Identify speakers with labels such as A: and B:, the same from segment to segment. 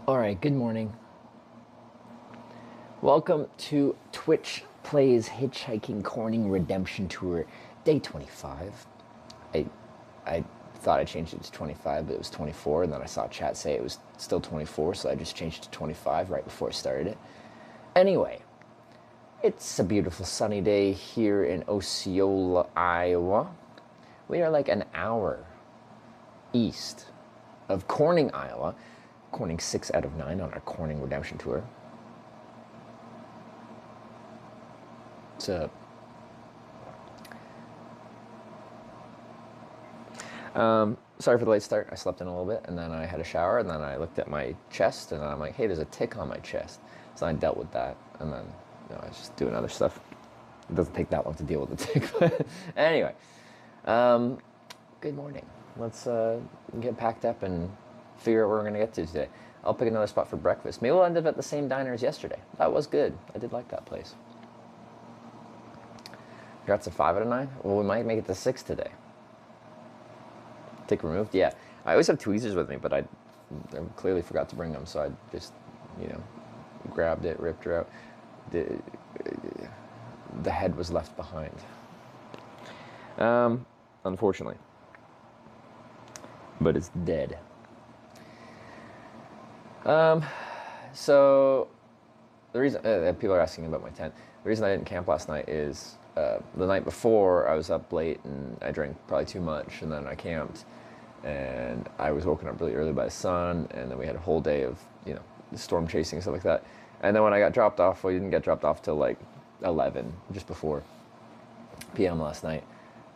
A: All right, good morning. Welcome to Twitch Plays Hitchhiking Corning Redemption Tour, day 25. I thought I changed it to 25, but it was 24, and then I saw chat say it was still 24, so I just changed it to 25 right before I started it. Anyway, it's a beautiful sunny day here in Osceola, Iowa. We are like an hour east of Corning, Iowa. Corning 6 out of 9 on our Corning Redemption Tour. What's up? Sorry for the late start. I slept in a little bit, and then I had a shower, and then I looked at my chest, and I'm like, hey, there's a tick on my chest. So I dealt with that, and then I was just doing other stuff. It doesn't take that long to deal with the tick, but anyway. Good morning. Let's get packed up and figure out where we're going to get to today. I'll pick another spot for breakfast. Maybe we'll end up at the same diner as yesterday. That was good. I did like that place. That's a 5 out of 9? Well, we might make it to 6 today. Tick removed? Yeah. I always have tweezers with me, but I clearly forgot to bring them, so I just, grabbed it, ripped her out. The head was left behind. Unfortunately. But it's dead. So the reason people are asking about my tent, the reason I didn't camp last night is the night before I was up late and I drank probably too much, and then I camped and I was woken up really early by the sun, and then we had a whole day of storm chasing and stuff like that. And then when I got dropped off, well, you didn't get dropped off till like 11, just before p.m. last night,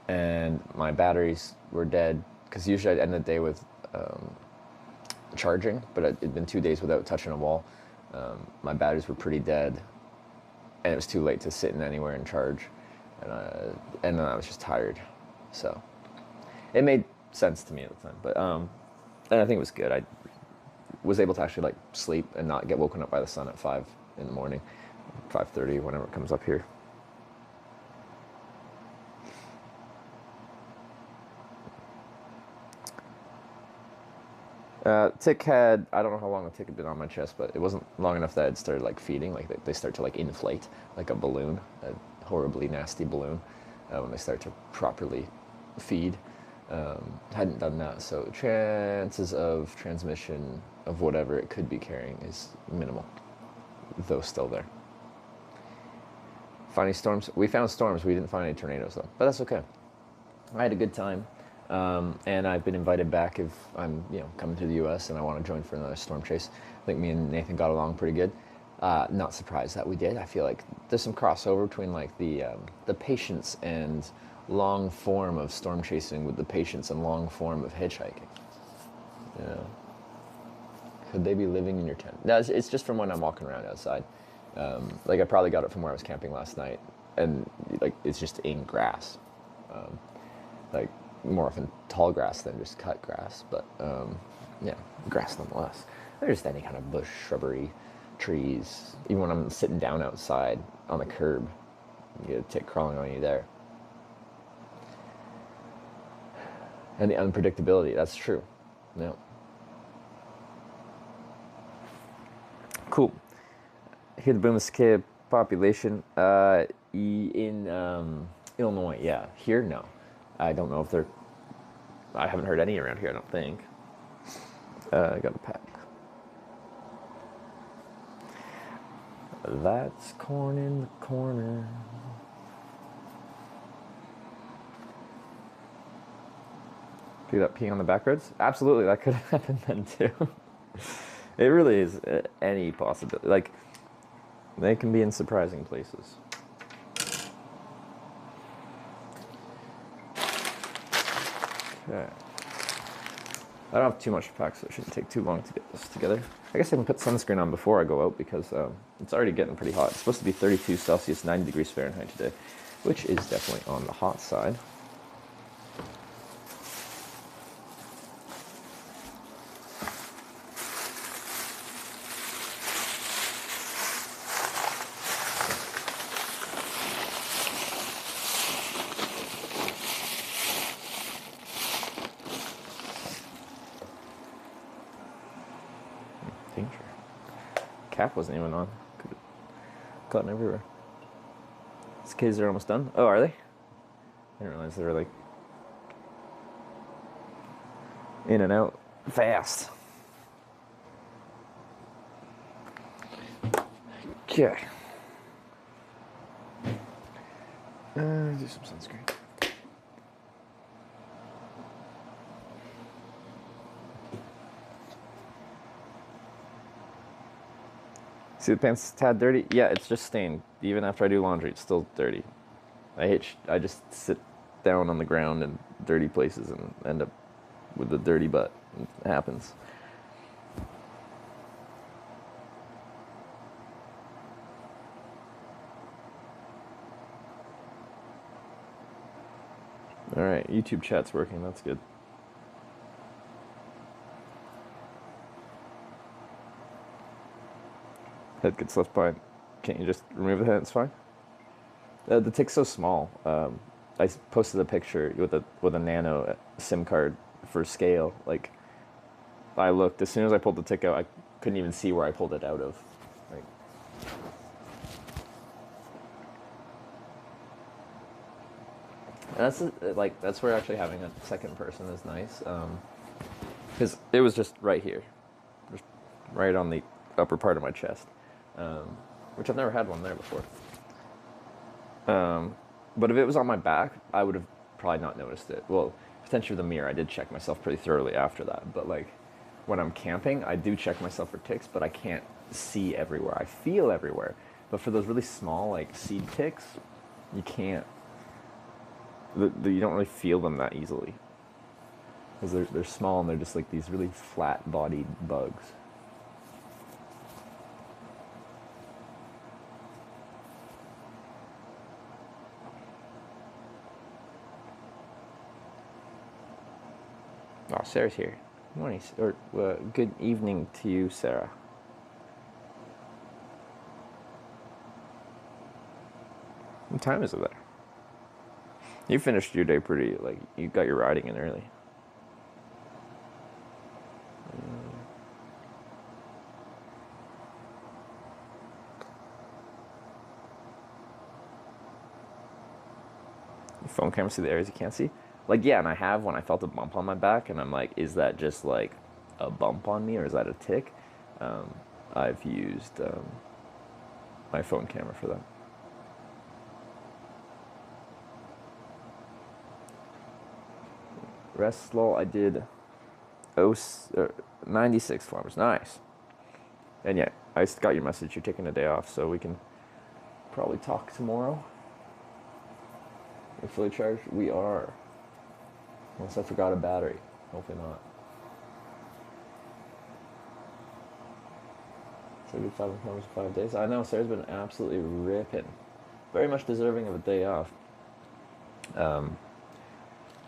A: and my batteries were dead because usually I'd end the day with charging, but it'd been 2 days without touching a wall. My batteries were pretty dead, and it was too late to sit in anywhere and charge, and then I was just tired, so it made sense to me at the time. But and I think it was good. I was able to actually like sleep and not get woken up by the sun at 5 in the morning, 5:30, whenever it comes up here. Tick had, I don't know how long the tick had been on my chest, but it wasn't long enough that it started like feeding, like they start to like inflate like a balloon, a horribly nasty balloon, when they start to properly feed. Hadn't done that, so chances of transmission of whatever it could be carrying is minimal, though still there. Finding storms, we found storms, we didn't find any tornadoes though, but that's okay. I had a good time. And I've been invited back if I'm, coming to the U.S. and I want to join for another storm chase. I think me and Nathan got along pretty good. Not surprised that we did. I feel like there's some crossover between like the patience and long form of storm chasing with the patience and long form of hitchhiking. Could they be living in your tent? No, it's just from when I'm walking around outside. Like I probably got it from where I was camping last night, and like it's just in grass. Like more often tall grass than just cut grass, but grass nonetheless. There's just any kind of bush, shrubbery, trees. Even when I'm sitting down outside on the curb, you get a tick crawling on you there. And the unpredictability, that's true. Yeah. Cool. Hear the boom of cicada population in Illinois. Yeah, here no. I don't know if they're. I haven't heard any around here, I don't think. I got a pack. That's corn in the corner. See that peeing on the back roads? Absolutely, that could have happened then too. It really is any possibility. Like, they can be in surprising places. Okay. I don't have too much to pack, so it shouldn't take too long to get this together. I guess I can put sunscreen on before I go out because it's already getting pretty hot. It's supposed to be 32 Celsius, 90 degrees Fahrenheit today, which is definitely on the hot side. Dangerous.
B: cap wasn't even on. Could have gotten everywhere. These kids are almost done. Oh, are they? I didn't realize they were like in and out fast. Okay. Do some sunscreen. See the pants tad dirty? Yeah, it's just stained. Even after I do laundry, it's still dirty. I just sit down on the ground in dirty places and end up with a dirty butt. It happens. All right, YouTube chat's working. That's good. Head gets left behind. Can't you just remove the head? It's fine. The tick's so small. I posted a picture with a nano SIM card for scale. Like, I looked as soon as I pulled the tick out, I couldn't even see where I pulled it out of. Like, that's where actually having a second person is nice, because it was just right here, just right on the upper part of my chest, which I've never had one there before. But if it was on my back, I would have probably not noticed it. Well, potentially with the mirror, I did check myself pretty thoroughly after that. But like when I'm camping, I do check myself for ticks, but I can't see everywhere. I feel everywhere. But for those really small like seed ticks, you can't. You don't really feel them that easily because they're small and they're just like these really flat-bodied bugs. Oh, Sarah's here. Morning, or good evening to you, Sarah. What time is it there? You finished your day pretty, like, you got your riding in early. Your phone camera see the areas you can't see? Like, yeah, and I have when I felt a bump on my back, and I'm like, is that just like a bump on me, or is that a tick? I've used my phone camera for that. Rest slow, I did 96 kilometers. Nice. And yeah, I got your message. You're taking a day off, so we can probably talk tomorrow. You're fully charged? We are. Unless I forgot a battery. Hopefully not. 35 kilometers in 5 days. I know, Sarah's been absolutely ripping. Very much deserving of a day off.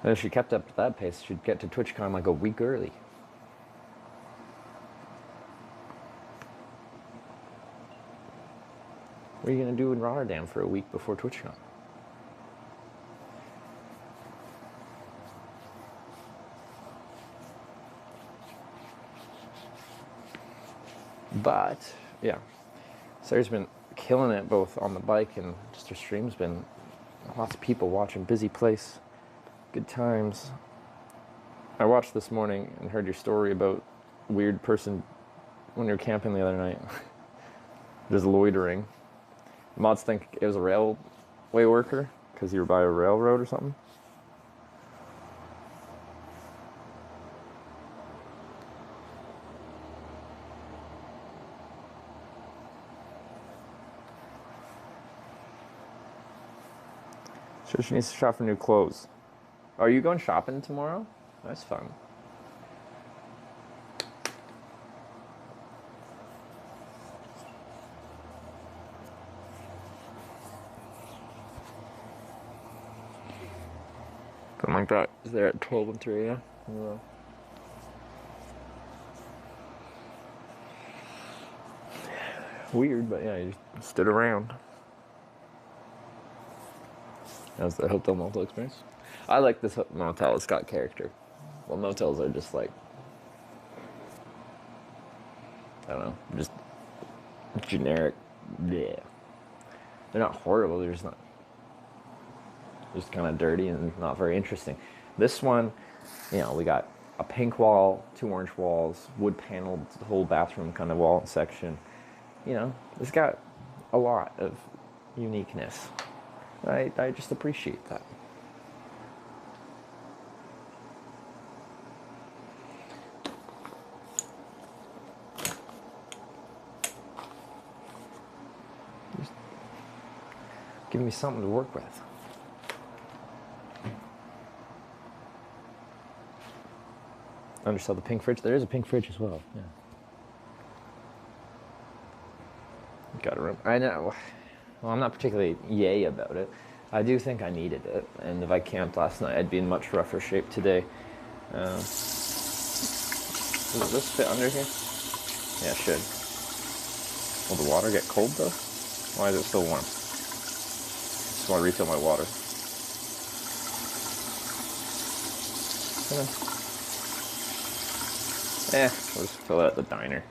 B: And if she kept up at that pace, she'd get to TwitchCon like a week early. What are you going to do in Rotterdam for a week before TwitchCon? But, yeah, Sarah's been killing it both on the bike and just her stream's been lots of people watching. Busy place. Good times. I watched this morning and heard your story about weird person when you were camping the other night. Just loitering. The mods think it was a railway worker because you were by a railroad or something. Sure, she needs to shop for new clothes. Are you going shopping tomorrow? That's fun. Something like that. Is there at 12 and 3 a.m.? Yeah. Weird, but yeah, you just stood around. How's the hotel motel experience? I like this motel. It's got character. Well, motels are just like, I don't know, just generic. Yeah. They're not horrible. They're just kind of dirty and not very interesting. This one, we got a pink wall, 2 orange walls, wood paneled whole bathroom kind of wall section. It's got a lot of uniqueness. I just appreciate that. Just give me something to work with. Undersell the pink fridge. There is a pink fridge as well. Yeah. Got a room. I know. Well, I'm not particularly yay about it. I do think I needed it, and if I camped last night, I'd be in much rougher shape today. Does this fit under here? Yeah, it should. Will the water get cold though? Why is it still warm? Just want to refill my water. We'll just fill it at the diner.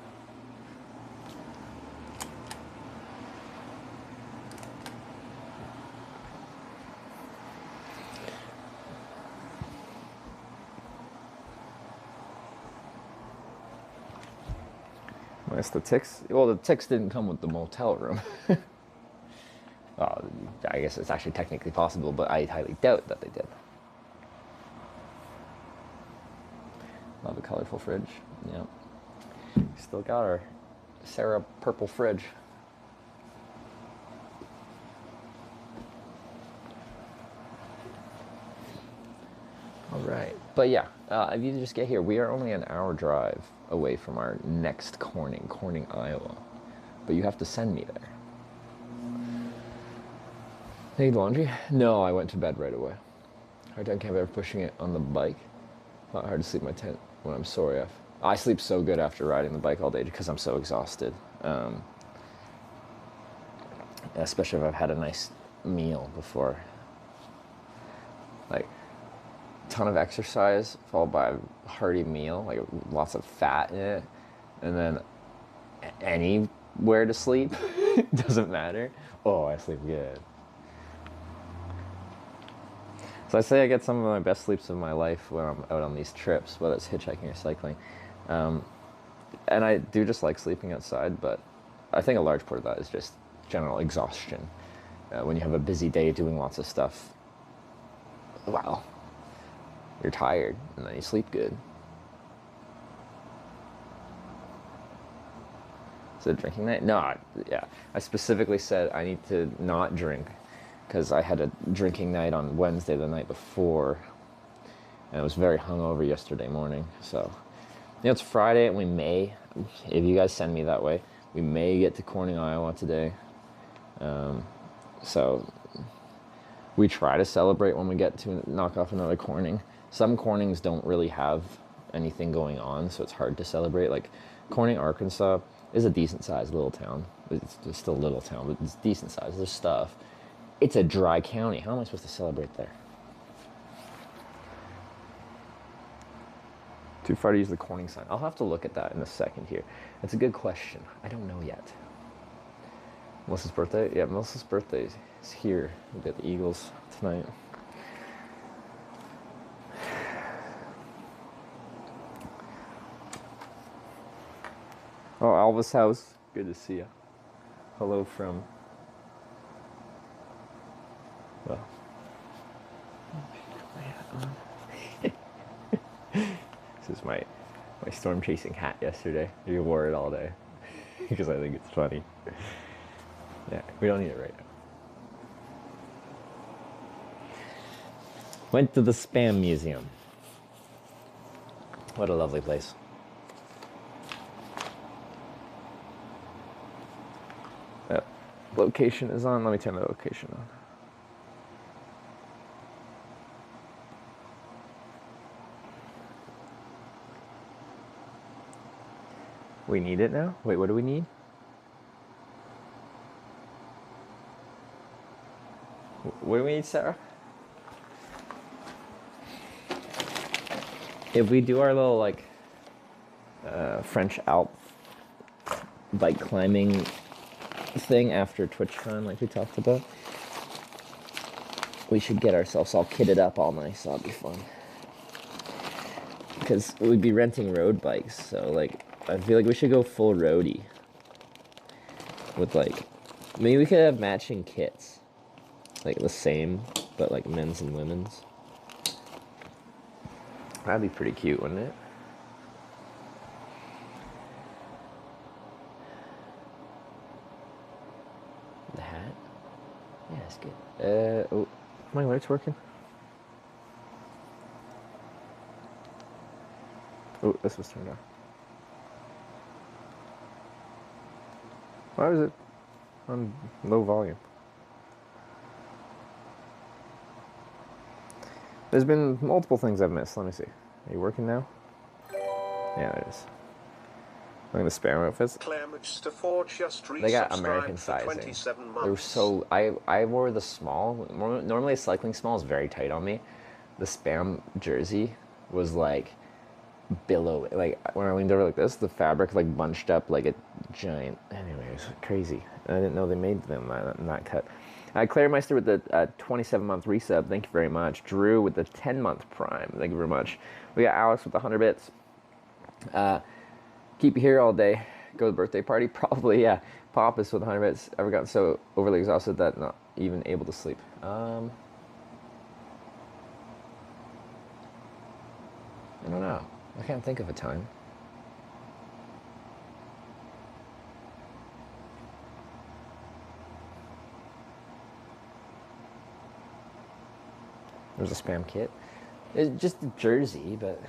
B: Minus the ticks. Well, the ticks didn't come with the motel room. I guess it's actually technically possible, but I highly doubt that they did. Love a colorful fridge. Yeah. Still got our Sarah purple fridge. All right. But yeah, if you just get here, we are only an hour drive away from our next Corning, Iowa. But you have to send me there. Need laundry? No, I went to bed right away. Hard time camp ever pushing it on the bike. Not hard to sleep in my tent when I'm sore AF. I sleep so good after riding the bike all day because I'm so exhausted. Especially if I've had a nice meal before. Like, ton of exercise followed by a hearty meal, like lots of fat in it, and then anywhere to sleep. Doesn't matter. Oh, I sleep good. So I say I get some of my best sleeps of my life when I'm out on these trips, whether it's hitchhiking or cycling. And I do just like sleeping outside, but I think a large part of that is just general exhaustion. When you have a busy day doing lots of stuff, wow, you're tired, and then you sleep good. Is it a drinking night? No, yeah. I specifically said I need to not drink because I had a drinking night on Wednesday the night before, and I was very hungover yesterday morning. So, it's Friday, and we may, if you guys send me that way, we may get to Corning, Iowa today. So we try to celebrate when we get to knock off another Corning. Some Cornings don't really have anything going on, so it's hard to celebrate. Like Corning, Arkansas is a decent sized little town. It's still a little town, but it's decent size. There's stuff. It's a dry county. How am I supposed to celebrate there? Too far to use the Corning sign. I'll have to look at that in a second here. It's a good question. I don't know yet. Melissa's birthday? Yeah, Melissa's birthday is here. We'll get the Eagles tonight. Oh, Alva's house. Good to see you. Hello from... Well... This is my storm chasing hat yesterday. You wore it all day because I think it's funny. Yeah, we don't need it right now. Went to the Spam Museum. What a lovely place. Location is on. Let me turn the location on. We need it now? Wait, what do we need? What do we need, Sarah? If we do our little, like, French Alp bike climbing
A: thing after TwitchCon, like we talked about. We should get ourselves all kitted up all nice. That'll be fun. Because we'd be renting road bikes, so like I feel like we should go full roadie. With like, maybe we could have matching kits, like the same, but like men's and women's. That'd be pretty cute, wouldn't it? The hat? Yeah, it's good. Oh, my light's working. Oh, this was turned on. Why was it on low volume? There's been multiple things I've missed. Let me see. Are you working now? Yeah, there it is. Look at the Sparrow outfits. They got American sizing. They were so... I wore the small. Normally a cycling small is very tight on me. The Spam jersey was like billow. Like when I leaned over like this, the fabric like bunched up like a giant... Anyway, it was crazy. I didn't know they made them in that cut. Claire Meister with the 27-month resub. Thank you very much. Drew with the 10-month prime. Thank you very much. We got Alex with the 100 bits. Keep you here all day. Go to the birthday party? Probably, yeah. Pappas with 100 bits. Ever gotten so overly exhausted that not even able to sleep? I don't know. I can't think of a time. There's a Spam kit. It's just a jersey, but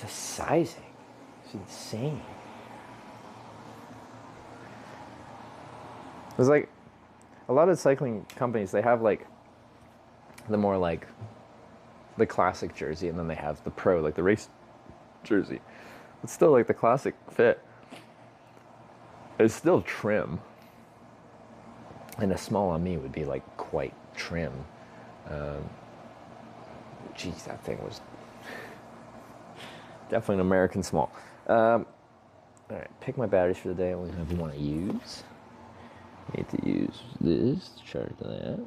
A: the sizing is insane. There's like a lot of cycling companies, they have like the more like the classic jersey, and then they have the pro, like the race jersey. It's still like the classic fit. It's still trim. And a small on me would be like quite trim. Geez, that thing was definitely an American small. All right, pick my batteries for the day. I only have one to use. Need to use this to charge that.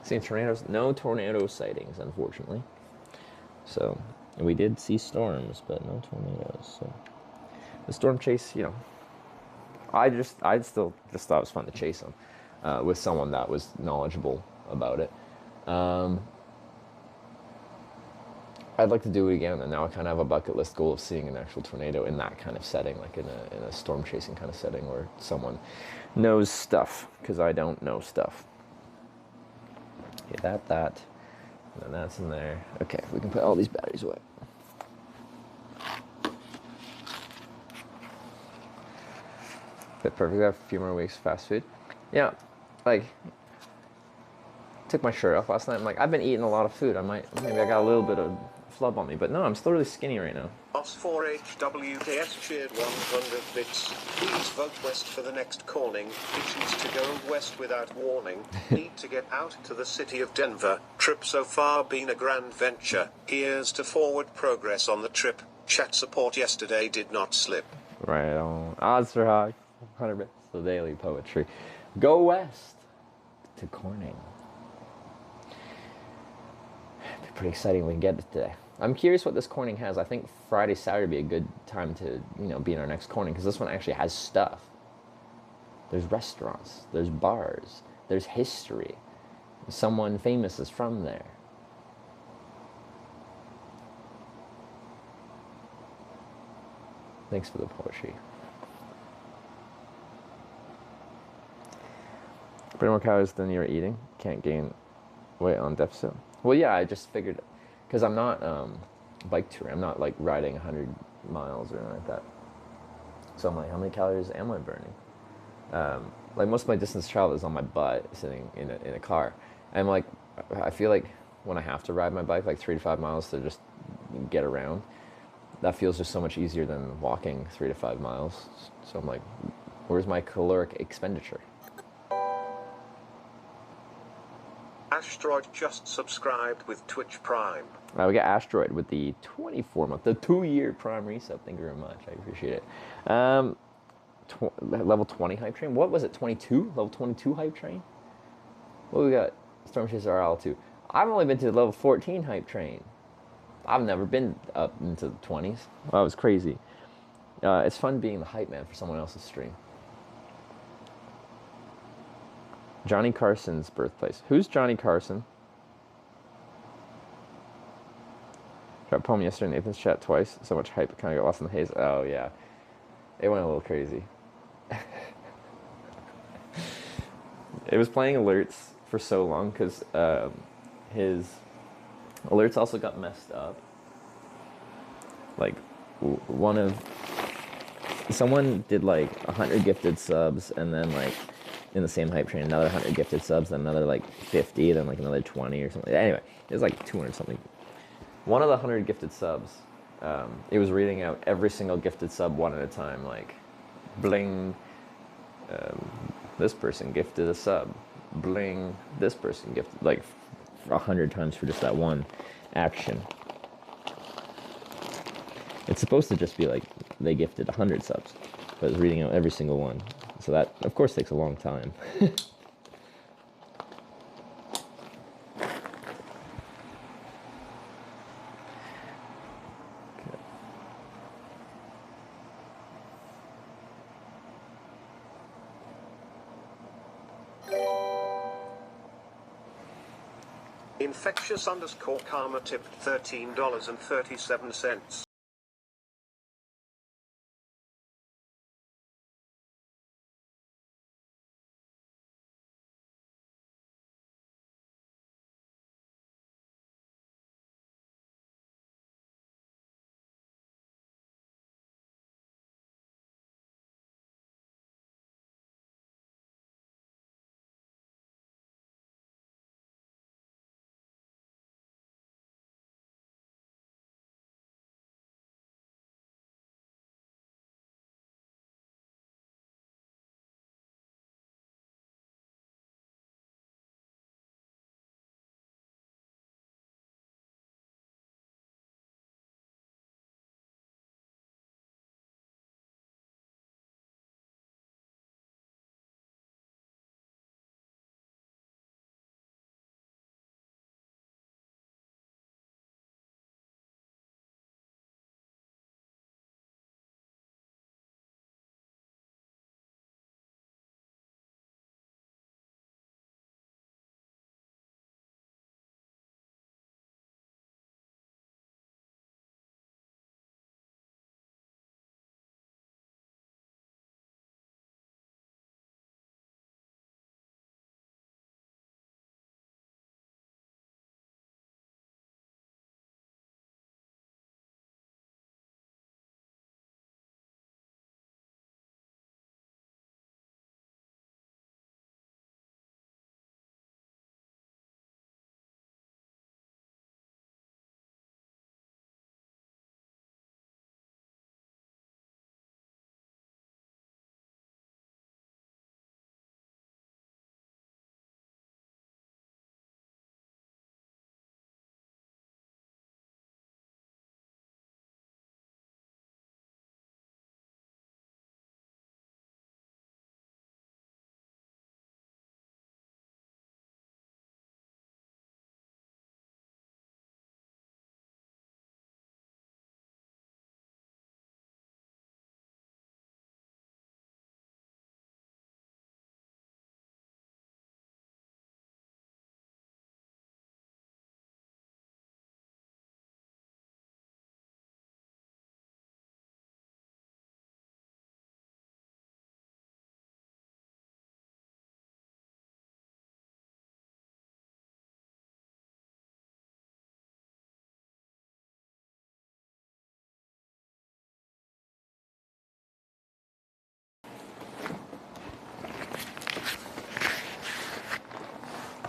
A: Seeing tornadoes? No tornado sightings, unfortunately. So, we did see storms, but no tornadoes. So, the storm chase, you know, I still just thought it was fun to chase them with someone that was knowledgeable about it. I'd like to do it again, and now I kind of have a bucket list goal of seeing an actual tornado in that kind of setting, like in a storm chasing kind of setting where someone knows stuff, because I don't know stuff. Okay, that, and then that's in there. Okay, we can put all these batteries away. Fit perfect. I have a few more weeks of fast food. Yeah, like, took my shirt off last night. I'm like, I've been eating a lot of food. Maybe I got a little bit of flub on me, but no, I'm still really skinny right now.
C: Os4HWKS cheered 100 bits. Please vote west for the next corning. Itches to go west without warning. Need to get out to the city of Denver. Trip so far been a grand venture. Here's to forward progress on the trip. Chat support yesterday did not slip.
A: Right on. Odds for Hawk. 100 bits. The daily poetry. Go west to Corning. It'd be pretty exciting if we can get it today. I'm curious what this Corning has. I think Friday, Saturday would be a good time to, be in our next Corning, because this one actually has stuff. There's restaurants, there's bars, there's history. Someone famous is from there. Thanks for the poetry. Pretty more calories than you're eating. Can't gain weight on deficit. Well, yeah, I just figured, because I'm not bike touring. I'm not like riding 100 miles or anything like that. So I'm like, how many calories am I burning? Like most of my distance travel is on my butt, sitting in a car. And like, I feel like when I have to ride my bike like 3 to 5 miles to just get around, that feels just so much easier than walking 3 to 5 miles. So I'm like, where's my caloric expenditure?
C: Asteroid just subscribed with Twitch Prime.
B: We got Asteroid with the 24-month, the 2-year Prime resub. Thank you very much. I appreciate it. Level 20 hype train. What was it? 22? Level 22 hype train? What we got? Storm Chaser RL2. I've only been to the level 14 hype train. I've never been up into the 20s. That was crazy. It's fun being the hype man for someone else's stream. Johnny Carson's birthplace. Who's Johnny Carson? Dropped a poem yesterday in Nathan's chat twice. So much hype, it kind of got lost in the haze. Oh, yeah. It went a little crazy. It was playing alerts for so long because his alerts also got messed up. Like, someone did like 100 gifted subs, and then like in the same hype train another 100 gifted subs, then another like 50, then like another 20 or something. Anyway, it was like 200 something. One of the 100 gifted subs, it was reading out every single gifted sub one at a time, like bling, this person gifted a sub, bling, this person gifted, like 100 times for just that one action. It's supposed to just be like they gifted 100 subs, but it's reading out every single one. So that, of course, takes a long time.
C: Infectious_karma tipped $13.37.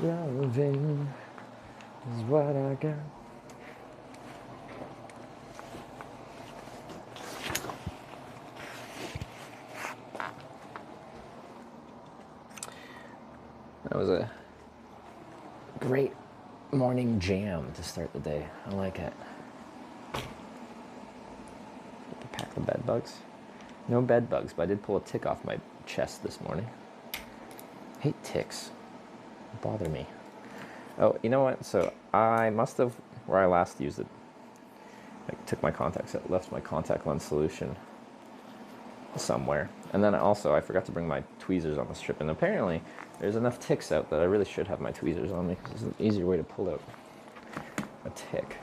B: Loving is what I got. That was a
A: great morning jam to start the day. I like it. Get to pack the bed bugs. No bed bugs, but I did pull a tick off my chest this morning. I hate ticks. They bother me. Oh, you know what? So I must have, where I last used it, I took my contacts out, left my contact lens solution somewhere. And then I forgot to bring my tweezers on this trip. And apparently there's enough ticks out that I really should have my tweezers on me because it's an easier way to pull out a tick.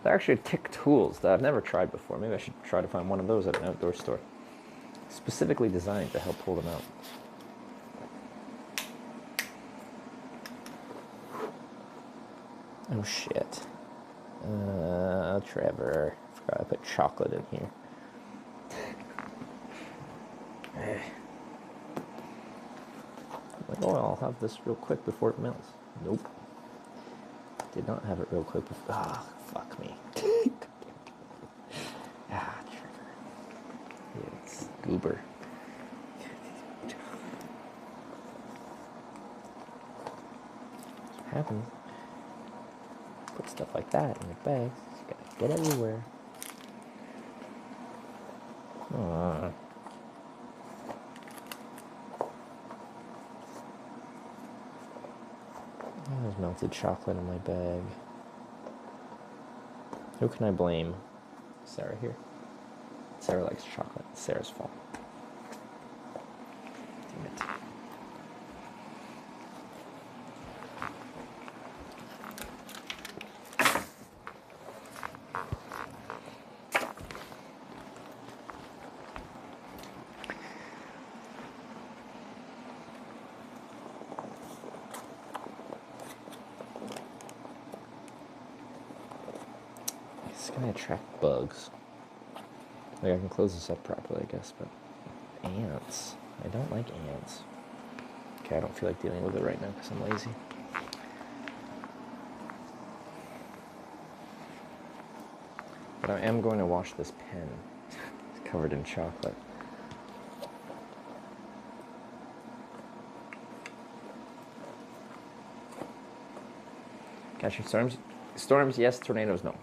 A: They're actually tick tools that I've never tried before. Maybe I should try to find one of those at an outdoor store. Specifically designed to help pull them out. Oh shit. Trevor. I forgot I put chocolate in here. Like, oh, I'll have this real quick before it melts. Nope. Did not have it real quick before. Ah, fuck me. Trevor. It's goober. What happens? Put stuff like that in your bags. It's gotta get everywhere. Aww. There's melted chocolate in my bag. Who can I blame? Sarah here. Sarah likes chocolate. It's Sarah's fault. Damn it. It's gonna attract bugs. Like, I can close this up properly, I guess, but ants. I don't like ants. Okay, I don't feel like dealing with it right now because I'm lazy. But I am going to wash this pen. It's covered in chocolate. Catching storms? Storms, yes. Tornadoes, no.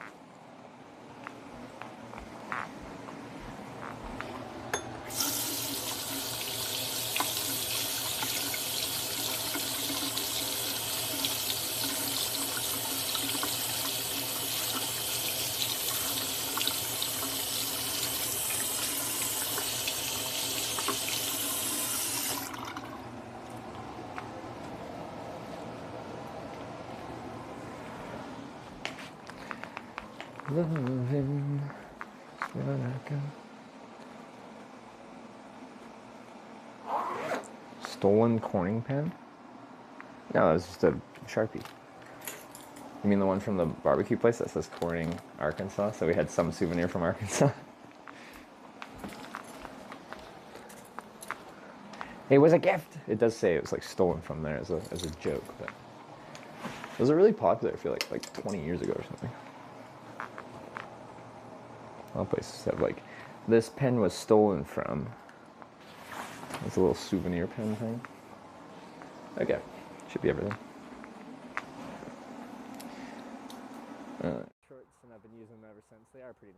A: Loving is what I got. Stolen Corning pen? No, that was just a Sharpie. You mean the one from the barbecue place that says Corning, Arkansas? So we had some souvenir from Arkansas. It was a gift. It does say it was like stolen from there as a joke, but those are really popular. I feel like 20 years ago or something. A lot of places have like, this pen was stolen from. It's a little souvenir pen thing. Okay, should be everything. Shorts, and I've been using them ever since. They are pretty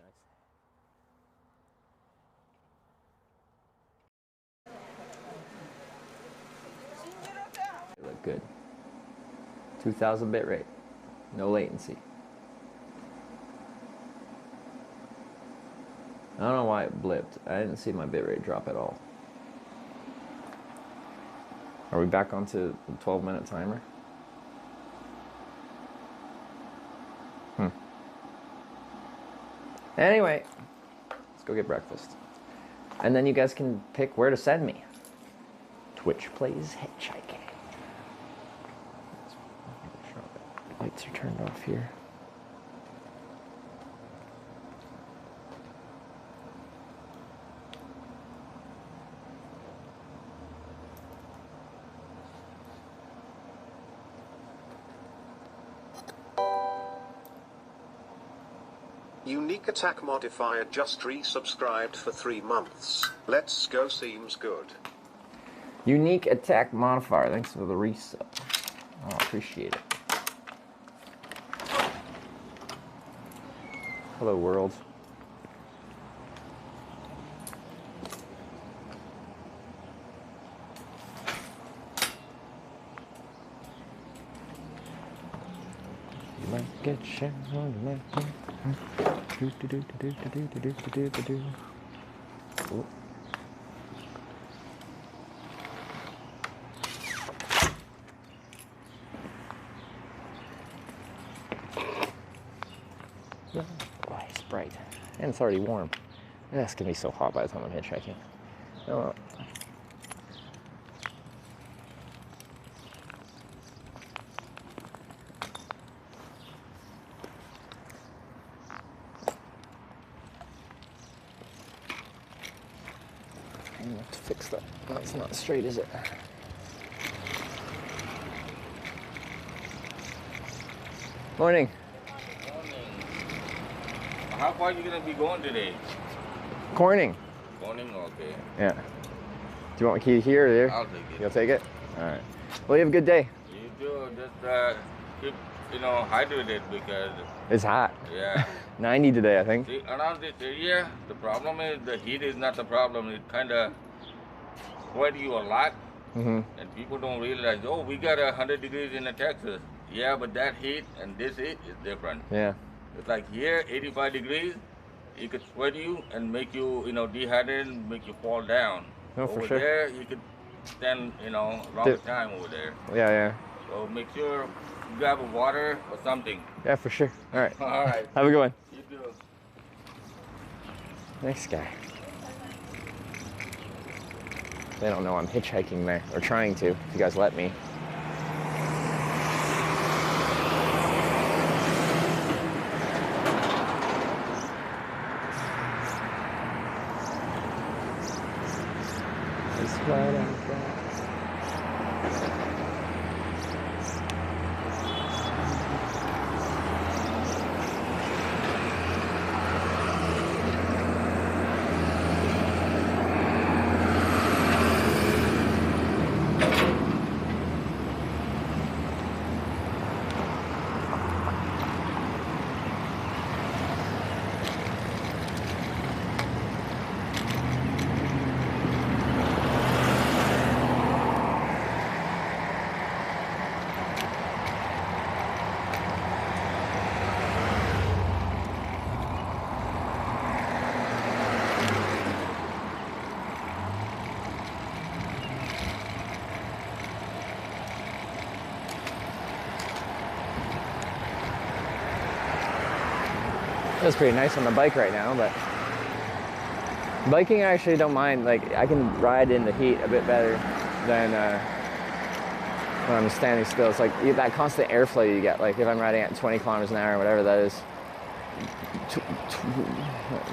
A: nice. They look good. 2000 bit rate, no latency. I don't know why it blipped. I didn't see my bitrate drop at all. Are we back onto the 12-minute timer? Anyway, let's go get breakfast. And then you guys can pick where to send me. Twitch plays Hitchhiking. Lights are turned off here.
C: Unique attack modifier just resubscribed for 3 months. Let's go, seems good.
A: Unique attack modifier, thanks for the resub. Oh, appreciate it.
B: Hello, world. You might get shit on the left. Ooh. Oh, it's bright. And it's already warm. That's gonna be so hot by the time I'm hitchhiking. Oh well. I have to fix that. That's not straight, is it? Morning.
D: How far are you gonna be going today?
B: Corning.
D: Morning, okay.
B: Yeah. Do you want my key here or there?
D: I'll take it.
B: You'll take it? All right. Well, you have a good day.
D: You do just keep hydrated because
B: It's hot.
D: yeah.
B: 90 today, I think.
D: See, around this area, the problem is the heat is not the problem. It kind of sweat you a lot,
B: Mm-hmm.
D: and people don't realize. Oh, we got 100 degrees in Texas. Yeah, but that heat and this heat is different.
B: Yeah.
D: It's like here, 85 degrees. It could sweat you and make you, dehydrated and make you fall down.
B: Oh, for
D: over
B: sure.
D: there, you could stand, longer time over there.
B: Yeah, yeah.
D: So make sure you grab a water or something.
B: Yeah, for sure. All right.
D: All right.
B: Have a good one.
D: You too.
B: Nice guy. They don't know I'm hitchhiking there, or trying to, if you guys let me. That's what I got. Feels pretty nice on the bike right now, but biking I actually don't mind. Like, I can ride in the heat a bit better than when I'm standing still. It's like that constant airflow you get. Like if I'm riding at 20 kilometers an hour, whatever that is,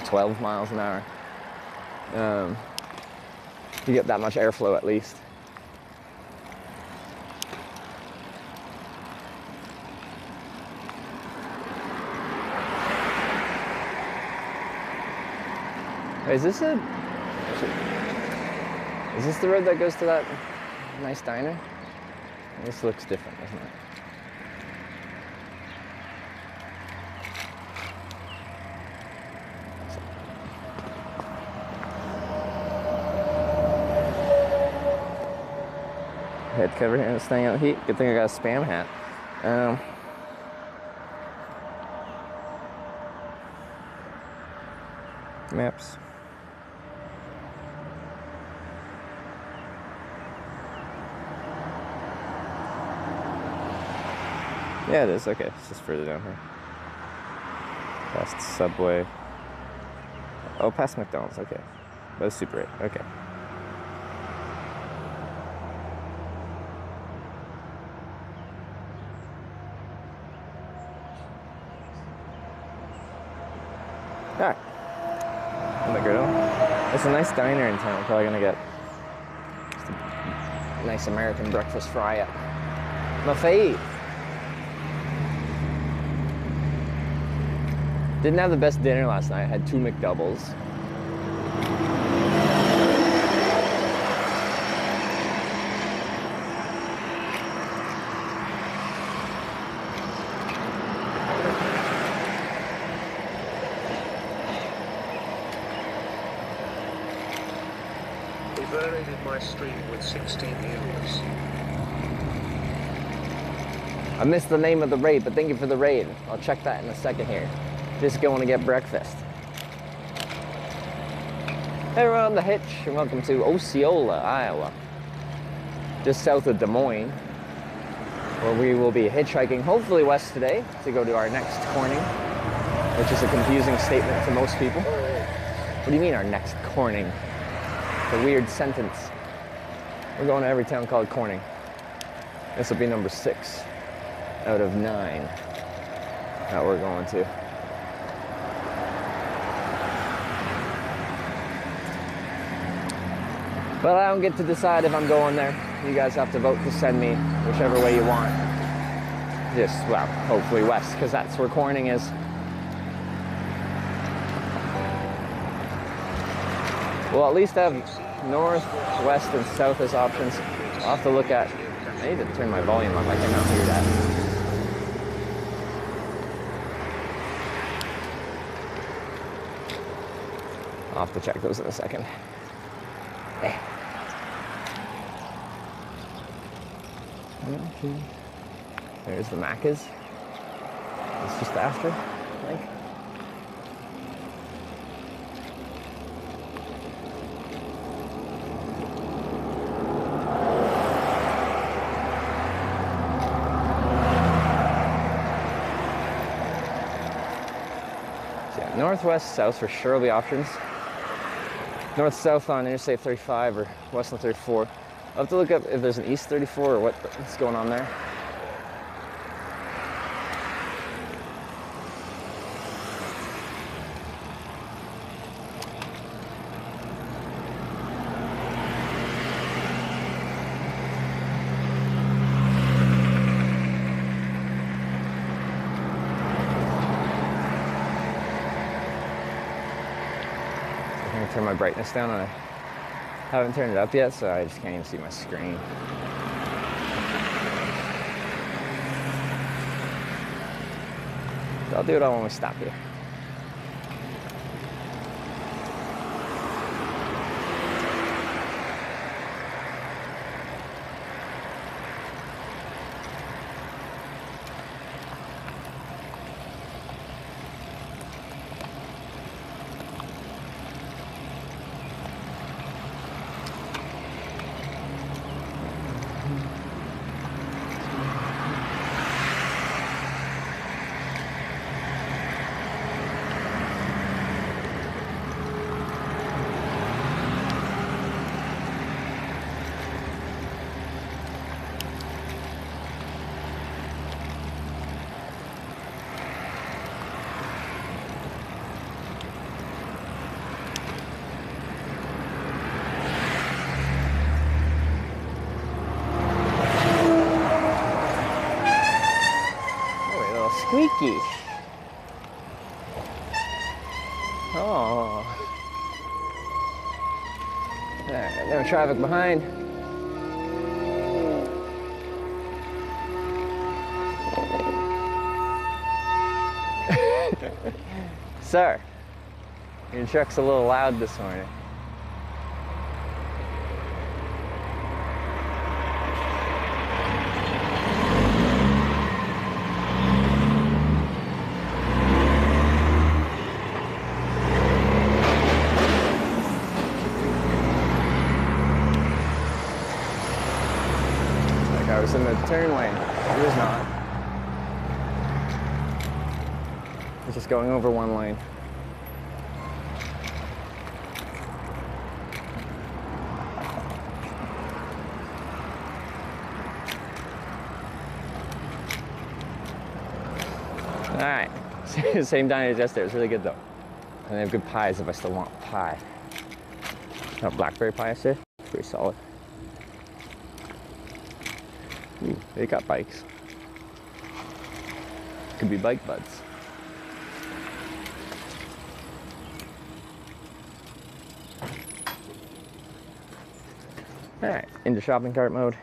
B: 12 miles an hour, you get that much airflow at least. Is this the road that goes to that nice diner? This looks different, doesn't it? Head cover here and staying out heat. Good thing I got a spam hat. Maps. Yeah, it is. Okay, it's just further down here. Past Subway. Oh, past McDonald's. Okay. But it's Super 8. Okay. Alright. I'm McGriddle. It's a nice diner in town. I'm probably gonna get just a nice American breakfast fry up. My fave. Didn't have the best dinner last night. I had 2 McDoubles.
C: never raided my stream with 16 viewers.
A: I missed the name of the raid, but thank you for the raid. I'll check that in a second here. Just going to get breakfast. Hey everyone, I'm the Hitch, and welcome to Osceola, Iowa. Just south of Des Moines, where we will be hitchhiking, hopefully west today, to go to our next corning, which is a confusing statement to most people. What do you mean, our next corning? It's a weird sentence. We're going to every town called Corning. This will be number 6 out of 9 that we're going to. But I don't get to decide if I'm going there. You guys have to vote to send me whichever way you want. Just, well, hopefully west, because that's where Corning is. We'll at least have north, west, and south as options. I'll have to look at. I need to turn my volume up. I cannot hear that. I'll have to check those in a second. Hey. There's the Macca's. It's just after, I think. So yeah, northwest, south for sure will be options. North-south on Interstate 35 or west on 34. I'll have to look up if there's an East 34 or what's going on there. I'm gonna turn my brightness down and I haven't turned it up yet, so I just can't even see my screen. So I'll do it all when we stop here. Squeaky. Oh. There, no traffic behind. Sir, your truck's a little loud this morning. I was in the turn lane. It was not. It's just going over one lane. All right. Same diner as yesterday. It's really good though. And they have good pies if I still want pie. Oh, blackberry pie yesterday. Pretty solid. Ooh, they got bikes. Could be bike buds. All right, into shopping cart mode.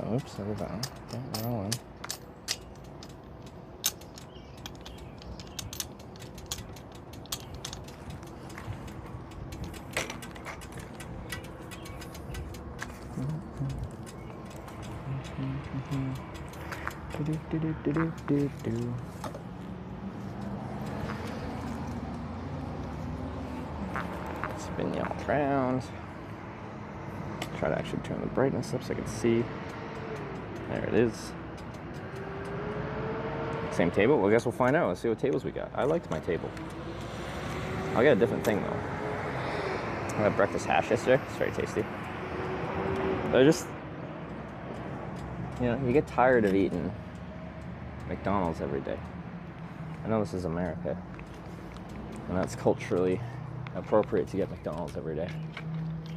A: Oh, Oops, I did that one. Okay, wrong one. Spin y'all around. Try to actually turn the brightness up so I can see. There it is. Same table? Well, I guess we'll find out. Let's see what tables we got. I liked my table. I'll get a different thing though. I had breakfast hash yesterday. It's very tasty. They're just, you know, you get tired of eating McDonald's every day. I know this is America, and that's culturally appropriate to get McDonald's every day.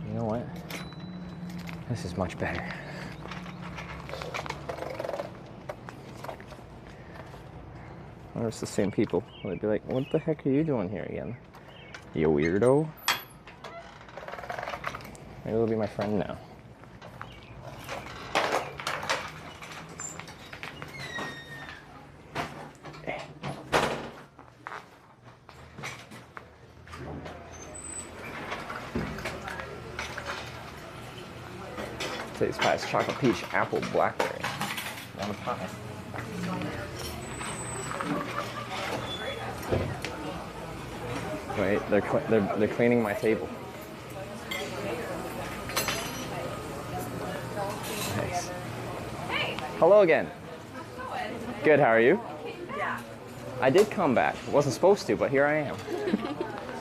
A: You know what? This is much better. I wonder if it's the same people. They'd be like, what the heck are you doing here again? You weirdo? Maybe they'll be my friend now. Today's pie is chocolate peach, apple, blackberry. On a pie. Wait, they're cleaning my table. Nice.
E: Hey.
A: Hello again.
E: How's it going?
A: Good. How are you?
E: Yeah.
A: I did come back. Wasn't supposed to, but here I am.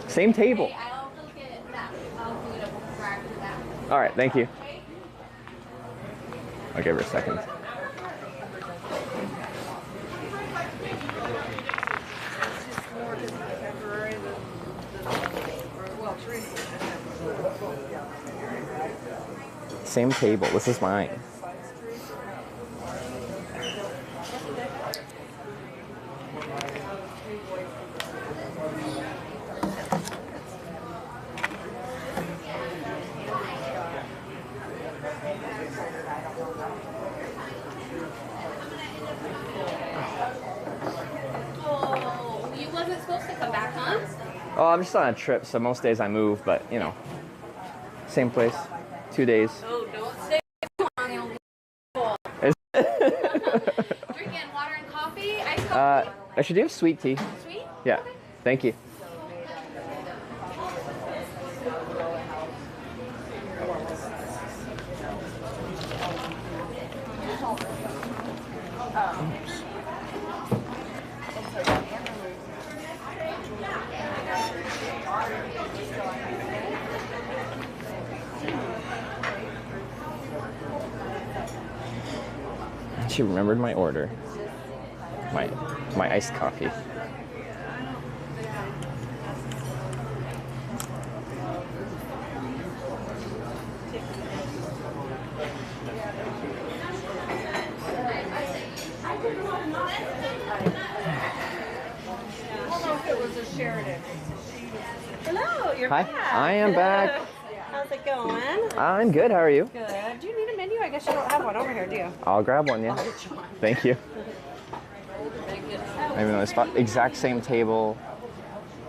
A: Same table.
E: Hey, I'll look at that. I'll do it prior to that.
A: All right. Thank you.
E: Okay?
A: I'll give her a second. Same table. This is mine.
E: Oh, you wasn't supposed to come back, huh?
A: Oh, I'm just on a trip, so most days I move, but you know, same place, 2 days.
E: Oh, don't stay too long. You'll be full.
A: Is-
E: Drinking water and coffee? Iced coffee?
A: Actually, do you have sweet tea?
E: Sweet?
A: Yeah.
E: Okay.
A: Thank you. She remembered my order. My iced coffee.
F: Hello, you're
A: Hi,
F: back.
A: I am back.
F: How's it going?
A: I'm good. How are you?
F: Good. Do you need a menu? I guess you don't have one over here, do you?
A: I'll grab one, yeah. Thank you. I mean, it's exact same table,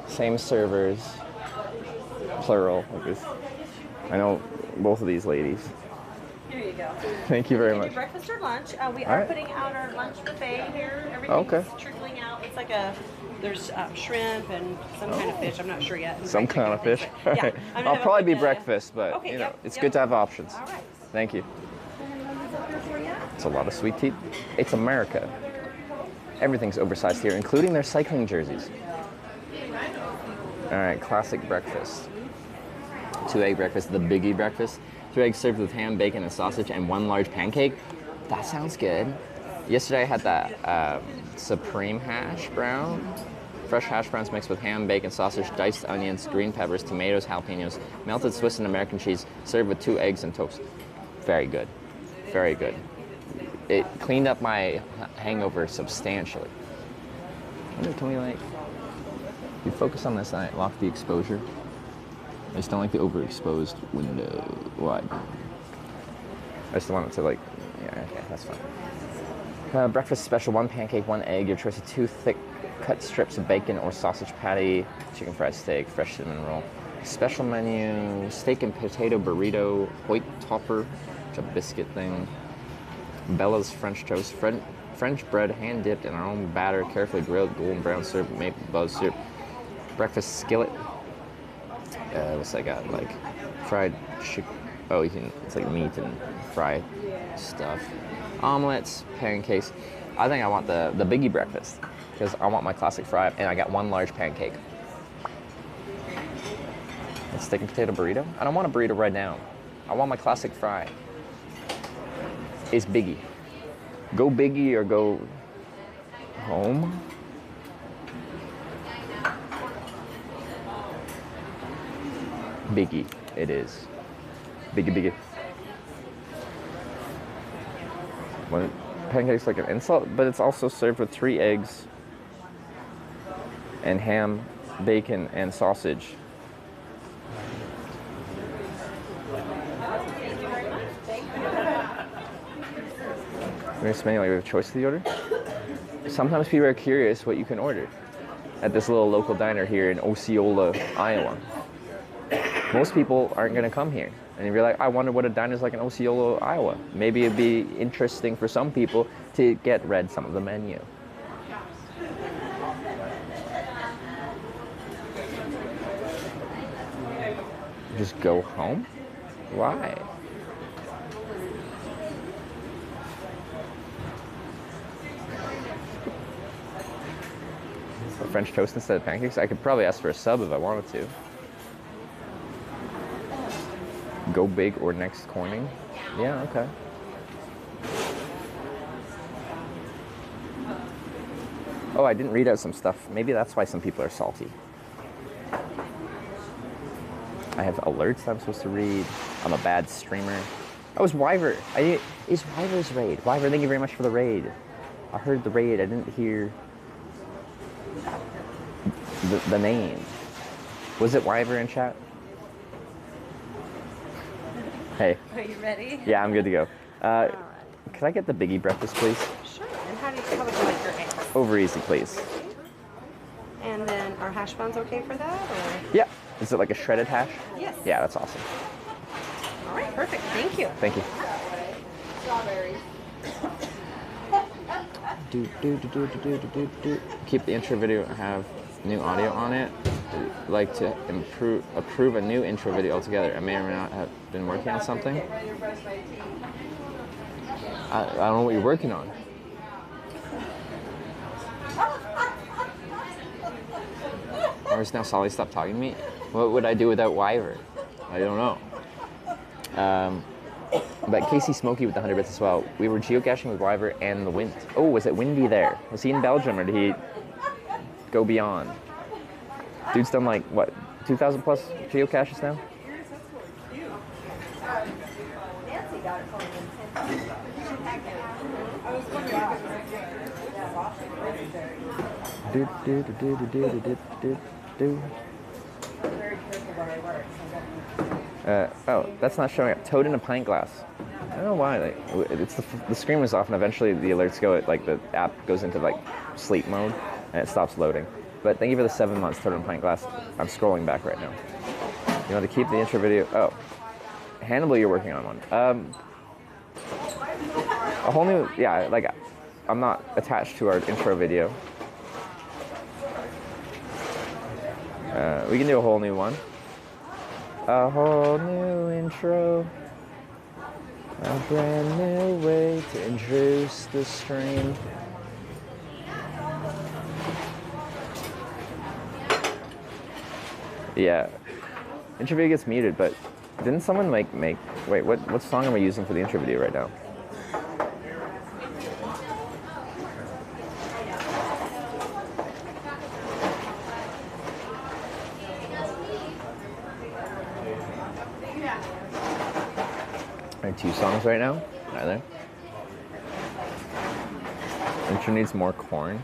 A: same servers, plural. I know both of these ladies.
F: Here you go.
A: Thank you very
F: You can do
A: much.
F: breakfast or lunch. We
A: All
F: are
A: right.
F: putting out our lunch buffet here. Everything's
A: Okay.
F: trickling out. It's like there's shrimp and some kind of fish. I'm not sure yet.
A: Some kind of fish.
F: Yeah.
A: Alright.
F: I'm gonna
A: I'll
F: have
A: probably
F: like
A: be
F: a-
A: breakfast, but
F: Okay,
A: you know,
F: yep,
A: it's
F: yep.
A: good to have options.
F: All right.
A: Thank you.
F: Numbers up here for you.
A: It's a lot of sweet tea. It's America. Everything's oversized here, including their cycling jerseys. All right, classic breakfast. 2-egg breakfast, the Biggie Breakfast. 3 eggs served with ham, bacon, and sausage, and 1 large pancake. That sounds good. Yesterday I had that supreme hash brown. Fresh hash browns mixed with ham, bacon, sausage, diced onions, green peppers, tomatoes, jalapenos, melted Swiss and American cheese, served with 2 eggs and toast. Very good. Very good. It cleaned up my hangover substantially. Can we you focus on this and lock the exposure? I just don't like the overexposed window wide. I just want it to yeah,
B: Okay, that's fine. Breakfast special, 1 pancake, 1 egg, your choice of 2 thick cut strips of bacon or sausage patty, chicken fried steak, fresh cinnamon roll. Special menu, steak and potato burrito, Hoyt topper, which is a biscuit thing. Bella's French toast, French bread hand dipped in our own batter, carefully grilled, golden brown syrup, maple buzz syrup. Breakfast skillet. What's that got? Like fried chicken. Oh, it's like meat and fried stuff. Omelets, pancakes. I think I want the Biggie Breakfast because I want my classic fry, and I got 1 large pancake. A steak and potato burrito? I don't want a burrito right now. I want my classic fry. It's Biggie. Go Biggie or go home. Biggie, it is. Biggie. When pancakes like an insult, but it's also served with 3 eggs and ham, bacon, and sausage. We're just like we have a choice of the order. Sometimes people are curious what you can order at this little local diner here in Osceola, Iowa. Most people aren't going to come here. And if you're like, I wonder what a diner's like in Osceola, Iowa. Maybe it'd be interesting for some people to get read some of the menu. Just go home? Why? French toast instead of pancakes? I could probably ask for a sub if I wanted to. Go big or next Corning? Yeah, okay. Oh, I didn't read out some stuff. Maybe that's why some people are salty. I have alerts I'm supposed to read. I'm a bad streamer. Oh, it's Wyver. It's Wyver's raid. Wyver, thank you very much for the raid. I heard the raid. I didn't hear the name. Was it Wyver in chat? Hey.
F: Are you ready?
B: Yeah, I'm good to go. Could I get the Biggie Breakfast, please?
F: Sure. And how would you like your eggs?
B: Over easy, please.
F: And then are hash browns okay for that? Or?
B: Yeah. Is it like a shredded hash?
F: Yes.
B: Yeah, that's awesome.
F: All right, perfect. Thank you.
B: Thank you.
E: Strawberries.
B: Keep the intro video, have new audio on it. Like to approve a new intro video altogether. I may or may not have been working on something. I don't know what you're working on. Or is now Solly stopped talking to me? What would I do without Wyver? I don't know. But Casey Smokey with the 100 bits as well. We were geocaching with Wyver and the wind. Oh, was it windy there? Was he in Belgium or did he go beyond? Dude's done like, what, 2,000 plus geocaches now? Oh, that's not showing up. Toad in a pint glass. I don't know why. Like, it's the screen was off, and eventually the alerts go. Like the app goes into like sleep mode, and it stops loading. But thank you for the 7 months, Toad in a pint glass. I'm scrolling back right now. You want to keep the intro video? Oh, Hannibal, you're working on one. A whole new, yeah. Like, I'm not attached to our intro video. We can do a whole new one. A whole new intro. A brand new way to introduce the stream. Yeah. Intro video gets muted, but didn't someone make wait, what song am I using for the intro video right now? Are there 2 songs right now? Are there? Intro needs more corn.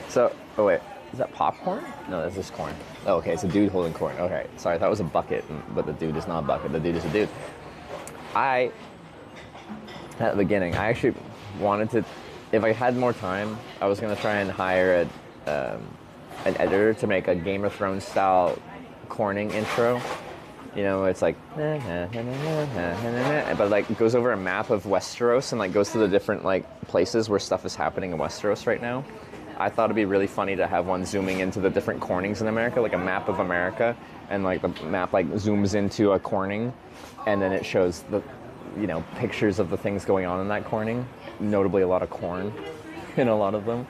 B: So, oh wait, is that popcorn? No, that's just corn. Oh, okay, it's a dude holding corn. Okay, sorry, I thought it was a bucket, but the dude is not a bucket. The dude is a dude. At the beginning, I actually wanted to, if I had more time, I was gonna try and hire an editor to make a Game of Thrones style Corning intro. You know, it's like, but like it goes over a map of Westeros and like goes to the different like places where stuff is happening in Westeros right now. I thought it'd be really funny to have one zooming into the different Cornings in America, like a map of America, and like the map like zooms into a Corning, and then it shows the, you know, pictures of the things going on in that Corning. Notably, a lot of corn in a lot of them.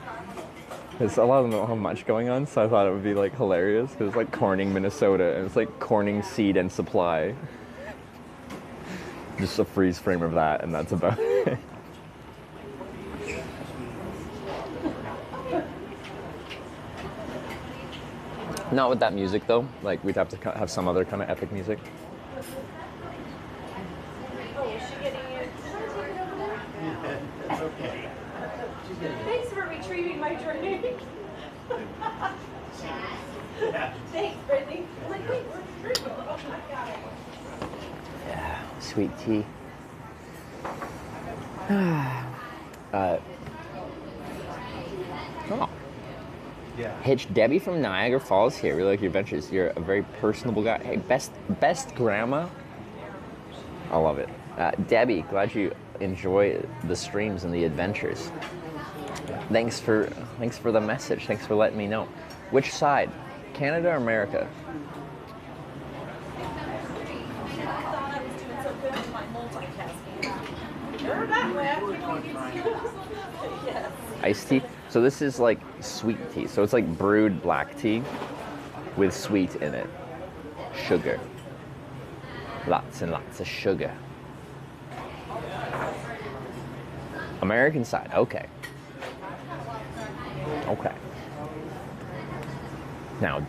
B: Because a lot of them don't have much going on, so I thought it would be like hilarious. Because it's like Corning, Minnesota, and it's like Corning seed and supply. Just a freeze frame of that, and that's about it. Not with that music though. Like we'd have to have some other kind of epic music.
F: Thanks for retrieving my drink. Thanks, Brittany. I'm like, wait, where's the drink? Oh, I got it.
A: Yeah, sweet tea. Oh. Hitch, Debbie from Niagara Falls here. Really like your adventures. You're a very personable guy. Hey, best grandma. I love it. Debbie, glad you enjoy the streams and the adventures. Thanks for the message. Thanks for letting me know. Which side, Canada or America?
F: I thought I was doing so good with my multitasking. You're that way. Yes.
B: Iced tea. So this is like sweet tea. So it's like brewed black tea with sweet in it. Sugar. Lots and lots of sugar. American side. Okay. Okay. Now,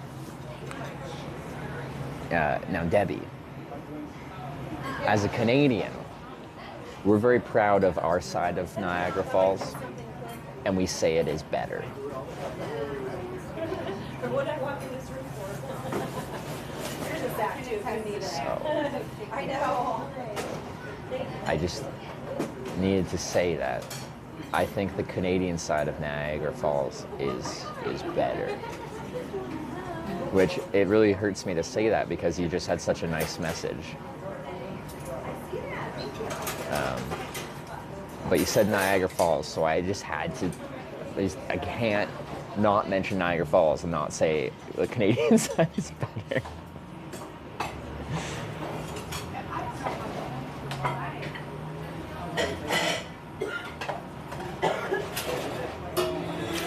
B: Debbie, as a Canadian, we're very proud of our side of Niagara Falls, and we say it is better.
F: For what I walk in this room for. Here's a sack too if you need it.
B: So,
F: I know.
B: I just needed to say that. I think the Canadian side of Niagara Falls is better. Which it really hurts me to say that because you just had such a nice message. But you said Niagara Falls, so I just had to. I can't not mention Niagara Falls and not say the Canadian side is better.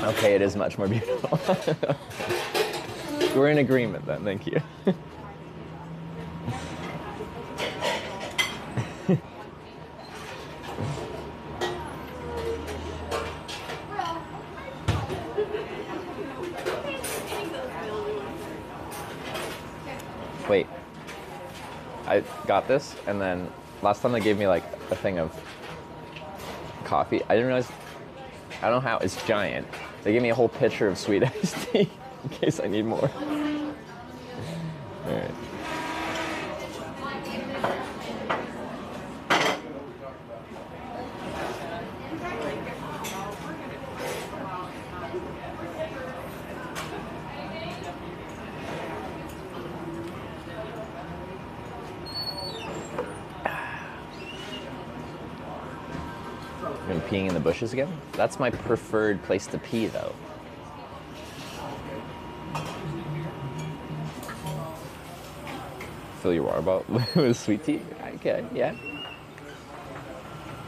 B: Okay, it is much more beautiful. We're in agreement then, thank you. Wait, I got this, and then last time they gave me like a thing of coffee. I didn't realize, I don't know how, it's giant. They gave me a whole pitcher of sweet iced tea in case I need more. All right. Been peeing in the bushes again? That's my preferred place to pee, though. Fill your water bottle with sweet tea? Okay, yeah.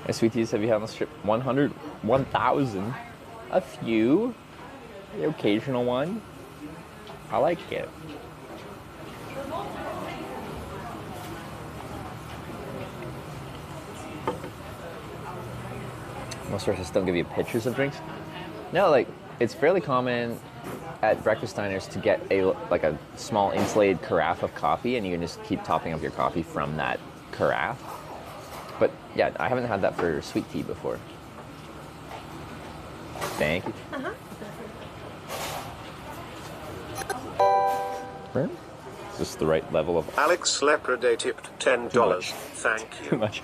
B: How sweet teas have you had on the strip? 100, 1,000. A few. The occasional one. I like it. Most restaurants don't give you pictures of drinks. No, like it's fairly common at breakfast diners to get a small insulated carafe of coffee, and you can just keep topping up your coffee from that carafe. But yeah, I haven't had that for sweet tea before. Thank you. Is this the right level of?
C: Alex Lepreday tipped $10. Thank you.
B: Too much.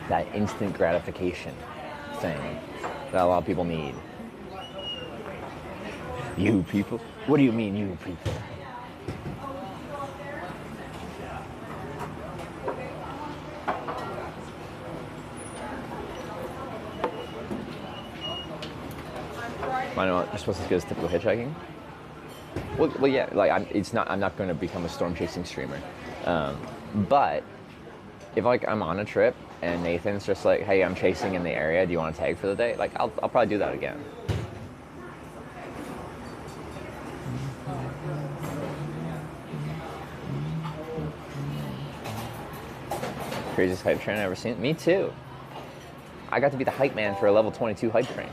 A: That instant gratification thing that a lot of people need. You people? What do you mean, you people? I know you're supposed to get as typical hitchhiking. Well, yeah. Like, I'm not going to become a storm chasing streamer. But if like I'm on a trip and Nathan's just like, "Hey, I'm chasing in the area. Do you want to tag for the day?" Like, I'll probably do that again. Craziest hype train I've ever seen. Me too. I got to be the hype man for a level 22 hype train.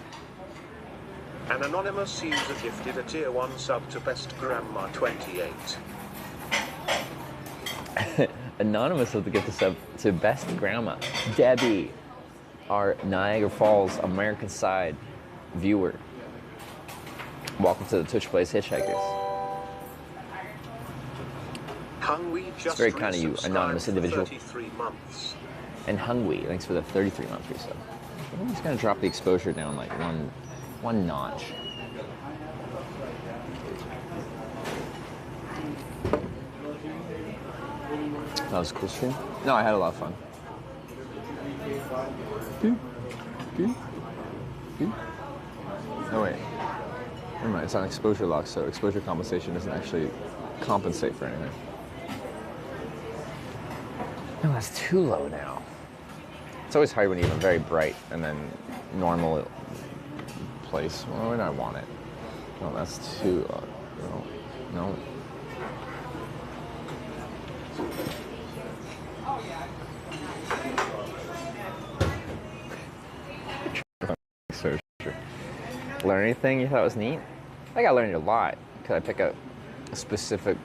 C: An anonymous user gifted a tier 1 sub to Best Grandma 28.
A: Anonymous with the gift of sub to Best Grandma. Debbie, our Niagara Falls American side viewer. Welcome to the Twitch Plays Hitchhikers.
C: It's
A: very kind of you, anonymous individual.
C: 33 months.
A: And Hungwy, thanks for the 33-month resub. I'm just gonna drop the exposure down like one notch. That was a cool stream. No, I had a lot of fun. Oh wait, never mind. It's on exposure lock, so exposure compensation doesn't actually compensate for anything. No, that's too low now. It's always hard when you have a very bright and then normal place. Why would I want it? No, that's too low. No. Learn anything you thought was neat? I think I learned a lot. Could I pick a specific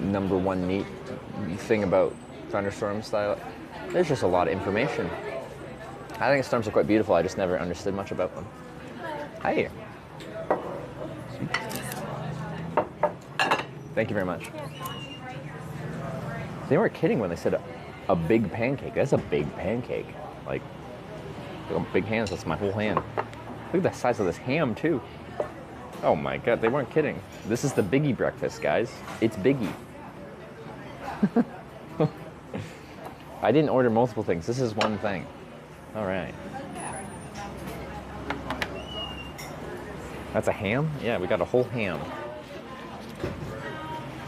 A: number one neat thing about thunderstorm style? There's just a lot of information. I think storms are quite beautiful. I just never understood much about them. Hi. Thank you very much. They weren't kidding when they said a big pancake. That's a big pancake. Like big hands. That's my whole hand. Look at the size of this ham too. Oh my god, they weren't kidding. This is the Biggie Breakfast, guys. It's Biggie. I didn't order multiple things. This is one thing. All right. That's a ham? Yeah, we got a whole ham.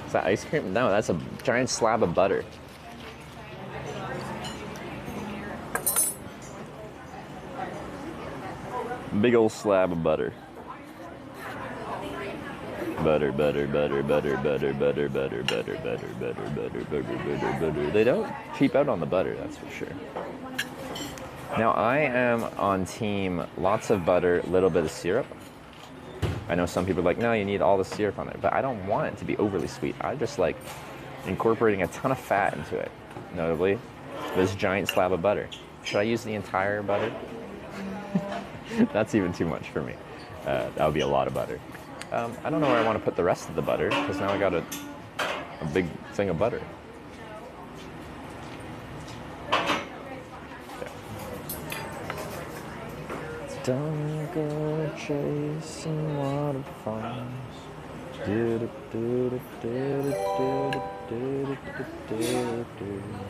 A: Is that ice cream? No, that's a giant slab of butter. Big old slab of butter. Butter. They don't cheap out on the butter, that's for sure. Now I am on team lots of butter, little bit of syrup. I know some people are like, no, you need all the syrup on it, but I don't want it to be overly sweet. I just like incorporating a ton of fat into it. Notably, this giant slab of butter. Should I use the entire butter? That's even too much for me. That would be a lot of butter. I don't know where I want to put the rest of the butter, because now I got a big thing of butter. Okay. Don't go chasing waterfalls.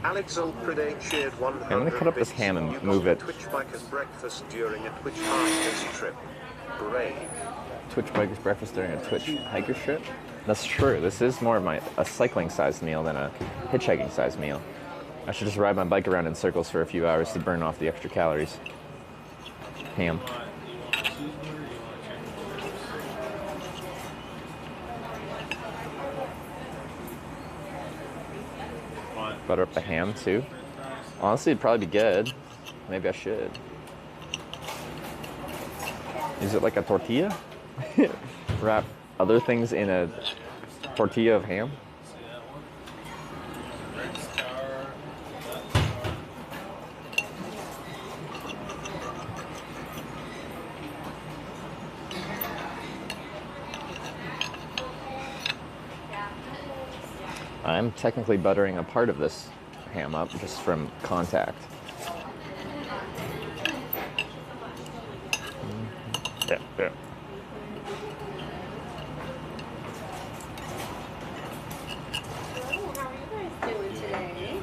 C: Alex Ulpredate shared 100
A: I'm gonna cut up this ham and move it.
C: Twitch Bikers Breakfast during a Twitch Hikers trip. Brave.
A: Twitch Bikers Breakfast during a Twitch hiker trip? That's true. This is more of a cycling sized meal than a hitchhiking sized meal. I should just ride my bike around in circles for a few hours to burn off the extra calories. Ham. Butter up the ham too. Honestly, it'd probably be good. Maybe I should. Is it like a tortilla? Wrap other things in a tortilla of ham? I'm technically buttering a part of this
B: ham up just from contact. Yeah, yeah.
F: How are you guys doing today?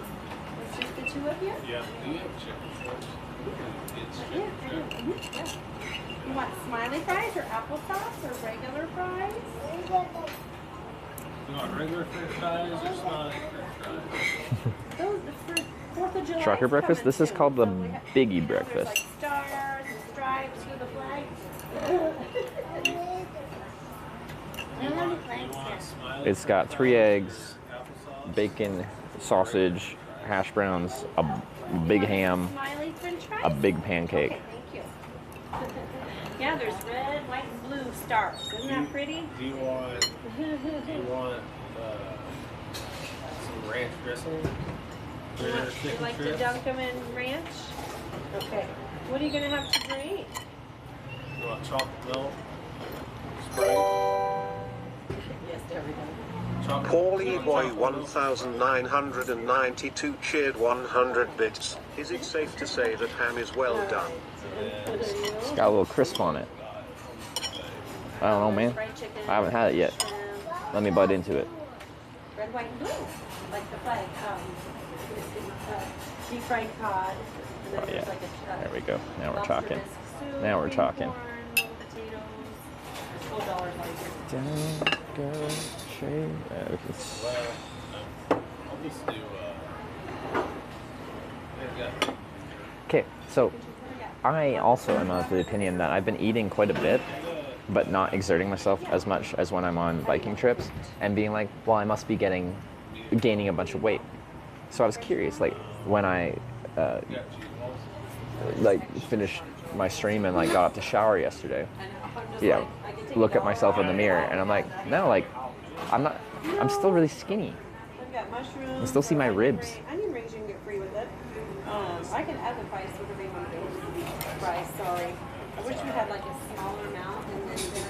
F: It's just the two of you?
G: Yeah, do you have chicken strips? It's
F: Yeah,
G: chicken
F: I do.
G: strips.
F: Yeah. You want smiley fries or applesauce or regular fries?
G: You want regular french fries or smiley french fries?
F: Those for 4th of July.
B: Trucker breakfast? This is called the Biggie
F: There's
B: Breakfast.
F: like stars and stripes with the flag.
G: You want smiley
B: It's got 3 eggs, bacon, sausage, hash browns, a big ham,
F: Smiley french fries?
B: a big pancake.
F: Okay, thank you. Yeah, there's red, white, and blue stars. Isn't that pretty?
G: Do you want some ranch dressing?
F: You like to dunk them in ranch? Okay. What are you going to have to drink?
G: You want chocolate milk? Sprite?
F: Yes, there we go.
G: Chocolate
C: Paulie Boy 1992 cheered 100 bits. Is it safe to say that ham is well done?
B: It's got a little crisp on it. I don't know, man.
F: Fried chicken,
B: I haven't had it yet.
F: shrimp,
B: Let me bite into it.
F: red, white, and blue. Like the flag. Deep fried cod. And then
B: Oh,
F: there's
B: yeah.
F: like a,
B: There we go. Now we're
F: lobster
B: talking.
F: bisque soup,
B: Now we're
F: green
B: talking.
F: corn, little potatoes. There's $12 like
B: Don't go shade.
G: I'll just do, they've got
B: Okay, so I also am of the opinion that I've been eating quite a bit, but not exerting myself as much as when I'm on biking trips, and being like, well, I must be gaining a bunch of weight. So I was curious, like when I finished my stream and like got up to shower yesterday, look at myself in the mirror, and I'm like, no, like I'm still really skinny.
F: I've got mushrooms.
B: I can still see my ribs.
F: Onion rings, you can get free with it. I can add the price with the price, sorry. I wish we had like a smaller amount and then you could just,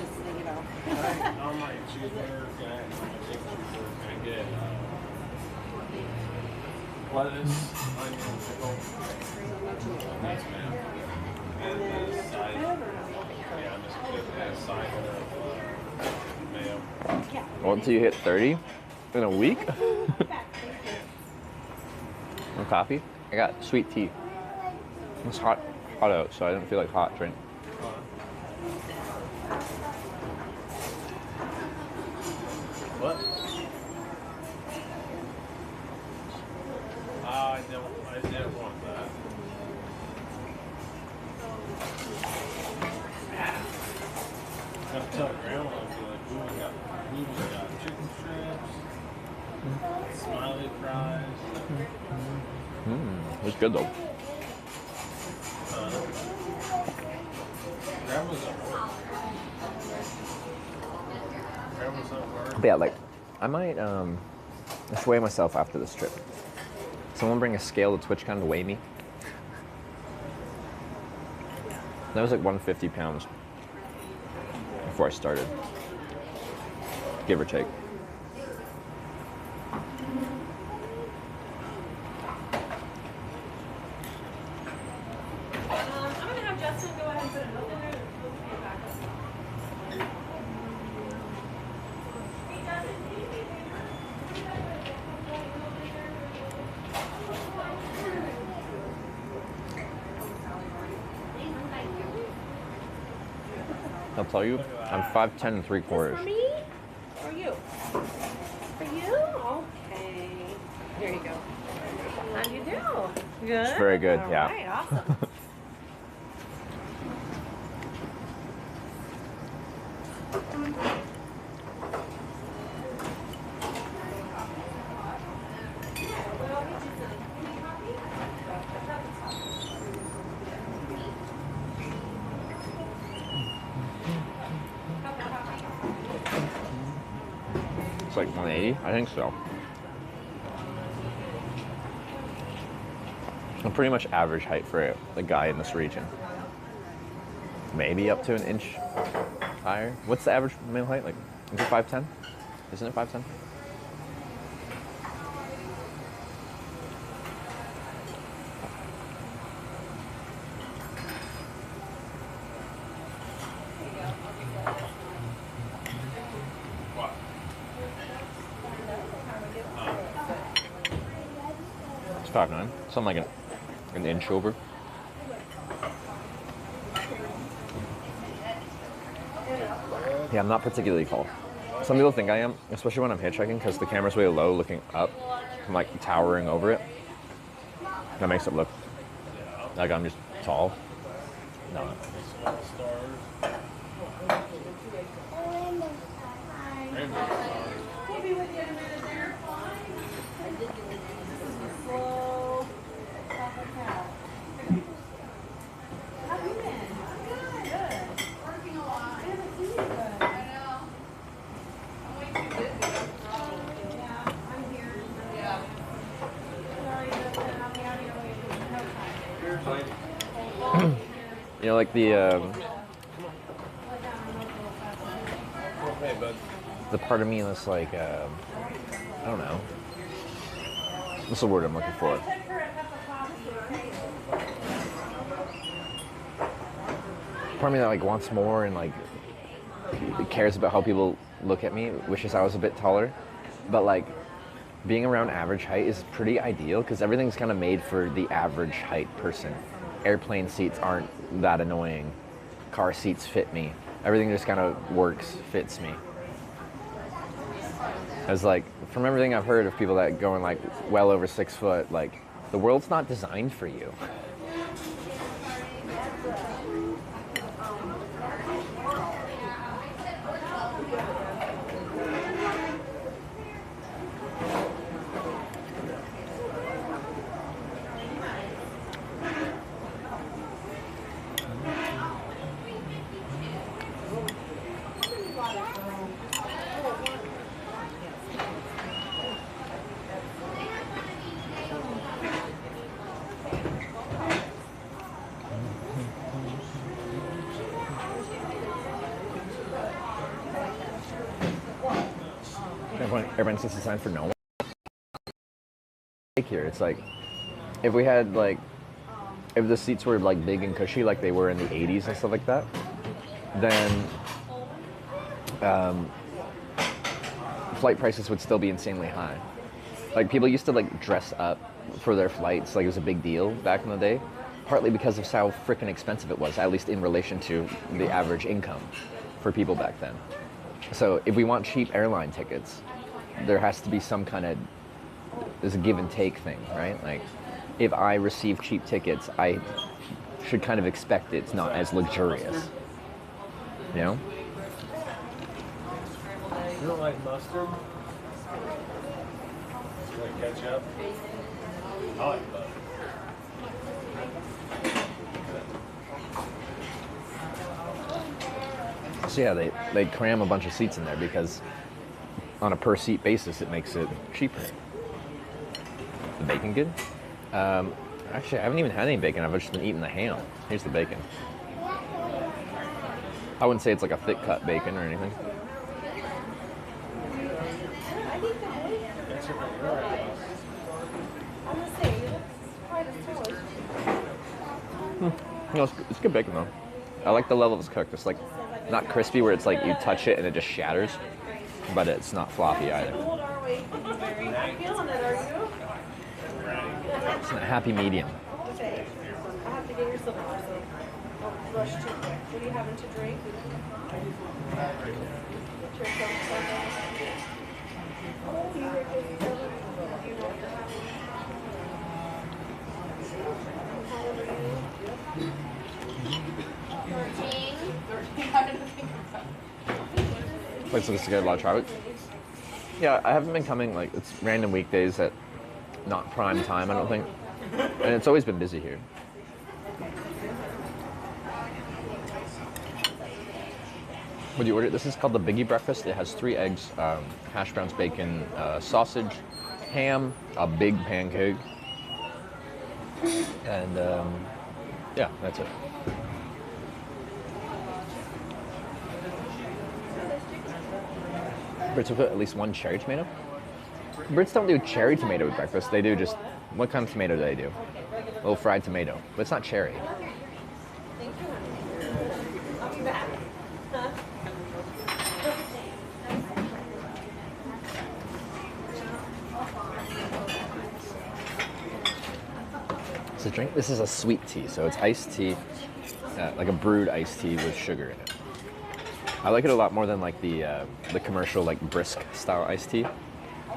G: on my cheeseburger, can I get lettuce, onion, pickle? Yes, ma'am. And then a side, yeah, I'm just gonna add a side of mayo.
F: Yeah.
B: Well, until you hit 30 in a week. And coffee. I got sweet tea. It's hot out, so I didn't feel like hot drink.
G: What? I didn't want that. I have to tell Grandma, I'll be like, we got chicken strips, smiley fries.
B: It's good though.
G: Grandma's at work. Grandma's at work.
B: But yeah, like I might just weigh myself after this trip. Someone bring a scale to Twitch kind to weigh me. That was like 150 pounds before I started, give or take.
F: I'm gonna have Justin go ahead and put a note in there. It's supposed to be a backup. Hey, Justin, can you be
B: I'll tell you, I'm 5'10" and 3/4.
F: For me? Or you? For you? Okay. There you go. How'd you do? Good?
B: It's very good,
F: All
B: yeah.
F: right, awesome.
B: It's like 180, I think so. I'm pretty much average height for a guy in this region. Maybe up to an inch higher. What's the average male height? Like, is it 5'10"? Isn't it 5'10"? 5'9", something like an inch over. Yeah, I'm not particularly tall. Some people think I am, especially when I'm hitchhiking, because the camera's way low looking up. I'm like towering over it. That makes it look like I'm just tall. No. You know, like the part of me that's like, I don't know. What's the word I'm looking for? Part of me that like wants more and like cares about how people look at me, wishes I was a bit taller. But like being around average height is pretty ideal because everything's kind of made for the average height person. Airplane seats aren't that annoying. Car seats fit me. Everything just kind of works, fits me. As like, from everything I've heard of people that going like well over 6 foot, like the world's not designed for you. Everyone thinks it's designed for no one. Here, it's like if we had like if the seats were like big and cushy like they were in the 80s and stuff like that, then flight prices would still be insanely high. Like people used to like dress up for their flights like it was a big deal back in the day, partly because of how freaking expensive it was, at least in relation to the average income for people back then. So if we want cheap airline tickets, there has to be some kind of, there's a give and take thing, right? Like if I receive cheap tickets, I should kind of expect it's not as luxurious, you know?
G: You don't like mustard? Like ketchup? I like butter.
B: So yeah, they cram a bunch of seats in there because on a per seat basis, it makes it cheaper. The bacon good? Actually, I haven't even had any bacon. I've just been eating the ham. Here's the bacon. I wouldn't say it's like a thick cut bacon or anything. No, it's good bacon though. I like the level it's cooked. It's like not crispy where it's like you touch it and it just shatters, but it's not floppy either. It's a happy medium.
F: Okay. I have to get your silver, so I'll rush to. What are you having to drink?
B: Place looks to get a lot of traffic. Yeah, I haven't been coming, like, it's random weekdays at not prime time, I don't think. And it's always been busy here. What do you order? This is called the Biggie Breakfast. It has 3 eggs, hash browns, bacon, sausage, ham, a big pancake, and yeah, that's it. Brits will put at least 1 cherry tomato. Brits don't do cherry tomato with breakfast. They do just, what kind of tomato do they do? A little fried tomato, but it's not cherry.
F: I'll be back.
B: It's a drink. This is a sweet tea, so it's iced tea, like a brewed iced tea with sugar in it. I like it a lot more than like the commercial like brisk style iced tea.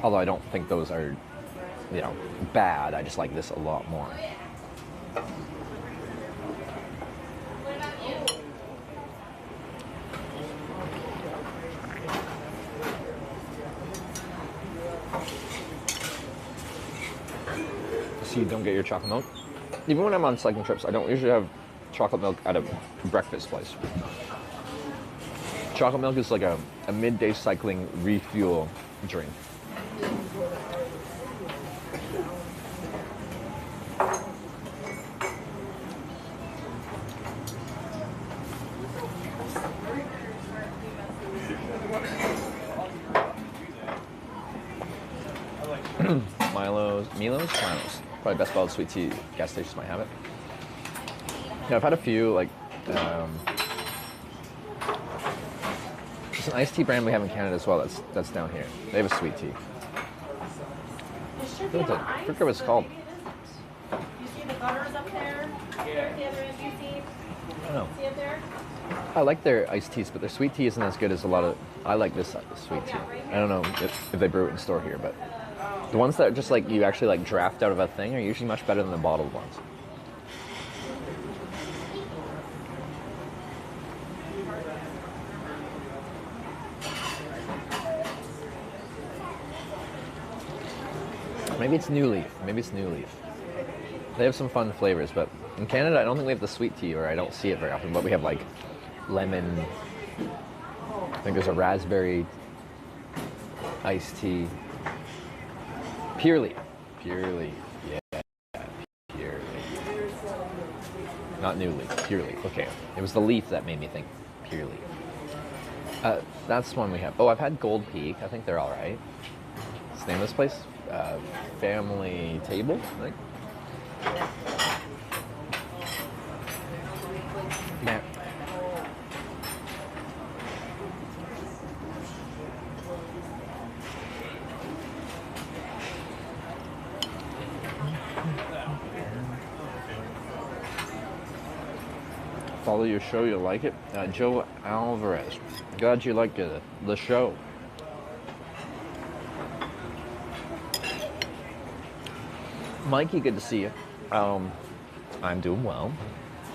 B: Although I don't think those are, you know, bad. I just like this a lot more. So you don't get your chocolate milk? Even when I'm on cycling trips, I don't usually have chocolate milk at a breakfast place. Chocolate milk is like a midday cycling refuel drink. Milo's? Probably best bottled sweet tea gas stations might have it. Yeah, I've had a few, like, it's an iced tea brand we have in Canada as well that's down here. They have a sweet tea. I forget what it's called.
F: You see the gutters up there? Yeah. The other end, you see?
B: I don't know.
F: See it there?
B: I like their iced teas, but their sweet tea isn't as good as a lot of, I like this sweet tea. I don't know if they brew it in store here, but the ones that are just like you actually like draft out of a thing are usually much better than the bottled ones. Maybe it's New Leaf. They have some fun flavors, but in Canada, I don't think we have the sweet tea, or I don't see it very often. But we have like lemon. I think there's a raspberry iced tea. Pure leaf, yeah, pure leaf. Not New Leaf, pure leaf. Okay, it was the leaf that made me think pure leaf. That's one we have. Oh, I've had Gold Peak. I think they're all right. What's the name of this place? Family Table, I think. Yeah. Follow your show, you'll like it. Joe Alvarez. Glad you like the show. Mikey, good to see you. I'm doing well.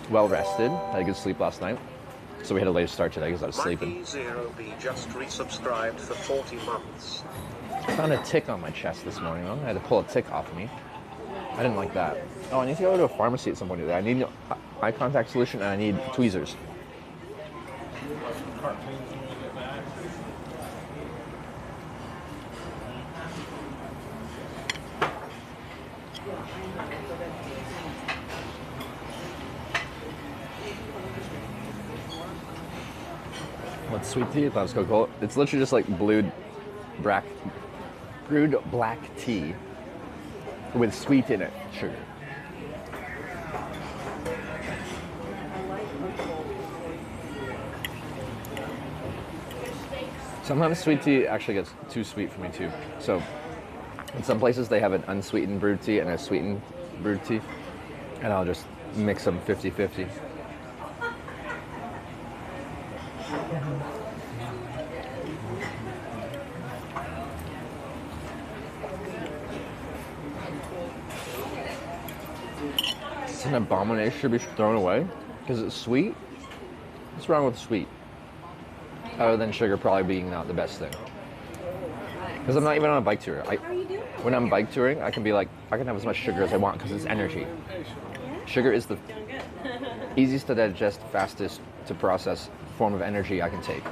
B: Well rested. Had a good sleep last night. So we had a late start today because I was sleeping.
C: Mikey 0B just resubscribed for 40 months.
B: I found a tick on my chest this morning, though. I had to pull a tick off of me. I didn't like that. Oh, I need to go to a pharmacy at some point today. I need eye contact solution and I need tweezers. What's sweet tea? Let's go call it. It's literally just like brewed black tea with sweet in it, sugar. Sometimes sweet tea actually gets too sweet for me too. So in some places they have an unsweetened brewed tea and a sweetened brewed tea, and I'll just mix them 50-50. It's an abomination to be thrown away because it's sweet. What's wrong with sweet? Other than sugar probably being not the best thing. Because I'm not even on a bike tour. When I'm bike touring, I can be like, I can have as much sugar as I want because it's energy. Sugar is the easiest to digest, fastest to process form of energy I can take.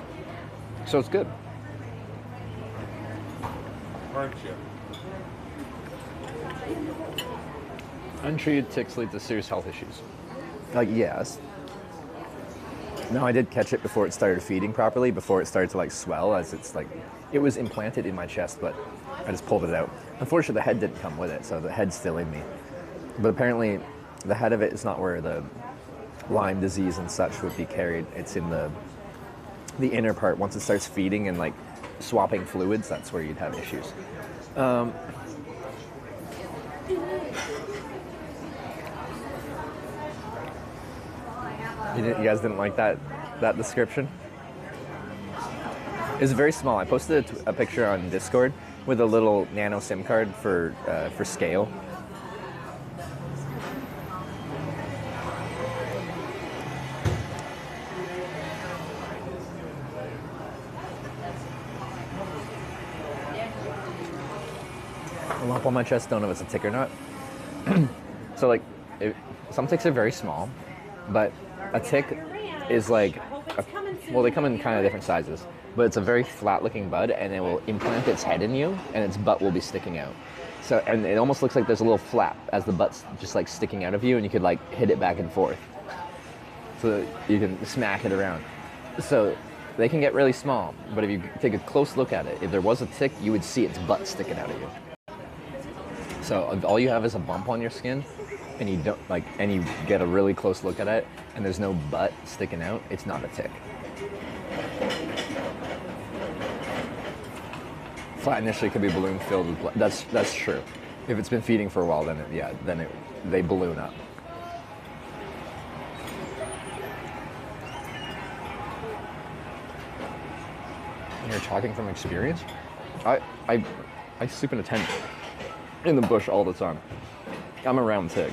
B: So it's good.
G: Aren't you?
B: Untreated ticks lead to serious health issues. Like, yes. No, I did catch it before it started feeding properly, before it started to like swell, as it's like, it was implanted in my chest, but I just pulled it out. Unfortunately, the head didn't come with it, so the head's still in me. But apparently, the head of it is not where the Lyme disease and such would be carried. It's in the inner part. Once it starts feeding and like swapping fluids, that's where you'd have issues. You guys didn't like that description? It's very small. I posted a picture on Discord with a little nano SIM card for scale. A lump on my chest, don't know if it's a tick or not. So like, some ticks are very small, but a tick is like, well, they come in kind of different sizes, but it's a very flat looking bud, and it will implant its head in you, and its butt will be sticking out. So, and it almost looks like there's a little flap as the butt's just like sticking out of you, and you could like hit it back and forth. So that you can smack it around. So they can get really small, but if you take a close look at it, if there was a tick, you would see its butt sticking out of you. So if all you have is a bump on your skin, and you don't like, and you get a really close look at it, and there's no butt sticking out, it's not a tick. Flat initially could be balloon filled with blood. That's true. If it's been feeding for a while, then they balloon up. And you're talking from experience? I sleep in a tent in the bush all the time. I'm around ticks.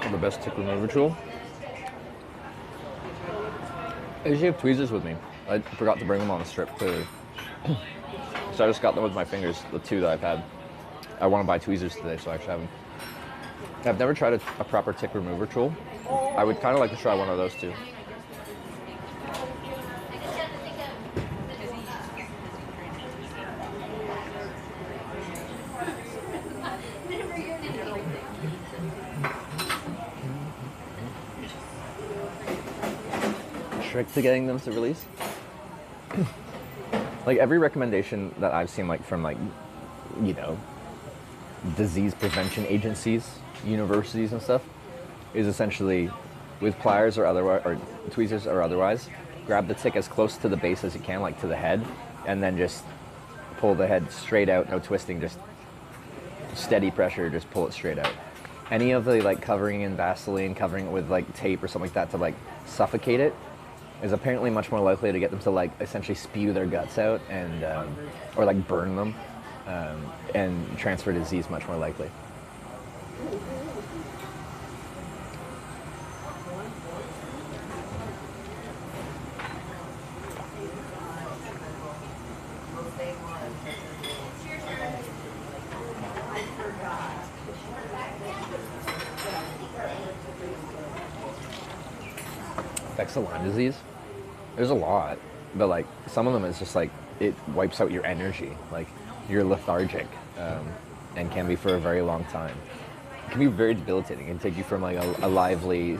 B: The best tick remover tool. I usually have tweezers with me. I forgot to bring them on a strip to. So I just got them with my fingers, the two that I've had. I want to buy tweezers today, so I actually have them. I've never tried a proper tick remover tool. I would kind of like to try one of those too. Trick to getting them to release? Like every recommendation that I've seen, like from like, you know, disease prevention agencies, universities and stuff, is essentially with pliers or otherwise, or tweezers or otherwise, grab the tick as close to the base as you can, like to the head, and then just pull the head straight out, no twisting, just steady pressure, just pull it straight out. Any of the like covering in Vaseline, covering it with like tape or something like that to like suffocate it, is apparently much more likely to get them to like essentially spew their guts out and or like burn them and transfer disease much more likely. Affects the Lyme disease. There's a lot, but like some of them is just like it wipes out your energy, like you're lethargic, and can be for a very long time. It can be very debilitating. It can take you from like a lively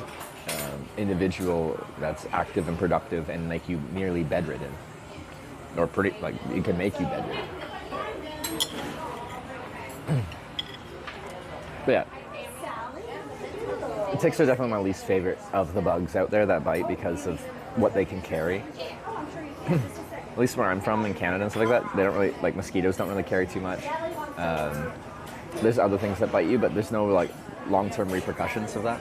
B: individual that's active and productive and make you nearly bedridden, or pretty like it can make you bedridden. But yeah. Ticks are definitely my least favorite of the bugs out there that bite because of what they can carry. At least where I'm from in Canada and stuff like that, they don't really, like mosquitoes don't really carry too much. There's other things that bite you, but there's no like long-term repercussions of that.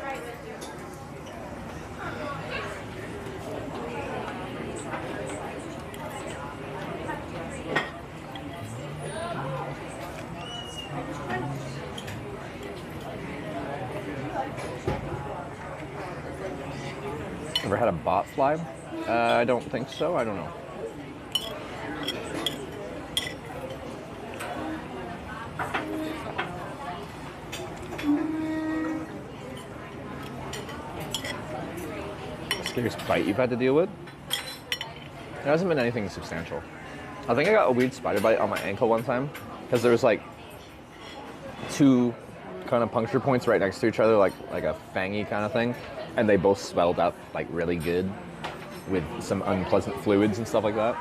B: Ever had a bot fly? I don't think so. I don't know. Scariest bite you've had to deal with? There hasn't been anything substantial. I think I got a weird spider bite on my ankle one time because there was like two kind of puncture points right next to each other, like a fangy kind of thing. And they both swelled up like really good with some unpleasant fluids and stuff like that.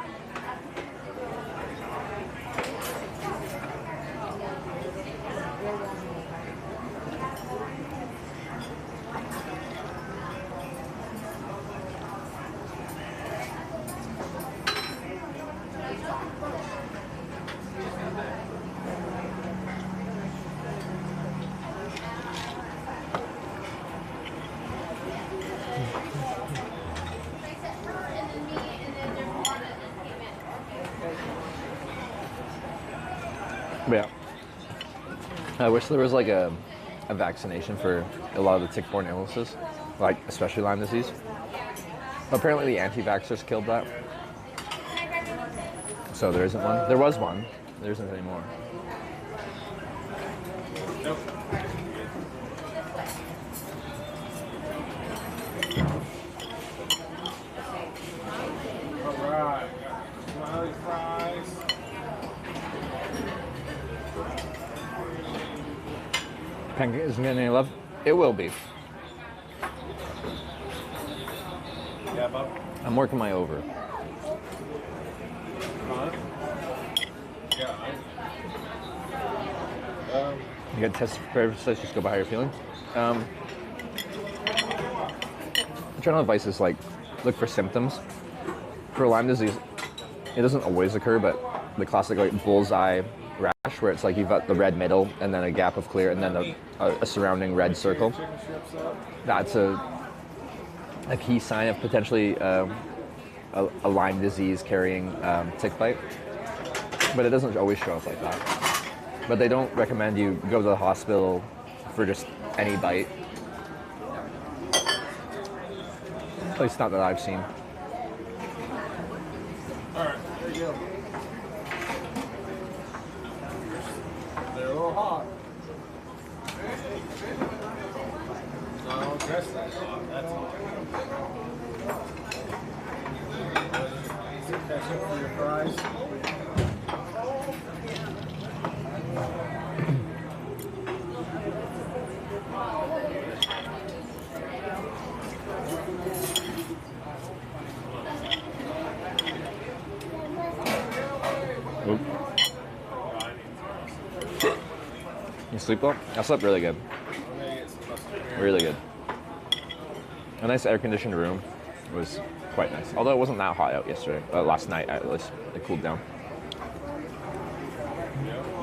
B: But yeah. I wish there was like a vaccination for a lot of the tick-borne illnesses, like especially Lyme disease. Apparently the anti-vaxxers killed that. So there isn't one. There was one. There isn't anymore.
G: Nope. All right. Smiley fries.
B: Pancake isn't getting any love. It will be.
G: Yeah, Bob.
B: I'm working my over.
G: Huh? Yeah.
B: You got tested for parasites, just go by how you're feeling. General advice is like, look for symptoms. For Lyme disease, it doesn't always occur, but the classic like bullseye rash, where it's like you've got the red middle and then a gap of clear and then a surrounding red circle. That's a key sign of potentially a Lyme disease carrying tick bite. But it doesn't always show up like that. But they don't recommend you go to the hospital for just any bite. At least not that I've seen.
G: All right, there you go. They're a little hot. No, dress that hot. That's hot. Some ketchup for your fries.
B: Oop. You sleep well? I slept really good. Really good. A nice air-conditioned room was quite nice. Although it wasn't that hot out yesterday. Last night, at least. It cooled down.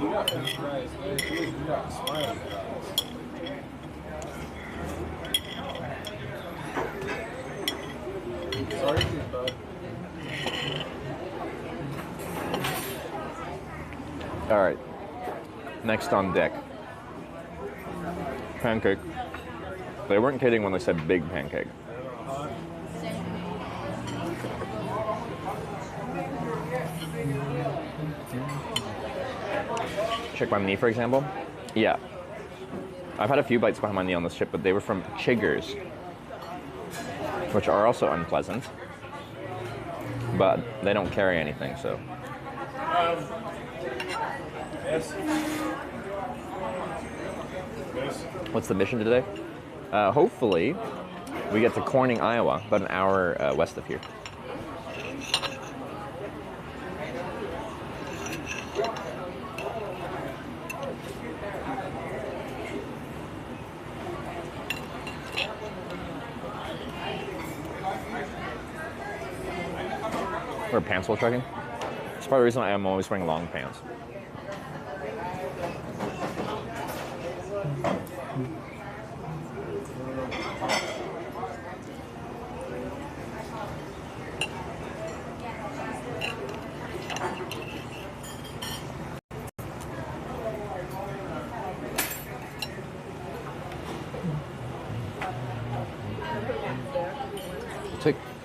G: You got French fries. You got smiley fries. Sorry, tooth bud.
B: All right. Next on deck. Pancake. They weren't kidding when they said big pancake. Check my knee, for example. Yeah. I've had a few bites behind my knee on this trip, but they were from chiggers, which are also unpleasant. But they don't carry anything, so.
G: Yes. Yes.
B: What's the mission today? Hopefully, we get to Corning, Iowa, about an hour west of here. Wear pants while trekking. It's part of the reason I am always wearing long pants.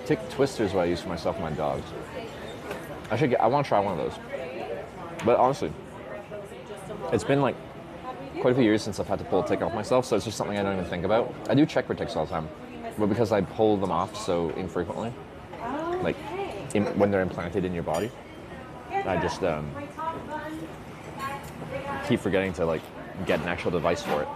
B: Tick twisters what I use for myself and my dogs. I want to try one of those. But honestly, it's been like quite a few years since I've had to pull a tick off myself, so it's just something I don't even think about. I do check for ticks all the time, but because I pull them off so infrequently, like when they're implanted in your body, I just keep forgetting to like get an actual device for it.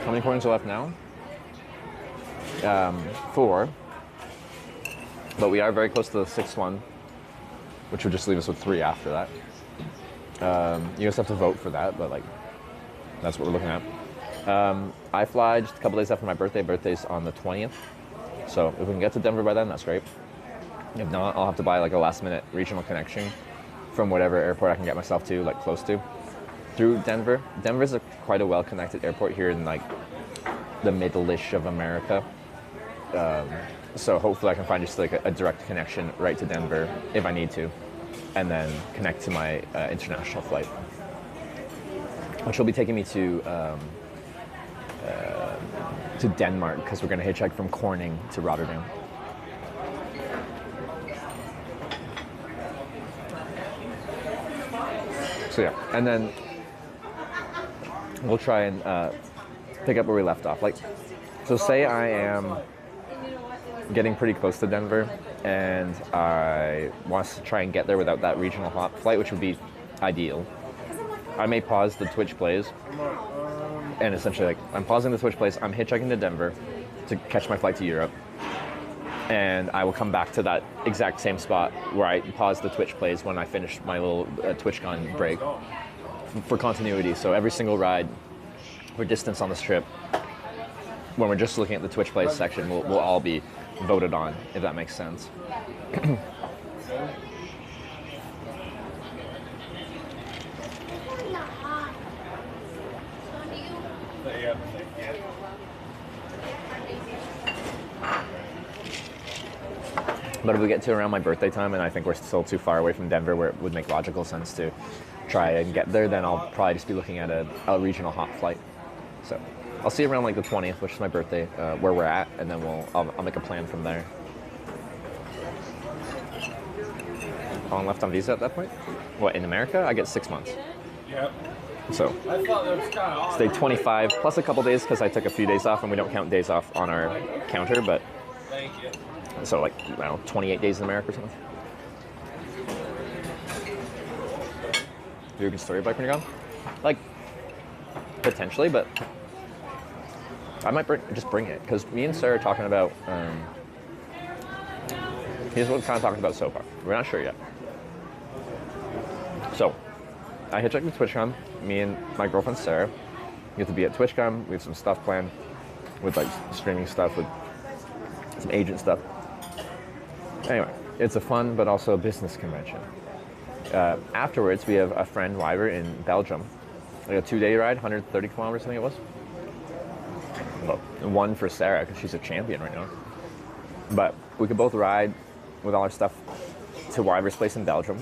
B: How many coins are left now? 4. But we are very close to the 6th one, which would just leave us with 3 after that. You guys have to vote for that, but like, that's what we're looking at. I fly just a couple days after my birthday. Birthday's on the 20th. So if we can get to Denver by then, that's great. If not, I'll have to buy like a last minute regional connection from whatever airport I can get myself to, like close to, through Denver. Denver's quite a well-connected airport here in like the middle-ish of America. So hopefully I can find just like a direct connection right to Denver if I need to, and then connect to my international flight, which will be taking me to Denmark, because we're going to hitchhike from Corning to Rotterdam. So yeah, and then we'll try and pick up where we left off. Like, so say I am getting pretty close to Denver and I want to try and get there without that regional hop flight, which would be ideal. I may pause the Twitch plays, and essentially, like, I'm pausing the Twitch plays, I'm hitchhiking to Denver to catch my flight to Europe, and I will come back to that exact same spot where I paused the Twitch plays when I finished my little TwitchCon break for continuity. So every single ride for distance on this trip, when we're just looking at the Twitch plays section, will all be voted on, if that makes sense. But if we get to around my birthday time and I think we're still too far away from Denver where it would make logical sense to try and get there, then I'll probably just be looking at a regional hop flight. So I'll see around like the 20th, which is my birthday, where we're at, and then I'll make a plan from there. How long left on visa at that point? What, in America? I get 6 months.
G: Yep.
B: So
G: I thought that was kind of odd.
B: stay 25 plus a couple days because I took a few days off, and we don't count days off on our counter, but
G: Thank you.
B: so like, I don't know, 28 days in America or something. Do you have a good story bike when you're gone? Like, potentially, but I might just bring it, because me and Sarah are talking about, here's what we're kind of talking about so far. We're not sure yet. So, I hitchhiked to TwitchCon. Me and my girlfriend Sarah get to be at TwitchCon. We have some stuff planned with like streaming stuff, with some agent stuff. Anyway, it's a fun but also a business convention. Afterwards, we have a friend, Wyver, in Belgium. Like a 2-day ride, 130 kilometers, I think it was. Well, one for Sarah, because she's a champion right now. But we could both ride with all our stuff to Wyver's place in Belgium.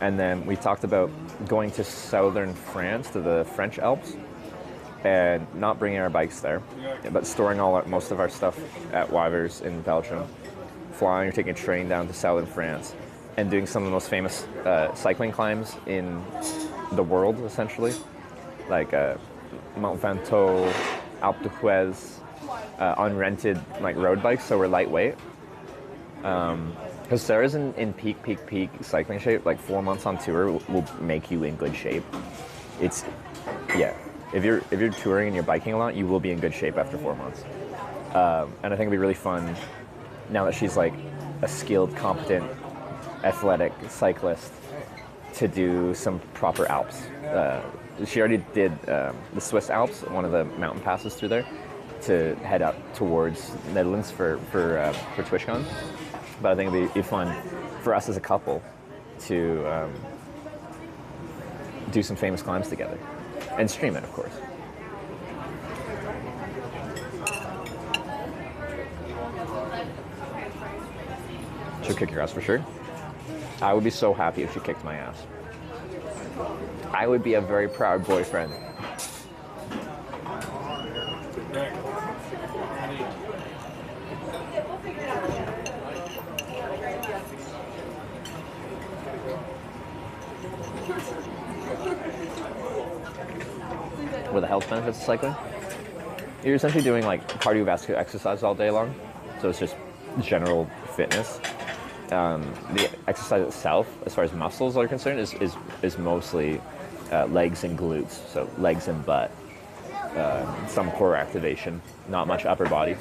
B: And then we talked about going to southern France, to the French Alps, and not bringing our bikes there, but storing most of our stuff at Wyver's in Belgium, flying or taking a train down to southern France, and doing some of the most famous cycling climbs in the world, essentially, like Mont Ventoux, Alpe d'Huez, unrented like road bikes, so we're lightweight. Because Sarah's in peak cycling shape. Like 4 months on tour will make you in good shape. It's, yeah. If you're touring and you're biking a lot, you will be in good shape after 4 months. And I think it'll be really fun now that she's like a skilled, competent, athletic cyclist to do some proper Alps. She already did the Swiss Alps, one of the mountain passes through there, to head up towards Netherlands for TwitchCon. But I think it'd be fun for us as a couple to do some famous climbs together and stream it, of course. She'll kick your ass for sure. I would be so happy if she kicked my ass. I would be a very proud boyfriend. What are the health benefits of cycling? You're essentially doing like cardiovascular exercise all day long, so it's just general fitness. The exercise itself, as far as muscles are concerned, is mostly legs and glutes, so legs and butt, some core activation, not much upper body.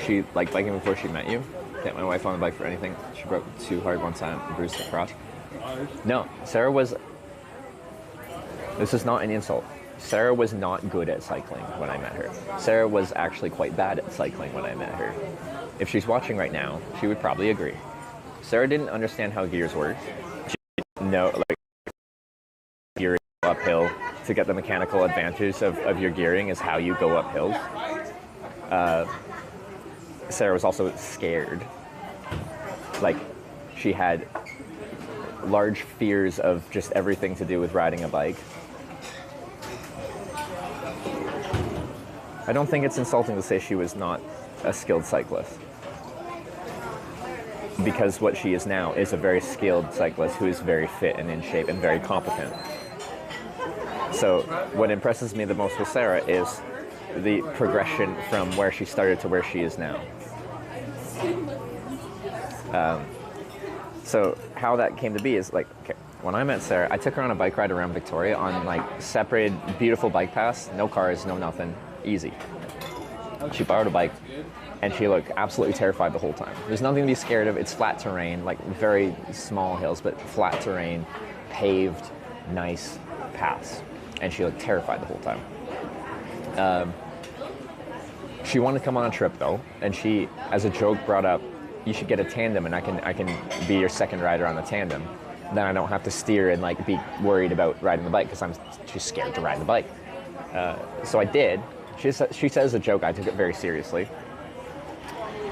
B: She liked biking before she met you. Hit my wife on the bike for anything. She broke too hard one time and bruised her crotch. No, Sarah was, this is not an insult. Sarah was not good at cycling when I met her. Sarah was actually quite bad at cycling when I met her. If she's watching right now, she would probably agree. Sarah didn't understand how gears worked. She didn't know, like, uphill to get the mechanical advantage of your gearing is how you go up hills. Sarah was also scared. Like, she had large fears of just everything to do with riding a bike. I don't think it's insulting to say she was not a skilled cyclist, because what she is now is a very skilled cyclist who is very fit and in shape and very competent. So what impresses me the most with Sarah is the progression from where she started to where she is now. So how that came to be is like, okay, when I met Sarah, I took her on a bike ride around Victoria on like separated, beautiful bike paths, no cars, no nothing, easy. She borrowed a bike and she looked absolutely terrified the whole time. There's nothing to be scared of. It's flat terrain, like very small hills, but flat terrain, paved, nice paths. And she looked terrified the whole time. She wanted to come on a trip though, and she, as a joke, brought up, you should get a tandem and I can be your second rider on the tandem. Then I don't have to steer and like be worried about riding the bike because I'm just scared to ride the bike. So I did. She said as a joke, I took it very seriously.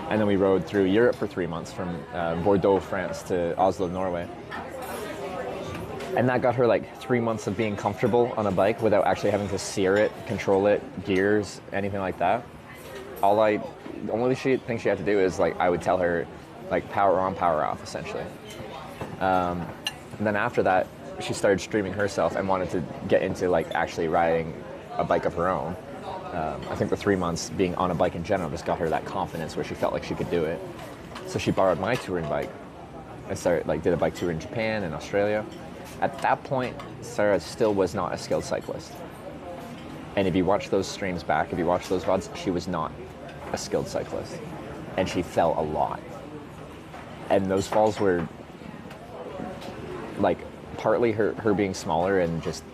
B: And then we rode through Europe for 3 months from Bordeaux, France to Oslo, Norway. And that got her like 3 months of being comfortable on a bike without actually having to steer it, control it, gears, anything like that. The only thing she had to do is like I would tell her like power on, power off, essentially. And then after that, she started streaming herself and wanted to get into like actually riding a bike of her own. I think the 3 months being on a bike in general just got her that confidence where she felt like she could do it. So she borrowed my touring bike. I did a bike tour in Japan and Australia. At that point, Sarah still was not a skilled cyclist. And if you watch those streams back, if you watch those VODs, she was not a skilled cyclist. And she fell a lot. And those falls were like partly her being smaller and just,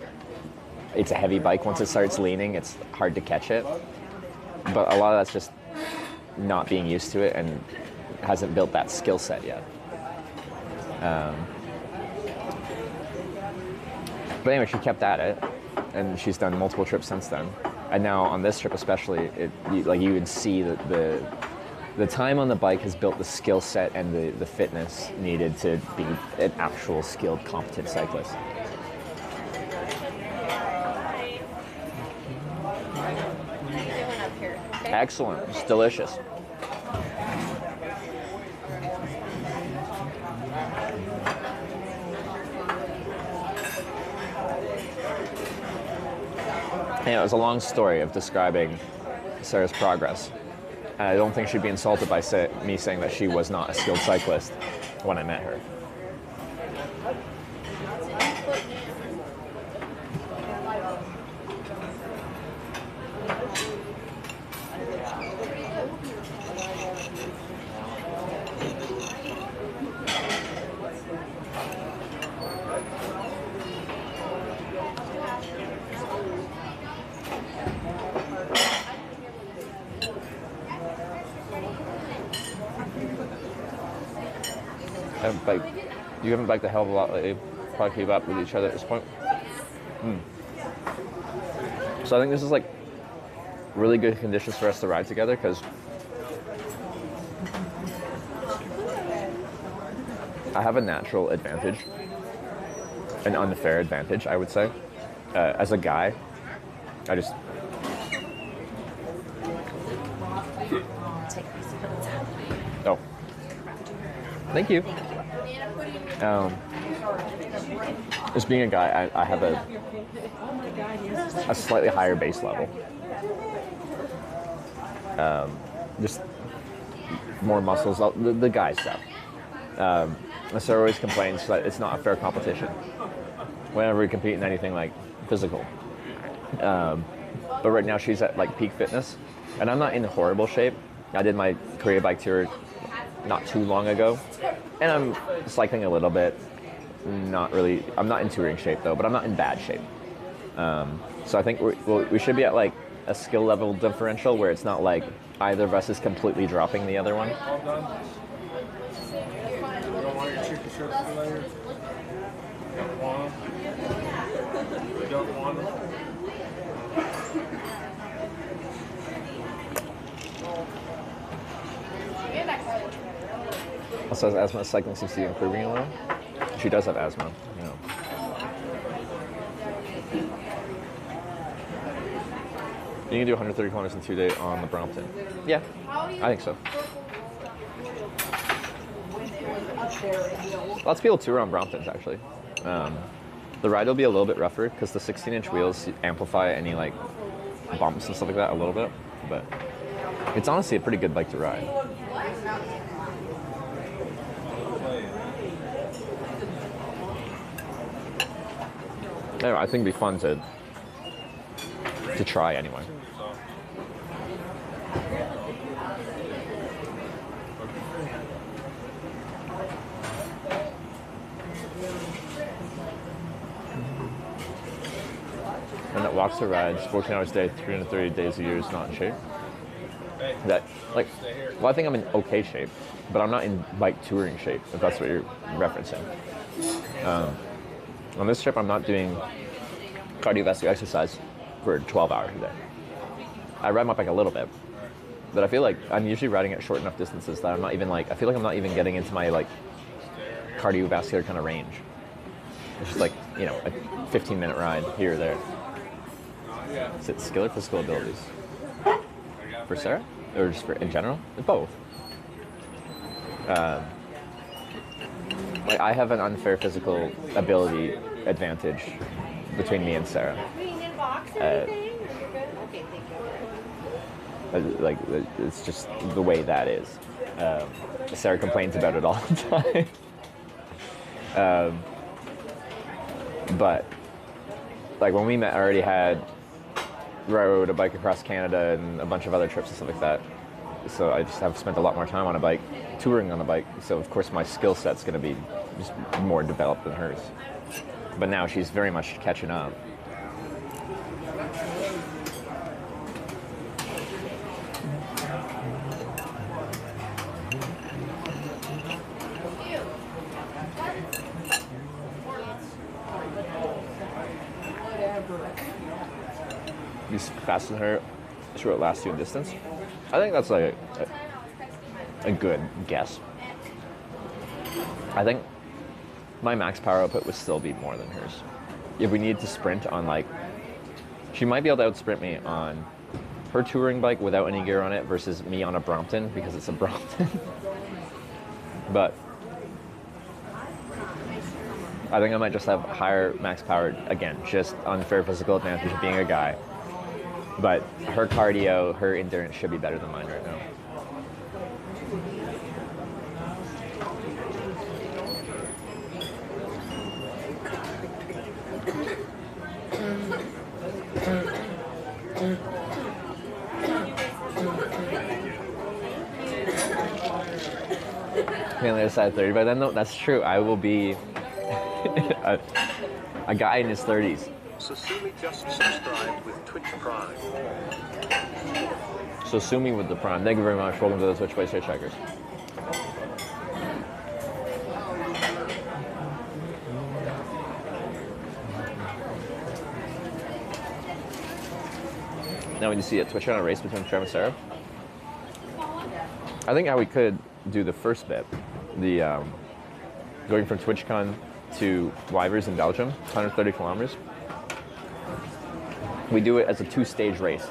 B: it's a heavy bike. Once it starts leaning, it's hard to catch it. But a lot of that's just not being used to it and hasn't built that skill set yet. But anyway, she kept at it, and she's done multiple trips since then. And now on this trip especially, you can see that the time on the bike has built the skill set and the fitness needed to be an actual skilled, competent cyclist. Excellent. It's delicious. Yeah, it was a long story of describing Sarah's progress. And I don't think she'd be insulted by me saying that she was not a skilled cyclist when I met her. You haven't biked a hell of a lot lately. Probably keep up with each other at this point. So I think this is like really good conditions for us to ride together because I have a natural advantage, an unfair advantage, I would say. As a guy, I just... Oh. Thank you. As being a guy, I have a slightly higher base level. Just more muscles, the guy stuff. Sarah always complains that it's not a fair competition whenever we compete in anything like physical. But right now she's at like peak fitness, and I'm not in horrible shape. I did my Korea bike tour not too long ago, and I'm cycling a little bit. Not really. I'm not in touring shape though, but I'm not in bad shape. So I think we should be at like a skill level differential where it's not like either of us is completely dropping the other one.
G: All done? You don't want your chicken strips for later? You don't want them? don't want them.
B: Also has asthma. Cycling seems to be improving a little. She does have asthma. Yeah. You can do 130 kilometers in 2 days on the Brompton. Yeah, I think so. Lots of people tour on Bromptons actually. The ride will be a little bit rougher because the 16-inch wheels amplify any like bumps and stuff like that a little bit, but it's honestly a pretty good bike to ride. Anyway, I think it'd be fun to try anyway. And that walks or rides 14 hours a day, 330 days a year is not in shape. That, like, well, I think I'm in okay shape, but I'm not in bike touring shape, if that's what you're referencing. On this trip, I'm not doing cardiovascular exercise for 12 hours a day. I ride my bike a little bit, but I feel like I'm usually riding at short enough distances that I'm not even like, I feel like I'm not even getting into my like cardiovascular kind of range. It's just like, you know, a 15-minute ride here or there. Is it skill or physical abilities? For Sarah? Or just for in general? Both. Like I have an unfair physical ability advantage between me and Sarah. Like it's just the way that is. Sarah complains about it all the time. But like when we met, I already had rode a bike across Canada and a bunch of other trips and stuff like that. So I just have spent a lot more time on a bike, touring on a bike. So of course my skill set's going to be just more developed than hers. But now she's very much catching up. Be faster than her, she will last you in distance. I think that's like a good guess. I think my max power output would still be more than hers. If we need to sprint on like, she might be able to outsprint me on her touring bike without any gear on it versus me on a Brompton because it's a Brompton. But I think I might just have higher max power, again, just unfair physical advantage of being a guy. But her cardio, her endurance should be better than mine right now. Man, there's side 30 by then though. That's true. I will be a guy in his 30s.
C: Sasumi just subscribed with Twitch Prime.
B: So sue me with the Prime. Thank you very much. Welcome to the Twitch Play Hitchhikers. Now when you see a Twitch on a race between Trev and Sarah, I think how we could do the first bit, the going from TwitchCon to Wyvers in Belgium, 130 kilometers. We do it as a 2-stage race.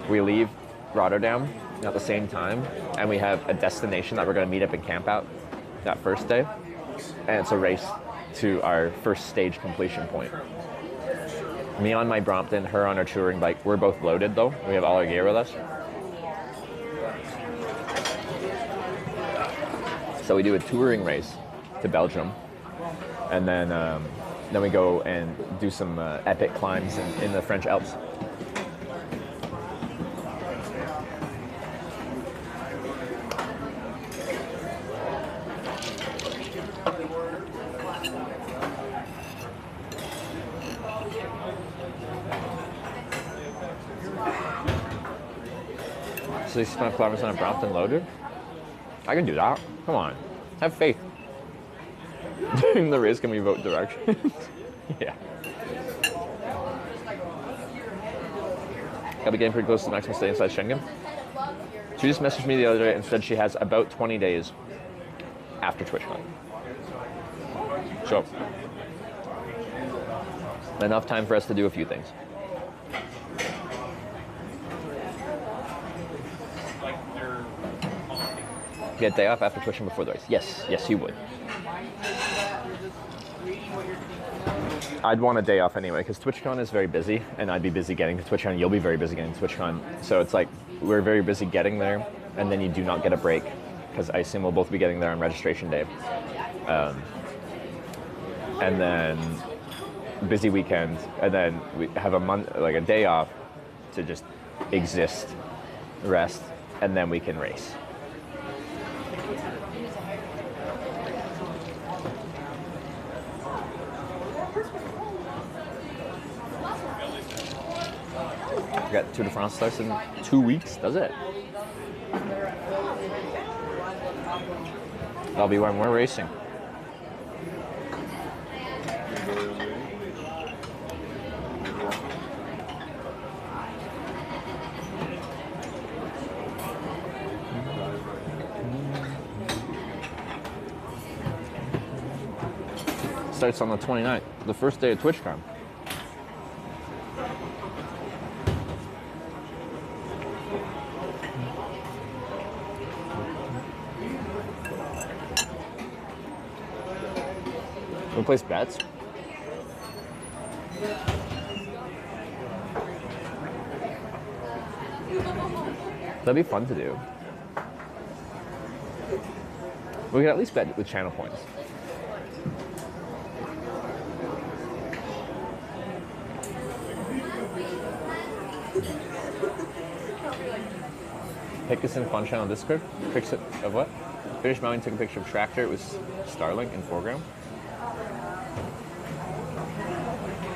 B: We leave Rotterdam at the same time, and we have a destination that we're going to meet up and camp out that first day. And it's a race to our first stage completion point. Me on my Brompton, her on her touring bike. We're both loaded though. We have all our gear with us. So we do a touring race to Belgium, and then we go and do some epic climbs in the French Alps. So 65 kilometers on a Brompton loader? I can do that. Come on. Have faith. During the race, can we vote directions? Yeah. I'll be getting pretty close to the maximum stay inside Schengen. She just messaged me the other day and said she has about 20 days after TwitchCon. So, enough time for us to do a few things. Get a day off after TwitchCon before the race. Yes, yes, you would. I'd want a day off anyway, because TwitchCon is very busy, and I'd be busy getting to TwitchCon, and you'll be very busy getting to TwitchCon. So it's like, we're very busy getting there, and then you do not get a break, because I assume we'll both be getting there on registration day. And then busy weekend, and then we have a month, like a day off to just exist, rest, and then we can race. We got Tour de France starts in 2 weeks, does it? That'll be when we're racing. Starts on the 29th, the first day of TwitchCon. We place bets. That'd be fun to do. We could at least bet with channel points. Hickerson Fun Channel Discord. Picture of what? British Mountain took a picture of tractor. It was Starlink in foreground.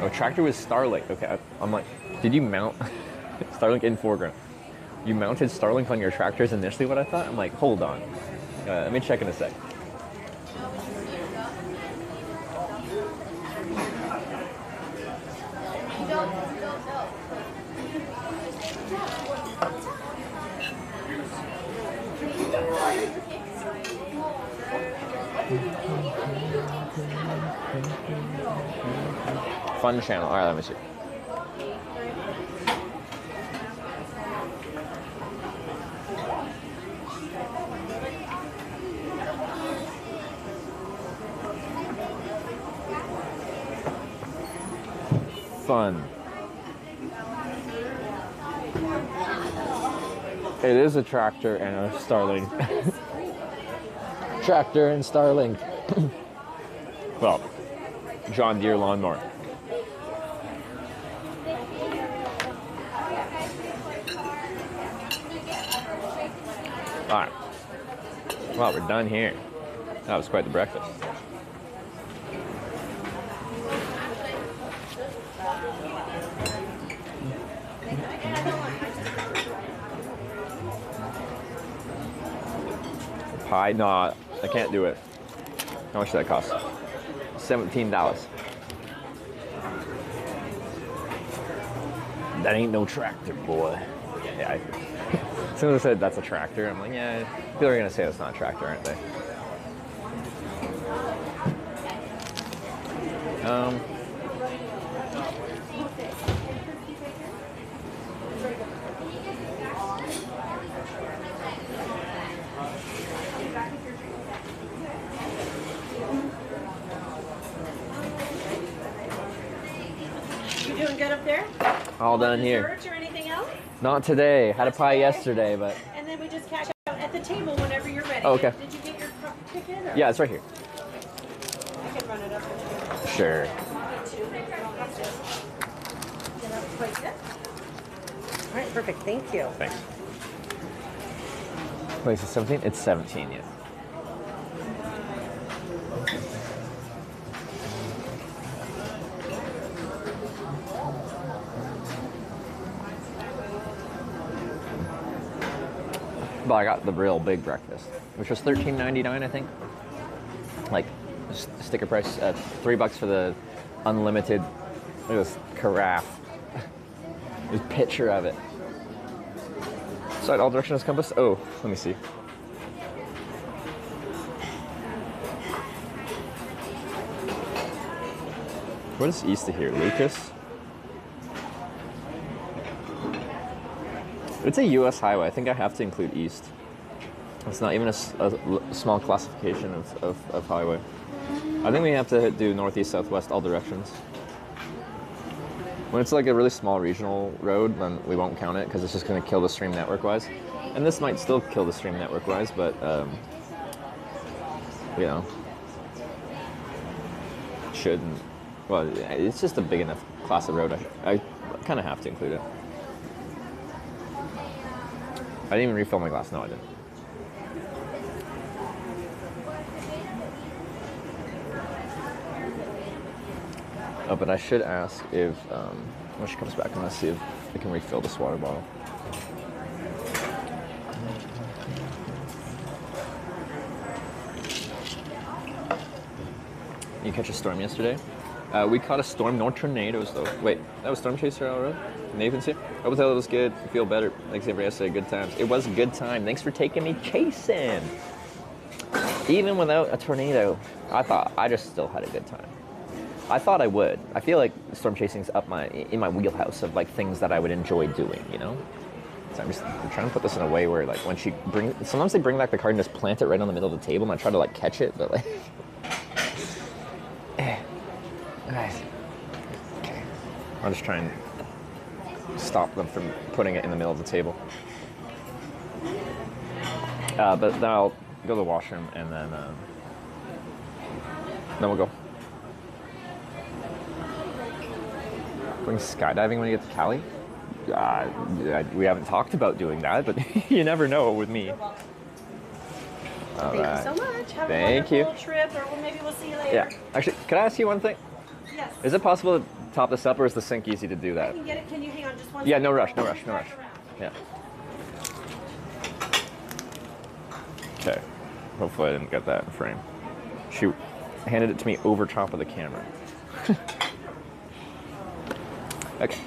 B: Oh, tractor was Starlink. Okay, I'm like, did you mount Starlink in foreground? You mounted Starlink on your tractors initially, what I thought? I'm like, hold on. Let me check in a sec. Fun channel. All right, let me see. Fun. It is a tractor and a Starlink. Tractor and Starlink. Well, John Deere lawnmower. All right. Well, we're done here. That was quite the breakfast. Pie? No, I can't do it. How much did that cost? $17. That ain't no tractor, boy. Yeah, as soon as I said that's a tractor, I'm like, yeah, people are gonna say that's not a tractor, aren't they?
F: You doing good up there?
B: All done here.
F: Desserts or anything else?
B: Not today. Had a pie yesterday, but.
F: And then we just catch up at the table whenever you're ready.
B: Oh, okay.
F: Did you get your ticket? Or?
B: Yeah, it's right here.
F: I can run it up with you.
B: Sure.
F: All right, perfect. Thank you.
B: Thanks. Wait, is it 17? It's 17, yeah. But I got the real big breakfast, which was $13.99, I think. Like, sticker price at $3 for the unlimited. Look at this carafe. This picture of it. Side all directions compass. Oh, let me see. What is east of here? Lucas? It's a U.S. highway. I think I have to include east. It's not even a small classification of highway. I think we have to do northeast, southwest, all directions. When it's like a really small regional road, then we won't count it because it's just going to kill the stream network-wise. And this might still kill the stream network-wise, but, you know, shouldn't. Well, it's just a big enough class of road. I kind of have to include it. I didn't even refill my glass. No, I didn't. Oh, but I should ask if, when she comes back, I'm going to see if I can refill this water bottle. You catch a storm yesterday? We caught a storm, no tornadoes though. Wait, that was Storm Chaser already? Nathan's here? I hope the hell it was good. I feel better. Thanks everybody else said good times. It was a good time. Thanks for taking me chasing. Even without a tornado, I just still had a good time. I thought I would. I feel like storm chasing's in my wheelhouse of like things that I would enjoy doing, you know? So I'm trying to put this in a way where like when sometimes they bring back the card and just plant it right on the middle of the table and I try to like catch it, but like, okay. I'll just try and stop them from putting it in the middle of the table. But then I'll go to the washroom and then we'll go. Going skydiving when you get to Cali? We haven't talked about doing that, but you never know with me.
F: Thank you so much. Have
B: Thank
F: a
B: you.
F: wonderful trip, or maybe we'll see you later.
B: Yeah. Actually, can I ask you one thing?
F: Yes.
B: Is it possible to top this up, or is the sink easy to do
F: I
B: that?
F: can get it. Can you hang on just one
B: Yeah,
F: second?
B: no rush, no
F: I'll
B: rush, no
F: back
B: rush.
F: around.
B: Yeah. Okay. Hopefully I didn't get that in frame. She handed it to me over top of the camera. Okay.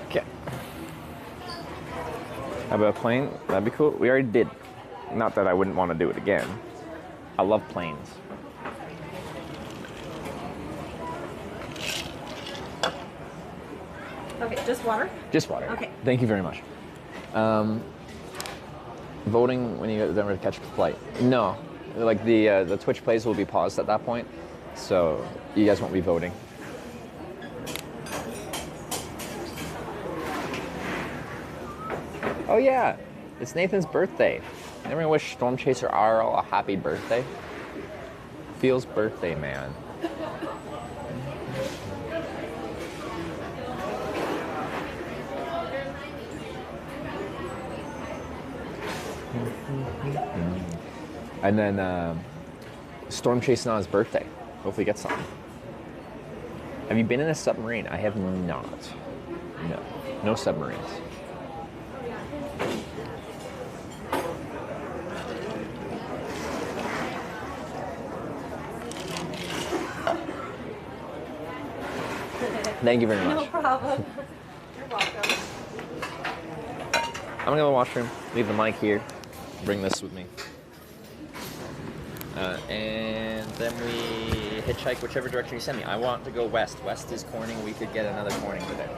B: Okay. How about a plane? That'd be cool. We already did. Not that I wouldn't want to do it again. I love planes.
F: Okay, just water?
B: Just water.
F: Okay.
B: Thank you very much. Voting when you get to Denver to catch a flight. No. Like the Twitch plays will be paused at that point. So you guys won't be voting. Oh yeah, it's Nathan's birthday. Everyone wish Storm Chaser RL a happy birthday. Feels birthday, man. And then Storm Chasing on his birthday. Hopefully he gets something. Have you been in a submarine? I have not. No. No submarines. Thank you very much.
F: No problem. You're welcome.
B: I'm gonna go to the washroom, leave the mic here, bring this with me. And then we hitchhike whichever direction you send me. I want to go west. West is Corning. We could get another Corning today.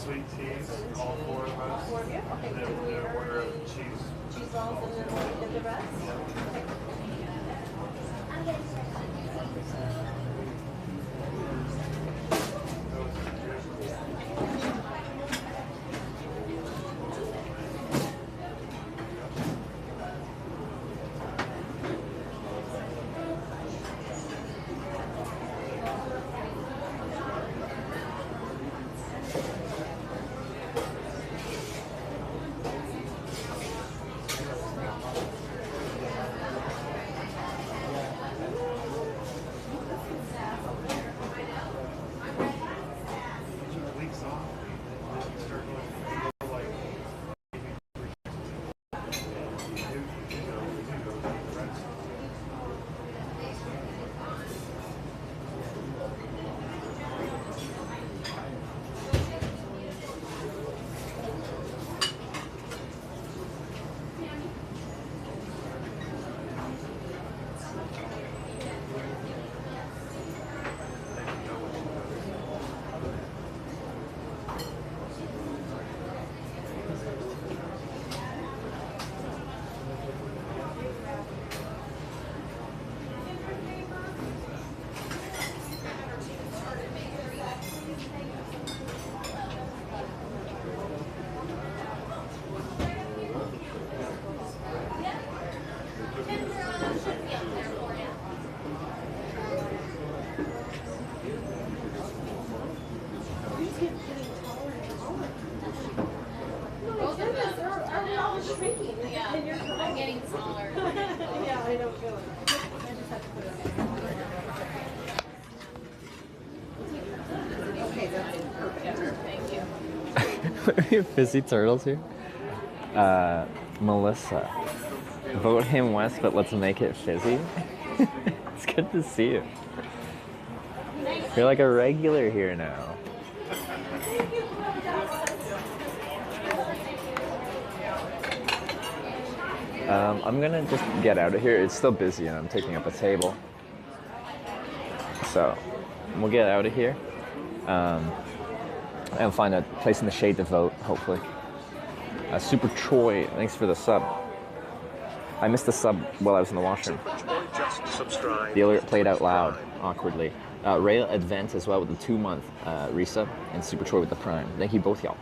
G: sweet teas, all four of us.
F: 4 of you? Okay.
G: And then we'll do an order of cheese.
F: Cheese balls and then we'll get the rest? Okay.
G: Weeks off. Start going like Are we all shrinking?
E: Yeah,
F: And you're
E: I'm getting smaller.
F: Yeah, I don't feel it. I just have to put it on. Okay, that's perfect.
E: Thank you.
B: We have fizzy turtles here. Melissa. Vote him West, but let's make it fizzy. It's good to see you. You're like a regular here now. I'm gonna just get out of here. It's still busy and I'm taking up a table. So we'll get out of here and find a place in the shade to vote, hopefully. Super Troy, thanks for the sub. I missed the sub while I was in the washroom.
C: Just subscribe.
B: The alert played out loud, awkwardly. Rail Advent as well with the 2-month resub, and Super Troy with the Prime. Thank you both, y'all.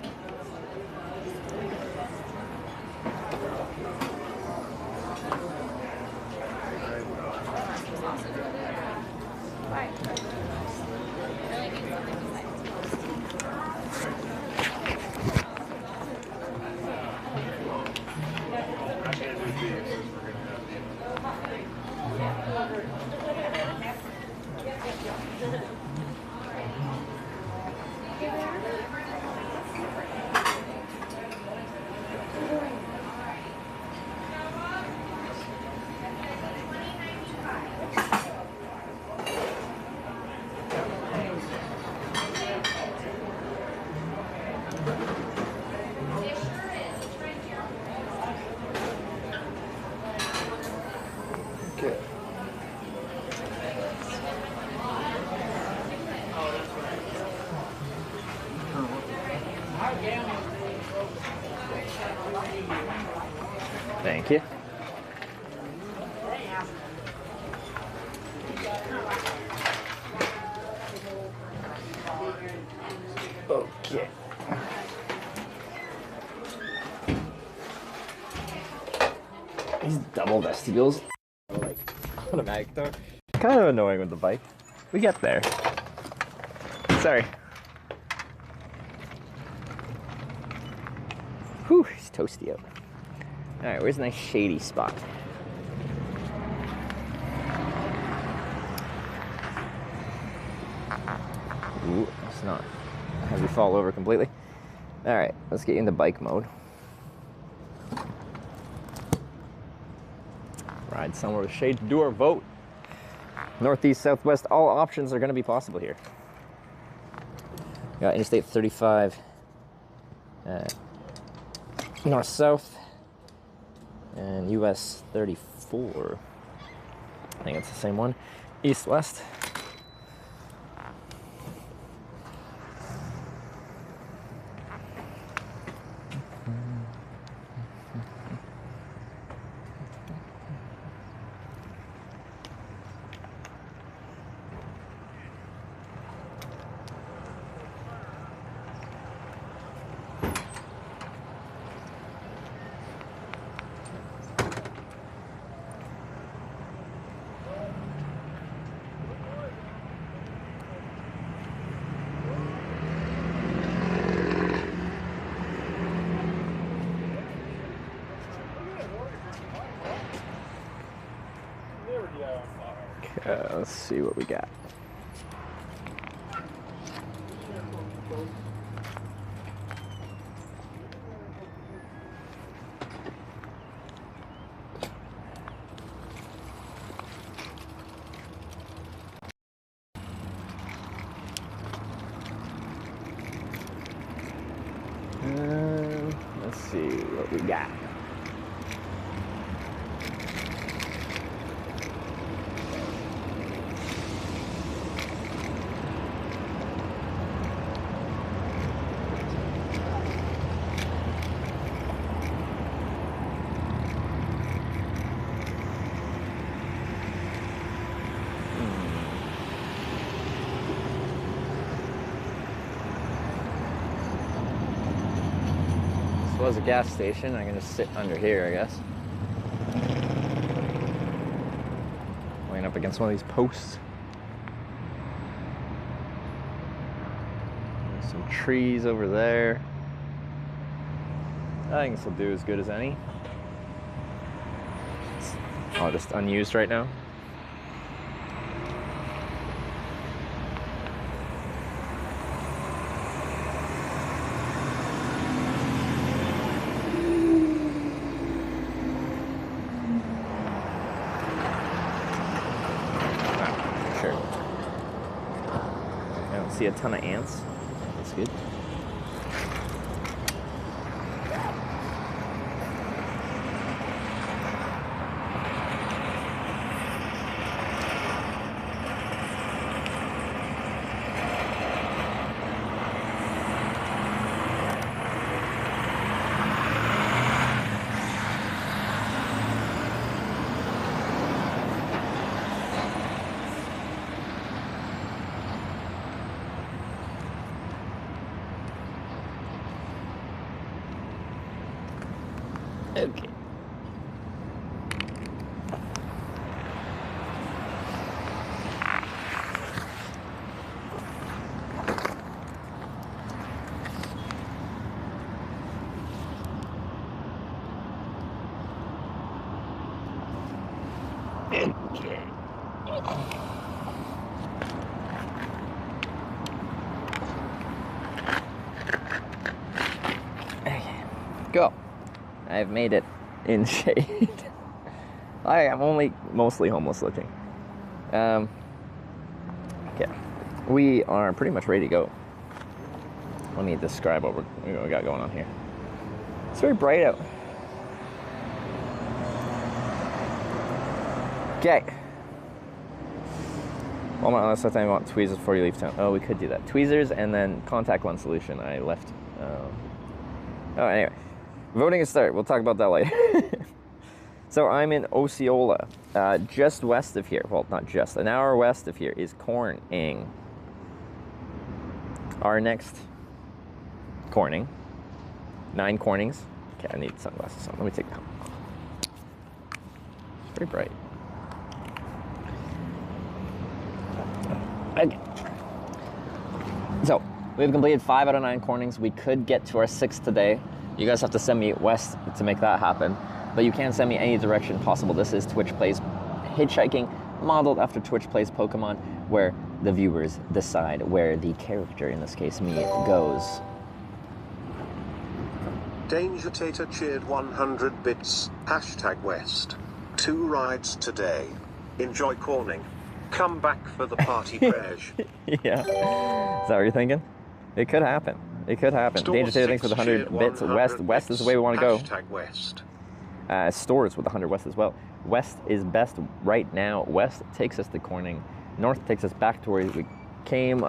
B: Thank you. Okay. These double vestibules are like automatic though. Kind of annoying with the bike. We get there. Sorry. Whew, it's toasty out. Alright, where's a nice shady spot? Ooh, it's not. Have you fall over completely? Alright, let's get into bike mode. Ride somewhere with shade to do our vote. Northeast, southwest, all options are going to be possible here. Got Interstate 35, north-south, and US 34. I think it's the same one. East-west. Let's see what we got. Let's see what we got. This was a gas station. I can just sit under here, I guess. Laying up against one of these posts. There's some trees over there. I think this will do as good as any. It's all just unused right now. See a ton of ants. That's good. Okay. Go. I've made it in shade. I am only mostly homeless looking. Okay. We are pretty much ready to go. Let me describe what we got going on here. It's very bright out. Okay. Well, unless I think I want tweezers before you leave town. Oh, we could do that. Tweezers and then contact lens solution. I left. Oh, anyway. Voting is started. We'll talk about that later. So I'm in Osceola, just west of here. Well, not just. An hour west of here is Corning. Our next Corning. 9 Cornings. Okay, I need sunglasses on. Let me take them. It's very bright. Okay. So, we've completed 5 out of 9 Cornings. We could get to our 6th today. You guys have to send me west to make that happen. But you can send me any direction possible. This is Twitch Plays Hitchhiking, modeled after Twitch Plays Pokemon, where the viewers decide where the character, in this case me, goes.
C: Danger Tater cheered 100 bits. #West. 2 rides today. Enjoy Corning. Come back for the party crash.
B: Yeah. Is that what you're thinking? It could happen. It could happen.
C: Store
B: Danger Tater, thanks for the 100 bits. West is the way we want to go.
C: #West.
B: Stores with 100 west as well. West is best right now. West takes us to Corning. North takes us back to where we came,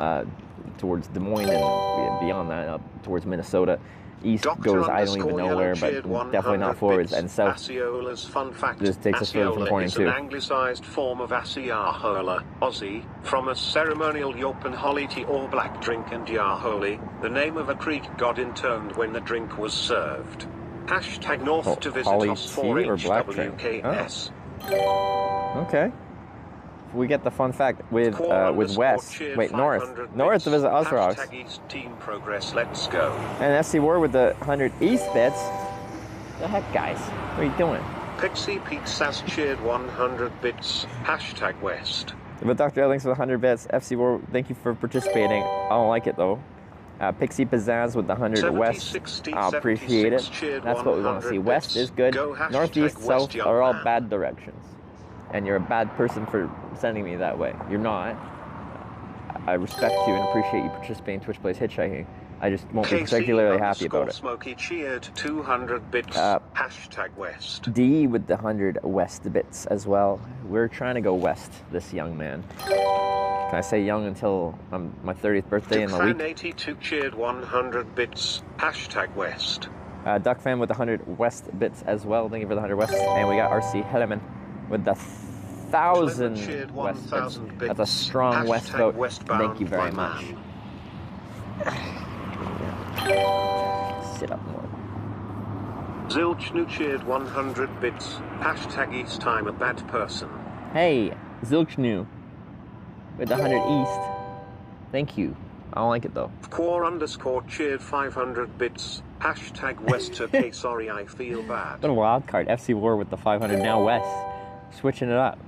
B: towards Des Moines and beyond that, up towards Minnesota. East goes I don't even know where, but definitely not forwards. And south
C: Osceola's fun fact.
B: just takes us further from Corning
C: is
B: too.
C: an anglicized form of Osceola, Aussie, from a ceremonial Yopen Holity or black drink, and Yaholi, the name of a Creek god intoned when the drink was served. #North to visit
B: Holly
C: us
B: tea or black drink?
C: WKS.
B: Oh. Okay. We get the fun fact with West. Wait, North to visit Osceola.
C: East team progress. Let's go.
B: And SC War with the 100 East bits. The heck, guys? What are you doing?
C: Pixie Pete Sass cheered 100 bits. Hashtag West.
B: But Dr. L, thanks for the 100 bits. FC War, thank you for participating. I don't like it though. Pixie Pizzazz with the 100 West. I appreciate it. That's what we want to see. West is good. Northeast, south are all bad directions. And you're a bad person for sending me that way. You're not. I respect you and appreciate you participating in Twitch Plays Hitchhiking. I just won't be particularly happy about it.
C: Smoky cheered 200 bits. Hashtag West.
B: D with the 100 West bits as well. We're trying to go west, this young man. Can I say young until my 30th birthday in the week?
C: 82 cheered 100 bits. Hashtag West.
B: Duck fan with the 100 West bits as well. Thank you for the 100 West. And we got RC Helleman with the 1,000 West bits. That's a strong West vote. Thank you very much. Sit up more.
C: Zilchnu cheered 100 bits. Hashtag East, I'm a bad person.
B: Hey, Zilchnu with the 100 East. Thank you. I don't like it though.
C: Core underscore cheered 500 bits. Hashtag West. Okay, sorry, I feel bad.
B: What a wild card. FC War with the 500. Now West. Switching it up.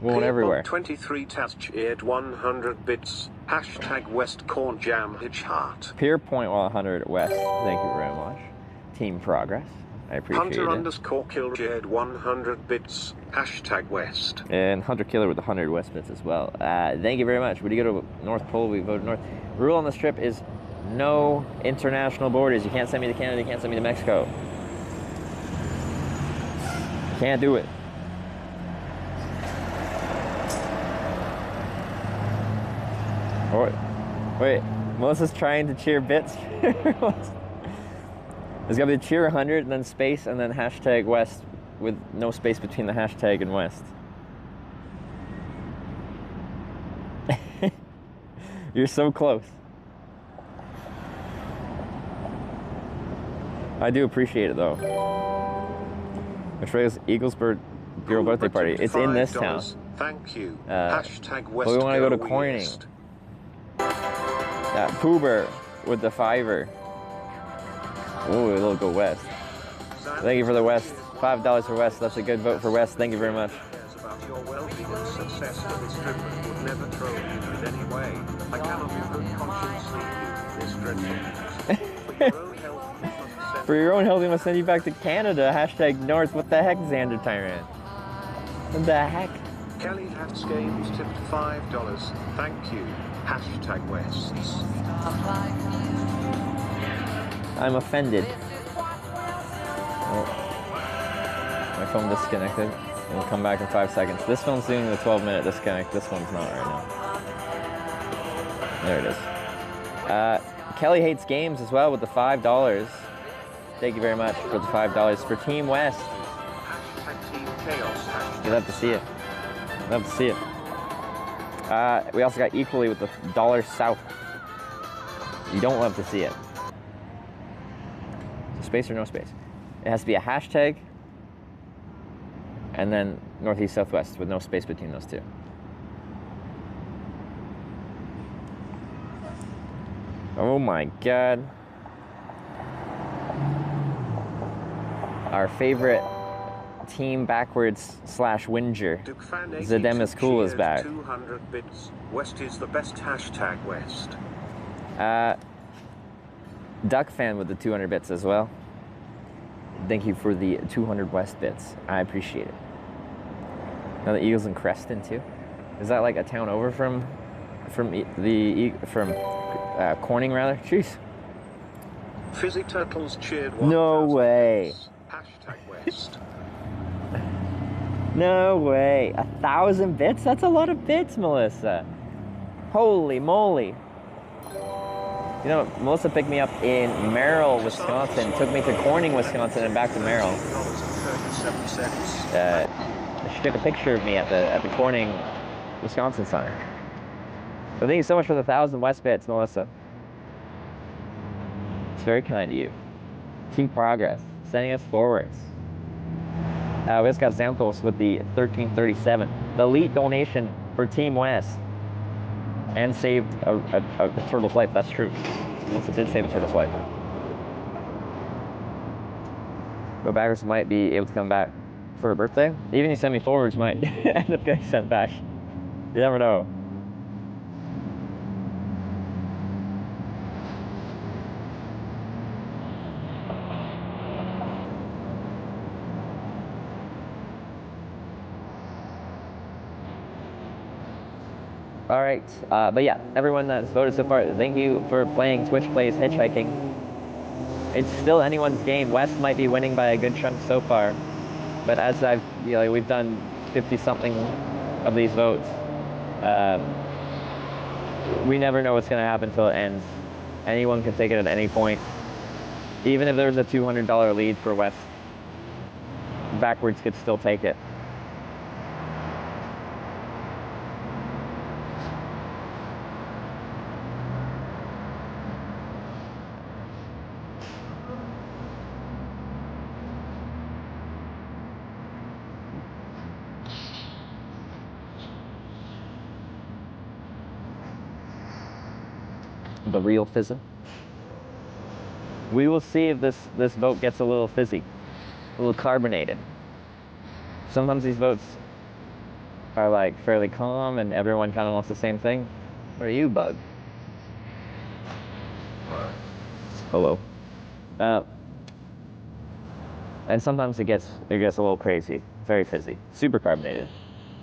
B: Going everywhere.
C: 23 Taz cheered 100 bits. Hashtag West Corn Jam Hitch Heart.
B: Pierpoint 100 West. Thank you very much. Team Progress. I appreciate
C: Hunter
B: it.
C: underscore Kill cheered 100 bits. Hashtag West.
B: And Hunter Killer with the 100 West bits as well. Thank you very much. When you go to North Pole, we voted North. Rule on this trip is no international borders. You can't send me to Canada, you can't send me to Mexico. Can't do it. Wait, Melissa's trying to cheer bits. There's gotta be cheer 100 and then space and then hashtag West with no space between the hashtag and West. You're so close. I do appreciate it though. Australia's Eaglesburg Bureau birthday party. It's in this town.
C: Thank you. Hashtag West.
B: But we want to go to Corning. Poober with the 5er. Ooh, we'll go West. Thank you for the West. $5 for West. That's a good vote for West. Thank you very much.
C: About your well-being and success for this trip and would never throw you in any way. I cannot in good conscience leave you this dreadful.
B: For your own health, we must send you back to Canada. Hashtag North. What the heck, Xander Tyrant? What the heck?
C: Kelly Hats Games tipped $5. Thank you. Hashtag Wests.
B: I'm offended. Oh. My phone disconnected. It'll come back in 5 seconds. This phone's doing the 12-minute disconnect. This one's not right now. There it is. Kelly Hates Games as well with the $5. Thank you very much for the $5 for Team West.
C: Hashtag Team Chaos.
B: You'll have to see it. You'll have to see it. We also got Equally with the $1 South. You don't love to see it. So space or no space? It has to be a hashtag and then Northeast Southwest with no space between those two. Oh my God. Our favorite team backwards / Winger. Zedem is cool is back.
C: 200 bits. West is the best. Hashtag West.
B: Duck fan with the 200 bits as well. Thank you for the 200 West bits. I appreciate it. Now the Eagles in Creston too. Is that like a town over from Corning rather? Jeez.
C: Fizzy Turtles cheered.
B: No way.
C: Hashtag West.
B: No way. 1,000 bits? That's a lot of bits, Melissa. Holy moly. You know, Melissa picked me up in Merrill, Wisconsin, took me to Corning, Wisconsin, and back to Merrill. She took a picture of me at the Corning, Wisconsin sign. So thank you so much for the 1,000 West bits, Melissa. It's very kind of you. Team Progress, sending us forwards. We just got Xanthos with the 1337. The elite donation for Team West. And saved a turtle's life, that's true. Melissa did save a turtle's life. But backers might be able to come back. for a birthday. Even you send me forwards might end up getting sent back. You never know. All right, but yeah, everyone that's voted so far, thank you for playing Twitch Plays Hitchhiking. It's still anyone's game. West might be winning by a good chunk so far, but as we've done 50-something of these votes, we never know what's going to happen until it ends. Anyone can take it at any point. Even if there's a $200 lead for West, Backwards could still take it. The real fizzer. We will see if this vote gets a little fizzy, a little carbonated. Sometimes these votes are like fairly calm and everyone kind of wants the same thing. What are you, bug? Hello. And sometimes it gets a little crazy, very fizzy, super carbonated,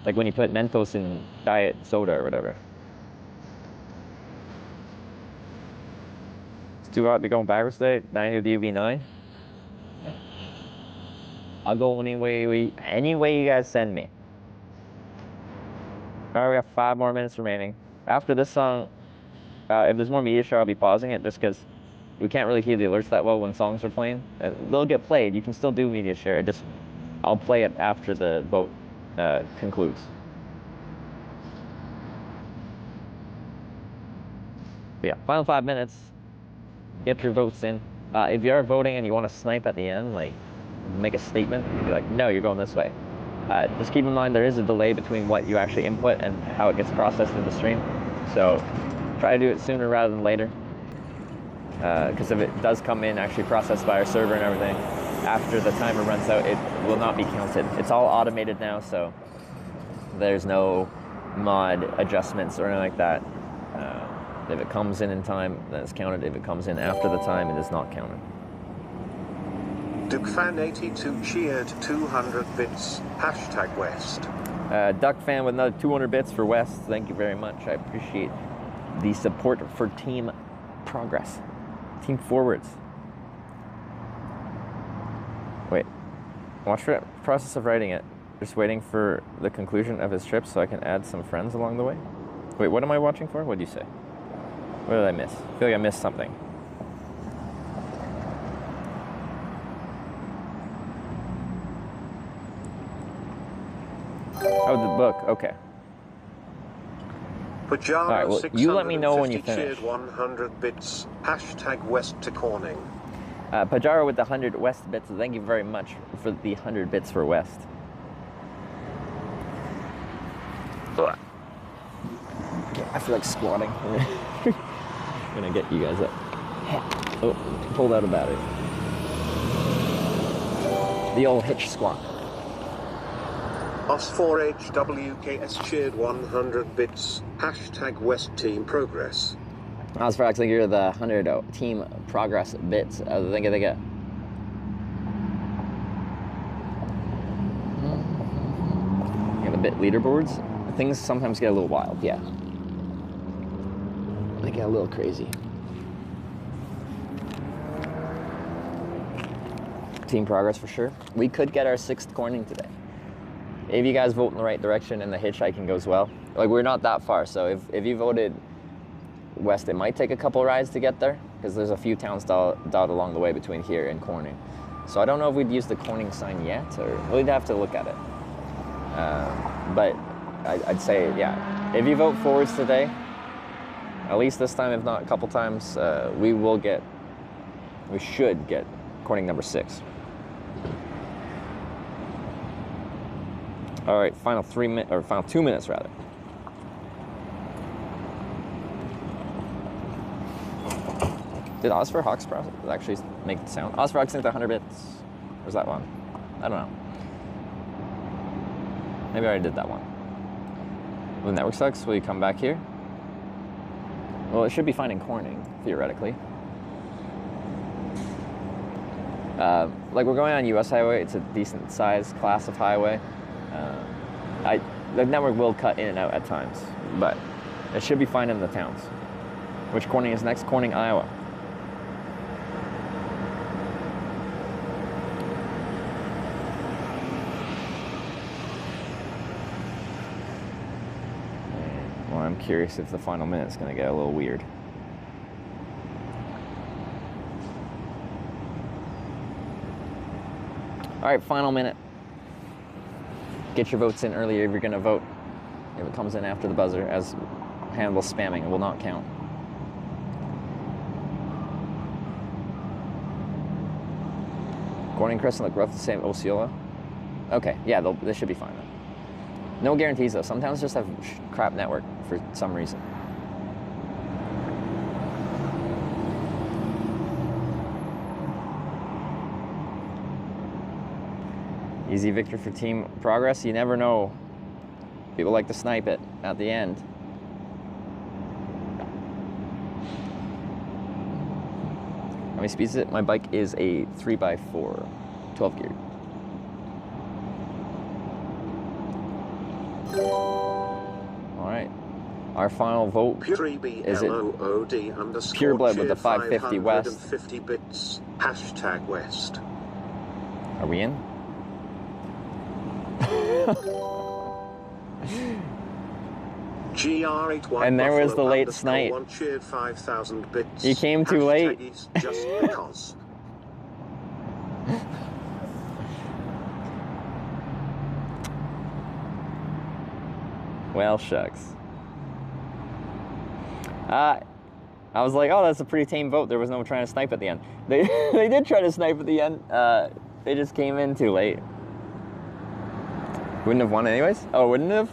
B: like when you put Mentos in diet soda or whatever. It's too hot to go backwards today. 90 of the UV9. I'll go any way you guys send me. Alright, we have 5 more minutes remaining. After this song, if there's more media share, I'll be pausing it just because we can't really hear the alerts that well when songs are playing. They'll get played. You can still do media share. I'll play it after the vote concludes. But yeah, final 5 minutes. Get your votes in. If you are voting and you want to snipe at the end, like make a statement, be like, no, you're going this way. Just keep in mind there is a delay between what you actually input and how it gets processed in the stream. So try to do it sooner rather than later. Because if it does come in actually processed by our server and everything, after the timer runs out, it will not be counted. It's all automated now, so there's no mod adjustments or anything like that. If it comes in time, then it's counted. If it comes in after the time, it is not counted.
C: DuckFan82 cheered 200 bits. Hashtag West.
B: DuckFan with another 200 bits for West. Thank you very much. I appreciate the support for Team Progress. Team Forwards. Wait. Watch for the process of writing it. Just waiting for the conclusion of his trip so I can add some friends along the way. Wait, what am I watching for? What did you say? What did I miss? I feel like I missed something. Oh, the book. Okay.
C: Pajaro
B: All right, well, you let me know when you
C: 650
B: finish.
C: cheered 100 bits. Hashtag West to Corning.
B: Pajaro with the 100 West bits. Thank you very much for the 100 bits for West. Ugh. I feel like squatting. I'm gonna get you guys up. Oh, pulled out a battery. The old hitch squat.
C: Os4HWKS cheered 100 bits. Hashtag West Team Progress.
A: Osfrax, thank you for the 100 Team Progress bits. Thank you. Yeah, the bit leaderboards. Things sometimes get a little wild, yeah. They get a little crazy. Team Progress for sure. We could get our 6th corning today. If you guys vote in the right direction and the hitchhiking goes well. Like, we're not that far, so if you voted West, it might take a couple rides to get there, because there's a few towns dotted along the way between here and Corning. So I don't know if we'd use the Corning sign yet, or we'd have to look at it. But I'd say, yeah, if you vote forwards today, at least this time, if not a couple times, we should get Corning number 6. All right, final 2 minutes rather. Did Osfer Hawks actually make the sound? Osfer Hawks sent 100 bits. Where's that one? I don't know.
B: Maybe I already did that one. The network sucks. Will you come back here? Well, it should be fine in Corning, theoretically. Like we're going on US highway. It's a decent size class of highway. The network will cut in and out at times, but it should be fine in the towns. Which Corning is next? Corning, Iowa. Well, I'm curious if the final minute's gonna get a little weird. All right, final minute. Get your votes in earlier if you're gonna vote. If it comes in after the buzzer, as handle spamming, it will not count. Corning and Crescent look roughly the same. Osceola. Okay, yeah, they should be fine then. No guarantees though. Sometimes just have crap network for some reason. Easy victory for Team Progress. You never know. People like to snipe it at the end. How many speeds is it? My bike is a 3x4, 12 gear. All right. Our final vote is it Pure Blood with the 550 West.
C: 50 bits. Hashtag West.
B: Are we in?
C: GR81
B: And there was the late snipe.
C: One cheered 5,000 bits.
B: You came too late.
C: East just because.
B: Well, shucks. I was like, oh, that's a pretty tame vote. There was no trying to snipe at the end. They did try to snipe at the end. They just came in too late. Wouldn't have won anyways? Oh, wouldn't have?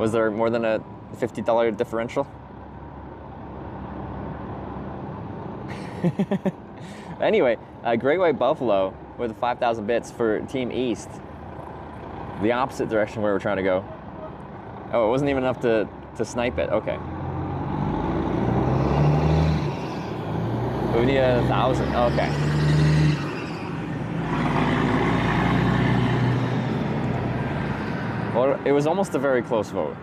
B: Was there more than a $50 differential? Anyway, Great White Buffalo with 5,000 bits for Team East. The opposite direction where we're trying to go. Oh, it wasn't even enough to snipe it. Okay. Udia 1,000. Okay. Well, it was almost a very close vote.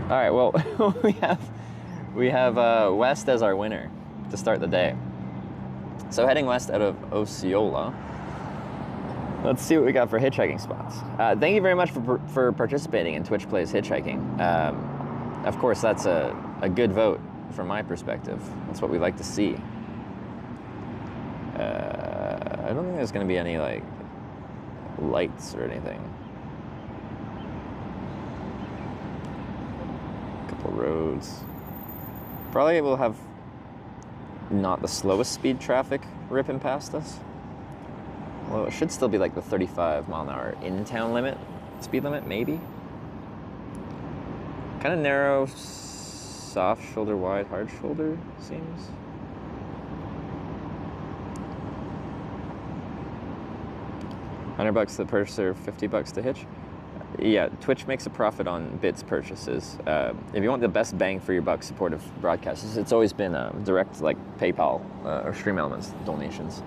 B: All right. Well, we have West as our winner to start the day. So heading west out of Osceola. Let's see what we got for hitchhiking spots. Thank you very much for participating in Twitch Plays Hitchhiking. Of course, that's a good vote from my perspective. That's what we like to see. I don't think there's going to be any like lights or anything. Couple roads. Probably we'll have not the slowest speed traffic ripping past us. Well, it should still be like the 35 mile an hour in-town limit, speed limit, maybe. Kind of narrow, soft shoulder, wide, hard shoulder, seems. $100 to the purchaser, $50 to hitch. Yeah, Twitch makes a profit on bits purchases. If you want the best bang for your buck supportive broadcasters, it's always been direct like PayPal or Stream Elements donations,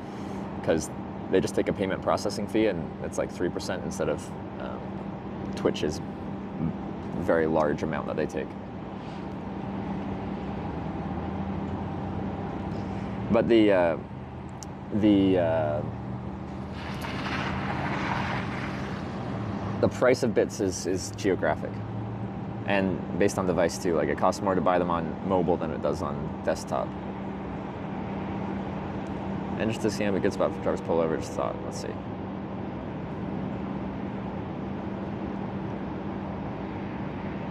B: because they just take a payment processing fee and it's like 3% instead of Twitch's very large amount that they take. But the price of bits is geographic and based on device too. Like it costs more to buy them on mobile than it does on desktop. And just to see a good spot for drivers pull over, just thought, let's see.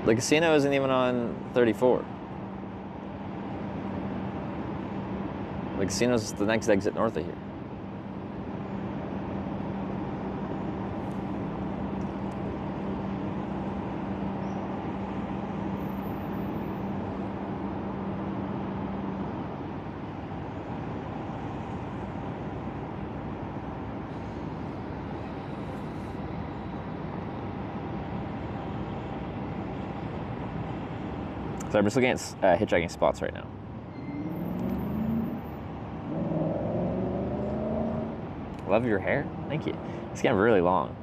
B: The casino isn't even on 34. The casino's the next exit north of here. So I'm just looking at hitchhiking spots right now. Love your hair. Thank you. It's getting really long.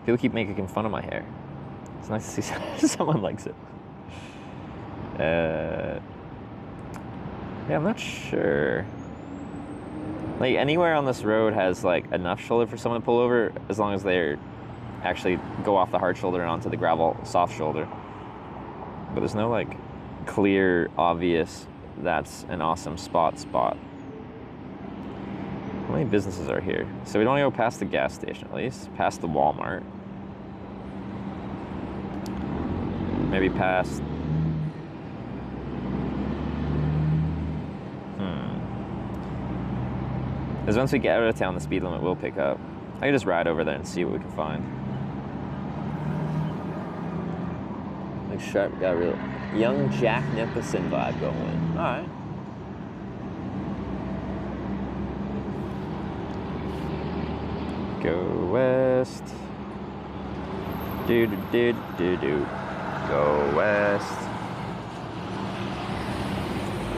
B: People keep making fun of my hair. It's nice to see someone likes it. Yeah, I'm not sure. Like anywhere on this road has like enough shoulder for someone to pull over, as long as they're actually go off the hard shoulder and onto the gravel soft shoulder. But there's no like clear, obvious, that's an awesome spot. How many businesses are here? So we don't want to go past the gas station, at least. Past the Walmart. Maybe past... Because once we get out of town, the speed limit will pick up. I can just ride over there and see what we can find. Like sharp, got a real young Jack Nicholson vibe going. All right. Go west. Do. Go west.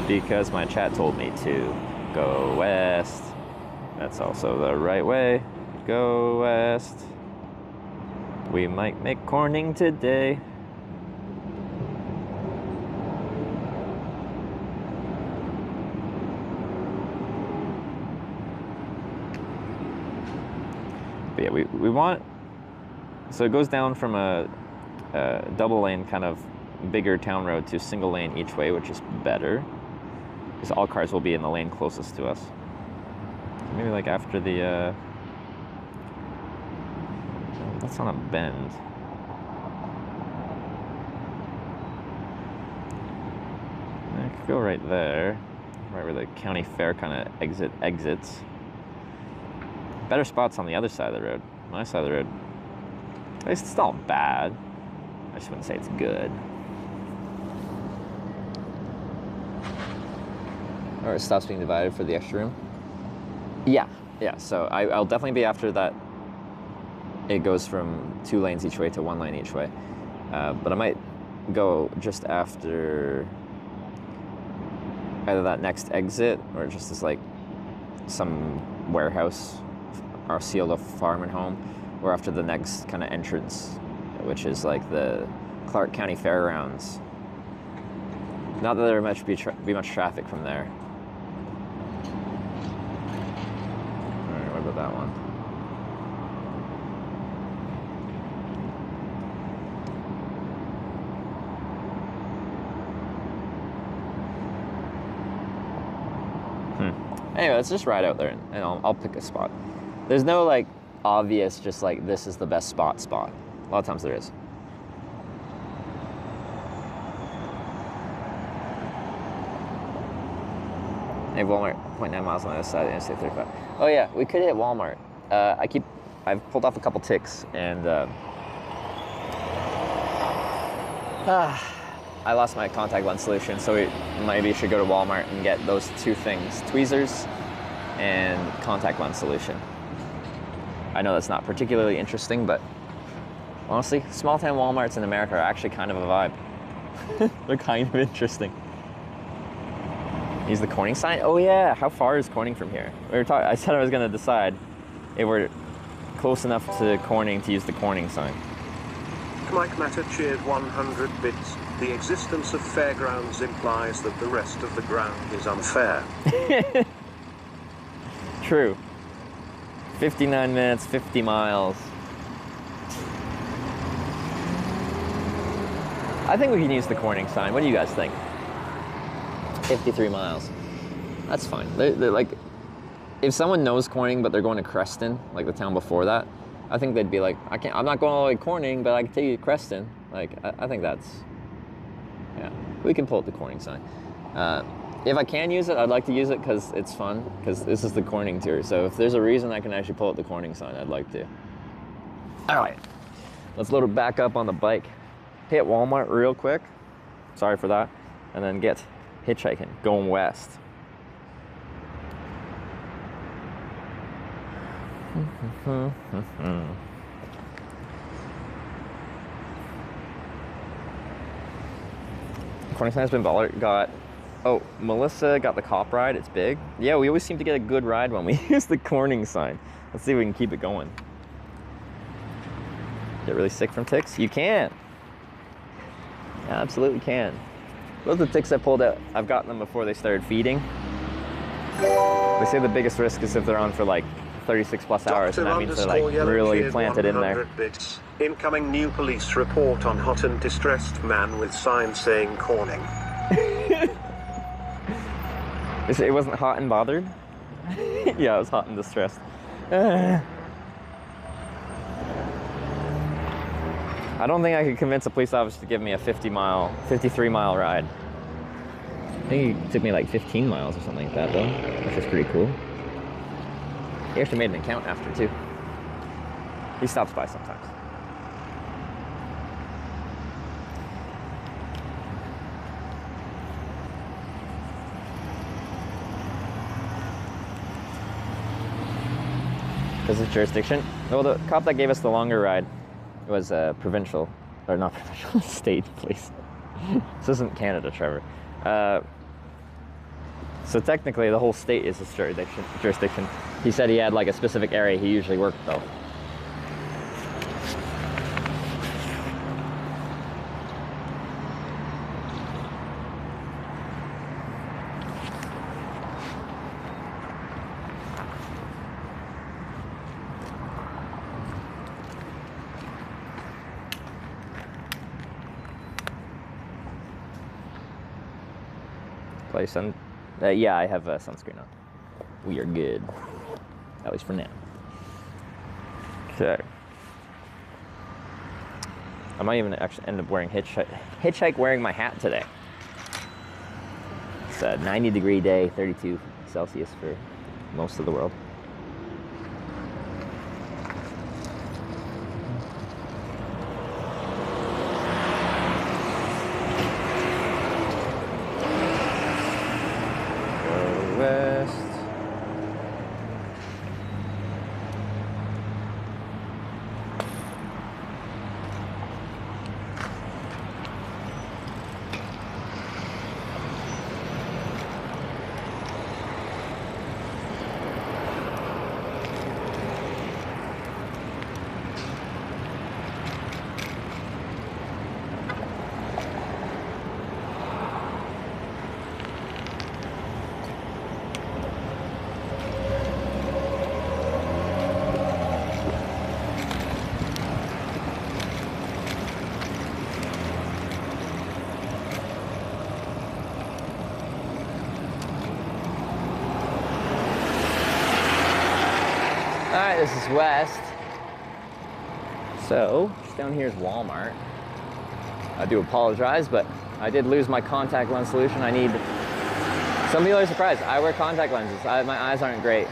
B: Because my chat told me to. Go west. That's also the right way. Go west. We might make Corning today. But yeah, we want, so it goes down from a double lane kind of bigger town road to single lane each way, which is better because all cars will be in the lane closest to us. Maybe like after the, that's on a bend. I could go right there, right where the county fair kind of exits. Better spots on the other side of the road. My side of the road, at least it's not bad. I just wouldn't say it's good. Or it stops being divided for the extra room. Yeah. So I'll definitely be after that. It goes from 2 lanes each way to 1 lane each way. But I might go just after either that next exit or just as like some warehouse, Osceola farm and home, or after the next kind of entrance, which is like the Clark County Fairgrounds. Not that there might be much traffic from there. All right, what about that one? Anyway, let's just ride out there and I'll pick a spot. There's no like obvious, just like this is the best spot. A lot of times there is. Hey, Walmart, 0.9 miles on the other side of Interstate 35. Oh yeah, we could hit Walmart. I've pulled off a couple ticks and I lost my contact lens solution, so we maybe should go to Walmart and get those 2 things, tweezers and contact lens solution. I know that's not particularly interesting, but honestly, small town Walmarts in America are actually kind of a vibe. They're kind of interesting. Use the Corning sign? Oh yeah, how far is Corning from here? I said I was gonna decide if we're close enough to Corning to use the Corning sign.
C: Mike Matter cheered 100 bits. The existence of fairgrounds implies that the rest of the ground is unfair.
B: True. 59 minutes, 50 miles. I think we can use the Corning sign. What do you guys think? 53 miles. That's fine. They're like, if someone knows Corning but they're going to Creston, like the town before that, I think they'd be like, I'm not going all the way to Corning, but I can take you to Creston. Like, I think that's, yeah, we can pull up the Corning sign. If I can use it, I'd like to use it because it's fun, because this is the Corning tour. So if there's a reason I can actually pull up the Corning sign, I'd like to. All right, let's load it back up on the bike. Hit Walmart real quick. Sorry for that. And then get hitchhiking, going west. Corning sign's been bothered. Got, oh, Melissa got the cop ride. It's big. Yeah, we always seem to get a good ride when we use the Corning sign. Let's see if we can keep it going. Get really sick from ticks? You can. You absolutely can. Those are the ticks I pulled out. I've gotten them before they started feeding. They say the biggest risk is if they're on for like 36 plus hours, and that means they're like really planted in there.
C: Bits. Incoming new police report on hot and distressed man with sign saying Corning.
B: It wasn't hot and bothered? Yeah, it was hot and distressed. I don't think I could convince a police officer to give me a 53-mile ride. I think he took me like 15 miles or something like that though, which is pretty cool. He actually made an account after too. He stops by sometimes. This is jurisdiction. Well, the cop that gave us the longer ride was provincial, or not provincial, state police. This isn't Canada, Trevor. So technically the whole state is his jurisdiction. He said he had like a specific area he usually worked though. Yeah, I have sunscreen on. We are good. At least for now. Okay. I might even actually end up wearing hitchhike wearing my hat today. It's a 90-degree day, 32 Celsius for most of the world. Alright, this is west. So, just down here is Walmart. I do apologize, but I did lose my contact lens solution. I need... Some people are surprised. I wear contact lenses. My eyes aren't great.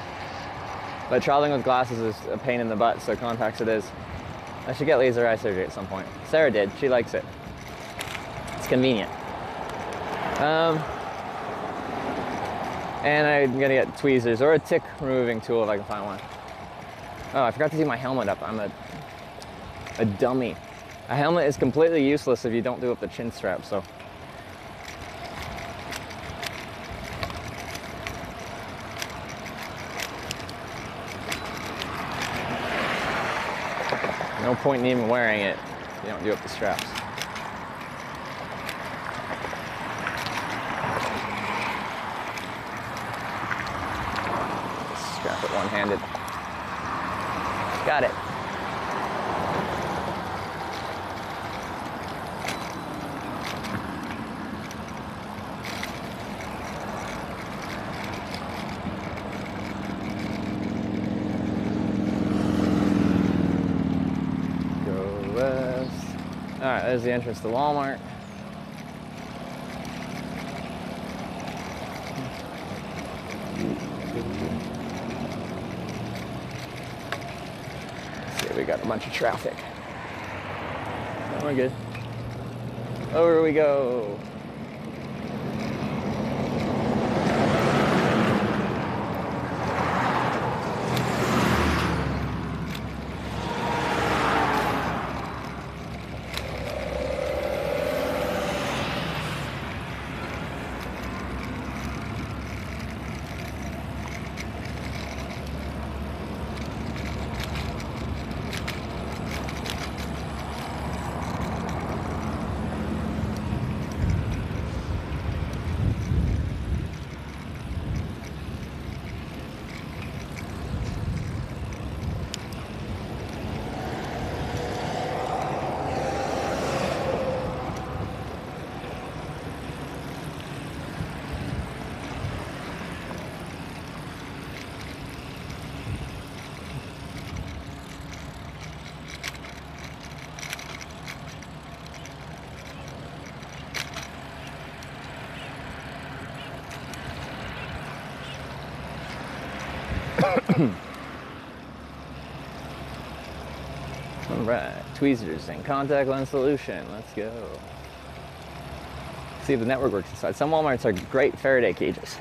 B: But traveling with glasses is a pain in the butt, so contacts it is. I should get laser eye surgery at some point. Sarah did. She likes it. It's convenient. And I'm gonna get tweezers or a tick removing tool if I can find one. Oh, I forgot to take my helmet up. I'm a dummy. A helmet is completely useless if you don't do up the chin strap, so. No point in even wearing it if you don't do up the straps. Strap it one-handed. Got it. Go west. All right, there's the entrance to Walmart. We got a bunch of traffic. We're good. Over we go. All right, tweezers and contact lens solution. Let's go. See if the network works inside. Some Walmarts are great Faraday cages.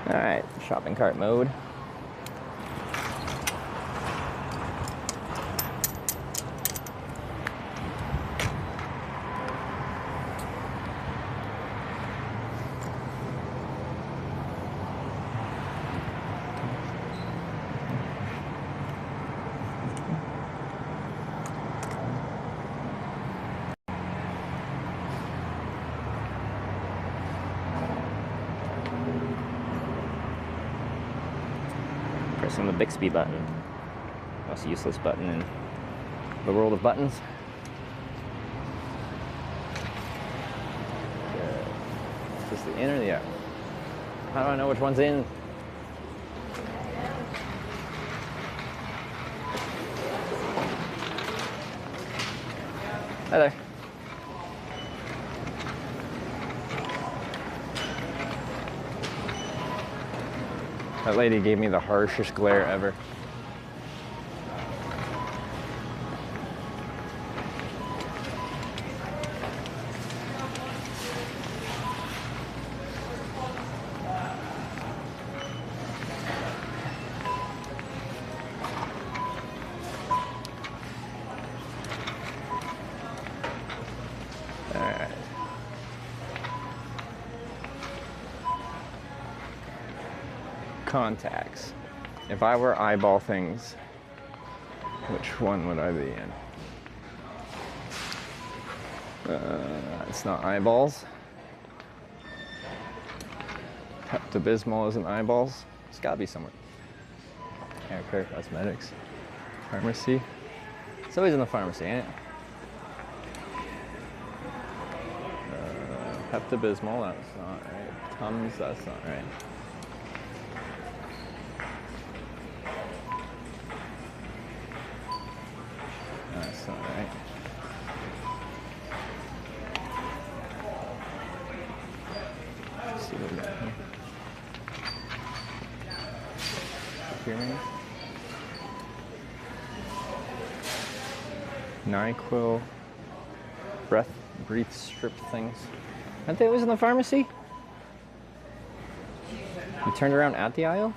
B: All right, shopping cart mode. Pressing the Bixby button. Most useless button in the world of buttons. Good. Is this the in or the out? How do I know which one's in? Hi there. That lady gave me the harshest glare ever. All right. Contacts. If I were eyeball things, which one would I be in? It's not eyeballs. Pepto-Bismol isn't eyeballs. It's gotta be somewhere. Hair care, cosmetics, pharmacy. It's always in the pharmacy, ain't it? Pepto-Bismol, that's not right. Tums, that's not right. That's not right. Let's see what we got here. Hear me? NyQuil breath strip things. Aren't they always in the pharmacy? You turned around at the aisle?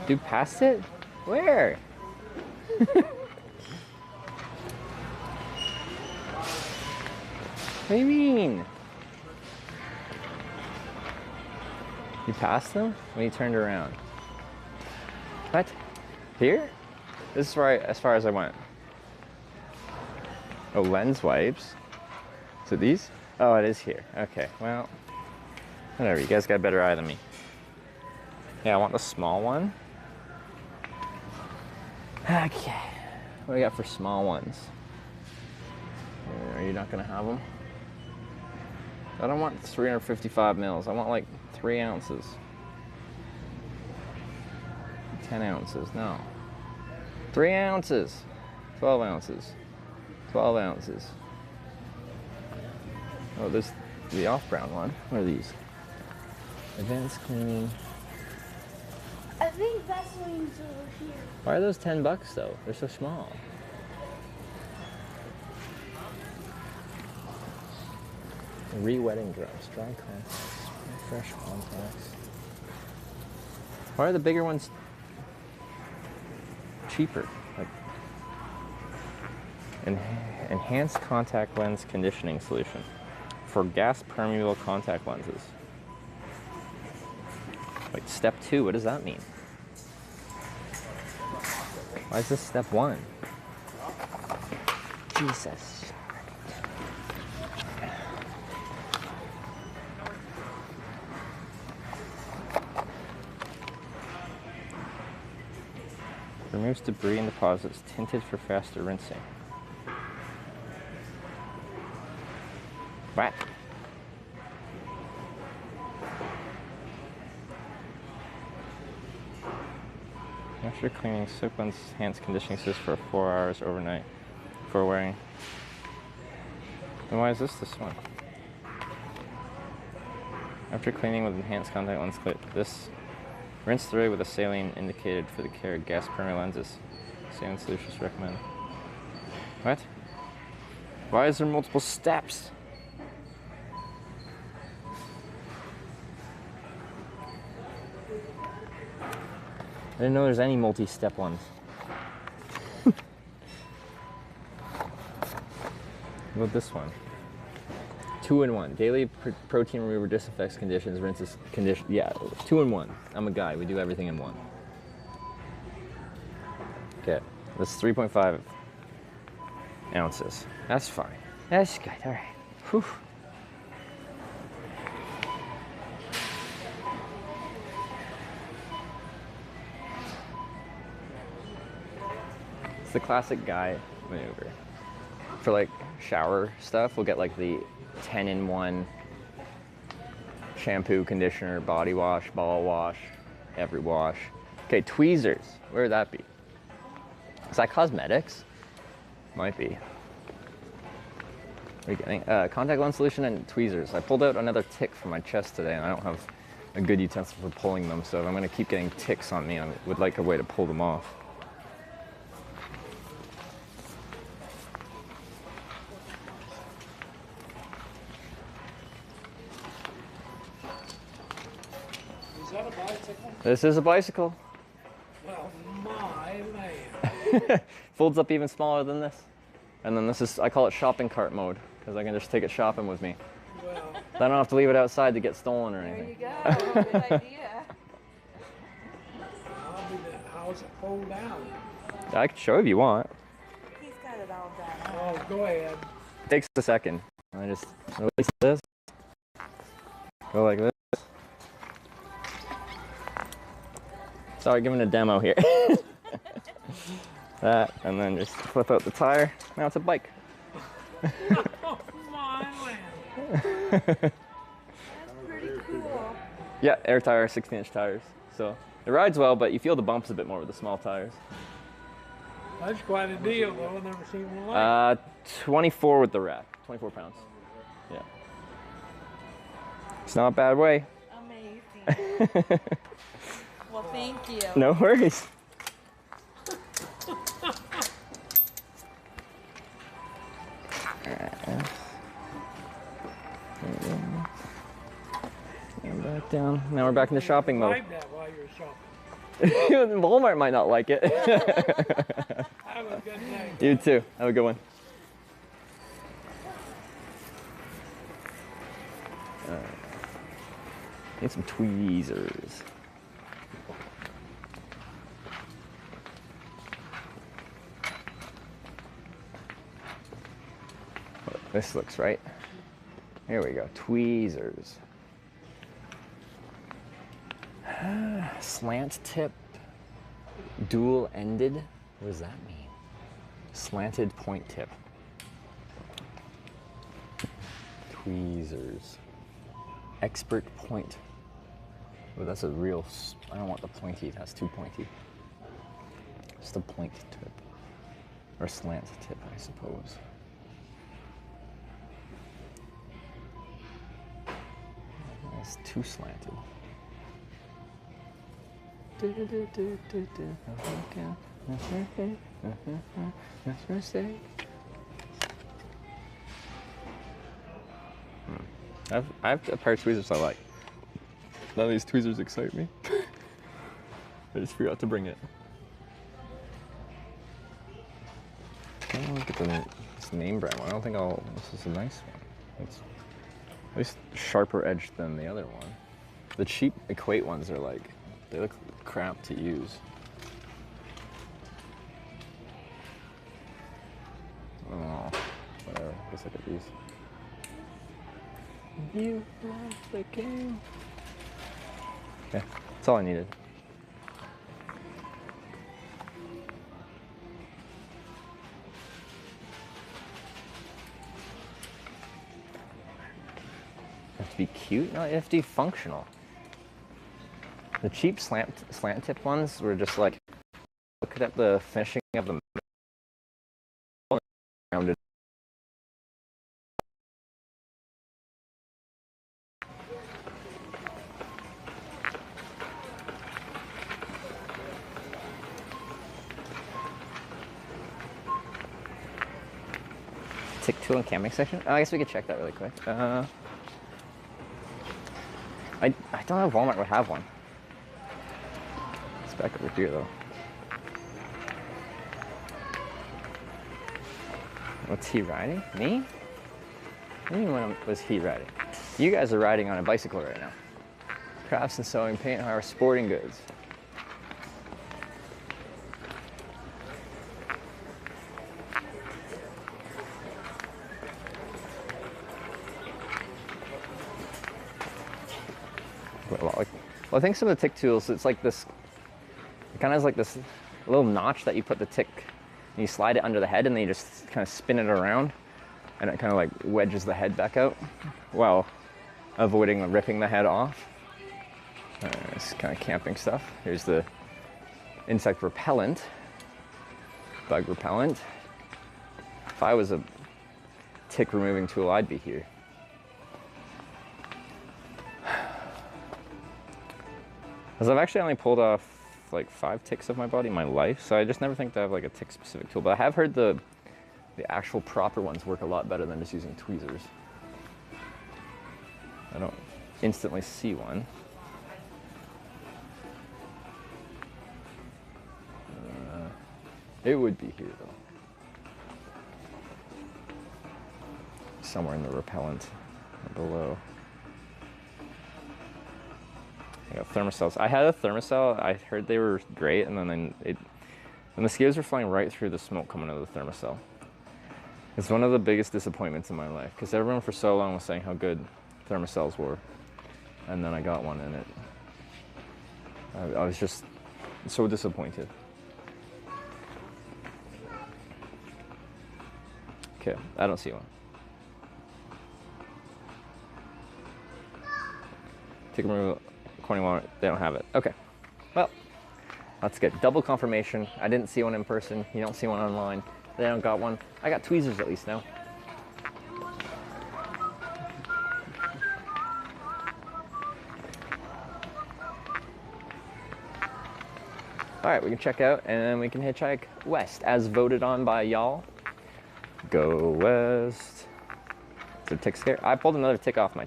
B: Dude, past it? Where? What do you mean? You passed them when you turned around? What? Here? This is right as far as I went. Oh, lens wipes. So these? Oh, it is here. Okay, well, whatever. You guys got a better eye than me. Yeah, I want the small one. Okay. What do we got for small ones? Are you not gonna have them? I don't want 355 mils. I want like 3 ounces. 10 ounces, no. 3 ounces. 12 ounces. 12 ounces. Oh, there's the off-brown one. What are these? Advanced cleaning.
E: I think Vaseline's over here.
B: Why are those $10 though? They're so small. Re-wetting drops, dry contacts, fresh contacts. Why are the bigger ones cheaper? Like enhanced contact lens conditioning solution for gas permeable contact lenses. Wait, step 2, what does that mean? Why is this step 1? Jesus. Removes debris and deposits, tinted for faster rinsing. What? After cleaning, soak lens enhanced conditioning system for 4 hours overnight before wearing. And why is this one? After cleaning with enhanced contact lens clip, this rinse through with a saline indicated for the care of gas permeable lenses. Saline solutions recommend. What? Why is there multiple steps? I didn't know there's any multi-step ones. What about this one? 2-in-1. Daily protein remover disinfects conditions, rinses condition. Yeah, 2-in-1. I'm a guy. We do everything in one. Okay, that's 3.5 ounces. That's fine. That's good. All right. Whew. It's the classic guy maneuver. For like shower stuff, we'll get like the 10-in-1 shampoo, conditioner, body wash, ball wash, every wash. Okay, tweezers. Where would that be? Is that cosmetics? Might be. What are you getting? Contact lens solution and tweezers. I pulled out another tick from my chest today, and I don't have a good utensil for pulling them, so if I'm going to keep getting ticks on me, I would like a way to pull them off.
G: Is that a bicycle?
B: This is a bicycle.
G: Well, my man.
B: Folds up even smaller than this. And then this is, I call it shopping cart mode, because I can just take it shopping with me.
G: Well,
B: Then I don't have to leave it outside to get stolen or
F: There
B: anything.
F: you go. Good idea.
G: how's it fold out?
B: I can show if you want.
F: He's got it all done.
G: Oh, go ahead.
B: Takes a second. I just release this. Go like this. Sorry, giving a demo here. That, and then just flip out the tire. Now it's a bike.
G: Oh, my man.
F: That's pretty cool.
B: Yeah, air tire, 16-inch tires. So it rides well, but you feel the bumps a bit more with the small tires.
G: That's quite a deal, though. I've never seen one like
B: 24 with the rack. 24 pounds. Yeah. It's not a bad way.
F: Amazing. Well, thank you.
B: No worries. And back down. Now we're back into shopping mode.
G: Like that while you're shopping.
B: Walmart might not like it.
G: Have a good day.
B: You too. Have a good one. Need some tweezers. This looks right. Here we go. Tweezers. Slant tip. Dual ended. What does that mean? Slanted point tip. Tweezers. Expert point. Oh, that's a real. I don't want the pointy. That's too pointy. Just a point tip. Or slant tip, I suppose. It's too slanted. I have a pair of tweezers I like. None of these tweezers excite me. I just forgot to bring it. Look at this name brand one. I don't think this is a nice one. It's at least sharper edged than the other one. The cheap Equate ones are like, they look crap to use. Oh, whatever. I guess I could use. You love the game. Okay, that's all I needed. You have to be cute? No, you have to be functional. The cheap slant tip ones were just like, look at the finishing of the rounded. Tick tool and camping section? Oh, I guess we could check that really quick. I don't know if Walmart would have one. It's back over here though. What's he riding? Me? When was he riding? You guys are riding on a bicycle right now. Crafts and sewing, paint, hire, sporting goods. Well, I think some of the tick tools, it's like this, it kind of has like this little notch that you put the tick, and you slide it under the head, and then you just kind of spin it around, and it kind of like wedges the head back out while avoiding ripping the head off. It's kind of camping stuff. Here's the insect repellent, bug repellent. If I was a tick removing tool, I'd be here. Because I've actually only pulled off like 5 ticks of my body in my life, so I just never think to have like a tick specific tool. But I have heard the actual proper ones work a lot better than just using tweezers. I don't instantly see one. It would be here though. Somewhere in the repellent or below. I got thermocells. I had a thermocell. I heard they were great, and then the mosquitoes were flying right through the smoke coming out of the thermocell. It's one of the biggest disappointments in my life, because everyone for so long was saying how good thermocells were, and then I got one, and I was just so disappointed. Okay, I don't see one. Tick removal. They don't have it. Okay. Well, that's good. Double confirmation. I didn't see one in person. You don't see one online. They don't got one. I got tweezers at least now. All right, we can check out and we can hitchhike west as voted on by y'all. Go west. Is it tick scare? I pulled another tick off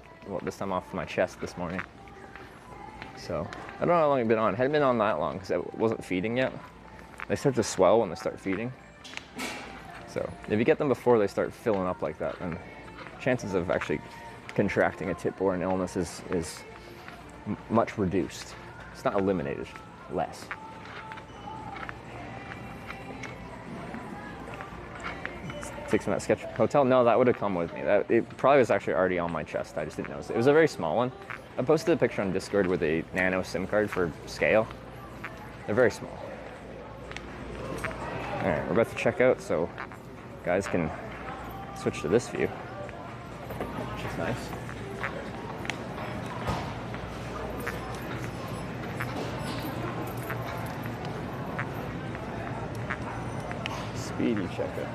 B: this time off my chest this morning. So, I don't know how long it's been on. It hadn't been on that long because it wasn't feeding yet. They start to swell when they start feeding. So, if you get them before they start filling up like that, then chances of actually contracting a tick-borne illness is much reduced. It's not eliminated, less. Ticks from that sketch hotel? No, that would have come with me. It probably was actually already on my chest. I just didn't notice it. It was a very small one. I posted a picture on Discord with a nano SIM card for scale. They're very small. All right, we're about to check out, so guys can switch to this view, which is nice. Speedy checkout.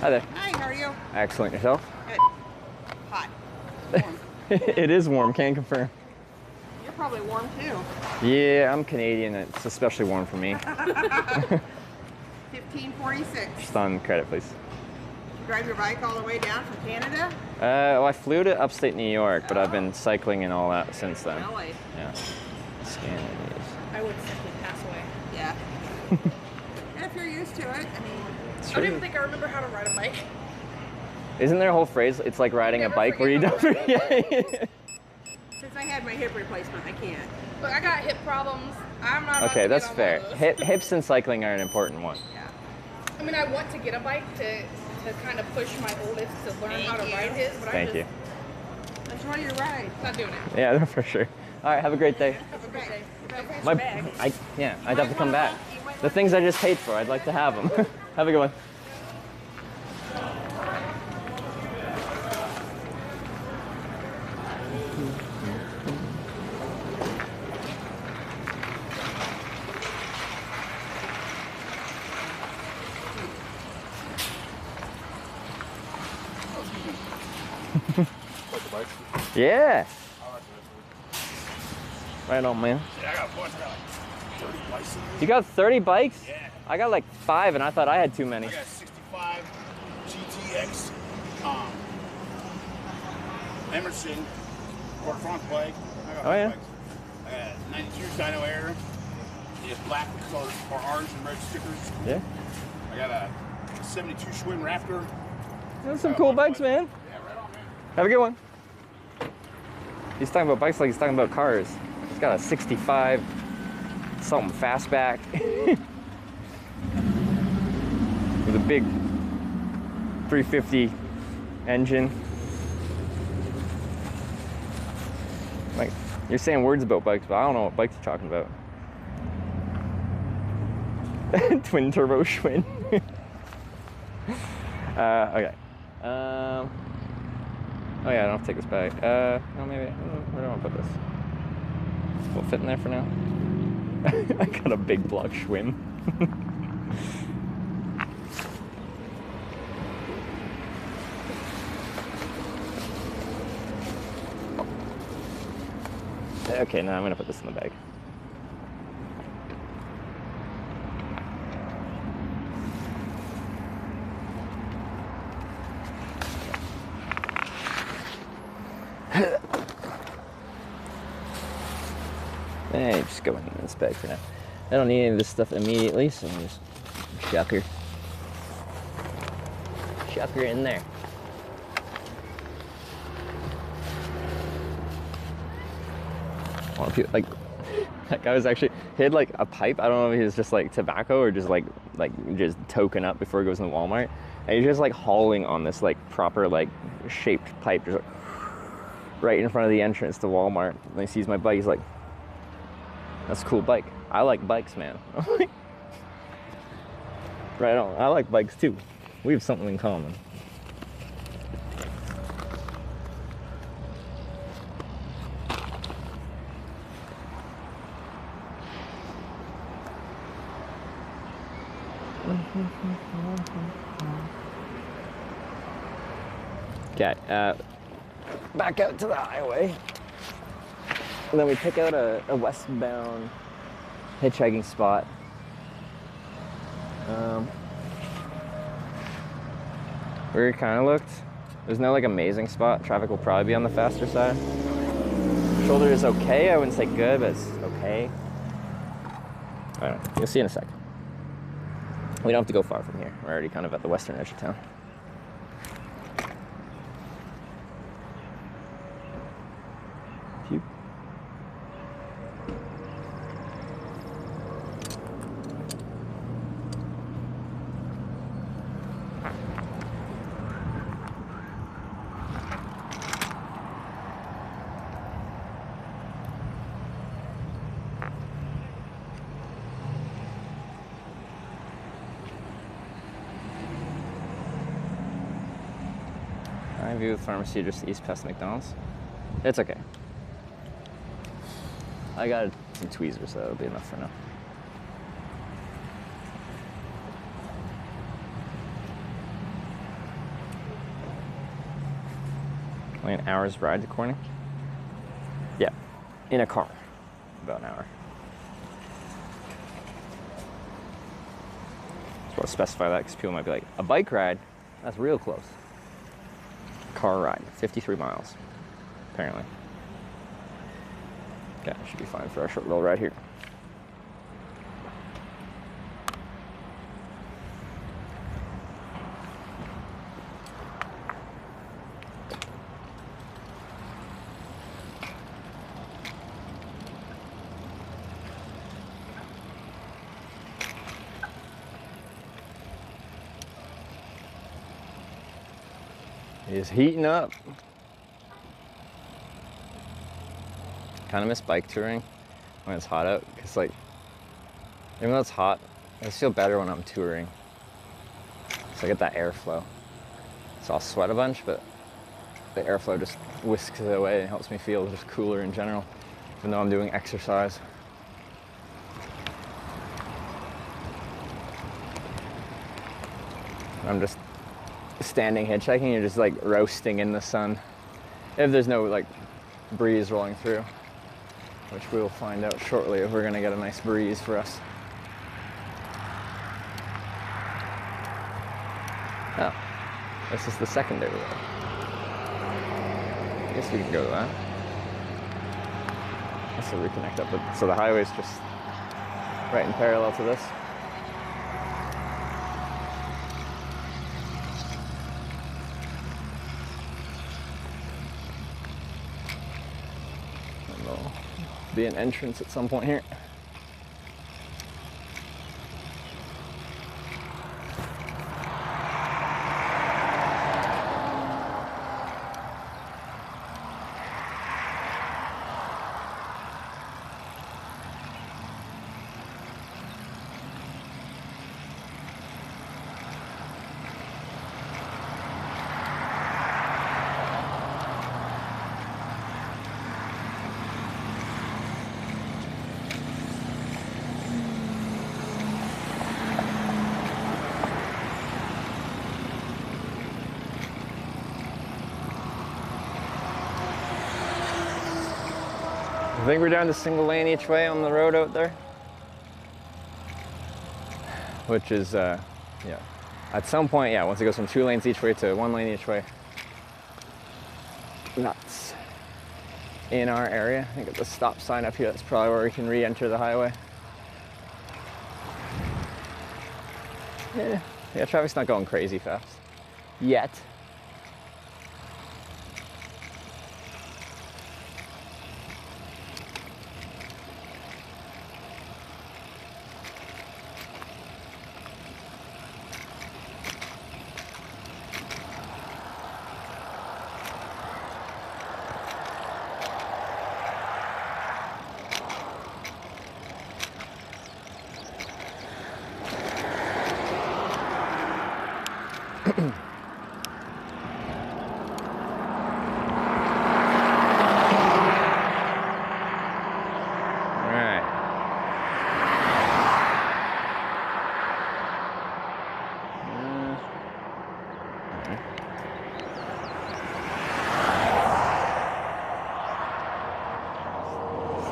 B: Hi there.
H: Hi, how are you?
B: Excellent. Yourself?
H: Good. Hot. Warm.
B: It is warm, can confirm.
H: You're probably warm too.
B: Yeah, I'm Canadian. It's especially warm for me.
H: 1546.
B: Just on credit, please.
H: Did you drive your bike all the way down from Canada?
B: Well, I flew to upstate New York, but I've been cycling and all that since then.
H: Really?
B: Yeah. Scan it is.
E: I would simply pass away.
H: Yeah. And if you're used to it, I mean,
E: I don't even think I remember how to ride a bike.
B: Isn't there a whole phrase? It's like riding a bike where you don't forget.
H: since I had my hip replacement, I can't.
E: But I got hip problems. I'm not about
B: Okay,
E: to
B: that's
E: get on
B: fair.
E: one of those.
B: Hips and cycling are an important one.
H: Yeah.
E: I mean, I want to get a bike to kind of push my oldest to learn how to ride his, but
B: Thank you.
H: Enjoy your ride.
E: not doing it.
B: Yeah, for sure. All right, have a great day.
E: Have a good day.
B: I'd have to come back. The things I just paid for, I'd like to have them. Have a good one. Yeah. Right on, man.
G: Yeah, I got one. 30 bicycles.
B: You got 30 bikes?
G: Yeah.
B: I got like 5 and I thought I had too many.
G: I got 65 GTX Emerson or front bike. I got
B: Oh, yeah.
G: bikes. I got 92 Dino Air. It's black with colors or orange and red stickers.
B: Yeah.
G: I got a 72 Schwinn Raptor.
B: Those some cool bikes, man.
G: Yeah, right on, man.
B: Have a good one. He's talking about bikes like he's talking about cars. He's got a 65 something fastback with a big 350 engine. Like, you're saying words about bikes, but I don't know what bikes you're talking about. Twin turbo Schwinn. Okay. Oh yeah, I don't have to take this bag. No, maybe. Where do I want to put this? Will it fit in there for now? I got a big block Schwinn. Okay, now I'm gonna put this in the bag. Hey, just go in this bag for now. I don't need any of this stuff immediately, so I'm just chuck her in there. Like, that guy was actually, he had like a pipe. I don't know if he was just like tobacco or just like just token up before he goes in the Walmart. And he's just like hauling on this like proper like shaped pipe, just like right in front of the entrance to Walmart. And he sees my bike, he's like, that's a cool bike. I like bikes, man. Right on. I like bikes too. We have something in common. Okay, back out to the highway. And then we pick out a westbound hitchhiking spot. We kind of looked. There's no like amazing spot. Traffic will probably be on the faster side. Shoulder is okay. I wouldn't say good, but it's okay. I don't know. You'll see in a sec. We don't have to go far from here. We're already kind of at the western edge of town. Phew. I view the pharmacy just east past McDonald's. It's okay. I got some tweezers, so that'll be enough for now. Only an hour's ride to Corning? Yeah, in a car, about an hour. Just want to specify that because people might be like, a bike ride? That's real close. Car ride, 53 miles, apparently. Okay, should be fine for our short little ride here. It's heating up. Kind of miss bike touring when it's hot out, because like, even though it's hot, I just feel better when I'm touring. So I get that airflow. So I'll sweat a bunch, but the airflow just whisks it away and helps me feel just cooler in general, even though I'm doing exercise. I'm just standing hitchhiking, you're just like roasting in the sun. If there's no like breeze rolling through. which we will find out shortly if we're gonna get a nice breeze for us. Oh, this is the secondary road. I guess we can go to that. That's a reconnect up, but so the highway's just right in parallel to this. And there'll be an entrance at some point here. I think we're down to single lane each way on the road out there. Which is, yeah. At some point, yeah, once it goes from 2 lanes each way to 1 lane each way. That's in our area. I think at the stop sign up here, that's probably where we can re-enter the highway. Yeah, traffic's not going crazy fast. Yet.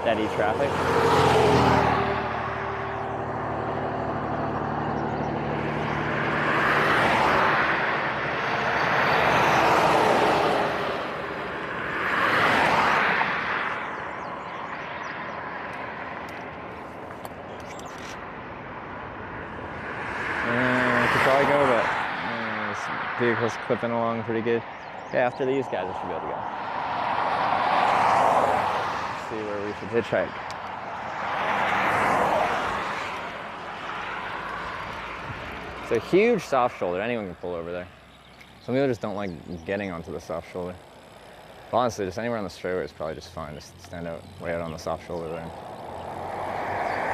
B: Steady traffic. Could probably go, but this vehicle's clipping along pretty good. Yeah, after these guys, I should be able to go. See where we should hitchhike. It's a huge soft shoulder. Anyone can pull over there. Some people just don't like getting onto the soft shoulder. But honestly, just anywhere on the straightaway is probably just fine. Just stand out way out on the soft shoulder there.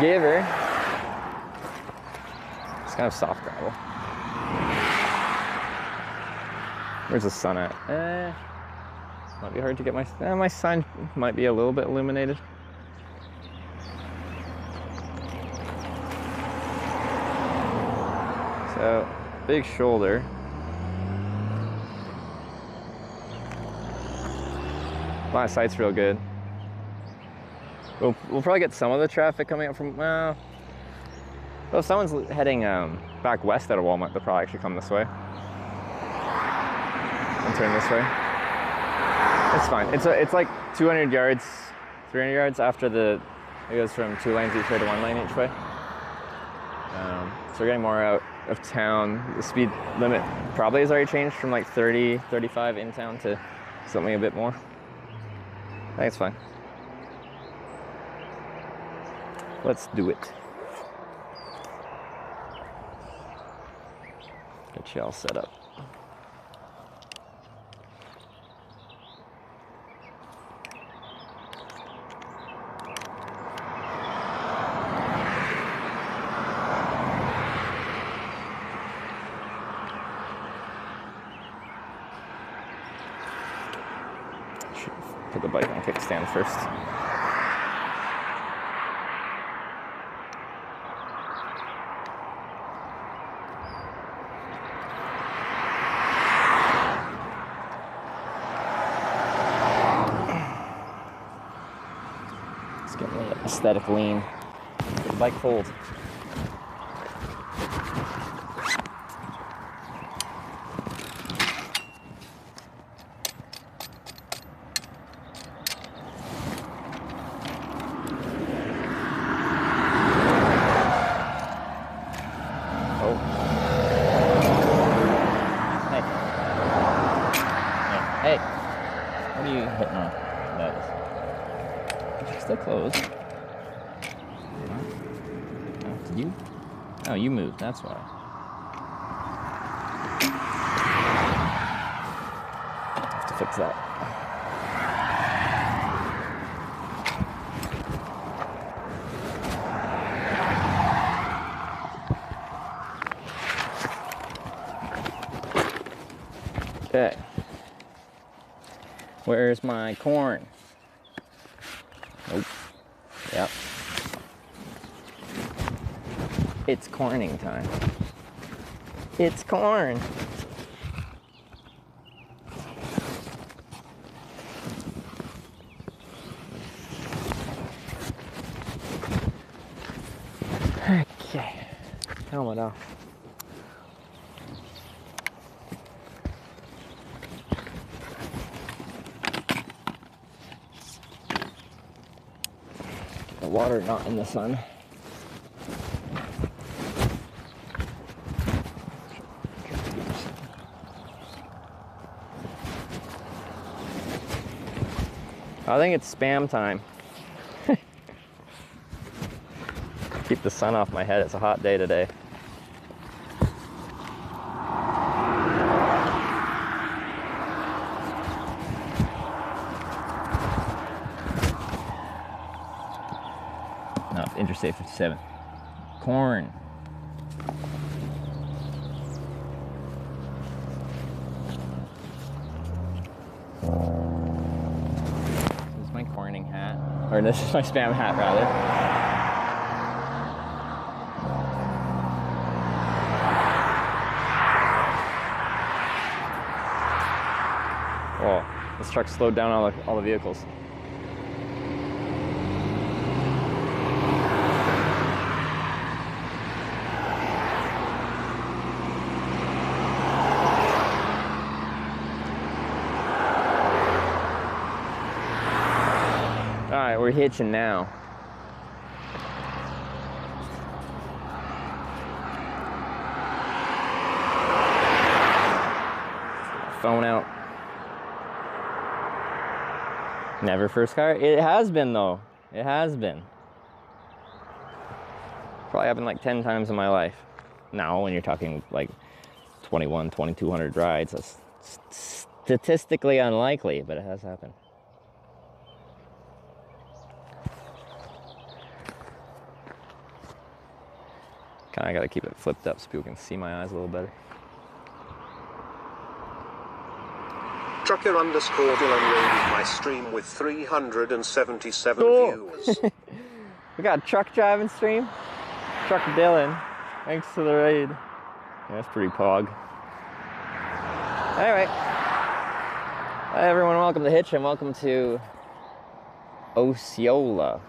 B: Give her. It's kind of soft gravel. Where's the sun at? Might be hard to get my sign might be a little bit illuminated. So, big shoulder. Line of sight's real good. We'll probably get some of the traffic coming up from, well, if someone's heading back west out of Walmart, they'll probably actually come this way. And turn this way. It's fine. It's like 200 yards, 300 yards after it goes from 2 lanes each way to 1 lane each way. So we're getting more out of town. The speed limit probably has already changed from like 30, 35 in town to something a bit more. I think it's fine. Let's do it. Get you all set up. Put the bike on kickstand first. aesthetic lean. Get the bike cold. Hey, what are you hitting on? That is. You're still closed. Oh, did you? Oh, you moved. That's why. Have to fix that. Okay. Where's my corn? Nope. Yep. It's corning time. It's corn. Okay. Helmet off. The water not in the sun. I think it's spam time. Keep the sun off my head. It's a hot day today. No, Interstate 57. Corn. This is my corning hat. Or this is my spam hat, rather. Oh, this truck slowed down all the vehicles. Alright, we're hitching now. Phone out. Never first car? It has been though. It has been. Probably happened like 10 times in my life. Now, when you're talking like 2,200 rides, that's statistically unlikely, but it has happened. Kinda gotta keep it flipped up so people can see my eyes a little better.
C: Trucker _ Dylan rated my stream with 377
B: Cool.
C: viewers.
B: We got a truck driving stream. Trucker Dylan. Thanks for the raid. Yeah, that's pretty pog. Anyway. Hi everyone, welcome to Hitch and welcome to Osceola,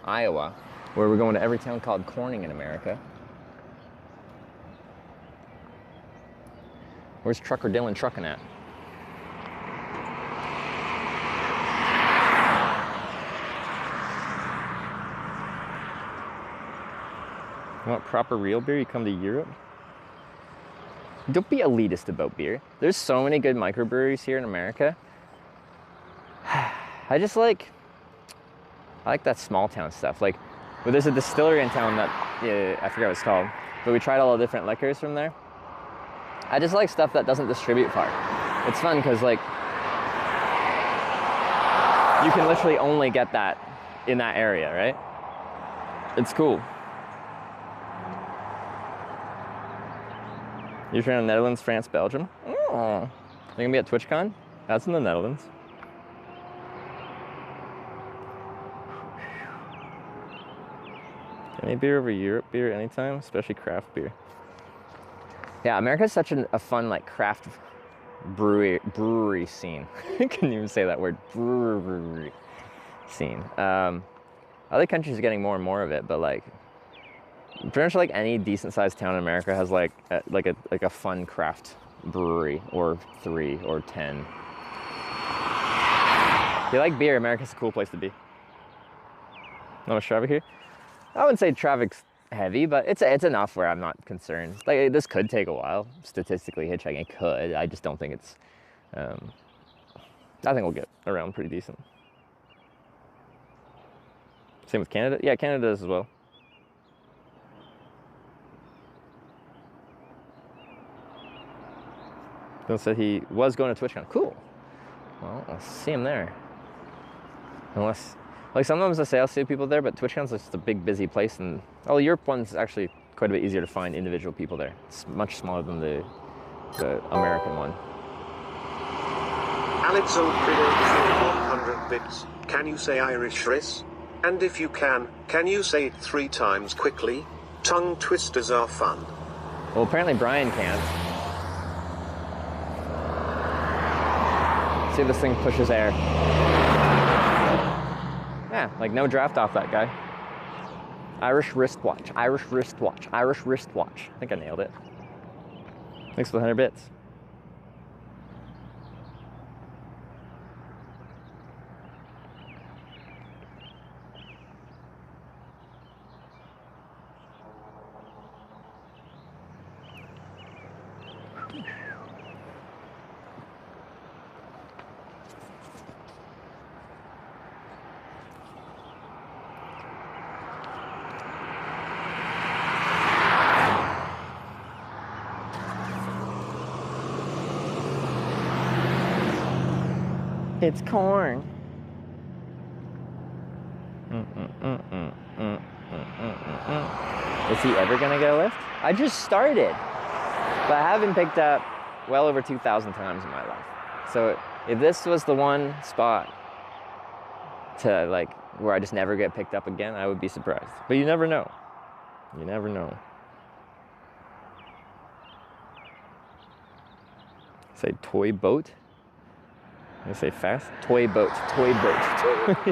B: Iowa, where we're going to every town called Corning in America. Where's Trucker Dylan trucking at? You want proper real beer? You come to Europe? Don't be elitist about beer. There's so many good microbreweries here in America. I like that small town stuff. Like, well, there's a distillery in town that, I forget what it's called, but we tried all the different liquors from there. I just like stuff that doesn't distribute far. It's fun because, like, you can literally only get that in that area, right? It's cool. You're from the Netherlands, France, Belgium? Oh. You're gonna be at TwitchCon? That's in the Netherlands. Any beer over Europe beer anytime, especially craft beer. Yeah, America's such a fun, like, craft brewery scene. I couldn't even say that word, brewery scene. Other countries are getting more and more of it, but like pretty much like any decent sized town in America has like a fun craft brewery or 3 or 10. If you like beer, America's a cool place to be. Not much traffic here. I wouldn't say traffic's heavy, but it's enough where I'm not concerned. Like this could take a while. Statistically, hitchhiking it could. I just don't think it's. I think we'll get around pretty decent. Same with Canada. Yeah, Canada does as well. Bill said he was going to TwitchCon. Cool. Well, I'll see him there. Unless, like sometimes I say I'll see people there, but TwitchCon's just a big, busy place, and the Europe one's actually quite a bit easier to find individual people there. It's much smaller than the American one.
C: Alex O'Brien, 100 bits. Can you say Irish riss? And if you can you say it 3 times quickly? Tongue twisters are fun.
B: Well, apparently Brian can't. See if this thing pushes air. Yeah, like no draft off that guy. Irish wristwatch, Irish wristwatch, Irish wristwatch. I think I nailed it. Thanks for the 100 bits. It's corn. Is he ever gonna get a lift? I just started, but I have been picked up well over 2,000 times in my life. So if this was the one spot to like where I just never get picked up again, I would be surprised. But you never know. You never know. Say toy boat. I say fast. Toy boat, toy boat.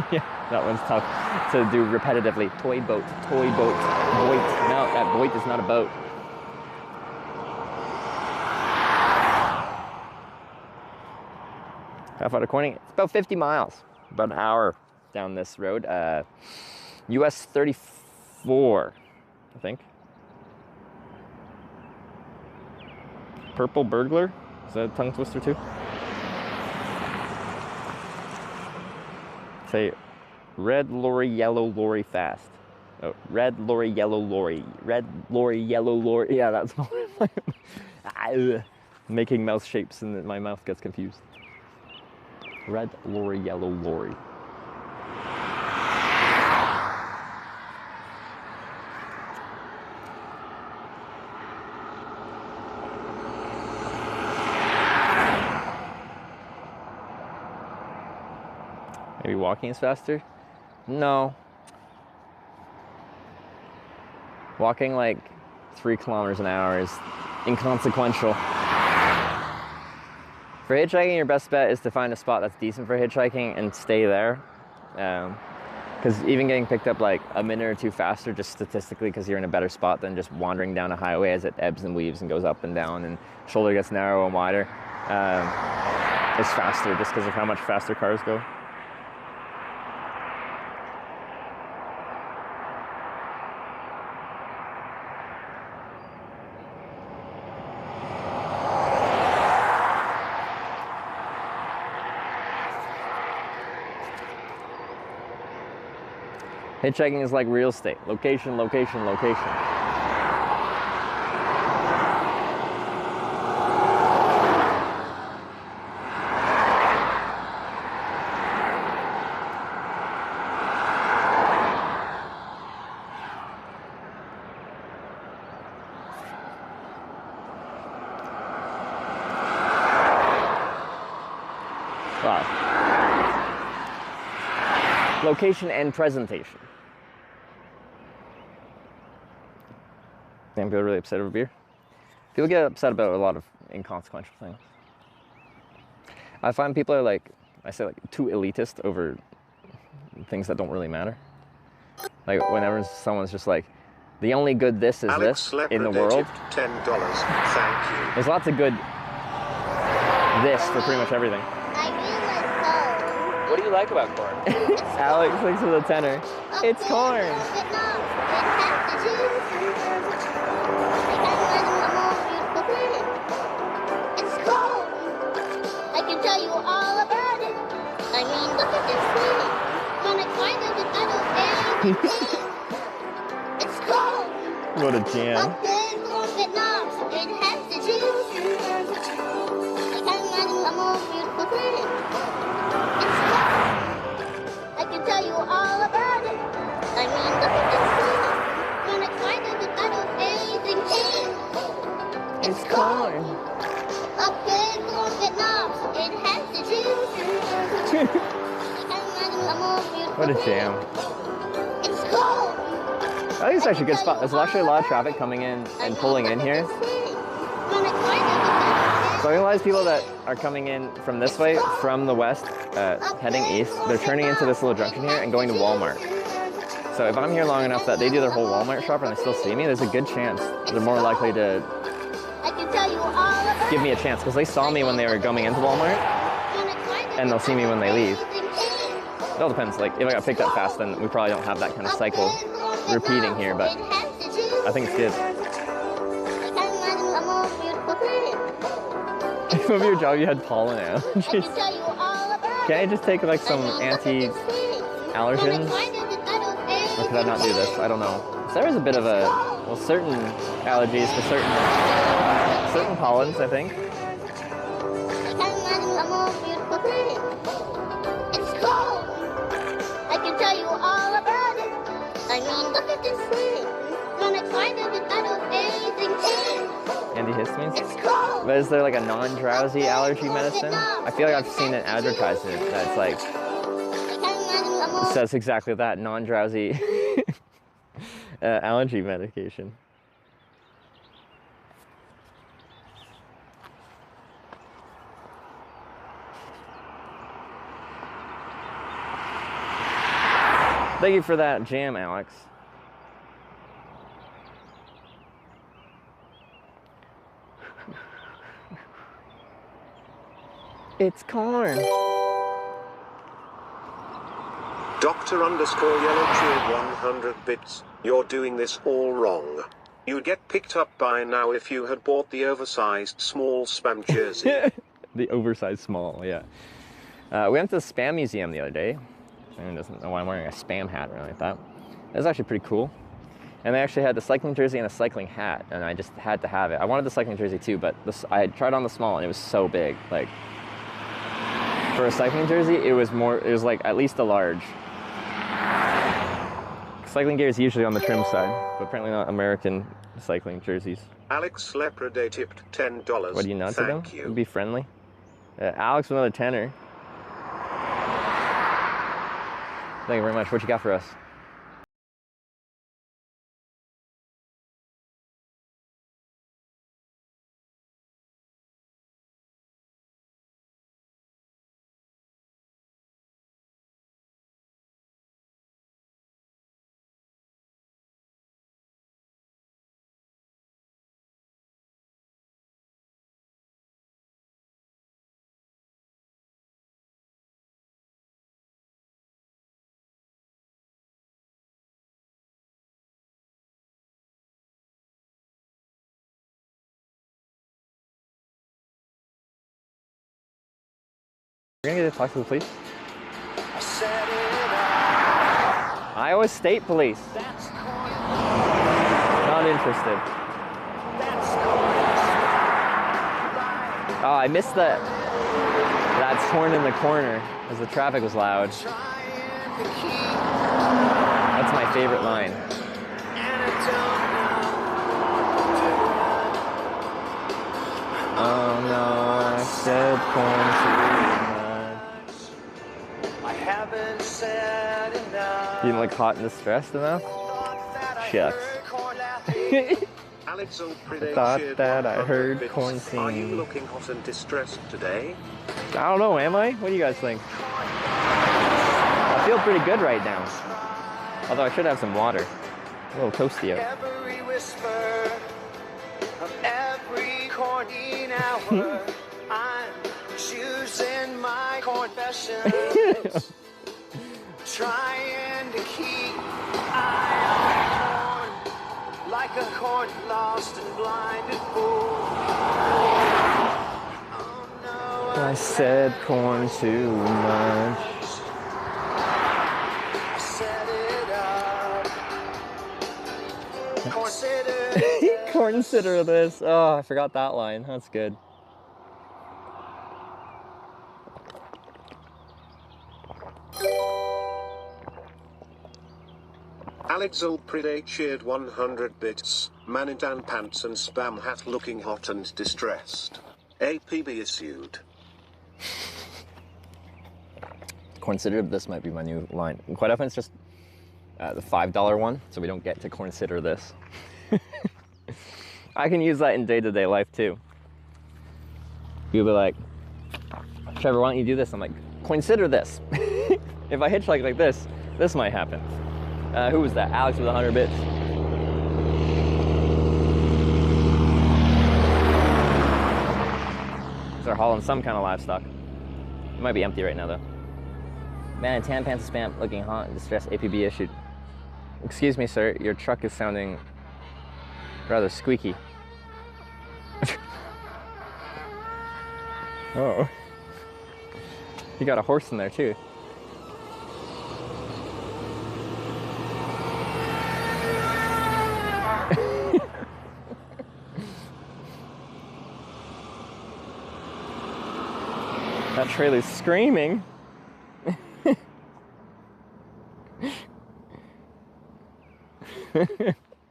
B: Yeah, that one's tough to do repetitively. Toy boat, toy boat, boat. No, that boat is not a boat. How far to Corning? It's about 50 miles. About an hour down this road. US 34, I think. Purple burglar? Is that a tongue twister too? Say red lorry, yellow lorry, fast. Oh, red lorry, yellow lorry. Red lorry, yellow lorry. Yeah, that's making mouth shapes and my mouth gets confused. Red lorry, yellow lorry. Maybe walking is faster? No. Walking like 3 kilometers an hour is inconsequential. For hitchhiking, your best bet is to find a spot that's decent for hitchhiking and stay there. Because even getting picked up like a minute or 2 faster, just statistically, because you're in a better spot than just wandering down a highway as it ebbs and weaves and goes up and down and shoulder gets narrow and wider, is faster just because of how much faster cars go. Hitchhiking is like real estate. Location, location, location. Wow. Location and presentation. Damn, people are really upset over beer. People get upset about a lot of inconsequential things. I find people are like, I say like too elitist over things that don't really matter. Like whenever someone's just like, the only good this is
C: Alex
B: this in the world.
C: $10. Thank you.
B: There's lots of good this for pretty much everything.
I: I really like corn.
B: What do you like about corn? Alex thinks with a tenor. It's corn.
I: It's corn. I can tell you all about it. I mean, look at this thing. When I find it, I don't anything. It's corn.
B: What a jam.
I: Okay, corn Vietnam. It has the juice. I can't imagine a more beautiful thing. It's corn. I can tell you all about it. I mean, look at this thing. When I find it, I don't anything. It's corn. Okay, corn Vietnam. It has the juice. I can't imagine a more beautiful
B: What a
I: thing.
B: jam.
I: It's corn.
B: I think it's actually a good spot. There's actually a lot of traffic coming in and pulling in here. So I realize people that are coming in from this way, from the west, heading east, they're turning into this little junction here and going to Walmart. So if I'm here long enough that they do their whole Walmart shop and they still see me, there's a good chance they're more likely to
I: I can tell you all about
B: give me a chance because they saw me when they were going into Walmart and they'll see me when they leave. It all depends. Like if I got picked up fast, then we probably don't have that kind of cycle repeating here, but I think it's good. If of your job you had pollen allergies, can't I just take like some anti-allergens? Or could I not do this? I don't know. So there is a bit of a, well, certain allergies to certain pollens, I think.
I: I can tell you all about it. I mean, look at this thing. When I find it, I don't anything.
B: Antihistamines?
I: It's cold.
B: But is there like a non-drowsy allergy medicine? I feel like I've seen an advertisement that's like, it says exactly that, non-drowsy allergy medication. Thank you for that jam, Alex. It's corn.
C: Dr. _ Yellow Cheered 100 bits. You're doing this all wrong. You'd get picked up by now if you had bought the oversized small spam jersey.
B: The oversized small, yeah. We went to the Spam Museum the other day. Anyone doesn't know why I'm wearing a Spam hat or anything like that. It was actually pretty cool. And they actually had the cycling jersey and a cycling hat, and I just had to have it. I wanted the cycling jersey too, but I had tried on the small and it was so big. Like, for a cycling jersey, it was like at least a large. Cycling gear is usually on the trim side, but apparently not American cycling jerseys.
C: Alex Lepreday tipped $10.
B: What, are you nuts at them?
C: Thank you.
B: Be friendly. Alex with another tenner. Thank you very much. What you got for us? We're gonna get to talk to the police. Iowa State Police. Not interested. Oh, I missed that horn in the corner as the traffic was loud. That's my favorite line. Oh no, I said corn too much. I haven't said enough. You like hot and distressed enough? Shucks.
C: Alex and
B: I thought that I heard
C: bits.
B: corn
C: Are you
B: singing.
C: looking hot and distressed today?
B: I don't know, am I? What do you guys think? I feel pretty good right now. Although I should have some water. A little toasty out.
J: Every whisper of every corny hour, I'm choosing my confessions, trying to keep eye on the corn, like a corn lost and blinded fool. Oh no,
B: I said corn too much.
J: I set it up. Consider
B: Consider this. Oh, I forgot that line. That's good.
C: Alexel Predate shared 100 bits. Man in tan pants and spam hat looking hot and distressed. APB issued.
B: Consider this might be my new line. And quite often it's just the $5 one, so we don't get to consider this. I can use that in day-to-day life too. You'll be like, Trevor, why don't you do this? I'm like, consider this. If I hitchhike like this might happen. Who was that? Alex with 100 bits. They're hauling some kind of livestock. It might be empty right now though. Man in tan pants spam looking hot and distressed, APB issued. Excuse me, sir, your truck is sounding rather squeaky. Oh. You got a horse in there too. That trailer's screaming.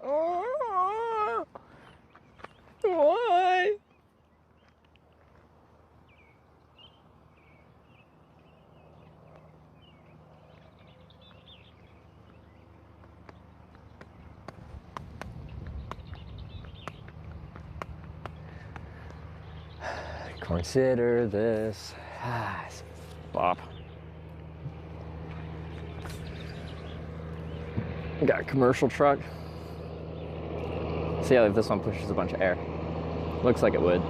B: Oh, why? Consider this. Bop. Got a commercial truck. See how this one pushes a bunch of air. Looks like it would.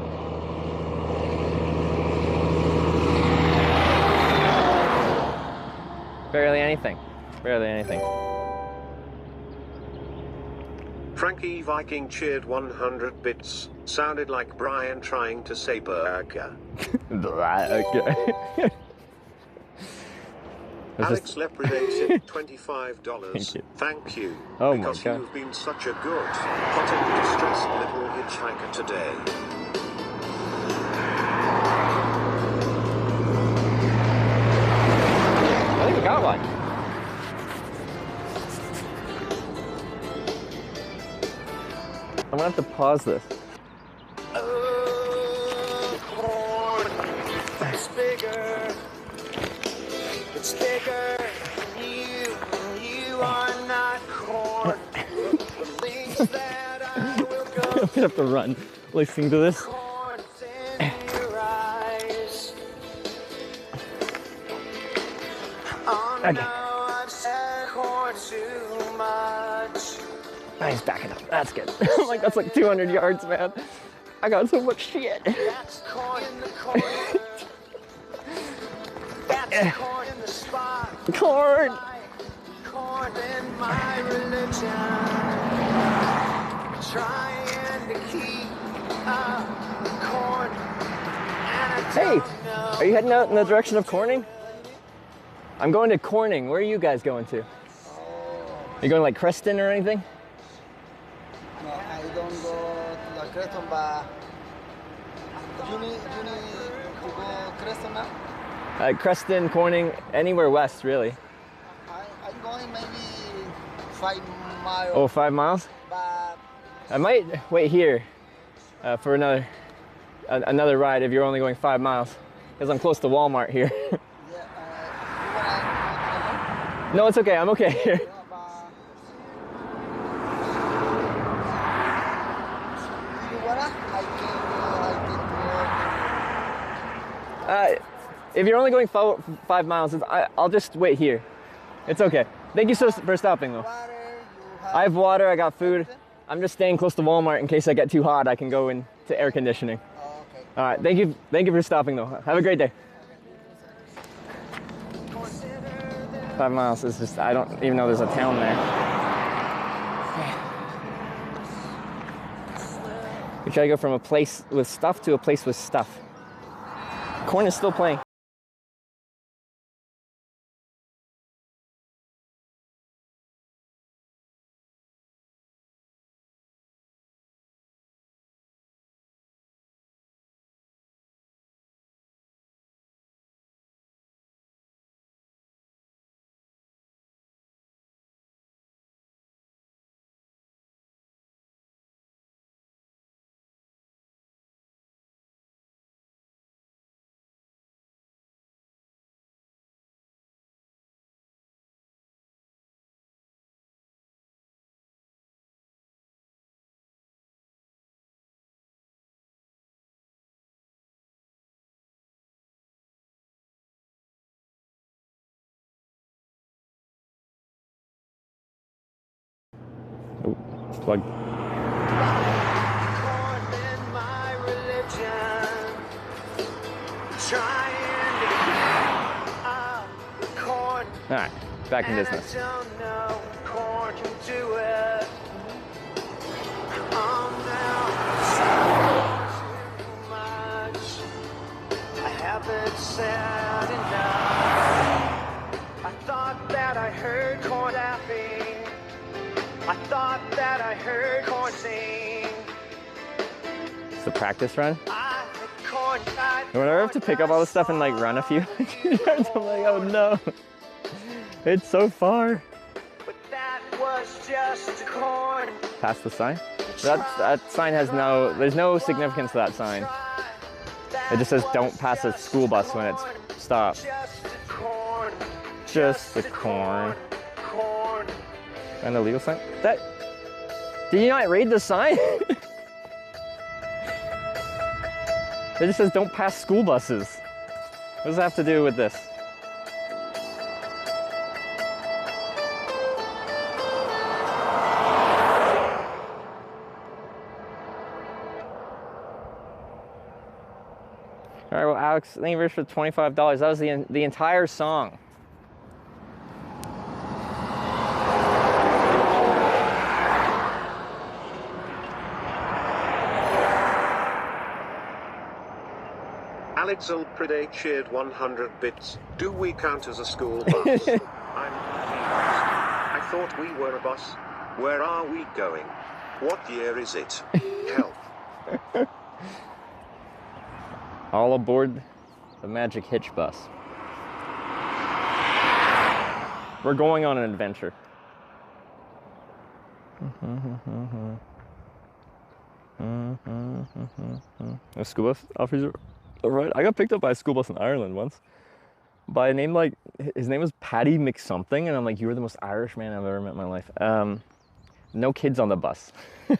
B: Barely anything. Barely anything.
C: Frankie Viking cheered 100 bits. Sounded like Brian trying to say burger.
B: Okay.
C: Alex Lepredated $25. Thank you.
B: Oh
C: because
B: my God.
C: you've been such a good, hot and distressed little hitchhiker today.
B: I think we got one. I'm gonna have to pause this.
J: it's bigger. It's bigger than you. You are not corn. The links that I will go
B: I'm gonna have to run listening to this.
J: corn in your eyes. Oh
B: Okay.
J: no, I've said corn too much.
B: Oh, he's backing up. That's good. I'm like, that's like 200 yards, man. I got so much shit.
J: That's corn in the corner. That's corn in the spot.
B: Corn.
J: Corn in my religion. Trying to keep up corn. And I
B: Hey,
J: don't know.
B: are you heading out in the direction of Corning? I'm going to Corning. Where are you guys going to? Are you going like Creston or anything?
K: No, I don't go to the Creston, but you need to go Creston now?
B: Creston, Corning, anywhere west, really.
K: I'm going maybe 5 miles.
B: Oh, 5 miles?
K: But
B: I might wait here for another ride if you're only going 5 miles, because I'm close to Walmart here.
K: yeah, you wanna
B: No, it's okay. I'm okay here.
K: go, but you wanna? I can
B: If you're only going 5 miles, I'll just wait here. It's okay. Thank you for stopping though.
K: Water, you
B: I have water, I got food.
K: everything?
B: I'm just staying close to Walmart in case I get too hot, I can go into air conditioning.
K: Oh, okay.
B: All right, thank you for stopping though. Have a great day. 5 miles is just, I don't even know there's a town there. We try to go from a place with stuff to a place with stuff. Corn is still playing. Oh, plug. All right, back in business.
J: Sad enough. I thought that I heard corn laughing. I thought that I heard corn sing.
B: It's the practice run. Whenever I have to pick up all this stuff and like run a few yards, I'm like, oh no, it's so far.
J: But that was just corn.
B: Past the sign? That sign has there's no significance to that sign. It just says don't pass a school bus when it's stopped. Just the corn. And the legal sign? Did you not read the sign? It just says don't pass school buses. What does that have to do with this? All right, well, Alex, thank you very much for $25. That was the entire song.
C: Alex Ulpride shared 100 bits. Do we count as a school bus? I'm confused. I thought we were a bus. Where are we going? What year is it? Help.
B: All aboard the magic hitch bus. We're going on an adventure. A school bus officer. All right, I got picked up by a school bus in Ireland once. By a name like, his name was Paddy McSomething, and I'm like, you were the most Irish man I've ever met in my life. No kids on the bus. I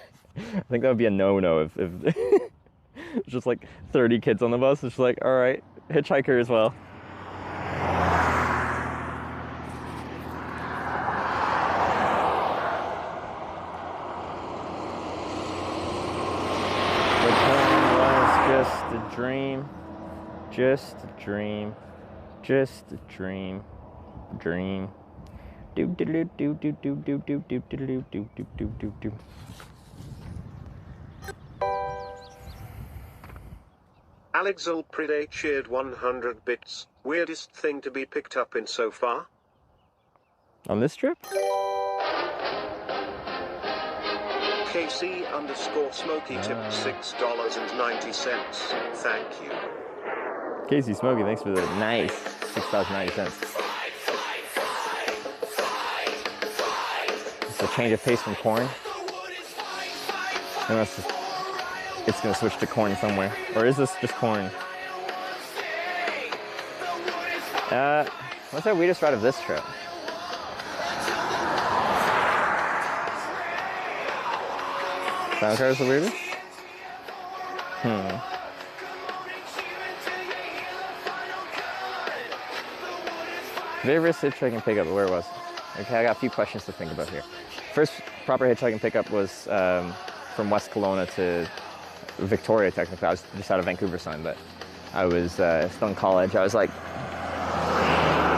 B: think that would be a no-no if it's just like 30 kids on the bus. It's just like, all right, hitchhiker as well. Just a dream, just a dream, just a dream, dream. Do do do do do do do do do do do do do do do.
C: Alex Ulpride shared 100 bits. Weirdest thing to be picked up in so far?
B: On this trip?
C: KC_Smokey tipped $6.90. Thank you.
B: Casey Smokey, thanks for the nice $6.90. It's a change of pace from corn. Unless it's gonna switch to corn somewhere. Or is this just corn? What's our weirdest ride of this trip? Sound car is the weirdest? Very risk hitchhiking pickup, where it was. Okay, I got a few questions to think about here. First proper hitchhiking pickup was from West Kelowna to Victoria, technically. I was just out of Vancouver sign, but I was still in college. I was like,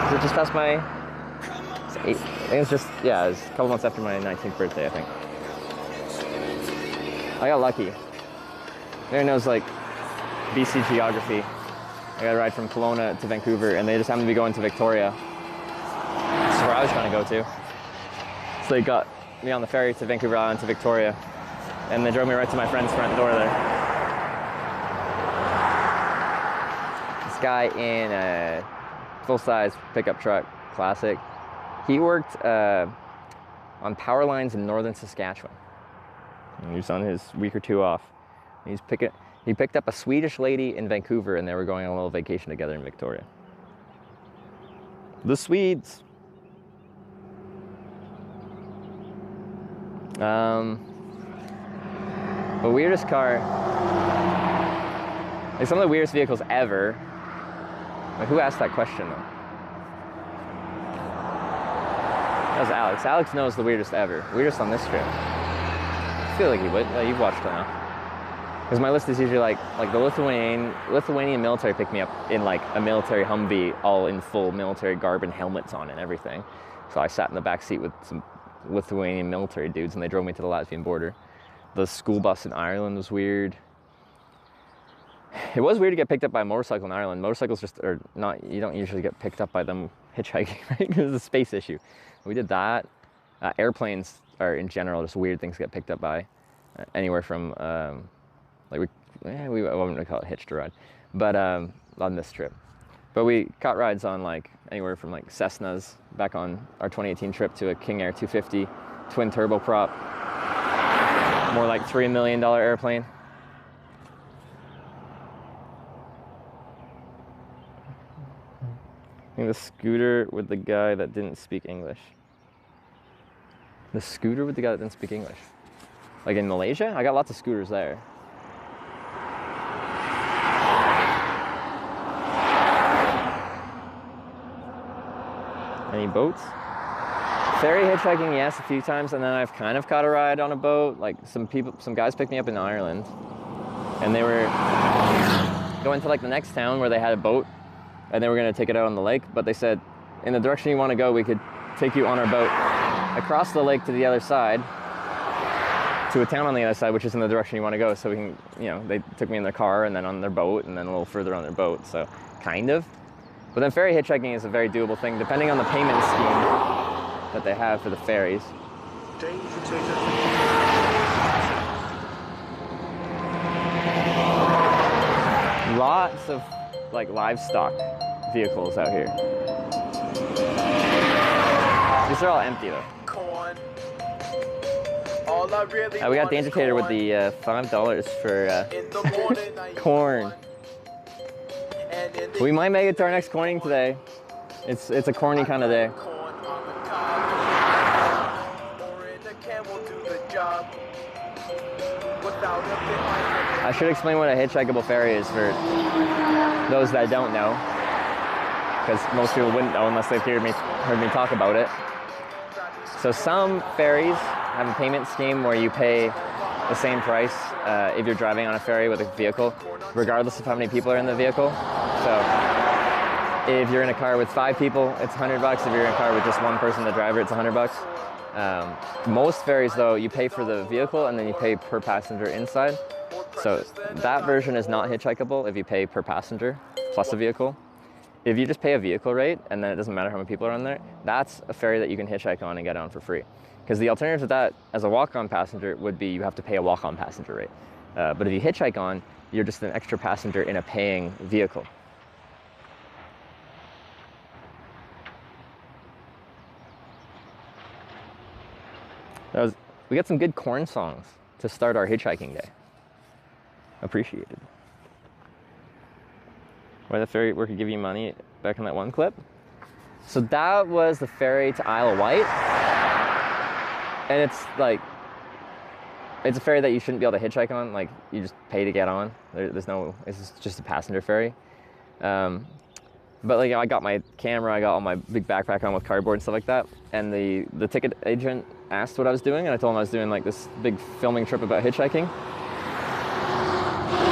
B: was it just past my, I think it was just, yeah, it was a couple months after my 19th birthday, I think. I got lucky. Everyone knows like BC geography. I got a ride from Kelowna to Vancouver, and they just happened to be going to Victoria. That's where I was trying to go to. So they got me on the ferry to Vancouver Island to Victoria, and they drove me right to my friend's front door there. This guy in a full-size pickup truck, classic. He worked on power lines in northern Saskatchewan. And he was on his week or two off. He picked up a Swedish lady in Vancouver, and they were going on a little vacation together in Victoria. The Swedes. The weirdest car, like some of the weirdest vehicles ever. Like, who asked that question though? That was Alex. Alex knows the weirdest ever. Weirdest on this trip. I feel like he would. Like, you've watched it now. Because my list is usually like the Lithuanian military picked me up in like a military Humvee, all in full military garb and helmets on and everything. So I sat in the back seat with some Lithuanian military dudes, and they drove me to the Latvian border. The school bus in Ireland was weird. It was weird to get picked up by a motorcycle in Ireland. Motorcycles just are not, you don't usually get picked up by them hitchhiking, right? Because it's a space issue. We did that. Airplanes are in general just weird things to get picked up by. Anywhere from, I wouldn't call it hitched a ride, but on this trip. But we caught rides on like anywhere from like Cessnas back on our 2018 trip to a King Air 250 twin turboprop, more like $3 million airplane. I think the scooter with the guy that didn't speak English. The scooter with the guy that didn't speak English. Like in Malaysia? I got lots of scooters there. Any boats? Ferry hitchhiking, yes, a few times, and then I've kind of caught a ride on a boat. Like some guys picked me up in Ireland, and they were going to like the next town where they had a boat, and they were going to take it out on the lake, but they said, in the direction you want to go, we could take you on our boat across the lake to the other side, to a town on the other side, which is in the direction you want to go, so we can, you know, they took me in their car and then on their boat and then a little further on their boat, so kind of. But then ferry hitchhiking is a very doable thing, depending on the payment scheme that they have for the ferries. Lots of like livestock vehicles out here. These are all empty though. We got the indicator with the $5 for corn. We might make it to our next corning today. It's a corny kind of day. I should explain what a hitchhikeable ferry is for those that don't know, because most people wouldn't know unless they've heard me talk about it. So some ferries have a payment scheme where you pay the same price if you're driving on a ferry with a vehicle, regardless of how many people are in the vehicle. So if you're in a car with 5 people, it's $100. If you're in a car with just one person, the driver, it's $100. Most ferries, though, you pay for the vehicle and then you pay per passenger inside. So that version is not hitchhikeable if you pay per passenger plus a vehicle. If you just pay a vehicle rate and then it doesn't matter how many people are on there, that's a ferry that you can hitchhike on and get on for free. Because the alternative to that, as a walk-on passenger, would be you have to pay a walk-on passenger rate. But if you hitchhike on, you're just an extra passenger in a paying vehicle. We got some good corn songs to start our hitchhiking day. Appreciated. Why the ferry worker give you money back in that one clip? So that was the ferry to Isle of Wight. And it's like, it's a ferry that you shouldn't be able to hitchhike on. Like, you just pay to get on. There's no, it's just a passenger ferry. But like I got my camera, I got all my big backpack on with cardboard and stuff like that. And the ticket agent asked what I was doing, and I told him I was doing like this big filming trip about hitchhiking.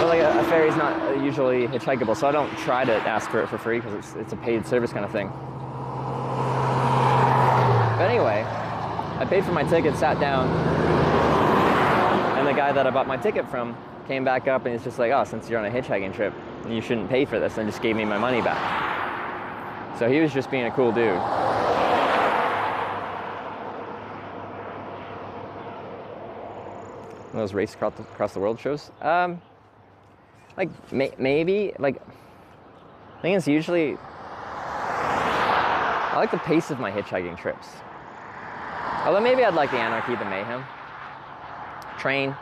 B: But like a ferry's not usually hitchhikeable, so I don't try to ask for it for free because it's a paid service kind of thing. But anyway, I paid for my ticket, sat down, and the guy that I bought my ticket from came back up and he's just like, oh, since you're on a hitchhiking trip, you shouldn't pay for this, and just gave me my money back. So he was just being a cool dude. One of those race across the world shows. Like maybe like I think it's usually I like the pace of my hitchhiking trips. Although maybe I'd like the anarchy, the mayhem. Train.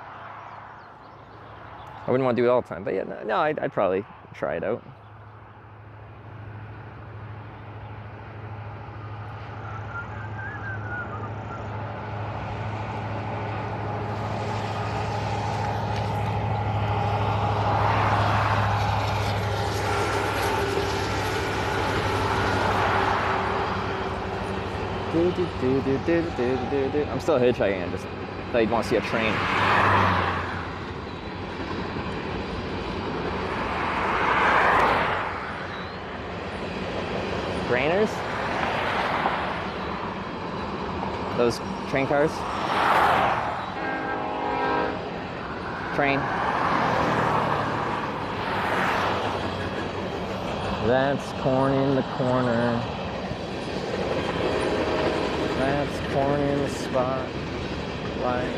B: I wouldn't want to do it all the time, but yeah, no, I'd probably try it out. I'm still hitchhiking. I just thought you'd want to see a train. Grainers? Those train cars? Train. That's corn in the corner. That's corn in the spotlight.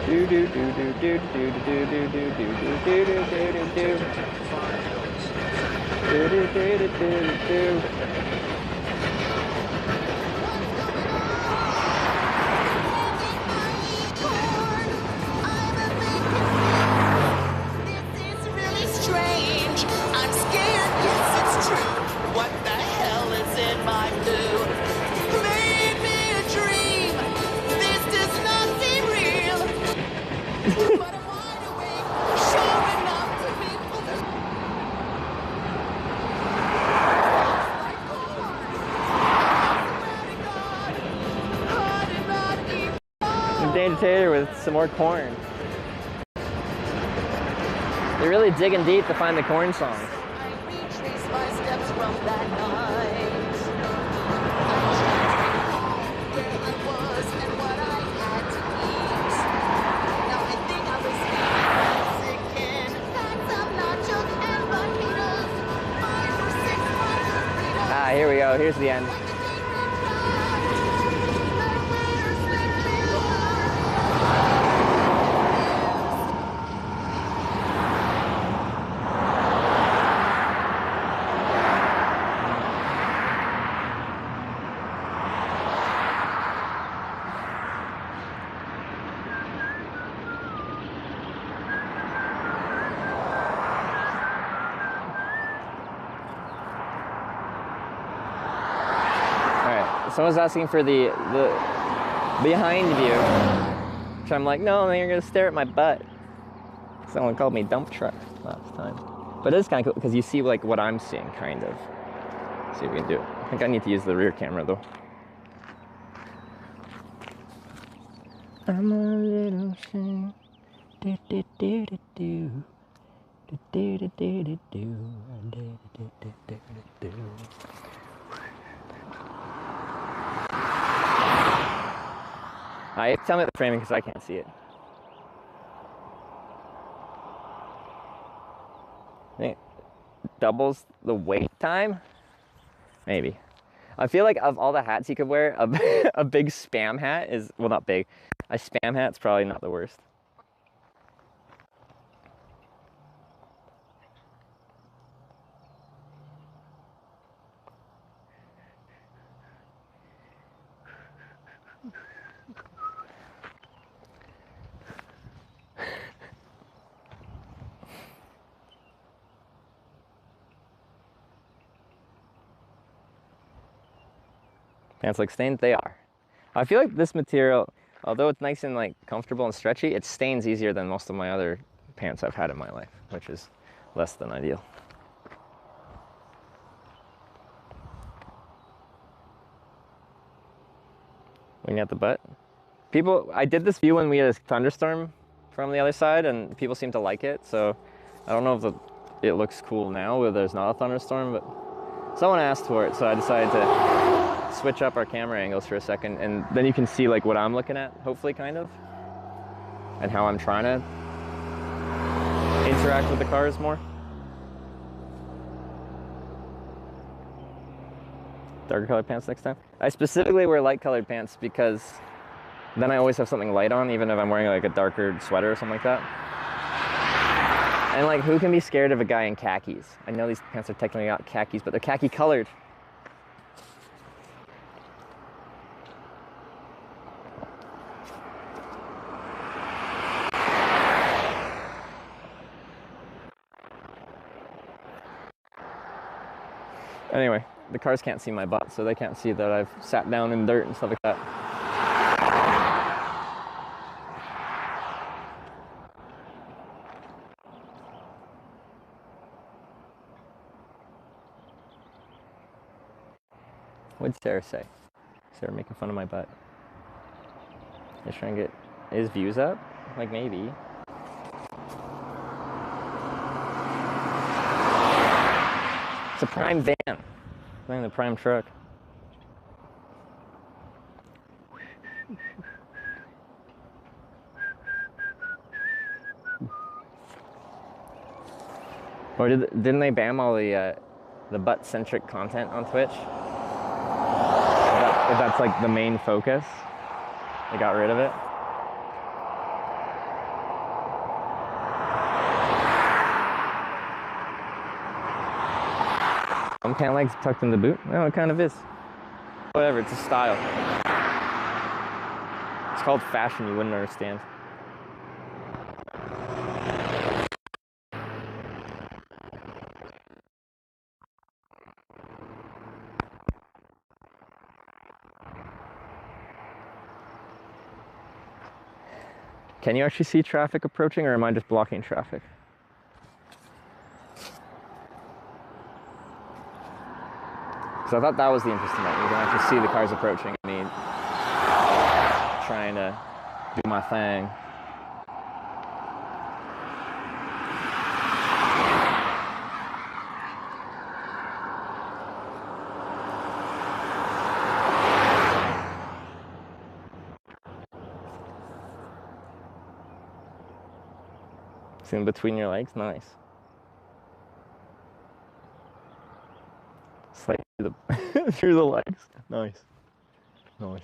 B: Do do do do do do do do do do do do do do do do do. Dana Taylor with some more corn. They're really digging deep to find the corn songs.
J: I retrace my steps from that night. Where I was and what I had to eat. Now I think I was Mexican. Packs of nachos and fajitas. 5 or 6 margaritas.
B: Ah, here we go. Here's the end. Someone's asking for the behind view, which I'm like, no, then you're gonna stare at my butt. Someone called me dump truck last time, but it's kind of cool because you see like what I'm seeing, kind of. Let's see if we can do it. I think I need to use the rear camera though. I'm a little shame. Do do do do do do do do do do do do do do. Alright, tell me the framing because I can't see it. I think it doubles the wait time? Maybe. I feel like of all the hats you could wear, a big spam hat is, well, not big. A spam hat's probably not the worst. Pants look stained? They are. I feel like this material, although it's nice and like comfortable and stretchy, it stains easier than most of my other pants I've had in my life, which is less than ideal. Looking at the butt. People, I did this view when we had a thunderstorm from the other side, and people seem to like it, so I don't know if it looks cool now where there's not a thunderstorm, but someone asked for it, so I decided to switch up our camera angles for a second, and then you can see like what I'm looking at, hopefully, kind of, and how I'm trying to interact with the cars more. Darker colored pants next time. I specifically wear light colored pants because then I always have something light on, even if I'm wearing like a darker sweater or something like that. And like, who can be scared of a guy in khakis? I know these pants are technically not khakis, but they're khaki colored. Anyway, the cars can't see my butt, so they can't see that I've sat down in dirt and stuff like that. What'd Sarah say? Sarah making fun of my butt. Just trying to get his views up? Like, maybe. It's a prime van. Playing the prime truck. Or didn't they ban all the butt-centric content on Twitch? If that's like the main focus, they got rid of it. Pant legs tucked in the boot? No, it kind of is. Whatever, it's a style. It's called fashion, you wouldn't understand. Can you actually see traffic approaching, or am I just blocking traffic? So I thought that was the interesting part. You can actually see the cars approaching me, trying to do my thing. See in between your legs? Nice. Slide through the, through the legs. Nice. Nice.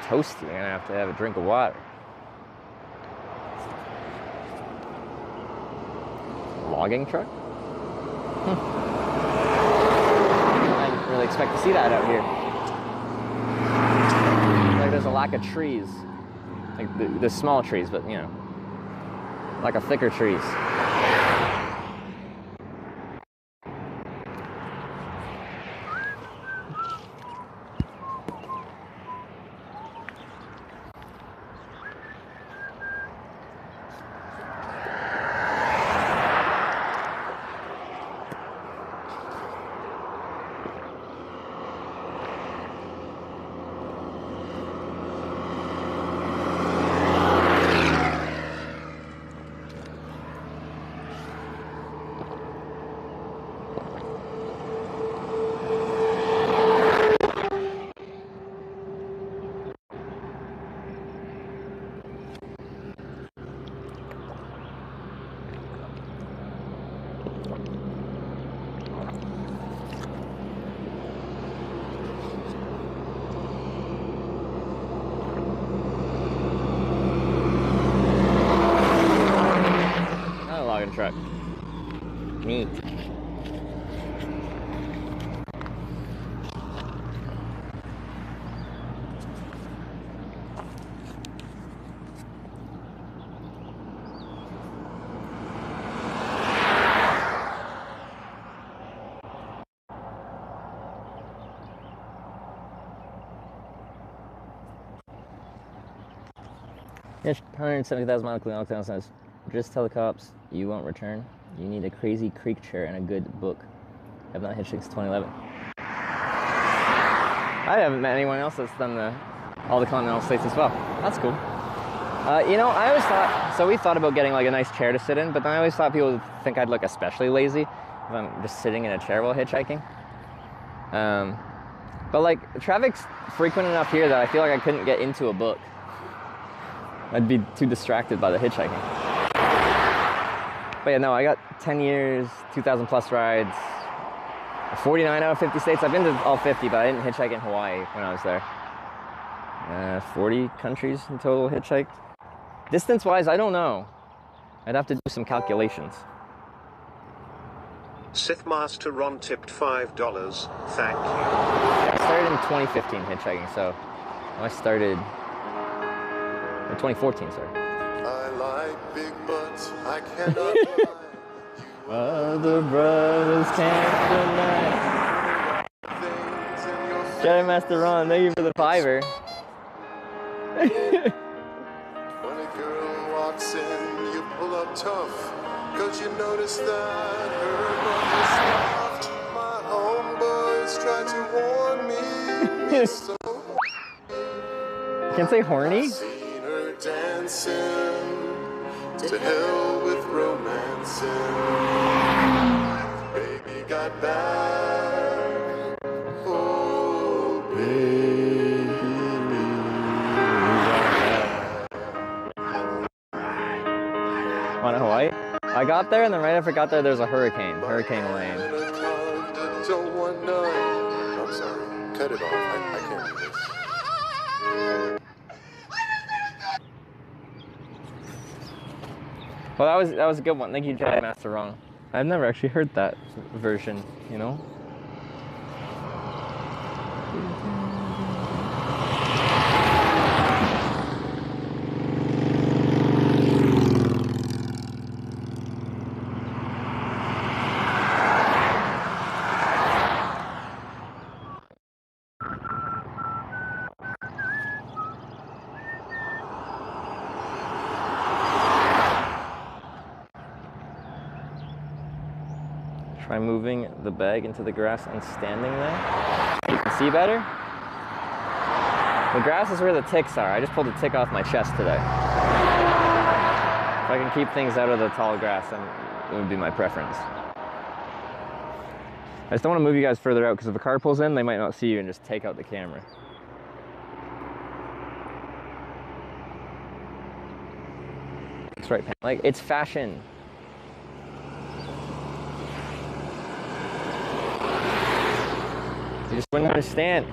B: Toasty, I'm gonna have to have a drink of water. Logging truck? I didn't really expect to see that out here. Like there's a lack of trees. Like there's small trees, but you know, like a thicker trees.
A: Hitched 170,000 mile clean lockdown says, just tell the cops you won't return. You need a crazy creek chair and a good book. I've not hitched since 2011. I haven't met anyone else that's done all the continental states as well. That's cool. You know, I always thought, so we thought about getting like a nice chair to sit in, but then I always thought people would think I'd look especially lazy if I'm just sitting in a chair while hitchhiking. But like, traffic's frequent enough here that I feel like I couldn't get into a book. I'd be too distracted by the hitchhiking. But yeah, no, I got 10 years, 2,000 plus rides, 49 out of 50 states. I've been to all 50, but I didn't hitchhike in Hawaii when I was there. 40 countries in total hitchhiked. Distance-wise, I don't know. I'd have to do some calculations.
C: Sith Master Ron tipped $5. Thank you.
A: Yeah, I started in 2015 hitchhiking, so I started in 2014, sorry.
L: I like big butts, I cannot lie.
A: Other brothers can't deny. Jedi Master Ron, thank you for the $5.
L: When a girl walks in, you pull up tough, cause you notice that her mother's soft. My homeboys try to warn me, so
A: Can't say horny?
L: I've seen her dancing, to hell with romancing. Baby got back, oh baby.
A: On Hawaii? I got there, and then right after I got there, there's a hurricane. Hurricane Lane.
L: I'm sorry. Cut it off. I can't do this.
A: Well, that was a good one. Thank you, Jedi Master Ron. I've never actually heard that version, you know? Try moving the bag into the grass and standing there. You can see better? The grass is where the ticks are. I just pulled a tick off my chest today. If I can keep things out of the tall grass, then it would be my preference. I just don't want to move you guys further out, because if a car pulls in, they might not see you and just take out the camera. That's right, like, it's fashion. You just wouldn't understand.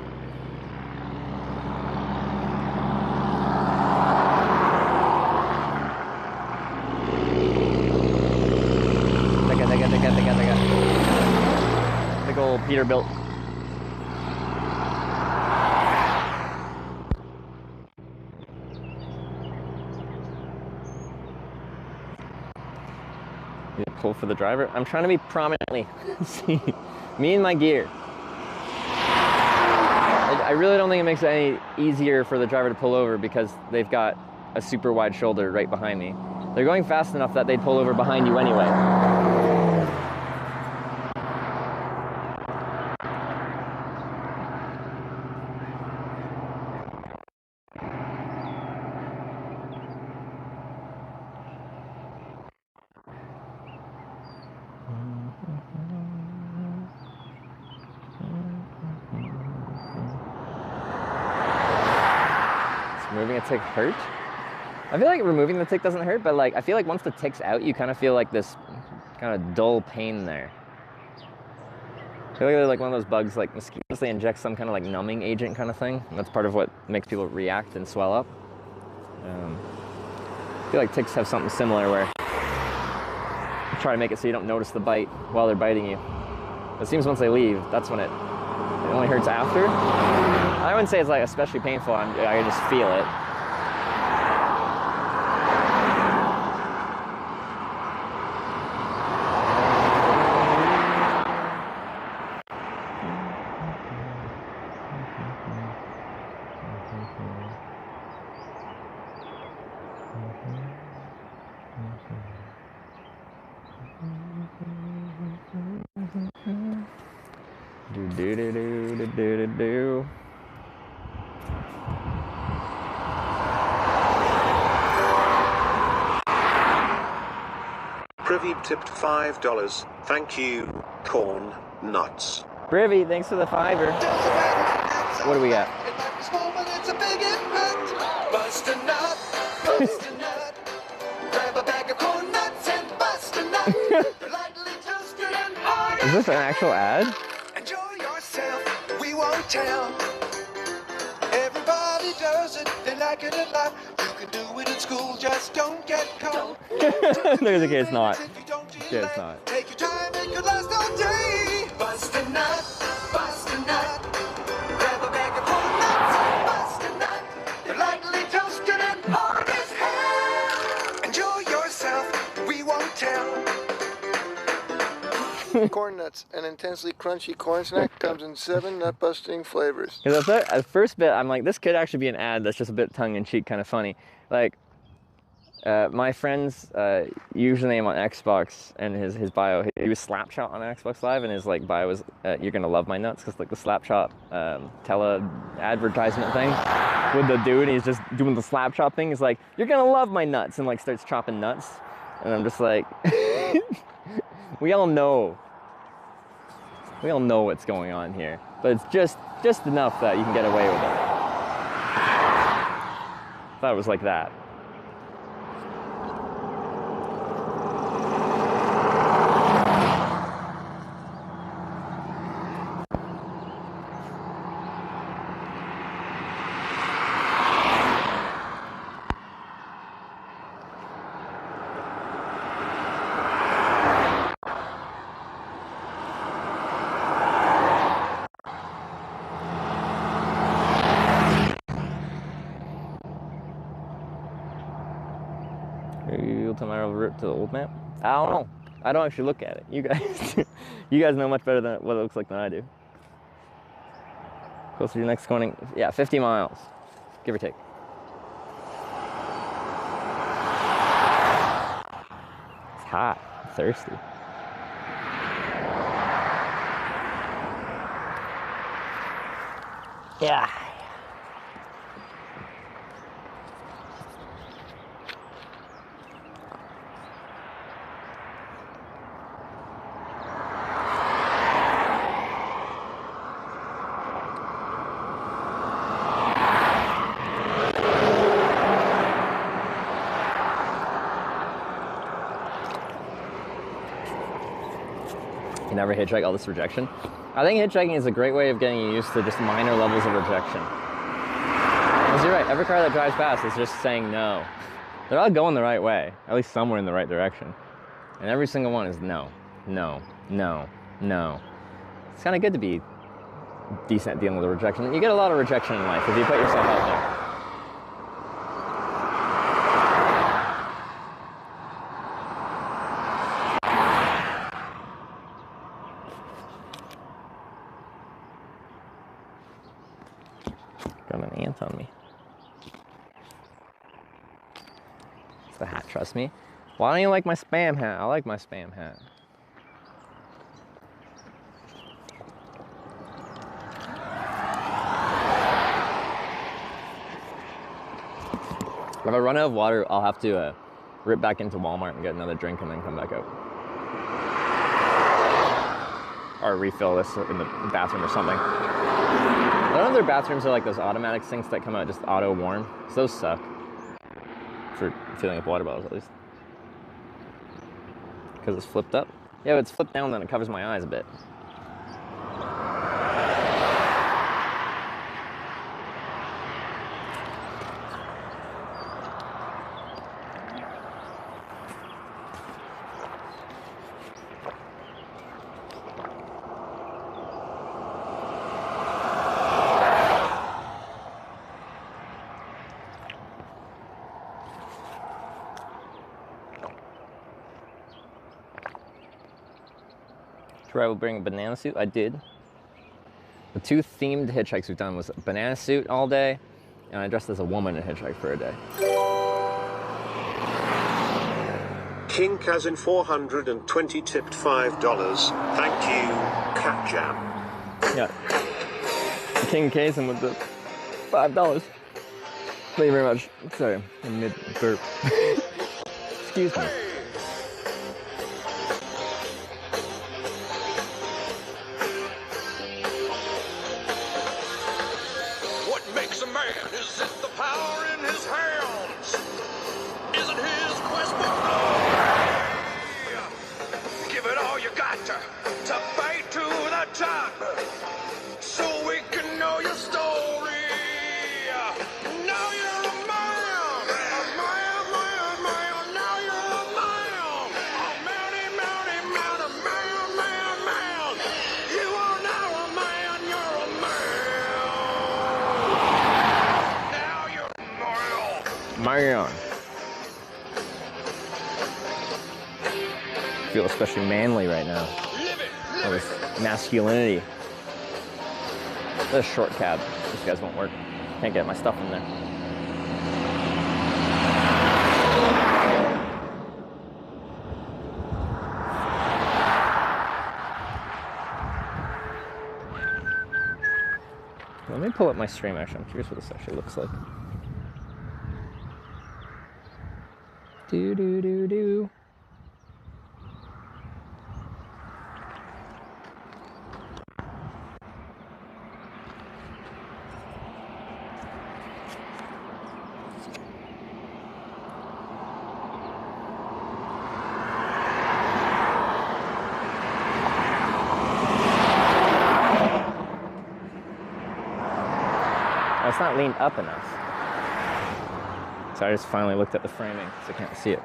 A: Big old Peterbilt. You pull for the driver. I'm trying to be prominently. See, me and my gear. I really don't think it makes it any easier for the driver to pull over because they've got a super wide shoulder right behind me. They're going fast enough that they'd pull over behind you anyway. Removing a tick hurt? I feel like removing the tick doesn't hurt, but like I feel like once the tick's out, you kind of feel like this kind of dull pain there. I feel like they're like one of those bugs, like mosquitoes, they inject some kind of like numbing agent kind of thing. And that's part of what makes people react and swell up. I feel like ticks have something similar where you try to make it so you don't notice the bite while they're biting you. It seems once they leave, that's when it only hurts after. I wouldn't say it's like especially painful, I can just feel it.
B: Do do do do do do do.
C: Privy tipped $5. Thank you, corn nuts.
B: Privy, thanks for the $5. What do we got?
J: It's a big impact. Bust a nut, bust a nut. Grab a bag of corn nuts and bust a nut. They're lightly toasted and hard.
B: Is this an actual ad?
J: Enjoy yourself, we won't tell. Everybody does it, they like it a lot. You can do it in school, just don't get caught.
B: No, okay, it's not. Yeah, it's not.
J: Take your time, it could last all day. Bust a nut, bust a nut. Grab a bag of corn nuts and bust a nut. They're lightly toasted and hard as hell. Enjoy yourself, we won't tell.
L: Corn nuts, an intensely crunchy corn snack, comes in 7 nut-busting flavors.
B: Because at the first bit, I'm like, this could actually be an ad that's just a bit tongue-in-cheek, kind of funny. Like, my friend's username on Xbox and his bio, he was Slapshot on Xbox Live, and his like bio was, "You're gonna love my nuts," because like the Slapshot advertisement thing with the dude, he's just doing the Slapshot thing. He's like, "You're gonna love my nuts," and like starts chopping nuts, and I'm just like, we all know what's going on here, but it's just enough that you can get away with it. Thought it was like that. Tomorrow route to the old map? I don't know. I don't actually look at it. You guys know much better than what it looks like than I do. Close to your next corning. Yeah, 50 miles, give or take. It's hot. I'm thirsty. Yeah. You never hitchhike, all this rejection. I think hitchhiking is a great way of getting you used to just minor levels of rejection. Because you're right, every car that drives past is just saying no. They're all going the right way, at least somewhere in the right direction. And every single one is no, no, no, no. It's kind of good to be decent at dealing with the rejection. You get a lot of rejection in life if you put yourself out there. Got an ant on me. It's the hat, trust me. Why don't you like my spam hat? I like my spam hat. If I run out of water, I'll have to rip back into Walmart and get another drink and then come back out. Or refill this in the bathroom or something. None of their bathrooms are like those automatic sinks that come out just auto warm. So those suck. For filling up water bottles at least. Because it's flipped up. Yeah, but it's flipped down, then it covers my eyes a bit. I will bring a banana suit. I did. The 2 themed hitchhikes we've done was a banana suit all day, and I dressed as a woman and hitchhiked for a day.
C: Kink as in 420 tipped $5. Thank you, Cat Jam.
B: Yeah. King Kazin with the $5. Thank you very much. Sorry, I'm mid burp. Excuse me.
M: What makes a man? Is it the power in his hands? Is it his quest for glory? Give it all you got to fight to the top, so we can know your story. Now you're a man, now you're a man, man. You are now a man, you're a man. Now you're a man.
B: Marion. I feel especially manly right now. That was masculinity. This short cab. These guys won't work. Can't get my stuff in there. Let me pull up my stream actually. I'm curious what this actually looks like. Do do do do. It's not leaned up enough. So I just finally looked at the framing, so I can't see it.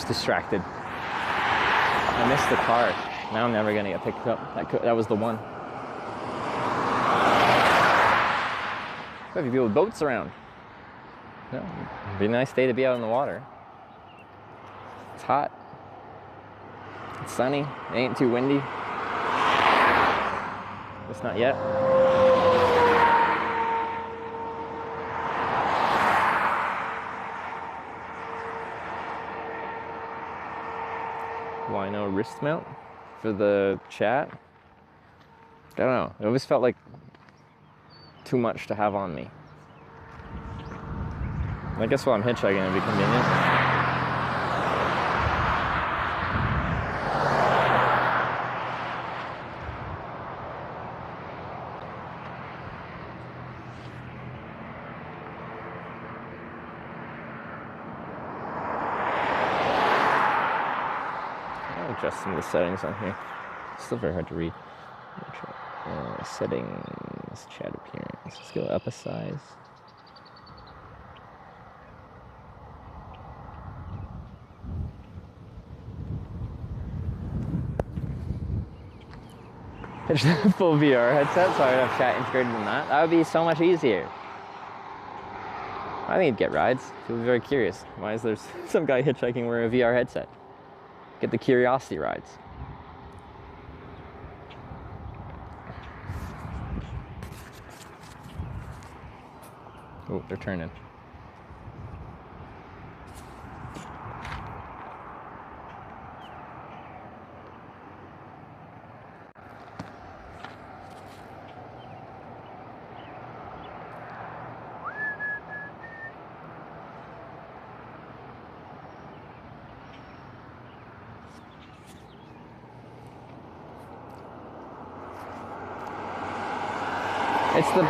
B: Distracted. I missed the car. Now I'm never gonna get picked up. That was the one. Have people with boats around? No, it'd be a nice day to be out on the water. It's hot. It's sunny. It ain't too windy. It's not yet. Wino wrist mount for the chat. I don't know. It always felt like too much to have on me. I guess while I'm hitchhiking, it'd be convenient. Adjust some of the settings on here. It's still very hard to read. Settings, chat appearance. Let's go up a size. Full VR headset, so I would have chat integrated in that. That would be so much easier. I think you'd get rides. People would be very curious. Why is there some guy hitchhiking wearing a VR headset? Get the curiosity rides. Oh, they're turning. It's the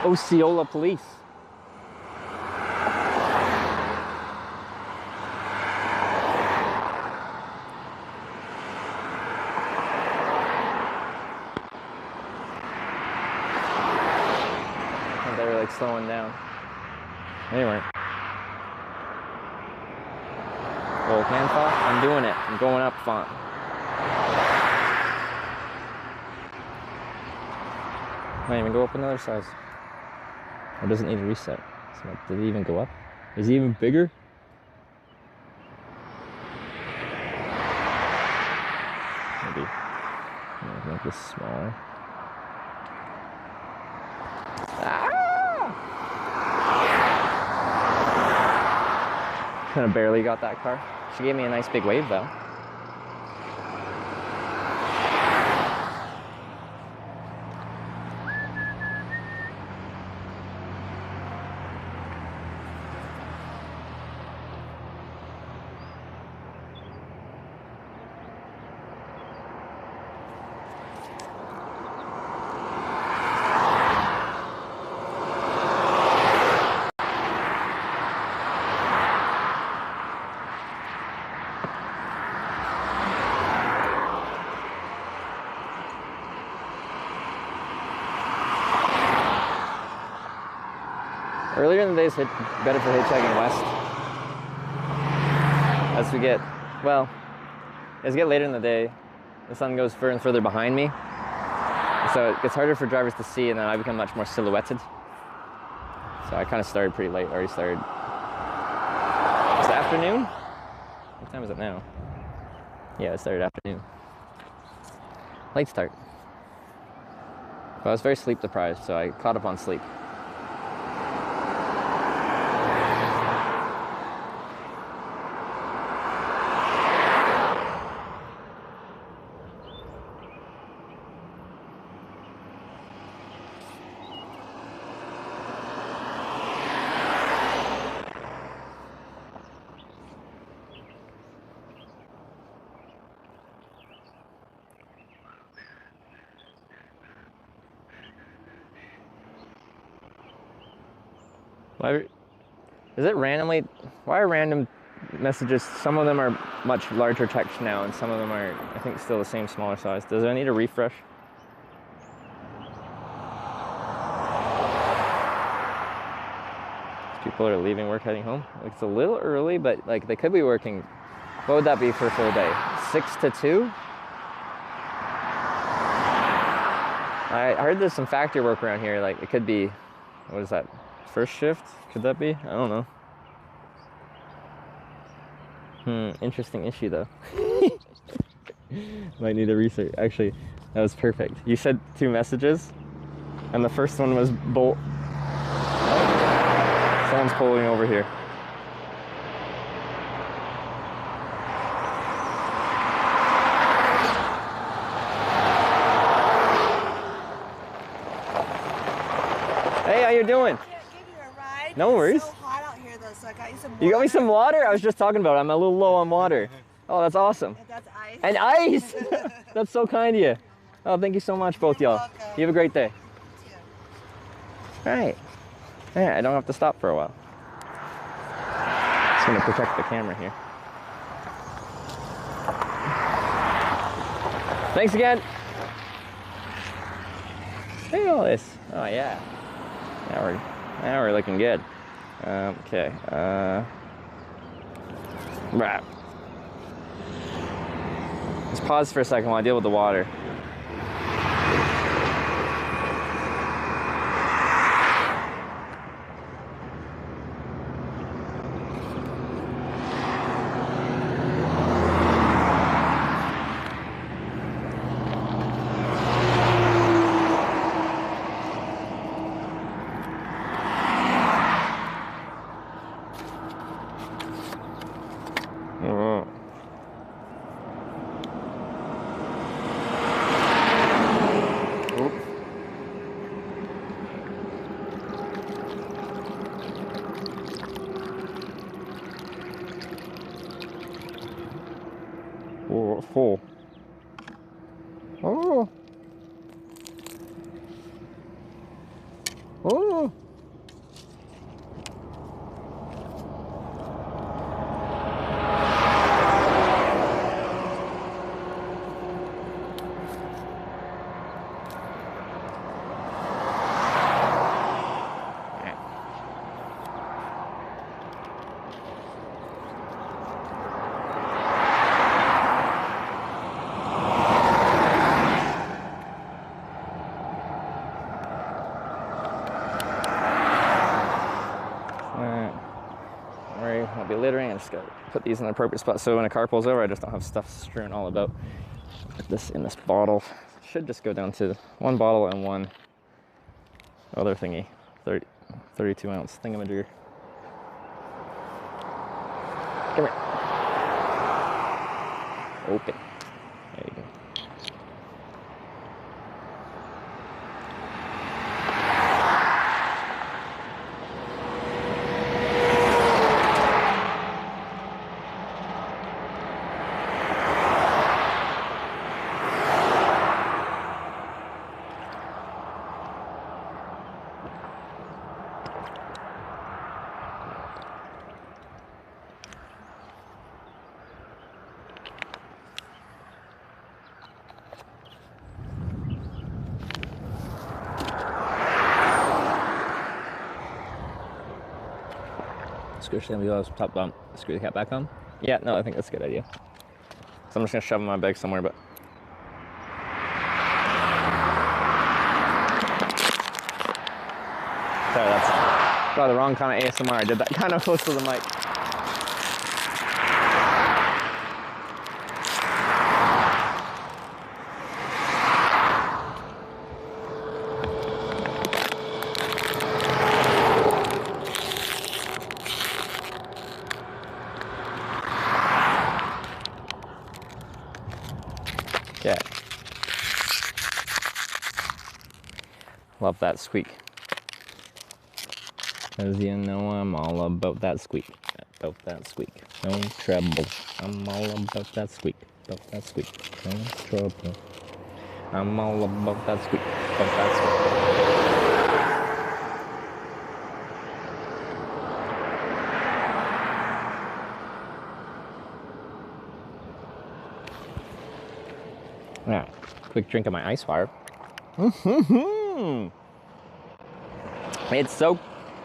B: Osceola police. And they were like slowing down. They weren't. Roll hands off. I'm doing it. I'm going up front. Might even go up another size. Or does it need a reset? So did it even go up? Is it even bigger? Maybe. Make this smaller. Kind of barely got that car. She gave me a nice big wave though. Earlier in the day is better for hitchhiking west. As we get, well, as we get later in the day, the sun goes further and further behind me. So it gets harder for drivers to see, and then I become much more silhouetted. So I kind of started pretty late, already started. It's the afternoon? What time is it now? Yeah, it started afternoon. Late start. But I was very sleep deprived, so I caught up on sleep. Is it randomly? Why are random messages? Some of them are much larger text now, and some of them are, I think, still the same smaller size. Does it need a refresh? People are leaving work, heading home. Like, it's a little early, but like they could be working. What would that be for a full day? 6 to 2? I heard there's some factory work around here. Like it could be, what is that? First shift? Could that be? I don't know. Interesting issue though. Might need a research. Actually, that was perfect. You said 2 messages, and the first one was bolt. Oh, someone's pulling over here. Hey, how you doing? No worries.
H: It's so hot out here though, so I got you some water.
B: You got me some water? I was just talking about it. I'm a little low on water. Oh, that's awesome.
H: And that's ice.
B: And ice! That's so kind of you. Oh, thank you so much, both y'all. You have a great day. All right. Yeah, I don't have to stop for a while. Just gonna protect the camera here. Thanks again. Hey, all this. Oh yeah. Now we're looking good. Okay. Right. Let's pause for a second while I deal with the water. Full. Oh. worry, won't be littering. I just gotta put these in the appropriate spot so when a car pulls over, I just don't have stuff strewn all about. Put this in this bottle. Should just go down to 1 bottle and 1 other thingy, 32 ounce thingamajigger. Come here. Open. There you go. Top bump. Screw the cap back on. Yeah, no, I think that's a good idea. So I'm just gonna shove in my bag somewhere, but. Sorry, that's probably the wrong kind of ASMR. I did that kind of close to the mic. Yeah. Love that squeak. Cause you know I'm all about that squeak. About that squeak. No trouble. I'm all about that squeak. About that squeak. No trouble. I'm all about that squeak. About that squeak. Alright, quick drink of my ice water. It's so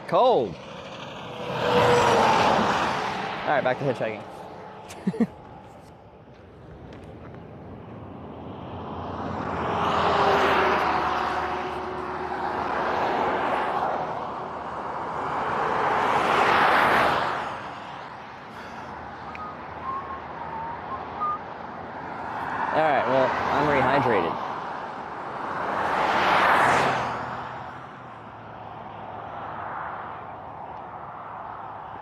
B: cold. Alright, back to hitchhiking. Alright, well, I'm rehydrated.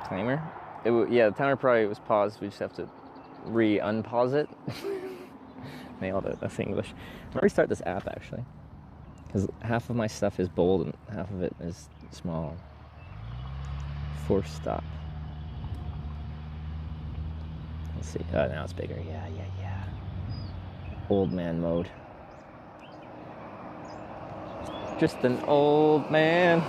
B: Timer? Yeah, the timer probably was paused. We just have to unpause it. Nailed it. That's English. I'm gonna restart this app actually, because half of my stuff is bold and half of it is small. Force stop. Let's see. Oh, now it's bigger. Yeah. Old man mode. Just an old man.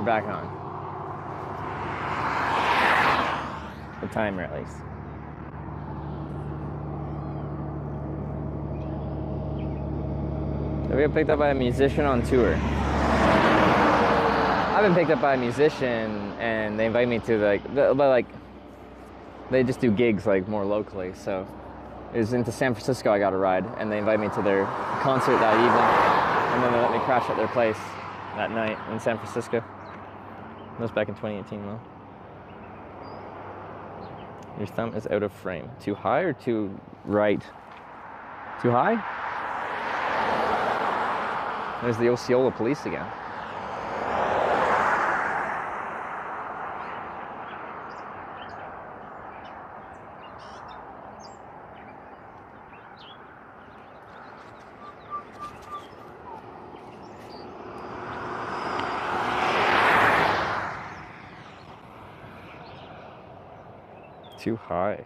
B: Back on. The timer at least. So we got picked up by a musician on tour. I've been picked up by a musician and they invite me to they just do gigs like more locally. So it was into San Francisco I got a ride and they invited me to their concert that evening and then they let me crash at their place that night in San Francisco. That was back in 2018 though. Your thumb is out of frame. Too high or too right? Too high? There's the Osceola police again. Too high.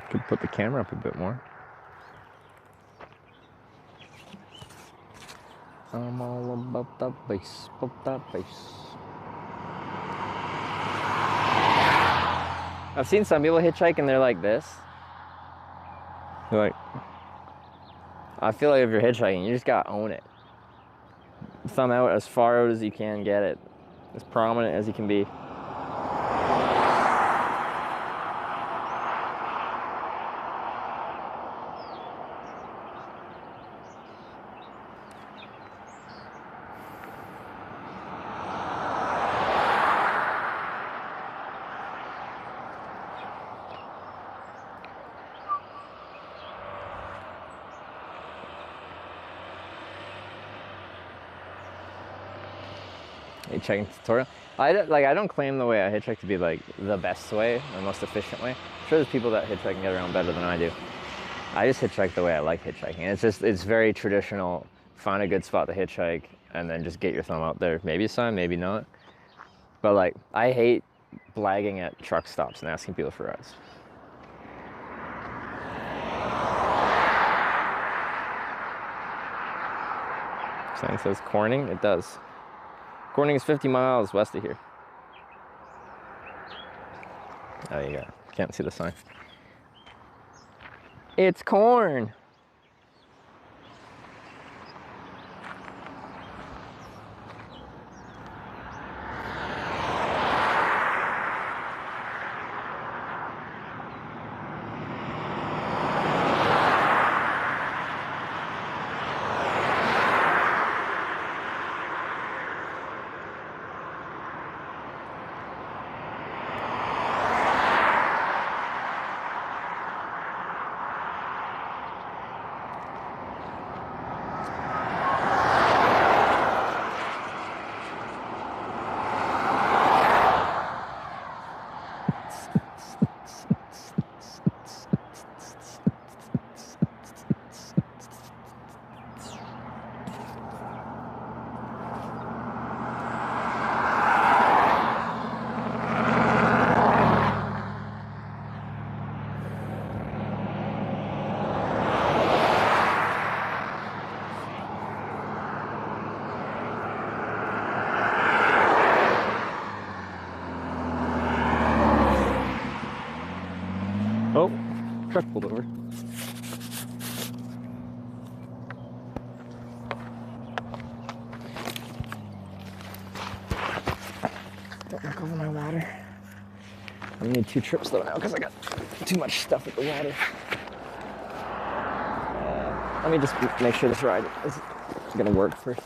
B: Could put the camera up a bit more. I'm all about that bass, about that bass. I've seen some people hitchhike and they're like this. They're like, I feel like if you're hitchhiking, you just gotta own it. Thumb out as far out as you can get it. As prominent as you can be. Hitchhiking tutorial. I don't claim the way I hitchhike to be like the best way or most efficient way. I'm sure there's people that hitchhike and get around better than I do. I just hitchhike the way I like hitchhiking. It's very traditional. Find a good spot to hitchhike and then just get your thumb out there. Maybe a sign, maybe not. But like, I hate blagging at truck stops and asking people for rides. Sign says Corning. It does. Corning is 50 miles west of here. Oh, you go. Can't see the sign. It's corn. Oh, truck pulled over. Don't knock over my water. I'm gonna need 2 trips though now because I got too much stuff at the water. Let me just make sure this ride is gonna work first.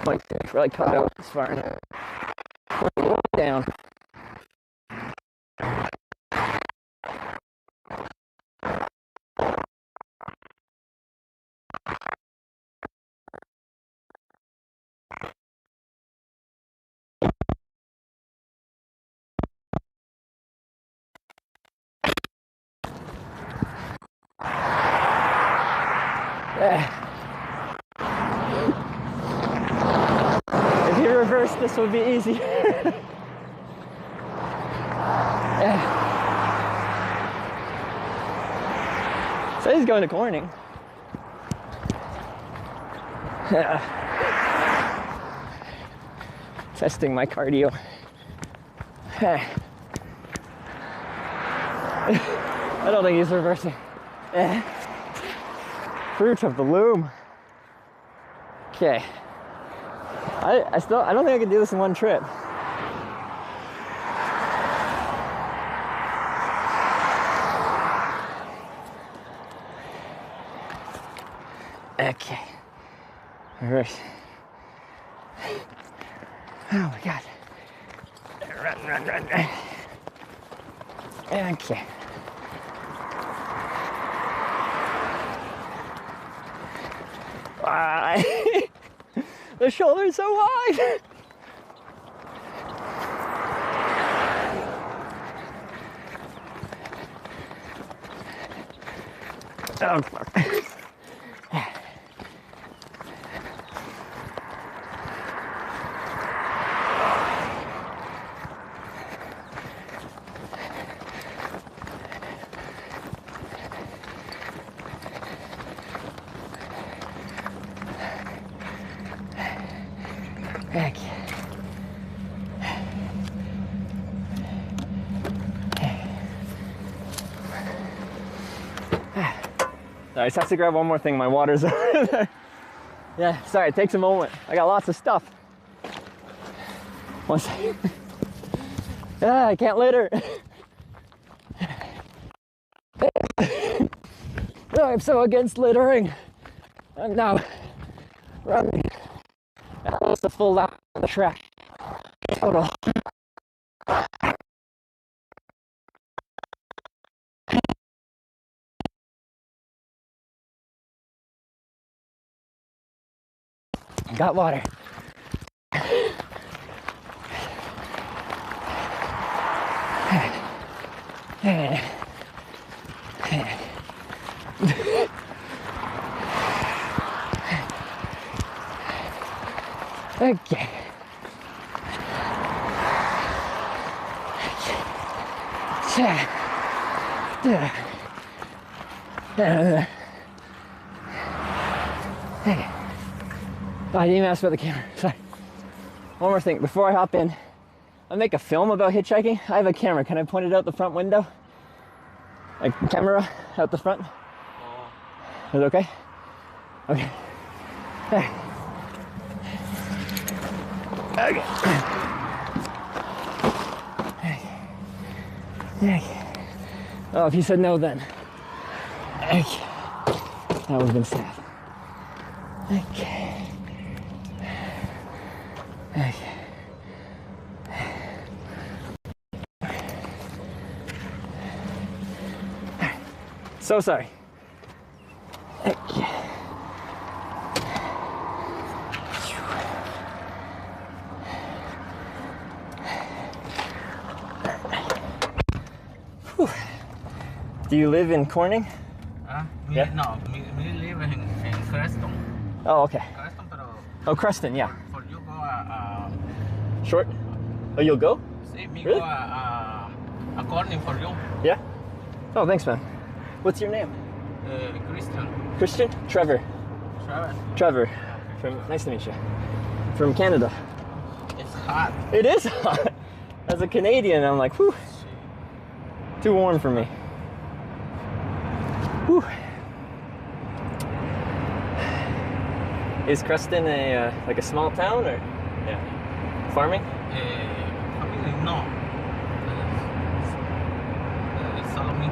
B: Like, really cut out as far enough. Down. If you reverse, this would be easy. So he's going to Corning. Testing my cardio. I don't think he's reversing. Fruit of the loom. Okay. I don't think I can do this in one trip. Okay. Reverse. Oh my God. Run. Okay. The shoulder's so wide. Oh fuck. I just have to grab one more thing. My water's over there. Yeah, sorry, it takes a moment. I got lots of stuff. One second. Ah, I can't litter. Oh, I'm so against littering. I'm now running almost a full lap on the track. Total. Got water. Okay. Oh, I didn't even ask about the camera. Sorry. One more thing. Before I hop in, I make a film about hitchhiking. I have a camera. Can I point it out the front window? A camera out the front? Is it okay? Okay. Okay. Okay. Oh, if you said no then. Okay. That would have been sad. Okay. Okay. So sorry. Okay. Whew. Do you live in Corning?
D: Yeah. No, we live in Creston.
B: Oh, okay.
D: Creston, pero
B: Oh, Creston, yeah.
D: for you go
B: Short? Oh, you'll go?
D: see, me
B: Really?
D: go Corning for you.
B: Yeah? Oh, thanks, man. What's your name?
D: Christian.
B: Christian? Trevor.
D: Travis.
B: Trevor. Nice to meet you. From Canada.
D: It's hot.
B: It is hot. As a Canadian, I'm like, whew. Too warm for me. Whew. Is Creston like a small town or yeah, farming?
D: Family, no. Solo me.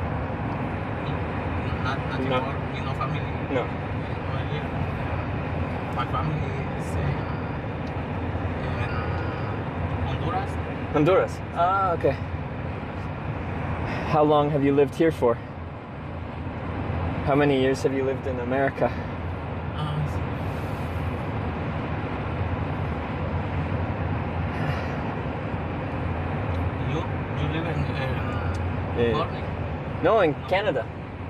D: Not
B: No.
D: anymore. Me no family.
B: No.
D: My family is in Honduras.
B: Honduras. Ah, okay. How long have you lived here for? How many years have you lived in America?
D: You live in Corning?
B: No, in Canada.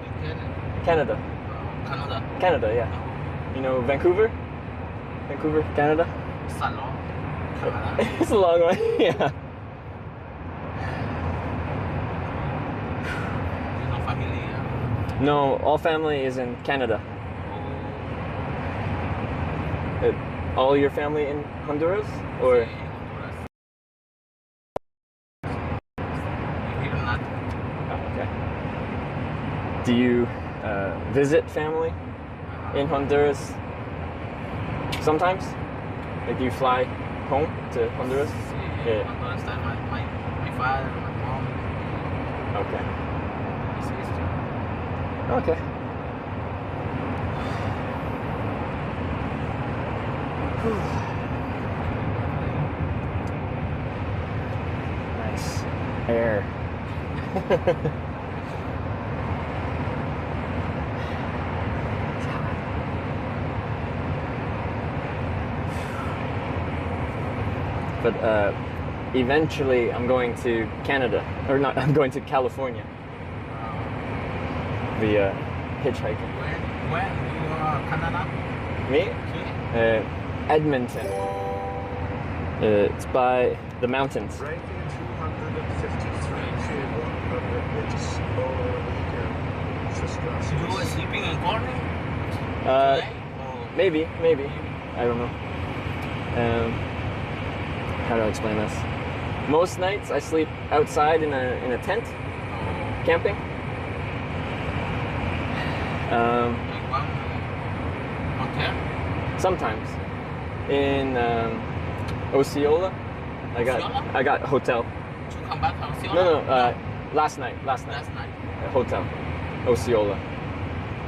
D: In
B: Canada.
D: Canada.
B: Canada, yeah. You know Vancouver? Vancouver, Canada?
D: Salon. Canada.
B: It's a long way, yeah.
D: No family.
B: No, all family is in Canada. All your family in Honduras? Or? Okay. Do you visit family in Honduras sometimes? Like, do you fly home to Honduras? Yeah.
D: Honduras time, my father, my mom.
B: Okay.
D: My sister.
B: Okay. Nice air. But eventually I'm going to Canada, or not, I'm going to California via hitchhiking.
D: When you are Canada?
B: Me? Edmonton. It's by the mountains.
C: Breaking 253 to 100 meters over
D: So you were sleeping in Corning?
B: Maybe. I don't know. How do I explain this? Most nights I sleep outside in a tent, camping.
D: Like one motel?
B: Sometimes. In Osceola, I got hotel.
D: To come back to Osceola?
B: No, last night.
D: Last night.
B: Hotel, Osceola.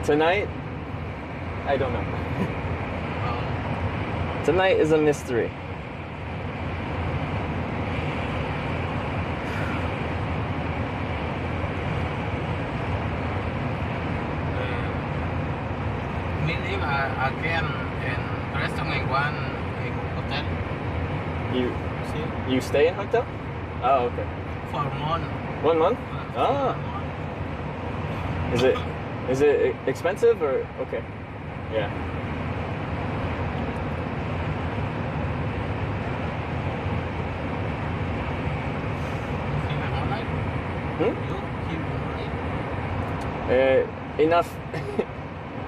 B: Tonight, I don't know. Tonight is a mystery.
D: We live again in restaurant in one hotel.
B: You stay in hotel? Oh, okay.
D: For a month.
B: 1 month? Ah. Is it expensive or okay? Yeah. Enough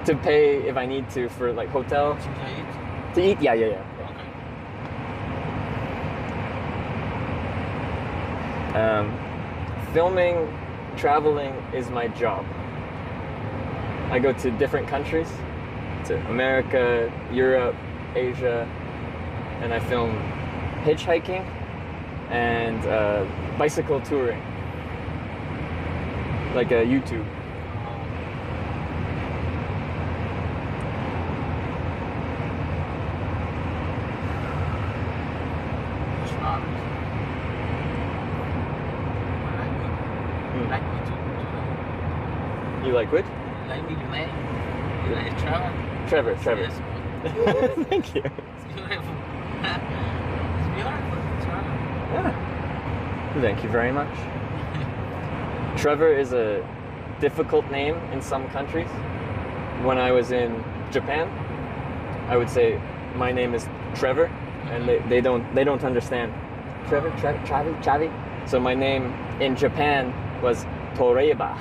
B: to pay if I need to for like hotel. To eat? Yeah. Filming, traveling is my job. I go to different countries, to America, Europe, Asia, and I film hitchhiking and bicycle touring, like a YouTube. You like what?
D: Like me, man. You like Trevor?
B: Trevor.
D: Yes.
B: Thank you.
D: It's beautiful. It's beautiful, Trevor.
B: Yeah. Thank you very much. Trevor is a difficult name in some countries. When I was in Japan, I would say my name is Trevor, and they don't understand. Trevor, Chavi. So my name in Japan was Toreba.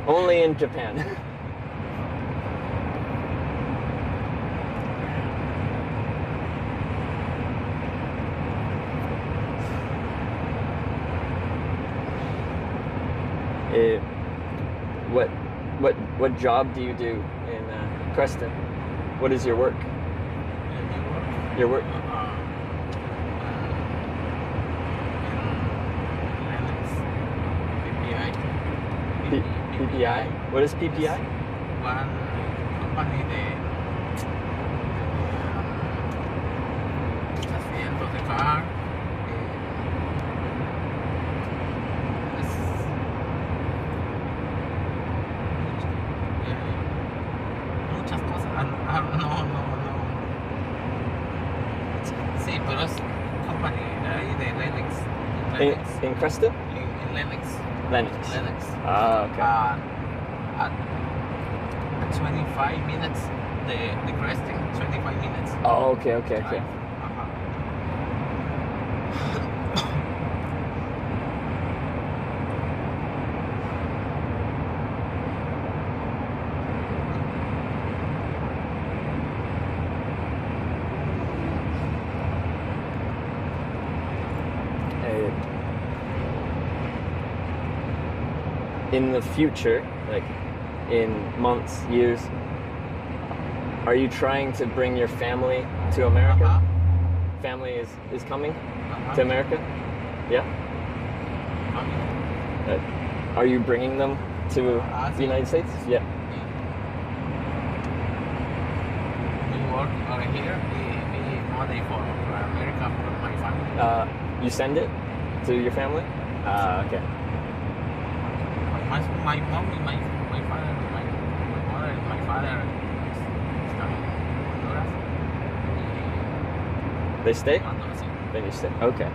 B: Only in Japan. What job do you do in Preston? What is your work? Your work? PPI? What is PPI?
D: One company haciendo the car. Muchas cosas. No. Sí, pero es company ahí de Lennox.
B: In Preston?
D: In Lennox.
B: Lennox. Ah, okay.
D: At 25 minutes, the cresting, 25 minutes.
B: Oh, okay. In the future, like in months, years, are you trying to bring your family to America? Family is coming to America? Yeah? Are you bringing them to the United States? Yeah.
D: We work over here, we money for America for my family.
B: You send it to your family? Okay.
D: My mommy, my father, my mother, and my father is coming to Honduras.
B: They stay?
D: Honduras.
B: Then you stay. Okay.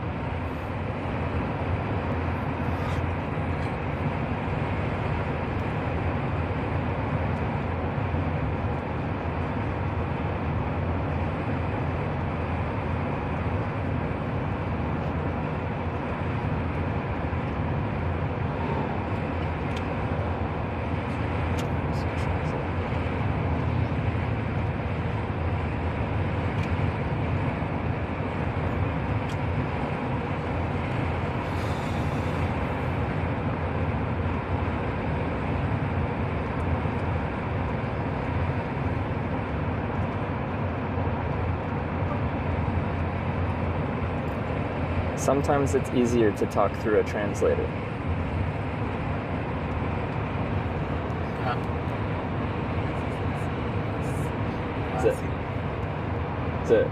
B: Sometimes it's easier to talk through a translator. Is it?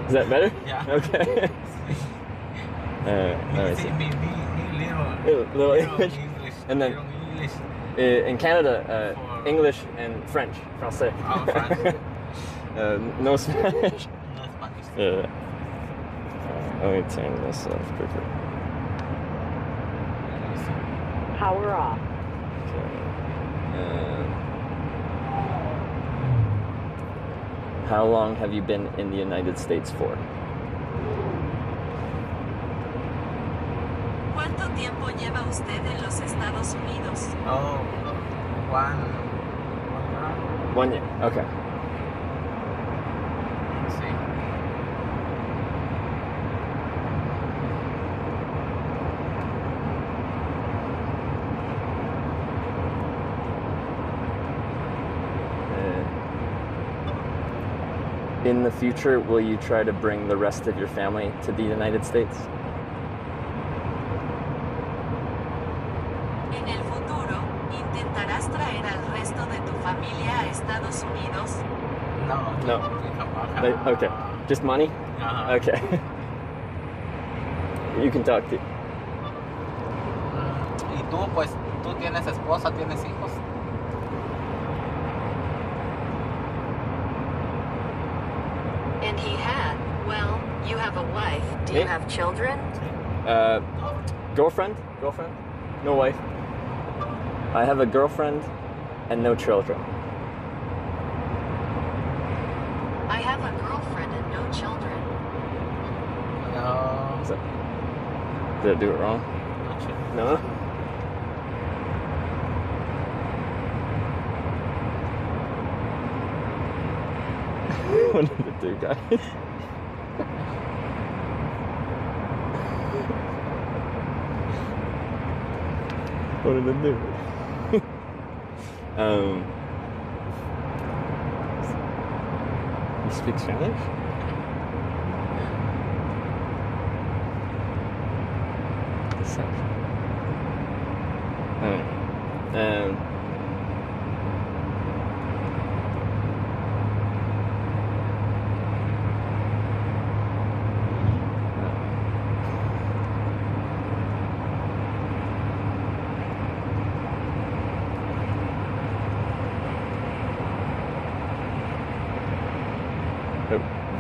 B: Is that better?
D: Yeah.
B: Okay. Let me see. Little English. And then in Canada, English and French, français.
D: Oh, French.
B: No Spanish.
D: No Spanish.
B: Yeah. Let me turn this off quickly.
N: Power off.
B: How long have you been in the United States for?
O: ¿Cuánto tiempo lleva usted en los Estados Unidos?
D: Oh, 1 year.
B: 1 year. Okay.
D: Sí.
B: In the future, will you try to bring the rest of your family to the United States?
O: En el futuro, ¿intentarás traer al resto de tu familia a Estados Unidos?
B: No. Okay. Just money? Okay. You can talk to.
D: ¿Y tú, pues, tú tienes esposa, tienes hijos?
O: And he had, well, you have a wife. Do you have children?
B: Girlfriend? No wife. I have a girlfriend and no children.
O: I have a girlfriend and no children.
D: No.
B: Did I do it wrong? No? What did it do, guys? What did it do? You speak Spanish?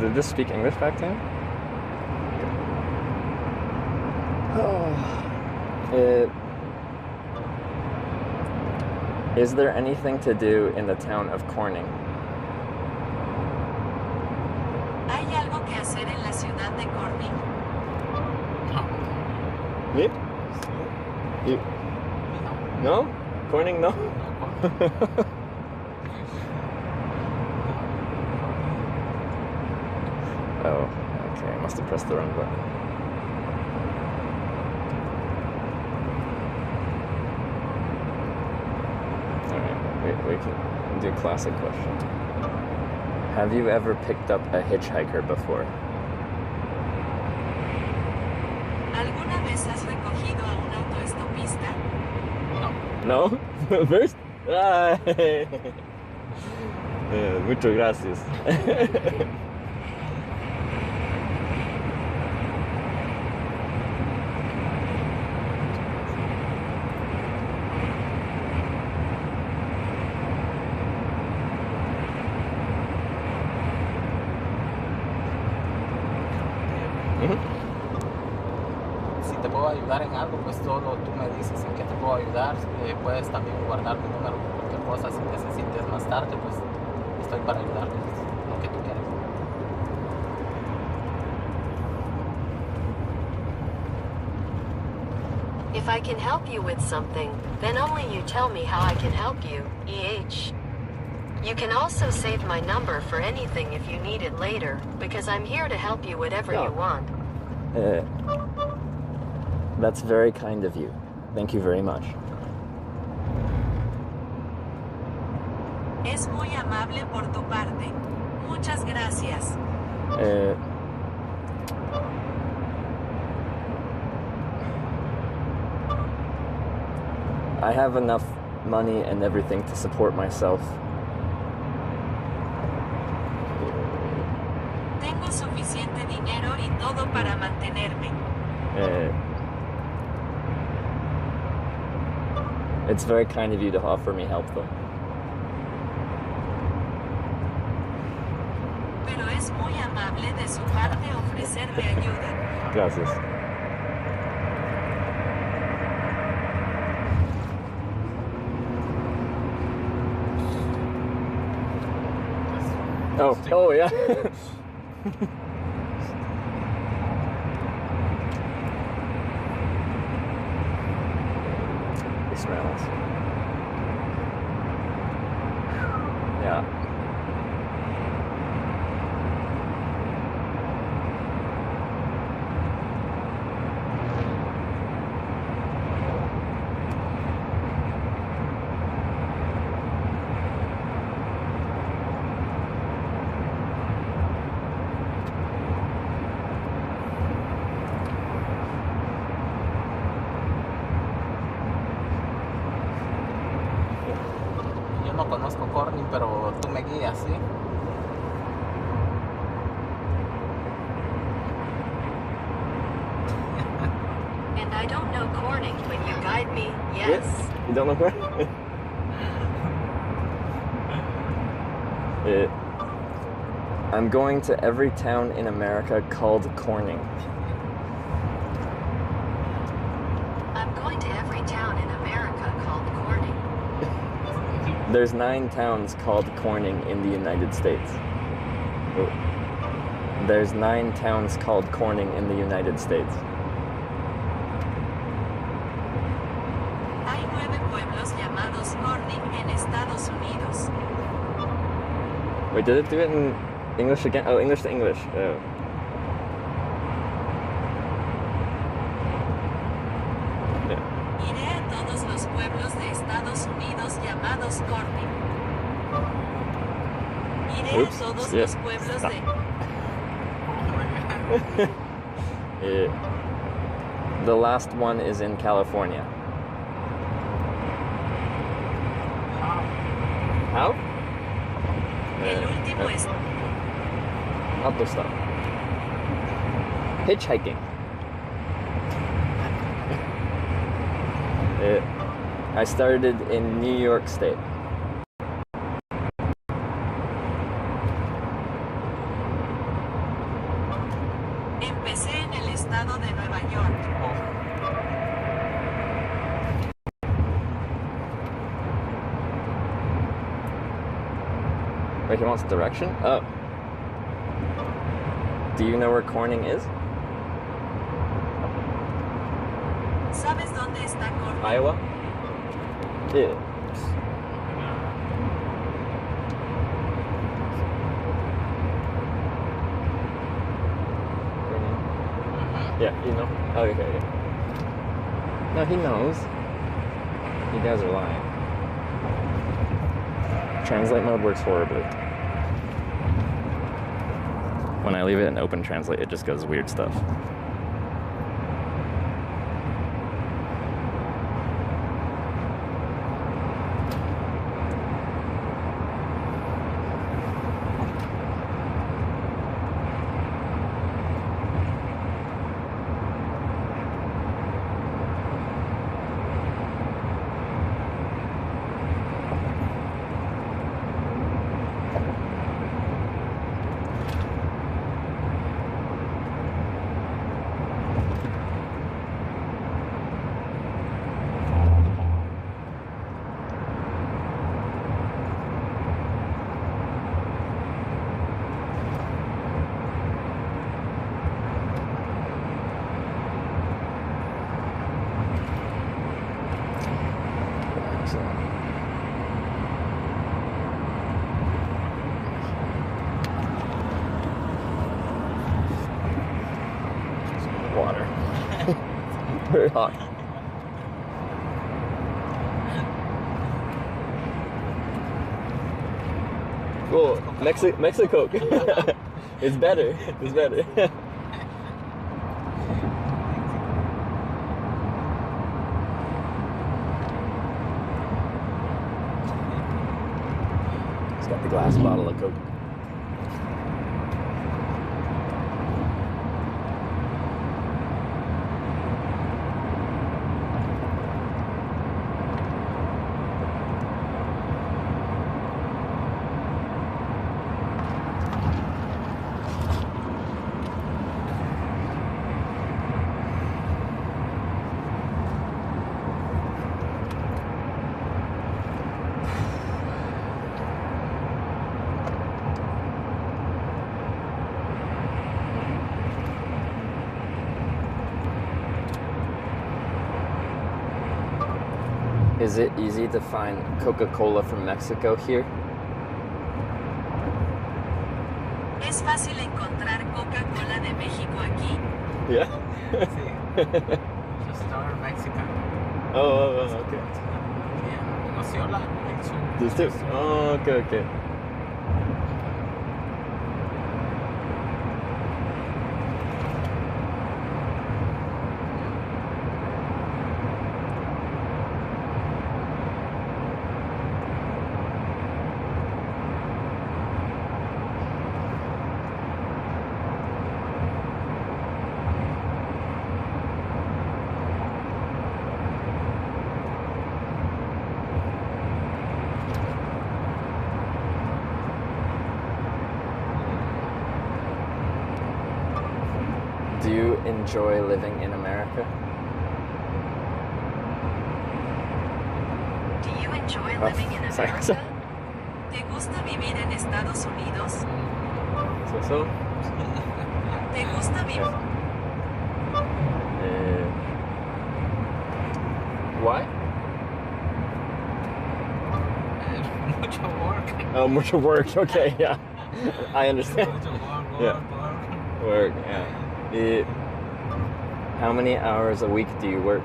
B: Did this speak English back then? Is there anything to do in the town of Corning?
O: ¿Hay algo que hacer en la ciudad de Corning?
B: Me? You? No? Corning, no? Oh, okay, I must have pressed the wrong button. Alright, we can do classic question. Have you ever picked up a hitchhiker before?
O: ¿Alguna vez has recogido a un autoestopista?
B: No? First? Ay. Muchas gracias.
D: Si te puedo ayudar en algo, pues solo tú me dices en qué te puedo ayudar. Puedes también guardar mi número por cualquier cosa. Si necesites más tarde, pues estoy para ayudarte, lo que tú quieras.
O: If I can help you with something, then only you tell me how I can help you, EH. You can also save my number for anything if you need it later, because I'm here to help you whatever you want.
B: That's very kind of you. Thank you very much.
O: Es muy amable por tu parte. Muchas gracias.
B: I have enough money and everything to support myself.
O: Tengo suficiente dinero y todo para mantenerme.
B: It's very kind of you to offer me help, though.
O: Pero es muy amable de su parte ofrecerme ayuda.
B: Gracias. Oh yeah. It smells. Yeah.
D: Yo no conozco Corning, pero tú me guías, ¿sí?
O: And I don't know Corning, but you guide me, yes.
B: You don't know where? I'm going to every town in America called Corning.
O: I'm going to every town in America called Corning.
B: There's 9 towns called Corning in the United States. Oh. There's 9 towns called Corning in the United States.
O: Hay 9 pueblos llamados Corning en Estados Unidos.
B: Wait, did it do it in English again? Oh, English to English. Oh.
O: Iré a todos los pueblos de Estados Unidos llamados Corning. Iré
B: Oops,
O: a todos
B: yeah,
O: los pueblos
B: stop.
O: de...
B: The last one is in California. How?
O: El último es...
B: Autostop. Hitchhiking. I started in New York State.
O: Empecé en el estado de Nueva York.
B: Wait, he wants direction? Oh. Do you know where Corning is?
O: ¿Sabes dónde está Corning?
B: Iowa? Yeah. Yeah, you know? Oh, okay, yeah. No, he knows. You guys are lying. Translate mode works horribly. When I leave it in open translate, it just goes weird stuff. Water. Very hot. Cool. Mexico. It's better. It's better. glass bottle of Coke. Is it easy to find Coca-Cola from Mexico here?
O: ¿Es fácil encontrar Coca-Cola de México aquí?
B: Yeah.
D: Just start Mexican.
B: Oh, okay.
D: Yeah, Osceola.
B: Just two. Oh, okay. Do you enjoy living in America?
O: Do you enjoy living in America? ¿Te gusta vivir en Estados Unidos?
B: So?
O: ¿Te gusta vivir?
B: Why?
D: Mucho work.
B: Oh, mucho work. Okay, yeah. I understand.
D: Work.
B: Work, yeah. How many hours a week do you work?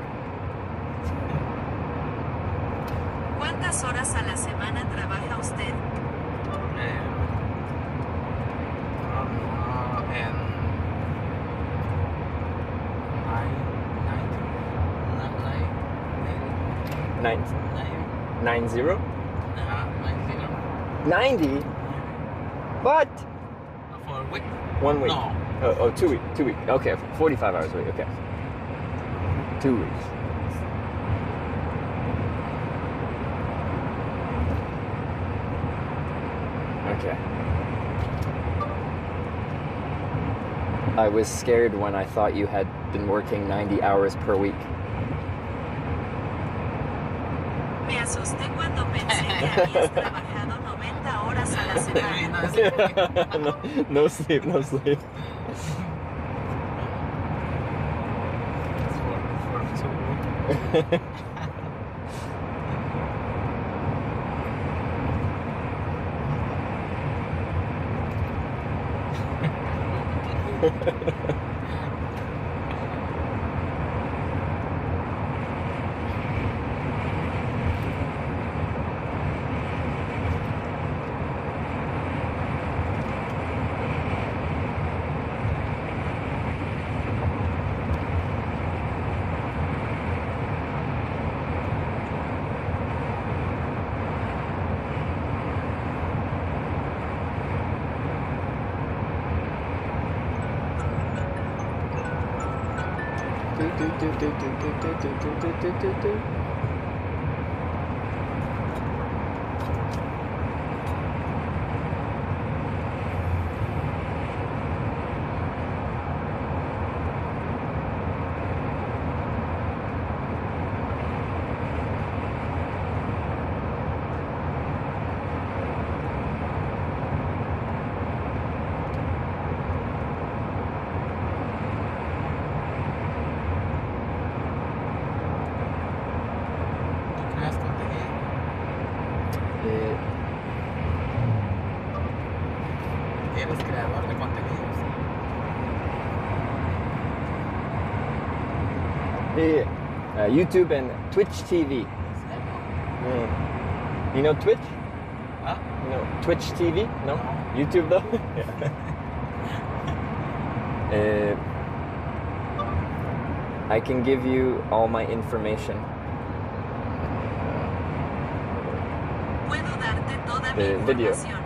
O: ¿Cuántas horas a la semana trabaja usted?
B: Nine zero? 90? What?
D: For a week?
B: 1 week.
D: No.
B: Oh, 2 weeks. 2 weeks. Okay, 45 hours a week. Okay. 2 weeks. Okay. I was scared when I thought you had been working 90 hours per week.
O: Me asusté cuando pensé que habías trabajado 90 horas a la semana.
B: No sleep, no sleep.
D: Eres creador de contenidos.
B: YouTube and Twitch TV. You know Twitch?
D: Huh?
B: You know Twitch TV? No? YouTube though? I can give you all my information.
O: Puedo darte toda mi
B: Video.
O: información.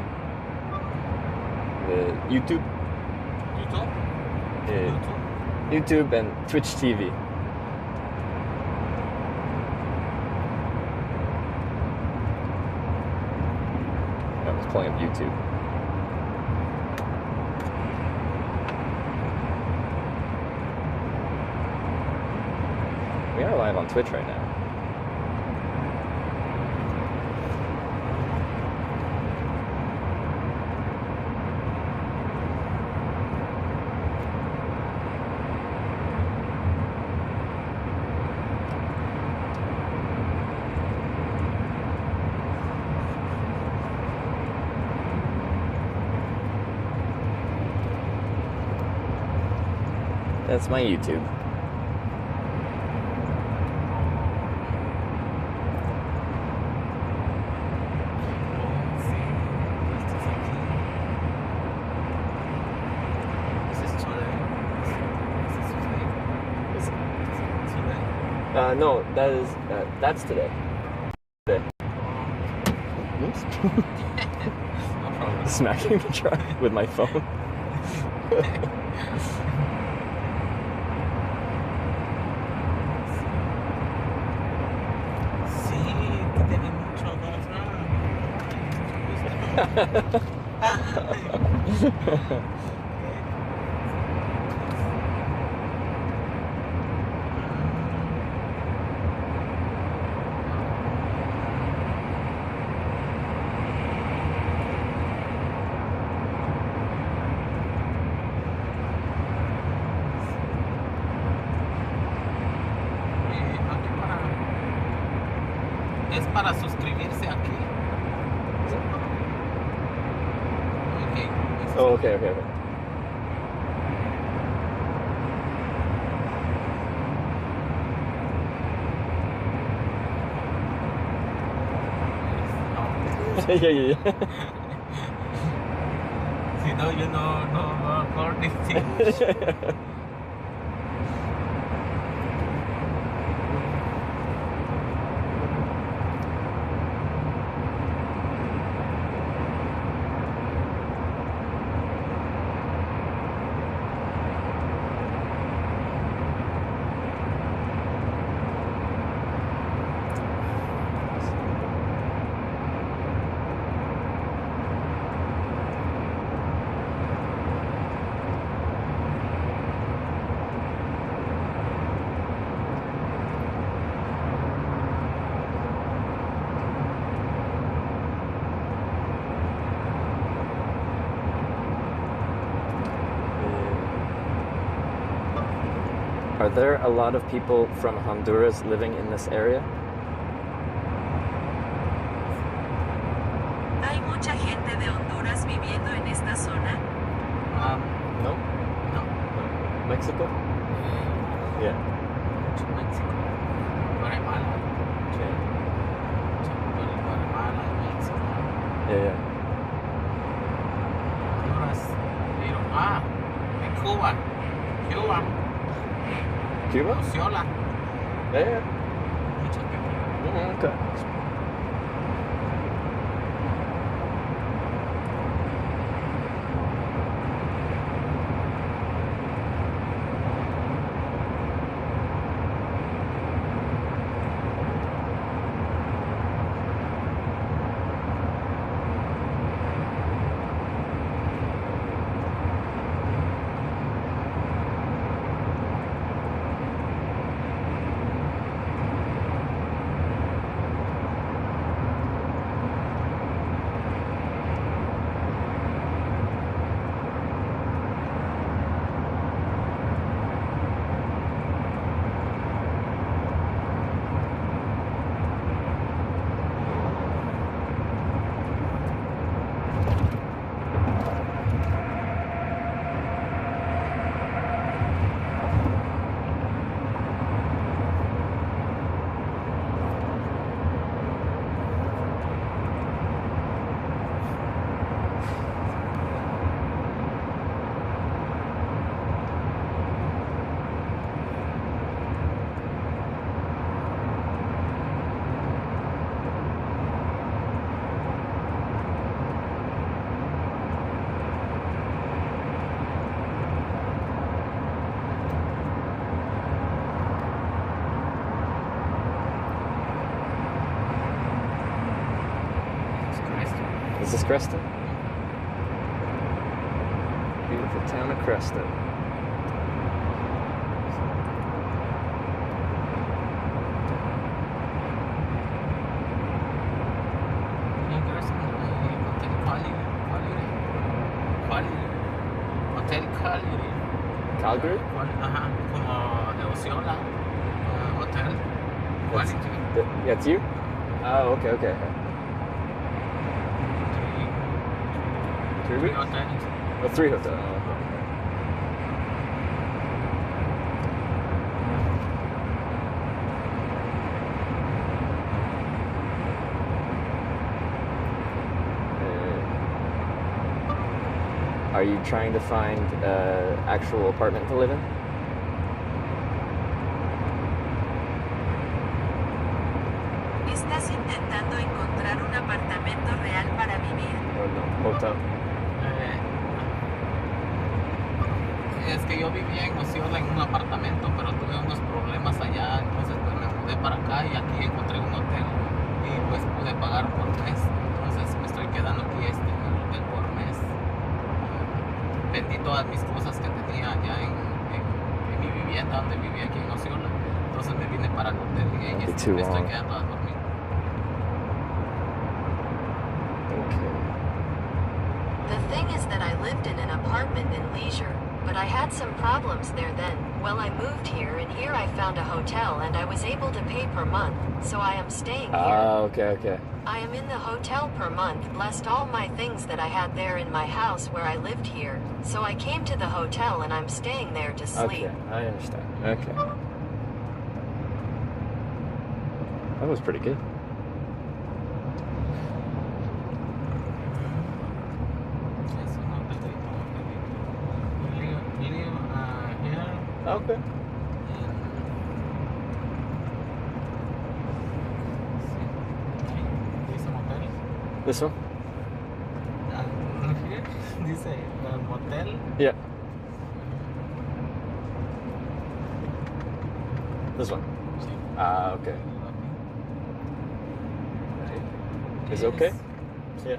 B: The YouTube.
D: YouTube?
B: YouTube and Twitch TV. I was playing YouTube. We are live on Twitch right now. That's my YouTube. No, that's today. Oops. Smacking the truck with my phone.
D: Es para suscribirse aquí. Okay.
B: Oh, okay. yeah.
D: Si no, yo no distinguish.
B: Are there a lot of people from Honduras living in this area?
O: ¿Hay mucha gente de Honduras viviendo en esta zona?
B: No. Mexico? Yeah.
D: Mexico. Guatemala. Guatemala y México.
B: Yeah.
D: Honduras. En Cuba.
B: Cuba?
D: Osceola.
B: Yeah.
D: Mucha gente.
B: Okay. Creston? Beautiful town of Creston.
D: Hotel
B: Calgary?
D: Ajá, como de Osceola. Hotel.
B: That's you? Oh, okay, okay. Three weeks?
D: hotels.
B: Oh, 3 hotels. Oh, okay. Are you trying to find an actual apartment to live in?
O: ¿Estás intentando encontrar un apartamento real para vivir?
B: Or no, hotel?
D: Es que yo vivía en Osceola en un apartamento, pero tuve unos problemas allá, entonces pues me mudé para acá y aquí encontré un hotel y pues pude pagar por mes. Entonces me estoy quedando aquí en el hotel por mes. Vendí todas mis cosas que tenía allá en mi vivienda donde vivía aquí en Osceola. Entonces me vine para el hotel y ahí me estoy quedando a dormir.
O: The thing is that I lived in an apartment in Leisure, but I had some problems there then. Well, I moved here, and here I found a hotel, and I was able to pay per month, so I am staying here.
B: Ah, okay, okay.
O: I am in the hotel per month, lest all my things that I had there in my house where I lived here. So I came to the hotel, and I'm staying there to sleep.
B: Okay, I understand. Okay. That was pretty good. Okay. This one?
D: Here, dice motel.
B: Yeah. This one? Ah, okay. Is it okay? Yeah.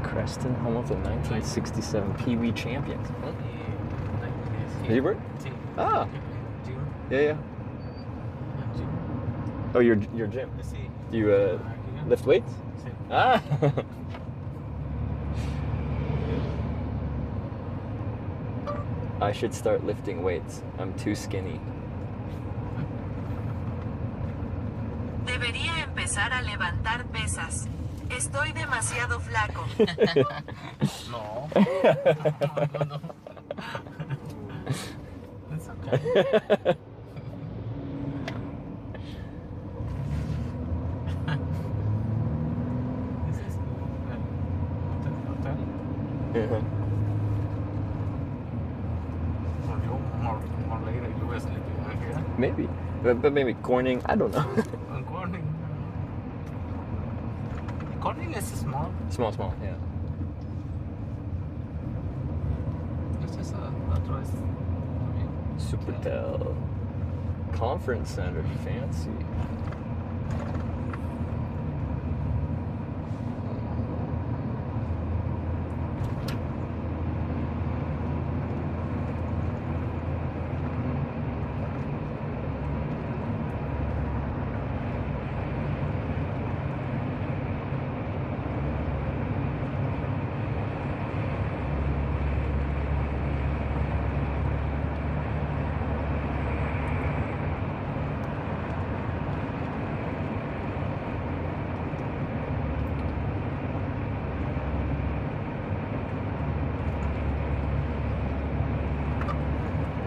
B: Creston, home of the 1967 Pee Wee champions. Huh? You were? Ah. Yeah, yeah. Oh, your gym. Do you lift weights? Ah. I should start lifting weights. I'm too skinny.
O: Debería empezar a levantar pesas. Estoy demasiado flaco.
D: No. No. It's okay. This is hotel.
B: Yeah.
D: Or you more later you were sleeping here.
B: Maybe. But maybe Corning, I don't know.
D: Corning. Corning is small.
B: Small, yeah.
D: This is a dress.
B: Supertel. Conference Center, fancy.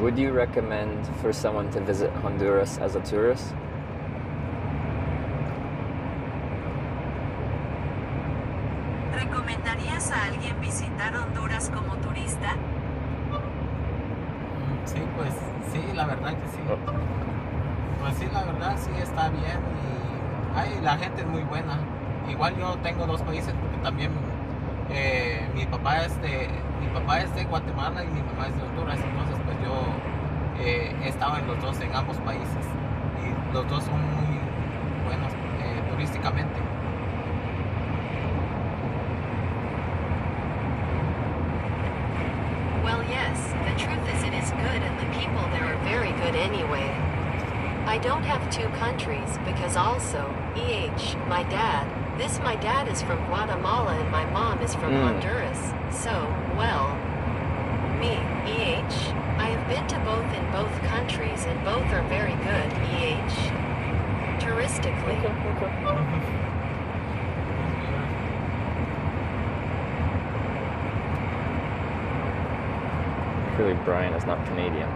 B: Would you recommend for someone to visit Honduras as a tourist?
O: ¿Recomendarías a alguien visitar Honduras como turista?
D: Sí, pues sí, la verdad que sí. Pues sí, la verdad sí está bien y ay, la gente es muy buena. Igual yo tengo dos países porque también mi papá es de Guatemala y mi mamá es de Honduras, entonces pues yo he estado en los dos, en ambos países y los dos son muy buenos turísticamente.
O: Well, yes, the truth is it is good and the people there are very good anyway. I don't have two countries because also, my dad is from Guatemala and my mom is from Honduras. So, well, I have been to both in both countries and both are very good, touristically.
B: Clearly Brian is not Canadian.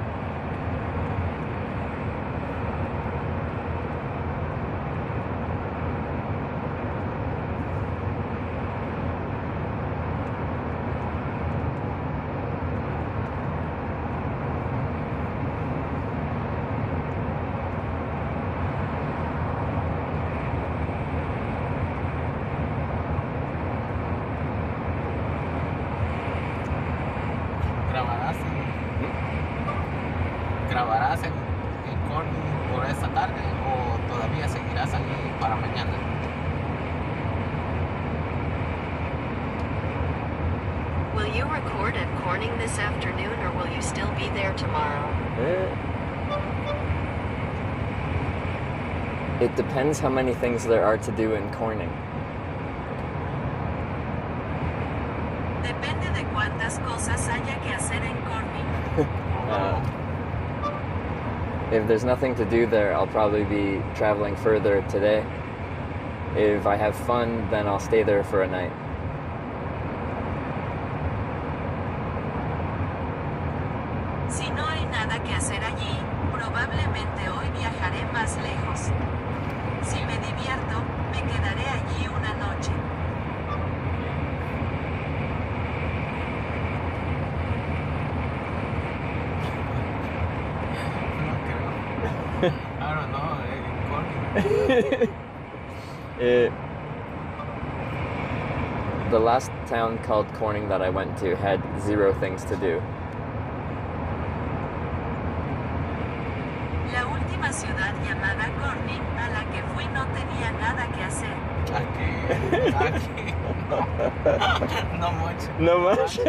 D: ¿Grabarás en Corning por esta tarde o todavía seguirás allí para mañana?
O: Will you record at Corning this afternoon or will you still be there tomorrow?
B: It depends how many things there are to do in Corning.
O: Depende de cuántas cosas haya que hacer en Corning.
B: If there's nothing to do there, I'll probably be traveling further today. If I have fun, then I'll stay there for a night.
O: Si no hay nada que hacer allí, probablemente hoy viajaré más lejos. Si me divierto, me quedaré allí una noche.
D: I don't know, Corning.
B: The last town called Corning that I went to had 0 things to do.
O: La última ciudad llamada Corning a la que fui no tenía nada que hacer.
D: Aquí. No much.
B: No much?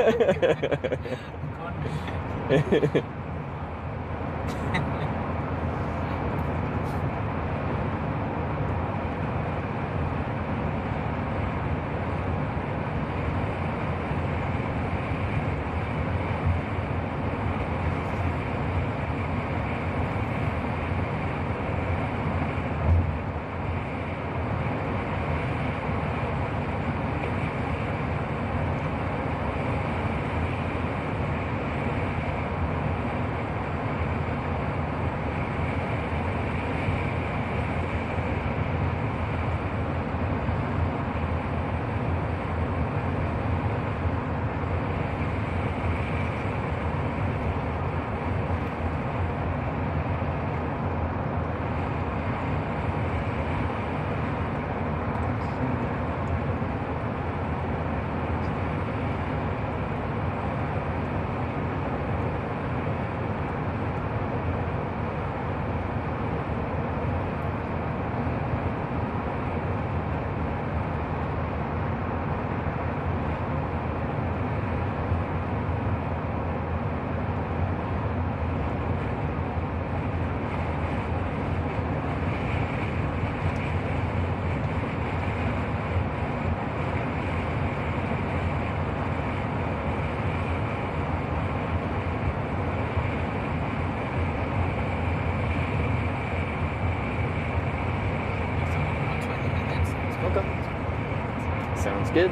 B: Sounds good.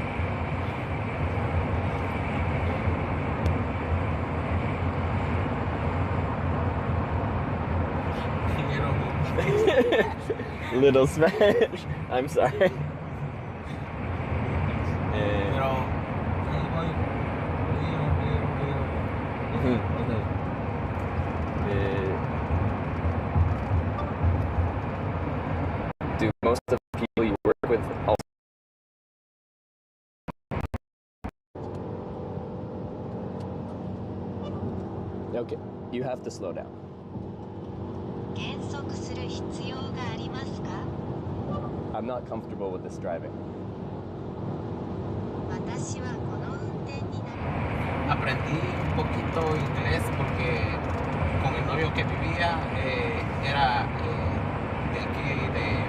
B: Little Spanish. I'm sorry. most of the people you work with also. Okay, you have to slow down.
O: 減速する必要がありますか?
B: I'm not comfortable with this driving.
O: 私はこの運転になる。
D: Aprendí un poquito inglés porque con el novio que vivía era de aquí de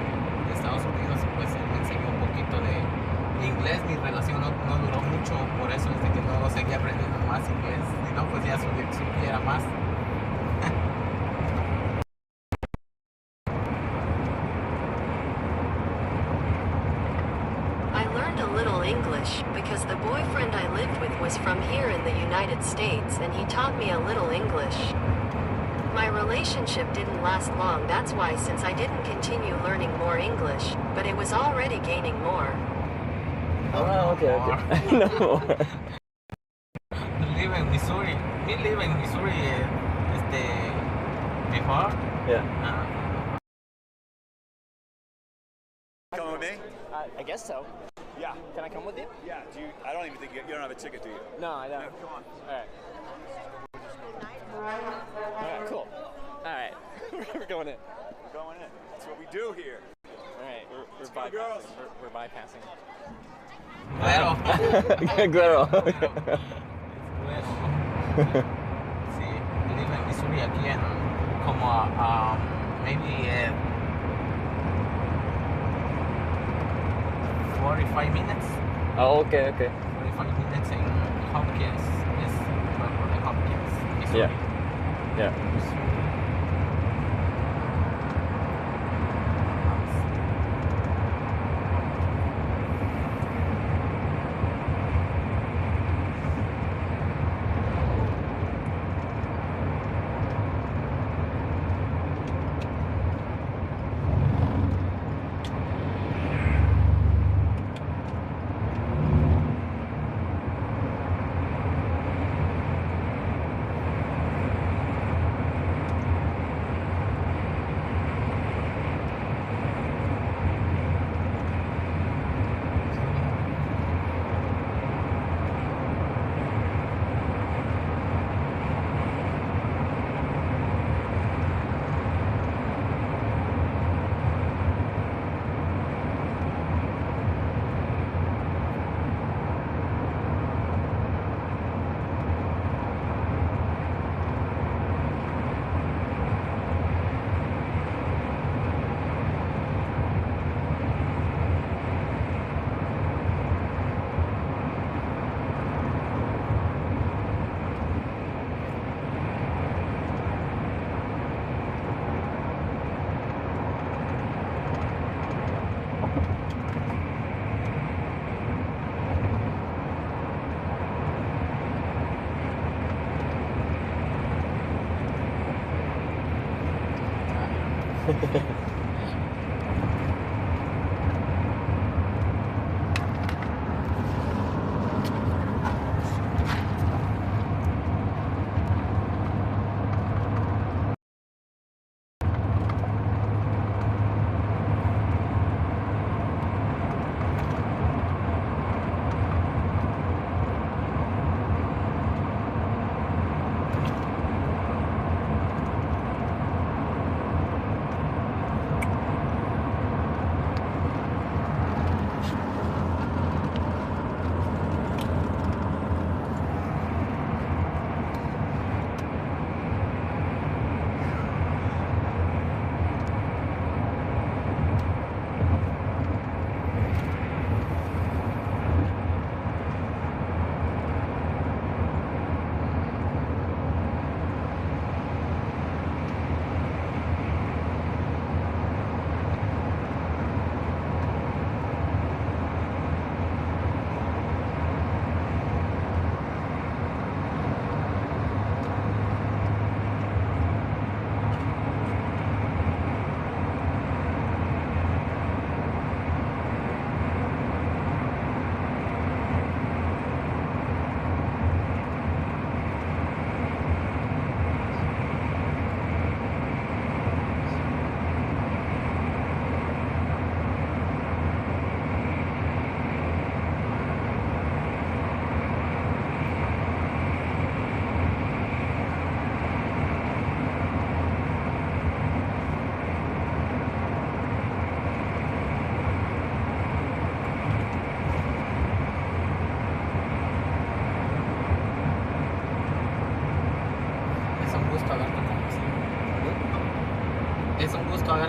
D: Estados Unidos y pues él me enseñó un poquito de inglés. Mi relación no duró mucho, por eso es de que no seguía aprendiendo más inglés. Si no, pues ya supiera más.
O: I learned a little English because the boyfriend I lived with was from here in the United States and he taught me a little English. My relationship didn't last long, that's why since I didn't continue learning more English, but it was already gaining more.
B: Oh, okay. No more.
D: Live in Missouri. We live in Missouri before.
B: Yeah.
P: Coming with me?
B: I guess so.
P: Yeah.
B: Can I come with you?
P: Yeah. I don't even think you don't have a ticket, do you?
B: No, I don't.
P: No, come on.
B: All right, cool. All right, we're going in.
P: We're going in. That's what we do here.
B: All right, we're
P: go, girls.
B: bypassing. We're bypassing.
D: Claro.
B: Claro.
D: Sí, live in Missouri aquí en como maybe 45 minutes.
B: Oh, okay.
D: 45 minutes in Hopkins is Hopkins, Missouri.
B: Yeah.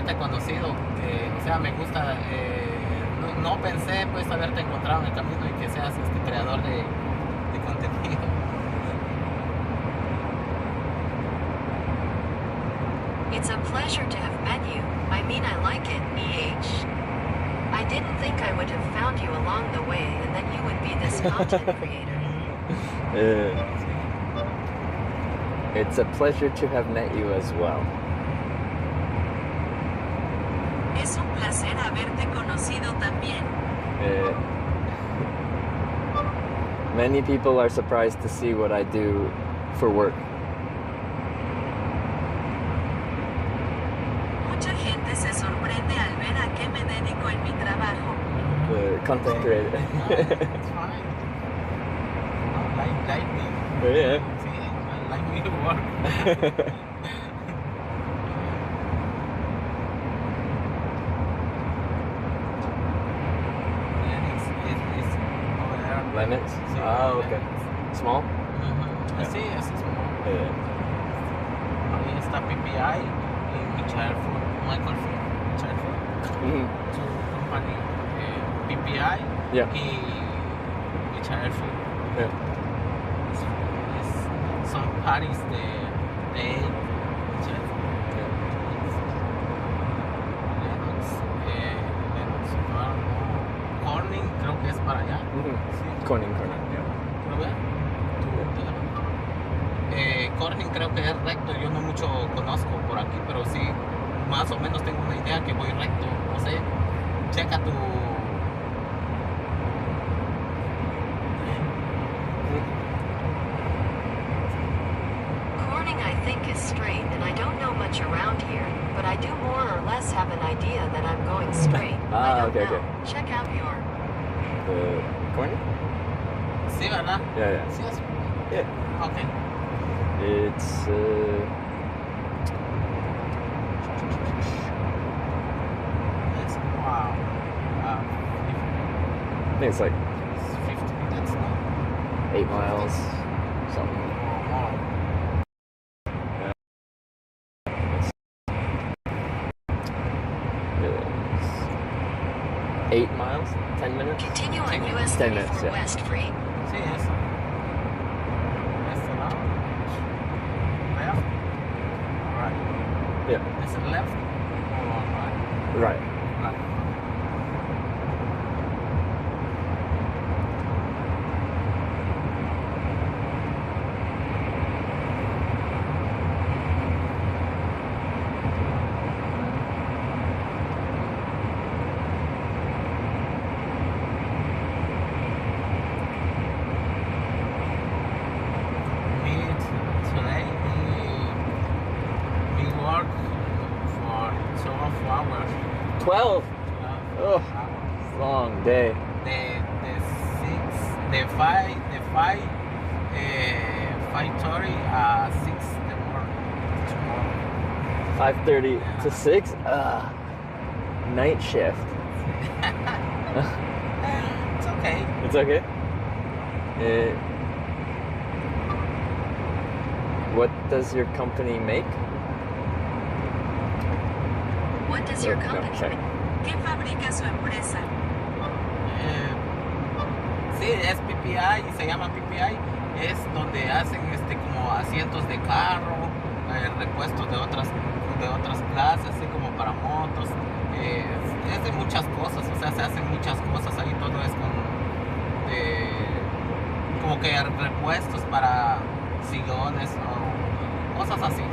D: haberte conocido, que, o sea, me gusta, no pensé pues haberte encontrado en el camino y que seas creador de contenido.
O: It's a pleasure to have met you. I mean, I like it, EH. I didn't think I would have found you along the way and that you would be this content creator.
B: It's a pleasure to have met you as well.
O: Es un placer haberte conocido también.
B: Many people are surprised to see what I do for work.
O: Mucha gente se sorprende al ver a qué me dedico en mi trabajo.
B: Content creator.
D: It's fine. Like me.
B: Yeah.
D: Sí, like me to work.
B: Lemons?
D: Sí,
B: Oh, okay.
D: Lemons.
B: Small?
D: Sí, es small. Ahí está PPI y Michael Food. Su compañía. PPI
B: Yeah.
D: y Michael Food.
B: Yeah.
D: Son parties de Michael Food. Corning creo que es para allá. Sí.
B: Corning.
D: ¿Lo ves? Corning creo que es recto. Yo no mucho conozco por aquí, pero sí, más o menos tengo una idea que voy recto. No sé, checa tu...
O: Corning, I think, is straight, and I don't know much around here, but I do more or less have an idea that I'm going straight. I don't
B: okay,
O: know.
B: okay.
O: Check out your...
B: Corning?
D: Sí, ¿verdad?
B: Yeah.
D: Sí, es...
B: Yeah.
D: Ok.
B: It's
D: Wow.
B: I think it's like
D: 50 minutes now.
B: 8 miles, something. It's 8 miles, 10 minutes.
O: Continue on US
B: 10 minutes,
O: 34
B: yeah.
O: West Free.
D: Sí, eso. Left. Right.
B: Yeah.
D: Is it left or right?
B: Right.
D: Right. We work for 12 hours.
B: 12? Oh, long day.
D: The 5:30 6 in the morning tomorrow.
B: 5:30 to 6? Night shift.
D: It's okay.
B: It's okay? What does your company make?
O: What does your
B: No,
O: company
B: sorry.
O: ¿Qué fabrica su empresa?
D: Sí, es PPI y se llama PPI. Es donde hacen como asientos de carro, repuestos de otras clases, así como para motos. Es de muchas cosas, o sea, se hacen muchas cosas ahí. Todo es como que repuestos para sillones o cosas así.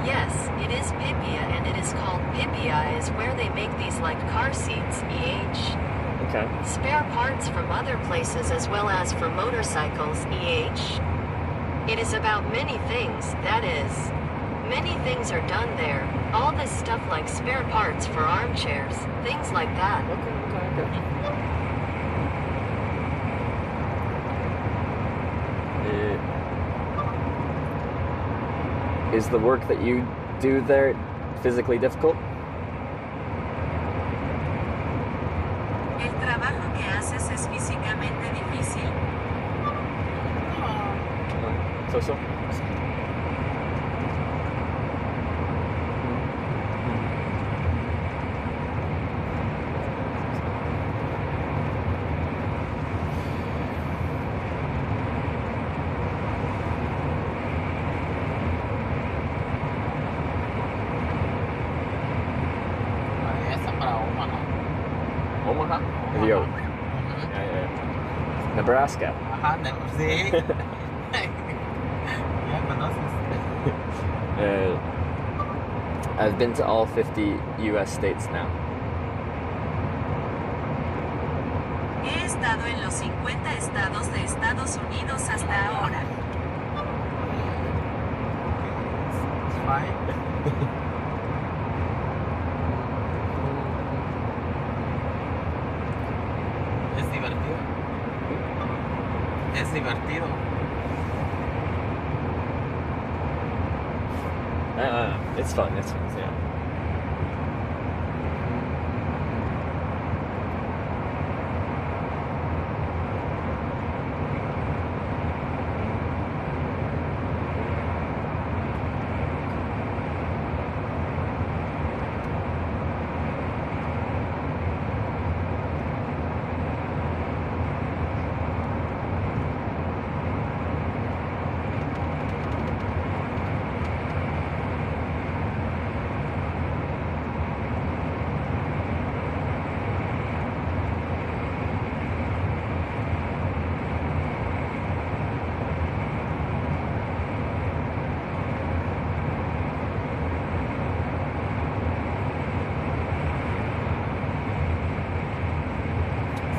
O: Yes, it is Pipia, and it is called Pipia is where they make these like car seats, EH.
B: Okay.
O: Spare parts from other places as well as for motorcycles, EH. It is about many things, that is. Many things are done there. All this stuff like spare parts for armchairs, things like that.
B: Is the work that you do there physically difficult?
O: ¿El trabajo que haces es físicamente difícil?
B: It's So-so?
D: Ahí está para Omaha.
B: Omaha? Yo. Yeah, yeah. Nebraska.
D: Ajá, sí. Ya conoces.
B: I've been to all 50 U.S. states now.
O: He estado en los 50 estados de Estados Unidos hasta ahora.
D: Fine. Es divertido. Es divertido.
B: It's fun, yeah.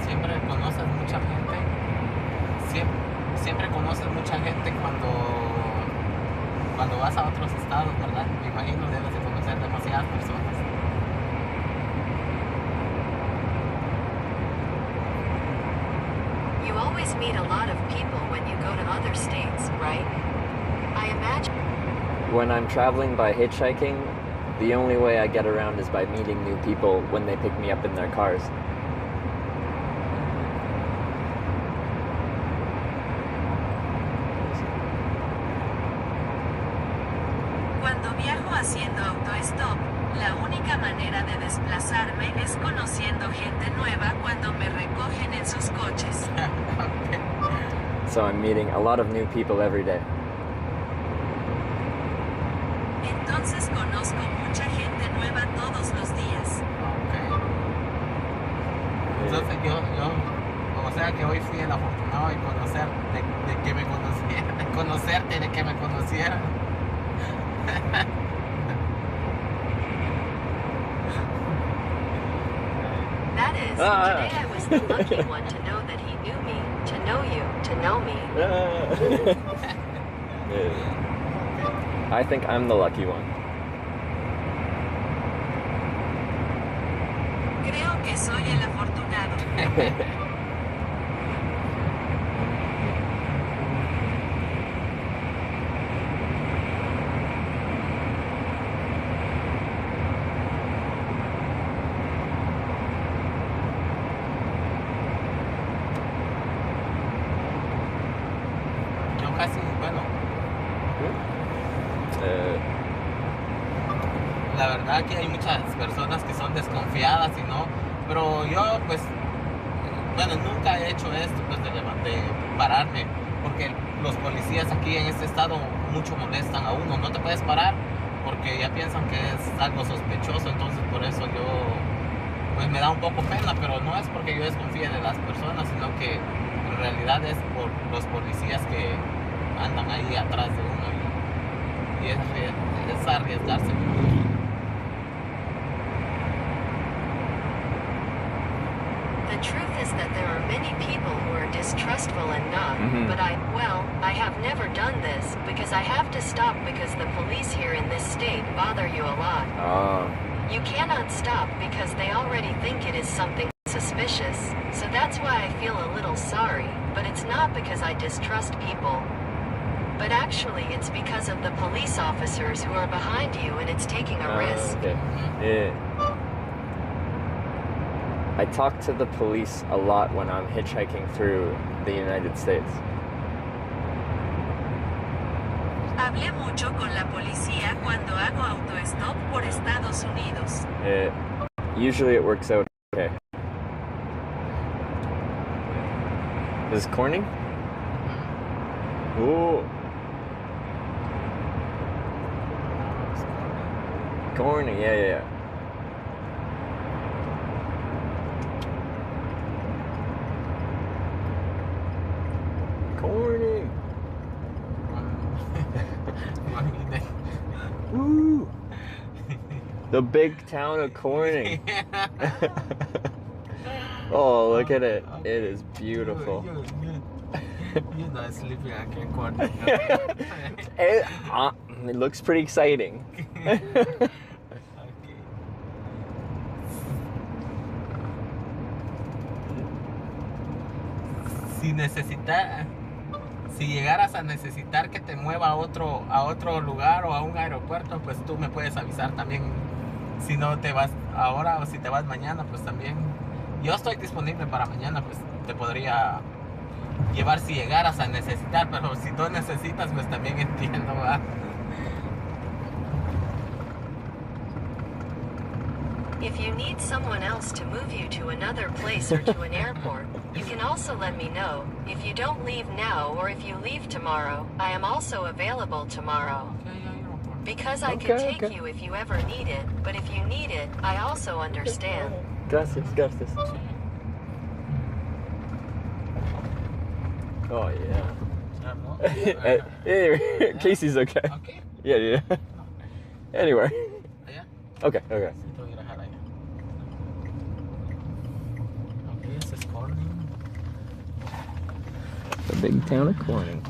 D: Siempre conoces mucha gente. Siempre conoces mucha gente cuando vas a otros estados, ¿verdad? Me imagino debes de conocer demasiadas personas.
O: You always meet a lot of people when you go to other states, right? I imagine.
B: When I'm traveling by hitchhiking, the only way I get around is by meeting new people when they pick me up in their cars.
O: Cuando viajo haciendo autostop, la única manera de desplazarme es conociendo gente nueva cuando me recogen en sus coches.
B: So I'm meeting a lot of new people every day.
O: Entonces conozco mucha gente nueva todos los días.
D: Entonces o sea que hoy fui el afortunado de conocer, de que me conocieran, de conocerte, de que me conocieran.
O: That is, today I was the lucky one to know that he knew me, to know you, to know me.
B: I think I'm the lucky one.
O: Creo que soy el afortunado.
D: Yo casi, bueno, la verdad que hay muchas personas que son desconfiadas y no, pero yo pues, bueno, nunca he hecho esto pues de pararme, porque los policías aquí en este estado mucho molestan a uno, no te puedes parar porque ya piensan que es algo sospechoso, entonces por eso yo pues me da un poco pena, pero no es porque yo desconfíe de las personas, sino que en realidad es por los policías que andan ahí atrás de uno y es arriesgarse mucho.
O: The truth is that there are many people who are distrustful and not, but I have never done this because I have to stop because the police here in this state bother you a lot. You cannot stop because they already think it is something suspicious, so that's why I feel a little sorry, but it's not because I distrust people. But actually, it's because of the police officers who are behind you and it's taking a risk.
B: Okay. Yeah. I talk to the police a lot when I'm hitchhiking through the United States.
O: Hablé mucho con la policía cuando hago autostop por Estados Unidos.
B: Usually it works out okay. Is this Corning? Ooh. Corning, yeah. Corning. Woo. The big town of Corning. Oh, look at it. It is beautiful.
D: You're not sleeping again, Corning.
B: It looks pretty exciting.
D: Si llegaras a necesitar que te mueva a otro lugar o a un aeropuerto, pues tú me puedes avisar también. Si no te vas ahora o si te vas mañana, pues también. Yo estoy disponible para mañana, pues te podría llevar si llegaras a necesitar, pero si no necesitas, pues también entiendo, ¿verdad?
O: If you need someone else to move you to another place or to an airport, you can also let me know. If you don't leave now or if you leave tomorrow, I am also available tomorrow. Because I can take you if you ever need it, but if you need it, I also understand.
B: Gracias. Oh, yeah. Casey's okay.
D: Okay.
B: Yeah. Anyway.
D: Yeah?
B: Okay.
D: Okay, this is Corning.
B: The big town of Corning.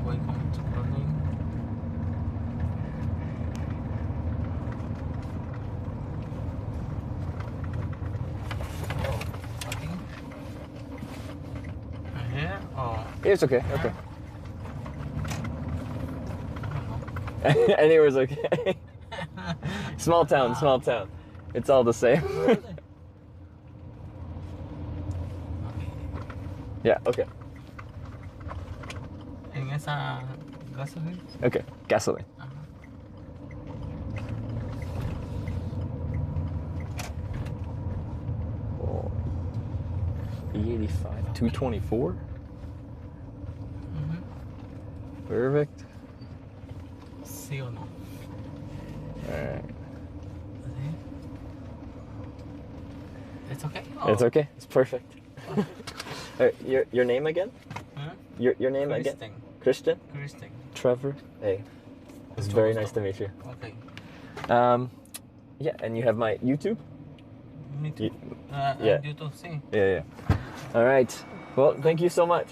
D: Welcome to Corning. Here? Oh.
B: It's okay. Anywhere's okay. Small town. It's all the same. Yeah, okay.
D: En esa gasoline?
B: Okay, gasoline. Oh, E85, 224? Perfect.
D: Sí o no?
B: Alright.
D: It's okay?
B: It's okay. It's perfect. Your name again?
D: Huh?
B: Your name again? Christian?
D: Christian.
B: Trevor? Hey. It's very nice to meet you.
D: Okay.
B: Yeah, and you have my YouTube?
D: Me too.
B: Yeah.
D: YouTube, sí.
B: Yeah. All right. Well, thank you so much.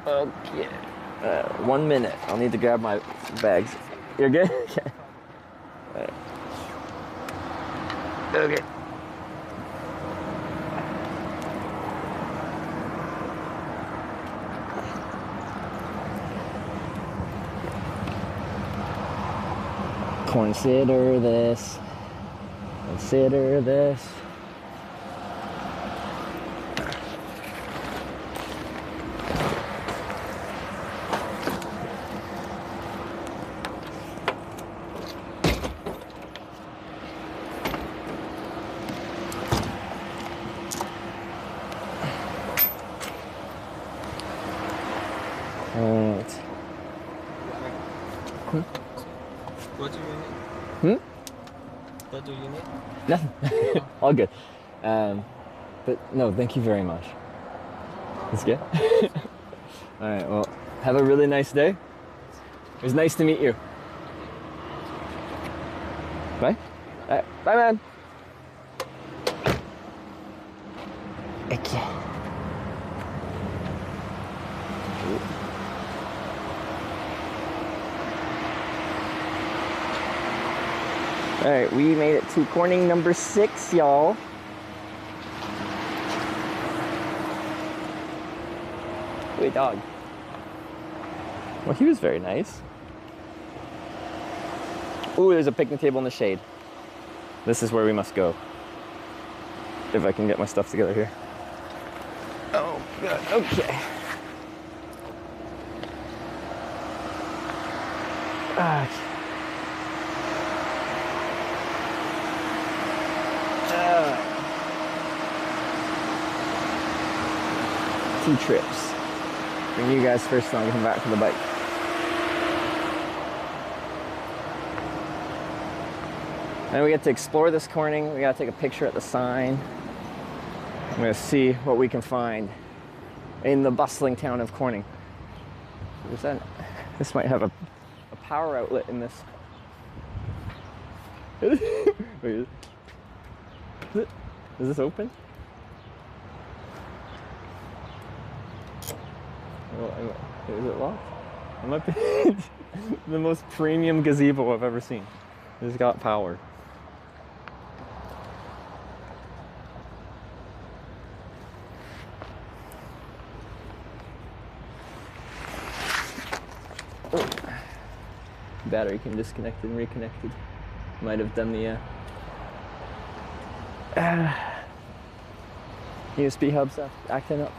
B: Okay. 1 minute. I'll need to grab my bags. You're good? Okay. All right. Okay. Consider this. Consider this.
D: What do you need? What do you need?
B: Nothing. All good. But no, thank you very much. That's good. All right. Well, have a really nice day. It was nice to meet you. Bye. All right. Bye, man. Okay. All right, we made it to Corning number 6, y'all. Good dog. Well, he was very nice. Ooh, there's a picnic table in the shade. This is where we must go. If I can get my stuff together here. Oh, good. Okay.
A: T-trips. Bring you guys first, then I'll come back to the bike. And we get to explore this Corning. We gotta take a picture at the sign. I'm gonna see what we can find in the bustling town of Corning. This might have a power outlet in this. Wait, is this open? Is it locked? It might be the most premium gazebo I've ever seen. It's got power. Oh. Battery came disconnected and reconnected. Might have done the USB hubs acting up.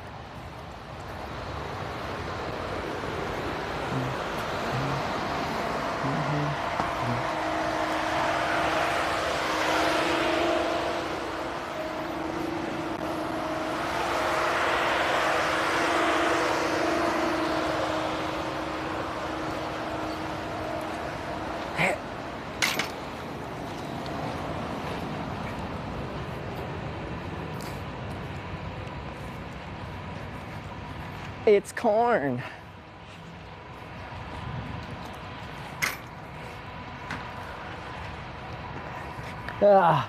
A: It's corn. I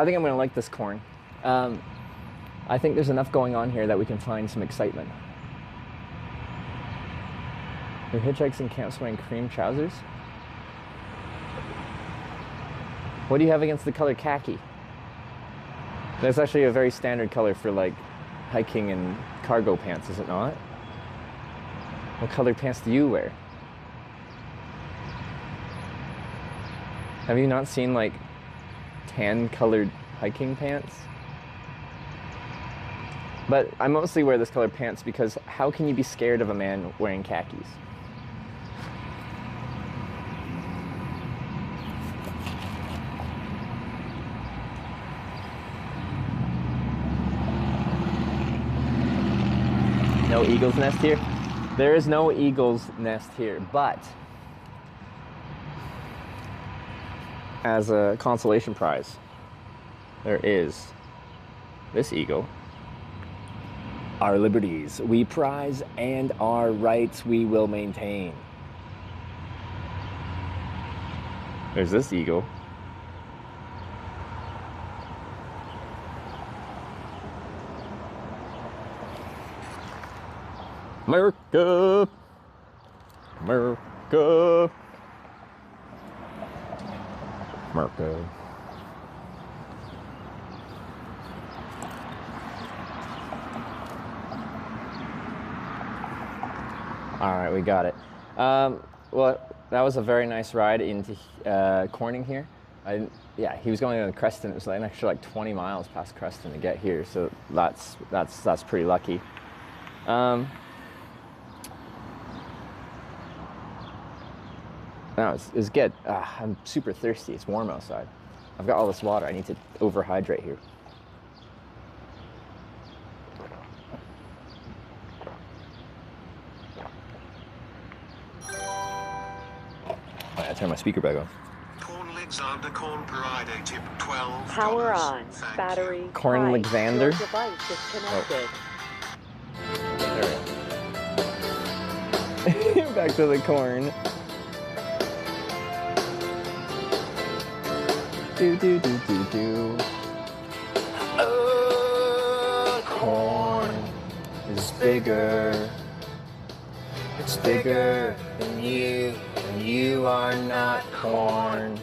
A: think I'm gonna like this corn. I think there's enough going on here that we can find some excitement. Who hitchhikes and camps wearing cream trousers? What do you have against the color khaki? That's actually a very standard color for like hiking and cargo pants, is it not? What color pants do you wear? Have you not seen like tan colored hiking pants? But I mostly wear this color pants because how can you be scared of a man wearing khakis? No eagle's nest here? There is no eagle's nest here, but as a consolation prize, there is this eagle. Our liberties we prize and our rights we will maintain. There's this eagle. America, America, America. All right, we got it. Well, that was a very nice ride into Corning here. Yeah, he was going to Creston. It was like an extra like 20 miles past Creston to get here, so that's pretty lucky. No, it's good. I'm super thirsty. It's warm outside. I've got all this water. I need to overhydrate here. I turn my speaker back on.
C: Corn Alexander Corn Parade tip $12.
N: Power on.
C: Thank
N: Battery.
C: you.
A: Corn
N: high.
A: Alexander.
N: Your device is connected.
A: There we go. Back to the corn. Do do do do do. Corn is bigger. It's bigger than you, and you are not corn.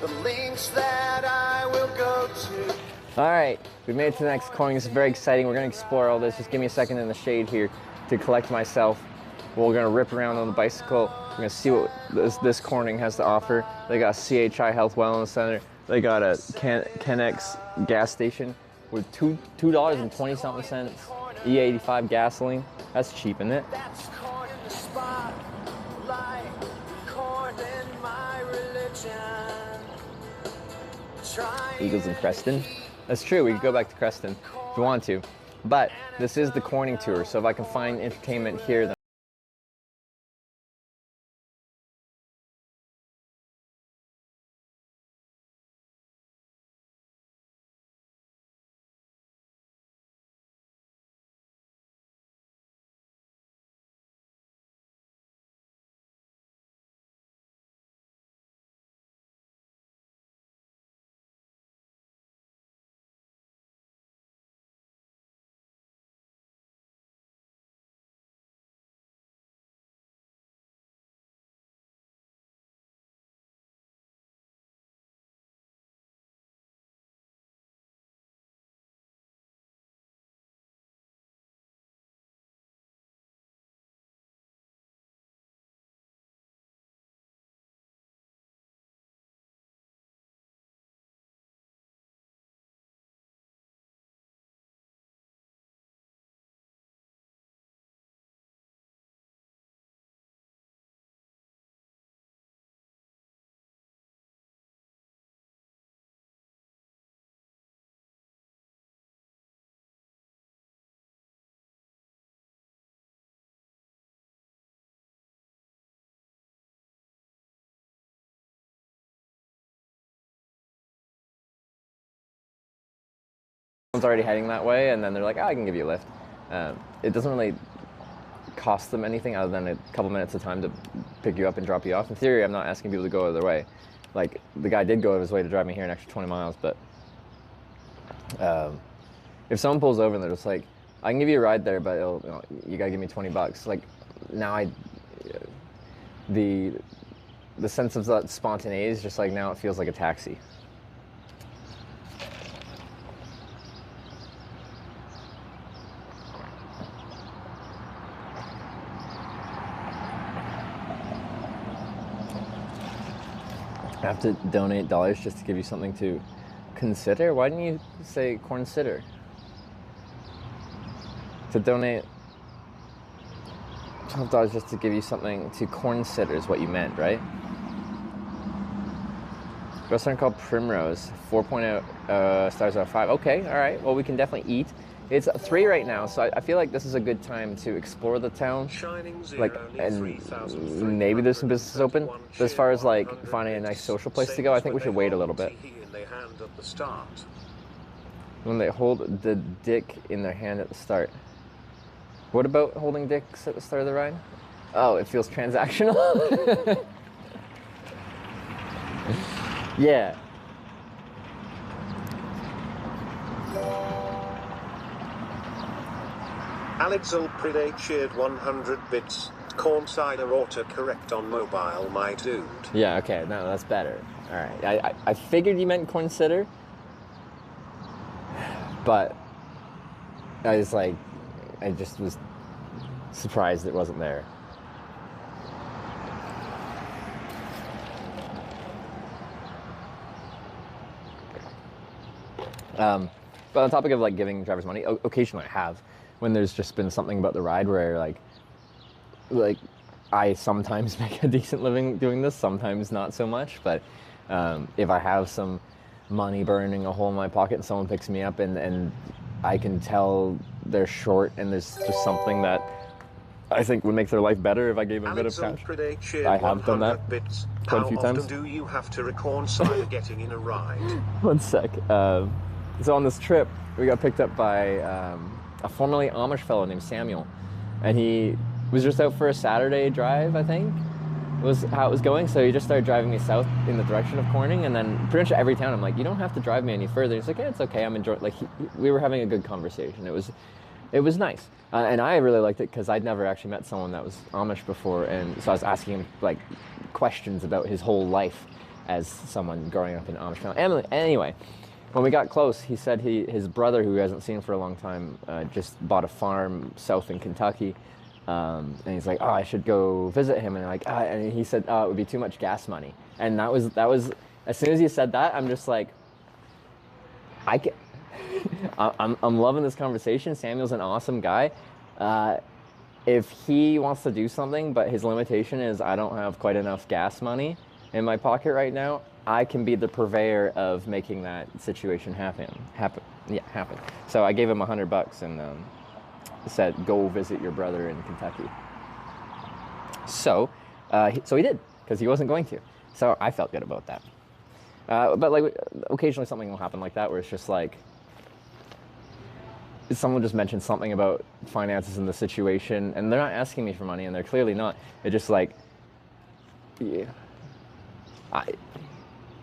C: The links that I will go to.
A: All right, we made it to the next Corning. This is very exciting. We're gonna explore all this. Just give me a second in the shade here to collect myself. We're gonna rip around on the bicycle. We're gonna see what this Corning has to offer. They got a CHI Health Wellness Center. They got a Kennex gas station with $2.20 something cents.
B: E85 gasoline. That's cheap, isn't it?
J: That's corn in the spotlight, corn in my religion.
B: Eagles in Creston. That's true. We could go back to Creston if we want to. But this is the corning tour, so if I can find entertainment here, then someone's already heading that way, and then they're like, oh, I can give you a lift. It doesn't really cost them anything other than a couple minutes of time to pick you up and drop you off. In theory, I'm not asking people to go their way. Like, the guy did go out of his way to drive me here an extra 20 miles, but if someone pulls over and they're just like, I can give you a ride there, but you gotta give me $20. Like, now the sense of that spontaneity is just like, now it feels like a taxi. I have to donate dollars just to give you something to consider? Why didn't you say consider? To donate $12 just to give you something to consider is what you meant, right? Restaurant called Primrose, 4.0 stars out of 5. Okay, all right. Well, we can definitely eat. It's 3 right now, so I feel like this is a good time to explore the town. Like, and maybe there's some businesses open. But as far as like finding a nice social place to go, I think we should wait a little bit. When they hold the dick in their hand at the start. What about holding dicks at the start of the ride? Oh, it feels transactional? Yeah.
C: Alexel Pride cheered 100 bits. Corn cider autocorrect on mobile, my dude.
B: Yeah, okay, no, that's better. All right, I figured you meant consider, but I just was surprised it wasn't there. But on the topic of like giving drivers money, occasionally I have, when there's just been something about the ride where like I sometimes make a decent living doing this, sometimes not so much. But if I have some money burning a hole in my pocket and someone picks me up and I can tell they're short and there's just something that I think would make their life better if I gave them a bit of cash. I have done that quite a few times.
C: How often do you have to reconcile getting in a ride?
B: One sec. So on this trip, we got picked up by a formerly Amish fellow named Samuel, and he was just out for a Saturday drive, I think, was how it was going. So he just started driving me south in the direction of Corning, and then pretty much every town I'm like, you don't have to drive me any further. He's like, yeah, it's okay, I'm enjoying. Like we were having a good conversation. It was nice, and I really liked it because I'd never actually met someone that was Amish before, and so I was asking him like questions about his whole life as someone growing up in Amish family. Anyway. When we got close, he said his brother, who he hasn't seen for a long time, just bought a farm south in Kentucky, and he's like, oh, I should go visit him. And and he said, oh, it would be too much gas money. And that was as soon as he said that, I'm just like, I'm loving this conversation. Samuel's an awesome guy. If he wants to do something, but his limitation is I don't have quite enough gas money in my pocket right now, I can be the purveyor of making that situation happen. So I gave him $100 and said, go visit your brother in Kentucky. So he did, because he wasn't going to. So I felt good about that. But like occasionally something will happen like that where it's just like someone just mentioned something about finances in the situation and they're not asking me for money and they're clearly not. It's just like, yeah,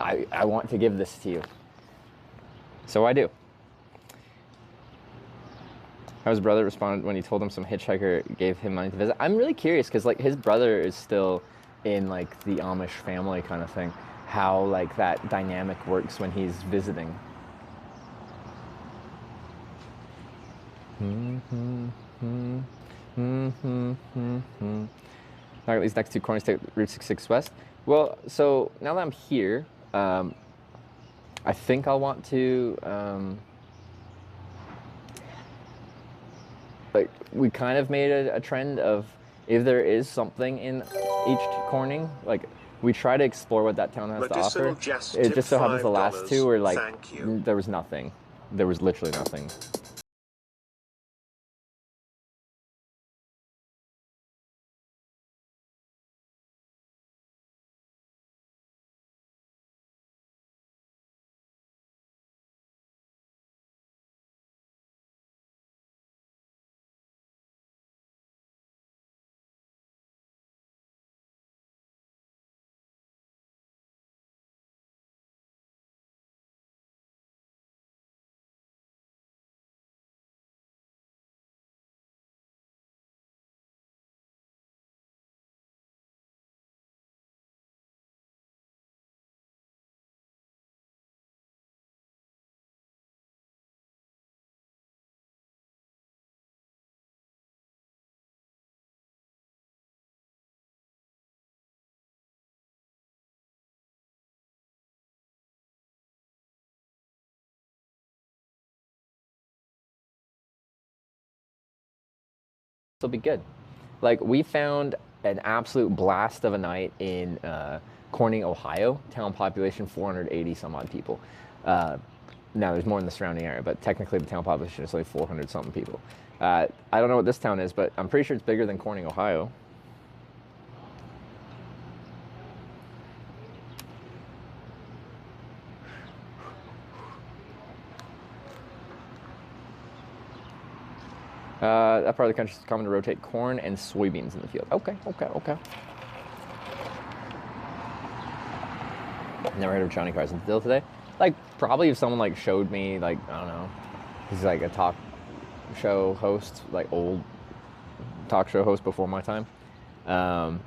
B: I want to give this to you. So I do. How his brother responded when he told him some hitchhiker gave him money to visit. I'm really curious because like his brother is still in like the Amish family kind of thing. How like that dynamic works when he's visiting. These next two corners take Route 66 West. Well, so now that I'm here, I think I'll want to, like, we kind of made a trend of if there is something in each corning, like, we try to explore what that town has to offer. It just so happens the last two were like, there was nothing. There was literally nothing. Will be good. Like we found an absolute blast of a night in Corning, Ohio. Town population 480 some odd people. Now there's more in the surrounding area, but technically the town population is like 400 something people. I don't know what this town is, but I'm pretty sure it's bigger than Corning, Ohio. That part of the country is common to rotate corn and soybeans in the field. Okay. Never heard of Johnny Carson still today. Like, probably if someone like showed me, like, I don't know, he's like a talk show host, like old talk show host before my time. Then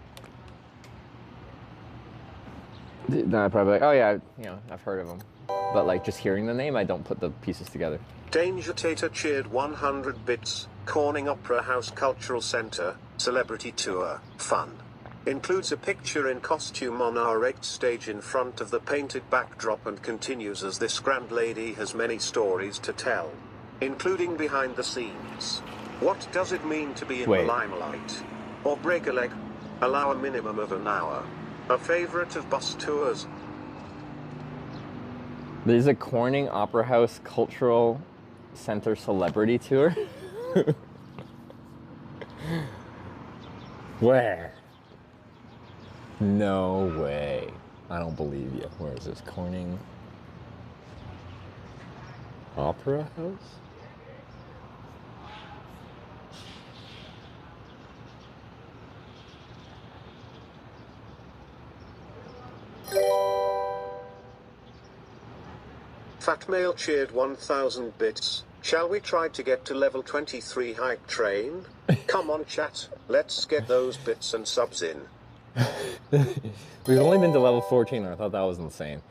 B: I'd probably be like, oh yeah, you know, I've heard of him. But like just hearing the name, I don't put the pieces together.
C: Danger Tater cheered 100 bits. Corning Opera House Cultural Center, Celebrity Tour, fun. Includes a picture in costume on our 8th stage in front of the painted backdrop and continues as this grand lady has many stories to tell, including behind the scenes. What does it mean to be in the limelight? Or break a leg? Allow a minimum of an hour. A favorite of bus tours.
B: There's a Corning Opera House Cultural Center Celebrity Tour. Where? No way. I don't believe you. Where is this? Corning Opera House?
C: Fat Male cheered 1,000 bits. Shall we try to get to level 23 hype train? Come on chat, let's get those bits and subs in.
B: We've only been to level 14 and I thought that was insane.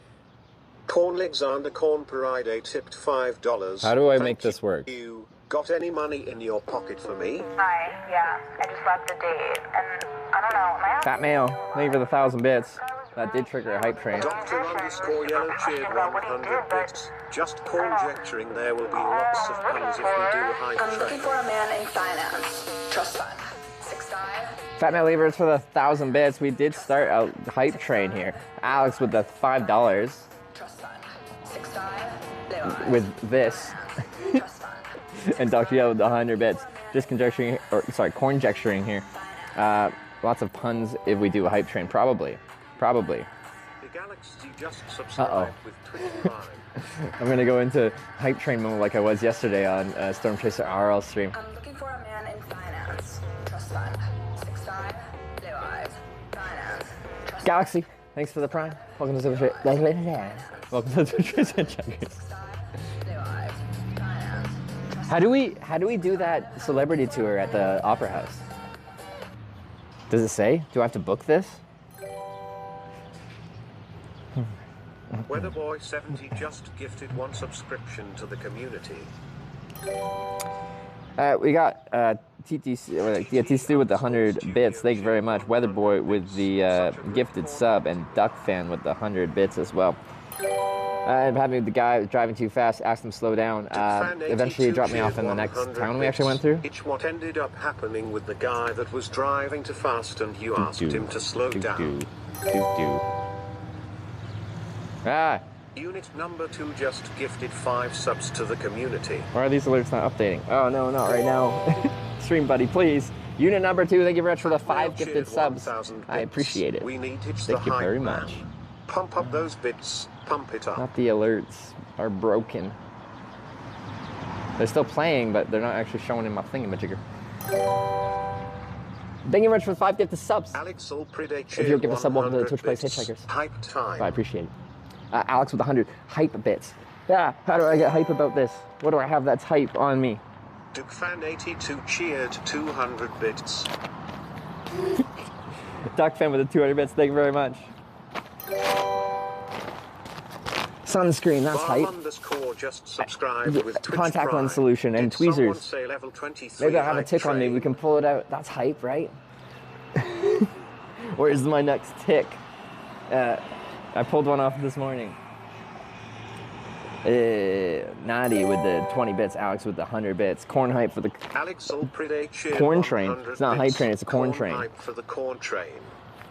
C: Corn Alexander Corn Paride tipped $5.
B: How do I make this work?
C: You got any money in your pocket for me?
Q: Hi, yeah, I just left a date and I don't know,
B: Fat Male, thank you for the 1,000 bits.
Q: I was
B: That did trigger a hype train.
C: Doctor underscore yellow cheered 100 bits. Just conjecturing there will be lots of puns if we do a hype
Q: I'm looking
C: train.
Q: for a man in finance. Trust fund. 6'5".
B: Fat Man Levers for the 1,000 bits. We did start a hype train here. Alex with the $5
Q: Trust fund. 6'5". Blue eyes.
B: with this. And Dr. Yell with the 100 bits. Just conjecturing, or sorry, conjecturing here. Lots of puns if we do a hype train. Probably.
C: The Galaxy just subscribed with Twitch Prime.
B: I'm gonna go into hype train mode like I was yesterday on Storm Chaser RL stream.
Q: I'm looking for a man in finance. Trust fund. 6'5". Blue eyes. Finance. Trust
B: Galaxy, thanks for the prime. Welcome to the Welcome to the Checkers.
Q: Blue eyes. Finance.
B: How do we do that celebrity tour at the Opera House? Does it say? Do I have to book this?
C: Weatherboy70 just gifted 1 subscription to the community.
B: We got TTC with the 100 bits. Thank you very much. Weatherboy with the gifted sub, and Duck Fan with the 100 bits as well. I'm happy with the guy driving too fast. Asked him to slow down. Eventually, he dropped me off in the next town we actually went through.
C: It's what ended up happening with the guy that was driving too fast, and you asked him to slow down.
B: Ah.
C: Unit number 2 just gifted 5 subs to the community.
B: Why are these alerts not updating? Oh no, not right now. Stream buddy, please. Unit number 2, thank you very much for the 5 gifted subs. I appreciate it.
C: We need Hitch
B: Thank
C: the
B: you very
C: hype
B: much.
C: man. Pump up those bits. Pump it up.
B: Not the alerts are broken. They're still playing, but they're not actually showing in my thingamajigger. Thank you very much for the 5 gifted subs.
C: Alex will predate
B: If you'll give a sub, welcome to the Twitch
C: bits.
B: Plays Hitchhikers.
C: Hype time.
B: I appreciate it. Alex with 100 hype bits. Yeah, how do I get hype about this? What do I have that's hype on me?
C: DukeFan82 cheered 200 bits.
B: Duck Fan with the 200 bits, thank you very much. Sunscreen, that's hype.
C: Underscore just subscribed with Twitch
B: Contact
C: Prime.
B: lens solution and
C: Did someone
B: tweezers.
C: say level 23
B: Maybe I have a
C: hype
B: tick on me,
C: train?
B: we can pull it out. That's hype, right? Where's my next tick? I pulled one off this morning. Nadi with the 20 bits, Alex with the 100 bits. Corn hype for the
C: Alex will predate cheered
B: corn train.
C: 100
B: It's not a hype
C: bits.
B: train, it's a corn train.
C: Hype for the corn train.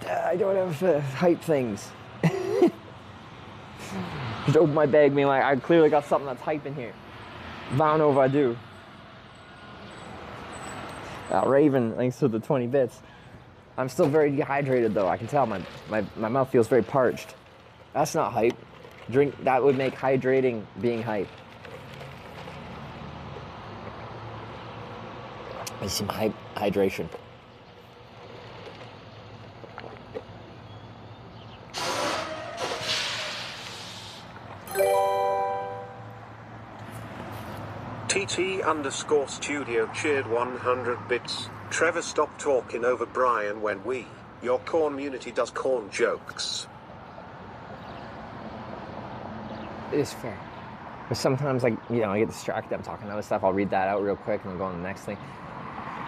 B: I don't have hype things. Just open my bag, being like, I clearly got something that's hype in here. I don't know if I do. Raven, thanks for the 20 bits. I'm still very dehydrated though. I can tell my mouth feels very parched. That's not hype. Drink, that would make hydrating being hype. I need some hydration.
C: TT underscore studio cheered 100 bits. Trevor, stop talking over Brian when your corn community does corn jokes.
B: It is fair. But sometimes, like, you know, I get distracted. I'm talking other stuff. I'll read that out real quick and then go on the next thing.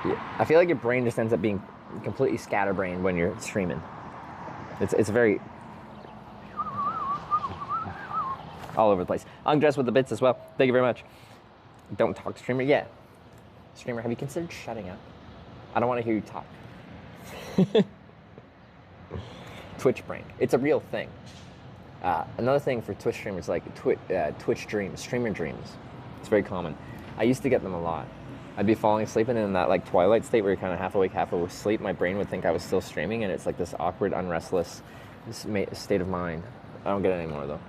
B: Yeah. I feel like your brain just ends up being completely scatterbrained when you're streaming. It's very all over the place. Undressed with the bits as well. Thank you very much. Don't talk to streamer. Yeah. Streamer, have you considered shutting up? I don't want to hear you talk. Twitch brain. It's a real thing. Another thing for Twitch streamers, like Twitch dreams, streamer dreams. It's very common. I used to get them a lot. I'd be falling asleep, and in that like twilight state where you're kind of half awake, half asleep, my brain would think I was still streaming, and it's like this awkward, unrestless state of mind. I don't get it anymore though.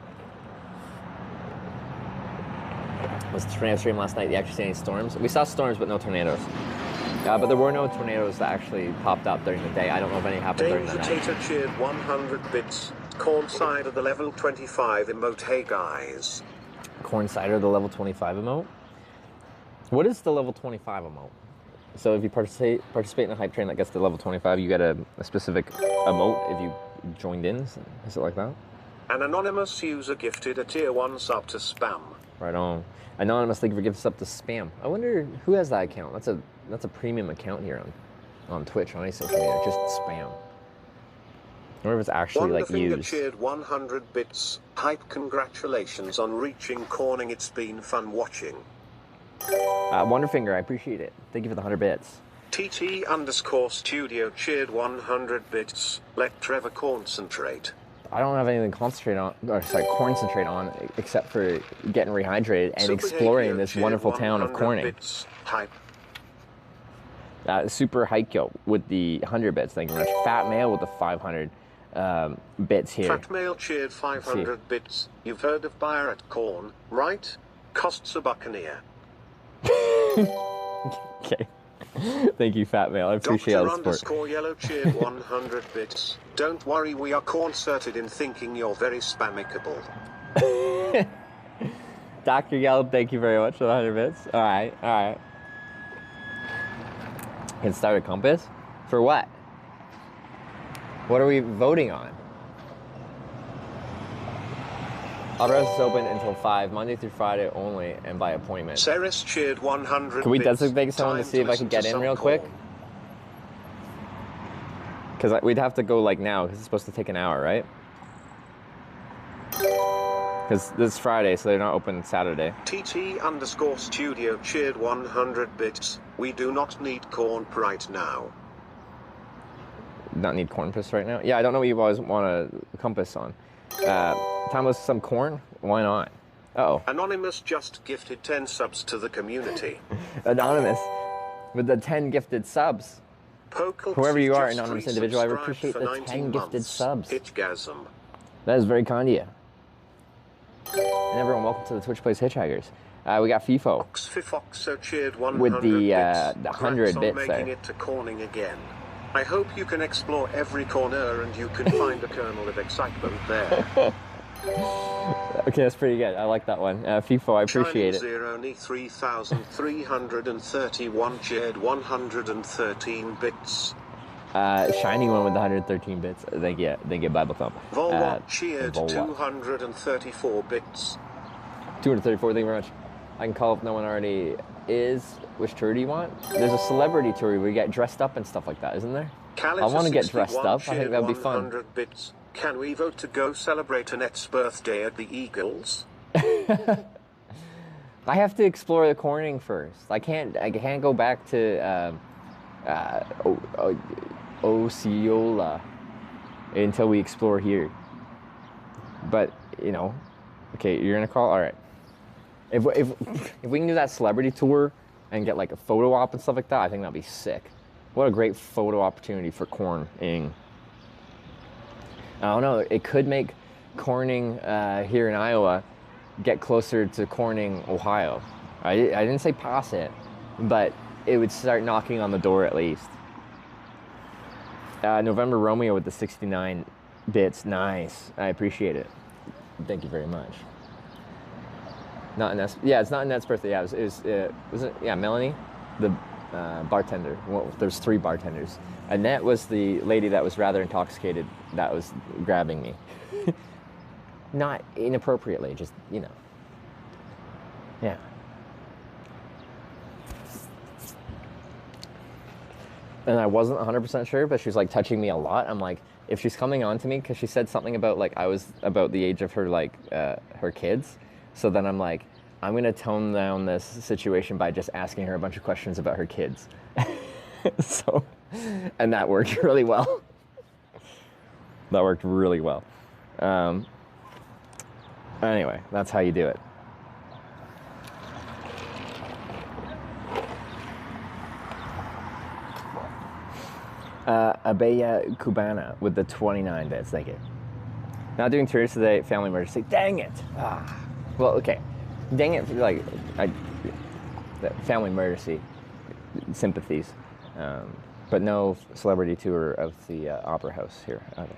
B: Was the tornado stream last night? You actually see any storms? We saw storms, but no tornadoes. But there were no tornadoes that actually popped up during the day. I don't know if any happened during the night.
C: Dame Potato cheered 100 bits. Corn cider the level 25 emote. Hey guys.
B: Corn cider the level 25 emote? What is the level 25 emote? So if you participate in a hype train that gets to level 25, you get a specific emote if you joined in? Is it like that?
C: An anonymous user gifted a tier 1 sub to spam.
B: Right on. Anonymous, thank you for giving us up to spam. I wonder who has that account. That's a premium account here on Twitch, on any social media, just spam. I wonder if it's actually like
C: Wonderfinger
B: used.
C: cheered 100 bits. Hype, congratulations on reaching Corning. It's been fun watching.
B: Wonderfinger, I appreciate it. Thank you for the 100 bits.
C: TT_studio cheered 100 bits. Let Trevor concentrate.
B: I don't have anything to concentrate on, or sorry, concentrate on, except for getting rehydrated and exploring this wonderful town of Corning.
C: Hype.
B: Super Heikyo with the 100 bits. Thank you very much. Fat Male with the 500 bits here.
C: Fat Male cheered 500 bits. You've heard of Buyer at Corn, right? Costs a buccaneer.
B: Okay. Thank you, Fat Male. I appreciate all the support.
C: _yellow cheered 100 bits. Don't worry, we are concerted in thinking you're very spammicable.
B: Dr. Yellow, thank you very much for the 100 bits. All right, all right. Can start a compass? For what? What are we voting on? Opera's is open until 5, Monday through Friday only, and by appointment.
C: Ceres cheered 100
B: Can we
C: bits.
B: designate someone to see if I can get in real quick? Because we'd have to go like now, because it's supposed to take an hour, right? Because this is Friday, so they're not open Saturday.
C: TT_studio cheered 100 bits. We do not need corn right now.
B: Not need corn piss right now? Yeah, I don't know what you guys want a compass on. Time was some corn? Why not? Uh-oh.
C: Anonymous just gifted 10 subs to the community.
B: Anonymous with the 10 gifted subs. Whoever you are, anonymous individual, I appreciate the 10 gifted subs.
C: Hitchgasm.
B: That is very kind of you. And everyone, welcome to the Twitch Plays Hitchhikers. We got FIFO
C: Foxo cheered 100
B: with the 100
C: bits
B: bits
C: making
B: there.
C: it to Corning again. I hope you can explore every corner and you can find a kernel of excitement there.
B: Okay, that's pretty good. I like that one. FIFO, I appreciate it.
C: Zeroni 3331 cheered 113 bits.
B: Shining one with the 113 bits. Thank you, Bible Thump.
C: Volwatt cheered
B: Volwatt.
C: 234 bits.
B: 234, thank you very much. I can call if no one already is. Which tour do you want? There's a celebrity tour where you get dressed up and stuff like that, isn't there? I want to get dressed up. I think that would be fun.
C: 100 bits. Can we vote to go celebrate Annette's birthday at the Eagles?
B: I have to explore the Corning first. I can't go back to Osceola until we explore here. But you know, okay, you're gonna call. All right. If we can do that celebrity tour and get like a photo op and stuff like that, I think that'd be sick. What a great photo opportunity for Corning. I don't know. It could make Corning here in Iowa get closer to Corning, Ohio. I didn't say pass it, but it would start knocking on the door at least. November Romeo with the 69 bits. Nice. I appreciate it. Thank you very much. Not Annette's. Yeah, it's not Annette's birthday. Yeah, was it? Yeah, Melanie, the bartender. Well, there's 3 bartenders. Annette was the lady that was rather intoxicated that was grabbing me. Not inappropriately, just, you know. Yeah. And I wasn't 100% sure, but she was like touching me a lot. I'm like, if she's coming on to me, because she said something about like I was about the age of her, like her kids. So then I'm like, I'm going to tone down this situation by just asking her a bunch of questions about her kids. So, and that worked really well. That worked really well. Anyway, that's how you do it. Abella Cubana with the 29 bits, thank you. Not doing tours today, family emergency. Dang it! Well, okay. Dang it, like, family emergency, sympathies. But no celebrity tour of the Opera House here. Okay.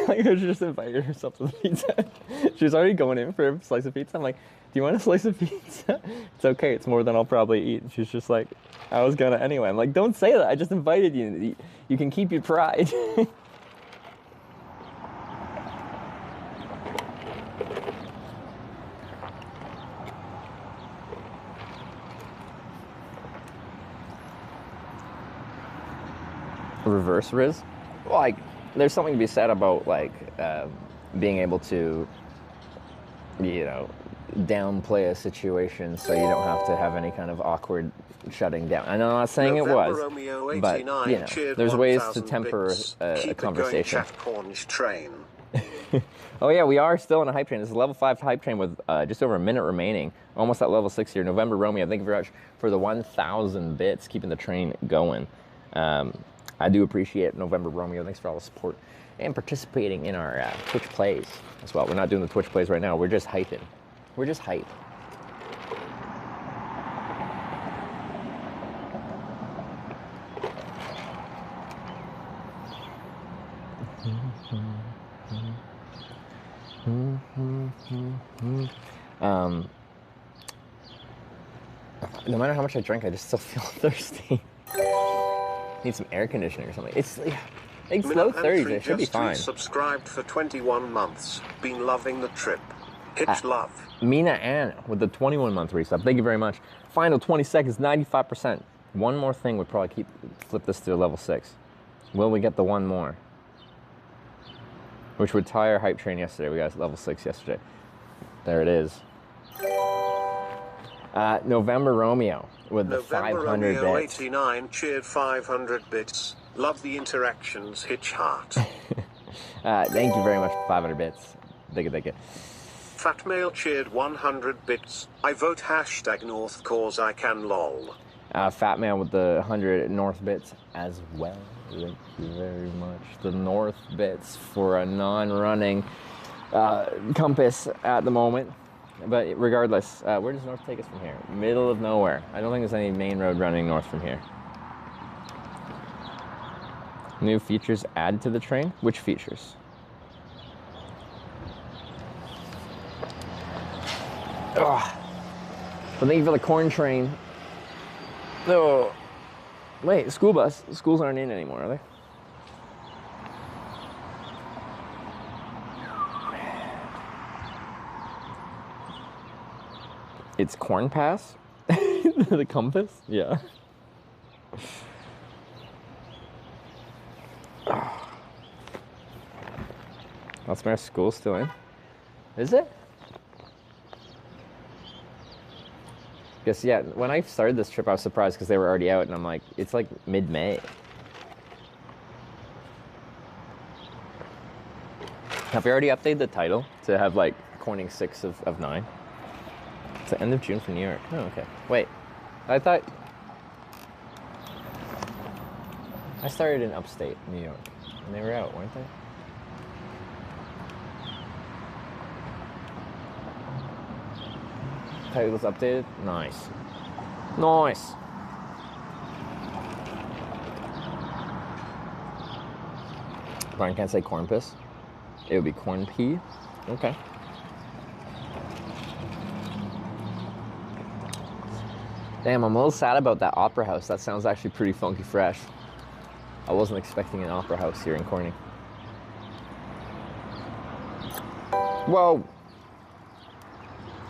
B: Like, I just invited herself to the pizza. She was already going in for a slice of pizza. I'm like, do you want a slice of pizza? It's okay, it's more than I'll probably eat. And she's just like, I was gonna anyway. I'm like, don't say that, I just invited you. You can keep your pride. reverse Riz. Like, there's something to be said about like being able to, you know, downplay a situation so you don't have to have any kind of awkward shutting down. And I'm not saying
C: November
B: it was,
C: Romeo
B: but
C: 89
B: you know,
C: cheered
B: there's ways to
C: 1,000
B: temper
C: bits.
B: a
C: Keep
B: conversation.
C: It going, chat cornish train.
B: Oh yeah, we are still in a hype train. This is a level 5 hype train with just over a minute remaining. Almost at level 6 here. November Romeo, thank you very much for the 1,000 bits, keeping the train going. I do appreciate November Romeo. Thanks for all the support and participating in our Twitch plays as well. We're not doing the Twitch plays right now. We're just hyping. We're just hype. No matter how much I drink, I just still feel thirsty. Need some air conditioning or something. It's low 30s. It should be fine.
C: Subscribed for 21 months. Been loving the trip. Hitch love.
B: Mina Ann with the 21-month resub. Thank you very much. Final 20 seconds, 95%. One more thing would probably flip this to level 6. Will we get the one more? Which would tie our hype train yesterday. We got level 6 yesterday. There it is. November Romeo with the
C: November
B: 500
C: Romeo
B: bits.
C: 89 cheered 500 bits. Love the interactions, Hitch heart.
B: Thank you very much for 500 bits. Thank you.
C: Fat Male cheered 100 bits. I vote hashtag North cause I can lol.
B: Fat Man with the 100 North bits as well. Thank you very much. The North bits for a non-running compass at the moment. But regardless, where does North take us from here? Middle of nowhere. I don't think there's any main road running north from here. New features added to the train? Which features? Ugh. Well, thank you for the corn train. Oh. Wait, school bus. Schools aren't in anymore, are they? It's Corn Pass? The compass? Yeah. That's my school still in? Is it? Guess, yeah, when I started this trip, I was surprised because they were already out, and I'm like, it's like mid-May. Have we already updated the title to have, like, Corning 6 of 9? It's the end of June for New York. Oh, okay. Wait, I thought... I started in upstate New York, and they were out, weren't they? Title was updated? Nice. Nice! Brian can't say corn piss. It would be corn pea. Okay. Damn, I'm a little sad about that opera house. That sounds actually pretty funky fresh. I wasn't expecting an opera house here in Corning. Whoa!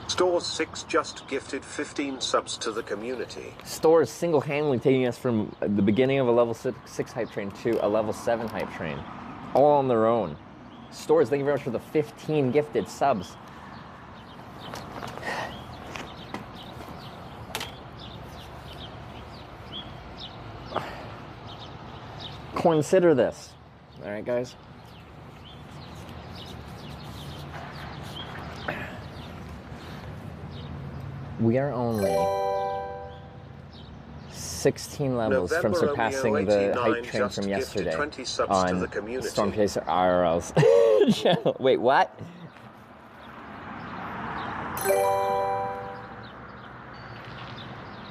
C: Stores 6 just gifted 15 subs to the community.
B: Stores single-handedly taking us from the beginning of a level 6 hype train to a level 7 hype train. All on their own. Stores, thank you very much for the 15 gifted subs. Consider this. All right, guys. We are only 16 levels
C: November
B: from surpassing
C: Romeo
B: the
C: 89
B: hype train from yesterday
C: 20 subs
B: on
C: to the community.
B: Storm Chaser IRL's channel. Wait, what?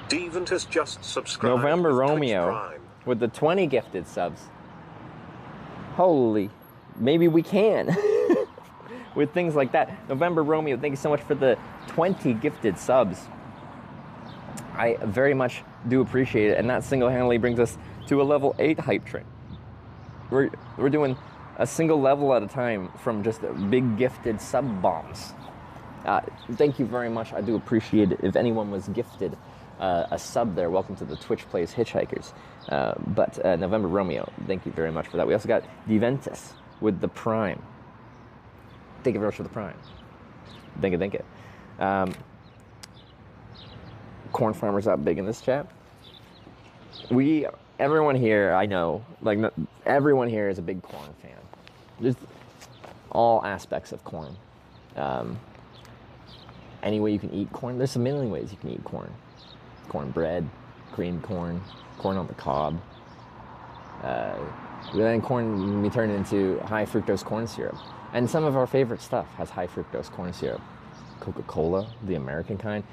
C: Devent has just subscribed.
B: November
C: with Twitch
B: Romeo
C: Prime.
B: with the 20 gifted subs. Holy, maybe we can. With things like that. November Romeo, thank you so much for the 20 gifted subs. I very much do appreciate it, and that single-handedly brings us to a level 8 hype train. We're doing a single level at a time from just big gifted sub bombs. Thank you very much. I do appreciate it. If anyone was gifted a sub there. Welcome to the Twitch Plays Hitchhikers. But November Romeo, thank you very much for that. We also got Diventus with the Prime. Thank you very much for the Prime. Thank it. Corn farmers out big in this chat. Everyone here, I know, everyone here is a big corn fan. Just all aspects of corn. Any way you can eat corn, there's a million ways you can eat corn. Cornbread, creamed corn, corn on the cob. Then corn can be turned into high fructose corn syrup. And some of our favorite stuff has high fructose corn syrup. Coca-Cola, the American kind,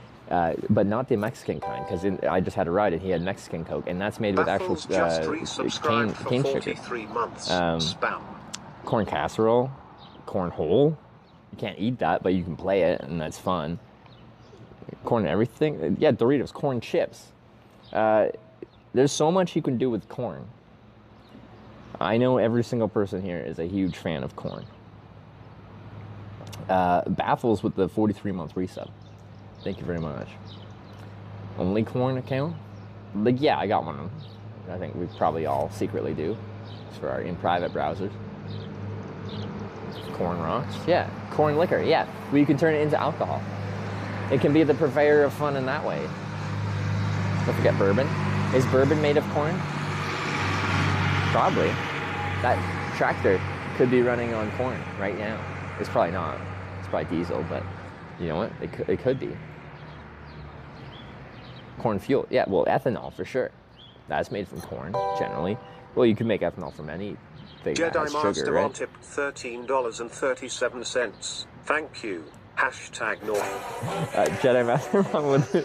B: but not the Mexican kind, because I just had a ride and he had Mexican Coke, and that's made with actual cane sugar.
C: Spam.
B: Corn casserole, corn whole. You can't eat that, but you can play it, and that's fun. Corn and everything. Yeah, Doritos, corn chips. There's so much you can do with corn. I know every single person here is a huge fan of corn. Baffles with the 43-month resub. Thank you very much. Only corn account? Yeah, I got one. I think we probably all secretly do. It's for our in private browsers. Corn rocks? Yeah. Corn liquor? Yeah. Well, you can turn it into alcohol. It can be the purveyor of fun in that way. Don't forget bourbon. Is bourbon made of corn? Probably. That tractor could be running on corn right now. It's probably not. It's probably diesel, but you know what? It could be. Corn fuel. Yeah, well, ethanol for sure. That's made from corn, generally. Well, you can make ethanol from anything that has
C: Jedi
B: sugar,
C: Master
B: right?
C: on tip $13.37. Thank you. Hashtag Norm.
B: Jedi Master Ron with the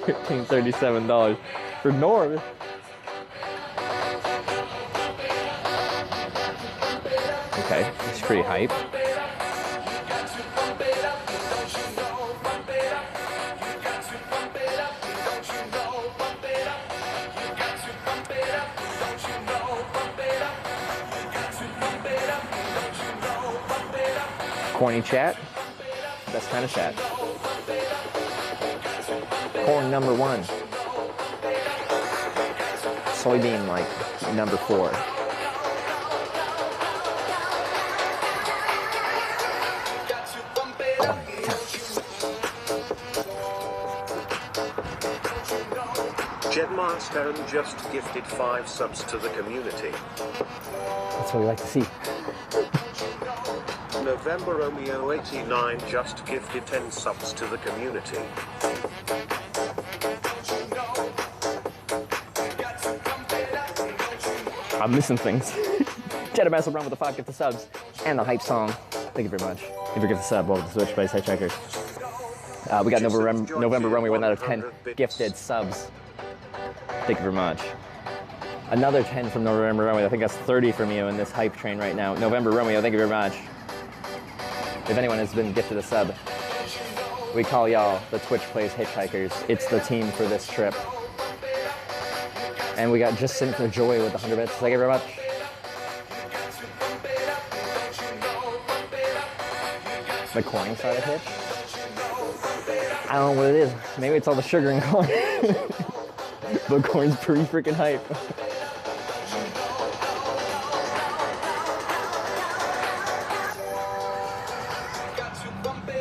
B: $13.37 for Norm. Okay, it's pretty hype. Corny chat. Best kind of chat. Corn number 1. Soybean number 4.
C: Jedmaster just gifted 5 subs to the community.
B: That's what we like to see.
C: November Romeo 89 just gifted 10 subs to the community.
B: I'm missing things. Jedi Master Run with the 5 gifted subs and the hype song. Thank you very much. If you gift the sub, welcome to Twitch Plays Hitchhikers. We got November Romeo with another 10 gifted subs. Thank you very much. Another 10 from November Romeo. I think that's 30 from you in this hype train right now. November Romeo, thank you very much. If anyone has been gifted a sub, we call y'all the Twitch Plays Hitchhikers. It's the team for this trip. And we got Just Cynthia Joy with 100 bits. Thank you very much. The corn side of Hitch? I don't know what it is. Maybe it's all the sugar in corn. But corn's pretty freaking hype.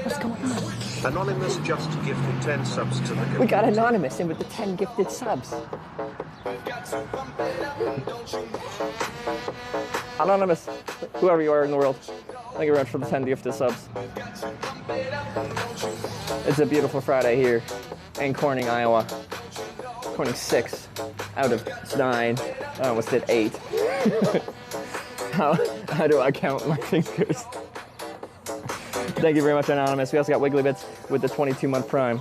B: What's going on?
C: Anonymous just gifted 10 subs to the community.
B: We got Anonymous in with the 10 gifted subs. Anonymous, whoever you are in the world, thank you very much for the 10 gifted subs. It's a beautiful Friday here in Corning, Iowa. Corning 6 out of 9. I almost did 8. How do I count my fingers? Thank you very much, Anonymous. We also got Wiggly Bits with the 22-month Prime.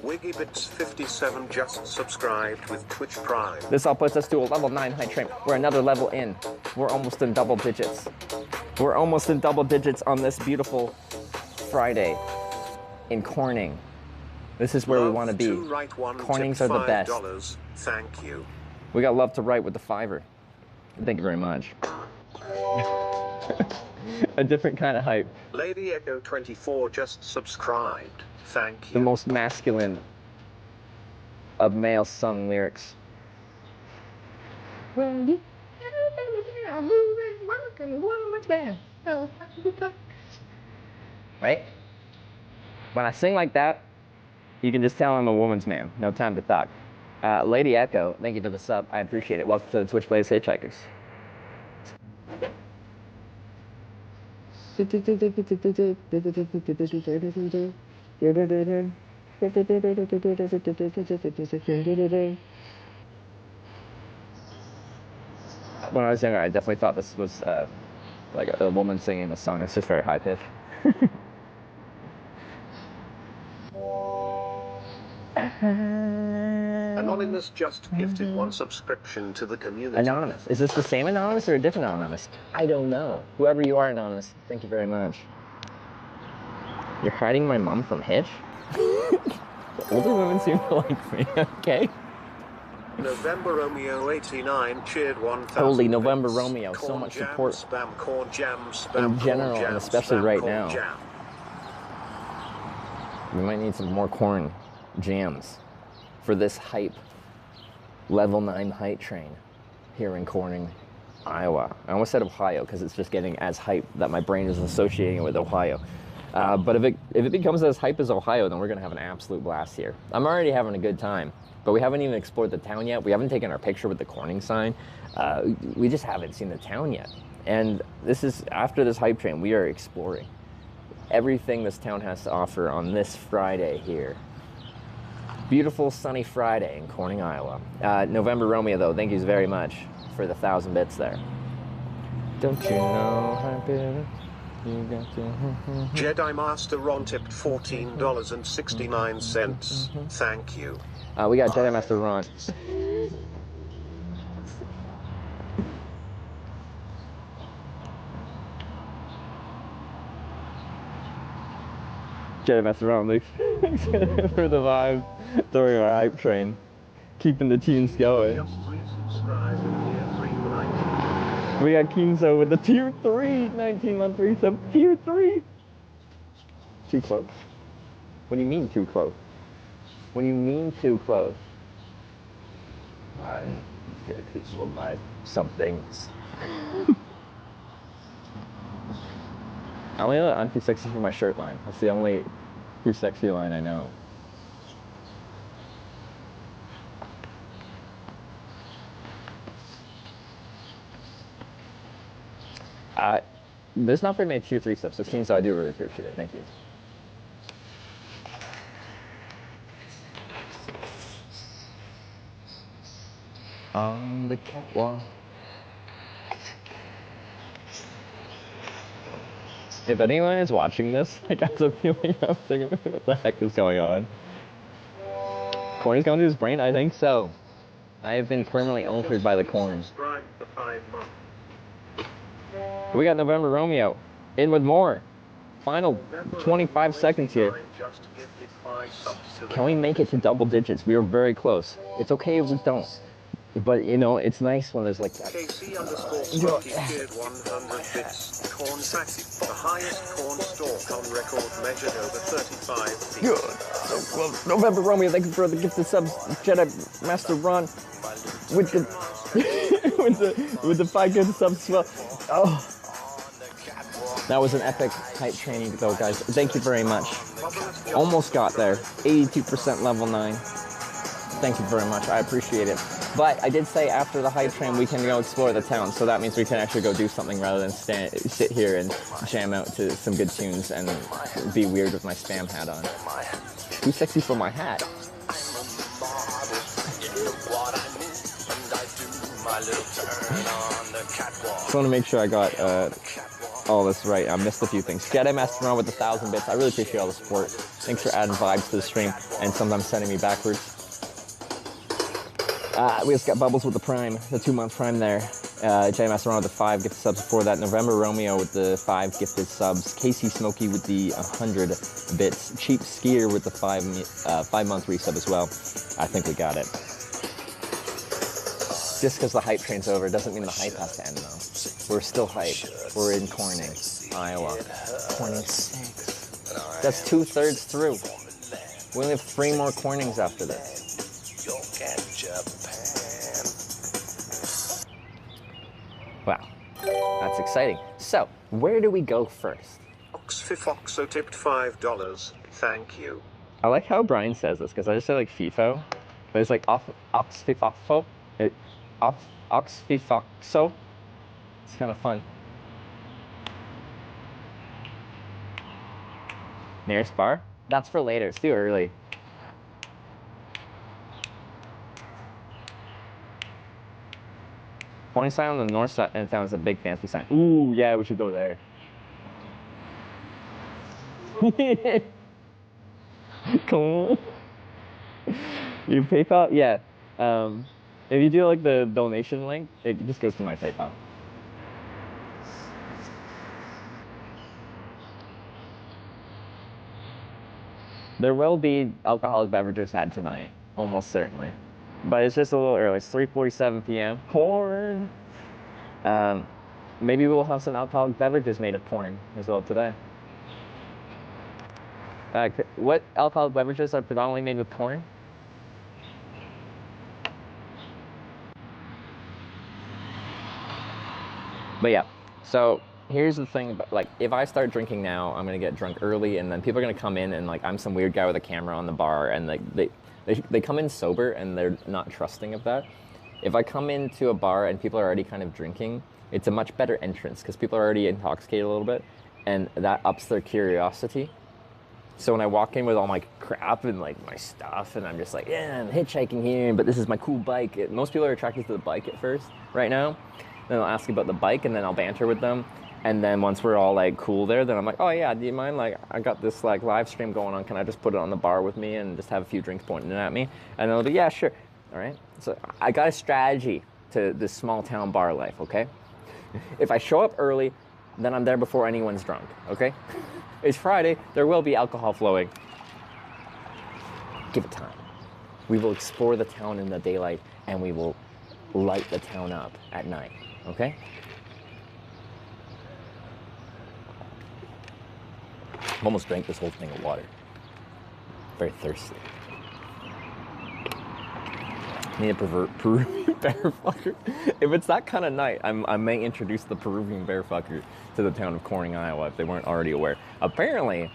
C: Wiggybits 57 just subscribed with Twitch Prime.
B: This all puts us to a level 9 high train. We're another level in. We're almost in double digits. We're almost in double digits on this beautiful Friday in Corning. This is where we want to be. Cornings are the best.
C: Thank you.
B: We got love to write with the $5. Thank you very much. A different kind of hype.
C: Lady Echo 24 just subscribed. Thank you.
B: The most masculine of male sung lyrics. Right? When I sing like that, you can just tell I'm a woman's man. No time to talk. Lady Echo, thank you for the sub. I appreciate it. Welcome to the Twitch Plays Hitchhikers. When I was younger, I definitely thought this was like a woman singing a song. It's just very high pitched.
C: Anonymous just gifted 1 subscription to the community.
B: Anonymous. Is this the same Anonymous or a different Anonymous? I don't know. Whoever you are, Anonymous, thank you very much. You're hiding my mom from Hitch? Older women seem to like me, okay?
C: November Romeo 89 cheered 1,000.
B: Holy November Romeo, so much support
C: spam corn jam, spam
B: in general,
C: jam,
B: and especially
C: spam
B: right
C: corn
B: now.
C: Jam.
B: We might need some more corn jams for this hype, level 9 hype train here in Corning, Iowa. I almost said Ohio because it's just getting as hype that my brain is associating it with Ohio. But if it becomes as hype as Ohio, then we're gonna have an absolute blast here. I'm already having a good time, but we haven't even explored the town yet. We haven't taken our picture with the Corning sign. We just haven't seen the town yet. And this is, after this hype train, we are exploring everything this town has to offer on this Friday here. Beautiful sunny Friday in Corning, Iowa. November Romeo, though, thank you very much for the 1,000 bits there. Don't you know how bitter you got to...
C: Jedi Master Ron tipped $14.69. Thank you.
B: We got Jedi Master Ron. Jedi Master Ron, thanks for the vibe during our hype train. Keeping the tunes going. We got Kinzo with the tier 3, 19-month resub, tier 3. Too close. What do you mean too close? What do you mean too close? I get this for my some things. I only know I'm too sexy for my shirt line. That's the only too sexy line I know. There's not very many tier 3 subs, so I do really appreciate it. Thank you. On the catwalk. If anyone is watching this, I got the feeling I'm thinking, what the heck is going on? Corn is going to his brain? I think so. I have been permanently altered by the corn. We got November Romeo. In with more. Final 25 seconds here. Can we make it to double digits? We are very close. It's okay if we don't. But, you know, it's nice when there's like that.
C: KC_Smoky cheered 100 bits. Corn taxi, the highest corn stalk on record measured over 35 feet.
B: Good. Well, November Romeo, thank you for the gifted subs. Jedi Master Ron with the with the 5 good subs as well. Oh, that was an epic hype training though, guys. Thank you very much. Almost got there. 82% level 9. Thank you very much. I appreciate it. But I did say after the hype train we can go explore the town, so that means we can actually go do something rather than sit here and jam out to some good tunes and be weird with my spam hat on. Too sexy for my hat. Just want to make sure I got all this right. I missed a few things. Jedi Master Ron with 1,000 bits. I really appreciate all the support. Thanks for adding vibes to the stream and sometimes sending me backwards. We just got Bubbles with the Prime, the 2-month Prime there. Jedi Master Ron with the 5 gifted subs before that. November Romeo with the 5 gifted subs. KC Smokey with the 100 bits. Cheap Skier with the 5-month resub as well. I think we got it. Just because the hype train's over doesn't mean the hype has to end though. We're still hype. We're in Corning, Iowa. Corning 6. That's 2/3 through. We only have 3 more Cornings after this.
A: exciting. So, where do we go first?
C: Oxfifoxo tipped $5. Thank you.
B: I like how Brian says this because I just say like FIFO, but it's like Oxfifoxo. Oxfifoxo. It's kind of fun. Nearest bar?
A: That's for later. It's too early.
B: Only sign on the north side and town is a big fancy sign. Ooh, yeah, we should go there. Cool. You PayPal? Yeah. If you do like the donation link, it just goes to my PayPal. There will be alcoholic beverages had tonight, almost certainly. But it's just a little early. It's 3:47 p.m. Porn. Maybe we'll have some alcoholic beverages made of porn as well today. What alcoholic beverages are predominantly made with porn? But yeah, so here's the thing about, like, if I start drinking now, I'm gonna get drunk early, and then people are gonna come in and like I'm some weird guy with a camera on the bar, and like they come in sober and they're not trusting of that. If I come into a bar and people are already kind of drinking, it's a much better entrance because people are already intoxicated a little bit, and that ups their curiosity. So when I walk in with all my crap and like my stuff, and I'm just like, yeah, I'm hitchhiking here, but this is my cool bike. Most people are attracted to the bike at first, right now. Then I'll ask about the bike, and then I'll banter with them. And then once we're all like cool there, then I'm like, oh yeah, do you mind? Like, I got this like live stream going on. Can I just put it on the bar with me and just have a few drinks pointing at me? And they'll be, yeah, sure. All right. So I got a strategy to this small town bar life. Okay. If I show up early, then I'm there before anyone's drunk. Okay. It's Friday. There will be alcohol flowing. Give it time. We will explore the town in the daylight, and we will light the town up at night. Okay? I almost drank this whole thing of water. Very thirsty. Need a Peruvian bear fucker. If it's that kind of night, I may introduce the Peruvian bear fucker to the town of Corning, Iowa, if they weren't already aware. Apparently,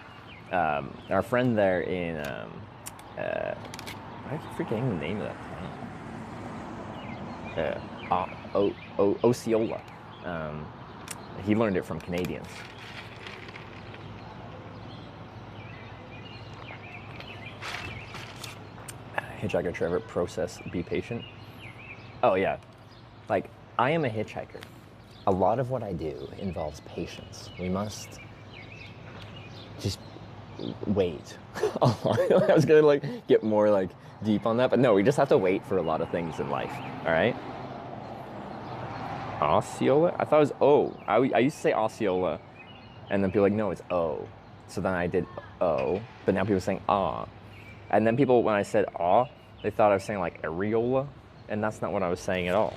B: our friend there in, I keep forgetting the name of that town. Osceola. He learned it from Canadians. Hitchhiker Trevor, process, be patient. Oh yeah, like I am a hitchhiker. A lot of what I do involves patience. We must just wait. I was gonna like get more like deep on that, but no, we just have to wait for a lot of things in life. All right. Osceola? I thought it was O. I used to say Osceola, and then people were like, no, it's O. So then I did O, but now people are saying ah. And then people, when I said ah, they thought I was saying like areola, and that's not what I was saying at all.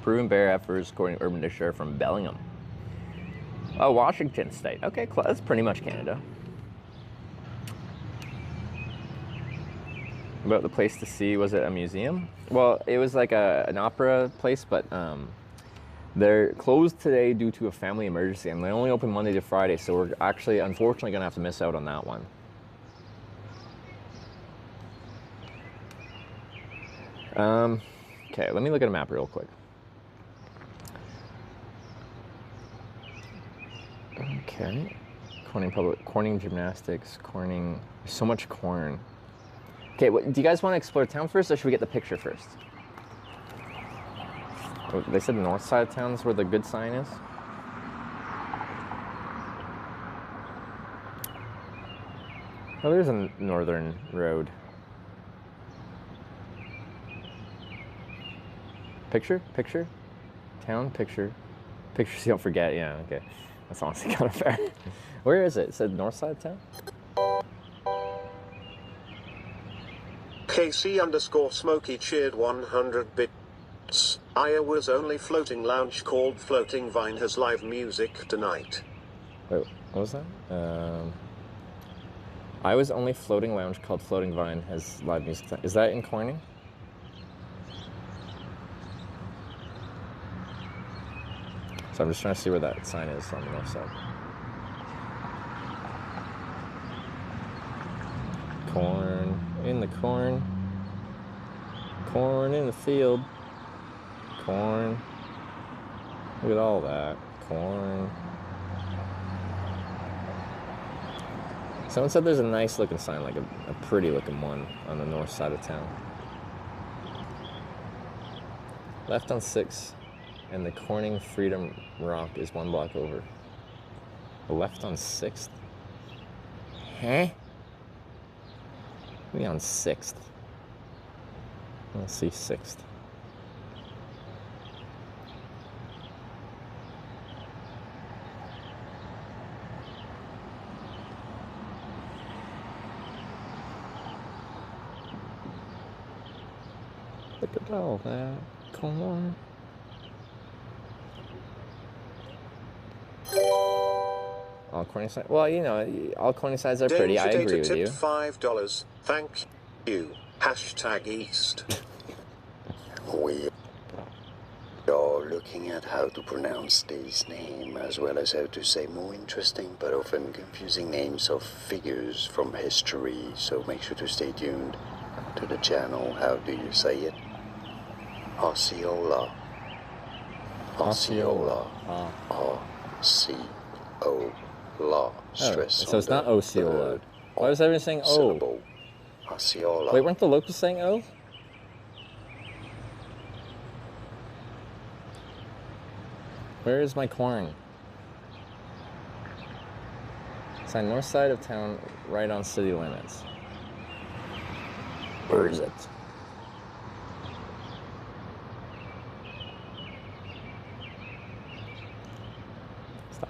B: Peruvian bear efforts according to Urban Dictionary from Bellingham. Oh, Washington State. Okay, that's pretty much Canada. About the place to see, was it a museum? Well, it was like an opera place, but they're closed today due to a family emergency, and they only open Monday to Friday, so we're actually, unfortunately, gonna have to miss out on that one. Okay, let me look at a map real quick. Okay, Corning gymnastics, Corning, so much corn. Okay, do you guys want to explore town first, or should we get the picture first? Oh, they said north side of town is where the good sign is. Oh, there's a northern road. Picture? Town, picture so you don't forget, yeah, okay. That's honestly kind of fair. Where is it? It said north side of town?
C: KC_Smokey cheered 100 bits. Iowa's only floating lounge called Floating Vine has live music tonight.
B: Wait, what was that? Iowa's only floating lounge called Floating Vine has live music tonight. Is that in Corning? So I'm just trying to see where that sign is on the north side. Corn in the corn. Corn in the field. Corn. Look at all that. Corn. Someone said there's a nice looking sign, like a pretty looking one on the north side of town. Left on 6th and the Corning Freedom Rock is 1 block over. Left on 6th? Huh? Maybe on 6th. Let's see 6th. Look at all that corn. All corny sides. Well, you know, all corny sides are pretty. I agree with you.
C: $5. Thank you. #East.
R: We are looking at how to pronounce this name as well as how to say more interesting but often confusing names of figures from history, so make sure to stay tuned to the channel. How do you say it? Osceola. Osceola. O-C-O-La. Stress
B: so it's
R: on
B: not
R: the
B: Osceola.
R: third
B: Why was everyone saying O?
R: syllable. Osceola.
B: Wait, weren't the locals saying O? Where is my corn? It's on north side of town, right on city limits. Where is it? Stop.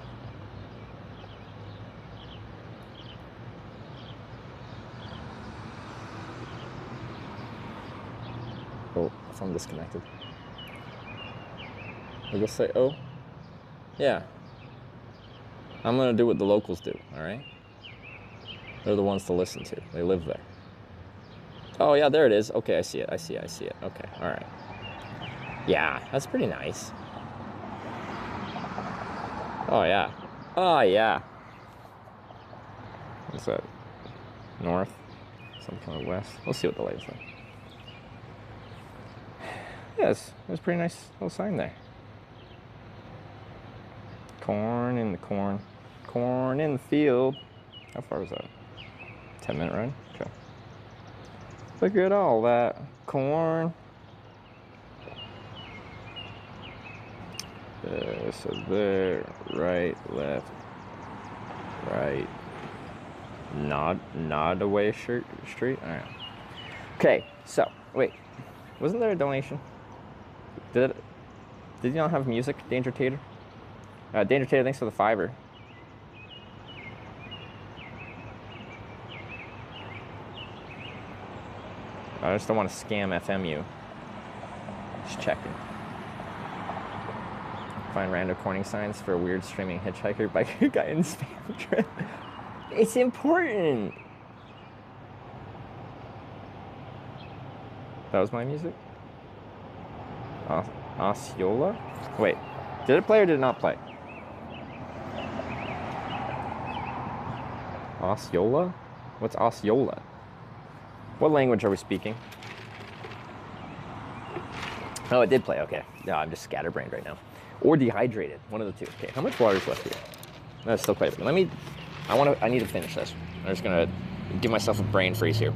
B: Oh, if I'm disconnected. We'll just say O. Yeah. I'm gonna do what the locals do, all right? They're the ones to listen to. They live there. Oh yeah, there it is. Okay, I see it. Okay, all right. Yeah, that's pretty nice. Oh yeah. Oh yeah. What's that? North? Some kind of west? We'll see what the lights are. Yes, there's a pretty nice little sign there. Corn in the corn. Corn in the field. How far was that? 10-minute ride? Okay. Look at all that corn. So there, right, left, right. Nod away street. All right. Okay. So wait, wasn't there a donation? Did you not have music, Danger Tater? Danger Tater, thanks for the $5. I just don't want to scam FMU. Just checking. Find random corning signs for a weird streaming hitchhiker biker guy in spam trip. It's important. That was my music? Osceola? Wait, did it play or did it not play? Osceola? What's Osceola? What language are we speaking? Oh, it did play, okay. No, I'm just scatterbrained right now. Or dehydrated, one of the two. Okay, how much water is left here? No, it's still quite a bit. I need to finish this. I'm just gonna give myself a brain freeze here.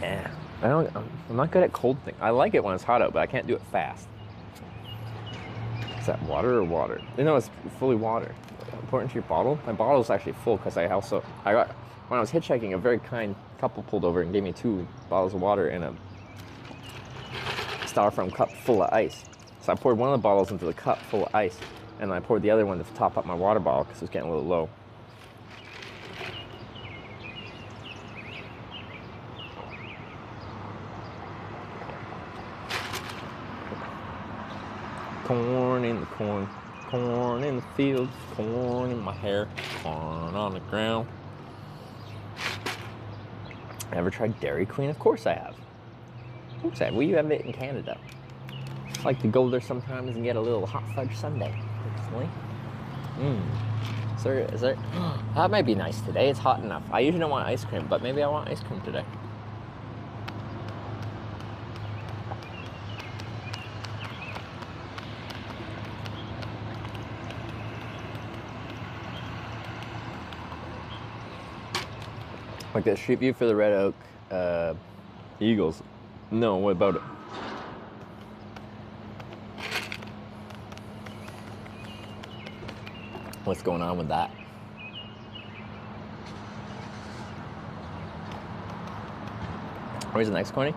B: Yeah, I'm not good at cold things. I like it when it's hot out, but I can't do it fast. Is that water or water? No, it's fully water. Important to your bottle? My bottle is actually full because I got, when I was hitchhiking, a very kind couple pulled over and gave me 2 bottles of water in a styrofoam cup full of ice. So I poured one of the bottles into the cup full of ice, and then I poured the other one to top up my water bottle because it was getting a little low. Corn in the corn, corn in the fields, corn in my hair, corn on the ground. Ever tried Dairy Queen? Of course I have. Of course I have. We have it in Canada. I like to go there sometimes and get a little hot fudge sundae, personally. Is there? That might be nice today. It's hot enough. I usually don't want ice cream, but maybe I want ice cream today. Like that street view for the Red Oak Eagles. No, what about it? What's going on with that? Where's the next corny?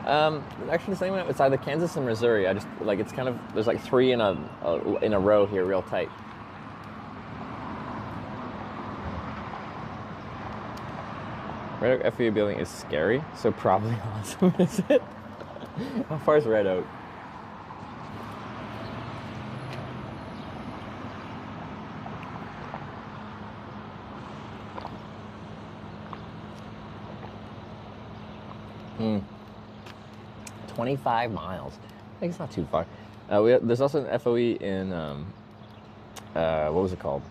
B: Actually, the same way. It's either Kansas and Missouri. I just like it's kind of there's like three in a row here, real tight. Red Oak FAU building is scary, so probably awesome, is it? How far is Red Oak? Hmm. 25 miles. I think it's not too far. There's also an FOE in, what was it called?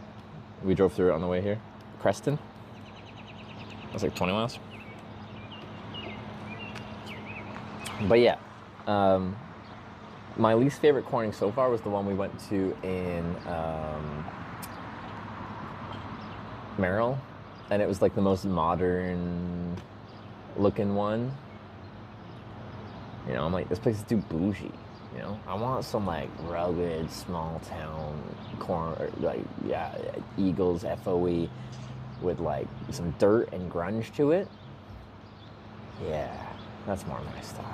B: We drove through it on the way here. Creston. That's like 20 miles. But yeah, my least favorite corning so far was the one we went to in Merrill, and it was like the most modern looking one. You know, I'm like, this place is too bougie. You know, I want some like rugged small town Eagles FOE with like some dirt and grunge to it. Yeah, that's more my style.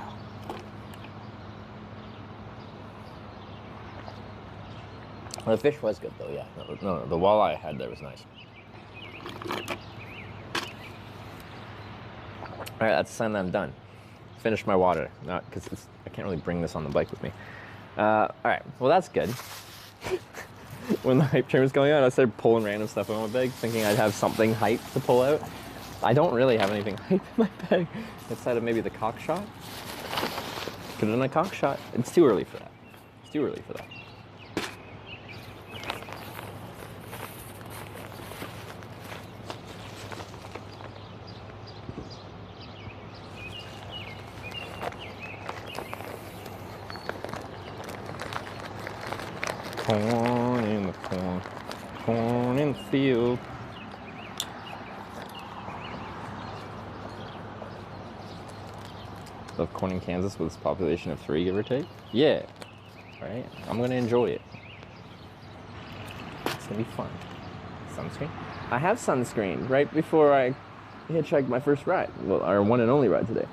B: Well, the fish was good though, yeah. No, the walleye I had there was nice. All right, that's a sign that I'm done. Finish my water, not because I can't really bring this on the bike with me. All right, well that's good. When the hype train was going on, I started pulling random stuff out of my bag, thinking I'd have something hype to pull out. I don't really have anything hype in my bag, outside of maybe the cock shot. Could have done a cock shot. It's too early for that. It's too early for that. Corn in the corn, corn in the field. Love corn in Kansas with its population of 3, give or take. Yeah, right? I'm gonna enjoy it. It's gonna be fun. Sunscreen? I have sunscreen right before I hitchhiked my first ride. Well, our one and only ride today.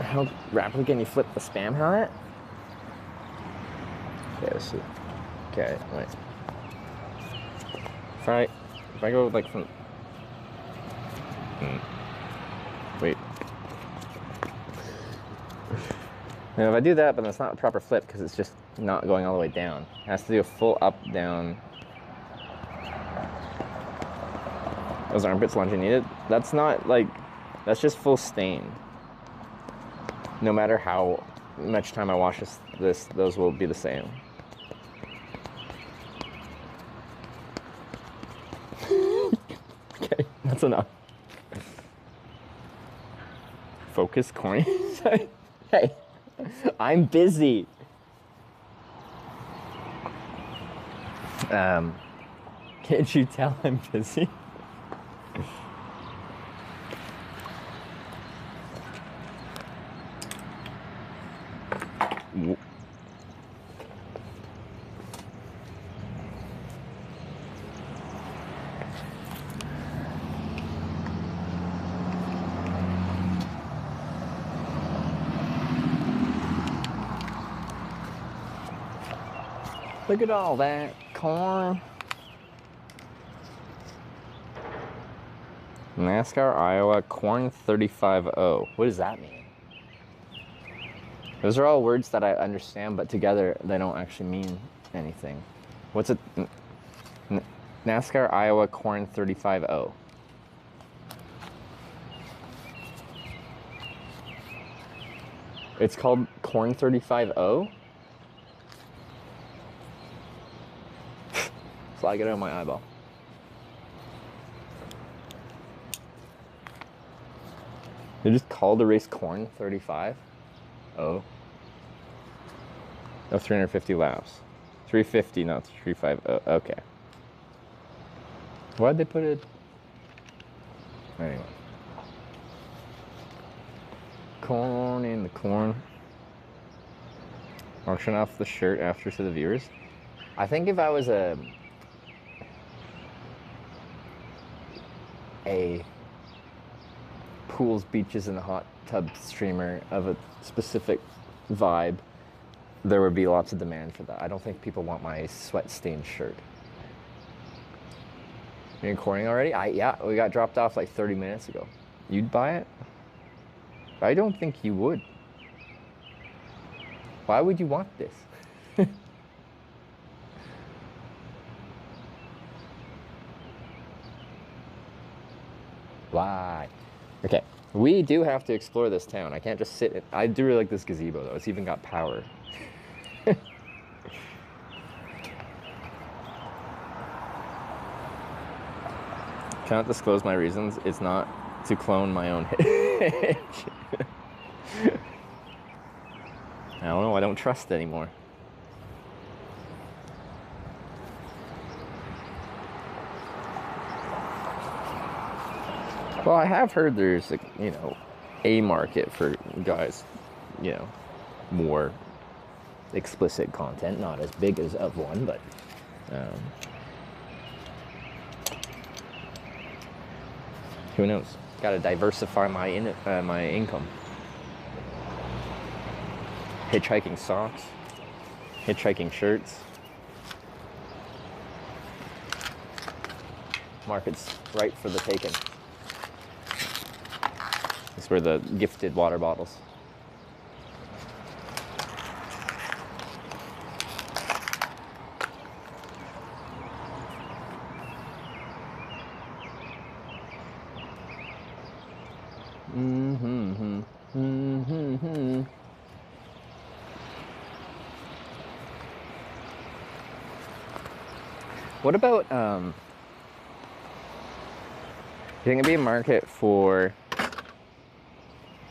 B: How rapidly can you flip the spam hat? Okay, let's see. Okay, wait. If I go like from... Wait. Now if I do that, but that's not a proper flip because it's just not going all the way down. It has to do a full up, down. Those armpits lunging needed. That's not like, that's just full stain. No matter how much time I wash this, those will be the same. Okay, that's enough. Focus, corny. Hey, I'm busy. Can't you tell I'm busy? Look at all that corn. NASCAR Iowa corn 35-0. What does that mean? Those are all words that I understand, but together they don't actually mean anything. What's it? NASCAR Iowa corn 35-0. It's called Corn 35O. So I get it on my eyeball. They just called the race Corn 35. Oh. No, 350 laps. 350, not 350. Okay. Why'd they put it? Anyway. Corn in the corn. Auction off the shirt after to the viewers. I think if I was a pools, beaches, and a hot tub streamer of a specific vibe, there would be lots of demand for that. I don't think people want my sweat-stained shirt. You're recording already? Yeah, we got dropped off like 30 minutes ago. You'd buy it? I don't think you would. Why would you want this? Why? Okay, we do have to explore this town. I can't just sit. I do really like this gazebo though. It's even got power. Cannot disclose my reasons. It's not to clone my own Hitch. I don't know. I don't trust anymore. Well, I have heard there's, a market for guys, more explicit content, not as big as of one, but who knows? Got to diversify my income. Hitchhiking socks, hitchhiking shirts. Market's right for the taking. These were the gifted water bottles. What about, you think it'd be a market for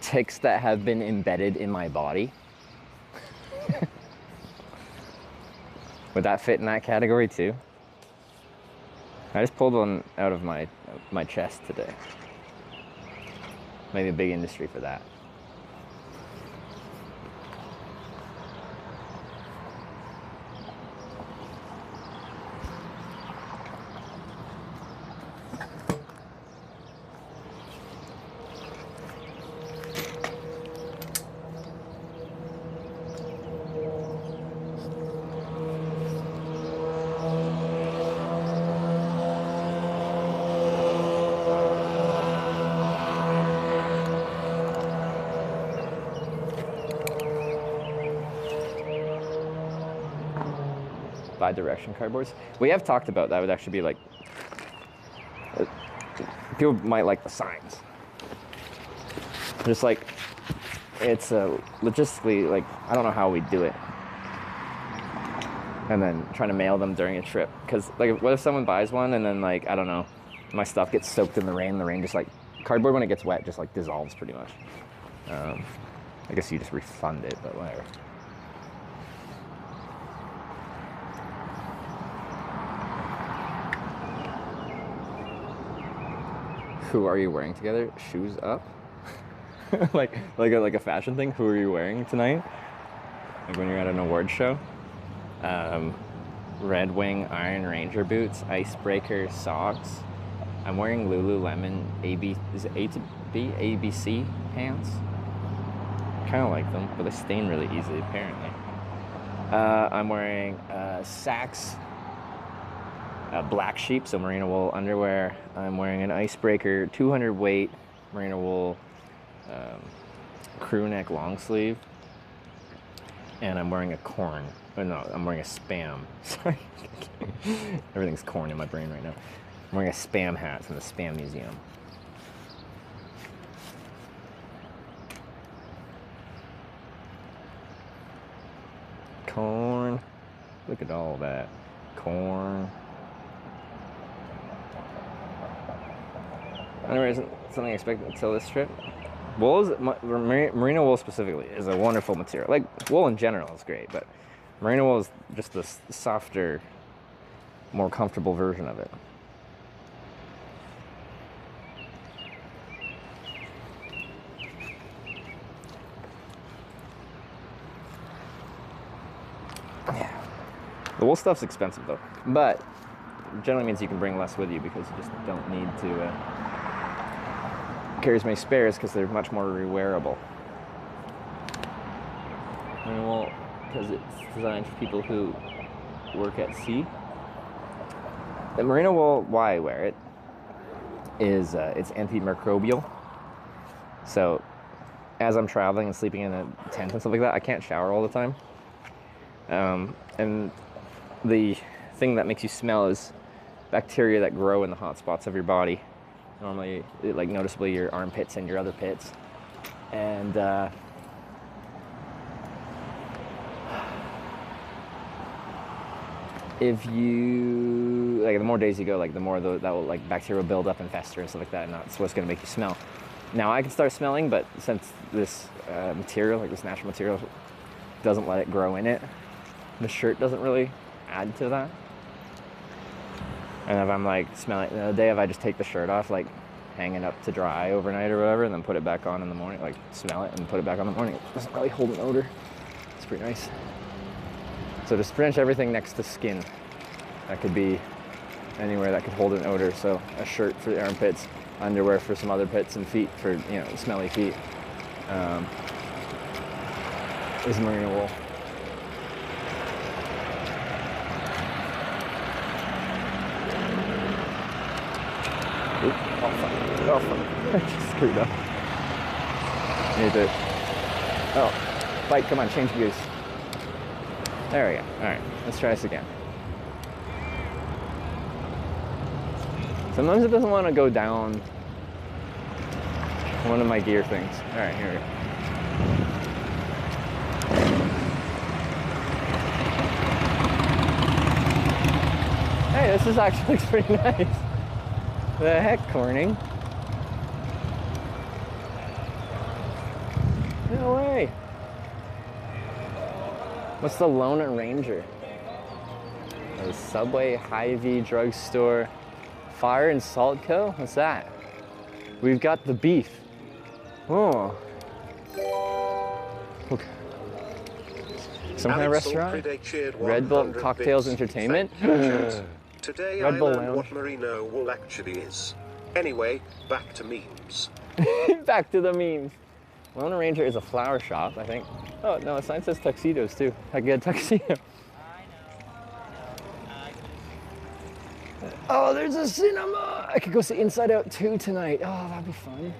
B: ticks that have been embedded in my body? Would that fit in that category too? I just pulled one out of my chest today. Maybe a big industry for that. Bi-direction cardboards. We have talked about that. Would actually be like, people might like the signs. Just like, it's logistically, like, I don't know how we do it. And then trying to mail them during a trip. Because, like, what if someone buys one and then, like, I don't know, my stuff gets soaked in the rain. The rain just, like, cardboard when it gets wet just, like, dissolves pretty much. I guess you just refund it, but whatever. Who are you wearing together? Shoes up? like a fashion thing? Who are you wearing tonight? Like when you're at an award show? Red Wing Iron Ranger boots, icebreaker socks. I'm wearing Lululemon is it A to B? ABC pants. Kind of like them, but they stain really easily apparently. I'm wearing Saks Black Sheep, so merino wool underwear. I'm wearing an icebreaker 200 weight merino wool crew neck long sleeve, and I'm wearing a corn. Oh, no, I'm wearing a Spam. Sorry, everything's corn in my brain right now. I'm wearing a Spam hat from the Spam Museum. corn. Look at all that corn. Anyway, isn't something I expected until this trip. Wool is, merino wool specifically is a wonderful material. Like wool in general is great, but merino wool is just the softer, more comfortable version of it. Yeah. The wool stuff's expensive though, but it generally means you can bring less with you because you just don't need to carry as many spares because they're much more re-wearable. Merino wool, because it's designed for people who work at sea. The merino wool, why I wear it, is it's antimicrobial. So as I'm traveling and sleeping in a tent and stuff like that, I can't shower all the time. And the thing that makes you smell is bacteria that grow in the hot spots of your body. Normally, like noticeably your armpits and your other pits. And if you, like the more days you go, like the more that will, like bacteria will build up and fester and stuff like that, and that's what's going to make you smell. Now I can start smelling, but since this material, like this natural material, doesn't let it grow in it, the shirt doesn't really add to that. And if I'm like smelling, the day if I just take the shirt off, like hang it up to dry overnight or whatever, and then put it back on in the morning, like smell it and put it back on in the morning, it doesn't really hold an odor. It's pretty nice. So just pretty much everything next to skin, that could be anywhere that could hold an odor. So a shirt for the armpits, underwear for some other pits, and feet for, you know, smelly feet, is merino wool. Oop, oh fuck, oh fuck, I just screwed up. Need to, oh, bike, come on, change gears. There we go, alright, let's try this again. Sometimes it doesn't want to go down one of my gear things. Alright, here we go. Hey, this is actually looks pretty nice. The heck, Corning? No way. What's the Lone Ranger? The Subway, Hy-Vee, drugstore, Fire and Salt Co. What's that? We've got the beef. Oh. Okay. Some kind of restaurant? Red Bull Cocktails Entertainment?
C: Today
B: Red
C: I
B: Bull
C: learned
B: Lounge.
C: what merino wool actually is. Anyway, back to memes.
B: Back to the memes. Lone Ranger is a flower shop, I think. Oh, no, the sign says tuxedos too. I get a tuxedo. Oh, there's a cinema! I could go see Inside Out 2 tonight. Oh, that'd be fun.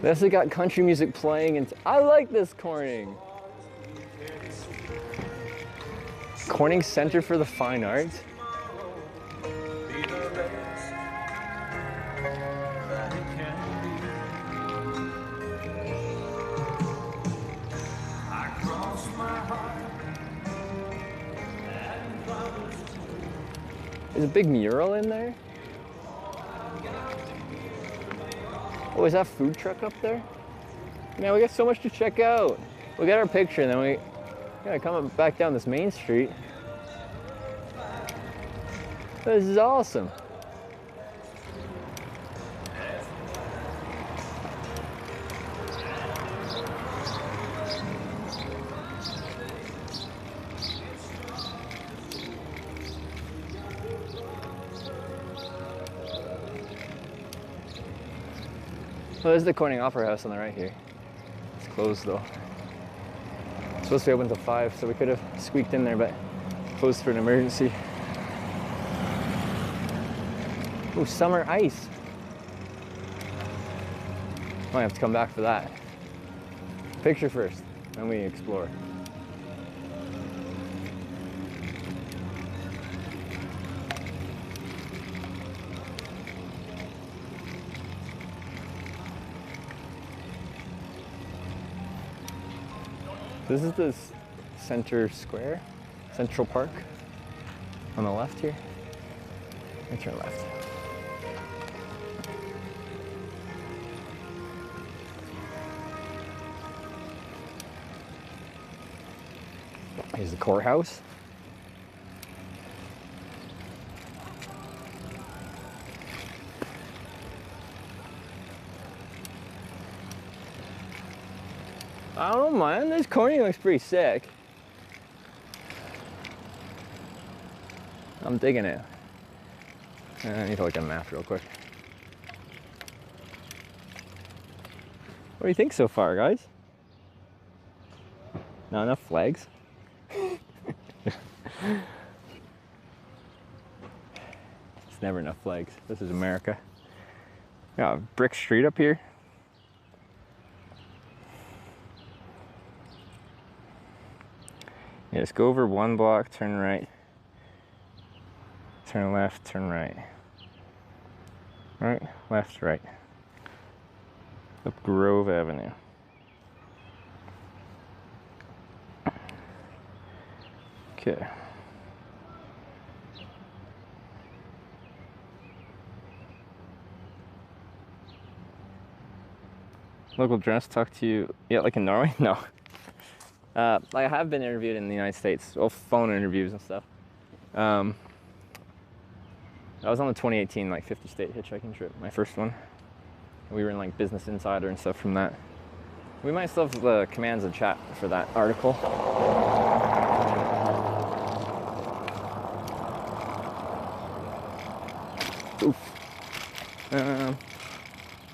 B: They also got country music playing, and I like this Corning. Corning Center for the Fine Arts. There's a big mural in there. Oh, is that food truck up there? Man, we got so much to check out. We got our picture, and then we gotta come back down this main street. This is awesome. Oh, there's the Corning Opera House on the right here. It's closed though. It's supposed to be open till 5, so we could have squeaked in there, but closed for an emergency. Oh, summer ice. Might have to come back for that. Picture first, then we explore. This is the center square, Central Park, on the left here. I turn left. Here's the courthouse. I don't mind, this corner looks pretty sick. I'm digging it. I need to look at a map real quick. What do you think so far, guys? Not enough flags? It's never enough flags. This is America. Got a brick street up here. Yeah, just go over 1 block, turn right. Turn left, turn right. Right, left, right. Up Grove Avenue. Okay. Local journalist talk to you, yeah, like in Norway? No. Like I have been interviewed in the United States, well, phone interviews and stuff. I was on the 2018 like 50-state hitchhiking trip, my first one. We were in like Business Insider and stuff from that. We might still have the commands and chat for that article. Oof.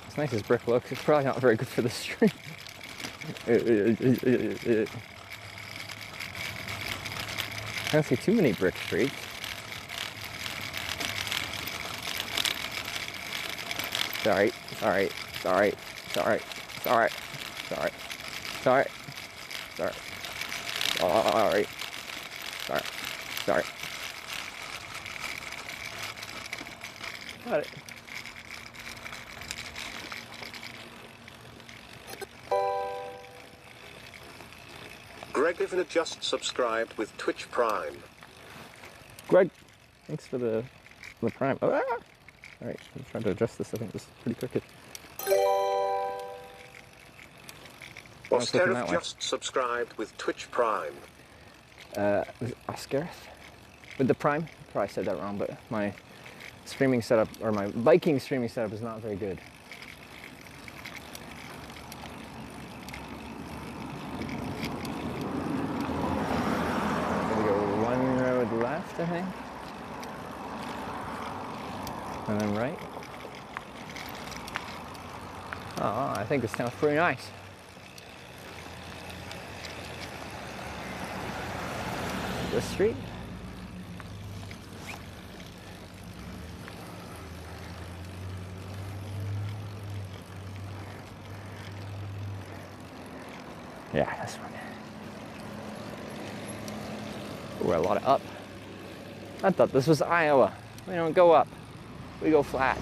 B: As nice as brick looks, it's probably not very good for the street. I don't see too many brick streets. Sorry. Sorry. Sorry. Sorry. Sorry. Sorry. Sorry. Sorry. Sorry. Sorry. Got it.
C: Greg Ivner just subscribed with Twitch Prime.
B: Greg, thanks for the Prime. Oh, ah! All right, I'm trying to adjust this. I think this is pretty crooked.
C: Oscar just subscribed with Twitch Prime.
B: Was it Oscar? With the Prime? Probably said that wrong, but my streaming setup, or my Viking streaming setup is not very good. Gonna go 1 road left, I think. And then right. Oh, I think this town's pretty nice. This street. Yeah, this one. We're a lot of up. I thought this was Iowa. We don't go up. We go flat.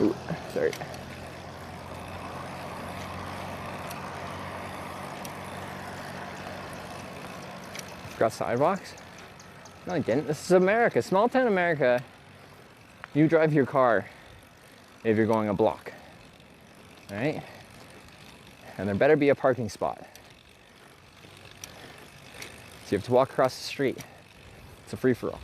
B: Ooh, sorry. Got sidewalks? No, I didn't. This is America, small town America. You drive your car if you're going a block, all right? And there better be a parking spot. So you have to walk across the street. It's a free-for-all.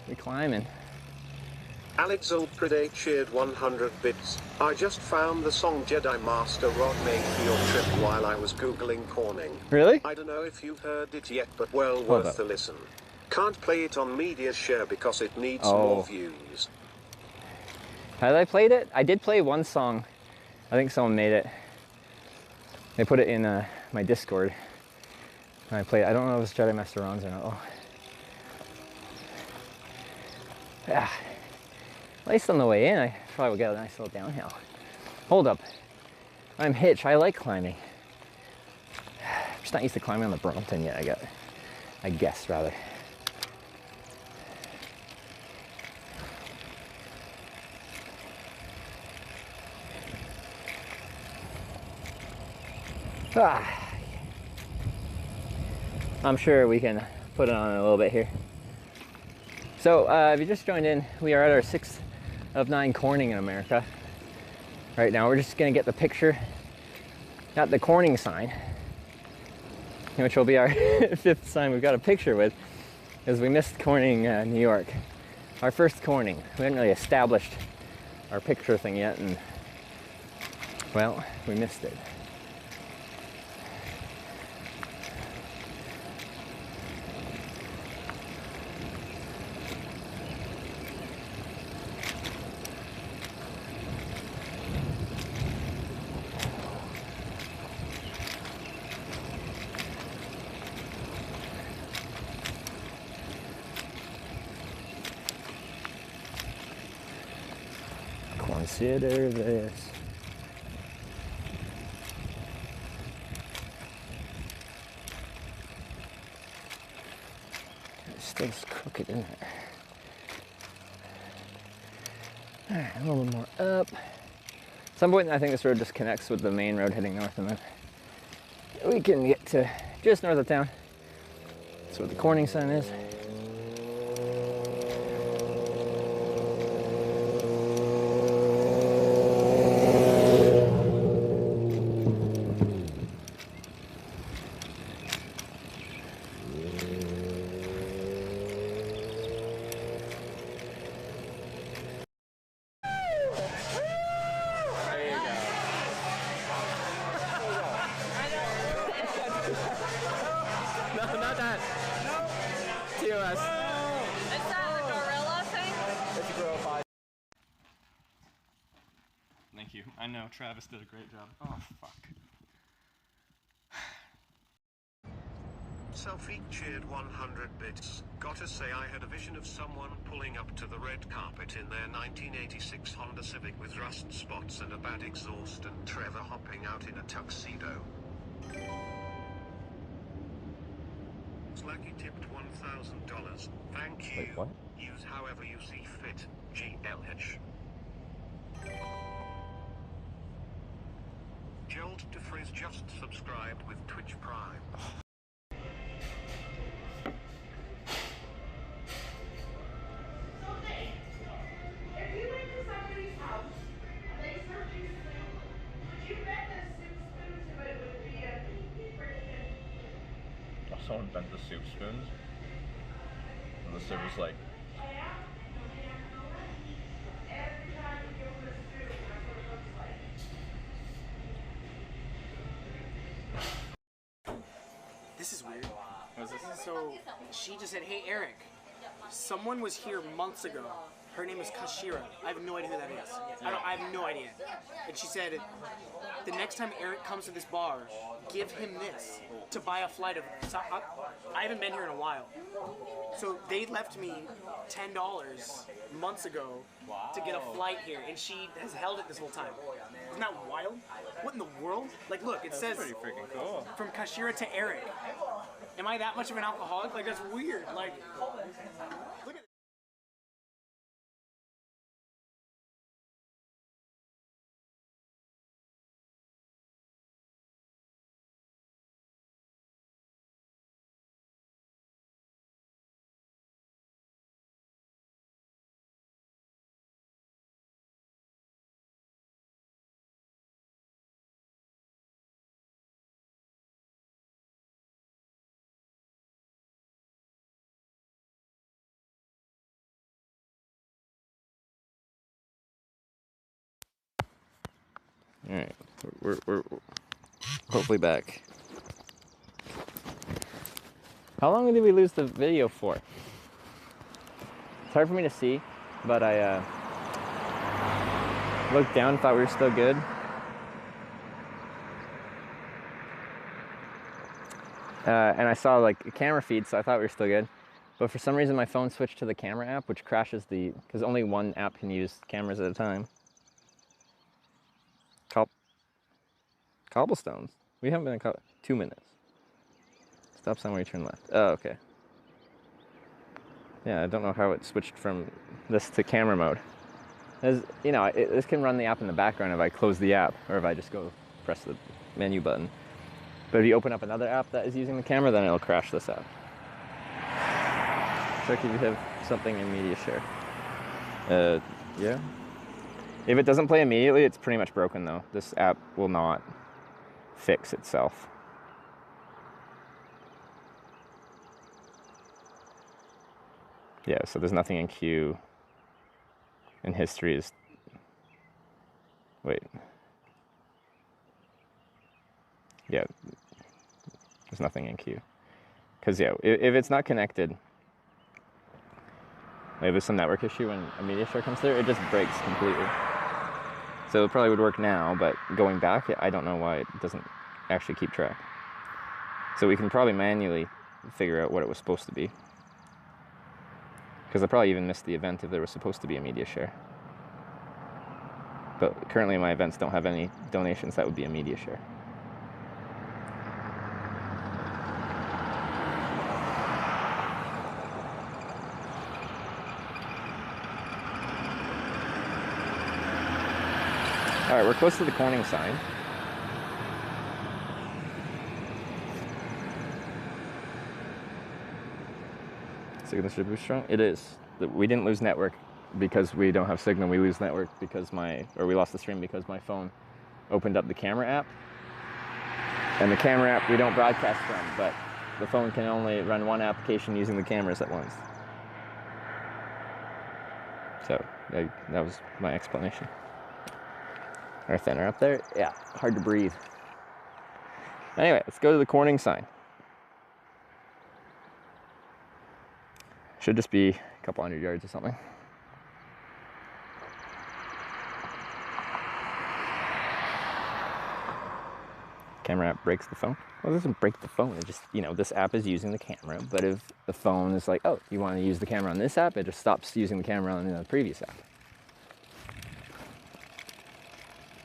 B: We climbing.
C: Alex Oldprede cheered 100 bits. I just found the song Jedi Master Rod made for your trip while I was Googling Corning.
B: Really?
C: I don't know if you've heard it yet, but well worth a listen. Can't play it on Media Share because it needs more views.
B: Have I played it? I did play one song. I think someone made it. They put it in
A: my Discord. And I played. I don't know if it's Jedi Master Ron's or not. Oh. Yeah. At least on the way in, I probably will get a nice little downhill. Hold up. I'm Hitch. I like climbing. I'm just not used to climbing on the Brompton yet. I guess rather. I'm sure we can put it on a little bit here. So if you just joined in, we are at our 6th of 9 corning in America. Right now we're just gonna get the picture at the corning sign, which will be our 5th sign we've got a picture with, because we missed corning New York. Our first corning. We hadn't really established our picture thing yet, and well, we missed it. Consider this. It still crooked in there. Alright, a little more up. At some point, I think this road just connects with the main road heading north, and then we can get to just north of town. That's what the corning sign is.
G: Thank you. I know, Travis did a great job. Oh, fuck.
C: Selfie cheered 100 bits. Gotta say I had a vision of someone pulling up to the red carpet in their 1986 Honda Civic with rust spots and a bad exhaust, and Trevor hopping out in a tuxedo. Slacky tipped $1,000. Thank you.
A: Wait, what?
C: Use however you see fit. GLH. Jolt DeFrizz just subscribed with Twitch Prime.
G: Someone bent the soup spoons, and the soup was like,
S: this is weird. So she just said, "Hey Eric, someone was here months ago. Her name is Kashira. I have no idea who that is. I have no idea." And she said, "The next time Eric comes to this bar, give him this to buy a flight of." So I haven't been here in a while, so they left me $10 months ago to get a flight here, and she has held it this whole time. Isn't that wild? What in the world? Like, look, it says
G: pretty freaking cool.
S: From Kashira to Eric. Am I that much of an alcoholic? Like, that's weird. Like, look at.
A: All right, we're hopefully back. How long did we lose the video for? It's hard for me to see, but I looked down, thought we were still good.
B: And I saw like a camera feed, so I thought we were still good. But for some reason my phone switched to the camera app, which crashes because only one app can use cameras at a time. Cobblestones. We haven't been in 2 minutes. Stop sign where you turn left. Oh, okay. Yeah, I don't know how it switched from this to camera mode. As you know, this can run the app in the background if I close the app, or if I just go press the menu button. But if you open up another app that is using the camera, then it'll crash this app. Check if you have something in media share. Yeah. If it doesn't play immediately, it's pretty much broken though. This app will not fix itself. Yeah, so there's nothing in queue. And history is... Wait. Yeah. There's nothing in queue. Because, yeah, if it's not connected, if there's some network issue when a media share comes through, it just breaks completely. So it probably would work now, but going back, I don't know why it doesn't actually keep track. So we can probably manually figure out what it was supposed to be. Because I probably even missed the event if there was supposed to be a media share. But currently my events don't have any donations that would be a media share. All right, we're close to the Corning sign. Signal should be strong. It is. We didn't lose network because we don't have signal. We lose network because we lost the stream because my phone opened up the camera app. And the camera app we don't broadcast from, but the phone can only run one application using the cameras at once. So that was my explanation. Our thinner up there, yeah, hard to breathe. Anyway, let's go to the Corning sign. Should just be a couple 100 yards or something. Camera app breaks the phone. Well, it doesn't break the phone. It just, this app is using the camera, but if the phone is like, oh, you want to use the camera on this app, it just stops using the camera on the previous app.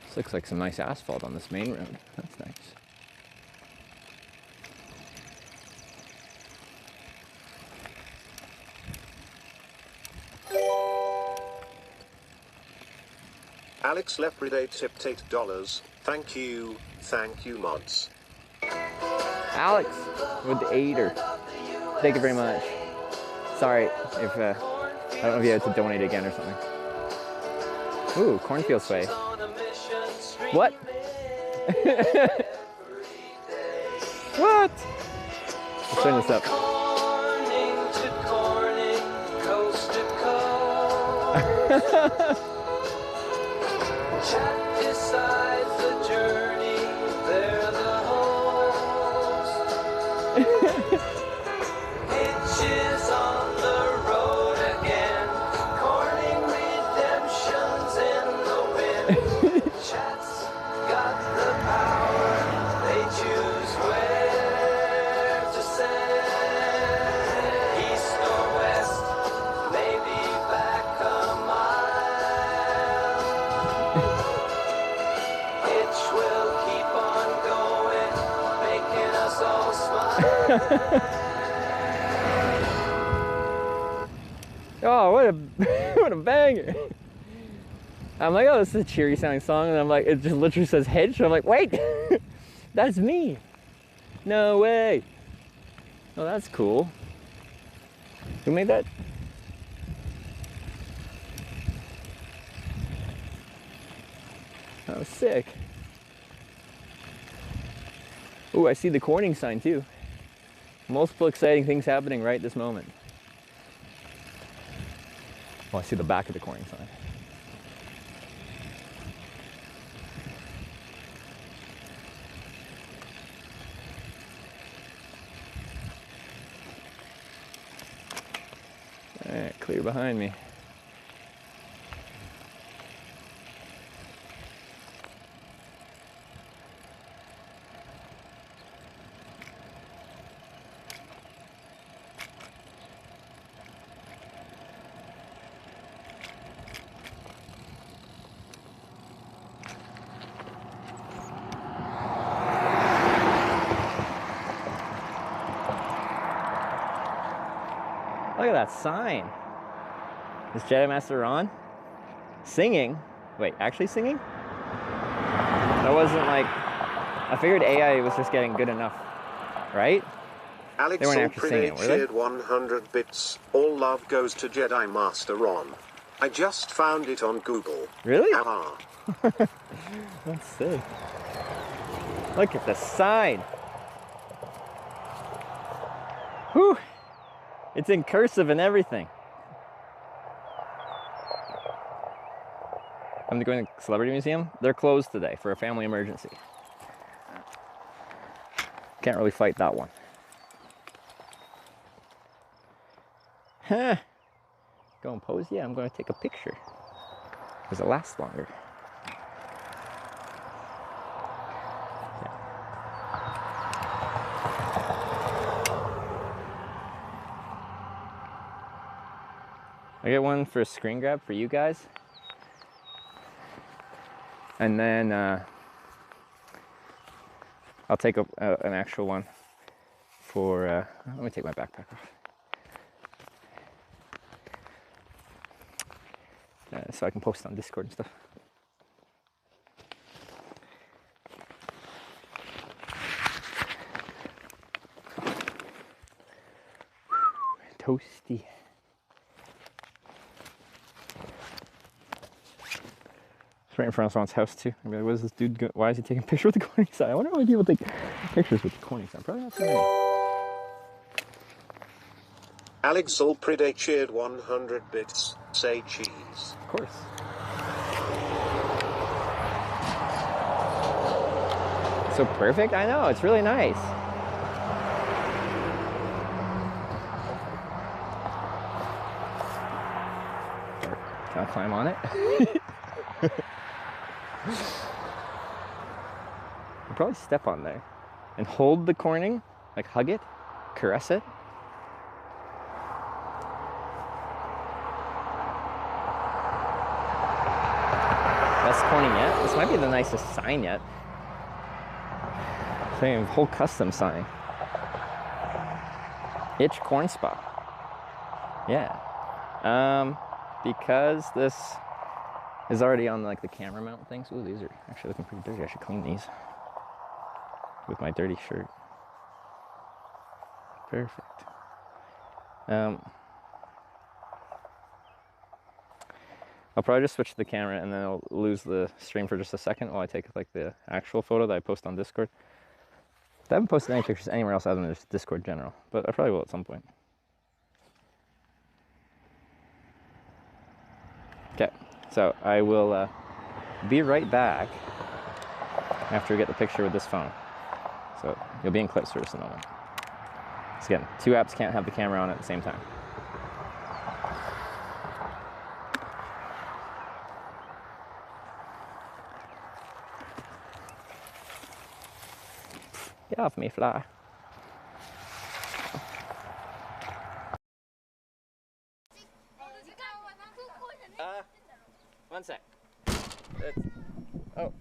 B: This looks like some nice asphalt on this main road. That's nice.
C: Alex Lepredate tipped $8. Thank you mods.
B: Alex with the 8er. Thank you very much. Sorry if I don't know if you had to donate again or something. Ooh, cornfield sway. What? What? Let's turn this up.
J: Chat decides the journey, they're the host. Hitches on the road again, Corning redemptions in the wind. Chat's got the power, they choose where to send. East or west, maybe back a mile. Will keep on going, making us all smile.
B: Oh, what a banger. I'm like, oh, this is a cheery sounding song, and I'm like, it just literally says Hitch. I'm like, wait, that's me. No way. Oh, that's cool. Who made that? That was sick. Ooh, I see the Corning sign too. Multiple exciting things happening right this moment. Oh, I see the back of the Corning sign. All right, clear behind me. Look at that sign. Is Jedi Master Ron singing? Wait, actually singing? That wasn't like... I figured AI was just getting good enough, right?
C: Alex
B: They weren't actually singing, were they?
C: cheered 100 bits. All love goes to Jedi Master Ron. I just found it on Google.
B: Really?
C: Ah.
B: Let's see. Look at the sign. Whew. It's in cursive and everything. I'm going to the Celebrity Museum. They're closed today for a family emergency. Can't really fight that one. Huh. Go and pose? Yeah, I'm going to take a picture. Because it lasts longer. I get one for a screen grab for you guys. And then I'll take an actual one for, let me take my backpack off. So I can post on Discord and stuff. Toasty. It's right in front of someone's house too. I'd be like, what is this dude why is he taking pictures with the corning sign? I wonder why people take pictures with the corning sign. Probably not too many.
C: Alex Zolpride cheered 100 bits. Say cheese.
B: Of course. So perfect? I know, it's really nice. Can I climb on it? I'll probably step on there and hold the corning, like hug it, caress it. Best corning yet? This might be the nicest sign yet. Same whole custom sign. Itch corn spot. Yeah. Because this is already on like the camera mount things. Ooh, these are actually looking pretty dirty. I should clean these with my dirty shirt. Perfect. I'll probably just switch to the camera and then I'll lose the stream for just a second while I take like the actual photo that I post on Discord. I haven't posted any pictures anywhere else other than just Discord general, but I probably will at some point. Okay, so I will be right back after we get the picture with this phone. So you'll be in clips for just a moment. So again, two apps can't have the camera on at the same time. Get off me, fly. One sec. Oh.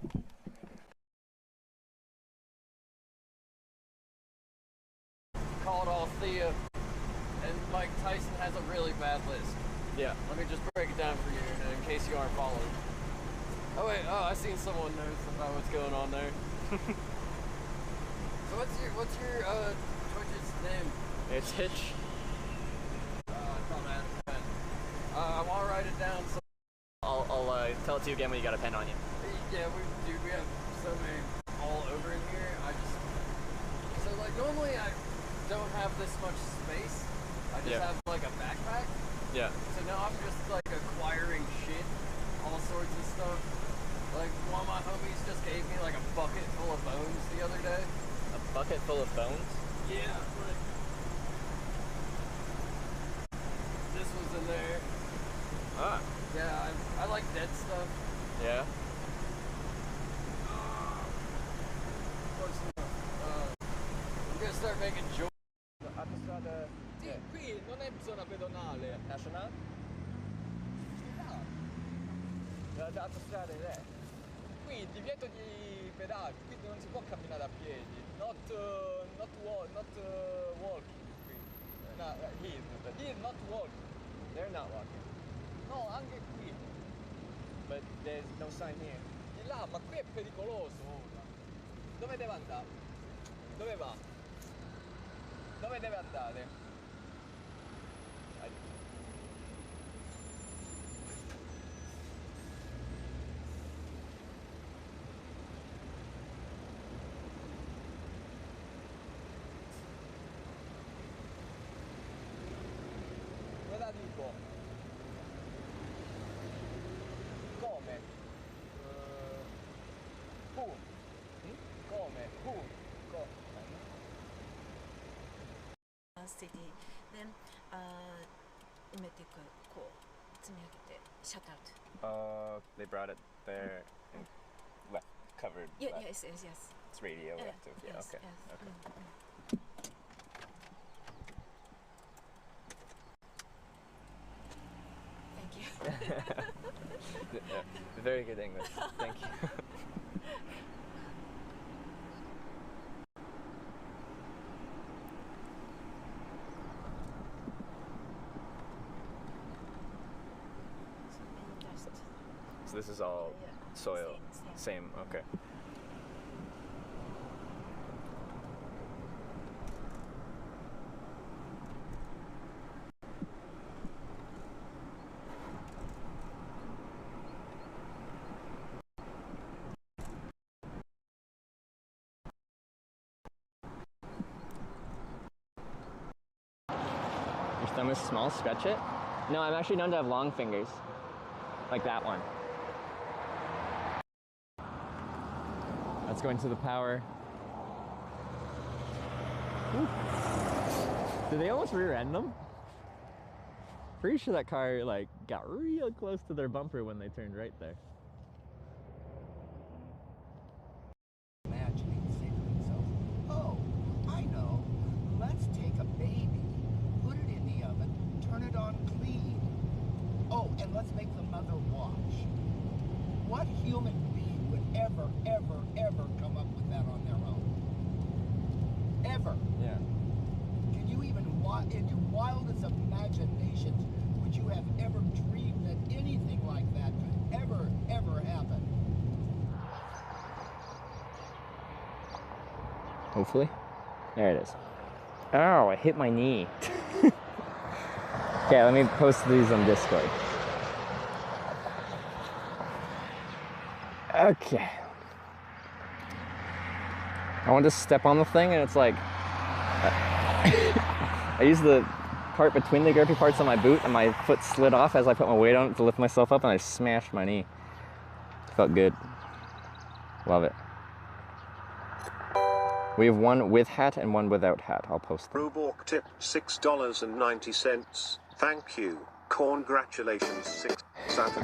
T: Called Osceola, and Mike Tyson has a really bad list.
B: Yeah.
T: Let me just break it down for you in case you aren't following. Oh wait, I seen someone knows about what's going on there. So what's your Twitch's name?
B: It's Hitch.
T: I want to write it down. So
B: I'll tell it to you again when you got a pen on you.
T: yeah, we have so many all over in here. So like normally I don't have this much space. I just have like a backpack.
B: Yeah.
T: So now I'm just like acquiring shit, all sorts of stuff. Like one of my homies just gave me like a bucket full of bones the other day.
B: A bucket full of bones?
T: Yeah, but this was in there.
B: Ah.
T: Yeah, I like dead stuff.
B: Yeah.
T: Close enough. I'm gonna start making joy.
U: Sì, qui non è zona pedonale.
B: National?
U: L'autostrada è. Qui il divieto di pedaggio, qui non si può camminare a piedi. Not walking qui.
T: he is not walking.
B: They're not walking.
T: No, anche qui.
B: But there's no sign here.
T: Di là, ma qui è pericoloso ora. Dove deve andare? Dove va? Dove deve andare? Cosa dico? Come? Who? Come? Who?
F: City. Then, 埋めていく、こう積み上げて shut out.
B: They brought it there and left covered.
F: Yeah,
B: left.
F: yes, yes, yes.
B: It's radioactive. Yeah,
F: yes,
B: okay.
F: yes.
B: Okay.
F: Thank you.
B: Very good English. Thank you. So this is all soil. Same. Okay. Your thumb is small, stretch it. No, I'm actually known to have long fingers. Like that one. Let's go into the power. Ooh. Did they almost rear end them? Pretty sure that car like got real close to their bumper when they turned right there.
V: Imagining, say to themselves, oh, I know. Let's take a baby, put it in the oven, turn it on clean. Oh, and let's make the mother watch. What human being would ever come up with that on their own? Ever.
B: Yeah.
V: Can you even, in your wildest imaginations, would you have ever dreamed that anything like that could ever happen?
B: Hopefully. There it is. Oh, I hit my knee. Okay, let me post these on Discord. Okay. I want to step on the thing and it's like... I use the part between the grippy parts on my boot and my foot slid off as I put my weight on it to lift myself up and I smashed my knee. Felt good. Love it. We have one with hat and one without hat. I'll post them.
C: Robork tip $6.90. Thank you. Congratulations 6 Saturday.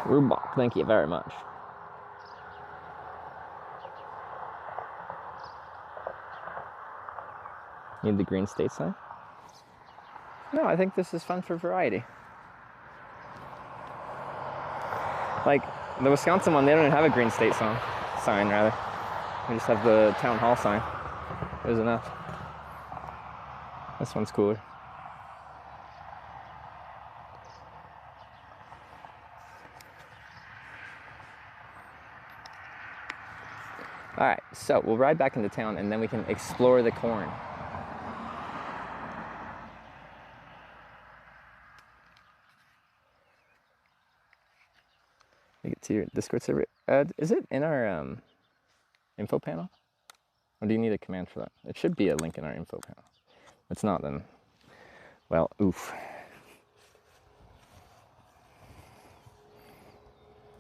B: Rubok, thank you very much. Need the green state sign? No, I think this is fun for variety. Like, the Wisconsin one, they don't even have a Green State sign, rather. They just have the town hall sign. There's enough. This one's cooler. All right, so we'll ride back into town and then we can explore the corn. You get to your Discord server. Is it in our info panel? Or do you need a command for that? It should be a link in our info panel. If it's not, then, well, oof.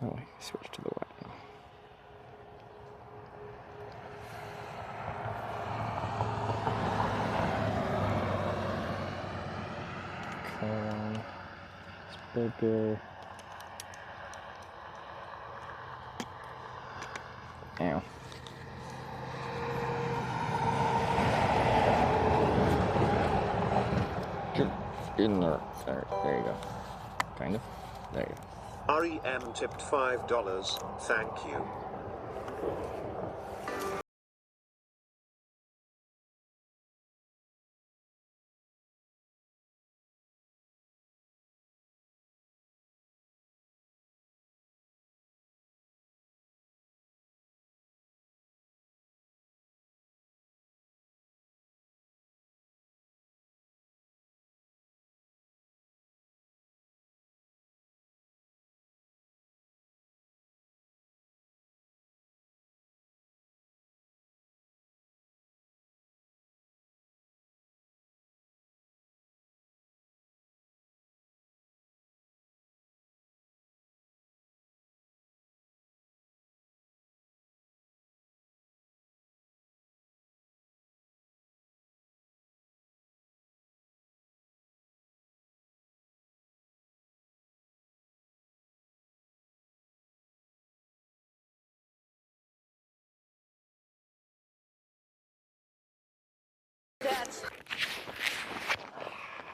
B: Oh, I switch to the white now. Corn. It's bigger. Ow. In there. There you go. Kind of. There you go.
C: REM tipped $5. Thank you.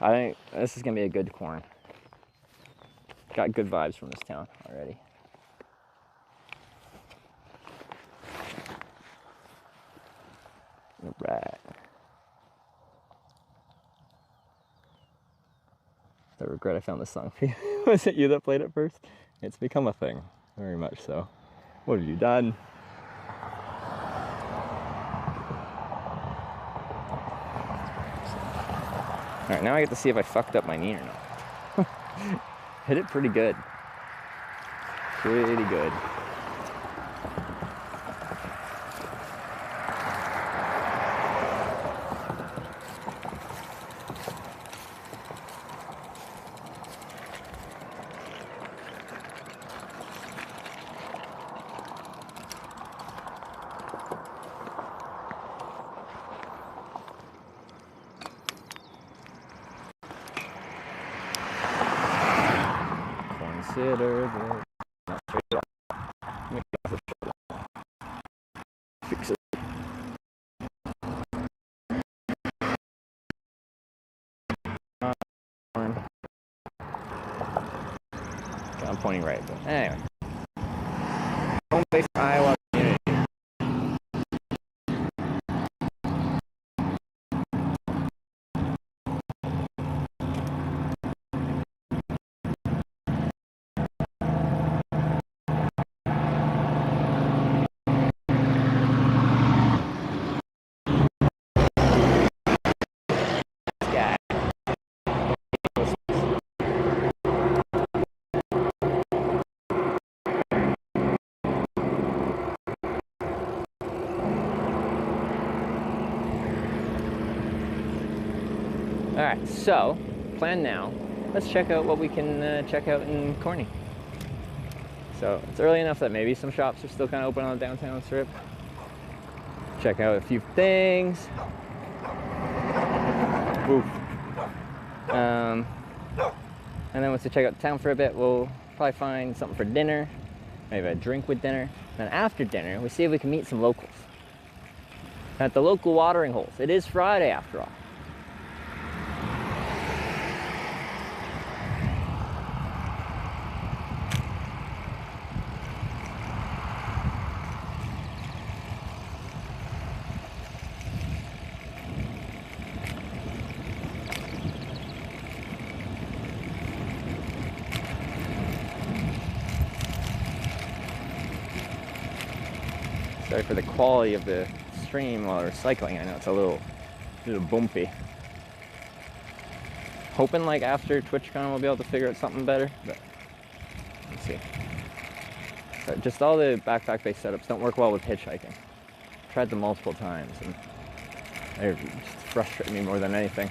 B: I think this is gonna be a good corn. Got good vibes from this town already. All right. I regret I found this song for you. Was it you that played it first? It's become a thing, very much so. What have you done? All right, now I get to see if I fucked up my knee or not. Hit it pretty good. Pretty good. Consider the fix it. I'm pointing right, but anyway. Home-based Iowa community. Alright, so, plan now. Let's check out what we can check out in Corning. So, it's early enough that maybe some shops are still kind of open on the downtown strip. Check out a few things. Oof. And then once we check out town for a bit, we'll probably find something for dinner. Maybe a drink with dinner. Then after dinner, we see if we can meet some locals. At the local watering holes. It is Friday after all. Sorry for the quality of the stream while we're cycling. I know it's a little bumpy. Hoping like after TwitchCon we'll be able to figure out something better, but let's see. So just all the backpack-based setups don't work well with hitchhiking. Tried them multiple times and they just frustrate me more than anything.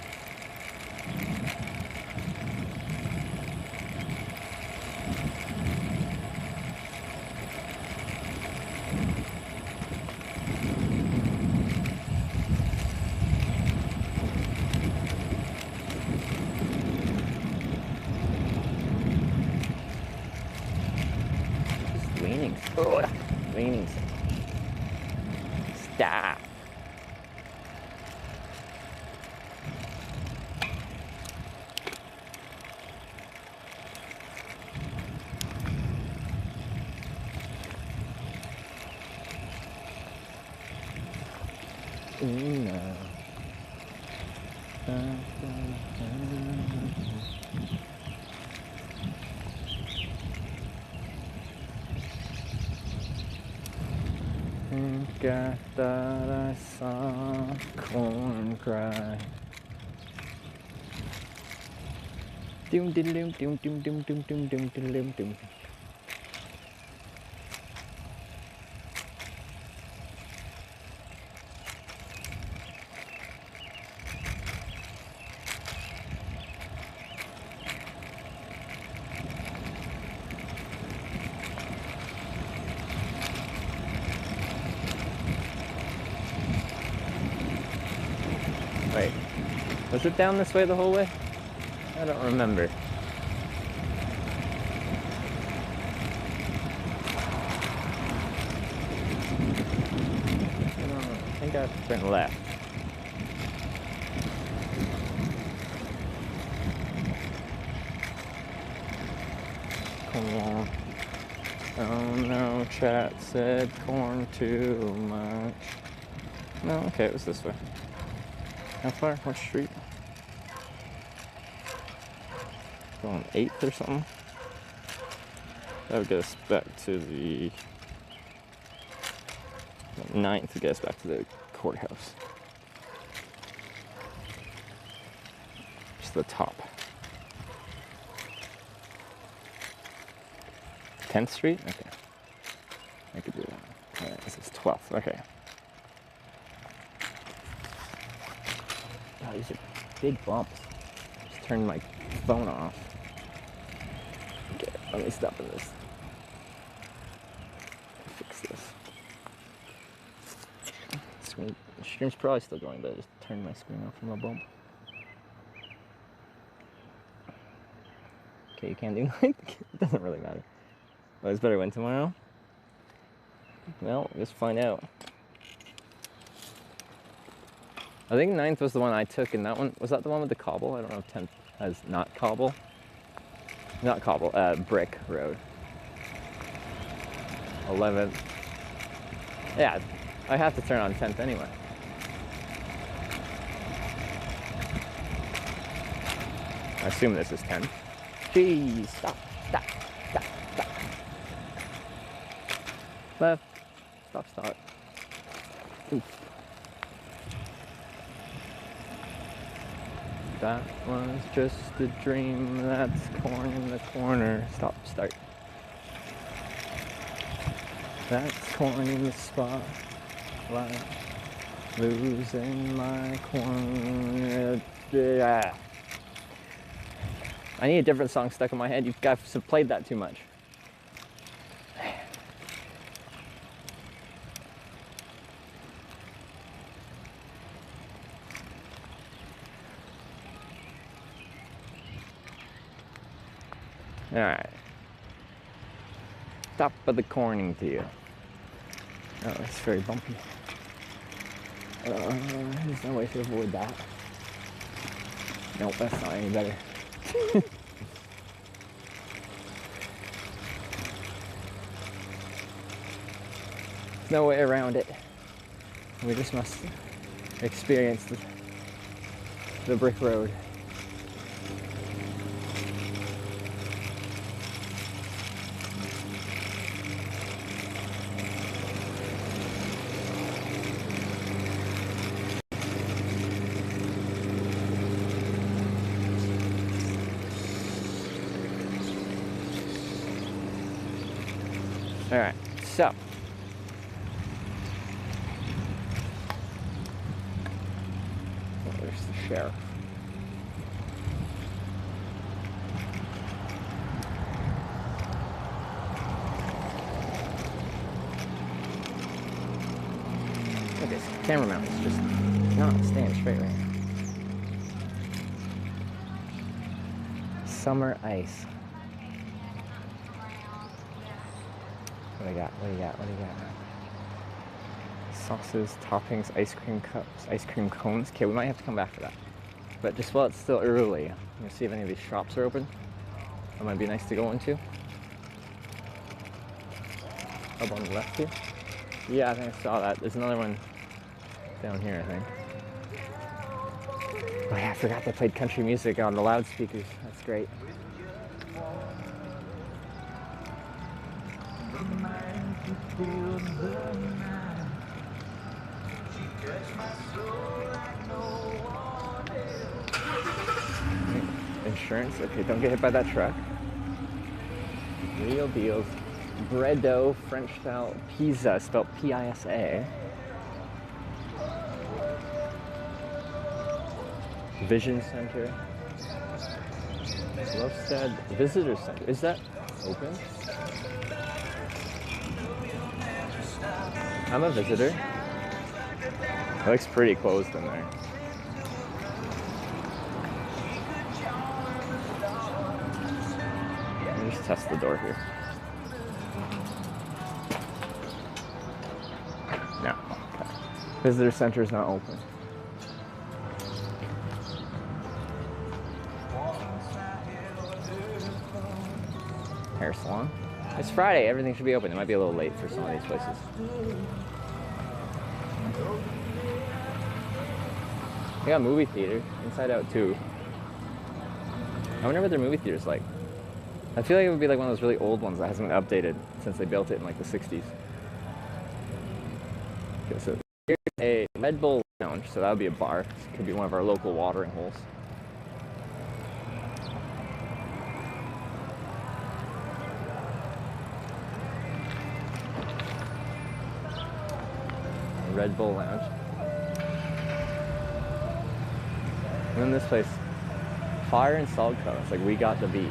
B: Leaning. Stop. Got that I saw corn cry. Doom doom doom doom doom doom doom doom doom doom doom. Wait, was it down this way the whole way? I don't remember. I think I went left. Corn. Oh no, chat said corn too much. No, okay, it was this way. How far? What street? Going 8th or something? That would get us back to the 9th to get us back to the courthouse. Just the top. 10th Street? Okay. I could do that. Alright, this is 12th. Okay. God, these are big bumps. Just turned my phone off. Okay, let me stop in this. Fix this. The stream's probably still going, but I just turned my screen off from a bump. Okay, you can't do night. It doesn't really matter. But it's better win tomorrow. Well, let's find out. I think 9th was the one I took, and that one, was that the one with the cobble? I don't know if 10th has not cobble. Not cobble, brick road. 11th. Yeah, I have to turn on 10th anyway. I assume this is 10th. Jeez, stop. Left. Stop. Oof. That was just a dream, that's corn in the corner. Start. That's corn in the spotlight, losing my corn. I need a different song stuck in my head. You guys have played that too much. Alright. Top of the corning to you. Oh, it's very bumpy. There's no way to avoid that. Nope, that's not any better. No way around it. We just must experience the brick road. All right, so. Oh, there's the sheriff. Look at this camera mount is just not staying straight right now. Summer ice. What do you got? What do you got? What do you got? Sauces, toppings, ice cream cups, ice cream cones. Okay, we might have to come back for that. But just while it's still early, I'm gonna see if any of these shops are open. That might be nice to go into. Up on the left here. Yeah, I think I saw that. There's another one down here, I think. Oh yeah, I forgot they played country music on the loudspeakers. That's great. Insurance. Okay, don't get hit by that truck. Real deals. Bread dough, French style pizza, spelled P-I-S-A. Vision Center. Lovestead Visitor Center. Is that open? I'm a visitor. It looks pretty closed in there. Let me just test the door here. No. Okay. Visitor Center is not open. Hair salon. It's Friday, everything should be open. It might be a little late for some of these places. They got a movie theater, Inside Out 2. I wonder what their movie theater's like. I feel like it would be like one of those really old ones that hasn't been updated since they built it in like the 60s. Okay, so here's a Red Bull lounge, so that would be a bar. This could be one of our local watering holes. Red Bull Lounge. And then this place, Fire and Salt Co. It's like We Got the Bee.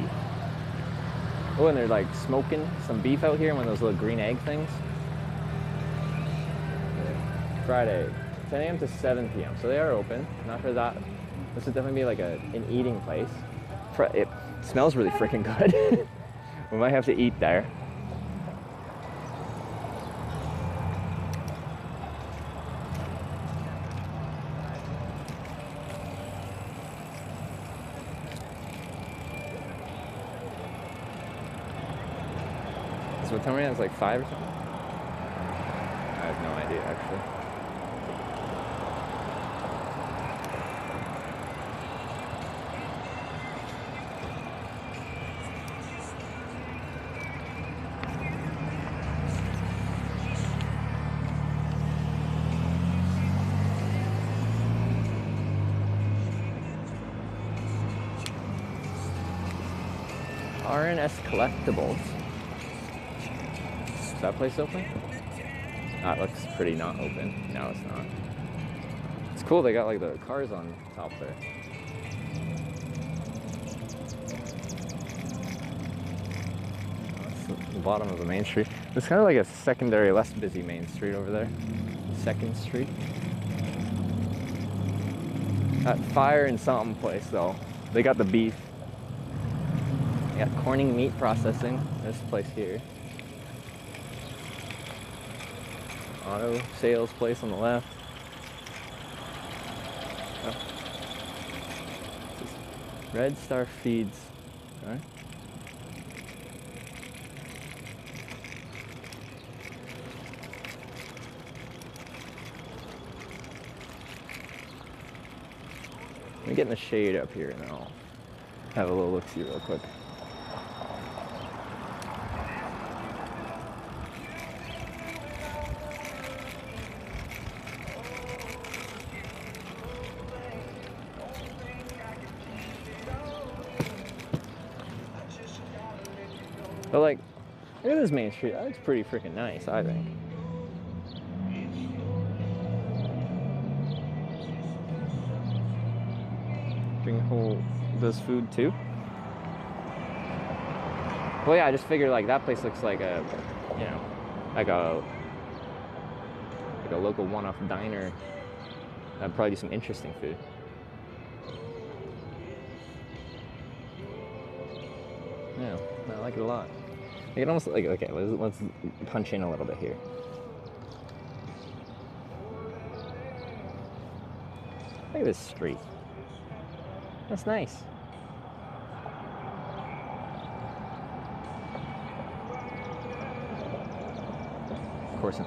B: Oh, and they're like smoking some beef out here in one of those little green egg things. Friday, 10 a.m. to 7 p.m. So they are open. Not for that. This would definitely be like an eating place. It smells really freaking good. We might have to eat there. So tell me it's like 5 or something? I have no idea actually. R&S Collectibles. Is that place open? That looks pretty not open. No, it's not. It's cool, they got like the cars on top there. That's the bottom of the main street. It's kind of like a secondary, less busy main street over there. 2nd Street. That Fire and something place though. They got the beef. They got Corning Meat Processing. This place here. Auto sales place on the left. Oh. Red Star Feeds. Okay. Let me get in the shade up here and then I'll have a little look-see real quick. But like, Look at this main street. That looks pretty freaking nice, I think. Drink hole does food too. Well, yeah, I just figured like that place looks like a, you know, like a local one-off diner. That'd probably do some interesting food. Yeah, I like it a lot. I can almost like, okay, let's punch in a little bit here. Look at this street. That's nice. Of course, I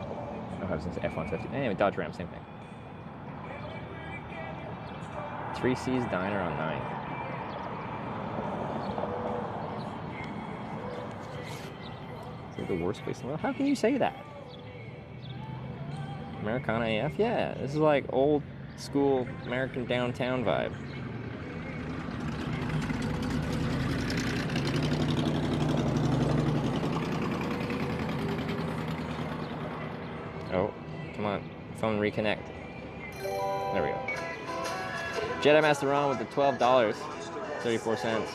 B: have since F-150. Anyway, Dodge Ram, same thing. 3C's Diner on 9th. Is it the worst place in the world? How can you say that? Americana AF? Yeah, this is like old school American downtown vibe. Oh, come on. Phone reconnect. There we go. Jedi Master Ron with the $12, 34 cents.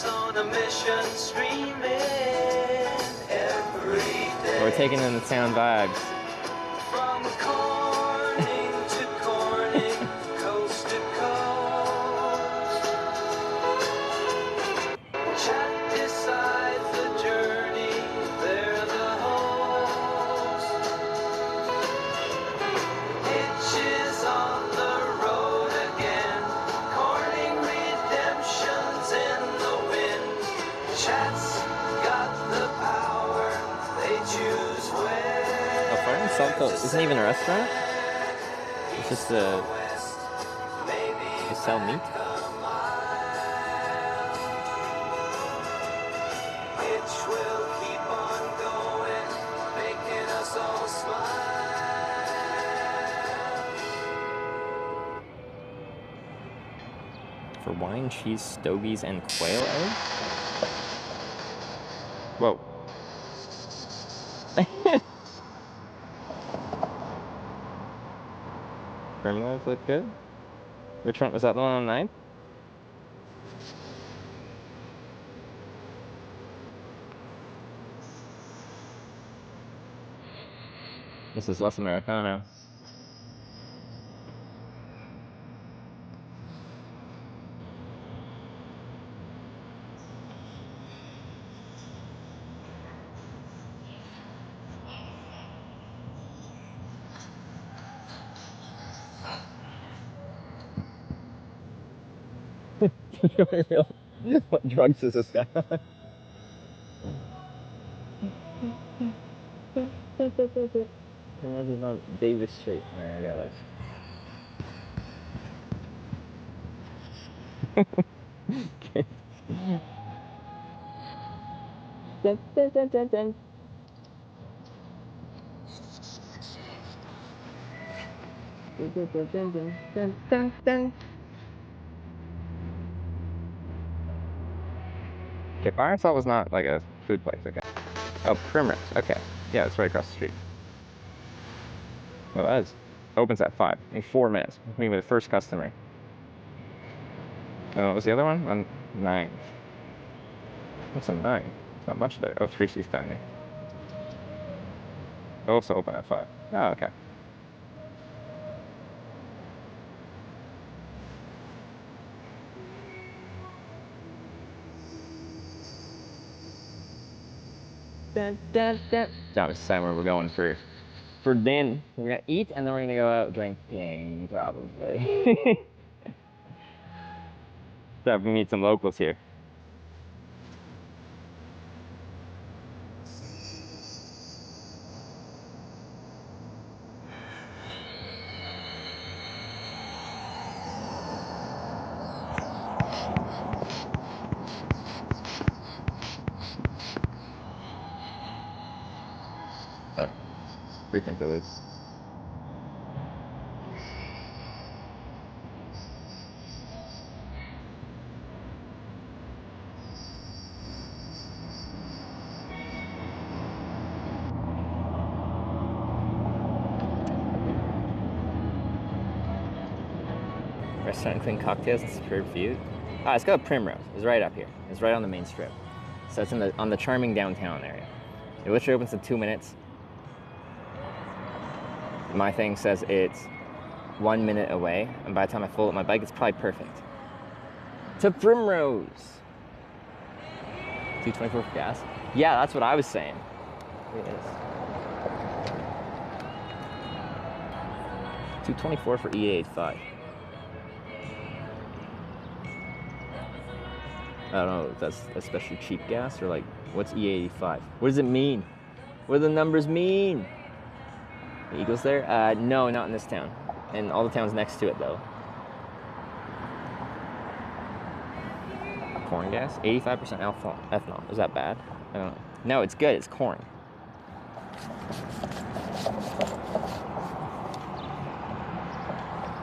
J: On a mission, streaming every day.
B: We're taking in the town vibes.
J: From Corning to Corning, coast to coast. Chat decides the journey, they're the host. Hitches on the road again, Corning redemptions in the wind. Chat's got the power, they choose where.
B: Oh, Fire and Salto isn't even a restaurant? It's just a... They sell meat?
J: Which will keep on going, making us all smile.
B: For wine, cheese, stogies, and quail egg? Whoa. Primrose look good? Which one? Was that the one on 9th? This is less Americano. What drugs is this guy on? This is not Davis Street. There, I got it. Okay. Dun, dun, dun, dun, dun. Dun, dun, dun, dun, dun, dun, dun. Okay, Fire and Salt was not like a food place, okay. Oh, Primrose, okay. Yeah, it's right across the street. Well, that is. Opens at 5, in 4 minutes. Me with the first customer. Oh, what was the other one? On 9. What's on 9? Not much there. Oh, 3C's Diner. Also open at 5. Oh, okay. Dun, dun, dun. Now it's time where we're going for dinner. We're gonna eat and then we're gonna go out drinking probably. So we meet some locals here. What do you think of this? Restaurant and clean cocktails and superb view. Ah, it's called Primrose. It's right up here. It's right on the main strip. So it's on the charming downtown area. It literally opens in 2 minutes. My thing says it's 1 minute away, and by the time I fold up my bike, it's probably perfect. To Primrose. 224 for gas. Yeah, that's what I was saying. It is. 224 for E85. I don't know if that's especially cheap gas or like, what's E85? What does it mean? What do the numbers mean? The Eagles there? No, not in this town. And all the towns next to it though. Corn gas? 85% ethanol. Is that bad? I don't know. No, it's good. It's corn.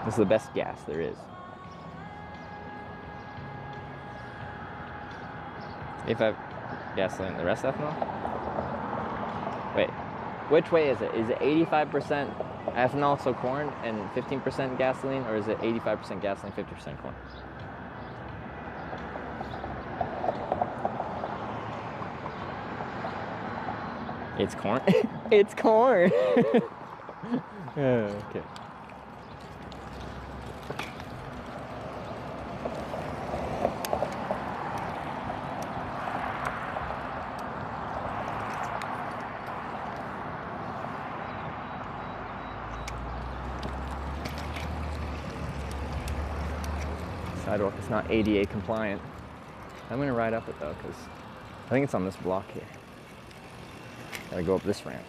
B: This is the best gas there is. 85 gasoline, the rest ethanol? Wait, which way is it? Is it 85% ethanol, so corn, and 15% gasoline, or is it 85% gasoline, 50% corn? It's corn? It's corn! Okay. Sidewalk is not ADA compliant. I'm gonna ride up it though, because I think it's on this block here. Gotta go up this ramp.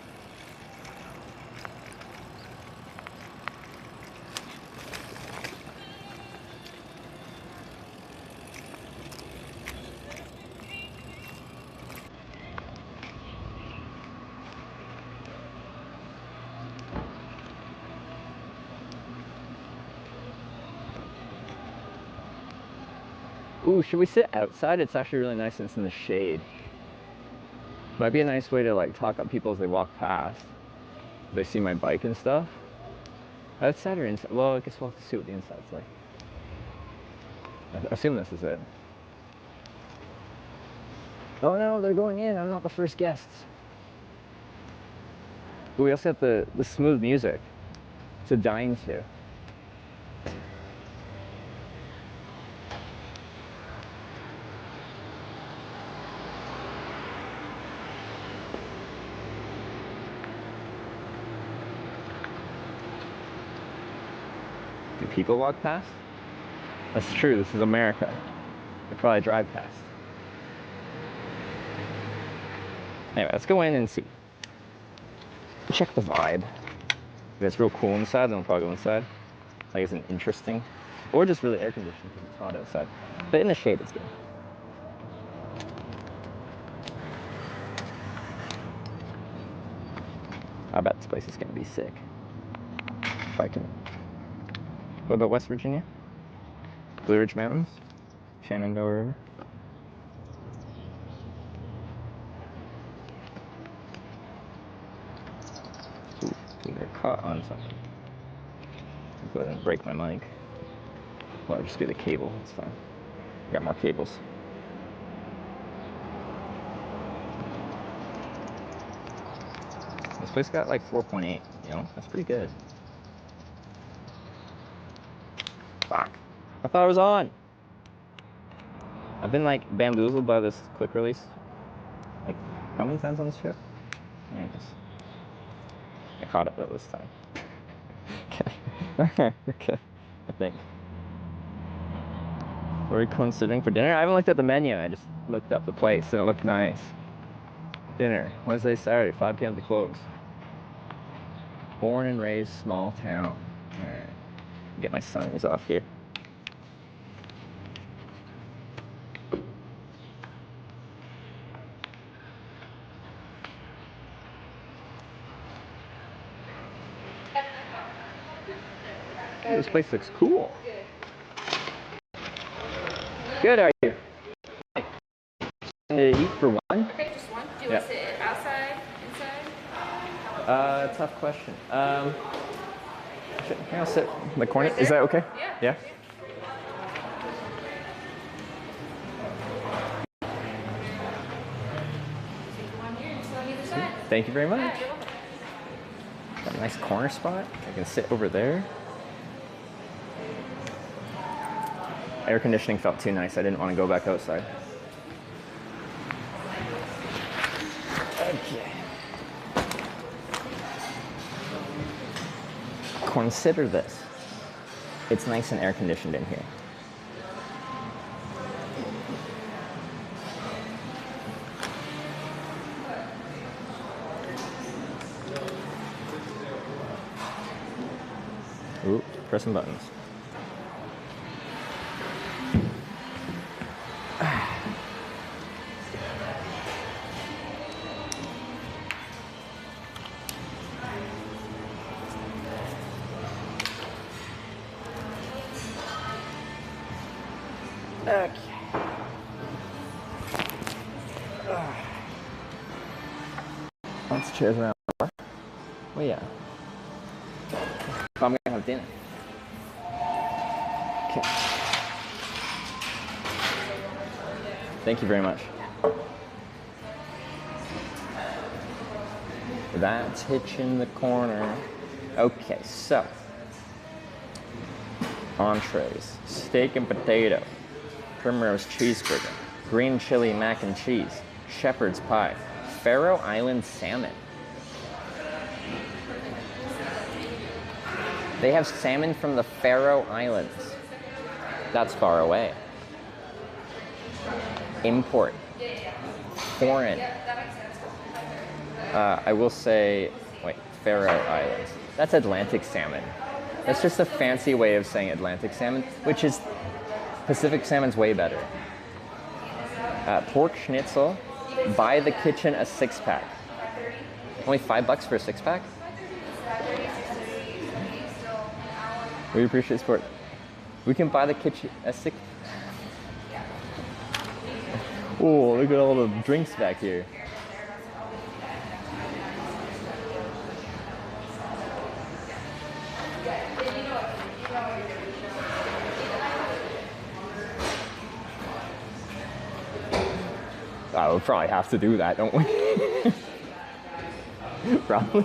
B: Ooh, should we sit outside? It's actually really nice and it's in the shade. Might be a nice way to like talk up people as they walk past. If they see my bike and stuff. Outside or inside? Well, I guess we'll have to see what the inside's like. I assume this is it. Oh no, they're going in. I'm not the first guests. But we also have the smooth music to dine to. Do people walk past? That's true, this is America. They probably drive past. Anyway, let's go in and see. Check the vibe. If it's real cool inside, then we'll probably go inside. Like it's an interesting, or just really air conditioned because it's hot outside. But in the shade, it's good. I bet this place is gonna be sick. If I can. What about West Virginia? Blue Ridge Mountains? Shenandoah River? Ooh, they're caught on something. I'll go ahead and break my mic. Well, I'll just do the cable, it's fine. I got more cables. This place got like 4.8, you know? That's pretty good. Fuck. I thought it was on. I've been like bamboozled by this quick release. Like, how many times on this trip? Yeah, I caught it though this time. Okay. Okay. I think. Are we considering for dinner? I haven't looked at the menu. I just looked up the place and it looked nice. Dinner. Wednesday, Saturday, 5 p.m. to close. Born and raised small town. Alright. Get my signs off here. Hey, this place looks cool. Good, are you? To eat for one?
E: Okay, just one. Do you want to sit outside, inside?
B: Tough question. Can I sit in the corner? Is that okay?
E: Yeah.
B: Yeah? Thank you very much. Got a nice corner spot. I can sit over there. Air conditioning felt too nice. I didn't want to go back outside. Okay. Consider this. It's nice and air conditioned in here. Ooh, pressing buttons. Okay. Lots of chairs around. Oh yeah. I'm gonna have dinner. Okay. Thank you very much. That's Hitch in the corner. Okay, so entrees: steak and potato, Primrose cheeseburger, green chili mac and cheese, shepherd's pie, Faroe Island salmon. They have salmon from the Faroe Islands. That's far away. Import. Foreign. I will say, wait, Faroe Islands. That's Atlantic salmon. That's just a fancy way of saying Atlantic salmon, which is Pacific salmon's way better. Pork schnitzel, by the kitchen a 6-pack. Only $5 for a 6-pack? We appreciate support. We can buy the kitchen a 6. Oh, look at all the drinks back here. We'll probably have to do that, don't we? Probably.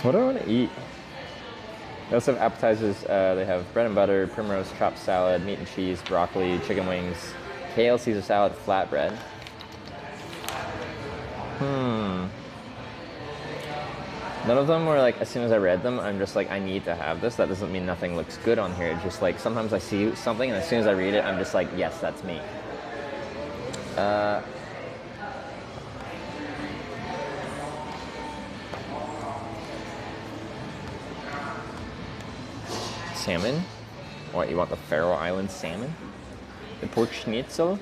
B: What do I want to eat? They also have appetizers. They have bread and butter, Primrose chopped salad, meat and cheese, broccoli, chicken wings, kale Caesar salad, flatbread. None of them were like, as soon as I read them, I'm just like, I need to have this. That doesn't mean nothing looks good on here. It's just like, sometimes I see something and as soon as I read it, I'm just like, yes, that's me. Salmon? What, you want the Faroe Island salmon? The pork schnitzel?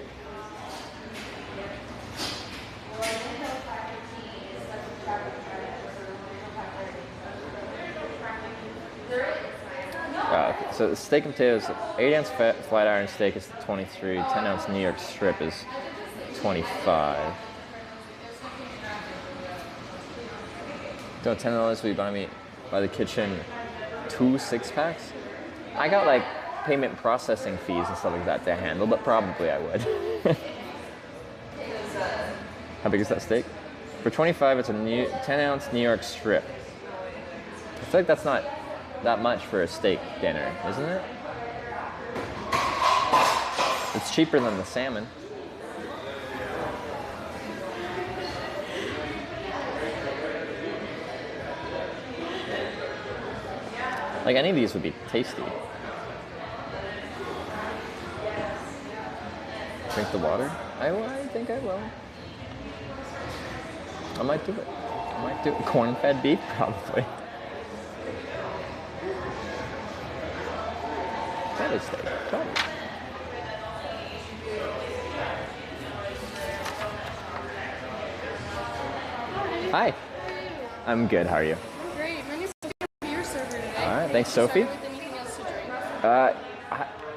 B: So the steak and potatoes, 8-ounce flat iron steak is 23, 10-ounce New York strip is 25. Don't $10 will you buy me by the kitchen 2 6-packs? I got like payment processing fees and stuff like that to handle, but probably I would. How big is that steak? For 25, it's a 10-ounce New York strip. I feel like that's not that much for a steak dinner, isn't it? It's cheaper than the salmon. Like any of these would be tasty. Drink the water? I think I will. I might do it. I might do it. Corn-fed beef, probably. That is steak. Try it. Hi. I'm good. How are you?
E: Great. My name's Sophie. I'll be your server today.
B: All right. Thanks, Sophie.
E: With anything else to drink?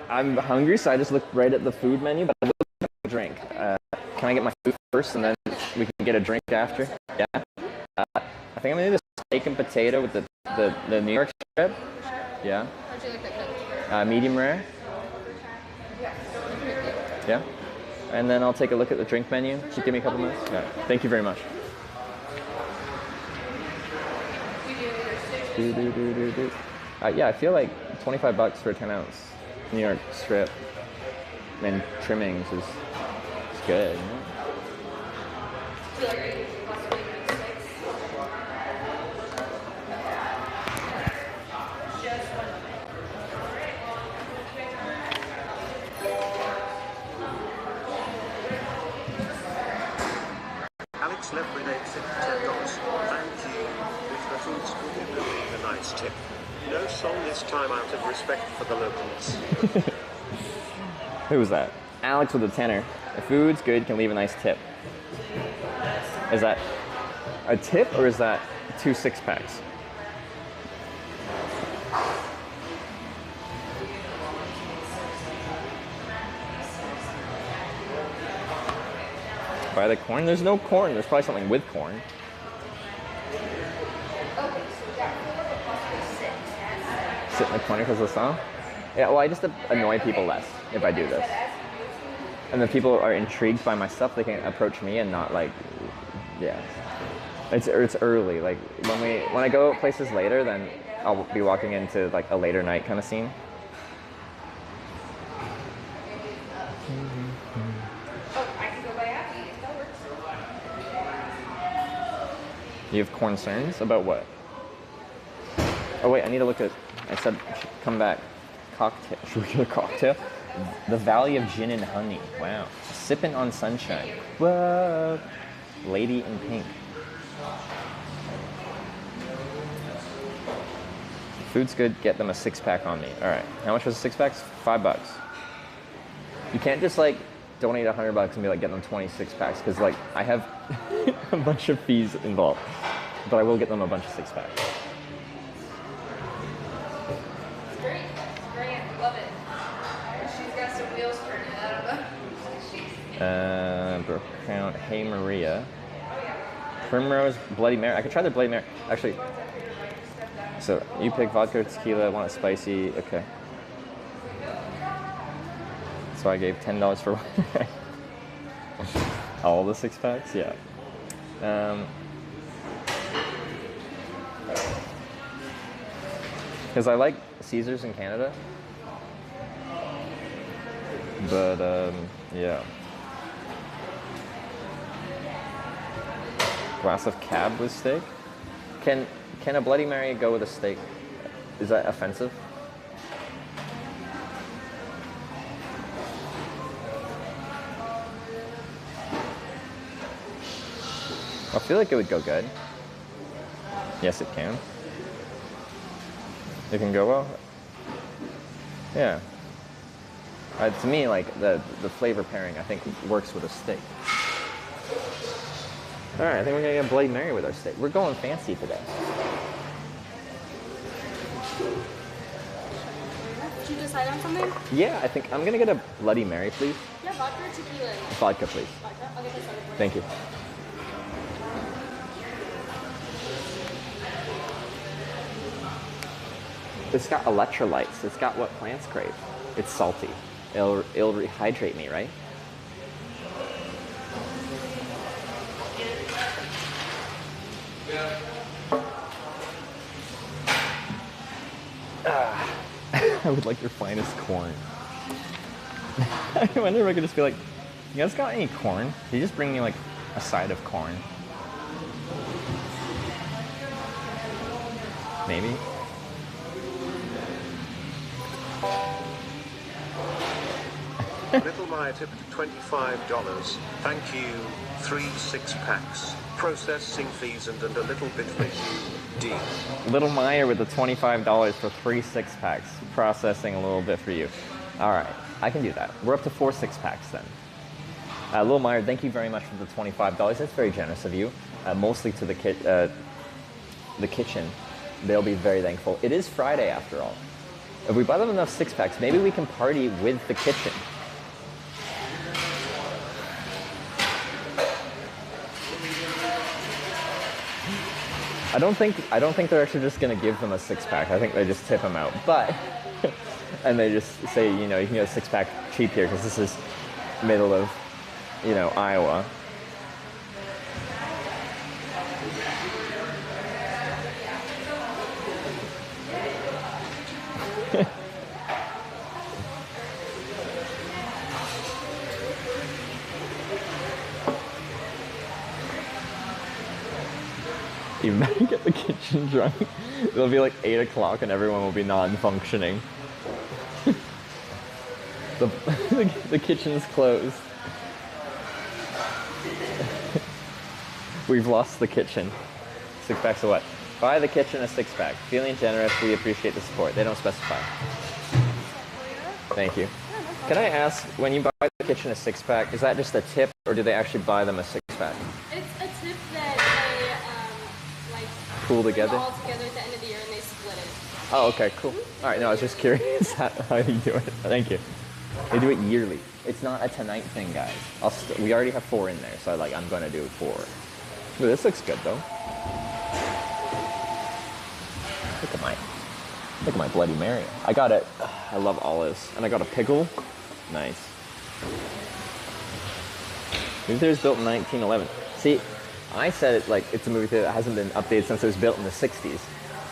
B: I'm hungry, so I just looked right at the food menu, but I will get a drink. Can I get my food first, and then we can get a drink after? Yeah. I think I'm gonna do the steak and potato with the New York strip. Yeah.
E: How'd you like that cooked?
B: Medium rare.
E: Yeah.
B: Yeah. and then I'll take a look at the drink menu. Just give me a couple minutes. Yeah. Thank you very much. Yeah, I feel like $25 for a 10-ounce New York strip and trimmings is good. You know?
C: Alex left with $10. Thank you. With the foods good and leaving a nice tip. No song this time out of respect for the locals.
B: Who was that? Alex with a tenner. If food's good, can leave a nice tip. Is that a tip or is that 2 6-packs? Buy the corn? There's no corn. There's probably something with corn. Sit in the corner because of the song? Yeah, well, I just annoy people less if I do this. And if people are intrigued by my stuff, they can approach me and not like, yeah. It's early. Like when I go places later, then I'll be walking into like a later night kind of scene. You have concerns about what? Oh wait, I need to look at. I said, come back. Cocktail. Should we get a cocktail? The Valley of Gin and Honey. Wow. Sipping on Sunshine. Whoa. Lady in Pink. Food's good. Get them a 6-pack on me. All right. How much was a 6-pack? $5. You can't just like donate $100 and be like, get them 26 packs because like I have a bunch of fees involved, but I will get them a bunch of 6-packs.
E: It's great. It's great. Love it. She's got some wheels turning. I don't know.
B: Brook Count. Hey Maria. Primrose. Bloody Mary. I could try the Bloody Mary. Actually, so you pick vodka, tequila. Want it spicy? Okay. So I gave $10 for all the 6-packs. Yeah. Because I like Caesars in Canada, but yeah. Glass of Cab with steak. Can a Bloody Mary go with a steak? Is that offensive? I feel like it would go good. Yes, it can. It can go well. Yeah. To me, like the flavor pairing, I think works with a steak. All right, I think we're gonna get Bloody Mary with our steak. We're going fancy today.
E: Did you decide on something?
B: Yeah, I think I'm gonna get a Bloody Mary, please.
E: Yeah, vodka or tequila?
B: Vodka, please.
E: Vodka? I'll get this started for you.
B: Thank you. It's got electrolytes. It's got what plants crave. It's salty. It'll rehydrate me, right? I would like your finest corn. I wonder if I could just be like, you guys got any corn? Can you just bring me like a side of corn? Maybe.
C: Little Maya tipped $25. Thank you. 3 6-packs. Processing fees and a little bit for you. D.
B: Little Meyer with the $25 for 3 6-packs. Processing a little bit for you. All right, I can do that. We're up to 4 6-packs then. Little Meyer, thank you very much for the $25. That's very generous of you. Mostly to the kitchen. They'll be very thankful. It is Friday after all. If we buy them enough 6-packs, maybe we can party with the kitchen. I don't think they're actually just gonna give them a 6-pack. I think they just tip them out. But and they just say, you know, you can get a 6-pack cheap here because this is middle of you know, Iowa. You better get the kitchen drunk. It'll be like 8 o'clock and everyone will be non-functioning. the kitchen's closed. We've lost the kitchen. 6 packs of what? Buy the kitchen a 6-pack. Feeling generous, we appreciate the support. They don't specify. Thank you. Can I ask, when you buy the kitchen a 6-pack, is that just a tip or do they actually buy them a 6-pack?
E: It's a tip that they like
B: Pool together?
E: all together at the end of the year and they split it.
B: Oh, okay, cool. All right, no, I was just curious how you do it. Thank you. They do it yearly. It's not a tonight thing, guys. We already have 4 in there, so I'm going to do 4. Ooh, this looks good, though. Look at my Bloody Mary. I got it. I love olives. And I got a pickle. Nice. Movie theater was built in 1911. See, I said it like it's a movie theater that hasn't been updated since it was built in the 60s.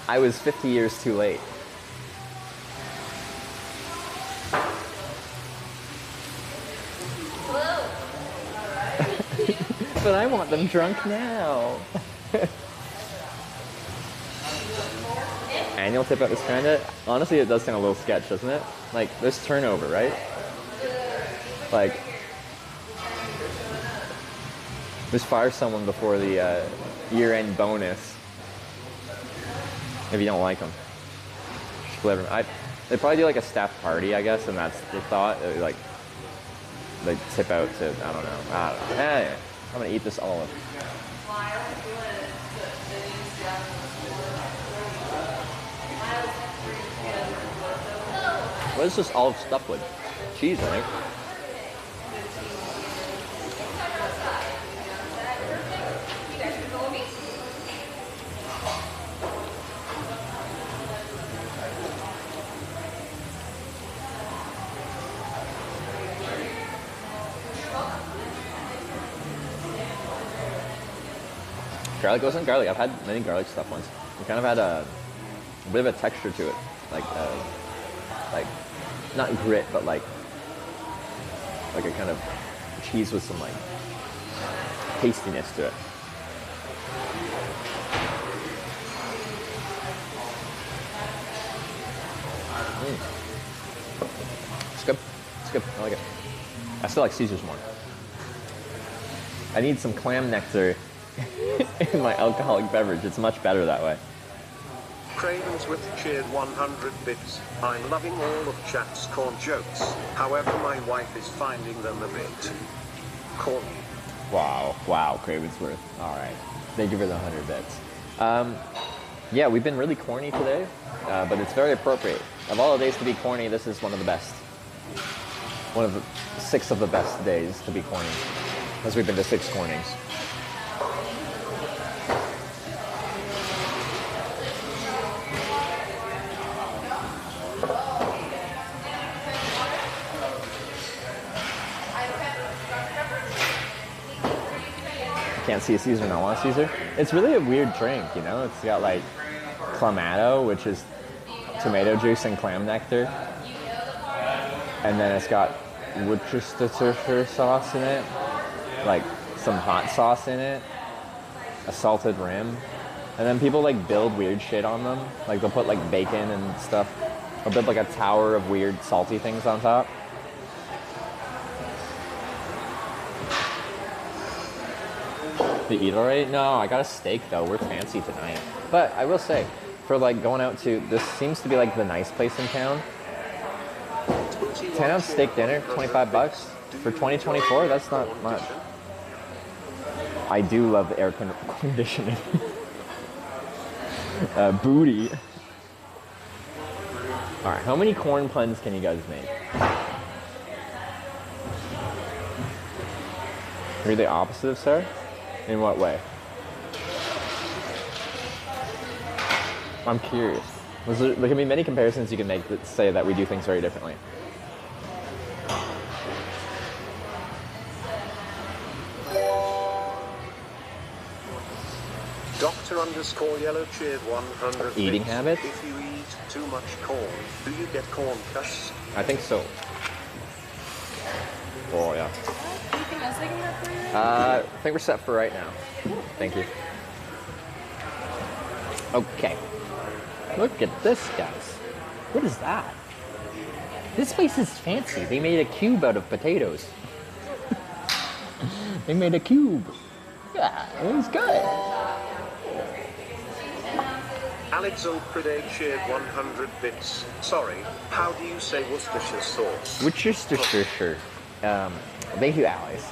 B: I was 50 years too late. But I want them drunk now. Annual tip at this kinda. Honestly, it does sound a little sketch, doesn't it? Like, there's turnover, right? Like, just fire someone before the year-end bonus if you don't like them. Split them. They probably do like a staff party, I guess, and that's the thought. Like, they tip out to, I don't know. Anyway, I'm gonna eat this olive. What is this olive stuffed with? Cheese, I think. Garlic wasn't garlic. I've had many garlic stuff once. It kind of had a bit of a texture to it, like not grit, but like a kind of cheese with some like tastiness to it. It's good. It's good. I like it. I still like Caesar's more. I need some clam nectar in my alcoholic beverage. It's much better that way.
C: Cravens with cheered 100 bits. I'm loving all of chat's corn jokes. However, my wife is finding them a bit corny.
B: Wow, Cravensworth. All right. Thank you for the 100 bits. Yeah, we've been really corny today, but it's very appropriate. Of all the days to be corny, this is one of the best. One of the 6 of the best days to be corny, as we've been to 6 cornings. Can't see a Caesar, not want a Caesar. It's really a weird drink, you know? It's got like clamato, which is tomato juice and clam nectar. And then it's got Worcestershire sauce in it, like some hot sauce in it, a salted rim. And then people like build weird shit on them. Like they'll put like bacon and stuff. They'll build like a tower of weird salty things on top. You eat alright? No, I got a steak though. We're fancy tonight. But I will say, for like going out to, this seems to be like the nice place in town. 10-ounce steak dinner, 25 bucks. For 2024, that's not much. I do love the air conditioning. Booty. Alright, how many corn puns can you guys make? You're the opposite of Sarah? In what way? I'm curious. There can be many comparisons you can make that say that we do things very differently.
C: Dr_Yellow cheered 100
B: Eating
C: bits.
B: habits?
C: If you eat too much corn, do you get corn cuss?
B: I think so. Oh, yeah.
E: Anything else I can have for you?
B: I think we're set for right now. Thank you. Okay. Look at this, guys. What is that? This place is fancy. They made a cube out of potatoes. They made a cube. Yeah, it was good.
C: Alex O'Pride cheered 100 bits. Sorry, how do you say Worcestershire sauce?
B: Worcestershire. Thank you, Alex.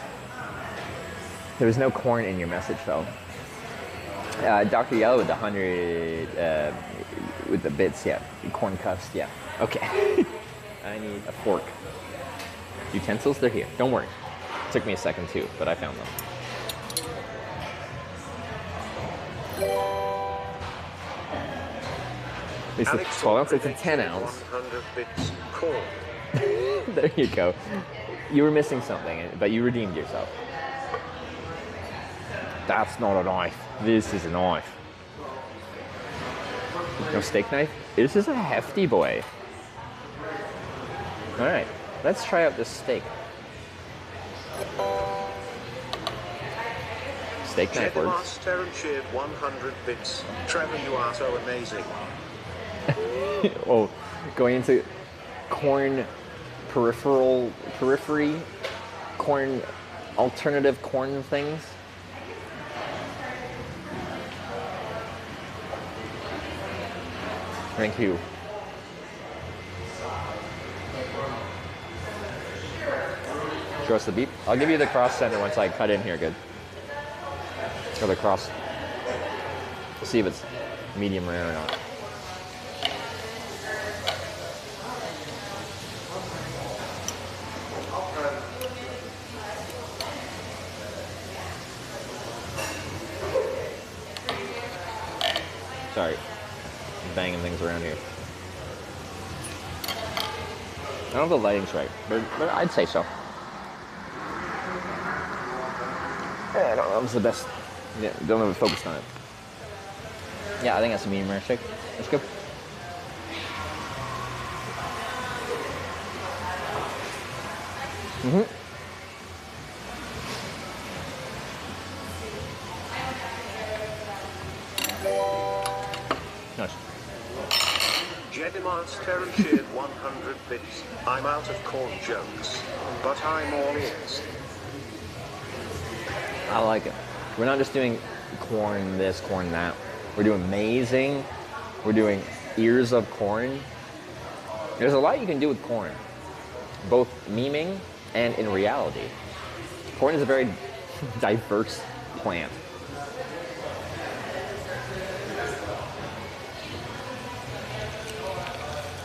B: There was no corn in your message, though. Dr. Yellow with the 100, with the bits, yeah. Corn cussed, yeah. Okay. I need a fork. Utensils, they're here. Don't worry. Took me a second, too, but I found them. It's a 12 ounce, it's a 10 ounce.
C: 100 bits corn.
B: There you go. You were missing something, but you redeemed yourself. That's not a knife. This is a knife. No steak knife? This is a hefty boy. Alright, let's try out this steak. Steak knife works.
C: Master cheered 100 bits. Trevor, you are so amazing.
B: Oh, going into corn periphery, corn, alternative corn things. Thank you. Show us the beep. I'll give you the cross center once I cut in here good. Or the cross. We'll see if it's medium rare or not. Sorry, I'm banging things around here. I don't know if the lighting's right, but I'd say so. Yeah, I don't know if it's the best. Yeah, don't know if we focused on it. Yeah, I think that's a medium rare steak. That's good. Mm-hmm. Nice.
C: Jedi Master cheered 100 bits. I'm out of corn jokes, but I'm all ears.
B: I like it. We're not just doing corn this, corn that. We're doing amazing. We're doing ears of corn. There's a lot you can do with corn, both memeing and in reality. Corn is a very diverse plant.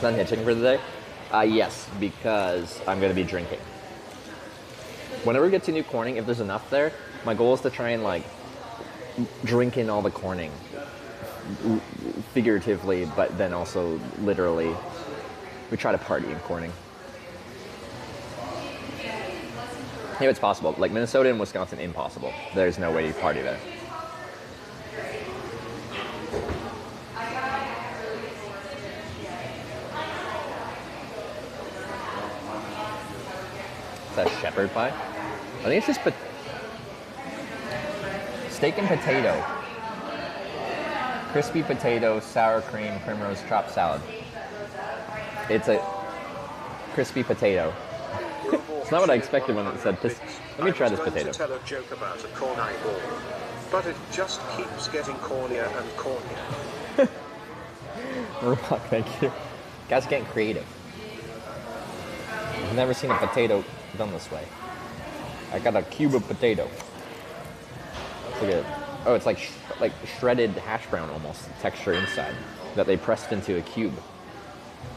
B: Done hitching for the day? Yes, because I'm going to be drinking. Whenever we get to new corning, if there's enough there, my goal is to try and like drink in all the corning. Figuratively, but then also literally. We try to party in corning. Yeah, it's possible. Like Minnesota and Wisconsin, impossible. There's no way you party there. Is that shepherd pie? I think it's just steak and potato. Crispy potato, sour cream, Primrose chopped salad. It's a crispy potato. It's not what I expected when it said this. Let me try this potato.
C: I was going to tell a joke about a corn eyeball, but it just keeps getting cornier and cornier.
B: Rock, thank you. Guys getting creative. I've never seen a potato done this way. I got a cube of potato. Look at it. Oh, it's like shredded hash brown almost, texture inside, that they pressed into a cube.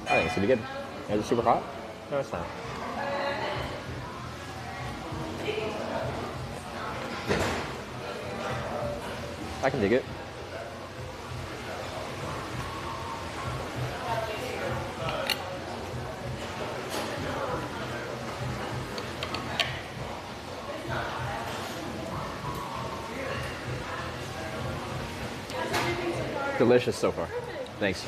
B: I think it's gonna be good. Is it super hot? No, it's not. I can dig it. delicious so far. Thanks.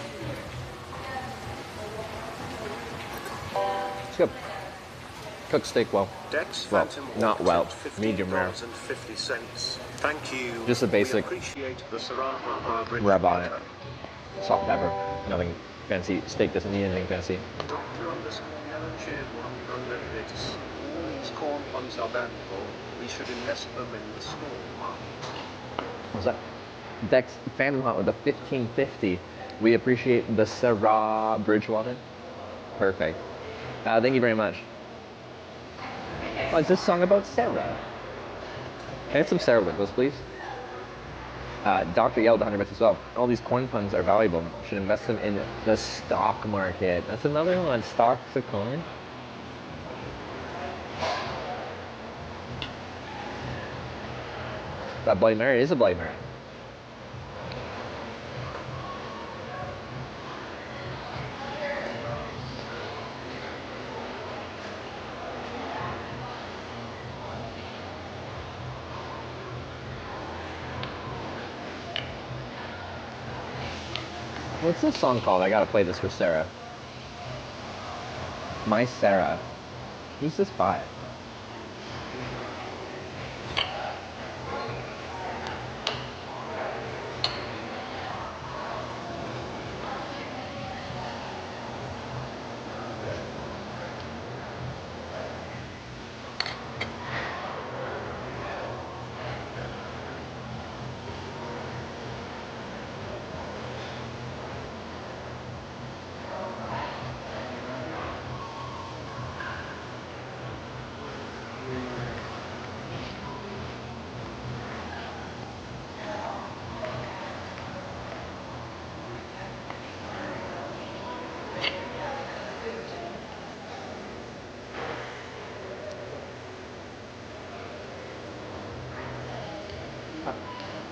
B: It's good. Cooked steak well.
C: Dex
B: Well,
C: Phantom
B: not well.
C: $15.50.
B: Medium rare.
C: Thank you.
B: Just a basic
C: We appreciate the Sarah
B: rub on it. Salt, pepper. Nothing fancy. Steak doesn't need anything fancy.
C: Dr_Yellow_Chin 100 bits. These corn puns are valuable. We should invest them in the school.
B: What's that? Dex Phantom Hunt with a 1550. We appreciate the Sarah Bridgewater. Perfect. Thank you very much. Oh, is this song about Sarah? Can I have some Sarah Wiggles, please? Dr. Yelled 100 bits as well. All these corn puns are valuable. Should invest them in the stock market. That's another one. Stocks of corn. That Bloody Mary is a Bloody Mary. What's this song called? I gotta play this for Sarah. My Sarah. Who's this by?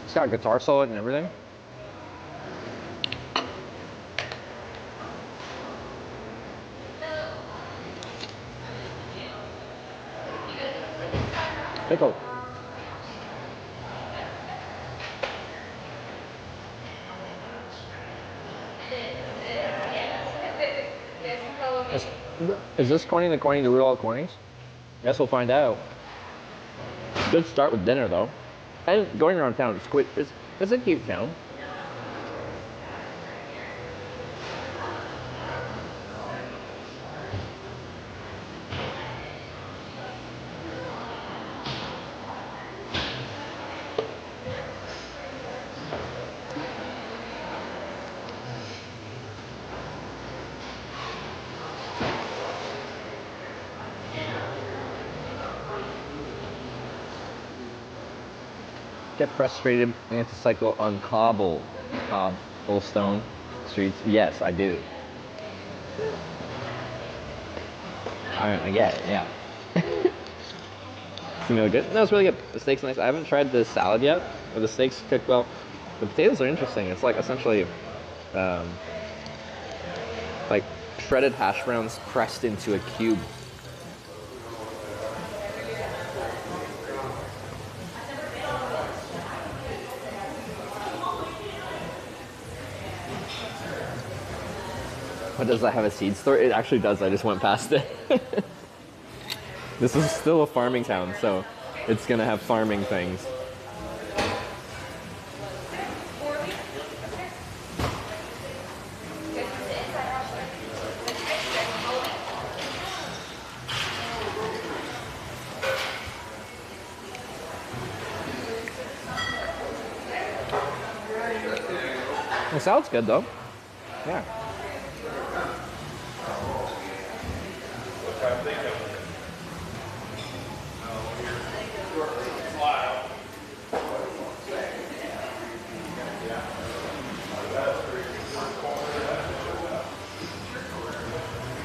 B: It's got a guitar solo and everything. Pickle. Is this corny the corny to root all cornies? Guess we'll find out. Good start with dinner though. And going around town, it's a cute town. Get frustrated and to cycle on cobblestone streets. Yes, I do. I get it, yeah. It's really good. No, it's really good. The steak's nice. I haven't tried the salad yet, but the steak's cooked well. The potatoes are interesting. It's like essentially like shredded hash browns pressed into a cube. But does that have a seed store? It actually does. I just went past it. This is still a farming town, so it's gonna have farming things. The salad's good though. Yeah.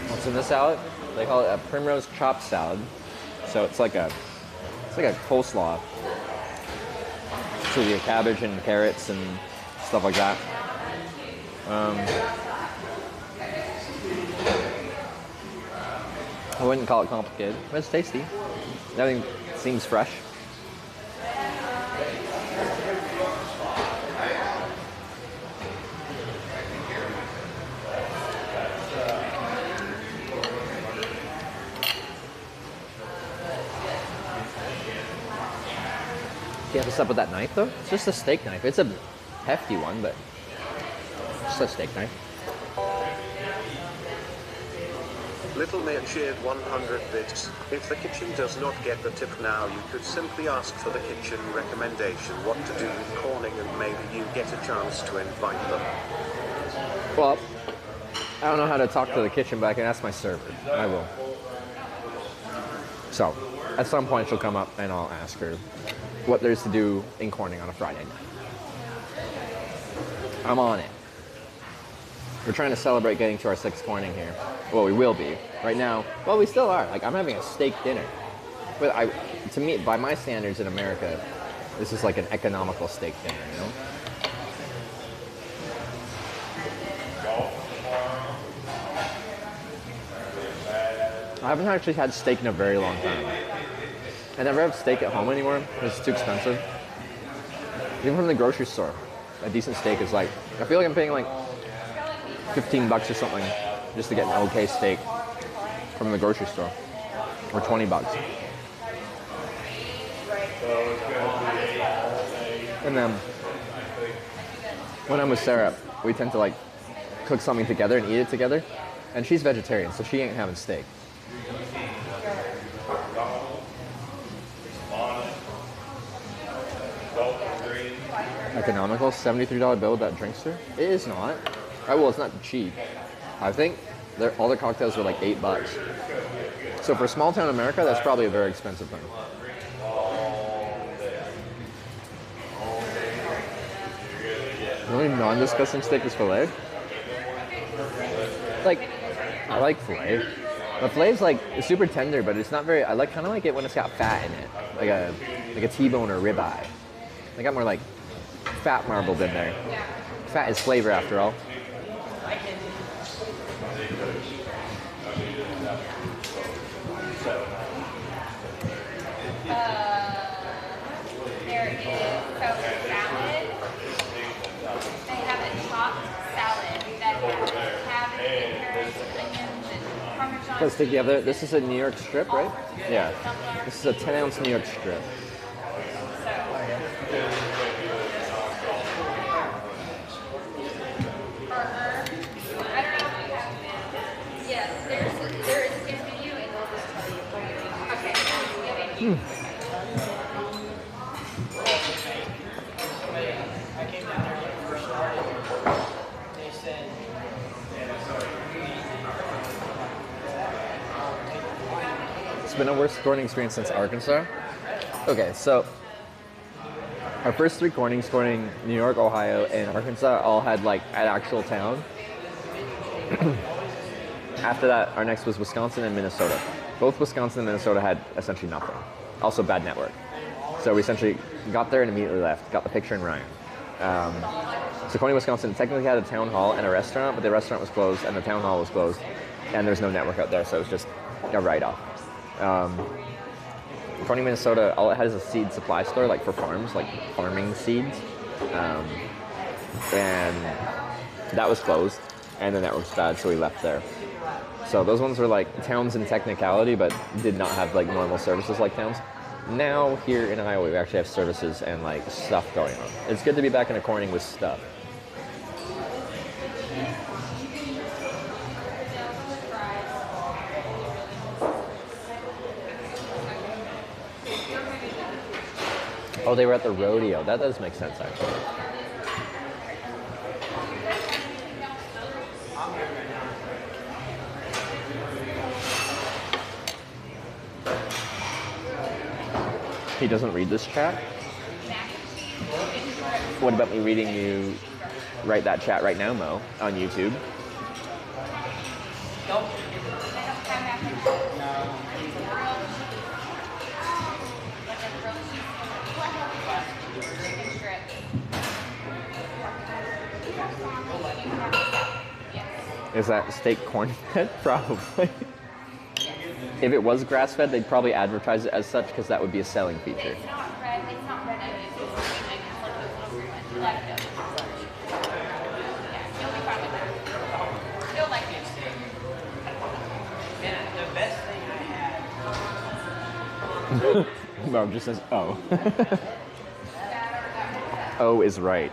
B: What's in the salad? They call it a Primrose chopped salad. So it's like a coleslaw. So you have cabbage and carrots and stuff like that. I wouldn't call it complicated, but it's tasty. Everything seems fresh. See, I have to stop with that knife though. It's just a steak knife. It's a hefty one, but just a steak knife.
C: Little Mayor cheered 100 bits. If the kitchen does not get the tip now, you could simply ask for the kitchen recommendation what to do with Corning, and maybe you get a chance to invite them.
B: Well, I don't know how to talk to the kitchen, but I can ask my server. I will. So, at some point she'll come up and I'll ask her what there's to do in Corning on a Friday night. I'm on it. We're trying to celebrate getting to our 6th Corning here. Well, we will be. Right now, well, we still are. Like, I'm having a steak dinner. But to me, by my standards in America, this is like an economical steak dinner, you know? I haven't actually had steak in a very long time. I never have steak at home anymore because it's too expensive. Even from the grocery store, a decent steak is like, I feel like I'm paying like $15 or something just to get an okay steak from the grocery store, or $20. And then when I'm with Sarah, we tend to like cook something together and eat it together. And she's vegetarian, so she ain't having steak. Economical, $73 bill with that drinkster? It is not. Well, it's not cheap. I think all the cocktails were like $8. So for small town America, that's probably a very expensive thing. The only non-disgusting steak is filet. Like, I like filet. The filet's like super tender, but it's not very. I kind of like it when it's got fat in it, like a T-bone or ribeye. They got more like fat marbled in there. Fat is flavor, after all.
E: There is salad. They have a chopped salad that has cabbage, carrots, onions, and Parmesan.
B: Let's take the other. This is a New York strip, right? Yeah. This is a 10-ounce New York strip. It's been a worse Corning experience since Arkansas. Okay, so our first 3 Cornings, Corning, New York, Ohio, and Arkansas, all had like an actual town. After that, our next was Wisconsin and Minnesota. Both Wisconsin and Minnesota had essentially nothing. Also bad network. So we essentially got there and immediately left. Got the picture and ran. So Corning, Wisconsin technically had a town hall and a restaurant, but the restaurant was closed and the town hall was closed. And there's no network out there, so it was just a write-off. Corning, Minnesota, all it had is a seed supply store, like for farms, like farming seeds. And that was closed, and the network's bad, so we left there. So those ones were like towns in technicality, but did not have like normal services like towns. Now here in Iowa, we actually have services and like stuff going on. It's good to be back in a Corning with stuff. Oh, they were at the rodeo. That does make sense, actually. He doesn't read this chat? What about me reading you write that chat right now, Mo, on YouTube? Is that steak corn fed? Probably. If it was grass fed, they'd probably advertise it as such because that would be a selling feature.
E: It's not red onions. It's green onions, like those little green ones. You like those. Yeah, you'll be fine with that. You'll like it.
U: And the best thing I had.
B: Mo just says, oh. O is right.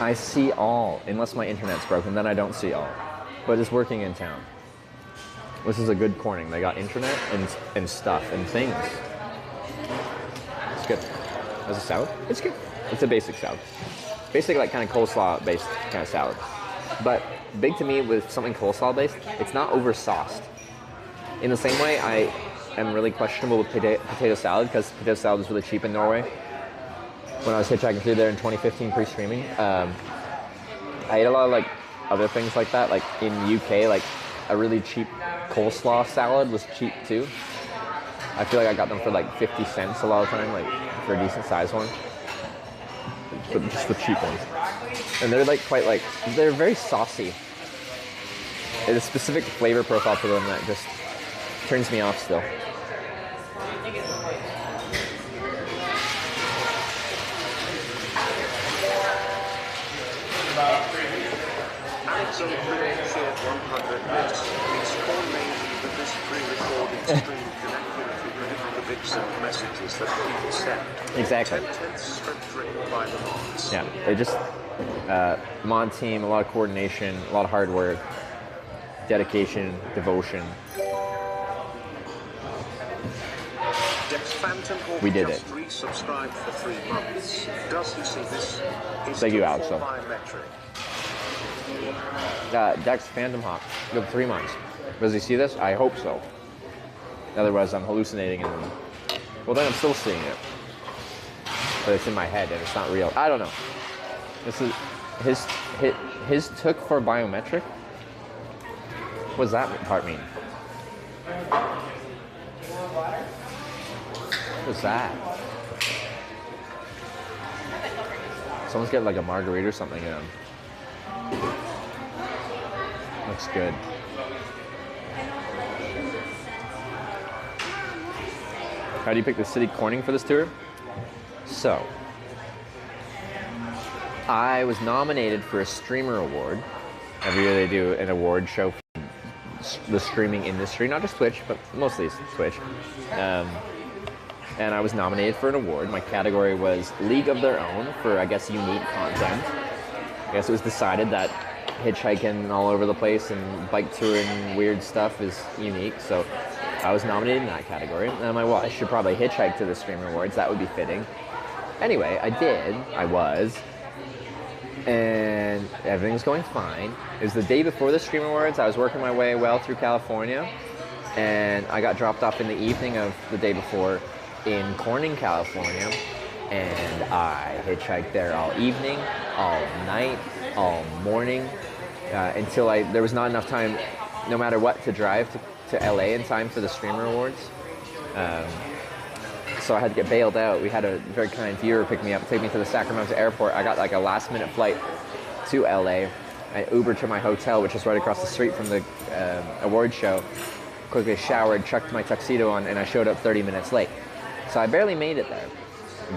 B: I see all, unless my internet's broken, then I don't see all. But it's working in town. This is a good Corning. They got internet and stuff and things. It's good. As a salad, it's good. It's a basic salad. Basic, like kind of coleslaw based kind of salad. But big to me with something coleslaw based, it's not over sauced. In the same way, I am really questionable with potato salad because potato salad is really cheap in Norway. When I was hitchhiking through there in 2015 pre-streaming, I ate a lot of like other things like that. Like in UK, like a really cheap coleslaw salad was cheap too. I feel like I got them for like 50 cents a lot of the time, like for a decent sized one. But just the cheap ones. And they're like quite like, they're very saucy. There's a specific flavor profile to them that just turns me off still.
C: Alexander shared 100 bits. It's amazing that this pre-recorded stream can accurately predict the bits and messages that people send.
B: Exactly.
C: 10/10 script written by the mods.
B: Yeah, they just, mod team, a lot of coordination, a lot of hard work, dedication, devotion.
C: Dex Phantom Hawk
B: We did
C: just
B: it.
C: resubscribed for 3 months. Does he see this? Is
B: Thank you,
C: it
B: Alex.
C: for biometric?
B: Dex Phantom Hawk, good 3 months. Does he see this? I hope so. Otherwise, I'm hallucinating and well, then I'm still seeing it. But it's in my head and it's not real. I don't know. This is his took for biometric. What does that part mean? What's that? Someone's getting like a margarita or something. Looks good. How do you pick the city Corning for this tour? So, I was nominated for a streamer award. Every year they do an award show for the streaming industry, not just Twitch, but mostly it's Twitch. And I was nominated for an award. My category was League of Their Own for, I guess, unique content. I guess it was decided that hitchhiking all over the place and bike touring weird stuff is unique, so I was nominated in that category. And I'm like, well, I should probably hitchhike to the Streamer Awards. That would be fitting. Anyway, I did. I was. And everything was going fine. It was the day before the Streamer Awards. I was working my way well through California. And I got dropped off in the evening of the day before in Corning, California. And I hitchhiked there all evening, all night, all morning, until there was not enough time, no matter what, to drive to LA in time for the Streamer Awards. So I had to get bailed out. We had a very kind viewer pick me up, take me to the Sacramento airport. I got like a last minute flight to LA. I Ubered to my hotel, which is right across the street from the award show. Quickly showered, chucked my tuxedo on, and I showed up 30 minutes late. So I barely made it there.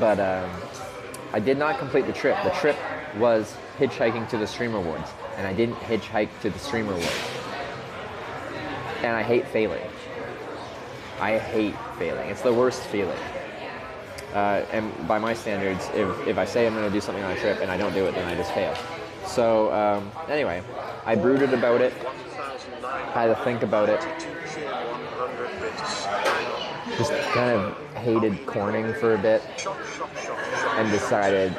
B: But I did not complete the trip. The trip was hitchhiking to the Streamer Awards, and I didn't hitchhike to the Streamer Awards. And I hate failing. I hate failing. It's the worst feeling. And by my standards, if I say I'm going to do something on a trip and I don't do it, then I just fail. So anyway, I brooded about it. I had to think about it. Just kind of hated Corning for a bit and decided,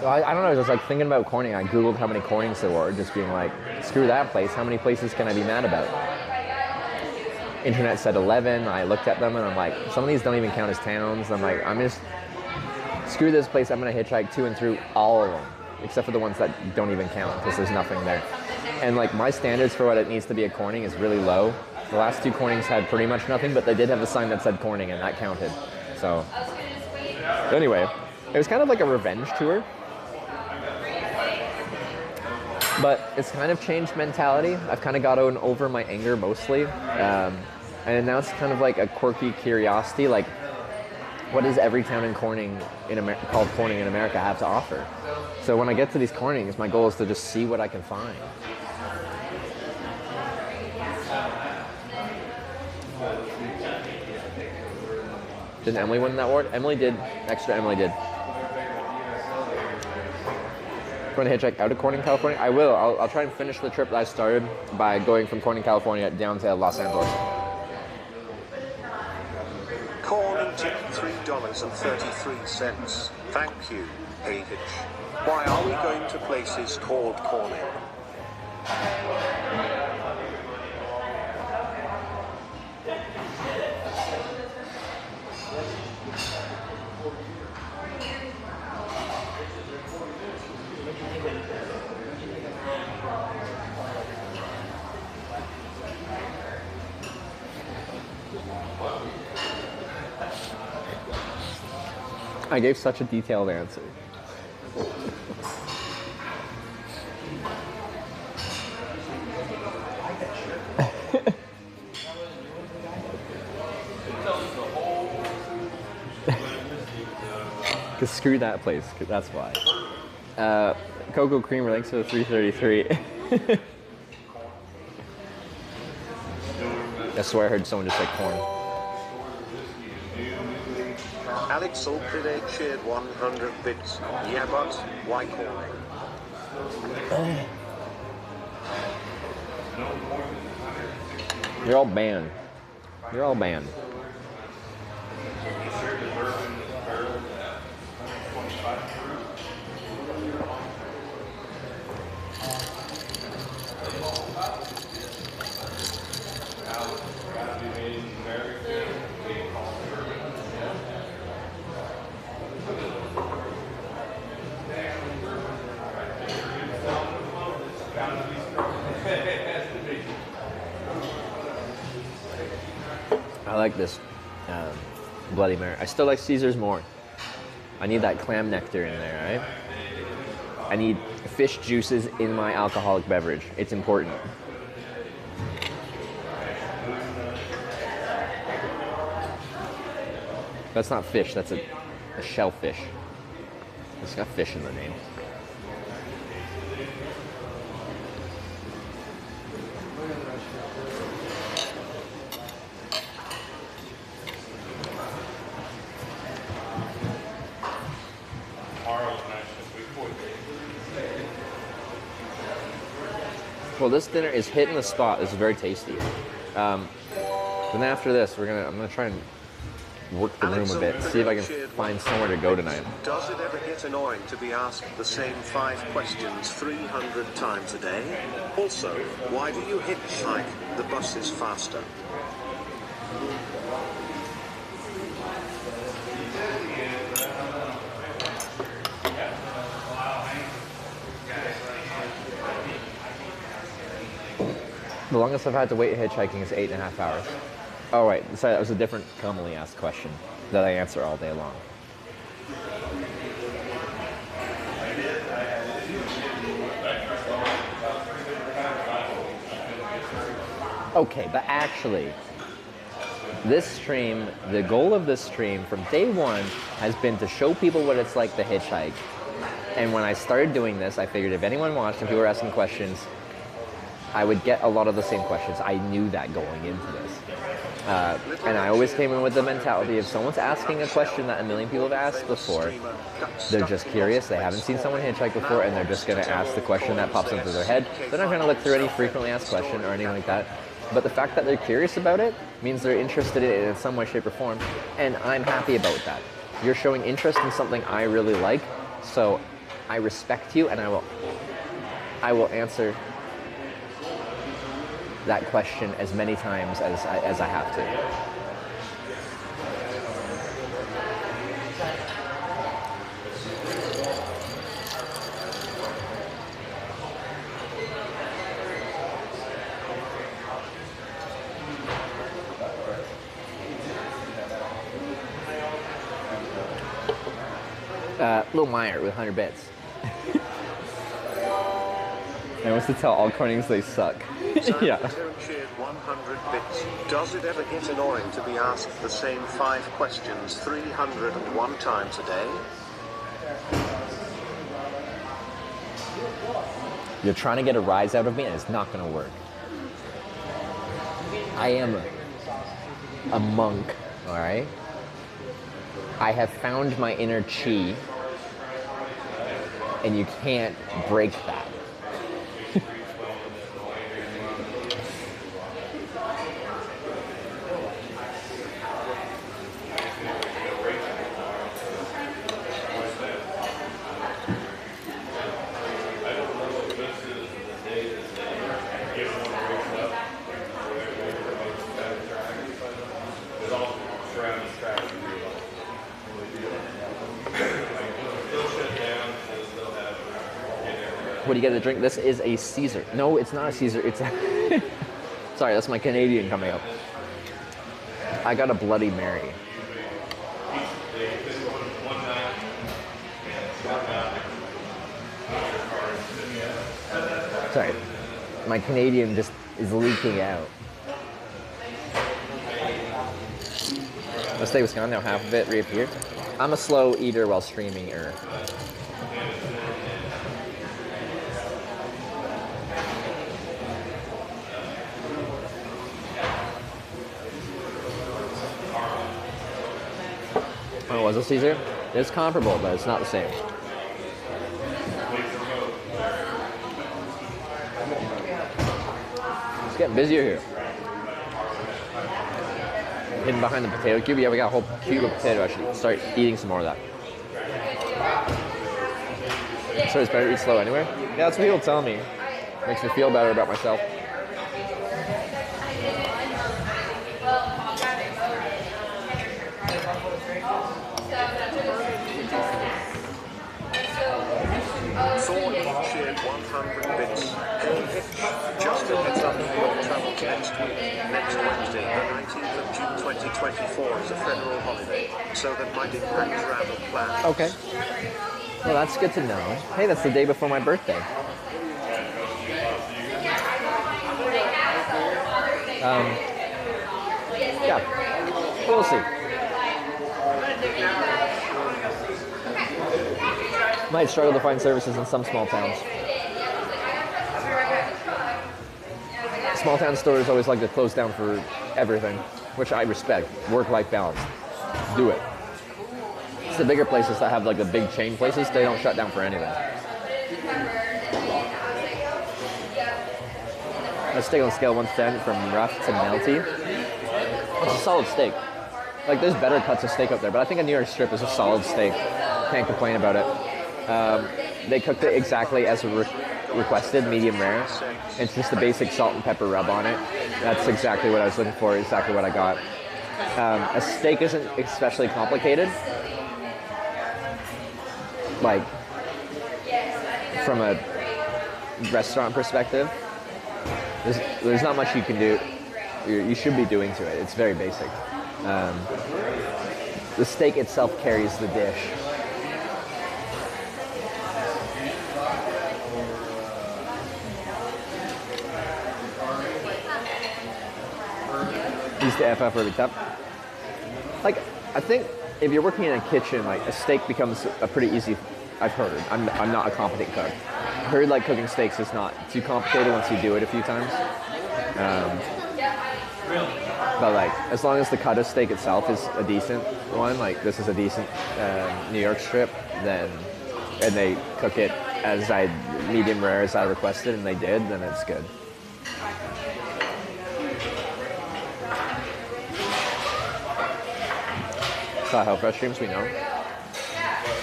B: I don't know, just like thinking about Corning, I googled how many Cornings there were, just being like, screw that place, how many places can I be mad about? Internet said 11, I looked at them and I'm like, some of these don't even count as towns. I'm like, screw this place, I'm gonna hitchhike to and through all of them, except for the ones that don't even count, because there's nothing there. And like my standards for what it needs to be a Corning is really low. The last 2 Cornings had pretty much nothing, but they did have a sign that said Corning, and that counted. So, anyway, it was kind of like a revenge tour. But it's kind of changed mentality. I've kind of gotten over my anger mostly. And now it's kind of like a quirky curiosity, like, what does every town in Corning, called Corning in America, have to offer? So when I get to these Cornings, my goal is to just see what I can find. Didn't Emily win that award? Emily did. Extra Emily did. Going to hitchhike out of Corning, California? I will. I'll try and finish the trip that I started by going from Corning, California down to Los Angeles.
C: Corning tip $3.33. Thank you, Hey Hitch. Why are we going to places called Corning?
B: I gave such a detailed answer. Cause screw that place, cause that's why. Cocoa Creamer, thanks for the 333. I swear I heard someone just say corn.
C: Alex Alpide shared 100 bits. Yeah, but why Corning?
B: You're all banned. You're all banned. I like this Bloody Mary. I still like Caesar's more. I need that clam nectar in there, right? I need fish juices in my alcoholic beverage. It's important. That's not fish, that's a shellfish. It's got fish in the name. Well, this dinner is hitting the spot. This is very tasty. Then after this, I'm gonna try and work the room a bit, see if I can find somewhere to go tonight.
C: Does it ever get annoying to be asked the same 5 questions 300 times a day? Also, why do you hitchhike? The bus is faster.
B: The longest I've had to wait hitchhiking is 8.5 hours. Oh, right. Sorry, that was a different commonly asked question that I answer all day long. Okay, but actually, this stream, the goal of this stream from day one has been to show people what it's like to hitchhike. And when I started doing this, I figured if anyone watched and people were asking questions, I would get a lot of the same questions. I knew that going into this. And I always came in with the mentality if someone's asking a question that a million people have asked before, they're just curious, they haven't seen someone hitchhike before, and they're just going to ask the question that pops into their head. They're not going to look through any frequently asked question or anything like that. But the fact that they're curious about it means they're interested in it in some way, shape, or form, and I'm happy about that. You're showing interest in something I really like, so I respect you, and I will answer that question as many times as I have to. Lil Meyer with 100 bits. I wants to tell all Cornings they suck. Yeah.
C: 100 bits. Does it ever get annoying to be asked the same 5 questions 301 times a day?
B: You're trying to get a rise out of me and it's not going to work. I am a monk, all right?
A: I have found my inner chi, and you can't break that. What do you get to drink? This is a Caesar. No, it's not a Caesar. It's a sorry, that's my Canadian coming up. I got a Bloody Mary. Sorry, my Canadian just is leaking out. Let's stay Wisconsin now. Half of it reappeared. I'm a slow eater while streaming. Oh, was it Caesar? It's comparable, but it's not the same. It's getting busier here. Hidden behind the potato cube. Yeah, we got a whole cube of potato. I should start eating some more of that. So it's better to eat slow anyway? Yeah, that's what people tell me. Makes me feel better about myself.
C: Shared 100 bits. Hey Hitch, just a heads up, your travel next week. Next Wednesday, the 19th of June 2024 is a federal holiday, so that might impact travel plans.
A: Okay. Well, that's good to know. Hey, that's the day before my birthday. Yeah, we'll see. Might struggle to find services in some small towns. Small town stores always like to close down for everything, which I respect. Work-life balance. Do it. It's the bigger places that have like the big chain places, they don't shut down for anything. A steak on a scale 1 to 10 from rough to melty. It's a solid steak. Like there's better cuts of steak out there, but I think a New York strip is a solid steak. Can't complain about it. They cooked it exactly as requested, medium rare. It's just the basic salt and pepper rub on it. That's exactly what I was looking for, exactly what I got. A steak isn't especially complicated. Like, from a restaurant perspective, there's not much you can do. You should be doing to it. It's very basic. The steak itself carries the dish. Used to FF every time. Like, I think if you're working in a kitchen, like a steak becomes a pretty easy. I've heard. I'm not a competent cook. I heard like cooking steaks is not too complicated once you do it a few times. But like, as long as the cut of steak itself is a decent one, like this is a decent New York strip, then and they cook it as medium rare as I requested, and they did, then it's good. Saw HelloFresh streams, we know.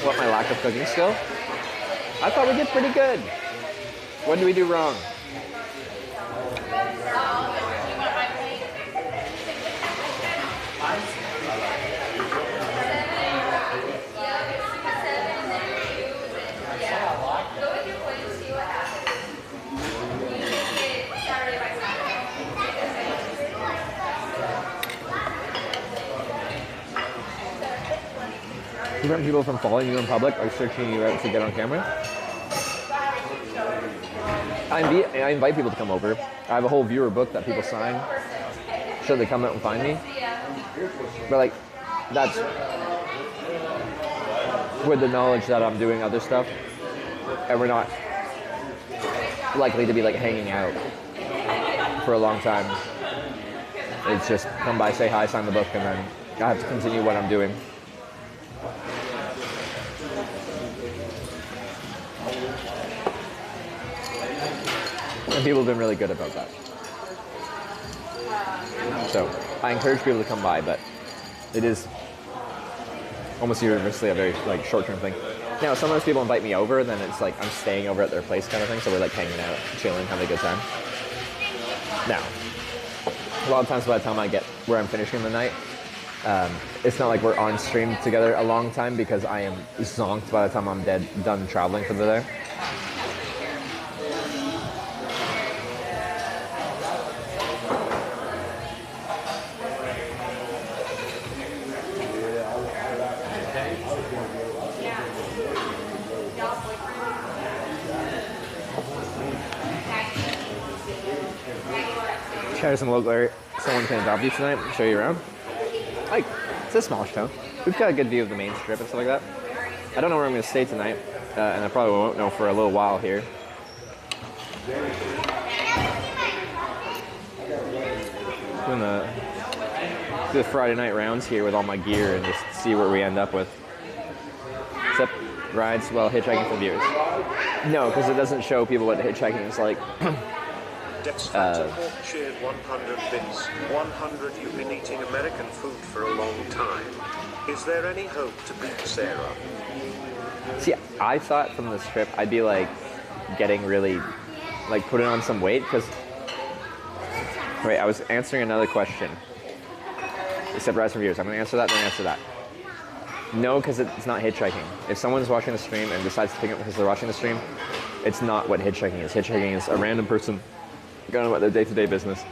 A: What, my lack of cooking skill? I thought we did pretty good. What did we do wrong? To prevent people from following you in public or searching you out to get on camera. I invite people to come over. I have a whole viewer book that people sign. Should they come out and find me? But like, that's with the knowledge that I'm doing other stuff, and we're not likely to be like hanging out for a long time. It's just come by, say hi, sign the book, and then
B: I have to continue what I'm doing. And people have been really good about that. So I encourage people to come by, but it is almost universally a very like short-term thing. Now, some of those people invite me over, then it's like I'm staying over at their place kind of thing, so we're like hanging out, chilling, having a good time. Now, a lot of times by the time I get where I'm finishing the night, it's not like we're on stream together a long time because I am zonked by the time I'm done traveling for the day. Share some local area. Someone can adopt you tonight, show you around. Like, it's a smallish town. We've got a good view of the main strip and stuff like that. I don't know where I'm going to stay tonight, and I probably won't know for a little while here. Doing the Friday night rounds here with all my gear and just see where we end up with. Except rides while hitchhiking for viewers. No, because it doesn't show people what hitchhiking is like.
C: Shared 100 bits. 100 you've been eating American food for a long time. Is there any hope to beat Sarah?
B: See, I thought from this trip I'd be like getting really, like putting on some weight because, wait, I was answering another question. Except rise from viewers. I'm going to answer that, then answer that. No, because it's not hitchhiking. If someone's watching the stream and decides to pick up because they're watching the stream, it's not what hitchhiking is. Hitchhiking is a random person going about their day-to-day business,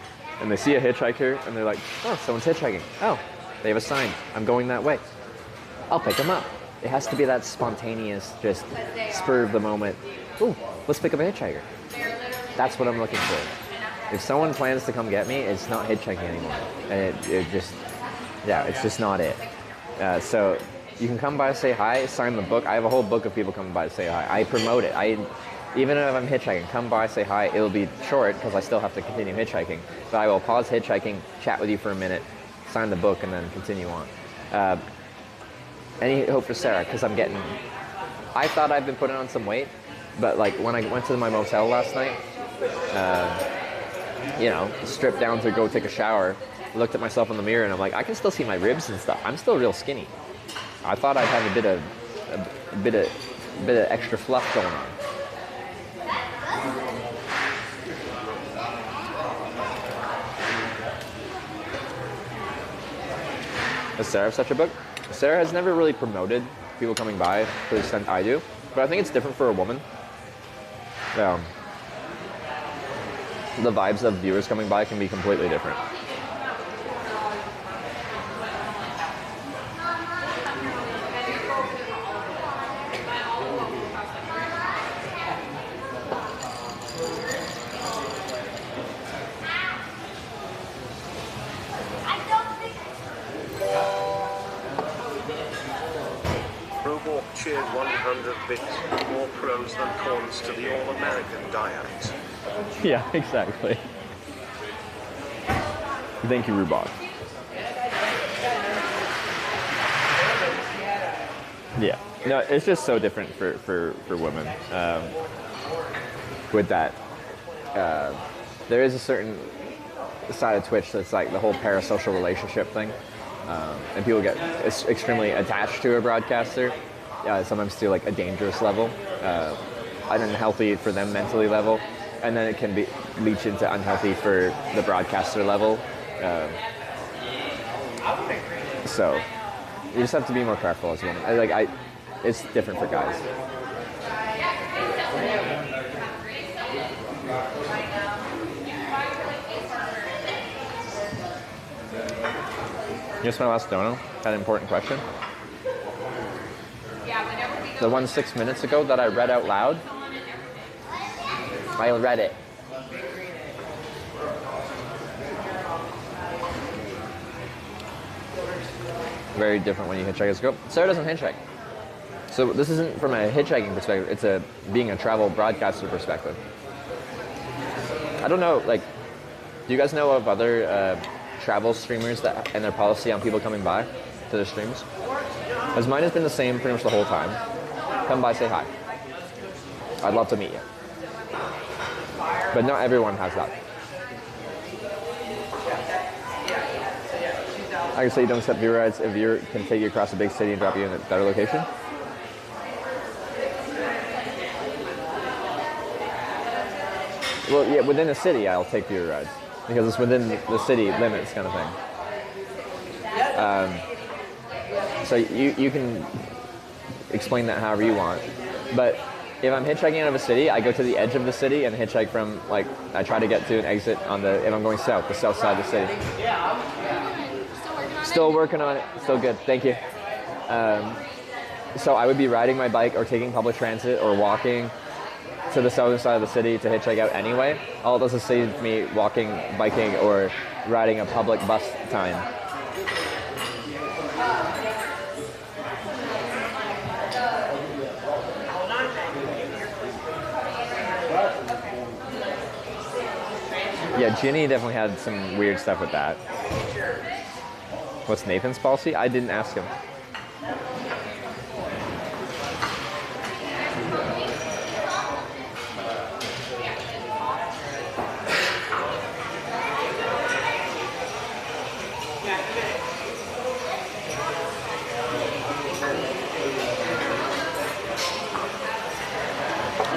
B: and they see a hitchhiker, and they're like, oh, someone's hitchhiking. Oh, they have a sign. I'm going that way. I'll pick them up. It has to be that spontaneous, just spur of the moment. Ooh, let's pick up a hitchhiker. That's what I'm looking for. If someone plans to come get me, it's not hitchhiking anymore. And it just, yeah, it's just not it. So you can come by, say hi, sign the book. I have a whole book of people coming by to say hi. I promote it. Even if I'm hitchhiking, come by, say hi. It'll be short because I still have to continue hitchhiking. But I will pause hitchhiking, chat with you for a minute, sign the book, and then continue on. Any hope for Sarah? Because I thought I'd been putting on some weight, but like when I went to my motel last night, stripped down to go take a shower, looked at myself in the mirror, and I'm like, I can still see my ribs and stuff. I'm still real skinny. I thought I'd have a bit of extra fluff going on. Does Sarah have such a book? Sarah has never really promoted people coming by to the extent I do, but I think it's different for a woman. The vibes of viewers coming by can be completely different.
C: Shared 100 bits. More pros than cons to the all-American diet.
B: Yeah, exactly. Thank you, Rubok. Yeah. No, it's just so different for women. With that, there is a certain side of Twitch that's like the whole parasocial relationship thing. And people get extremely attached to a broadcaster. Sometimes to like a dangerous level, an unhealthy for them mentally level, and then it can be leach into unhealthy for the broadcaster level. So you just have to be more careful as women. It's different for guys. Just my last dono. Had an important question. The one 6 minutes ago that I read out loud, I read it. Very different when you hitchhike as a girl. Sarah doesn't hitchhike. So this isn't from a hitchhiking perspective, it's being a travel broadcaster perspective. I don't know, do you guys know of other travel streamers that and their policy on people coming by to their streams. As mine has been the same pretty much the whole time. Come by, say hi. I'd love to meet you. But not everyone has that. I can say you don't accept viewer rides if viewer can take you across a big city and drop you in a better location. Well, yeah, within a city, I'll take viewer rides because it's within the city limits, kind of thing. So you can explain that however you want, but if I'm hitchhiking out of a city, I go to the edge of the city and hitchhike from I try to get to an exit on if I'm going south, the south side of the city. Still working on it. Still good. Thank you. So I would be riding my bike or taking public transit or walking to the southern side of the city to hitchhike out anyway. All it does is save me walking, biking, or riding a public bus time. Yeah, Ginny definitely had some weird stuff with that. What's Nathan's policy? I didn't ask him.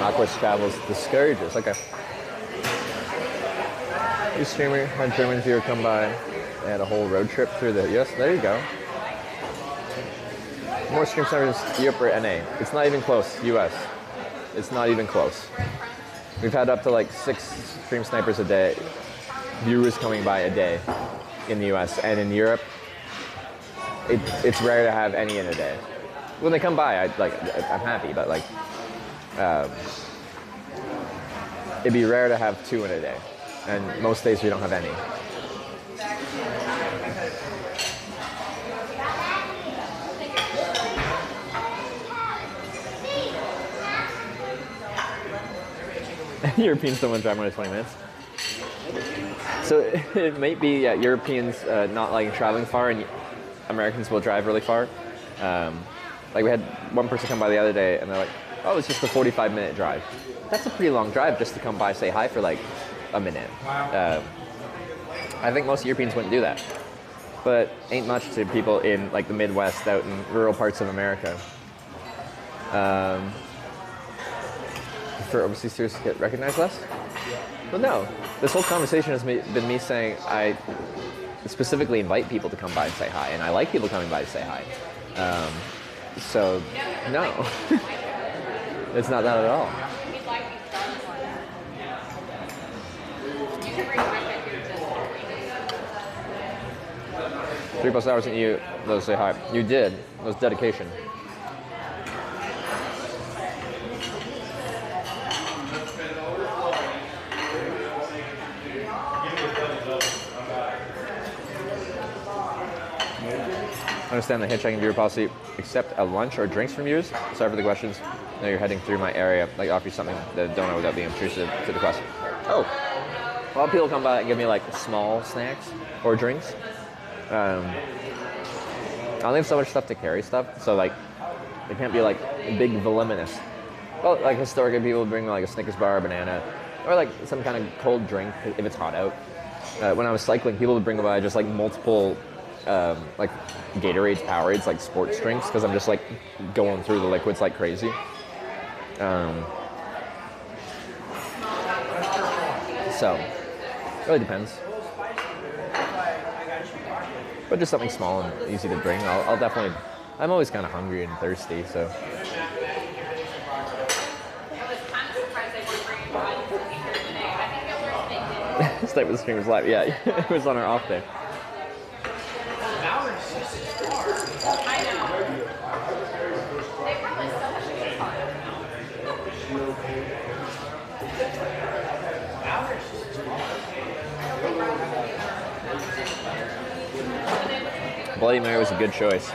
B: Aqua's travels discourages. Okay. New streamer had German viewer come by. They had a whole road trip through the US. There you go. More stream snipers, Europe or NA. It's not even close. US. It's not even close. We've had up to 6 stream snipers a day. Viewers coming by a day in the US, and in Europe, it's rare to have any in a day. When they come by, I'm happy, but it'd be rare to have 2 in a day, and most days we don't have any. Europeans don't want to drive more than 20 minutes. So it might be Europeans not liking traveling far, and Americans will drive really far. We had one person come by the other day, and they're like, "Oh, it's just a 45-minute drive." That's a pretty long drive just to come by, say hi for a minute. I think most Europeans wouldn't do that, but ain't much to people in the Midwest, out in rural parts of America. For overseas tourists to get recognized less? Well, no. This whole conversation has been me saying I specifically invite people to come by and say hi, and I like people coming by to say hi. So, no. It's not that at all. 3+ hours and you, those say hi. You did. It was dedication. Understand the hitchhiking viewer policy. Accept a lunch or drinks from viewers. Sorry for the questions. I know you're heading through my area. Offer you something that I don't know without being intrusive to the question. Oh, a lot of people come by and give me small snacks or drinks. I only have so much stuff to carry stuff, so they can't be big voluminous. Well, historically, people bring a Snickers bar, a banana, or some kind of cold drink if it's hot out. When I was cycling, people would bring by just multiple Gatorades, Powerades, sports drinks, because I'm just going through the liquids like crazy. So, it really depends. But just something small and easy to bring. I'll definitely. I'm always kind of hungry and thirsty, so. This type of stream was live. Yeah, it was on our off day. Bloody Mary was a good choice.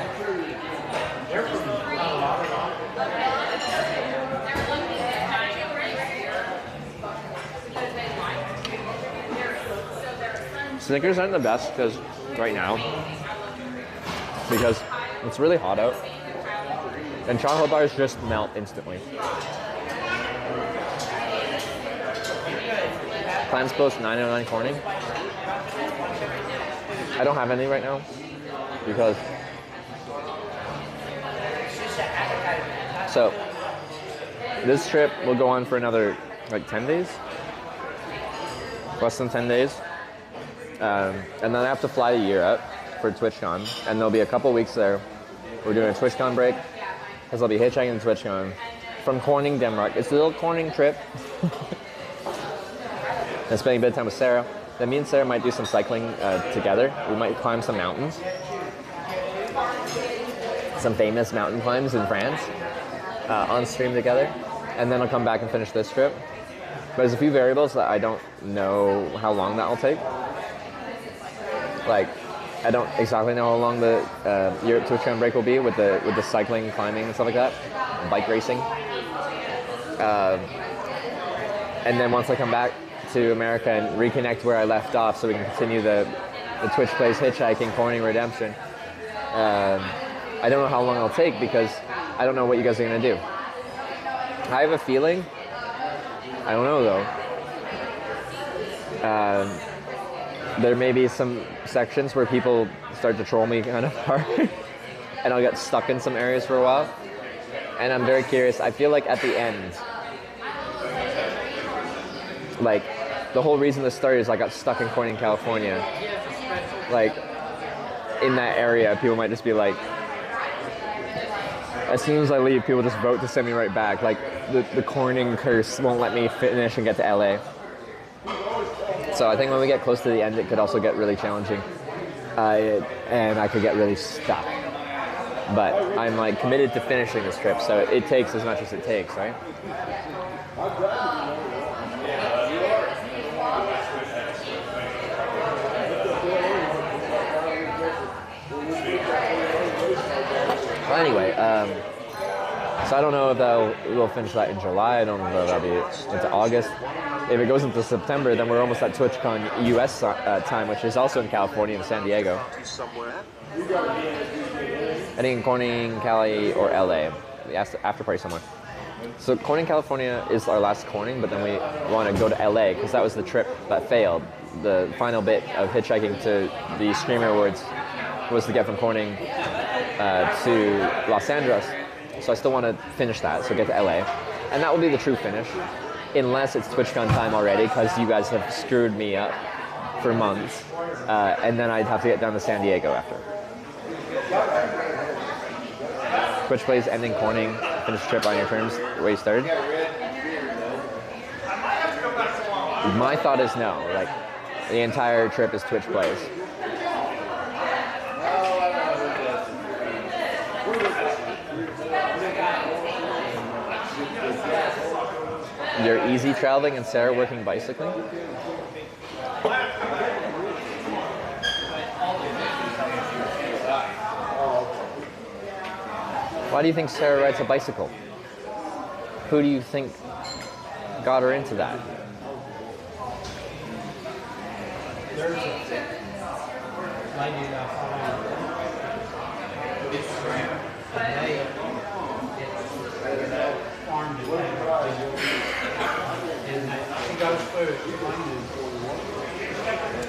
B: Snickers aren't the best right now because it's really hot out, and chocolate bars just melt instantly. Plans Post 909 Corning. I don't have any right now because so this trip will go on for another like 10 days, less than 10 days, and then I have to fly to Europe for TwitchCon, and there'll be a couple weeks there. We're doing a TwitchCon break because I'll be hitchhiking to TwitchCon from Corning, Denmark. It's a little Corning trip. And spending a bit of time with Sarah. Then me and Sarah might do some cycling together. We might climb some mountains. Some famous mountain climbs in France on stream together. And then I'll come back and finish this trip. But there's a few variables that I don't know how long that will take. Like, I don't exactly know how long the Europe TwitchCon break will be with the cycling, climbing, and stuff like that. And bike racing. And then once I come back to America and reconnect where I left off so we can continue the Twitch Plays Hitchhiking, Corning Redemption. I don't know how long it'll take because I don't know what you guys are going to do. I have a feeling, I don't know though, there may be some sections where people start to troll me kind of hard and I'll get stuck in some areas for a while. And I'm very curious. I feel like at the end, like, the whole reason this started is I got stuck in Corning, California. Like, in that area, people might just be like, as soon as I leave, people just vote to send me right back. Like, the Corning curse won't let me finish and get to LA. So I think when we get close to the end, it could also get really challenging. And I could get really stuck. But I'm, like, committed to finishing this trip, so it takes as much as it takes, right? Well, anyway, so I don't know if we'll finish that in July. I don't know if that'll be into August. If it goes into September, then we're almost at TwitchCon US time, which is also in California, in San Diego. I think in Corning, Cali, or LA. The after party somewhere. So Corning, California is our last Corning, but then we want to go to LA because that was the trip that failed. The final bit of hitchhiking to the Screamer Awards was to get from Corning to Los Angeles. So I still want to finish that, so get to LA. And that will be the true finish, unless it's TwitchCon time already, because you guys have screwed me up for months. And then I'd have to get down to San Diego after. Twitch Plays ending Corning, finish the trip on your terms, the way you started. My thought is no, like, the entire trip is Twitch Plays. You're easy traveling and Sarah working bicycling? Why do you think Sarah rides a bicycle? Who do you think got her into that?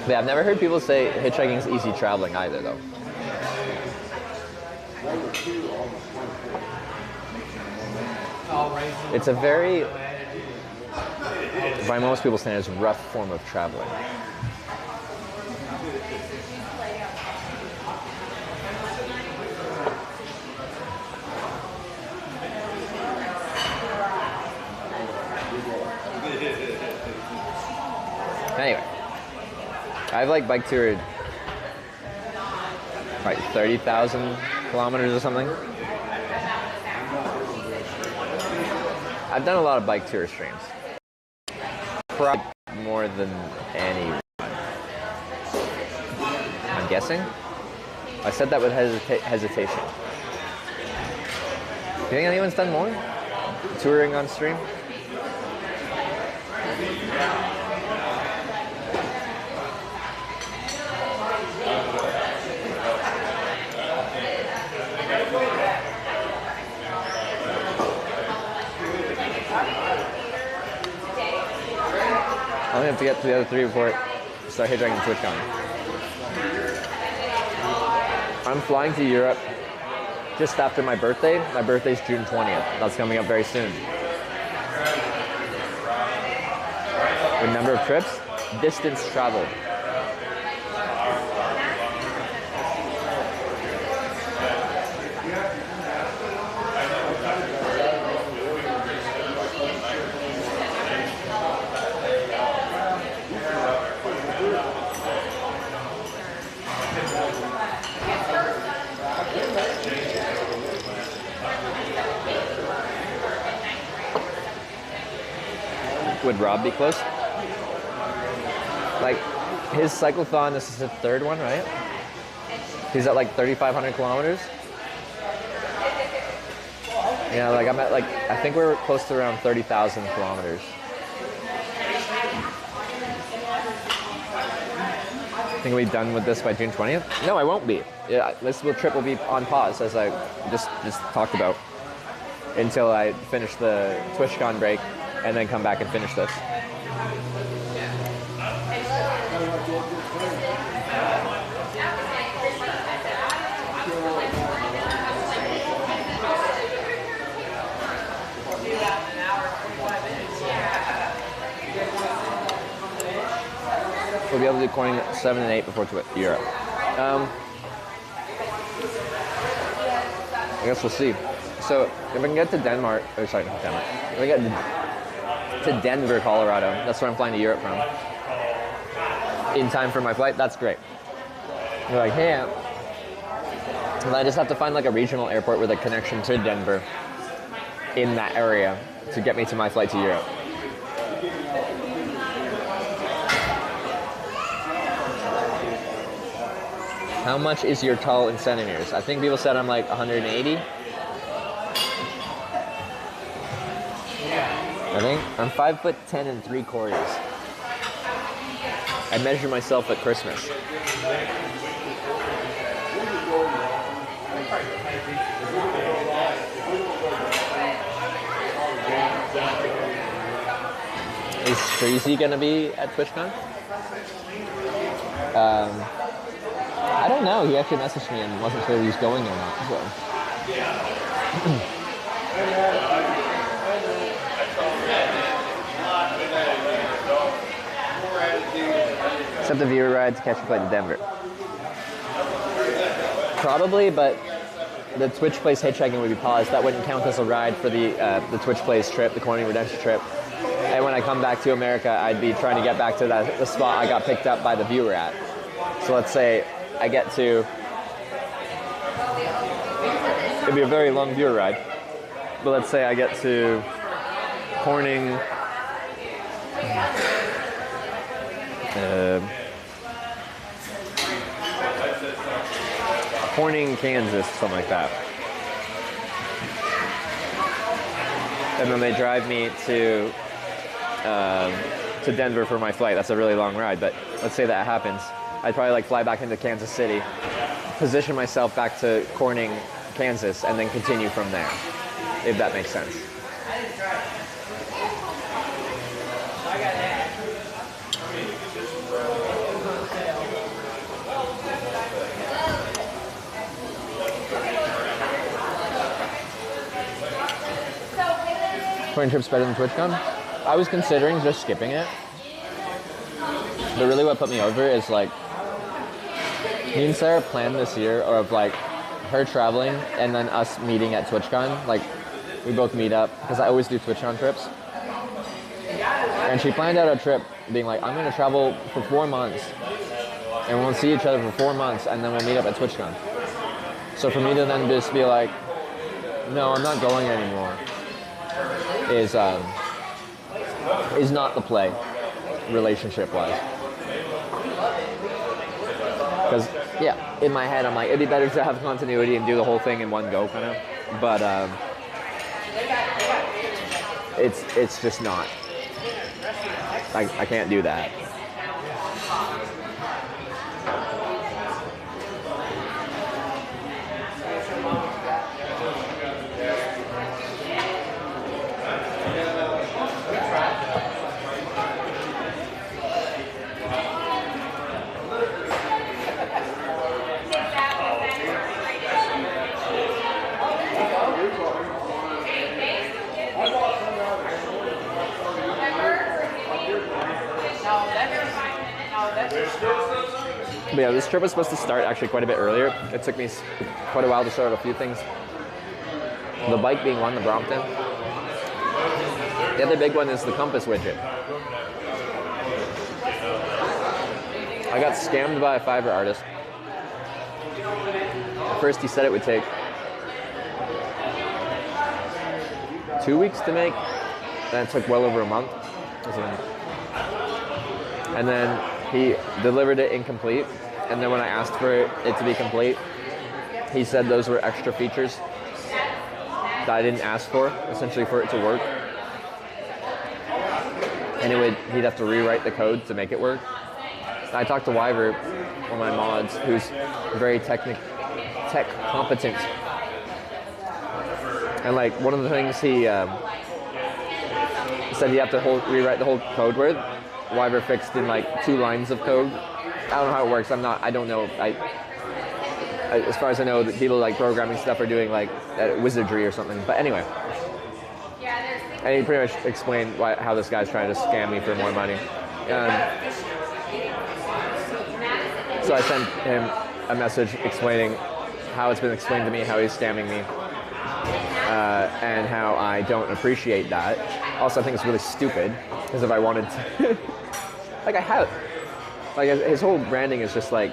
B: Yeah, I've never heard people say hitchhiking is easy traveling either, though. It's a very, by most people's standards, rough form of traveling. Anyway, I've like bike toured like 30,000 kilometers or something. I've done a lot of bike tour streams. Probably more than anyone. I'm guessing. I said that with hesitation. Do you think anyone's done more touring on stream? only have to get to the other 3 before I start hitchhiking TwitchCon. I'm flying to Europe just after my birthday. My birthday's June 20th. That's coming up very soon. The number of trips, distance traveled. Would Rob be close? Like, his cyclothon, this is the 3rd one, right? He's at like 3,500 kilometers. Yeah, like I'm at like, I think we're close to around 30,000 kilometers. Think we'll be done with this by June 20th? No, I won't be. Yeah, this trip will be on pause, as I just talked about, until I finish the TwitchCon break and then come back and finish this. We'll be able to do corning 7 and 8 before Europe. I guess we'll see. So if I can get to Denmark, or sorry, not Denmark. If I get to Denver, Colorado, that's where I'm flying to Europe from, in time for my flight, that's great. You're like, hey, and I just have to find like a regional airport with a connection to Denver in that area to get me to my flight to Europe. How much is your tall in centimeters? I think people said I'm like 180. I think I'm 5'10" ¾ I measure myself at Christmas. Is Streezy gonna be at TwitchCon? I don't know. He actually messaged me and wasn't sure if he was going or not. So. Except the viewer ride to catch a flight to Denver. Probably, but the Twitch Place hitchhiking would be paused. That wouldn't count as a ride for the Twitch Place trip, the Corning Redemption trip. And when I come back to America, I'd be trying to get back to the spot I got picked up by the viewer at. So let's say I get to, it'd be a very long viewer ride, but let's say I get to Corning, Corning, Kansas, something like that. And then they drive me to Denver for my flight. That's a really long ride, but let's say that happens. I'd probably like fly back into Kansas City, position myself back to Corning, Kansas, and then continue from there, if that makes sense. Corning trip's better than TwitchCon? I was considering just skipping it. But really what put me over is like, me and Sarah planned this year of like her traveling and then us meeting at TwitchCon. Like we both meet up because I always do TwitchCon trips. And she planned out a trip being like, I'm going to travel for 4 months and we'll see each other for 4 months and then we'll meet up at TwitchCon. So for me to then just be like, no, I'm not going anymore, is not the play, relationship-wise. Because, yeah, in my head, I'm like, it'd be better to have continuity and do the whole thing in one go, kind of. But it's just not. I can't do that. But yeah, this trip was supposed to start actually quite a bit earlier. It took me quite a while to sort out a few things. The bike being one, the Brompton. The other big one is the compass widget. I got scammed by a Fiverr artist. At first he said it would take 2 weeks to make, then it took well over a month. And then he delivered it incomplete, and then when I asked for it to be complete, he said those were extra features that I didn't ask for, essentially for it to work. And he'd have to rewrite the code to make it work. I talked to Wyver, one of my mods, who's very tech competent. And like one of the things he said you have to rewrite the whole code with, Wyver fixed in like 2 lines of code. I don't know how it works. I don't know. As far as I know, that people like programming stuff are doing like wizardry or something. But anyway, and he pretty much explained how this guy's trying to scam me for more money. So I sent him a message explaining how it's been explained to me, how he's scamming me, and how I don't appreciate that. Also, I think it's really stupid, because if I wanted to, like I have, like his whole branding is just like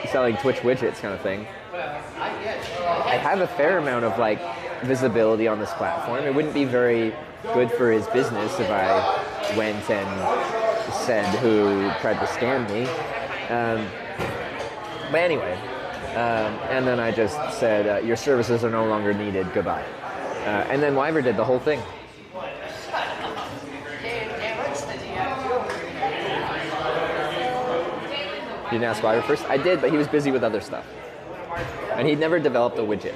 B: selling Twitch widgets kind of thing. I have a fair amount of like visibility on this platform. It wouldn't be very good for his business if I went and said who tried to scam me. But anyway, and then I just said, your services are no longer needed, goodbye. And then Wyver did the whole thing. You didn't ask Wyver first? I did, but he was busy with other stuff. And he'd never developed a widget.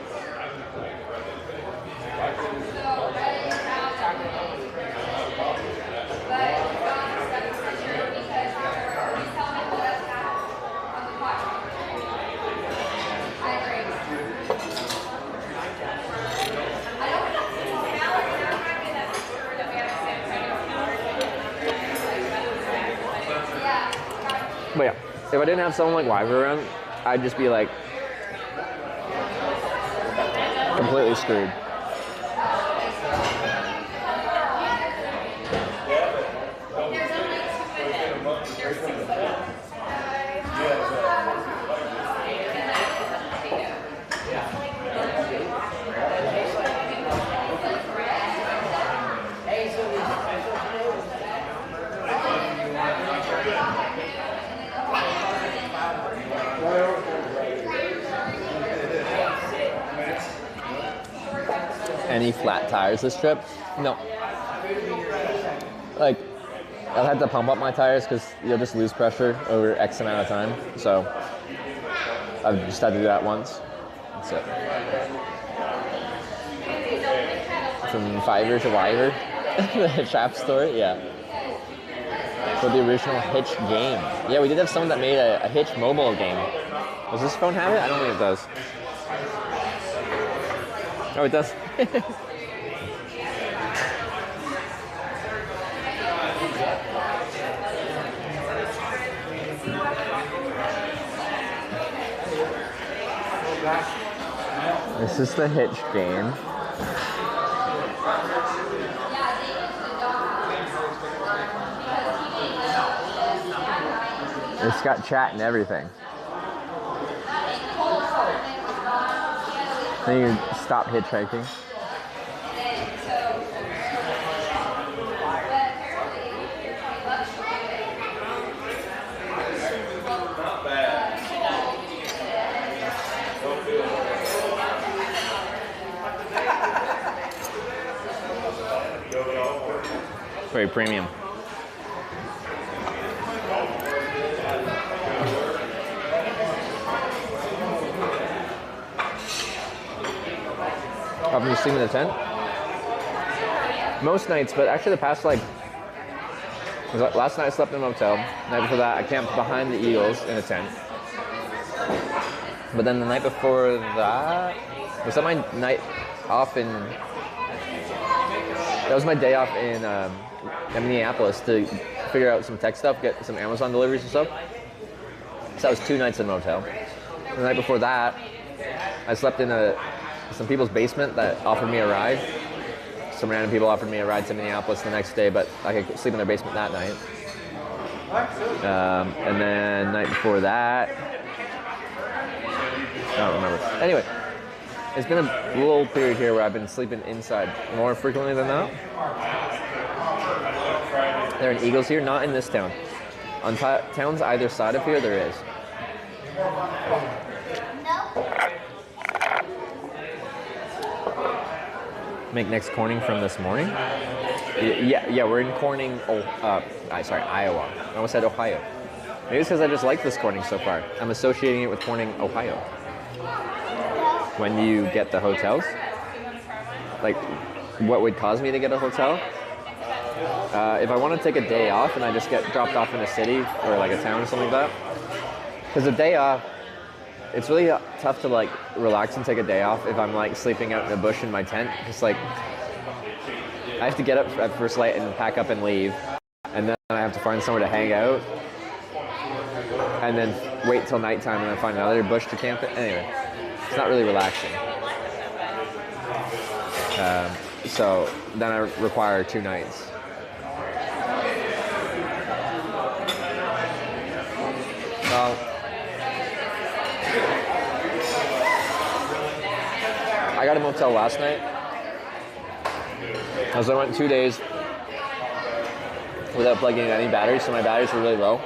B: But yeah, if I didn't have someone like Wyver around, I'd just be like completely screwed. Any flat tires this trip? No. Like, I'll have to pump up my tires because you'll just lose pressure over X amount of time. So I've just had to do that once. That's it. From Fiverr to Wyver, the Hitch app store, yeah. For the original Hitch game. Yeah, we did have someone that made a Hitch mobile game. Does this phone have it? I don't think it does. Oh, it does. This is the Hitch game. It's got chat and everything. Then you can stop hitchhiking. Very premium. I've been sleeping in the tent most nights, but actually the past last night I slept in a motel. The night before that I camped behind the Eagles in a tent. But then the night before that was that my night off in. That was my day off in Minneapolis to figure out some tech stuff, get some Amazon deliveries and stuff. So that was 2 nights in a motel. The night before that, I slept in some people's basement that offered me a ride. Some random people offered me a ride to Minneapolis the next day, but I could sleep in their basement that night. And then night before that, I don't remember. Anyway, it's been a little period here where I've been sleeping inside more frequently than that. There are eagles here, not in this town. On towns either side of here, there is. Make next Corning from this morning? Yeah, we're in Corning, Iowa. I almost said Ohio. Maybe it's because I just like this Corning so far. I'm associating it with Corning, Ohio. When you get the hotels, like what would cause me to get a hotel? If I want to take a day off and I just get dropped off in a city or like a town or something like that. Because a day off, it's really tough to like relax and take a day off if I'm like sleeping out in a bush in my tent. It's like I have to get up at first light and pack up and leave, and then I have to find somewhere to hang out, and then wait till nighttime and then find another bush to camp in. Anyway, it's not really relaxing. So then I require 2 nights. Well, I got a motel last night. I went 2 days without plugging in any batteries, so my batteries were really low.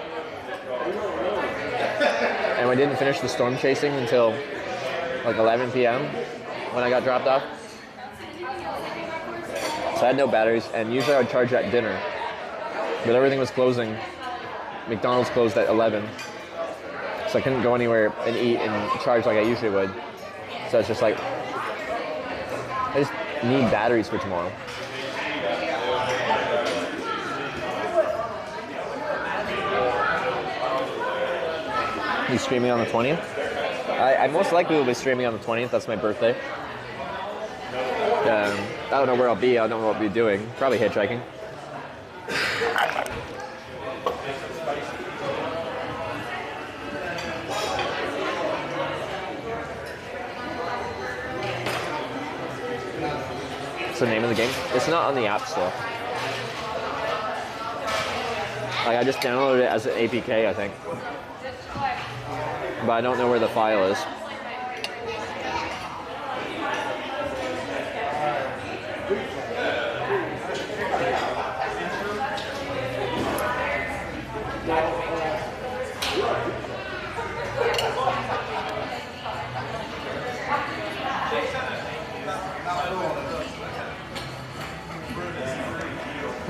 B: And we didn't finish the storm chasing until like 11 p.m. when I got dropped off. So I had no batteries, and usually I would charge at dinner. But everything was closing. McDonald's closed at 11. So I couldn't go anywhere and eat and charge like I usually would. So it's just like, I just need batteries for tomorrow. You streaming on the 20th? I most likely will be streaming on the 20th. That's my birthday. I don't know where I'll be. I don't know what I'll be doing. Probably hitchhiking. What's the name of the game? It's not on the App Store. Like I just downloaded it as an APK, I think. But I don't know where the file is.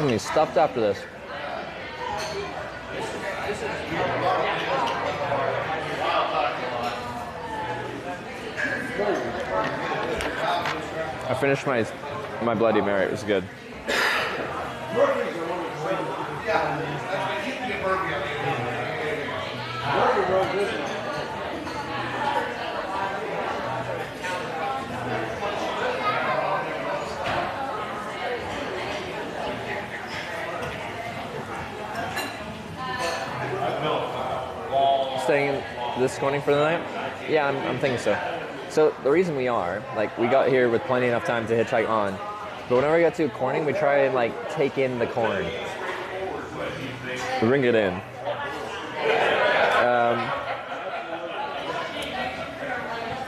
B: He's stuffed after this. I finished my Bloody Mary. It was good. Staying this Corning for the night? Yeah, I'm thinking so. So the reason we are, like, we got here with plenty enough time to hitchhike on, but whenever we get to Corning, we try and like take in the corn, bring it in.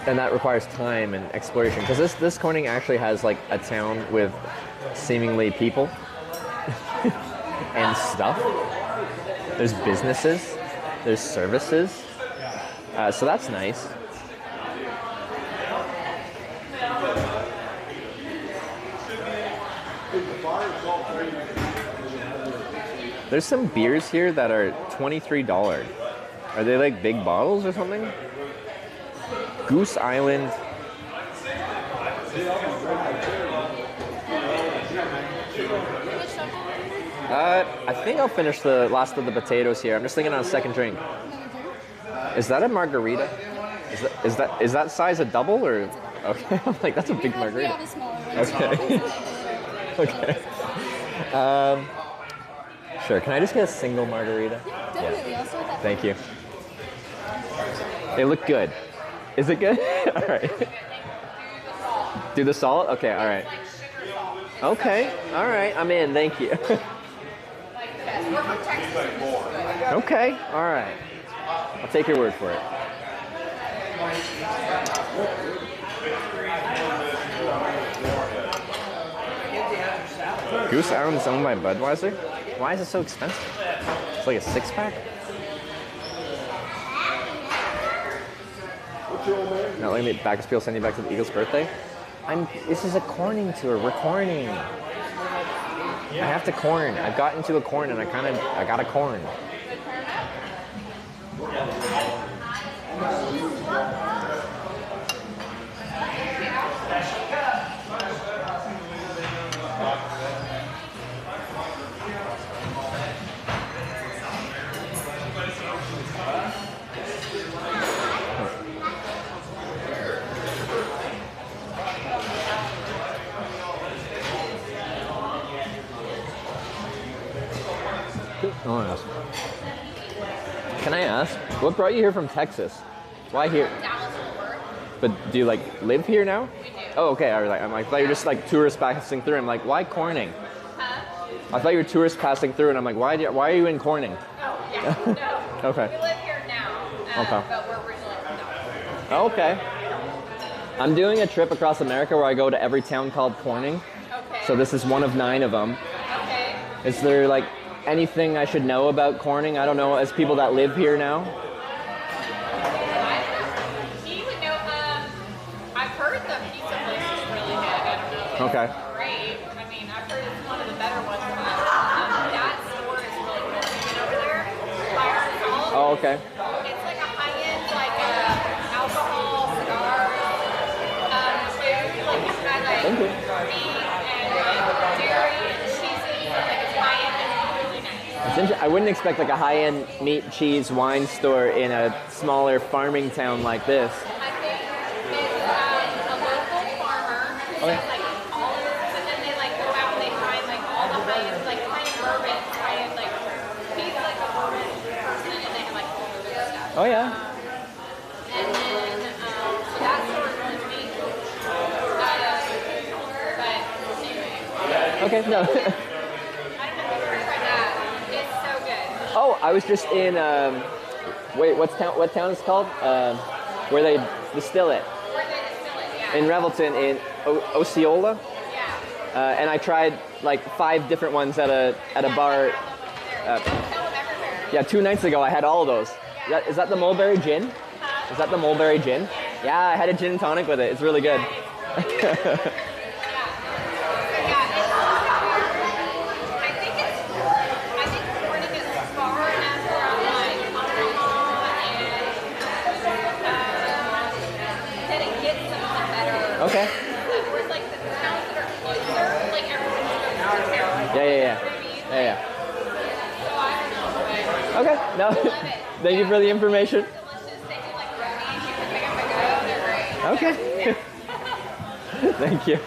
B: And that requires time and exploration, because this Corning actually has like a town with seemingly people and stuff. There's businesses, there's services, so that's nice. There's some beers here that are $23. Are they like big bottles or something? Goose Island. I think I'll finish the last of the potatoes here. I'm just thinking on a second drink. Is that a margarita? Is that size a double or? Okay, I'm like, that's a big margarita. Okay. Okay. Sure. Can I just get a single margarita?
E: Definitely.
B: Yeah.
E: I'll sort that.
B: Thank you. They look good. Is it good? All right. Do the salt? Okay, all right. Okay, all right. I'm in. Thank you. Okay, all right. I'll take your word for it. Goose Island is owned by Budweiser? Why is it so expensive? It's like a 6-pack? Not letting me back to send you back to the Eagles' birthday? This is a corning tour. We're corning. I have to corn. I've gotten into a corn and I got a corn. Can I ask, what brought you here from Texas? Why here? But do you like live here now? We do. Oh, okay. I thought you were just like tourists passing through. I'm like, why Corning? Huh? I thought you were tourists passing through, and I'm like, why are you in Corning?
E: Oh, yeah. No.
B: Okay.
E: We live here now.
B: Okay.
E: But we're originally from Dallas.
B: Okay. I'm doing a trip across America where I go to every town called Corning.
E: Okay.
B: So this is one of 9 of them.
E: Okay.
B: Is there like anything I should know about Corning? I don't know, as people that live here now.
E: He would know. I've heard the pizza place is really good. I don't know. If
B: Okay.
E: It's great. I mean, I've heard it's one of the better ones. That store is really good. Even over there, by Osceola.
B: Oh, okay.
E: It's like a high-end, like alcohol, cigars, food. Like it's got like
B: Thank you.
E: meat and like dairy and cheeses. Like it's high-end and really nice.
B: I wouldn't expect like a high-end meat, cheese, wine store in a smaller farming town like this.
E: I think it's a local farmer who
B: Okay.
E: has like olives, and then they like go out and they find like all the high-end, like high-end bourbon, high-end like he's like a bourbon person, and they have like all the good stuff.
B: Oh yeah.
E: And then so that store is really neat. But anyway.
B: Okay, no.
E: I don't know if you've ever tried that. It's so good.
B: Oh, I was just in wait, what town is it called? Where they distill it.
E: Where they distill it, yeah.
B: In Revelton, in Osceola.
E: Yeah.
B: And I tried like 5 different ones at a bar. Yeah, 2 nights ago I had all of those. Is that the mulberry gin? Is that the mulberry gin? Yeah, I had a gin and tonic with it. It's really good. Okay.
E: Whereas like the towns that are closer, like everyone's going to the town.
B: Yeah.
E: So I don't know.
B: Okay. No. Thank you for the information. Okay. Thank you.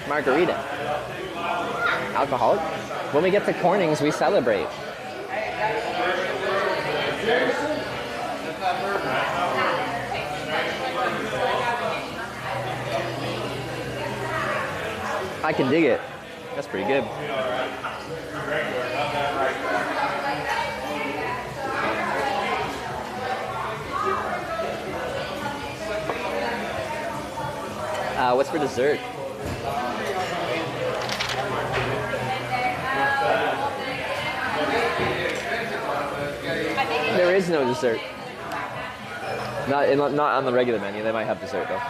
B: Margarita. Alcoholic? When we get to Cornings, we celebrate. I can dig it. That's pretty good. What's for dessert? There is no dessert. Not on the regular menu. They might have dessert though.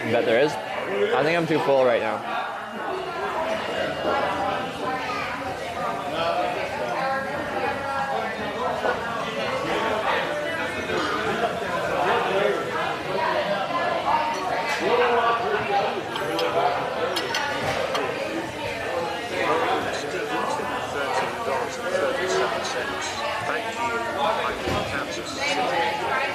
B: You bet there is? I think I'm too full right now.
C: $13.30 I'm in Kansas City.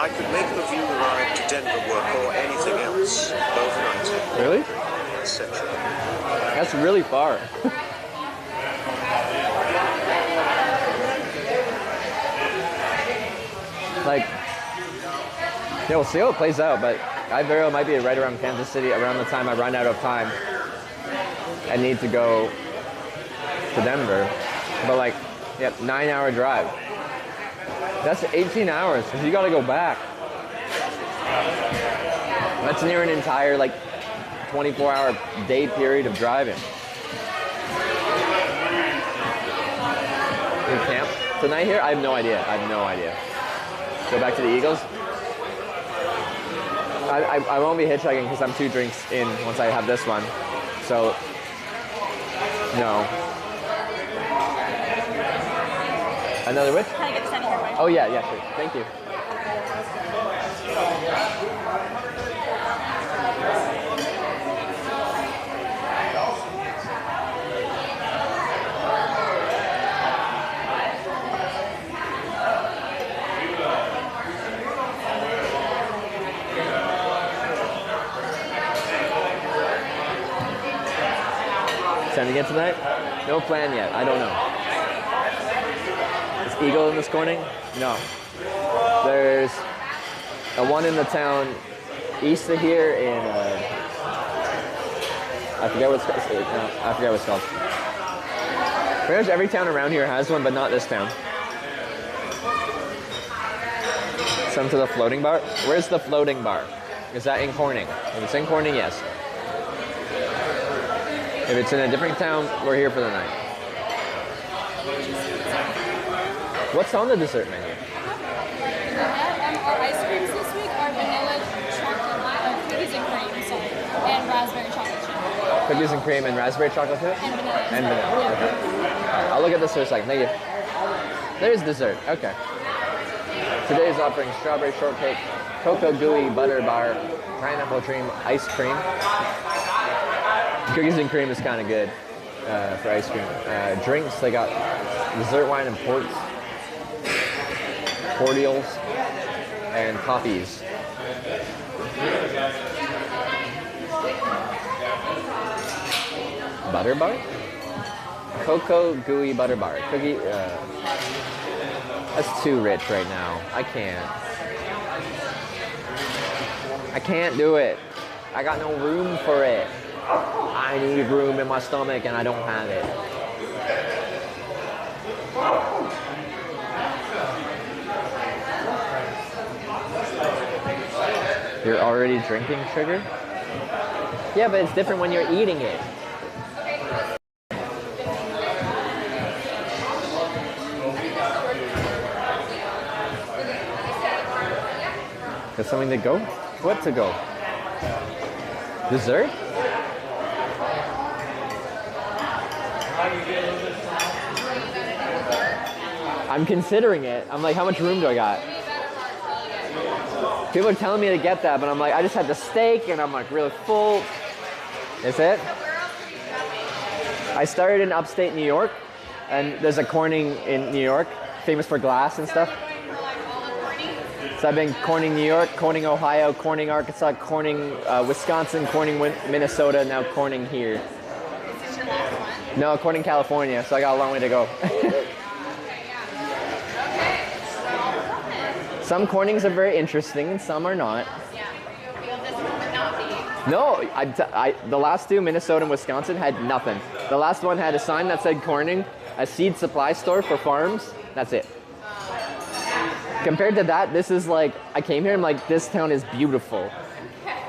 C: I could make the view ride to Denver work or anything else, overnight.
B: Really?
C: Etc.
B: That's really far. Like, yeah, we'll see how it plays out, but I very well might be right around Kansas City around the time I run out of time and need to go to Denver. But like, yeah, 9-hour drive. That's 18 hours, because you gotta go back. That's near an entire like 24-hour day period of driving. In camp tonight here? I have no idea. Go back to the Eagles? I won't be hitchhiking because I'm 2 drinks in once I have this one. So, no. Another which?
E: Can I get this out of here?
B: Oh yeah, sure. Thank you. Sending it tonight? No plan yet. I don't know. Is Eagle in this corning? No. There's a one in the town east of here in I forget what it's called. Pretty much every town around here has one, but not this town. Some to the floating bar. Where's the floating bar? Is that in Corning? If it's in Corning, yes. If it's in a different town, we're here for the night. What's on the dessert menu?
E: Our ice creams this week are vanilla chocolate cookies and cream, and raspberry chocolate chip.
B: Cookies and cream and raspberry chocolate chip?
E: And vanilla.
B: And vanilla. Okay. All right, I'll look at this for a second. Thank you. There's dessert. Okay. Today's offering strawberry shortcake, cocoa gooey butter bar, pineapple cream ice cream. Cookies and cream is kind of good for ice cream. Drinks, they got dessert wine and ports, cordials, and coffees. Butter bar? Cocoa gooey butter bar. Cookie, that's too rich right now. I can't do it. I got no room for it. I need room in my stomach and I don't have it. You're already drinking sugar? Yeah, but it's different when you're eating it. Got something to go? What to go? Dessert? I'm considering it. I'm like, how much room do I got? People are telling me to get that, but I'm like, I just had the steak and I'm like really full. Is it? I started in upstate New York, and there's a Corning in New York, famous for glass and stuff. So I've been Corning, New York, Corning, Ohio, Corning, Arkansas, Corning, Wisconsin, Corning, Minnesota, now Corning here.
E: Is this your last one?
B: No, Corning, California, so I got a long way to go. Some Cornings are very interesting and some are not.
E: Yeah. Well, this one would not be.
B: No, the last 2, Minnesota and Wisconsin, had nothing. The last one had a sign that said Corning, a seed supply store for farms. That's it. Compared to that, this is like, I came here, I'm like, this town is beautiful.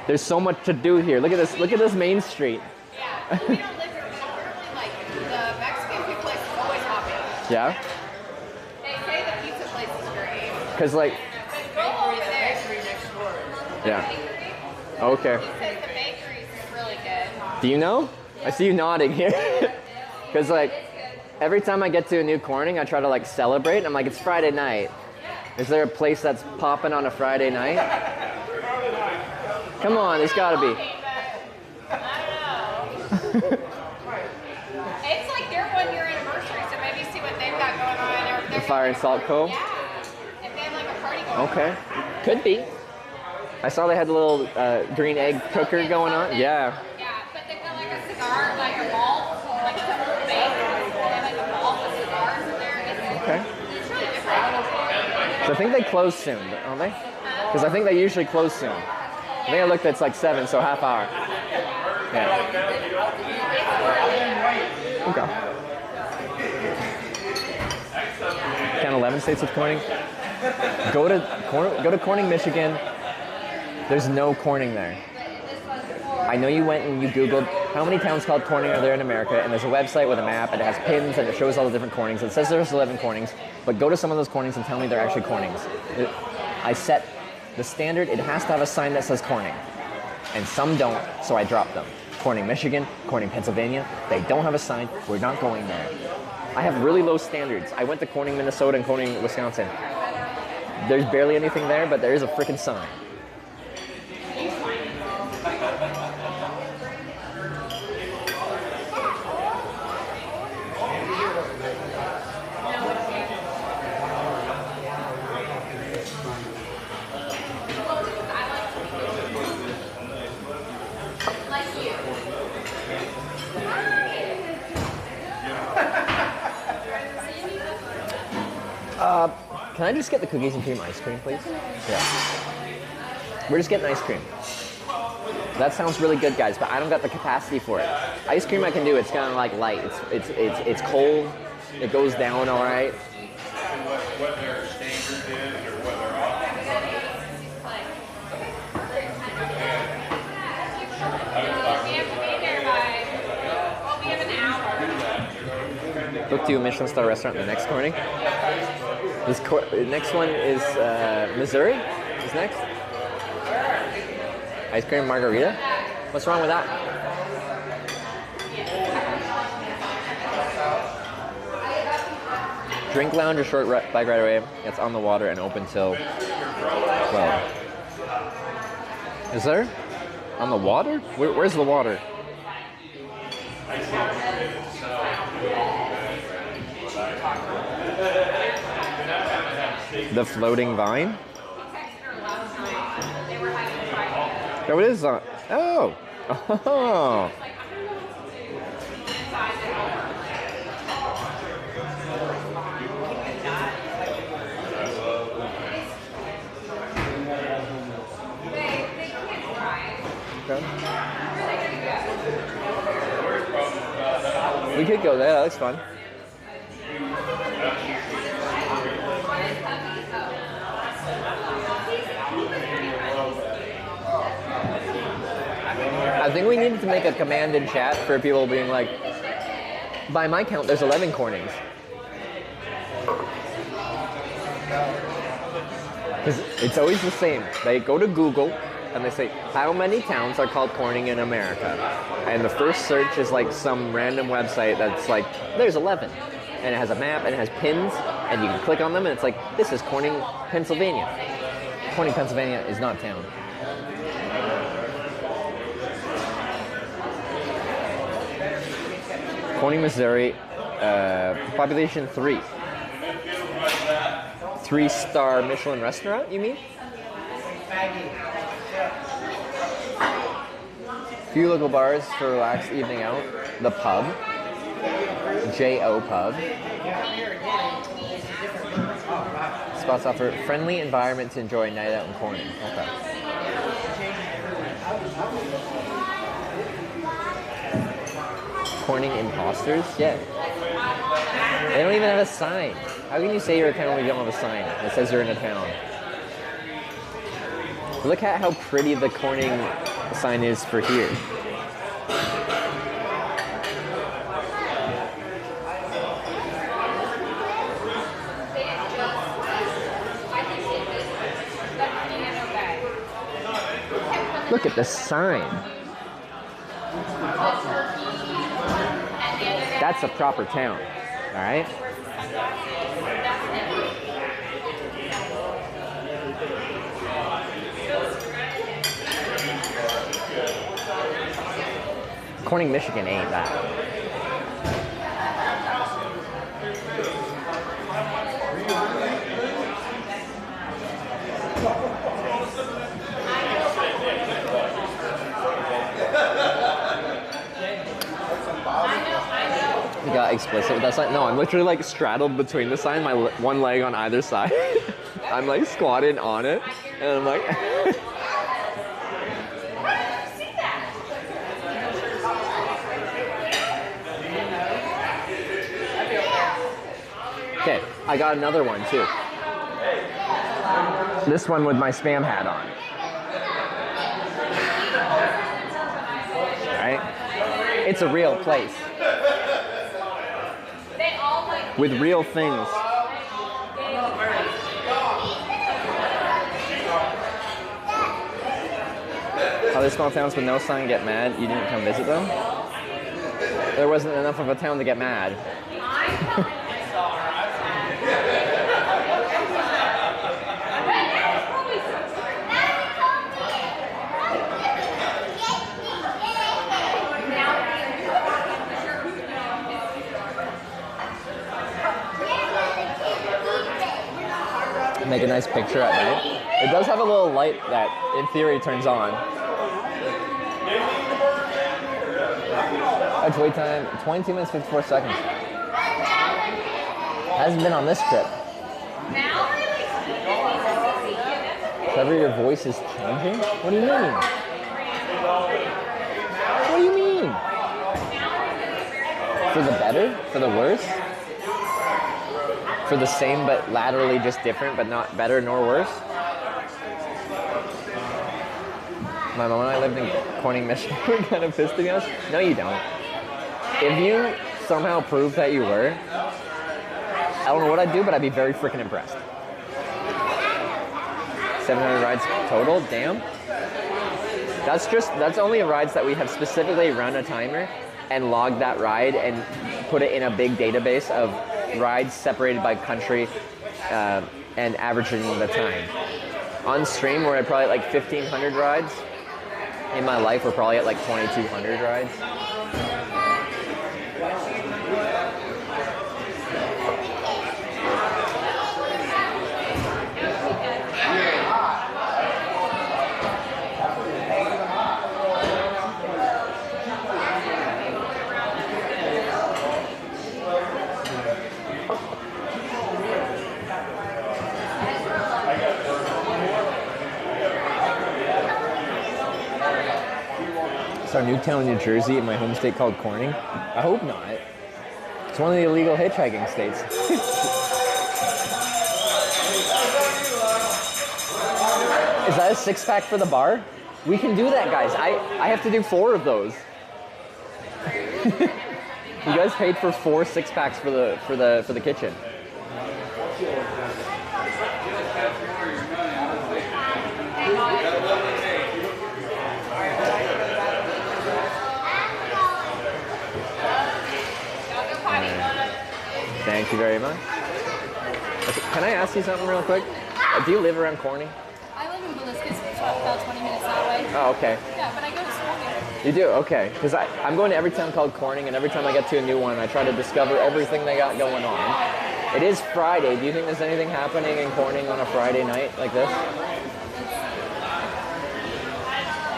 B: There's so much to do here. Look at this main street.
E: Yeah, we don't live here, but apparently, like, the Mexican food place is always hopping.
B: Yeah?
E: They say the pizza place is great.
B: Because like,
E: But go over there.
B: yeah. Okay.
E: He says the bakeries is really good.
B: Do you know? I see you nodding here. Because like, every time I get to a new Corning, I try to like celebrate. I'm like, it's Friday night. Is there a place that's popping on a Friday night? Come on, there's gotta be.
E: It's like their 1-year anniversary, so maybe see what they've got going on.
B: The Fire and Salt Co.
E: Yeah.
B: Okay. Could be. I saw they had the little green egg cooker going on. Yeah.
E: Yeah, but they've got like a cigar, like a vault, like it's a bake. They have like a vault with cigars in there.
B: Okay.
E: It's really different.
B: So I think they close soon, don't they? Because I think they usually close soon. I think I looked, it's like 7, so half hour. Yeah. Okay. 10, 11 states with Corning. Go to Corning, Michigan. There's no Corning there. I know you went and you Googled how many towns called Corning are there in America, and there's a website with a map, and it has pins, and it shows all the different Cornings. It says there's 11 Cornings, but go to some of those Cornings and tell me they're actually Cornings. I set the standard, it has to have a sign that says Corning, and some don't, so I dropped them. Corning, Michigan, Corning, Pennsylvania, they don't have a sign, we're not going there. I have really low standards. I went to Corning, Minnesota, and Corning, Wisconsin. There's barely anything there, but there is a freaking sign. Can I just get the cookies and cream ice cream, please? Yeah. We're just getting ice cream. That sounds really good, guys, but I don't got the capacity for it. Ice cream I can do, it's kind of like light. It's cold. It goes down all right.
G: What their standard is or what their
B: Book to a Michelin star restaurant in the next Corning. Next one is Missouri. Is next. Ice cream margarita. What's wrong with that? Drink lounge or short bike ride away. It's on the water and open till 12. Is there? On the water? Where's the water? The floating vine? Oh, it is on. Oh. Oh. Okay. We could go there. That looks fun. I think we needed to make a command in chat for people being like, by my count, there's 11 Cornings. Because it's always the same. They go to Google and they say, how many towns are called Corning in America? And the first search is like some random website that's like, there's 11. And it has a map and it has pins and you can click on them and it's like, this is Corning, Pennsylvania. Corning, Pennsylvania is not a town. Corning, Missouri, population 3. 3-star Michelin restaurant, you mean? Few local bars for a relaxed evening out. The Pub. J.O. Pub. Spots offer friendly environment to enjoy a night out in Corning. Okay. Corning imposters? Yeah. They don't even have a sign. How can you say you're a town when you don't have a sign that says you're in a town? Look at how pretty the Corning sign is for here. Look at the sign. That's a proper town, all right? Corning, Michigan ain't that. You got explicit with that sign? No, I'm literally like straddled between the sign, my one leg on either side. I'm like squatted on it, and I'm like. Okay, I got another one too. This one with my spam hat on. Right? It's a real place. With real things. Other small towns with no sign get mad you didn't come visit them? There wasn't enough of a town to get mad. Make a nice picture at night. It does have a little light that, in theory, turns on. Average wait time, 22 minutes, 54 seconds. Hasn't been on this trip. Trevor, your voice is changing? What do you mean? What do you mean? For the better? For the worse? For the same but laterally just different, but not better nor worse? My mom and I lived in Corning, Michigan. We're kind of pissed at us. No, you don't. If you somehow proved that you were, I don't know what I'd do, but I'd be very freaking impressed. 700 rides total? Damn. That's only rides that we have specifically run a timer and logged that ride and put it in a big database of rides separated by country and averaging the time. On stream, we're at probably like 1,500 rides. In my life, we're probably at like 2,200 rides. It's our new town in New Jersey in my home state called Corning. I hope not. It's one of the illegal hitchhiking states. Is that a 6-pack for the bar? We can do that, guys. I have to do 4 of those. You guys paid for 4 6-packs for the kitchen. Thank you very much. Okay, can I ask you something real quick? Do you live around Corning?
E: I live in Villiscus, it's about 20 minutes that way.
B: Oh, okay.
E: Yeah, but I go to school here.
B: You do? Okay. Because I'm going to every town called Corning, and every time I get to a new one, I try to discover everything they got going on. It is Friday. Do you think there's anything happening in Corning on a Friday night like this?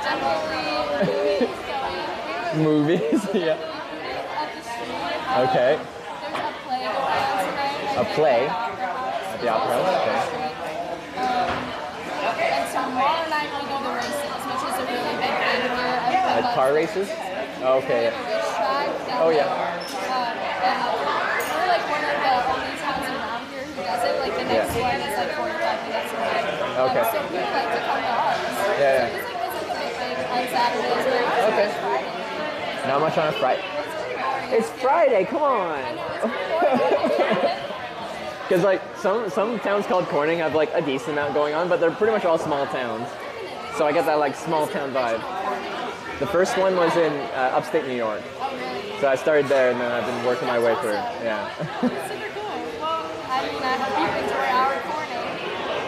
E: Definitely
B: movies, yeah. Okay. A play at the Opera House. Okay.
E: And tomorrow night we go to races, which is a really big thing here.
B: Like car races? Oh, okay. Oh yeah.
E: And we're like one of the only towns around here who does it. Like the next one is like 45 minutes away.
B: Okay.
E: So people like to come to ours.
B: Yeah.
E: So it's like a big thing on Saturdays.
B: Okay. Not much on a Friday. It's Friday. Come on. Because like some towns called Corning have like a decent amount going on, but they're pretty much all small towns. So I get that like small town vibe. The first one was in upstate New York. So I started there and then I've been working my way through. Yeah.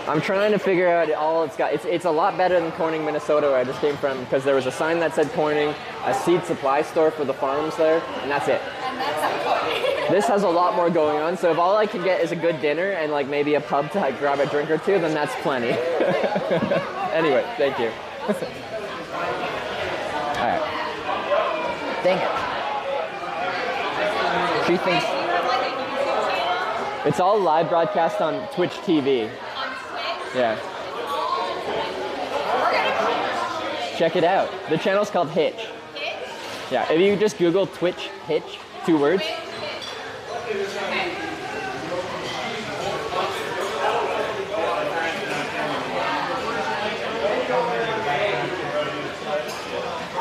B: I'm trying to figure out all it's got. It's a lot better than Corning, Minnesota, where I just came from, because there was a sign that said Corning, a seed supply store for the farms there, and that's it.
E: And that's
B: This has a lot more going on, so if all I can get is a good dinner and like maybe a pub to like grab a drink or two, then that's plenty. Anyway, thank you. Alright. Dang it. She thinks it's all live broadcast on Twitch TV. Yeah. Check it out. The channel's called Hitch. Yeah, if you just Google Twitch Hitch, 2 words.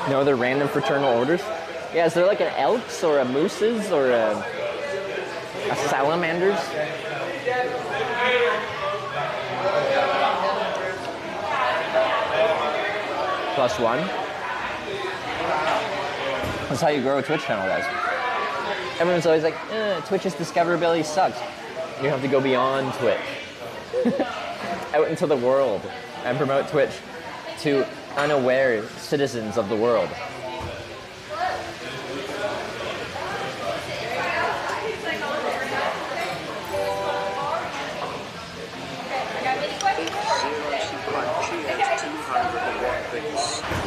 B: No other random fraternal orders? Yeah, is there like an Elks or a Mooses or a Salamanders? +1. That's how you grow a Twitch channel, guys. Everyone's always like, Twitch's discoverability sucks. You have to go beyond Twitch. Out into the world and promote Twitch to unaware citizens of the world.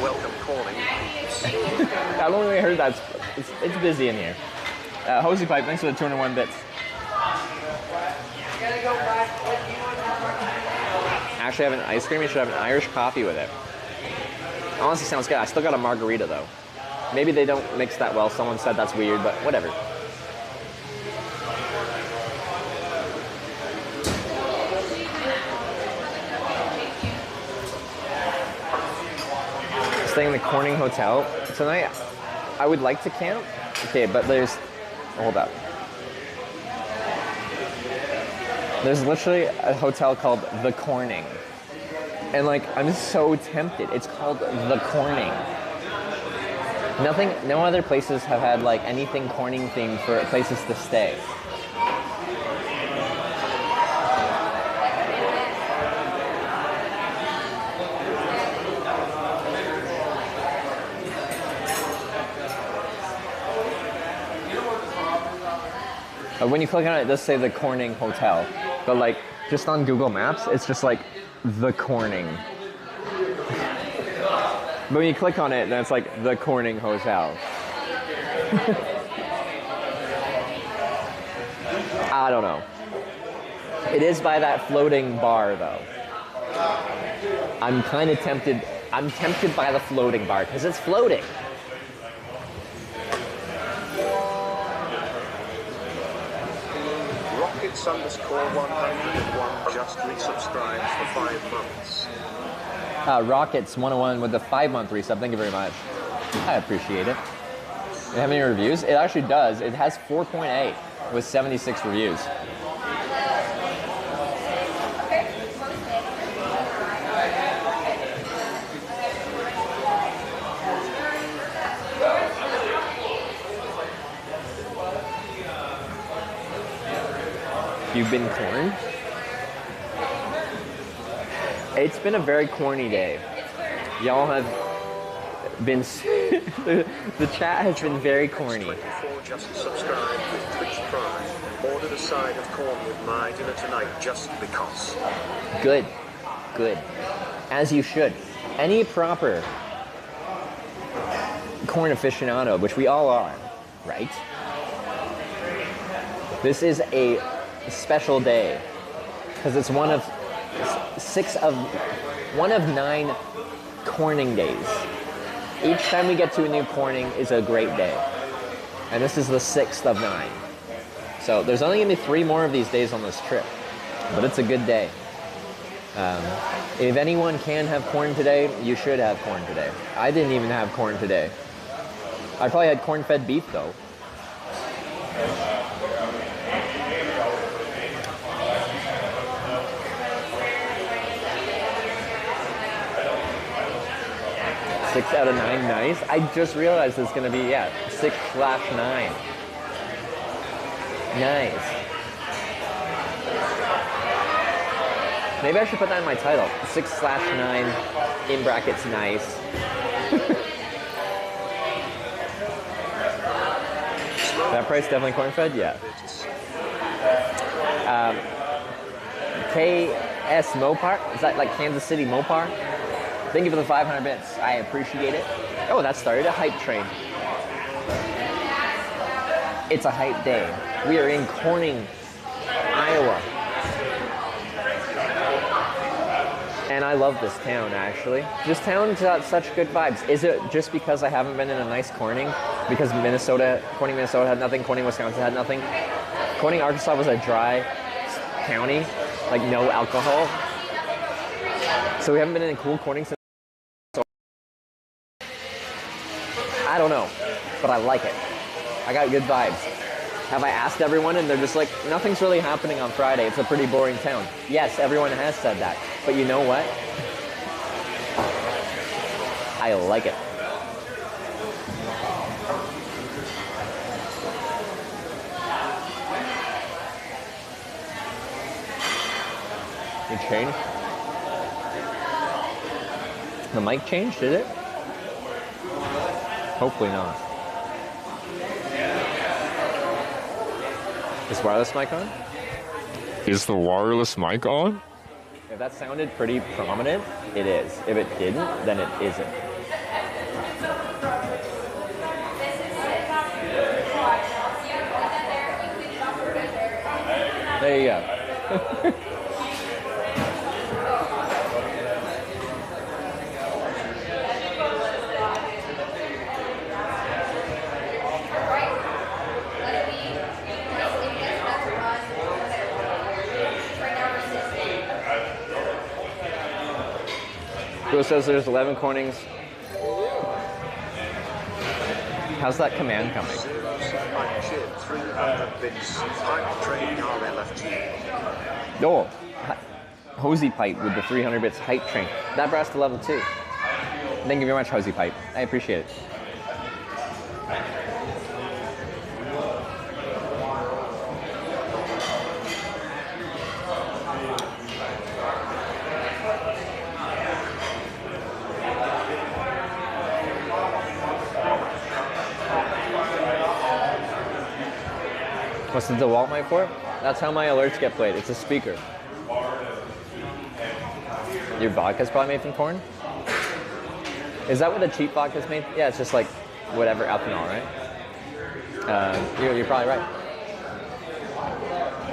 C: Welcome calling.
B: I've only heard that. It's busy in here. Hosey Pipe, thanks for the 201 bits. Actually, I have an ice cream. You should have an Irish coffee with it. Honestly, sounds good. I still got a margarita though. Maybe they don't mix that well. Someone said that's weird, but whatever. Staying in the Corning Hotel tonight. I would like to camp. Okay, but there's... Hold up. There's literally a hotel called The Corning. And like, I'm so tempted. It's called The Corning. No other places have had like anything Corning themed for places to stay. When you click on it, it does say the Corning Hotel. But like, just on Google Maps, it's just like, the Corning. But when you click on it, then it's like, the Corning Hotel. I don't know. It is by that floating bar, though. I'm kind of tempted. I'm tempted by the floating bar, because it's floating.
C: Rockets_101 just resubscribed for 5 months.
B: Rockets 101 with the 5-month resub. Thank you very much. I appreciate it. Do you have any reviews? It actually does. It has 4.8 with 76 reviews. You've been corned? It's been a very corny day. Y'all have been... the chat has been very corny.
C: 24 just subscribed with Twitch Prime. Ordered a side of corn with my dinner tonight just because.
B: Good. Good. As you should. Any proper corn aficionado, which we all are, right? This is a special day because it's one of 9 corning days. Each time we get to a new corning is a great day, and this is the 6th of 9. So there's only gonna be 3 more of these days on this trip, but it's a good day. If anyone can have corn today, you should have corn today. I didn't even have corn today. I probably had corn-fed beef though. Six out of 9, nice. I just realized it's gonna be, 6/9. Nice. Maybe I should put that in my title. 6/9, in brackets, nice. That price definitely corn-fed? Yeah. KS Mopar? Is that like Kansas City Mopar? Thank you for the 500 bits. I appreciate it. Oh, that started a hype train. It's a hype day. We are in Corning, Iowa. And I love this town, actually. This town's got such good vibes. Is it just because I haven't been in a nice Corning? Because Corning, Minnesota had nothing. Corning, Wisconsin had nothing. Corning, Arkansas was a dry county, like no alcohol. So we haven't been in a cool Corning since. I don't know, but I like it. I got good vibes. Have I asked everyone and they're just like, nothing's really happening on Friday. It's a pretty boring town. Yes, everyone has said that. But you know what? I like it. It changed? The mic changed, did it? Hopefully not. Is wireless mic on?
I: Is the wireless mic on?
B: If that sounded pretty prominent, it is. If it didn't, then it isn't. There you go. Bill says there's 11 Cornings. How's that command coming?
C: 300 bits. Hype train RLFG.
B: Oh, Hosey Pipe with the 300 bits hype train. That brought us to level 2. Thank you very much, Hosey Pipe. I appreciate it. What's the DeWalt mic for? That's how my alerts get played. It's a speaker. Your vodka's probably made from corn? Is that what the cheap vodka's made? Yeah, it's just like whatever ethanol, right? You're probably right.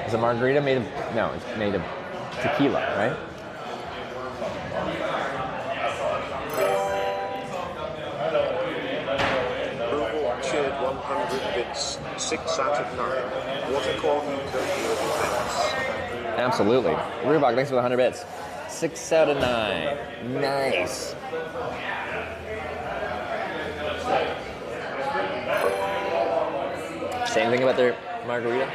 B: Is a margarita made of, no, it's made of tequila, right?
C: Shared 100 bits. 6 out of 9. What a corny defense.
B: Absolutely. Rubok, thanks for the 100 bits. 6 out of 9. Nice. Same thing about their margarita.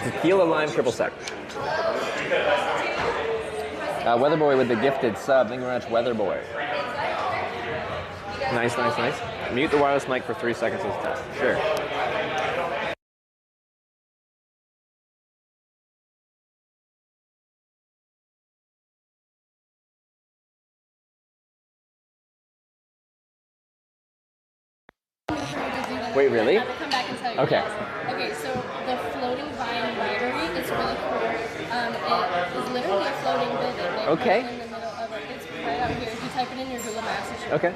B: Tequila lime triple sec. Weatherboy with the gifted sub. Thank you very much, Weatherboy. Nice, nice, nice. Mute the wireless mic for 3 seconds as a test. Sure. Wait, really?
K: I will come back and tell you.
B: Okay.
K: Yes. Okay, so the floating vine winery is really cool. It is literally a floating building.
B: Okay.
K: In the middle of it. It's right out here. If you type it in your Google Maps, it should.
B: Okay.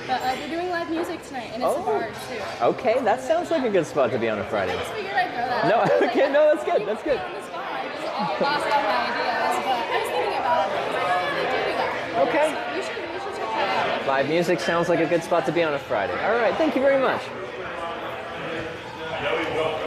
K: But they're doing live music tonight, and it's a bar too.
B: Okay, that sounds like a good spot to be on a Friday.
K: I just figured I'd throw that
B: No,
K: out.
B: okay, no, that's good, that's good.
K: On the spot. I just lost all my ideas, but I was thinking about it. I was like, oh, they do that.
B: Okay.
K: So you should check that out.
B: Live music sounds like a good spot to be on a Friday. All right, thank you very much. There you go.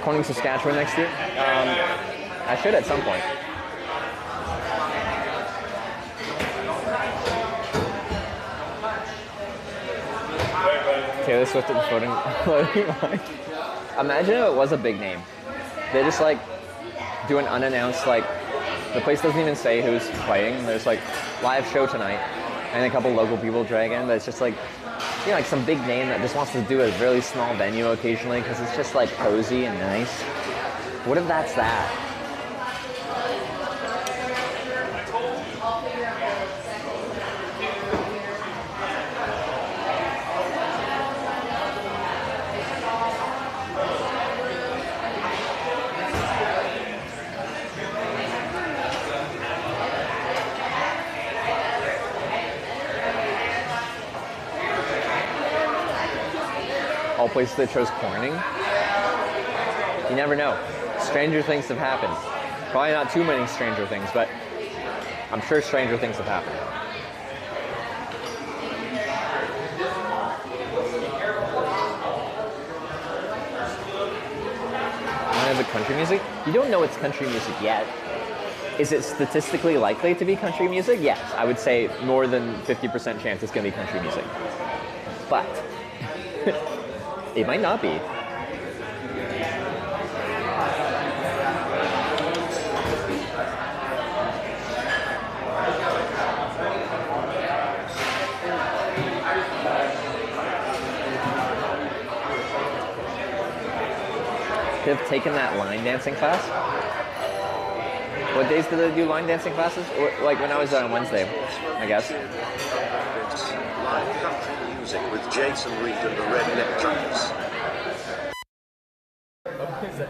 B: Corning, Saskatchewan next year? I should at some point. Taylor Swift and floating line. Imagine if it was a big name. They just like do an unannounced, like, the place doesn't even say who's playing. There's like live show tonight and a couple local people drag in, but it's just like
A: you know, like some big name that just wants to do a really small venue occasionally because it's just like cozy and nice. What if that's that? All places that chose Corning. You never know. Stranger things have happened. Probably not too many stranger things, but I'm sure stranger things have happened. One of the country music? You don't know it's country music yet. Is it statistically likely to be country music? Yes, I would say more than 50% chance it's going to be country music. But it might not be. They've taken that line dancing class. What days do they do line dancing classes? Like when I was there on Wednesday, I guess.
C: Live country music with Jason Reed and the Redneck Truckers.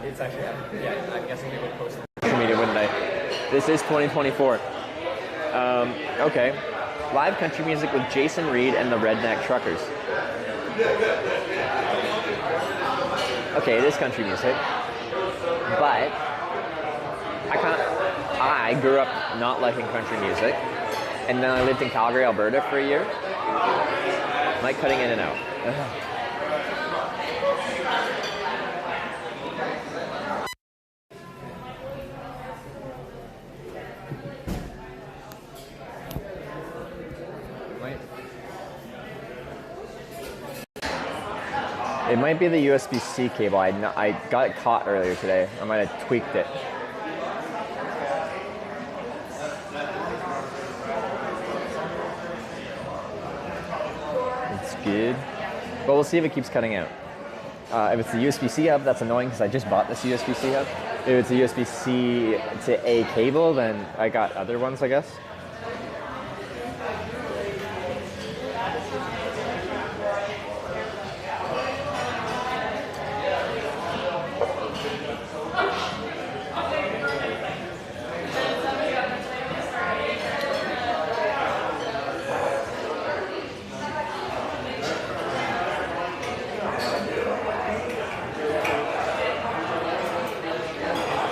B: It's actually, yeah, I'm guessing they would post it.
A: Social media, wouldn't they? This is 2024. Okay. Live country music with Jason Reed and the Redneck Truckers. Okay, it is country music, but I grew up not liking country music, and then I lived in Calgary, Alberta for a year. I'm like cutting in and out. It might be the USB-C cable. I got it caught earlier today. I might have tweaked it. It's good. But we'll see if it keeps cutting out. If it's the USB-C hub, that's annoying because I just bought this USB-C hub. If it's a USB-C to A cable, then I got other ones, I guess.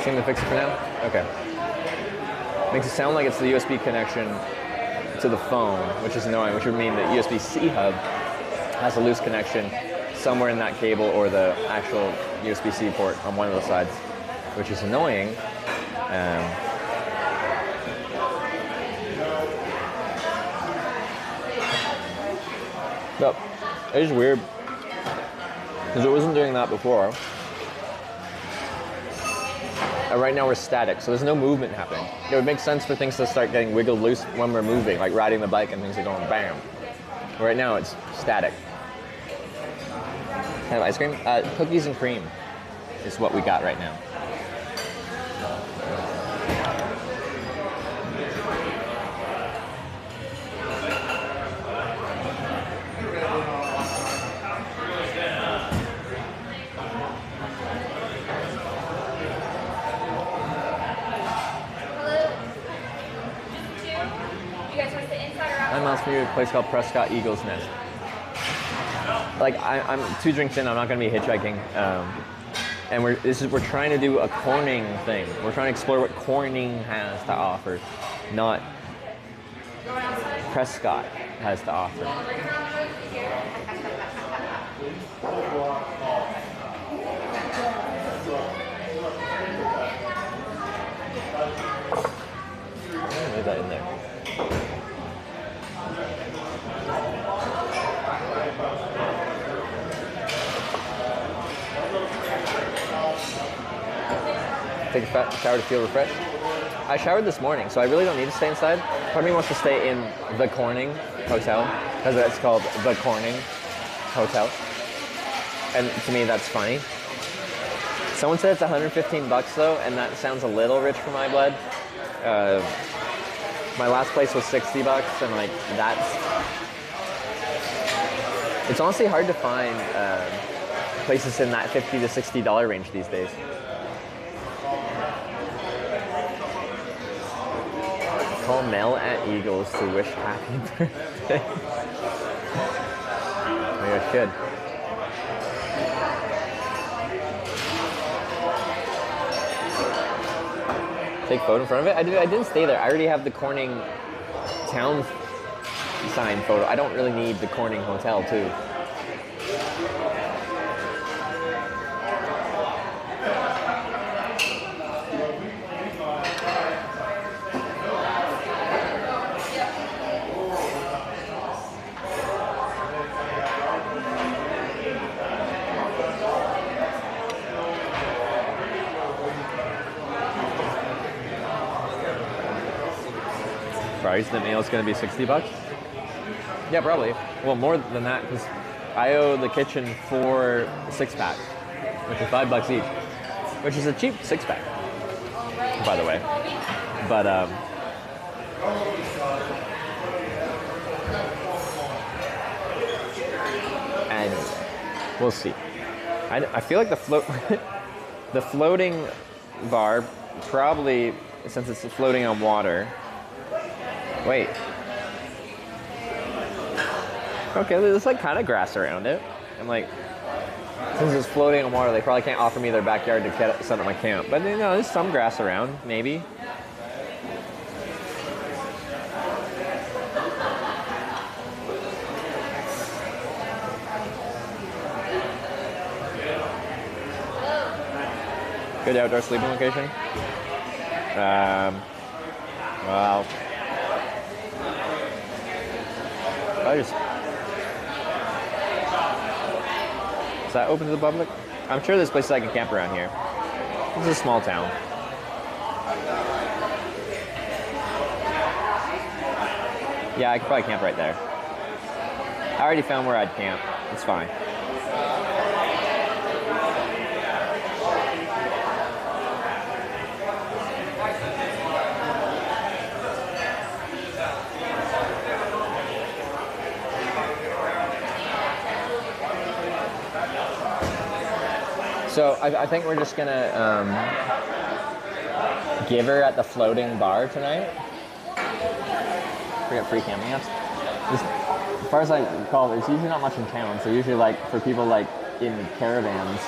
A: Seem to fix it for now? Okay. Makes it sound like it's the USB connection to the phone, which is annoying, which would mean that USB-C hub has a loose connection somewhere in that cable or the actual USB-C port on one of the sides, which is annoying. But it is weird because it wasn't doing that before. Right now we're static, so there's no movement happening. It would make sense for things to start getting wiggled loose when we're moving, like riding the bike and things are going bam. Right now it's static. Kind of ice cream? Cookies and cream is what we got right now. A place called Prescott Eagle's Nest. Like I'm 2 drinks in, I'm not going to be hitchhiking, and we're trying to do a Corning thing. We're trying to explore what Corning has to offer, not Prescott has to offer. Leave that in there. Take a shower to feel refreshed. I showered this morning, so I really don't need to stay inside. Part of me wants to stay in the Corning Hotel, because it's called the Corning.
B: hotel. And to me, that's funny. Someone said it's $115 though, and that sounds a little rich for my blood. My last place was $60, and like that's. It's honestly hard to find places in that $50 to $60 range these days. Call Mel at Eagles to wish happy birthday. Maybe I should. Take photo in front of it? I didn't stay there. I already have the Corning town sign photo. I don't really need the Corning hotel too. Price the meal is going to be $60? Yeah, probably. Well, more than that because I owe the kitchen 4 6-packs, which is $5 each, which is a cheap 6-pack, by the way. But anyway, we'll see. I feel like the floating bar probably, since it's floating on water. Wait. Okay, there's like kind of grass around it. And like, since it's floating on water, they probably can't offer me their backyard to set up my camp. But you know, there's some grass around, maybe. Good outdoor sleeping location. Well, is that open to the public? I'm sure there's places I can camp around here. This is a small town. Yeah, I could probably camp right there. I already found where I'd camp. It's fine. So I think we're just gonna give her at the floating bar tonight. We got free camping apps. As far as I recall, there's usually not much in town. So usually like for people like in caravans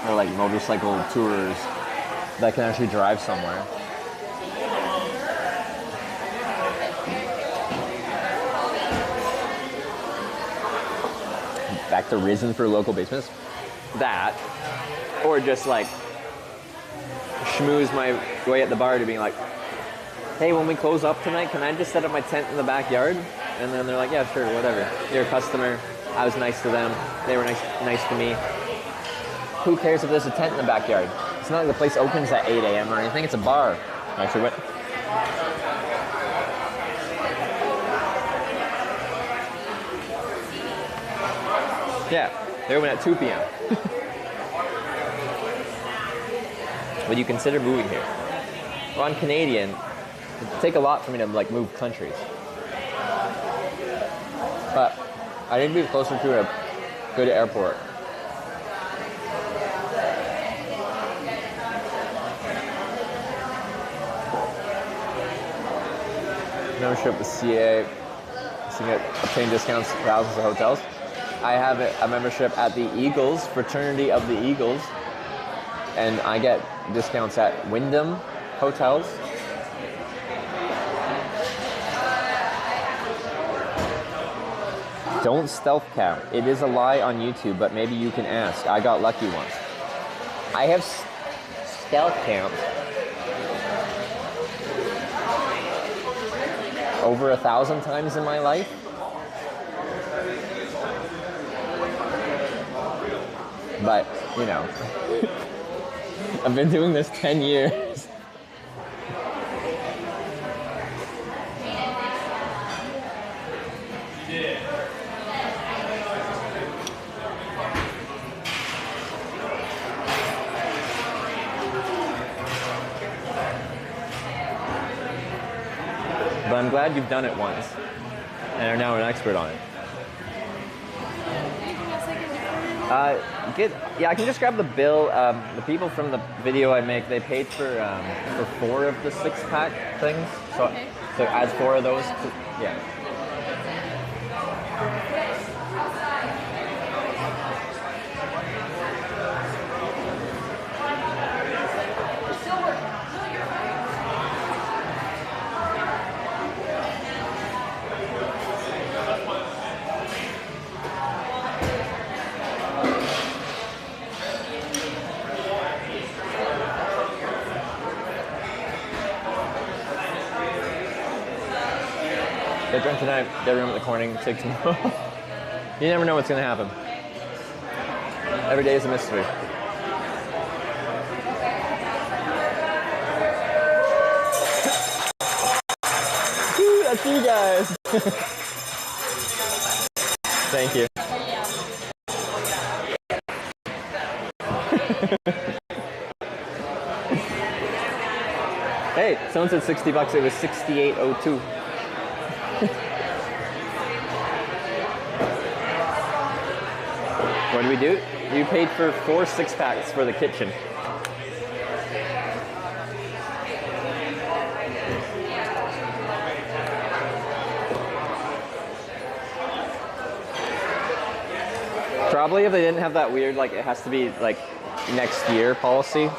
B: or like motorcycle tours that can actually drive somewhere. Back to Risen for local basements. That, or just like schmooze my way at the bar to being like, hey, when we close up tonight, can I just set up my tent in the backyard? And then they're like, yeah, sure, whatever. You're a customer. I was nice to them. They were nice to me. Who cares if there's a tent in the backyard? It's not like the place opens at 8 a.m. or anything. It's a bar. Actually, what? Yeah, they open at 2 p.m. Would you consider moving here? Well, I'm Canadian. It'd take a lot for me to like move countries. But I need to be closer to a good airport. Membership with CA. So you can obtain discounts for thousands of hotels. I have a membership at the Eagles, Fraternity of the Eagles. And I get discounts at Wyndham hotels. Don't stealth camp. It is a lie on YouTube, but maybe you can ask. I got lucky once. I have stealth camped over 1,000 times in my life. But, you know, I've been doing this 10 years. But I'm glad you've done it once and are now an expert on it. I can just grab the bill. The people from the video I make, they paid for 4 of the 6-pack things. So, so add 4 of those. Yeah. Get drunk tonight, get room at the Corning, take tomorrow. You never know what's gonna happen. Every day is a mystery. Woo, that's you guys. Thank you. Hey, someone said $60, it was $68.02. What did we do? You paid for 4 6-packs for the kitchen. Probably if they didn't have that weird, like, it has to be, like, next year policy.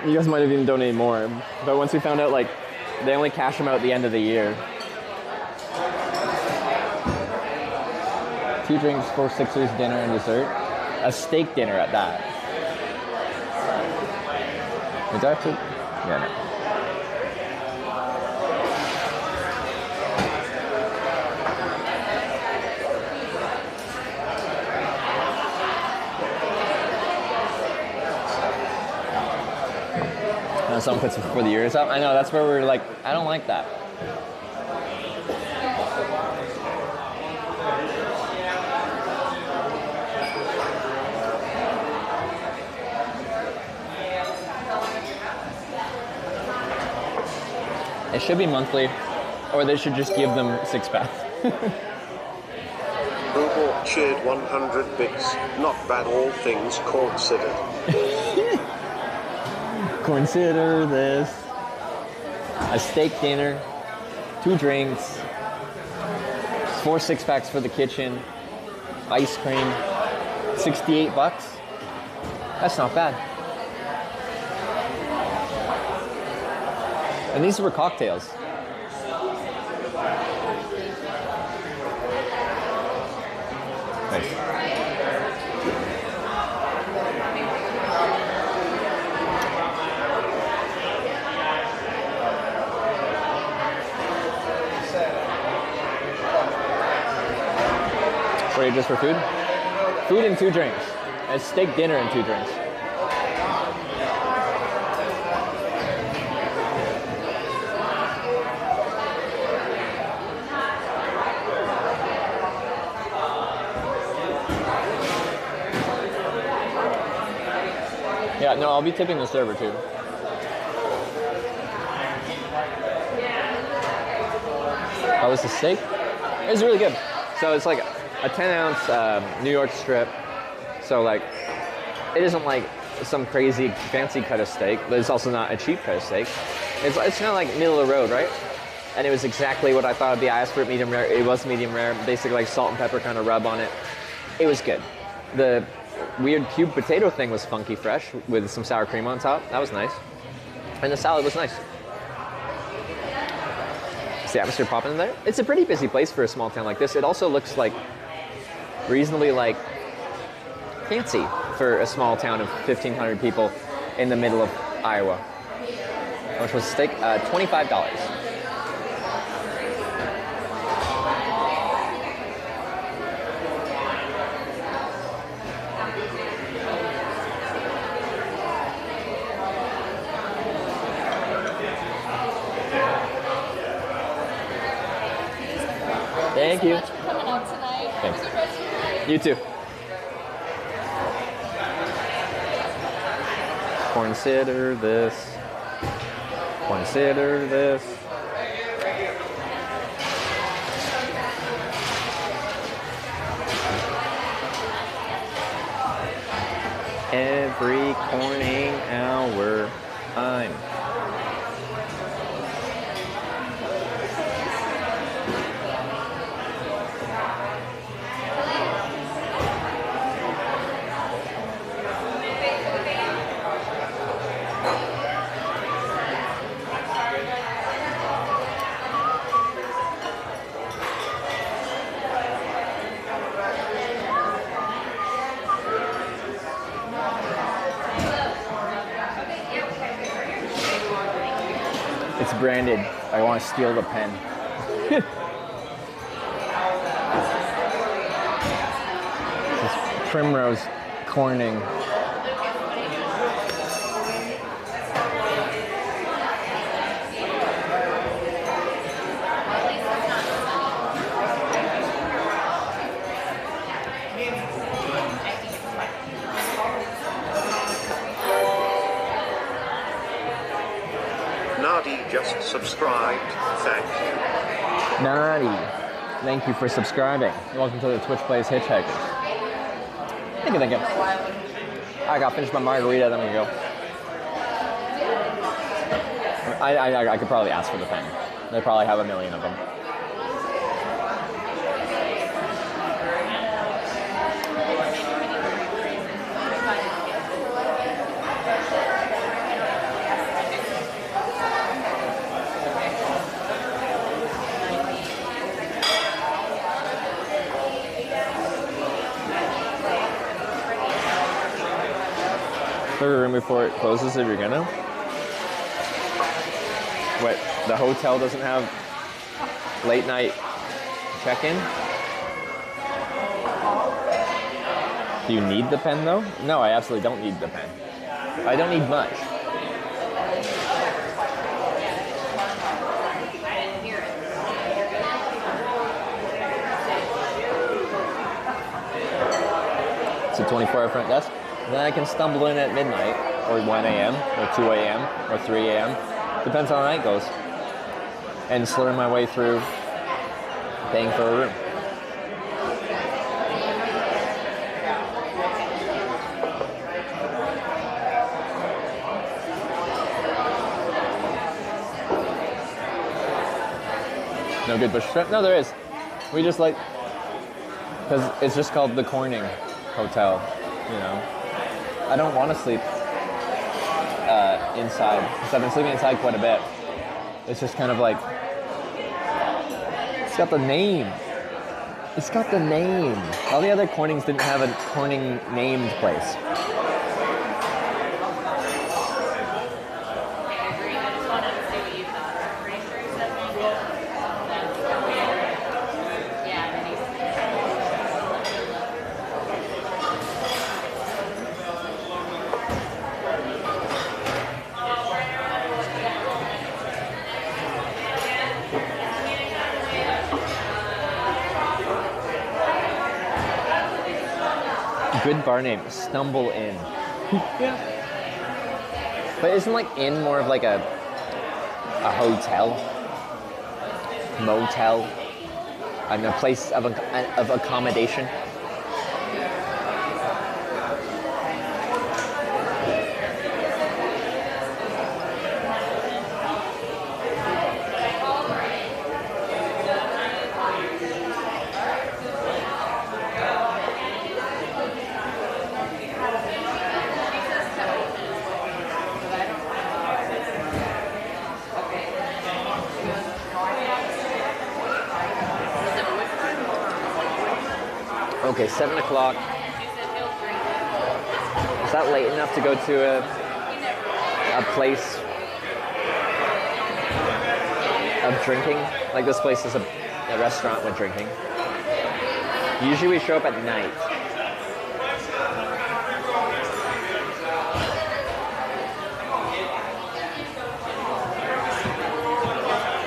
B: You guys might have even donated more. But once we found out, like, they only cash them out at the end of the year. 2 drinks, 4 Sixers, dinner, and dessert. A steak dinner at that. Is that too? Yeah, no. Someone puts before the year is up. I know, that's where we're like, I don't like that. It should be monthly, or they should just give them 6-packs.
C: Google shared 100 bits. Not bad, all things considered.
B: Consider this a steak dinner, 2 drinks, 4 6-packs for the kitchen, ice cream, $68. That's not bad. And these were cocktails. Nice. Wait, just for food? Food and 2 drinks. A steak dinner and 2 drinks. Yeah, no, I'll be tipping the server too. How was the steak? It was really good. So it's like a 10-ounce New York strip. So like, it isn't like some crazy fancy cut of steak, but it's also not a cheap cut of steak. It's kind of like middle of the road, right? And it was exactly what I thought it'd be. I asked for it medium rare. It was medium rare. Basically like salt and pepper kind of rub on it. It was good. The weird cube potato thing was funky fresh with some sour cream on top. That was nice. And the salad was nice. Is the atmosphere popping in there? It's a pretty busy place for a small town like this. It also looks like reasonably like fancy for a small town of 1,500 people in the middle of Iowa. How much was the steak? $25. Thank you.
K: Thanks so much for coming out tonight.
B: Thanks.
K: Have a good rest of your night.
B: You too. Consider this. Consider this. Every corning hour, I'm It's branded. I want to steal the pen. This is Primrose Corning.
C: Nadi just subscribed. Thank you.
B: Nadi, thank you for subscribing. Welcome to the Twitch Plays Hitchhiking. Thank you. I got finished my margarita, then we go. I could probably ask for the pen. They probably have a million of them. Third room before it closes if you're gonna. What, the hotel doesn't have late night check-in? Do you need the pen though? No, I absolutely don't need the pen. I don't need much. It's a 24-hour front desk. Then I can stumble in at midnight, or 1 a.m., or 2 a.m., or 3 a.m. Depends how the night goes. And slur my way through paying for a room. No good bush trip? No, there is. We just like, because it's just called the Corning Hotel, you know. I don't want to sleep inside, because I've been sleeping inside quite a bit. It's just kind of like, it's got the name. It's got the name. All the other Cornings didn't have a Corning named place. Good bar name, Stumble Inn. Yeah. But isn't like inn more of like a hotel, motel, and a place of accommodation? Okay, 7 o'clock. Is that late enough to go to a place of drinking? Like this place is a restaurant with drinking. Usually we show up at night.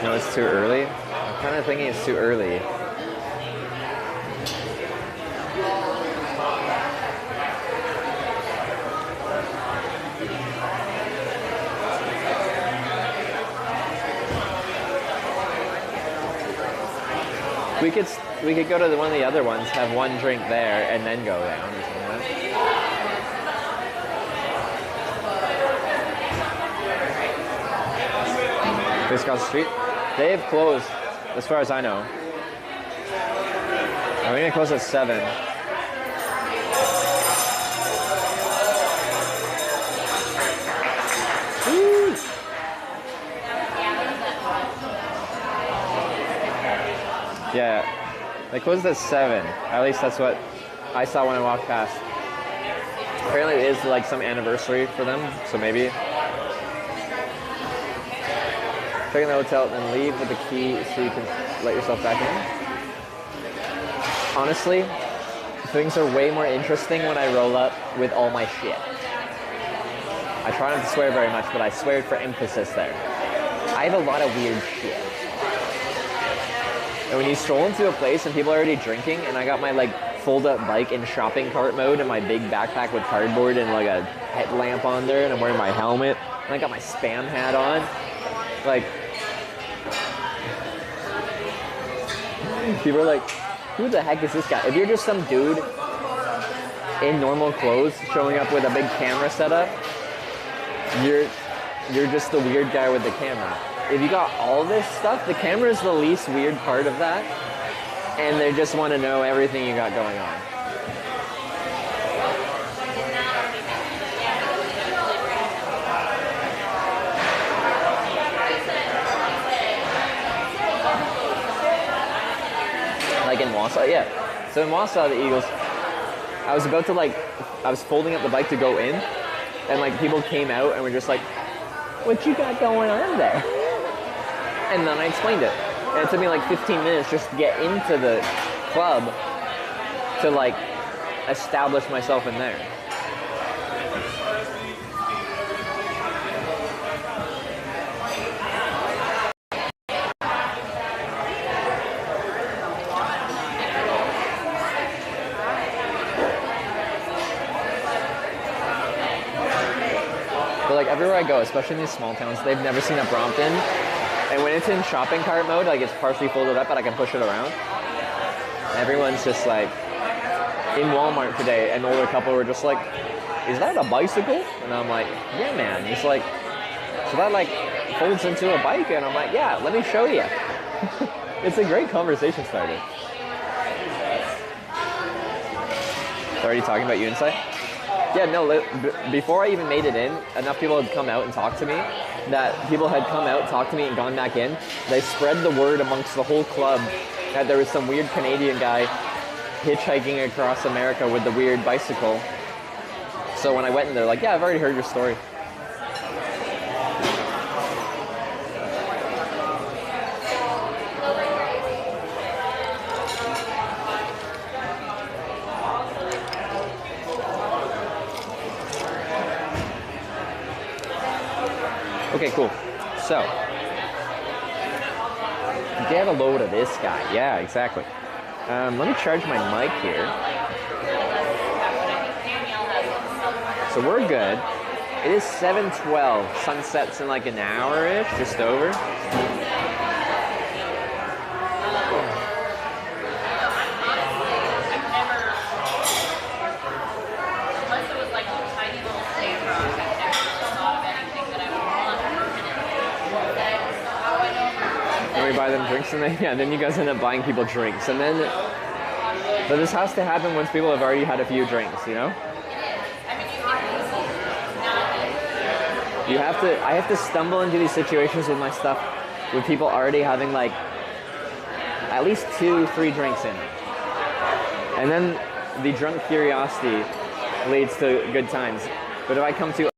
B: No, it's too early. I'm kind of thinking it's too early. We could go to one of the other ones, have one drink there, and then go down or something like that. Place across the street. They have closed, as far as I know. I think they close at 7. Woo! Yeah, they closed at 7. At least that's what I saw when I walked past. Apparently it is like some anniversary for them, so maybe. Check in the hotel and then leave with the key so you can let yourself back in. Honestly, things are way more interesting when I roll up with all my shit. I try not to swear very much, but I swear for emphasis there. I have a lot of weird shit. And when you stroll into a place and people are already drinking, and I got my like fold-up bike in shopping cart mode and my big backpack with cardboard and like a headlamp on there, and I'm wearing my helmet, and I got my Spam hat on, like, people are like, who the heck is this guy? If you're just some dude in normal clothes showing up with a big camera setup, you're just the weird guy with the camera. If you got all this stuff, the camera is the least weird part of that, and they just want to know everything you got going on. Like in Wausau, yeah. So in Wausau, the Eagles, I was about to I was folding up the bike to go in, and like people came out and were just like, what you got going on there? And then I explained it. And it took me like 15 minutes just to get into the club to like establish myself in there. But like everywhere I go, especially in these small towns, they've never seen a Brompton. And when it's in shopping cart mode, like it's partially folded up, but I can push it around. Everyone's just like, in Walmart today, an older couple were just like, is that a bicycle? And I'm like, yeah, man. He's like, so that like folds into a bike? And I'm like, yeah, let me show you. It's a great conversation starter. Already talking about you inside? Yeah, no, before I even made it in, enough people had come out and talked to me that people had come out, talked to me, and gone back in. They spread the word amongst the whole club that there was some weird Canadian guy hitchhiking across America with the weird bicycle. So when I went in, they're like, yeah, I've already heard your story. Okay, cool. So, get a load of this guy. Yeah, exactly. Let me charge my mic here. So we're good. It is 7:12. Sun sets in like an hour-ish, just over. We buy them drinks, and then you guys end up buying people drinks, and then but this has to happen once people have already had a few drinks, you know. I have to stumble into these situations with my stuff with people already having like at least 2-3 drinks in it, and then the drunk curiosity leads to good times. But if I come to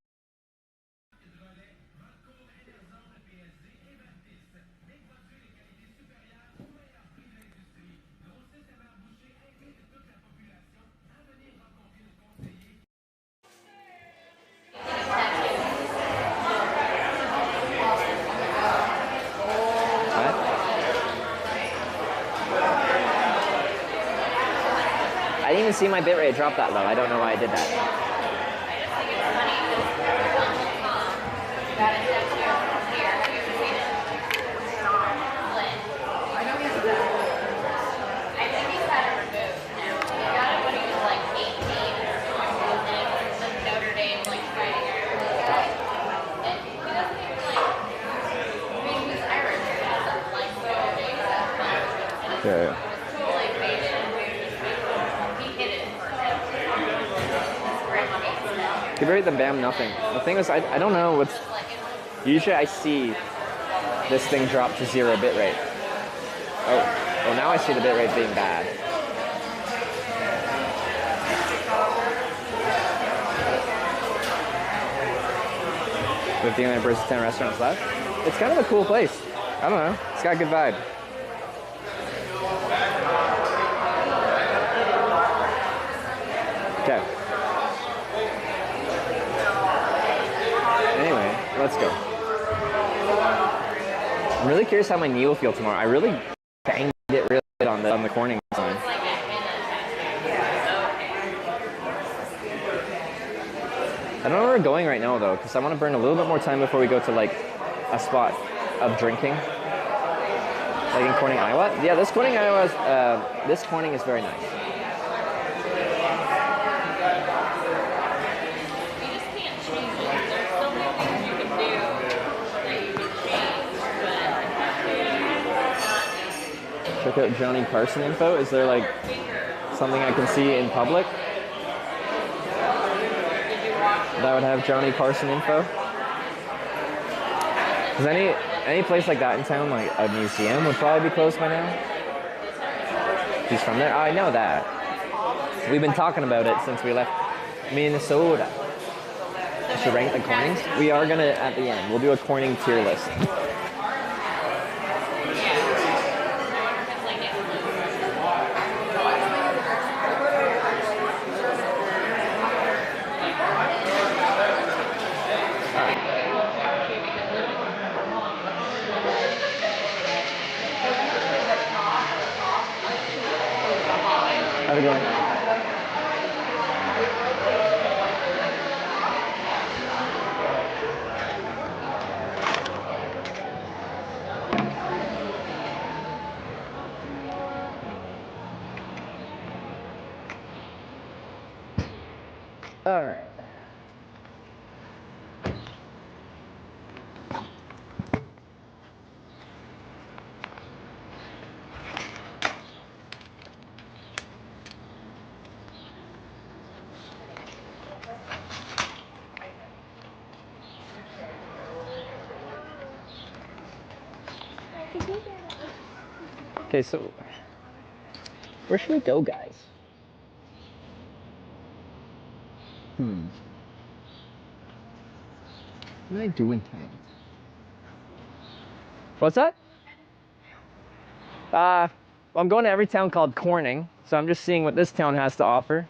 B: I didn't even see my bitrate drop that low. I don't know why I did that. Give rate then bam, nothing. The thing is, I don't know what's... Usually I see this thing drop to 0 bitrate. Oh, well now I see the bitrate being bad. With the only versus 10 restaurants left. It's kind of a cool place. I don't know. It's got a good vibe. Okay. Anyway, let's go. I'm really curious how my knee will feel tomorrow. I really banged it really good on the corning sign. I don't know where we're going right now though, because I want to burn a little bit more time before we go to like a spot of drinking. Like in Corning, Iowa. Yeah, this Corning, Iowa, this Corning is very nice. Check out Johnny Carson info. Is there like something I can see in public that would have Johnny Carson info? Is any place like that in town, like a museum, would probably be closed by now? He's from there? I know that. We've been talking about it since we left Minnesota. I should rank the Cornings. We are gonna at the end. We'll do a Corning tier list. How's it going? All right. Okay, so where should we go, guys? What do I do in town? What's that? I'm going to every town called Corning, so I'm just seeing what this town has to offer.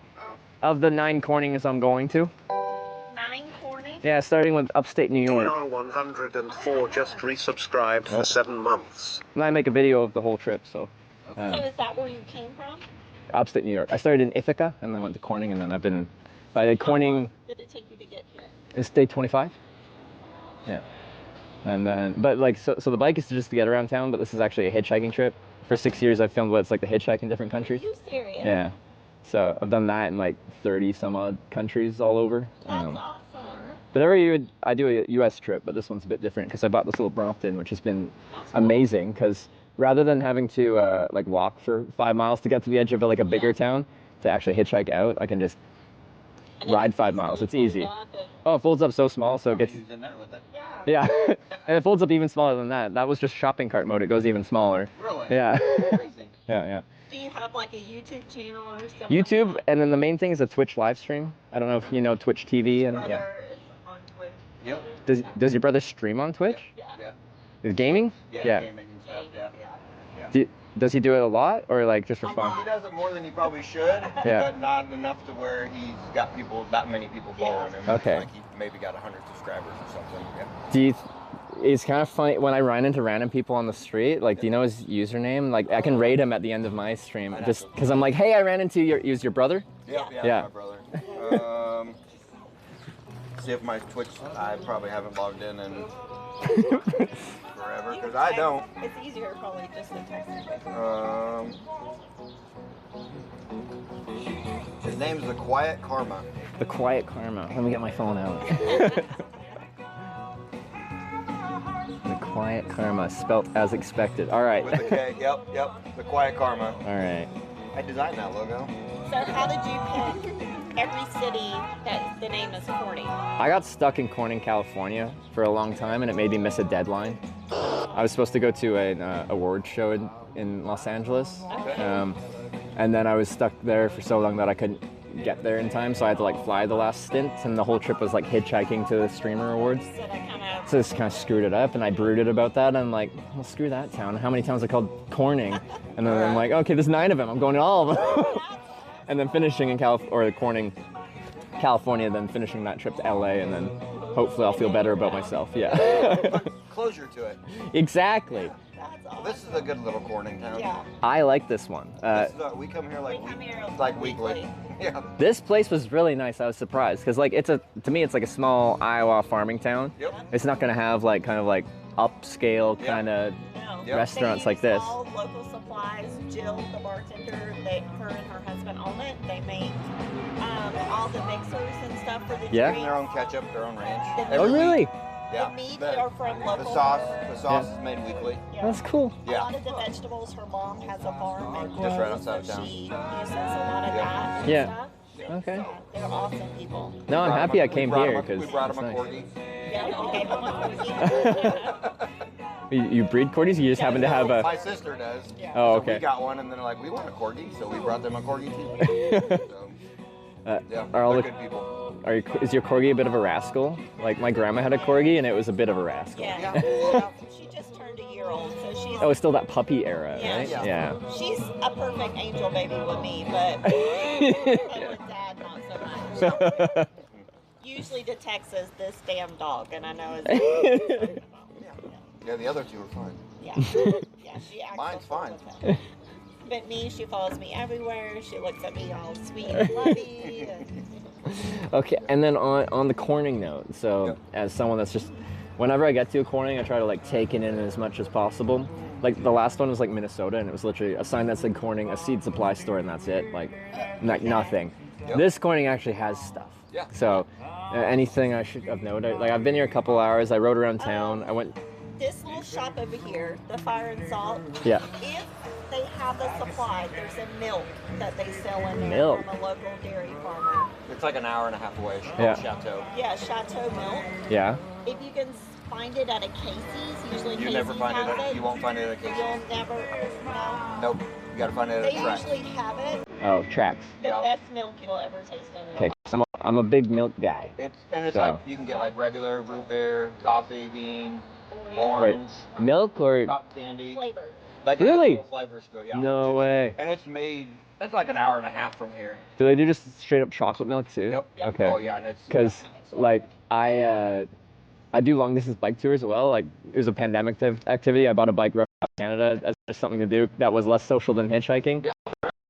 B: Of the 9 Cornings I'm going to.
E: 9 Corning?
B: Yeah, starting with upstate New York.
C: DR104 just resubscribed for 7 months.
B: And I make a video of the whole trip, so.
E: So is that where you came from?
B: Upstate New York. I started in Ithaca, and then went to Corning, and then I've been by Corning.
E: How long did it take you to get here?
B: It's day 25. Yeah. And then, but like, so the bike is just to get around town, but this is actually a hitchhiking trip. For 6 years, I've filmed what's like the hitchhike in different countries.
E: Are you serious?
B: Yeah. So I've done that in like 30 some odd countries all over.
E: That's awesome.
B: But every year I do a US trip, but this one's a bit different because I bought this little Brompton, which has been amazing because rather than having to like walk for 5 miles to get to the edge of like a bigger town to actually hitchhike out, I can just ride 5 miles. It's easy. Oh, it folds up so small, so it gets... Yeah, and it folds up even smaller than that. That was just shopping cart mode. It goes even smaller.
E: Really?
B: Yeah. Yeah.
E: Do you have like a YouTube channel or something?
B: YouTube, and then the main thing is a Twitch live stream. I don't know if you know Twitch TV and yeah.
E: On Twitch.
G: Yep.
B: Does your brother stream on Twitch?
G: Yeah.
B: Is gaming?
G: Yeah. Gaming and stuff. Yeah.
B: Does he do it a lot or like just for fun?
G: He does it more than he probably should.
B: Yeah.
G: But not enough to where he's got that many people following him.
B: Okay.
G: Like he maybe got 100 subscribers or something.
B: Do
G: Yeah.
B: it's kind of funny when I run into random people on the street. Like, do you know his username? Like, I can rate him at the end of my stream, just because I'm like, hey, I ran into your brother.
G: Yeah. My brother. See if my Twitch. I probably haven't logged in forever because I don't.
E: It's easier probably just to text him.
G: His name's The Quiet Karma.
B: The Quiet Karma. Let me get my phone out. The Quiet Karma, spelt as expected. All right.
G: With a K. Yep. The Quiet Karma.
B: All right.
G: I designed that logo.
E: So how did you pick
L: every city that the name is Corning.
B: I got stuck in Corning, California for a long time, and it made me miss a deadline. I was supposed to go to an award show in Los Angeles, and then I was stuck there for so long that I couldn't get there in time, so I had to like fly the last stint, and the whole trip was like hitchhiking to the Streamer Awards. So this kind of screwed it up, and I brooded about that, and I'm like, well, screw that town. How many towns are called Corning? And then I'm like, okay, there's 9 of them. I'm going to all of them. And then finishing in Corning, California, then finishing that trip to LA, and then hopefully I'll feel better about myself. Yeah.
M: Closure to it.
B: Exactly.
M: Well, this is a good little Corning town.
L: Yeah.
B: I like this one.
M: We come here like weekly. Yeah.
B: This place was really nice. I was surprised because like to me it's like a small Iowa farming town.
M: Yep.
B: It's not gonna have like kind of like upscale kind of restaurants like this.
L: All local supplies. Jill, the bartender, her and her husband own it. They make all the mixers and stuff for the
B: Yeah.
L: drinks.
M: Their own ketchup, their own ranch.
B: Oh really?
M: Yeah.
L: The meat are from local.
M: The sauce is made weekly.
L: Yeah.
B: That's cool.
L: A lot of the vegetables, her mom has a farm and
M: Just right
L: grows,
M: outside of
L: so
M: town.
L: she uses a lot of that and
B: Yeah.
L: stuff.
B: Okay.
L: So they're awesome people.
B: No, I'm happy I came here because
M: we brought him a corgi.
L: Yeah, we gave them a corgi.
B: You breed corgis? You just happen to have a.
M: My sister does.
B: Oh,
M: So
B: okay.
M: we got one, and then they're like, we want a corgi, so we brought them a corgi too. So, yeah,
B: Are all
M: they're
B: the-
M: good people.
B: Is your corgi a bit of a rascal? Like my grandma had a corgi and it was a bit of a rascal.
L: Yeah. She just turned a year old, so she's.
B: Oh, it's still that puppy era,
L: Yeah,
B: right?
L: yeah. She's a perfect angel baby with me, but with Dad, not so much. Usually detects as this damn dog, and I know it's.
M: Yeah, the other two are fine.
L: Yeah. Yeah, she acts.
M: Mine's fine.
L: But me, she follows me everywhere. She looks at me all sweet and lovey.
B: Okay, and then on the Corning note, so as someone that's just, whenever I get to a Corning, I try to like take it in as much as possible. Like the last one was like Minnesota, and it was literally a sign that said Corning, a seed supply store, and that's it. Like nothing. This Corning actually has stuff.
M: Yeah.
B: So anything I should have noted, like I've been here a couple hours. I rode around town. I went.
L: This little shop over here, the Fire and Salt.
B: Yeah.
L: If they have the supply, there's a milk that they sell in there
B: Milk.
L: from a local dairy farmer.
M: It's like an hour and a half away.
B: Yeah.
M: Chateau.
L: Yeah, Chateau milk.
B: Yeah.
L: If you can find it at a Casey's, usually
M: You
L: Casey's
M: never find
L: has
M: it. You won't find it at a Casey's.
L: You'll never, no.
M: Nope. You gotta find it at
L: They
M: a track.
L: usually have it.
B: Oh, tracks.
L: The best milk you'll ever taste in
B: Okay, I'm a big milk guy.
M: It's like you can get like regular root beer, coffee bean,
B: Wait,
M: orange,
B: milk or?
M: cotton candy.
L: Flavored.
M: Like
B: Really?
M: Flavors go, yeah.
B: No way.
M: And it's made. That's like an hour and a half from here.
B: Do they do just straight up chocolate milk too?
M: Yep.
B: Okay.
M: Oh yeah, and it's.
B: Because like I do long distance bike tours as well. Like it was a pandemic activity. I bought a bike ride out Canada as just something to do that was less social than hitchhiking.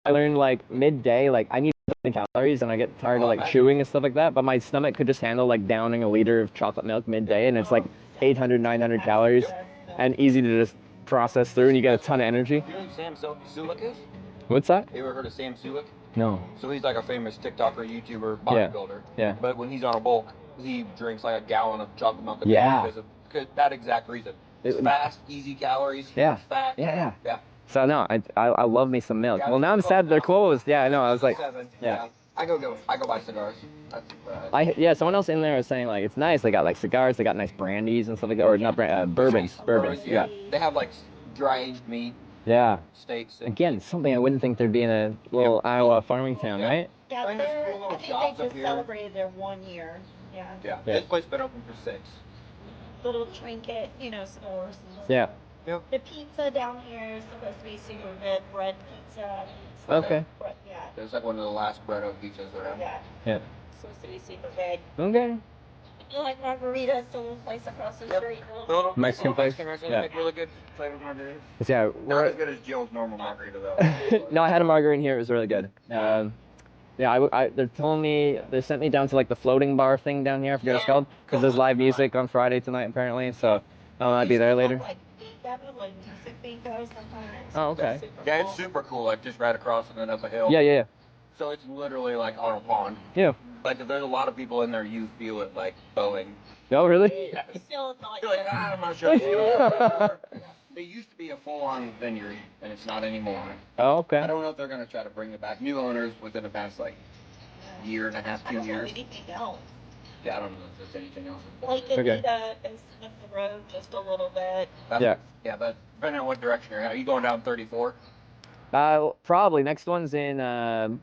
B: I learned like midday, like I need calories and I get tired of like chewing and stuff like that. But my stomach could just handle like downing a liter of chocolate milk midday, and it's like 800, 900 calories, and easy to just process through, and you get a ton of energy.
M: You know who Sam Sulik is?
B: What's that?
M: You ever heard of Sam Sulik?
B: No.
M: So he's like a famous TikToker, YouTuber, bodybuilder.
B: Yeah.
M: But when he's on a bulk, he drinks like a gallon of chocolate milk a day
B: Yeah.
M: because that exact reason. It's fast, easy calories.
B: Yeah.
M: Fat.
B: Yeah.
M: Yeah.
B: So no, I love me some milk. Well, now I'm sad they're closed. Yeah, I know. I was like,
M: Yeah. I go buy cigars. That's,
B: someone else in there was saying like it's nice. They got like cigars, they got nice brandies and stuff like that, or not bourbons. Yeah.
M: They have like dry aged meat,
B: Yeah.
M: steaks.
B: Again, something I wouldn't think there'd be in a little Iowa farming town, right?
L: Yeah,
M: I mean, there's
L: I
M: cool little
L: think
M: shops
L: they
M: up
L: just
M: here.
L: celebrated their 1 year. Yeah.
M: Yeah.
B: Yeah.
M: This place been open for 6.
L: Little trinket, stores. And
B: Yeah.
M: Yep.
L: The pizza down here is supposed to be super good. Bread pizza.
B: Okay.
L: Yeah.
M: It's like one of the last bread oak pizzas around.
L: Yeah.
B: Yeah.
L: Supposed to be super good.
B: Okay.
L: You like margaritas, the little place across the street.
B: Mexican place?
M: Mexican restaurant.
B: Yeah.
M: Make really good flavored margaritas.
B: Yeah.
M: Not as good as Jill's normal margarita though.
B: No, I had a margarita here. It was really good. Yeah, they're telling me they sent me down to like the floating bar thing down here. I forget what it's called because there's live music on Friday tonight apparently. So I'll be there later. Oh, okay.
M: Yeah, it's super cool. Like just right across and then up a hill.
B: Yeah.
M: So it's literally like on a pond.
B: Yeah.
M: Like if there's a lot of people in there, you feel it like Boeing.
B: Oh, really?
M: Yeah.
L: Still
M: You're like, I'm not sure. They used to be a full-on vineyard, and it's not anymore.
B: Oh, okay.
M: I don't know if they're gonna try to bring it back. New owners within the past like year and a half, 2 years.
L: Anything else?
M: Yeah, I don't know if there's anything else.
L: Like Anita is up the road just a little bit.
B: Yeah.
M: Yeah, but depending on what direction you're at. Are you going down 34?
B: Probably. Next one's in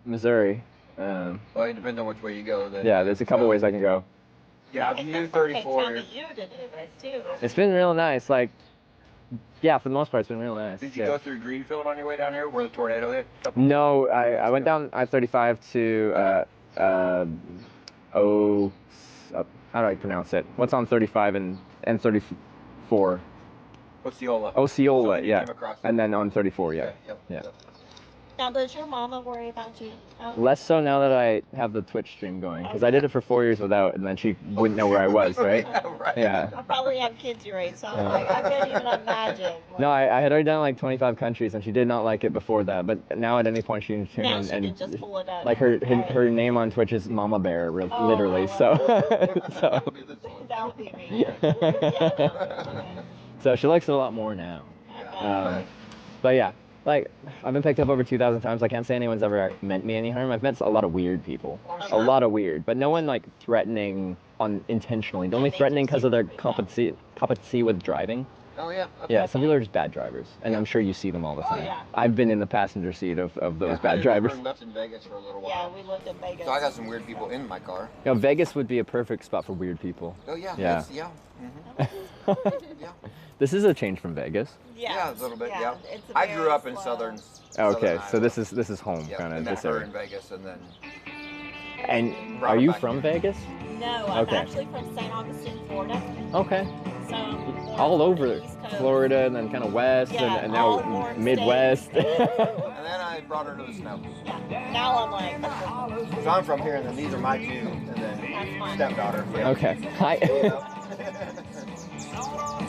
B: Missouri.
M: Well, it depends on which way you go. Then.
B: Yeah, there's a couple ways I can go.
M: Yeah, if you do 34.
B: It's been real nice. Like, yeah, for the most part, it's been real nice.
M: Did you go through Greenfield on your way down here where the tornado hit?
B: No, I went down I-35 to how do I pronounce it? What's on 35 and 34?
M: Osceola.
B: Osceola,
M: So you
B: yeah.
M: came across it.
B: And then on 34, yeah.
M: Yep.
L: Now, does your mama worry about you?
B: Less so now that I have the Twitch stream going, because I did it for 4 years without, and then she wouldn't know where I was, right?
M: Right.
B: Yeah.
L: I probably have kids your age, so I'm like, I couldn't even imagine.
B: No, I had already done like 25 countries, and she did not like it before that. But now at any point she can tune
L: Now
B: in
L: she
B: and
L: can just pull it up.
B: like her name on Twitch is Mama Bear, literally. So
L: That would be me.
B: so she likes it a lot more now. But yeah, like I've been picked up over 2,000 times. I can't say anyone's ever meant me any harm. I've met a lot of weird people, a lot of weird, but no one like threatening intentionally. Only threatening because of their competency with driving.
M: Oh yeah.
B: Yeah, some people are just bad drivers, and I'm sure you see them all the time. I've been in the passenger seat of those bad drivers.
M: We lived in Vegas for a little while.
L: Yeah, we lived in Vegas.
M: So I got some weird people in my car.
B: You know, Vegas would be a perfect spot for weird people.
M: Oh yeah.
B: Yeah.
M: Yeah. Yeah.
B: This is a change from Vegas.
M: Yeah, a little bit. Yeah.
L: It's
M: I grew up in
L: slow.
M: southern.
B: Okay, so
M: Iowa.
B: this is home,
M: Yeah,
B: kind of
M: and
B: this
M: then
B: area.
M: in Vegas, and then.
B: And
M: brought
B: are
M: it
B: you
M: back
B: from
M: here.
B: Vegas?
L: No, I'm
B: Okay.
L: actually from St. Augustine, Florida.
B: Okay.
L: So
B: All over Florida, and then kind of west,
L: Yeah,
B: and
L: all
B: now
L: north
B: Midwest.
M: And then I brought her to the snow.
L: now I'm like,
M: So I'm from here, and then these are my two, and then stepdaughter. Yeah.
B: Okay. Hi.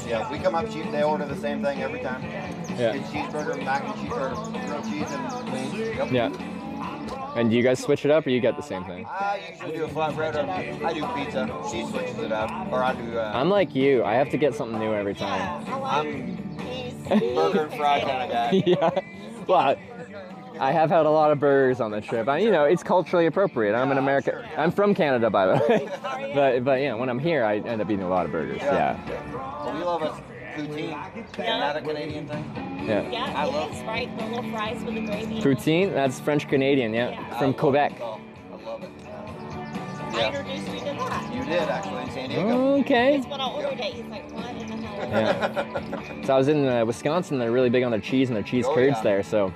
M: Yeah, we come up cheap. They order the same thing every time.
B: Yeah.
M: Get cheeseburger, mac and cheese, or grilled cheese and wings. Yep.
B: Yeah. And do you guys switch it up, or you get the same thing?
M: I usually do a flatbread, or I do pizza. She switches it up, or I do.
B: I'm like you. I have to get something new every time.
M: I'm burger and fry kind of guy.
B: Yeah. Well, I have had a lot of burgers on the trip. You know, it's culturally appropriate. I'm an American. I'm from Canada, by the way. but yeah, when I'm here, I end up eating a lot of burgers. Yeah.
M: So we love a poutine. Isn't that a Canadian thing?
B: Yeah.
L: yeah, it is, right? The little fries with the gravy.
B: Poutine, that's French Canadian, yeah. From Quebec.
M: I love it.
L: I introduced you to that.
M: You did actually in San Diego.
B: Okay.
L: It's when I ordered it. He's like, what in the hell?
B: Yeah. So I was in Wisconsin. They're really big on their cheese and their cheese curds there. So.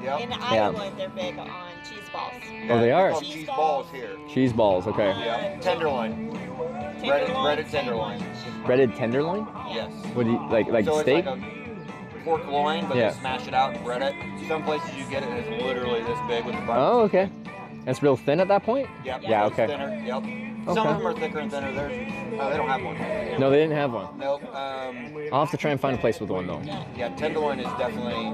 M: Yep.
L: In Iowa, they're big on cheese balls.
B: Oh, they are.
M: Cheese balls here.
B: Cheese balls. Okay.
M: Yeah. Tenderloin. Breaded tenderloin.
B: Breaded tenderloin?
M: Yes.
B: What do you like
M: So
B: steak?
M: it's like a pork loin, but
B: Yeah.
M: they smash it out and bread it. Some places you get it and it's literally this big with the bun.
B: Oh, okay. It's real thin at that point?
M: Yep.
B: Yeah,
M: It's
B: okay.
M: Thinner. Yep.
B: Okay.
M: Some of them are thicker and thinner. They don't have one.
B: No, they didn't have one.
M: Nope.
B: I'll have to try and find a place with one though.
M: Yeah, tenderloin is definitely.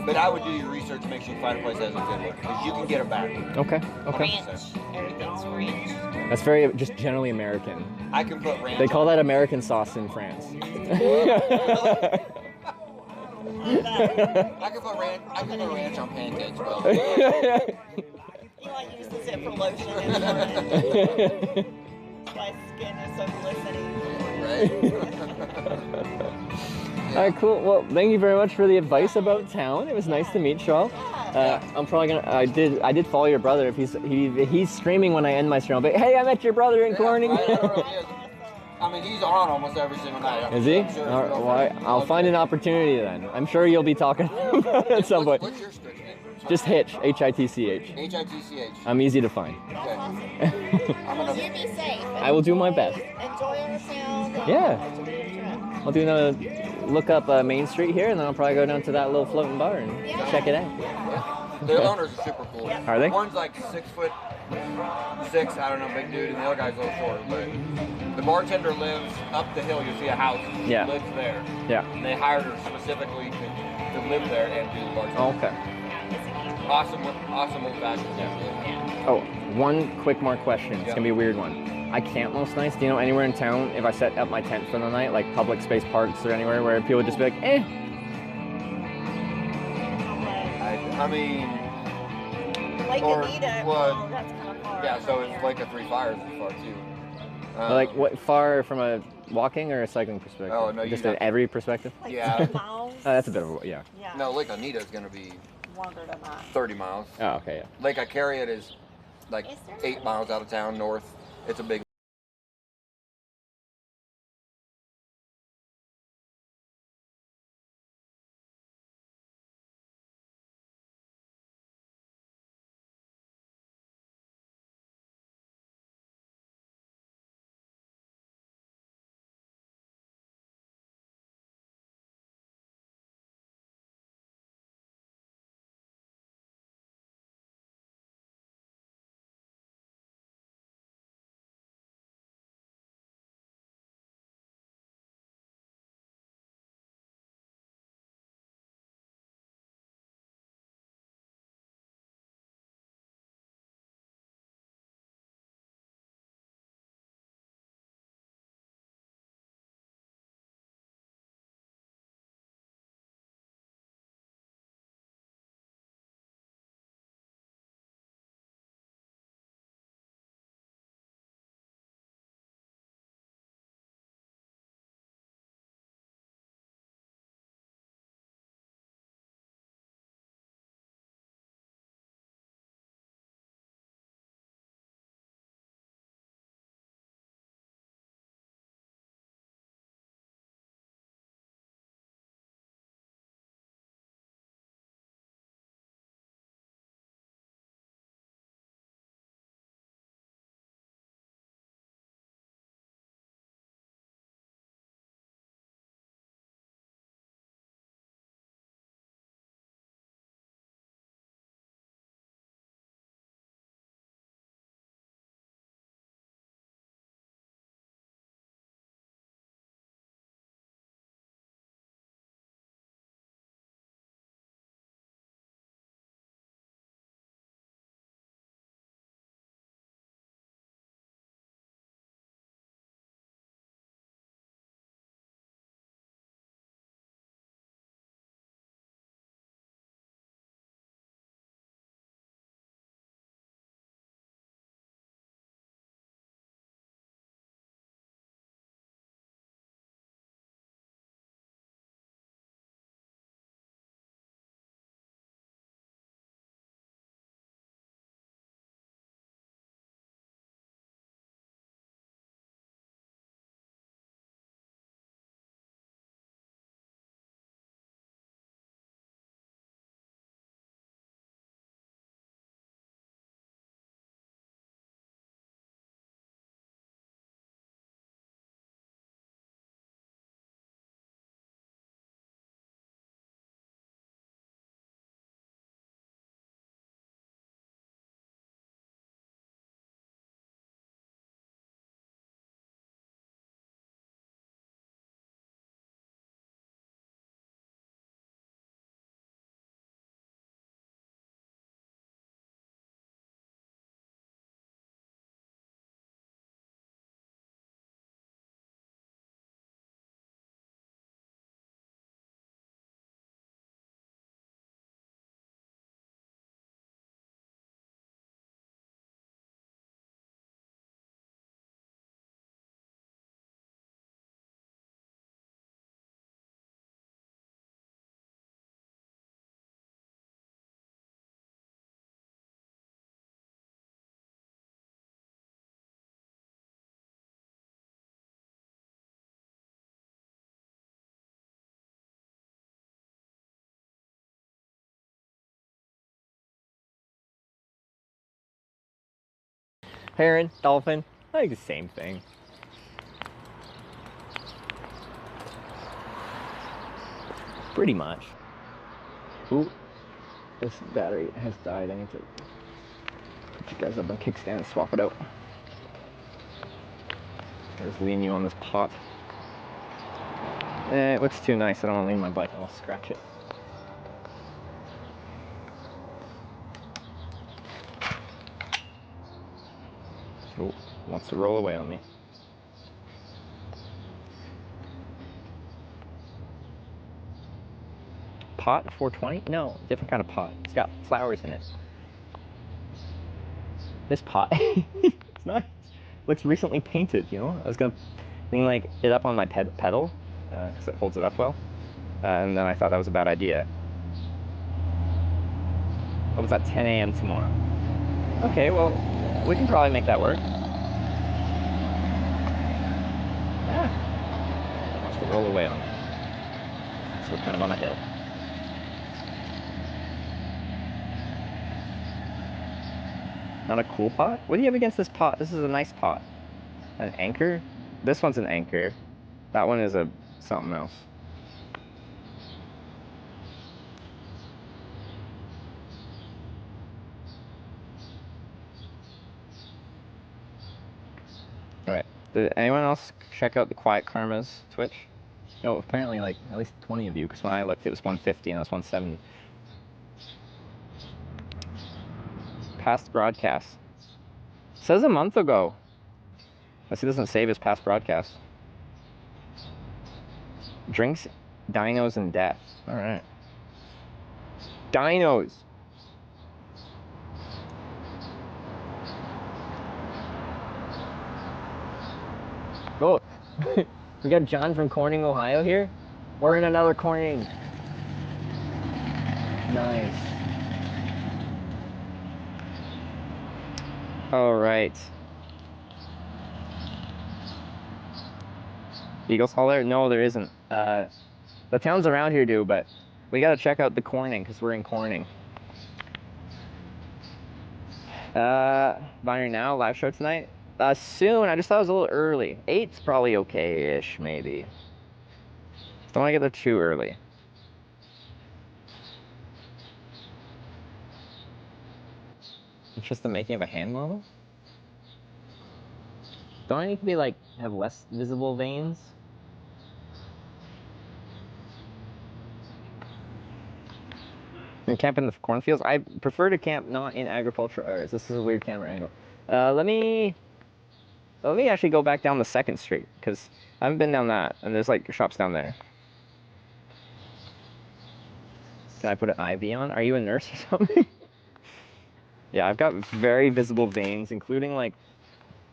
M: But I would do your research to make sure you find a place that has a good one because you can get a bag.
B: Okay. Okay.
L: Ranch. Everything's ranch.
B: That's very just generally American.
M: I can put ranch.
B: They call that American sauce in France.
M: I can put ranch on pancakes, bro.
L: Eli uses it for lotion in the morning. My skin is so glistening.
B: All right, cool. Well, thank you very much for the advice about town. It was nice to meet y'all. I'm probably gonna. I did follow your brother. If he's streaming when I end my stream. But hey, I met your brother in Corning.
M: I mean, he's on almost every single night.
B: Is he?
M: I'm sure
B: All right, well, I'll find an opportunity then. I'm sure you'll be talking at some point.
M: What's your Twitch name?
B: Just Hitch, Hitchich.
M: Hitchich.
B: I'm easy to find.
M: Okay.
L: You be safe.
B: I will do my best.
L: Enjoy our town.
B: Yeah. I'll do another look up Main Street here, and then I'll probably go down to that little floating bar and check it out.
M: Their owners are super cool.
B: Are they?
M: One's like 6'6", I don't know, big dude, and the other guy's a little short. But the bartender lives up the hill. You'll see a house.
B: Yeah.
M: He lives there.
B: Yeah.
M: And they hired her specifically to live there and do the bartender.
B: Okay.
M: Awesome old fashioned. Yeah.
B: Oh, one quick more question. It's gonna be a weird one. I camp most nights. Do you know anywhere in town if I set up my tent for the night, like public space parks or anywhere where people would just be like, eh?
M: I mean,
L: Lake
M: or
L: Anita.
M: what?
L: Oh, that's kind of
M: Yeah, so it's Lake of Three Fires is far too.
B: Like what far from a walking or a cycling perspective?
M: Oh, no,
B: just
M: you
B: in every perspective.
L: Like
M: Yeah.
L: 10 miles.
B: That's a bit of a yeah.
L: Yeah.
M: No, Lake Oneida is going to be
L: Longer than that.
M: 30 miles.
B: Oh, okay, yeah.
M: Lake Icariot is like
L: Is there
M: 8 miles out of town north. It's a big.
B: Heron, dolphin, I think the same thing. Pretty much. Ooh, this battery has died. I need to put you guys up on kickstand and swap it out. I'll just lean you on this pot. It looks too nice. I don't want to lean my bike. I'll scratch it. Oh, wants to roll away on me. Pot 420? No, different kind of pot. It's got flowers in it. This pot, it's nice. Looks recently painted, you know? I was gonna lean like it up on my pedal, because it holds it up well. And then I thought that was a bad idea. What was that, 10 a.m. tomorrow? Okay, well, we can probably make that work. Yeah. Watch it roll away on it. So we're kind of on a hill. Not a cool pot? What do you have against this pot? This is a nice pot. An anchor? This one's an anchor. That one is a something else. Alright. Did anyone else check out the Quiet Karma's Twitch? No, apparently like at least 20 of you, because when I looked it was 150 and it was 170. Past broadcast. Says a month ago. Unless he doesn't save his past broadcast. Drinks, dinos, and death. Alright. Dinos! Oh, we got John from Corning, Ohio here. We're in another Corning. Nice. All right. Eagles Hall there? No, there isn't. The towns around here do, but we gotta check out the Corning because we're in Corning. Binary Now, live show tonight? Soon. I just thought it was a little early. 8's probably okay-ish, maybe. Don't want to get there too early. It's just the making of a hand model? Don't I need to be like, have less visible veins? And camp in the cornfields? I prefer to camp not in agricultural areas. This is a weird camera angle. Let me actually go back down the 2nd Street, because I haven't been down that, and there's like shops down there. Can I put an IV on? Are you a nurse or something? Yeah, I've got very visible veins, including like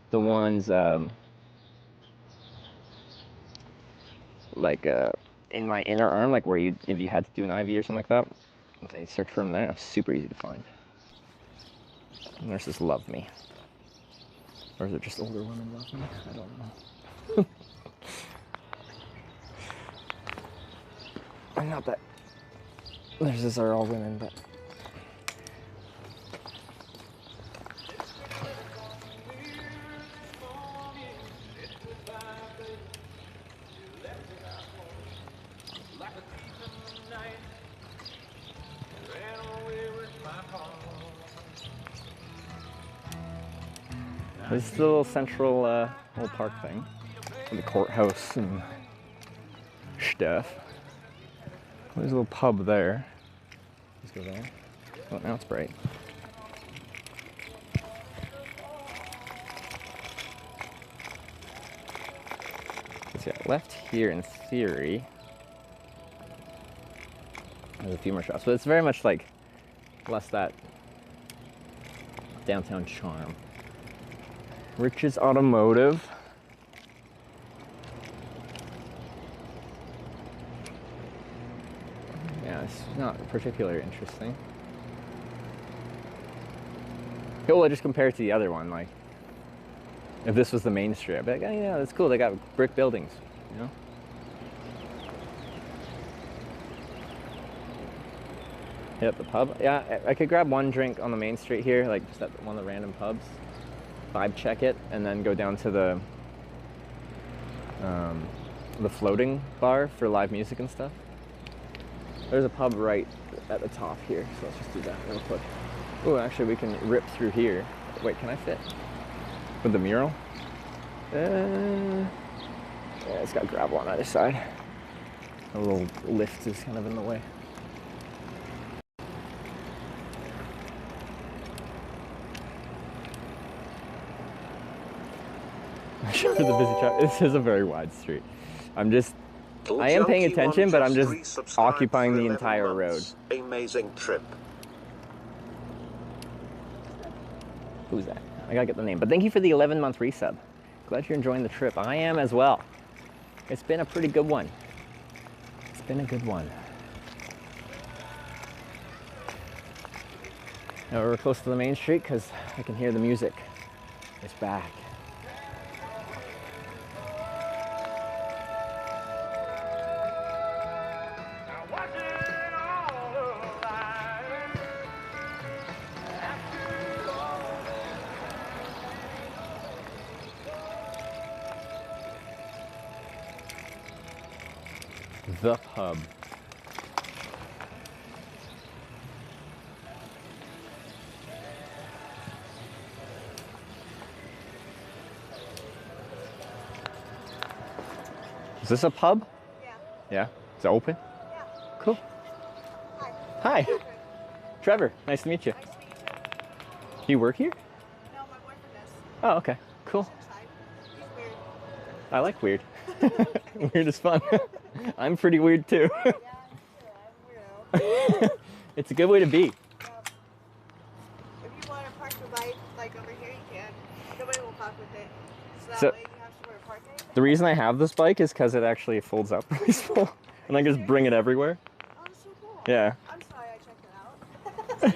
B: the ones in my inner arm, like where if you had to do an IV or something like that. They search for them there. It's super easy to find. Nurses love me. Or is it just older women love me? I don't know. I'm not that. Nurses are all women, but. This is the little central little park thing. The courthouse and stuff. There's a little pub there. Let's go there. Oh, now it's bright. So yeah, left here in theory. There's a few more shops, but it's very much like less that downtown charm. Rich's Automotive. Yeah, it's not particularly interesting. Well, I just compare it to the other one. Like, if this was the main street, I'd be like, oh, yeah, that's cool. They got brick buildings, you know? Hit up the pub. Yeah, I could grab one drink on the main street here, like just at one of the random pubs. Vibe check it, and then go down to the floating bar for live music and stuff. There's a pub right at the top here, so let's just do that real quick. Oh, actually we can rip through here. Wait, can I fit? With the mural? Yeah, it's got gravel on either side. A little lift is kind of in the way. For the busy traffic. This is a very wide street. I am paying attention, but I'm just occupying the entire road.
C: Amazing trip.
B: Who's that? I gotta get the name. But thank you for the 11-month resub. Glad you're enjoying the trip. I am as well. It's been a pretty good one. It's been a good one. Now we're close to the main street because I can hear the music. It's back. The pub. Is this a pub? Yeah. Yeah? Is it open? Yeah. Cool. Hi. Hi. Trevor, nice to meet you. Do you work here? No, my boyfriend does. Oh, okay. Cool. He's weird. I like weird. Weird is fun. I'm pretty weird too. Yeah, I'm weirdo. It's a good way to be.
H: If you want to park the bike like over here, you can. Nobody will fuck with it. So that way you have somewhere to park it.
B: The reason I have this bike is because it actually folds up really small, and I can just bring it everywhere.
H: Oh, that's so cool.
B: Yeah.
H: I'm sorry I checked it out. That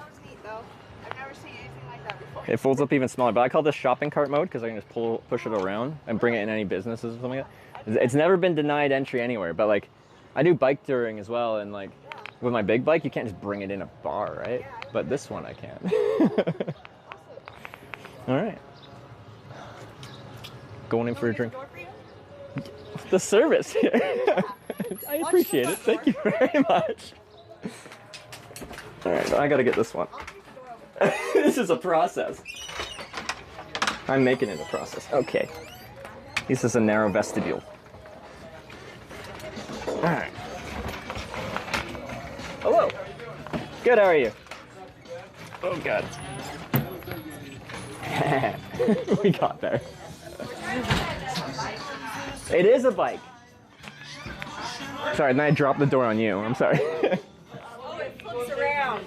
H: was neat though. I've never seen anything like that before.
B: It folds up even smaller, but I call this shopping cart mode because I can just push it around and bring it in any businesses or something like that. It's never been denied entry anywhere, but like I do bike touring as well, and like with my big bike you can't just bring it in a bar, right? But this one I can. All right. Going in for a drink. The service here. I appreciate it. Thank you very much. All right, I gotta get this one. This is a process. I'm making it a process. Okay. This is a narrow vestibule. All right. Hello. Good, how are you? Oh, God. We got there. It is a bike. Sorry, then I dropped the door on you. I'm sorry.
H: Oh, it flips around.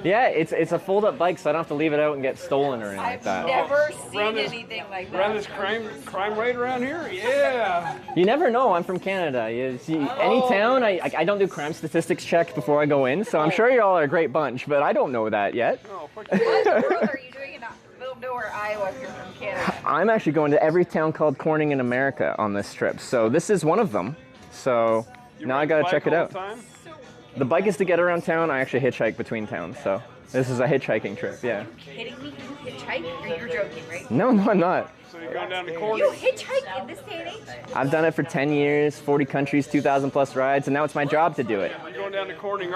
B: Yeah, it's a fold-up bike, so I don't have to leave it out and get stolen or anything like that.
H: I've never seen anything like that.
G: Around this crime rate around here? Yeah.
B: You never know. I'm from Canada. You see, any town, I don't do crime statistics check before I go in, so I'm sure you all are a great bunch, but I don't know that yet.
H: What in the world are you doing in Little Nowhere, Iowa if you're from Canada?
B: I'm actually going to every town called Corning in America on this trip, so this is one of them. So now I gotta check it out. The bike is to get around town. I actually hitchhike between towns, so this is a hitchhiking trip, yeah.
H: Kidding me? You hitchhike? Or you're joking, right?
B: No, I'm not.
G: So you're going down to Corning?
H: You hitchhike in this day and age?
B: I've done it for 10 years, 40 countries, 2,000 plus rides, and now it's my job to do it.
G: You're going down to Corning,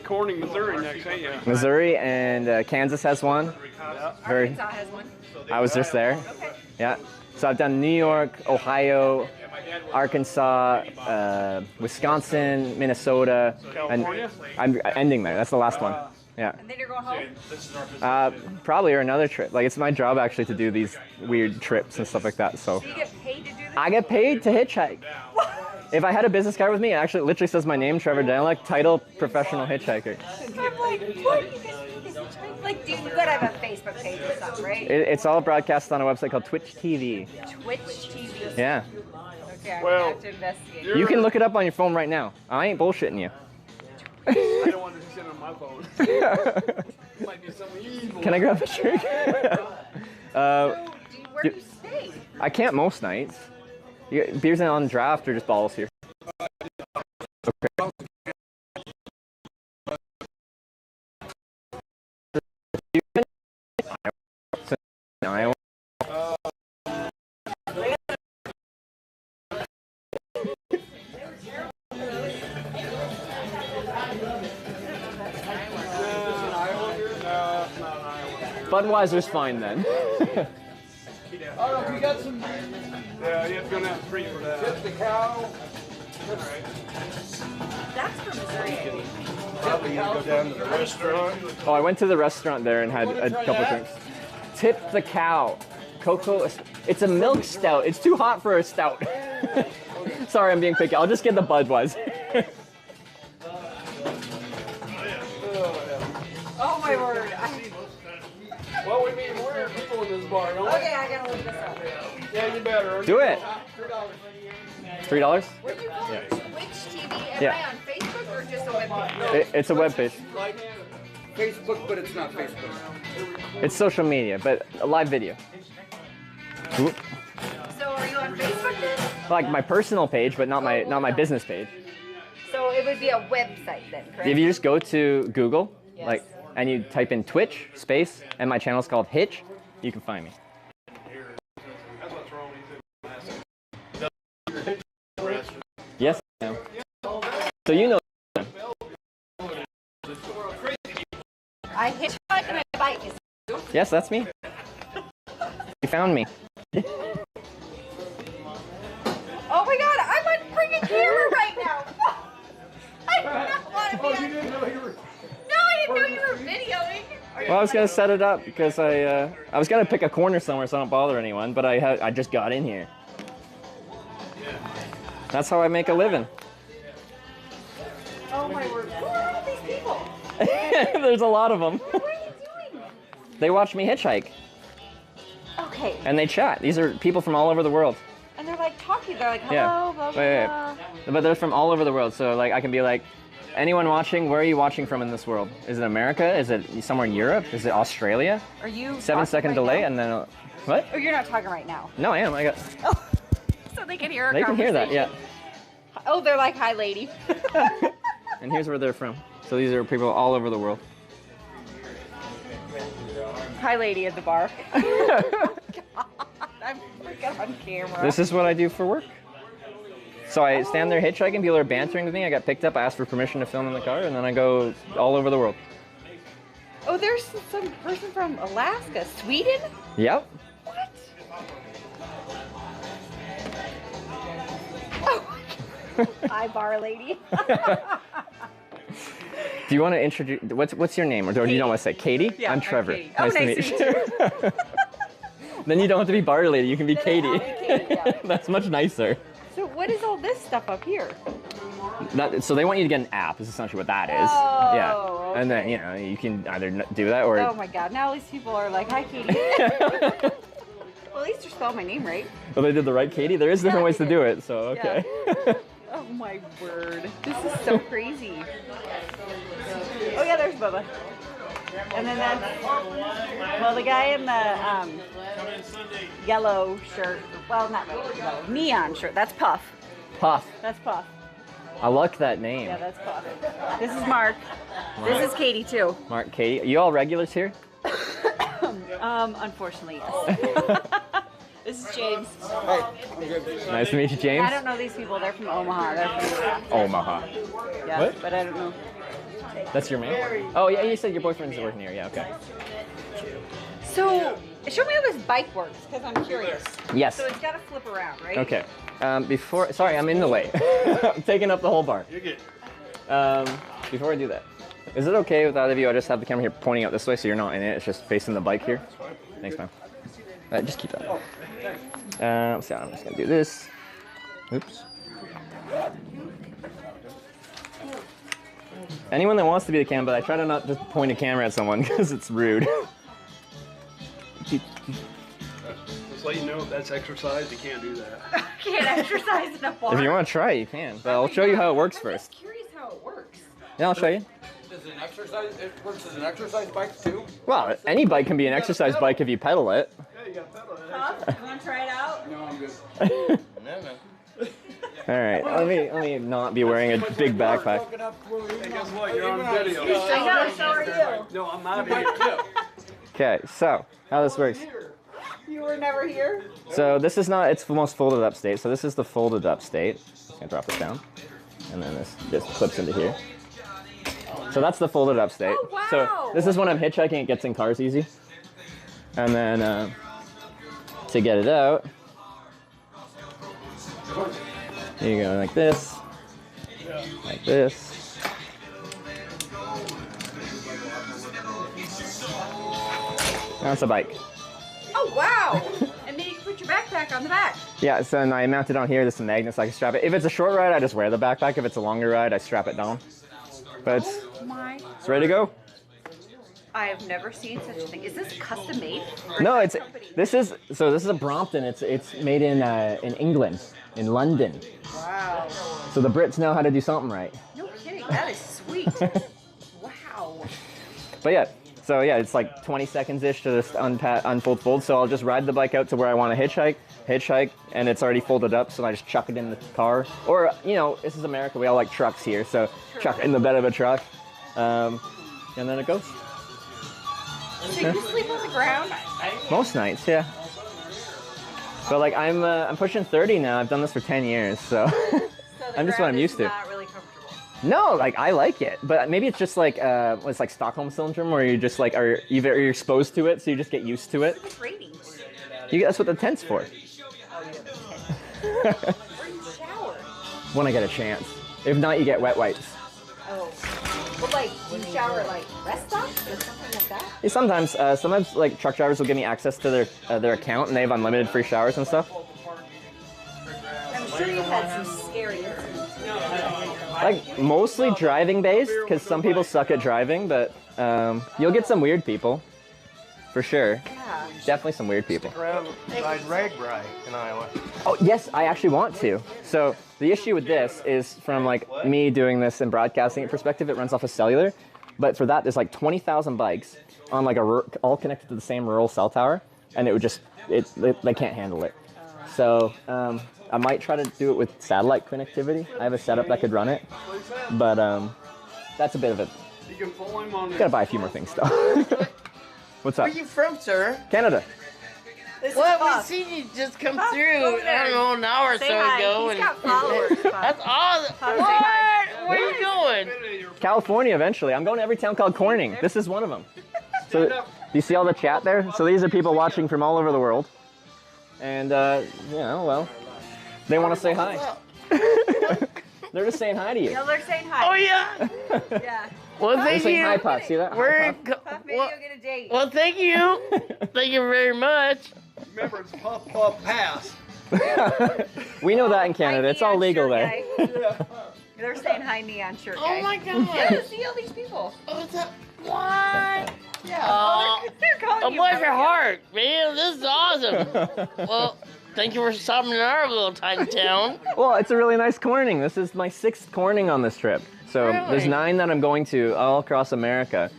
G: Corning, Missouri next, ain't you?
B: Missouri and Kansas has one.
G: Yeah.
H: Arkansas has one.
B: I was just there.
H: Okay.
B: Yeah. So I've done New York, Ohio, Arkansas, Wisconsin, Minnesota,
G: California?
B: and I'm ending there. That's the last one. Yeah.
H: And then you're going home?
B: Probably or another trip. Like it's my job actually to do these weird trips and stuff like that. So
H: So you get paid to do this?
B: I get paid to hitchhike. If I had a business card with me, it actually literally says my name, Trevor Danilek, title, professional hitchhiker.
H: I'm like, what? You guys do this hitchhike? Like, dude, you gotta have a Facebook page or something, right?
B: It's all broadcast on a website called Twitch TV.
H: Twitch TV.
B: Yeah.
H: Okay, I'm
G: Well,
H: gonna have to investigate.
B: You can look it up on your phone right now. I ain't bullshitting you.
G: I don't want to sit on my phone. Might be some evil.
B: Can I grab a drink?
H: Where do you stay?
B: I can't most nights. You got beers on draft or just bottles here? Okay. Iowa. Budweiser's fine then.
G: Oh, we got some. Yeah, you have to go down the street for that. Tip the cow.
H: That's from Missouri.
G: Probably you go down to the restaurant.
B: Oh, I went to the restaurant there and had a couple drinks. Tip the cow. Cocoa. It's a milk stout. It's too hot for a stout. Sorry, I'm being picky. I'll just get the Budweiser.
H: Oh my word.
B: Do it. $3?
H: What do you call it? Twitch TV? Am
B: Yeah.
H: I on Facebook or just a webpage?
B: It's a web page.
M: Like Facebook, but it's not Facebook.
B: It's social media, but a live video. Whoop.
H: So are you on Facebook then?
B: Like my personal page, but not my business page.
H: So it would be a website then, correct?
B: If you just go to Google, like, and you type in Twitch space, and my channel's called Hitch, you can find me. Yes, I am. So you know.
H: I hitchhike and I bite you.
B: Yes, that's me. You found me.
H: Oh my god, I'm on freaking camera right now. I do not want to be on. No, I didn't know you were videoing.
B: Well, I was gonna set it up because I was gonna pick a corner somewhere so I don't bother anyone, but I just got in here. That's how I make a living.
H: Oh my word. Who are all these people?
B: There's a lot of them.
H: What are you doing?
B: They watch me hitchhike
H: Okay.
B: and they chat. These are people from all over the world.
H: And they're like talking. They're like, hello,
B: Yeah.
H: blah, blah,
B: Wait.
H: blah.
B: But they're from all over the world. So like I can be like, anyone watching, where are you watching from in this world? Is it America? Is it somewhere in Europe? Is it Australia?
H: Are you
B: 7-second
H: right
B: delay
H: now?
B: and then what?
H: Oh, you're not talking right now.
B: No, I am. I got.
H: So they can hear our
B: They can hear that. Yeah.
H: Oh, they're like, hi, lady.
B: And here's where they're from. So these are people all over the world.
H: Hi, lady at the bar. God, I'm freaking on camera.
B: This is what I do for work. So I stand there hitchhiking, people are bantering with me, I got picked up, I asked for permission to film in the car, and then I go all over the world.
H: Oh, there's some person from Alaska. Sweden?
B: Yep.
H: What? Hi, bar lady.
B: Do you want to introduce, what's your name? Or do you don't want to say Katie?
H: Yeah,
B: I'm
H: I'm
B: Trevor.
H: Katie. Oh, nice to meet you.
B: Then you don't have to be bar lady, you can be
H: Then
B: Katie.
H: I'll be Katie, yeah.
B: That's much nicer.
H: So what is all this stuff up here?
B: So they want you to get an app, is essentially what that is.
H: Oh,
B: Yeah. And then, you know, you can either do that or...
H: Oh my god, now these people are like, hi, Katie. Well, at least you spelled my name right.
B: Well, they did the right Katie? There is different ways to do it, so okay.
H: Yeah. Oh my word. This is so crazy. Oh yeah, there's Bubba. And then that's, well, the guy in the yellow shirt, well, not really yellow, neon shirt, that's Puff.
B: Puff.
H: That's Puff.
B: I like that name.
H: Yeah, that's Puff. This is Mark. This is Katie too.
B: Mark, Katie. You all regulars here?
H: Unfortunately, yes. This is James.
M: Hey, I'm good.
B: Nice to meet you, James.
H: I don't know these people. They're from Omaha. They're from
B: Omaha.
H: yeah,
B: What?
H: but I don't know.
B: That's your man? Oh, yeah, you said your boyfriend's working here. Yeah, okay.
H: So, show me how this bike works, because I'm curious.
B: Yes.
H: So it's got to flip around, right?
B: Okay. Sorry, I'm in the way. I'm taking up the whole bar.
G: You're good.
B: Before I do that, is it okay with either of you? I just have the camera here pointing out this way so you're not in it. It's just facing the bike here. Thanks, man. Just keep that. So I'm just going to do this. Oops. Anyone that wants to be the cam, but I try to not just point a camera at someone because it's rude.
G: Just let you know if that's exercise, you can't do that.
H: I can't exercise in a bar.
B: If you want to try, you can. But I'll show you how it works first.
H: I'm curious how it works.
B: Yeah, I'll show you.
M: Does an exercise, it works as an exercise bike too?
B: Well, any bike can be an exercise bike if you pedal it.
G: Yeah, you got pedal it.
H: Huh? You want to try it out?
M: No, I'm good.
B: No. All right, let me not be wearing a big backpack.
G: Hey, guess what? You're on video.
H: I know, so are you.
G: No, I'm not here.
B: Okay, so how this works.
H: You were never here?
B: So this is not its most folded up state. So this is the folded up state. Just gonna drop this down, and then this just clips into here. So that's the folded up state.
H: Oh, wow.
B: So this is when I'm hitchhiking, it gets in cars easy. And then to get it out, you go like this, like this. That's a bike.
H: Oh, wow. And then you can put your backpack on the back.
B: Yeah, so then I mount it on here. There's some magnets I can strap it. If it's a short ride, I just wear the backpack. If it's a longer ride, I strap it down. But
H: Oh my.
B: it's ready to go.
H: I have never seen such a thing. Is this custom made?
A: No, this is a Brompton. It's made in England, in London.
H: Wow.
A: So the Brits know how to do something right.
H: No kidding. That is sweet. Wow.
A: But yeah, so yeah, it's like 20 seconds ish to just unfold, fold. So I'll just ride the bike out to where I want to hitchhike, and it's already folded up. So I just chuck it in the car. Or this is America. We all like trucks here, so chuck it in the bed of a truck, and then it goes.
H: So you sleep on the ground?
A: Most nights, yeah. But like I'm pushing 30 now. I've done this for 10 years, so I'm just what I'm used to.
H: Not really comfortable.
A: No, like I like it, but maybe it's just like it's like Stockholm syndrome, where you just like you're exposed to it, so you just get used to it.
H: It's raining.
A: That's what the tent's for.
H: Where do you shower?
A: When I get a chance. If not, you get wet wipes.
H: Oh. Well, like, do you shower like rest stops or something like that?
A: Yeah, sometimes like truck drivers will give me access to their account, and they have unlimited free showers and stuff.
H: I'm sure you've had some scary incidents.
A: Like mostly driving based, because some people suck at driving, but you'll get some weird people, for sure.
H: Yeah.
A: Definitely some weird people.
G: Stick around ride Ragbri in Iowa.
A: Oh yes, I actually want to. So the issue with this is from like me doing this and broadcasting perspective, it runs off of cellular. But for that, there's like 20,000 bikes on like all connected to the same rural cell tower, and it would just they can't handle it. So I might try to do it with satellite connectivity. I have a setup that could run it, but that's a bit of a.
G: You can follow him on.
A: Gotta buy a few more things though. What's up?
O: Where are you from, sir?
A: Canada.
O: Well, we seen you just come through, I don't know, an hour or so ago.
H: He's got followers.
O: That's awesome.
H: Puff,
O: What? Where are you going?
A: California eventually. I'm going to every town called Corning. This is one of them. So do you see all the chat there? So these are people watching from all over the world. And, well, they want to say hi. They're just saying hi to you.
H: No, they're saying hi.
O: Oh, yeah.
H: Yeah.
O: Well,
A: They're
O: thank
A: saying
O: you.
A: hi, Puff. See that?
O: We're
H: Puff, maybe you'll get a date.
O: Well, thank you. Thank you very much.
G: Remember, it's Puff Puff Pass.
A: We know that in Canada. It's all legal there.
H: They're saying hi, neon shirt
O: Oh
H: guy.
O: my God.
H: Yeah, see all these people.
O: Oh, what's up? What?
H: Yeah.
O: Oh,
H: they're calling
O: oh,
H: you.
O: bless your heart, man. This is awesome. Well, thank you for stopping in our little tiny town.
A: Well, it's a really nice Corning. This is my 6th Corning on this trip. So
O: Really?
A: there's 9 that I'm going to all across America.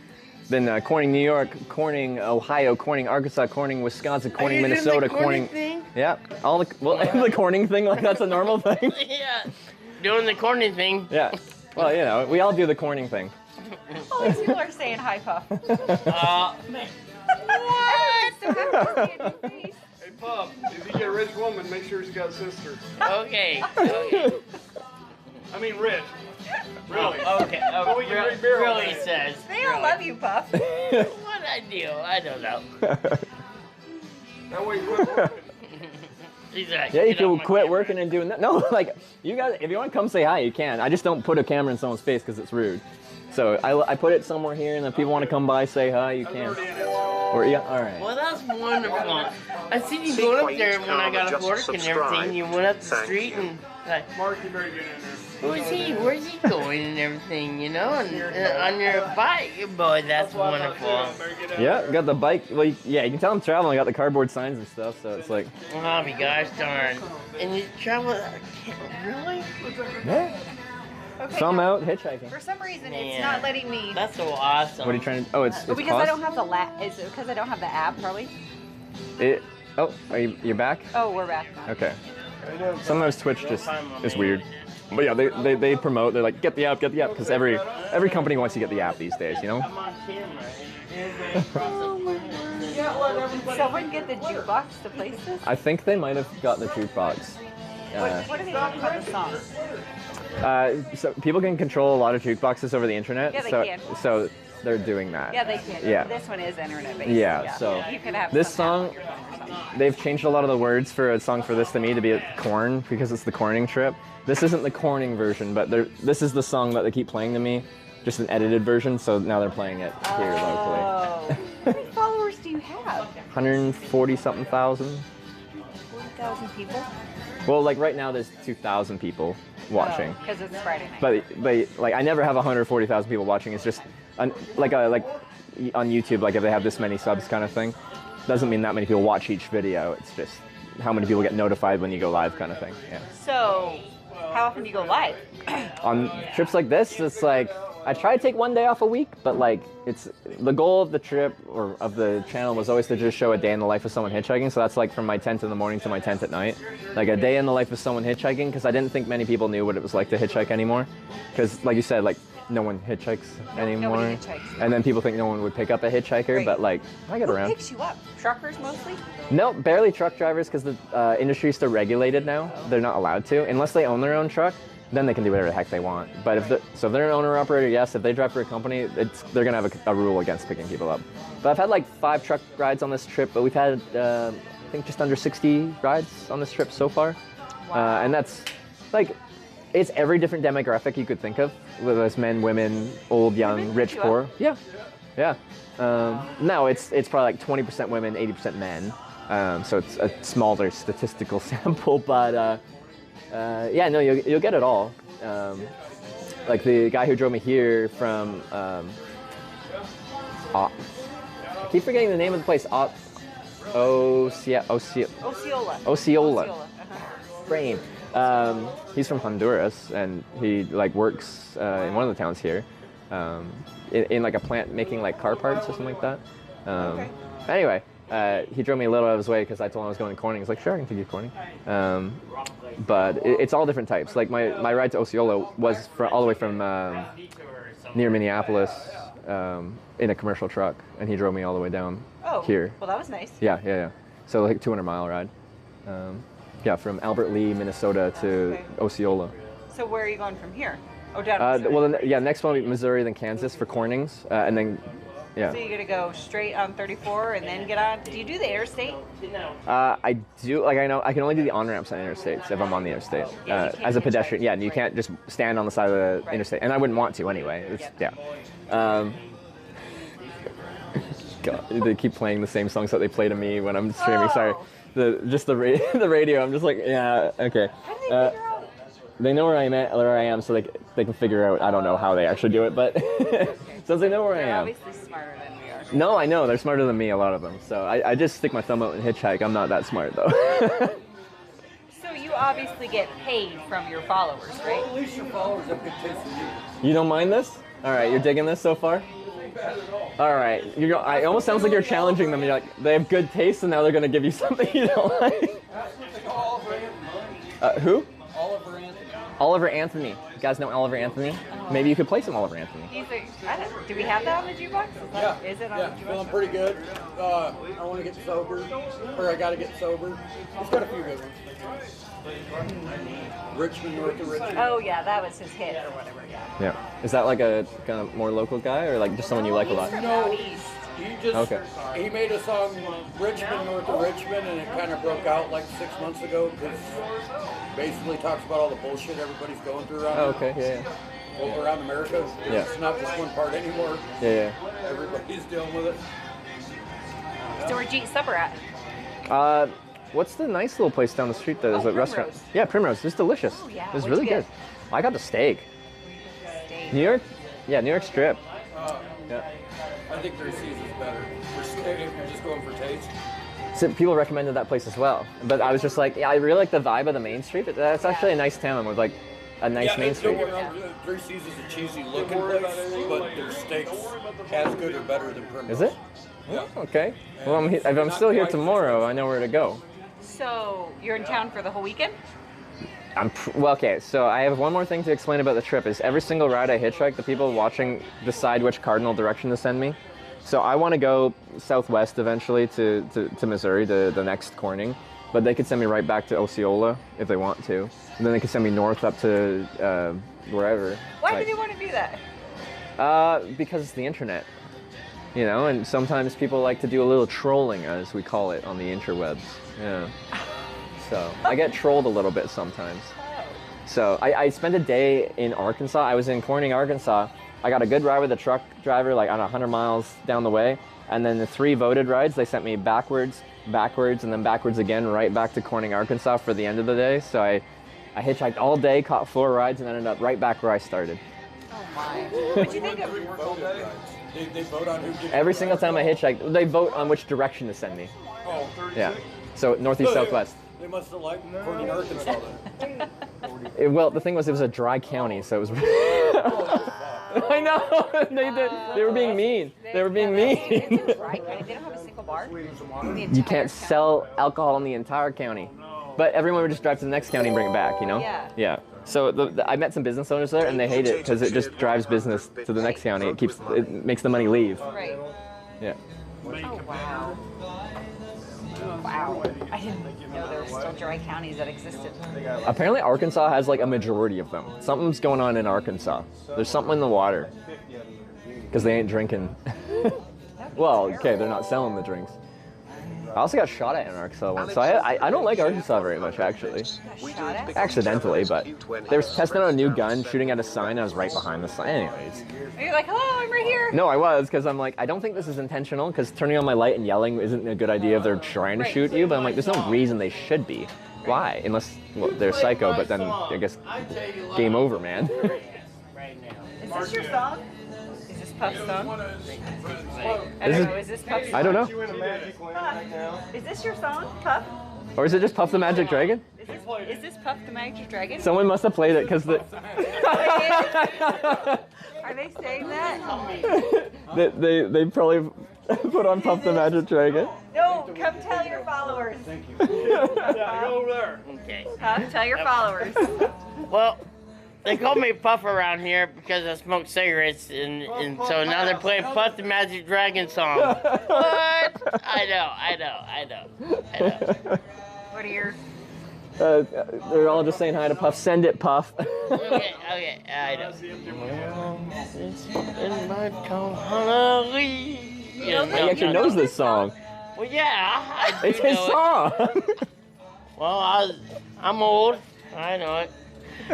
A: Then Corning, New York, Corning, Ohio, Corning, Arkansas, Corning, Wisconsin, Corning,
O: Are you doing
A: Minnesota,
O: the Corning thing?
A: Yeah, all the the Corning thing, like that's a normal thing.
O: Yeah, doing the Corning thing.
A: Yeah, well, we all do the Corning thing.
H: All these people are saying hi, Puff.
O: Man.
H: Everyone's so happy to see a new face.
G: Hey, Puff, if you get a rich woman, make sure she's got a sister.
O: Okay. Okay.
G: I mean, rich. Really?
O: Okay.
G: Oh, you drink beer all
O: Really
G: day.
O: says.
H: They all love you, Puff.
O: What I do? I don't know.
G: That way you quit working.
O: He's like,
A: Yeah, you
O: "Get off
A: can
O: my
A: quit
O: camera."
A: working and doing that. No, like you guys, if you want to come say hi, you can. I just don't put a camera in someone's face because it's rude. So I put it somewhere here, and if people want to come by, say hi, you can. Or yeah, all right.
O: Well, that's wonderful. I seen you going up there when I got off work and everything. You went up the street and like,
G: Mark, you better get in there.
O: who's he? Where's he going and everything? You know, and on your bike, boy, that's wonderful.
A: Yeah, got the bike. Well, yeah, you can tell I'm traveling. I got the cardboard signs and stuff, so it's like.
O: Oh my gosh darn! And you travel? Really?
A: Yeah.
H: Okay,
A: So I'm
H: now,
A: out hitchhiking.
H: For some reason, it's
O: Man.
H: not letting me.
O: That's so awesome.
A: What are you trying to? Oh, it's
H: because
A: cost?
H: I don't have the Is it because I don't have the app, probably?
A: Oh, you're back?
H: Oh, we're back now.
A: Okay. Sometimes Twitch just is weird. But yeah, they promote. They're like, get the app, because every company wants to get the app these days, you know.
O: I'm on camera.
H: Someone get the jukebox to place this?
A: I think they might have got the jukebox.
H: What are they talking about the song?
A: So people can control a lot of jukeboxes over the internet.
H: Yeah, they
A: so,
H: can.
A: So they're doing that.
H: Yeah, they can.
A: Yeah.
H: This one is internet based.
A: Yeah, so
H: you can have
A: this
H: some
A: song, they've changed a lot of the words for a song for This to Me to be Corn because it's the Corning trip. This isn't the Corning version, but this is the song that they keep playing to me, just an edited version. So now they're playing it here locally.
H: How many followers do you have?
A: 140 something thousand.
H: 40,000 people.
A: Well, like right now there's 2,000 people watching.
H: Because it's Friday night.
A: But like I never have 140,000 people watching. It's just like
B: on YouTube, like if they have this many subs kind of thing, doesn't mean that many people watch each video. It's just how many people get notified when you go live kind of thing. Yeah.
H: So, how often do you go live?
B: On trips like this, it's like I try to take one day off a week, but like it's the goal of the trip or of the channel was always to just show a day in the life of someone hitchhiking. So that's like from my tent in the morning to my tent at night, like a day in the life of someone hitchhiking, because I didn't think many people knew what it was like to hitchhike anymore. Because like you said, like no one hitchhikes anymore,
H: nobody hitchhikes.
B: and then people think no one would pick up a hitchhiker,
H: Right.
B: but like I get
H: Who
B: around.
H: picks you up? Truckers mostly?
B: No, barely truck drivers, because the industry is still regulated now. They're not allowed to, unless they own their own truck. Then they can do whatever the heck they want. But if they're an owner operator, yes. If they drive for a company, they're gonna have a rule against picking people up. But I've had like 5 truck rides on this trip, but we've had I think just under 60 rides on this trip so far.
H: Wow.
B: And that's like it's every different demographic you could think of, whether it's men, women, old, young, rich, poor. Yeah, yeah. No, it's probably like 20% women, 80% men. So it's a smaller statistical sample, but. Yeah, no, you'll get it all. Like the guy who drove me here from, I keep forgetting the name of the place. Osceola. Brain. He's from Honduras, and he like works in one of the towns here, in like a plant making like car parts or something like that. Anyway. He drove me a little out of his way because I told him I was going to Corning. He's like, sure, I can take you to Corning. But it's all different types. Like my ride to Osceola was all the way from near Minneapolis in a commercial truck, and he drove me all the way down here.
H: Well, that was nice.
B: Yeah. So like 200-mile ride. Yeah, from Albert Lee, Minnesota to Osceola.
H: So where are you going from here? Oh, down to Missouri.
B: Well, then, next one will be Missouri, then Kansas for Cornings, and then. Yeah.
H: So you're gonna go straight on 34 and then get on. Do you do the interstate?
B: I do. Like I know I can only do the on ramps on interstates if I'm on the interstate as a pedestrian. Yeah, and you can't just stand on the side of the interstate, and I wouldn't want to anyway. Yeah. God, they keep playing the same songs that they play to me when I'm streaming. Sorry, the radio. I'm just like, yeah, okay. They know where I am, so they can figure out. I don't know how they actually do it, but since they know where I am.
H: They're obviously smarter than we are.
B: No, I know they're smarter than me. A lot of them. So I just stick my thumb out and hitchhike. I'm not that smart though.
H: So you obviously get paid from your followers, right?
M: Well, at least your followers have good taste in you.
B: You don't mind this? All right, you're digging this so far. All right, it almost sounds like you're challenging them. You're like, they have good taste, and now they're gonna give you something you don't like. Who? Oliver Anthony. You guys know Oliver Anthony? Maybe you could play some Oliver Anthony.
H: Do we have that on the jukebox? Is it on the jukebox?
M: Feeling pretty good. I want to get sober, or I got to get sober. It's got a few good ones. Richmond, North of Richmond.
H: Oh yeah, that was his hit or whatever.
B: Yeah. Is that like a kind of more local guy, or like just someone you like a lot?
M: No, he made a song, Richmond, North of Richmond, and it kind of broke out like 6 months ago because basically talks about all the bullshit everybody's going through around
B: yeah.
M: around America.
B: Yeah.
M: It's not just one part anymore.
B: Yeah.
M: Everybody's dealing with it.
H: So where'd you eat supper at?
B: What's the nice little place down the street that is a restaurant? Yeah, Primrose. It's delicious.
H: Oh, yeah.
B: It was
H: What'd
B: really
H: you
B: good. I got the steak. New York? Yeah, New York strip. Yeah.
M: I think Three Seas is better. If you're just going for taste.
B: So people recommended that place as well. But I was just like, yeah, I really like the vibe of the main street. But that's actually a nice town with like a nice main street.
M: Three Seas is a cheesy looking place, but their steaks as good or better than Primrose.
B: Is it?
M: Yeah.
B: Okay. Well, if I'm still here tomorrow, I know where to go.
H: So you're in town for the whole weekend?
B: Well, okay, so I have one more thing to explain about the trip is every single ride I hitchhike, the people watching decide which cardinal direction to send me. So I want to go southwest eventually to Missouri, to the next Corning, but they could send me right back to Osceola if they want to. And then they could send me north up to wherever.
H: Why do they want to do that?
B: Because it's the internet, you know, and sometimes people like to do a little trolling, as we call it, on the interwebs. Yeah. So I get trolled a little bit sometimes. So I spent a day in Arkansas. I was in Corning, Arkansas. I got a good ride with a truck driver, like on 100 miles down the way. And then the 3 voted rides, they sent me backwards, and then backwards again, right back to Corning, Arkansas for the end of the day. So I hitchhiked all day, caught 4 rides, and ended up right back where I started.
H: Oh my. What'd you think of
M: They vote on who gets
B: Every single time I hitchhike, they vote on which direction to send me.
M: Oh, 36?
B: Yeah. So northeast, southwest.
M: They must have liked Corning, Arkansas then.
B: Well, the thing was, it was a dry county, so it was. I know. They were being mean. They were being mean.
H: Right? They don't have a single bar.
B: You can't sell alcohol in the entire county, but everyone would just drive to the next county and bring it back. You know?
H: Yeah.
B: Yeah. So I met some business owners there, and they hate it because it just drives business to the next county. It makes the money leave.
H: Right.
B: Yeah.
H: Oh, wow. Wow. I didn't know there were still dry counties that existed.
B: Apparently Arkansas has like a majority of them. Something's going on in Arkansas. There's something in the water. Because they ain't drinking. Well, okay, they're not selling the drinks. I also got shot at in Arkansas once, so I don't like Arkansas very much, actually. Accidentally, but they were testing out a new gun, shooting at a sign, I was right behind the sign. Anyways.
H: You're like, hello, I'm right here.
B: No, I was, because I'm like, I don't think this is intentional, because turning on my light and yelling isn't a good idea if they're trying to shoot you, but I'm like, there's no reason they should be. Why? Unless, well, they're psycho, but then I guess game over, man.
H: Is this your song? Is this Puff's song? I don't know, is this Puff's song?
B: I don't know.
H: Is this your song, Puff?
B: Or is it just Puff the Magic Dragon?
H: Is this Puff the Magic Dragon?
B: Someone must have played it, because the...
H: Are they saying that?
B: they probably put on Puff the Magic Dragon.
H: No, come tell your followers. Thank you.
O: Yeah, go over there. Okay.
H: Tell your followers.
O: Well, they call me Puff around here because I smoke cigarettes, and so now they're playing Puff the Magic Dragon song. What? I know.
H: What are your...
B: They're all just saying hi to Puff. Send it, Puff.
O: Okay, I know.
B: He actually knows this song.
O: Well, yeah, I do
B: It's his
O: know
B: song.
O: It. Well, I'm old. I know it.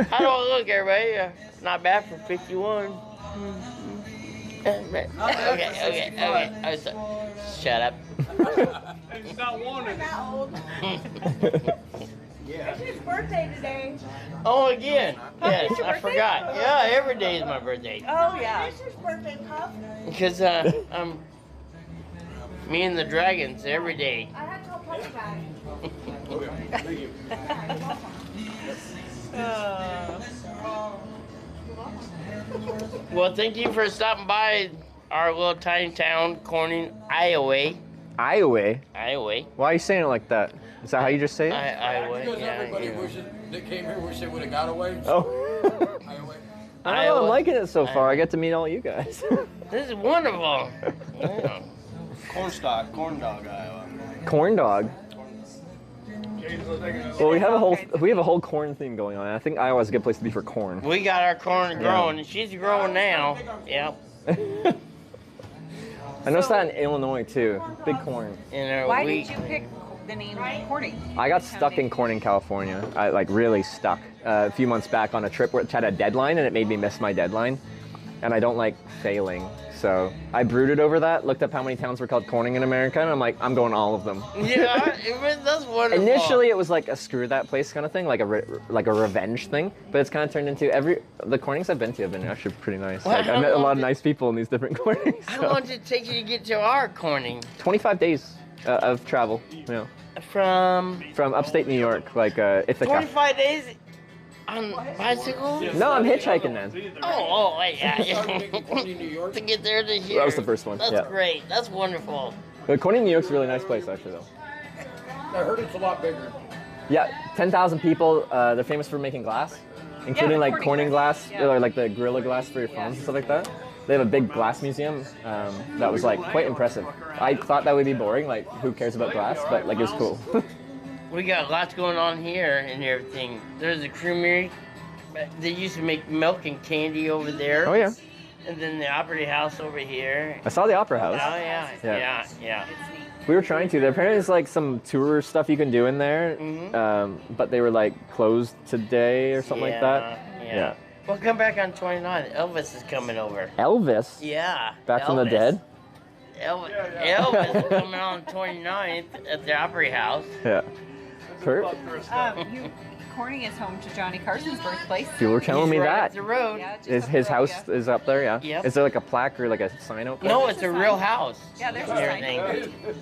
O: How do I look, everybody? Not bad for 51. Okay. I'm sorry. Shut up.
U: It's not wanted.
J: It's his birthday today.
O: Oh, again. Yes,
J: It's your
O: I
J: birthday?
O: forgot. Yeah, every day is my birthday.
J: Oh, yeah. It's his birthday, Puff.
O: Because I'm me and the dragons every day.
J: I had to tell Puff about it.
O: Well, thank you for stopping by our little tiny town, Corning, Iowa.
B: Iowa?
O: Iowa.
B: Why are you saying it like that? Is that how you just say it?
O: Iowa,
M: Because
O: yeah.
M: everybody wishes that came here wish they would have got away.
B: Oh. I don't know, I'm liking it so far. I get to meet all you guys.
O: This is wonderful. Yeah.
G: Corn dog, Iowa.
B: Corn dog. Well, we have a whole corn theme going on. I think Iowa's a good place to be for corn.
O: We got our corn growing, and she's growing now. Yep.
B: I noticed that in Illinois too. Big corn.
H: Why did you pick the name Corning?
B: I got stuck in Corning, California. I like really stuck a few months back on a trip which had a deadline, and it made me miss my deadline. And I don't like failing, so I brooded over that. Looked up how many towns were called Corning in America, and I'm like, I'm going all of them.
O: Yeah, that's wonderful.
B: Initially, it was like a screw that place kind of thing, like a revenge thing. But it's kind of turned into the Cornings I've been to have been actually pretty nice.
O: Well,
B: Like, I met a lot of nice people in these different Cornings.
O: How long did it take you to get to our Corning?
B: 25 days of travel. You know. From upstate New York, like Ithaca.
O: 25 days on bicycle?
B: No, I'm hitchhiking then.
O: Oh, wait, yeah. To get there to here.
B: That was the first one.
O: That's
B: yeah.
O: great. That's wonderful.
B: But Corning, New York's a really nice place, actually, though.
M: I heard it's a lot bigger.
B: Yeah, 10,000 people. They're famous for making glass, including like Corning glass, or like the Gorilla Glass for your phones and stuff like that. They have a big glass museum that was like quite impressive. I thought that would be boring, like who cares about glass, but like it was cool.
O: We got lots going on here and everything. There's a creamery. They used to make milk and candy over there.
B: Oh yeah.
O: And then the Opera House over here.
B: I saw the Opera House.
O: Oh yeah.
B: We were trying to. Apparently there's like some tour stuff you can do in there, but they were like closed today or something like that.
O: Yeah. Well, come back on 29th. Elvis is coming over.
B: Elvis?
O: Yeah.
B: Back from the dead?
O: Elvis is coming on 29th at the Opera House.
B: Yeah.
A: Kurt?
H: Corning is home to Johnny Carson's birthplace.
A: People were telling me
O: right
A: that.
O: up the road.
H: Yeah, just
A: Is
H: up
A: his
H: the road,
A: house
H: yeah.
A: is up there? Yeah.
O: Yep.
A: Is there like a plaque or like a sign out there?
O: No, it's a real house.
H: Yeah, there's a
O: Everything.
H: sign.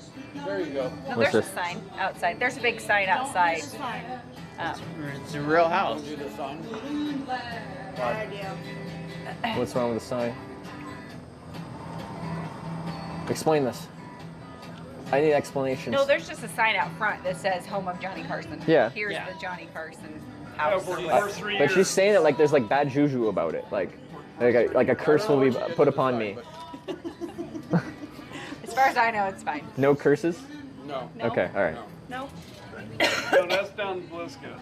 M: There you go.
H: No,
A: What's
H: there's
A: this?
H: a sign outside. There's a big sign outside.
O: It's a real house.
M: Do the sign.
A: What's wrong with the sign? Explain this. I need explanations.
H: No, there's just a sign out front that says "Home of Johnny Carson."
A: Yeah.
H: Here's the Johnny Carson house.
A: But she's saying it like there's like bad juju about it, like a curse will be put upon me.
H: As far as I know, it's fine.
A: No curses?
M: No.
A: Okay, all right.
H: No.
G: No, that's down in Bliska.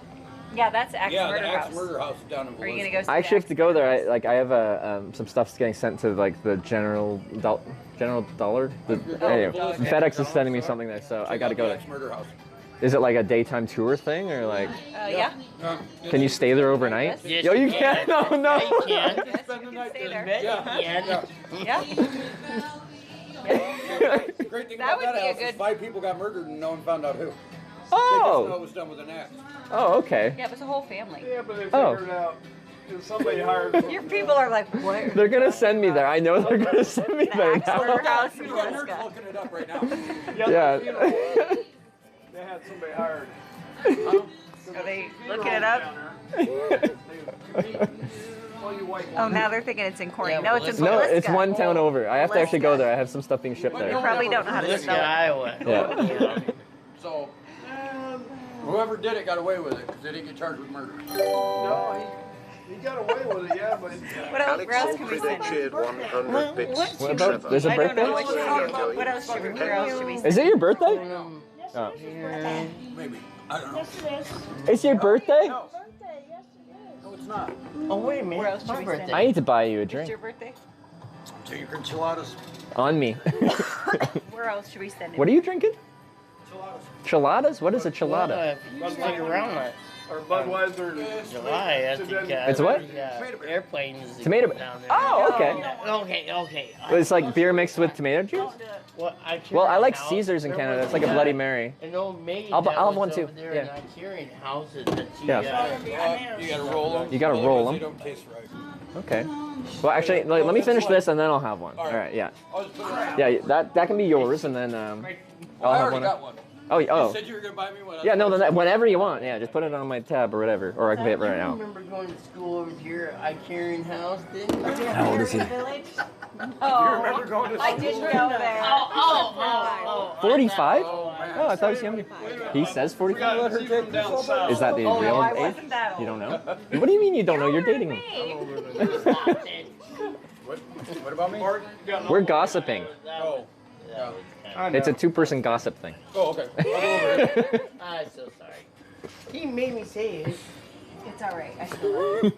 H: Yeah, that's Axe
M: Yeah,
H: Murder
M: the
H: House.
M: Axe Murder House is down in
H: Are you gonna
M: Velisca.
H: go? See
A: I actually have to go there. I have some stuff's getting sent to like the General Dollar. Anyway, FedEx is sending me something there, so I got to go there.
M: Axe Murder House.
A: Is it like a daytime tour thing or like?
H: Yeah.
A: Can you stay there overnight?
O: Yes,
A: Yo, you
O: you
A: can.
O: can.
A: No, no.
O: Yeah, you can.
H: Yes, you can stay there.
O: Yeah.
H: Yeah.
M: The great thing
H: That
M: about
H: would
M: that
H: be a
M: house is
H: good-
M: 5 people got murdered and no one found out who. They just know
A: Oh.
M: it was done with an axe.
A: Oh, okay.
H: Yeah, it was a whole family.
G: Yeah, but they
A: Oh.
G: figured out if somebody hired.
H: Your people are like, what?
A: They're gonna send me there. I know they're gonna send me there
H: Axe Murder
A: now.
H: House in
M: You got nerds
H: Bliska.
M: looking it up right now.
A: Yeah.
G: You know, they had somebody hired.
H: Are they looking it up? Oh, now they're thinking it's in Corning. No, it's in
A: No,
H: Bliska.
A: it's one town over. I have to actually go there. I have some stuff being shipped
H: You
A: there.
H: probably don't know how to
O: Bliska,
H: spell it.
O: Iowa.
A: Yeah.
M: So, whoever did it got away with it because they didn't get charged with murder.
G: No, he got away with it, yeah, but.
H: What else, where else can we
C: Alexander
H: send?
C: cheered 100 bits.
A: What about? There's a
H: I don't know
A: birthday?
H: what should we, what else should we, where else should we send?
A: Is it your birthday? Oh.
M: Maybe. I don't know.
A: It's your birthday?
M: No, it's not.
O: Oh, wait a minute.
H: Where else
O: It's my
H: should we send
O: birthday.
A: I need to buy you a
H: It's
A: drink.
H: your birthday?
M: Take your enchiladas.
A: On me.
H: Where else should we send it?
A: What are you drinking? Chiladas? What is a chilada?
O: Well, you stick around like
G: Or Budweiser.
O: July, I think.
A: It's what?
O: Airplanes.
A: Tomato.
O: Down there.
A: Oh, okay.
O: Okay.
A: It's like beer mixed with tomato juice? Well, I like Caesars in Canada. It's like a Bloody Mary.
O: An old maid
A: I'll
O: that
A: have
O: was
A: one too.
O: over there
A: Yeah.
O: in Icarian houses that she
A: Yeah.
M: You gotta roll them.
A: You gotta roll
M: They
A: them.
M: don't taste right.
A: Okay. Well, actually, let me finish this and then I'll have one. All right. Yeah.
M: I'll just put it right.
A: Yeah. That can be yours, and then I'll
M: I
A: have
M: already
A: one.
M: got one.
A: Oh.
M: You
A: Oh.
M: said you were gonna buy me one.
A: Yeah. No. Then whenever you want. Yeah. Just put it on my tab or whatever, or I can pay it right
O: I
A: now.
O: remember going to school over to your Icarian house, didn't you?
A: How old is he?
H: Oh,
G: remember going to
H: I didn't go there.
O: Oh.
A: 45? Oh, I thought he was younger. He says 45.
G: Got see from down south.
A: Is that the
H: Oh,
A: real
H: no, I
A: age?
H: wasn't that old.
A: You don't know? What do you mean you don't know? You're dating him.
M: What about me?
A: We're gossiping.
M: Oh. Yeah.
A: It's a two-person gossip thing.
M: Oh, okay. I'll go over it.
O: I'm so sorry. He made me say it.
H: It's all right. I feel it.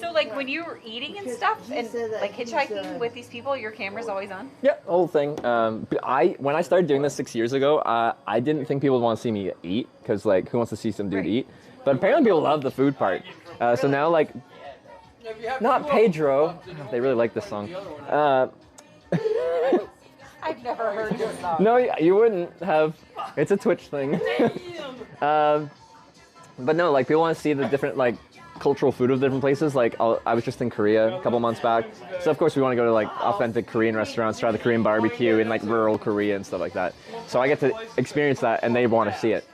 H: So, like, when you were eating and stuff, and like hitchhiking with these people, your camera's always on?
A: Yeah, whole thing. When I started doing this 6 years ago, I didn't think people would want to see me eat, because like, who wants to see some dude eat? But apparently people love the food part. So now, like, not Pedro. They really like this song.
H: I've never heard this song.
A: No, you wouldn't have. It's a Twitch thing. But no, like, people want to see the different, like, cultural food of different places. Like, I was just in Korea a couple months back. So, of course, we want to go to, like, authentic Korean restaurants, try the Korean barbecue in, like, rural Korea and stuff like that. So I get to experience that, and they want to see it.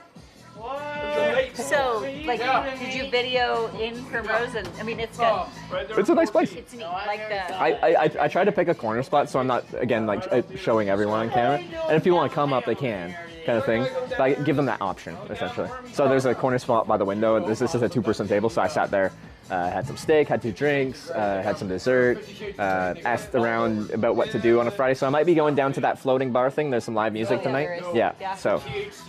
H: So, like, did you video in Primrose? And I mean, it's got.
A: It's a nice place.
H: It's neat. Like the.
A: I try to pick a corner spot so I'm not, again, like, showing everyone on camera. And if people want to come up, they can, kind of thing. But I give them that option, essentially. So there's a corner spot by the window. This is a two-person table, so I sat there, had some steak, had 2 drinks, had some dessert, asked around about what to do on a Friday. So I might be going down to that floating bar thing. There's some live music tonight. Yeah. So,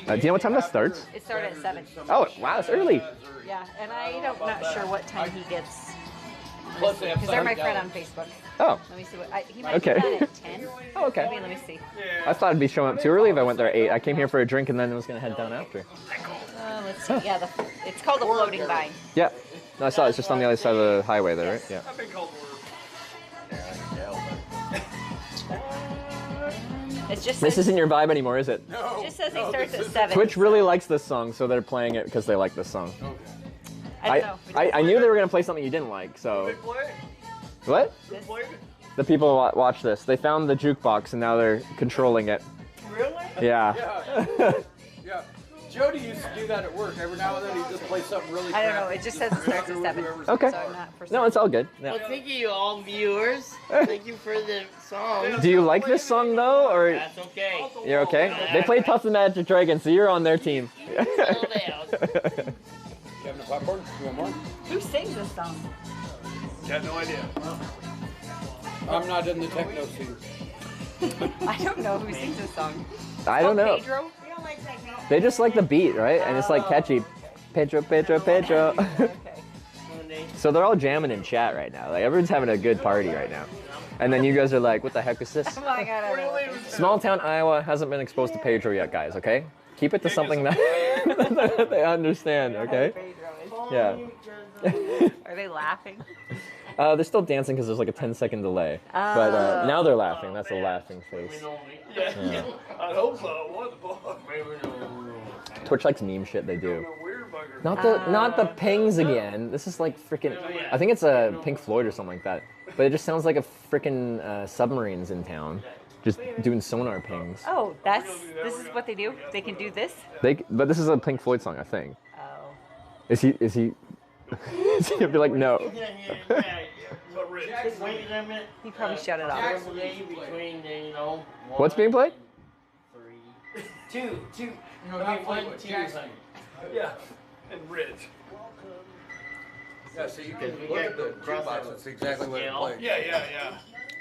A: do you know what time that starts?
H: It started at 7.
A: Oh, wow, it's early.
H: Yeah, and I'm not sure what time he gets.
M: Plus they have
H: Because they're my
M: some-
H: friend on Facebook.
A: Oh.
H: Let me see what. He might
A: Okay.
H: be done at 10.
A: Oh, okay.
H: Maybe, let me see.
A: I thought I'd be showing up too early if I went there at 8. I came here for a drink and then I was going to head down after.
H: Let's see. Yeah, it's called a floating vine.
A: Yeah. No, I saw it. It's just on the other side of the highway there, right? Yeah.
H: It just
B: This
H: says,
B: isn't your vibe anymore, is it?
H: it just says he starts at 7.
B: Twitch really likes this song, so they're playing it because they like this song.
H: I don't know.
B: I knew they were gonna play something you didn't like, so. What? The people watch this. They found the jukebox and now they're controlling it.
M: Really?
B: Yeah.
M: Yeah. Jody used to do that at work. Every now and then he'd just play something really
H: I don't
M: crap.
H: know. It just says it starts at 7.
B: Okay.
H: So I'm not for
B: No, it's all good. Yeah.
O: Well, thank you, all viewers. Thank you for the song.
B: Do you like this song though, or
O: That's okay.
B: you're okay? They played Puff the Magic Dragon, so you're on their team.
M: You having a popcorn? You want more?
H: Who sings this song?
G: Got no idea.
M: I'm not in the techno scene.
H: I don't know who sings this song.
B: I don't know.
H: Pedro?
B: They just like the beat, right? And it's like catchy. Pedro, Pedro, Pedro. So they're all jamming in chat right now. Like everyone's having a good party right now. And then you guys are like, what the heck is this?
H: Oh my god, I don't know.
B: Small town Iowa hasn't been exposed to Pedro yet, guys, okay? Keep it to something that they understand, okay? Yeah.
H: Are they laughing?
B: They're still dancing because there's like a 10-second delay. But now they're laughing. That's a laughing face. Yeah.
G: I hope so. What the fuck?
B: Twitch likes meme shit they do. Not the pings again. This is like freaking. I think it's a Pink Floyd or something like that. But it just sounds like a freaking submarines in town, just doing sonar pings.
H: Oh, this is what they do? They can do this?
B: But this is a Pink Floyd song, I think.
H: Oh.
B: Is he? Is he gonna be like no?
H: He probably shut it off.
B: What's being played?
O: Two.
G: No, not Fleetwood. Jackson. Yeah, and Ridge.
M: Yeah, so you can look at the jukebox. That's exactly what it plays.
G: Yeah.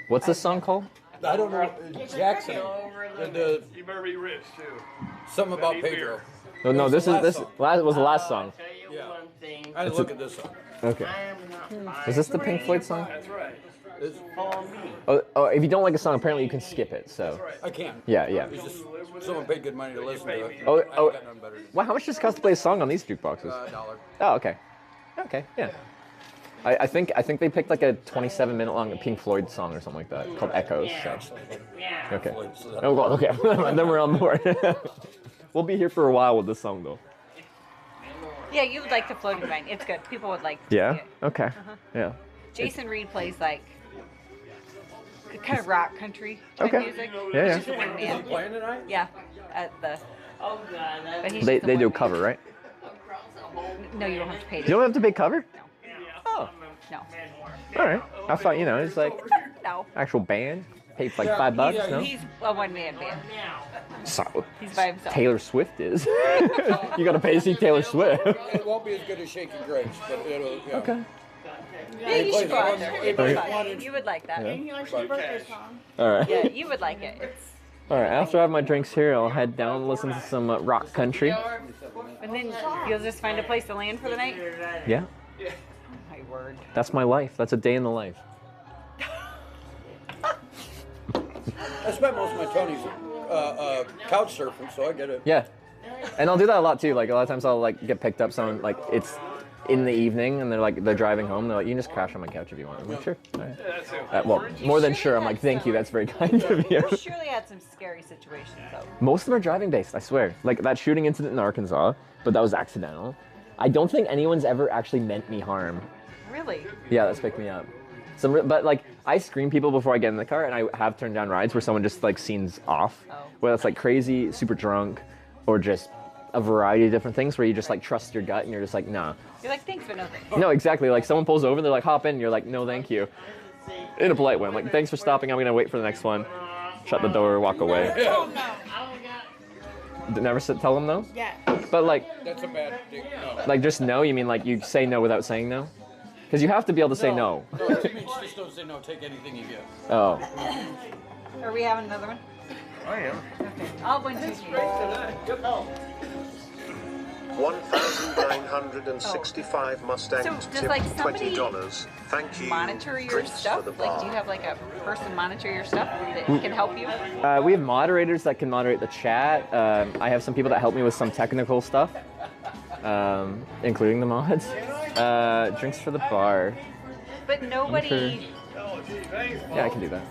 B: What's this song called?
M: I don't know. Jackson.
G: You better be rich too.
M: Something about Pedro.
B: No, this was the last song.
M: Yeah. I didn't look at this song.
B: Okay. Is this the Pink Floyd song?
G: That's right.
B: Oh, if you don't like a song, apparently you can skip it. So.
M: I can.
B: Yeah.
M: It's just someone paid good money to listen to it.
B: Oh.
M: I ain't got nothing better to do.
B: Wow, how much does it cost to play a song on these jukeboxes?
M: $1.
B: Oh, okay. Okay, yeah. I think they picked like a 27-minute long Pink Floyd song or something like that called Echoes. So. Okay. Oh, well, okay. Then we're on board. We'll be here for a while with this song though.
H: Yeah, you would like the floating vine. It's good. People would like to
B: Yeah.
H: see it.
B: Okay. Yeah.
H: Jason Reed plays like kind of rock country type
B: Okay.
H: music.
B: Yeah, yeah.
H: He's just a one man.
M: Playing tonight?
H: Yeah, at the.
O: Oh god.
H: But he's
B: They
H: just a
B: do
H: one-
B: cover, right?
H: No, you don't have to pay.
B: You don't have to pay cover?
H: Oh. No.
B: All right. I thought it's like
H: No.
B: actual band. Paid like $5. No.
H: He's a one man band.
B: So,
H: He's by himself.
B: Taylor Swift is. You gotta pay to see Taylor Swift.
M: It won't be as good as Shaky Grace, but it'll. Yeah.
B: Okay.
H: Yeah, you should go out there. It's
B: Okay.
H: fun. You would like that.
B: Yeah. All right.
H: Yeah, you would like it. It's,
B: All right. After I have my drinks here, I'll head down and listen to some rock country.
H: and then you'll just find a place to land for the night.
B: Yeah.
H: Oh, my word.
B: That's my life. That's a day in the life.
M: I spent most of my Tony's couch surfing, so I get it.
B: Yeah. And I'll do that a lot too. Like a lot of times I'll like get picked up someone like it's in the evening and they're driving home. They're like, you can just crash on my couch if you want. I'm like, sure. All right. Well, more than sure. I'm like, thank you. That's very kind of you.
H: You surely had some scary situations though.
B: Most of them are driving based, I swear. Like that shooting incident in Arkansas, but that was accidental. I don't think anyone's ever actually meant me harm.
H: Really?
B: Yeah, that's picked me up. But like I screen people before I get in the car, and I have turned down rides where someone just like seems off, whether it's like crazy, super drunk, or just a variety of different things where you just like trust your gut and you're just like, nah.
H: You're like, thanks, but no thanks.
B: No, exactly. Like someone pulls over, they're like, hop in, and you're like, no, thank you. In a polite way. I'm like, thanks for stopping. I'm gonna wait for the next one. Shut the door, walk away. Never tell them no?
L: Yeah.
B: But like,
M: That's a bad thing. No.
B: like just no. You mean like you say no without saying no? Because you have to be able to say no.
M: No, it means just don't say no. Take anything you get.
B: Oh.
H: Are we having another one?
G: I am.
H: Okay. I'll win 2 teams.
C: 1,965 Mustang
H: So does
C: tip
H: like somebody
C: $20. Thank you.
H: monitor your
C: Drinks
H: stuff?
C: for the
H: Like,
C: bar.
H: do you have like a person monitor your stuff that can help you?
B: We have moderators that can moderate the chat. I have some people that help me with some technical stuff, including the mods. Drinks for the bar.
H: But nobody.
B: Yeah, I can do that.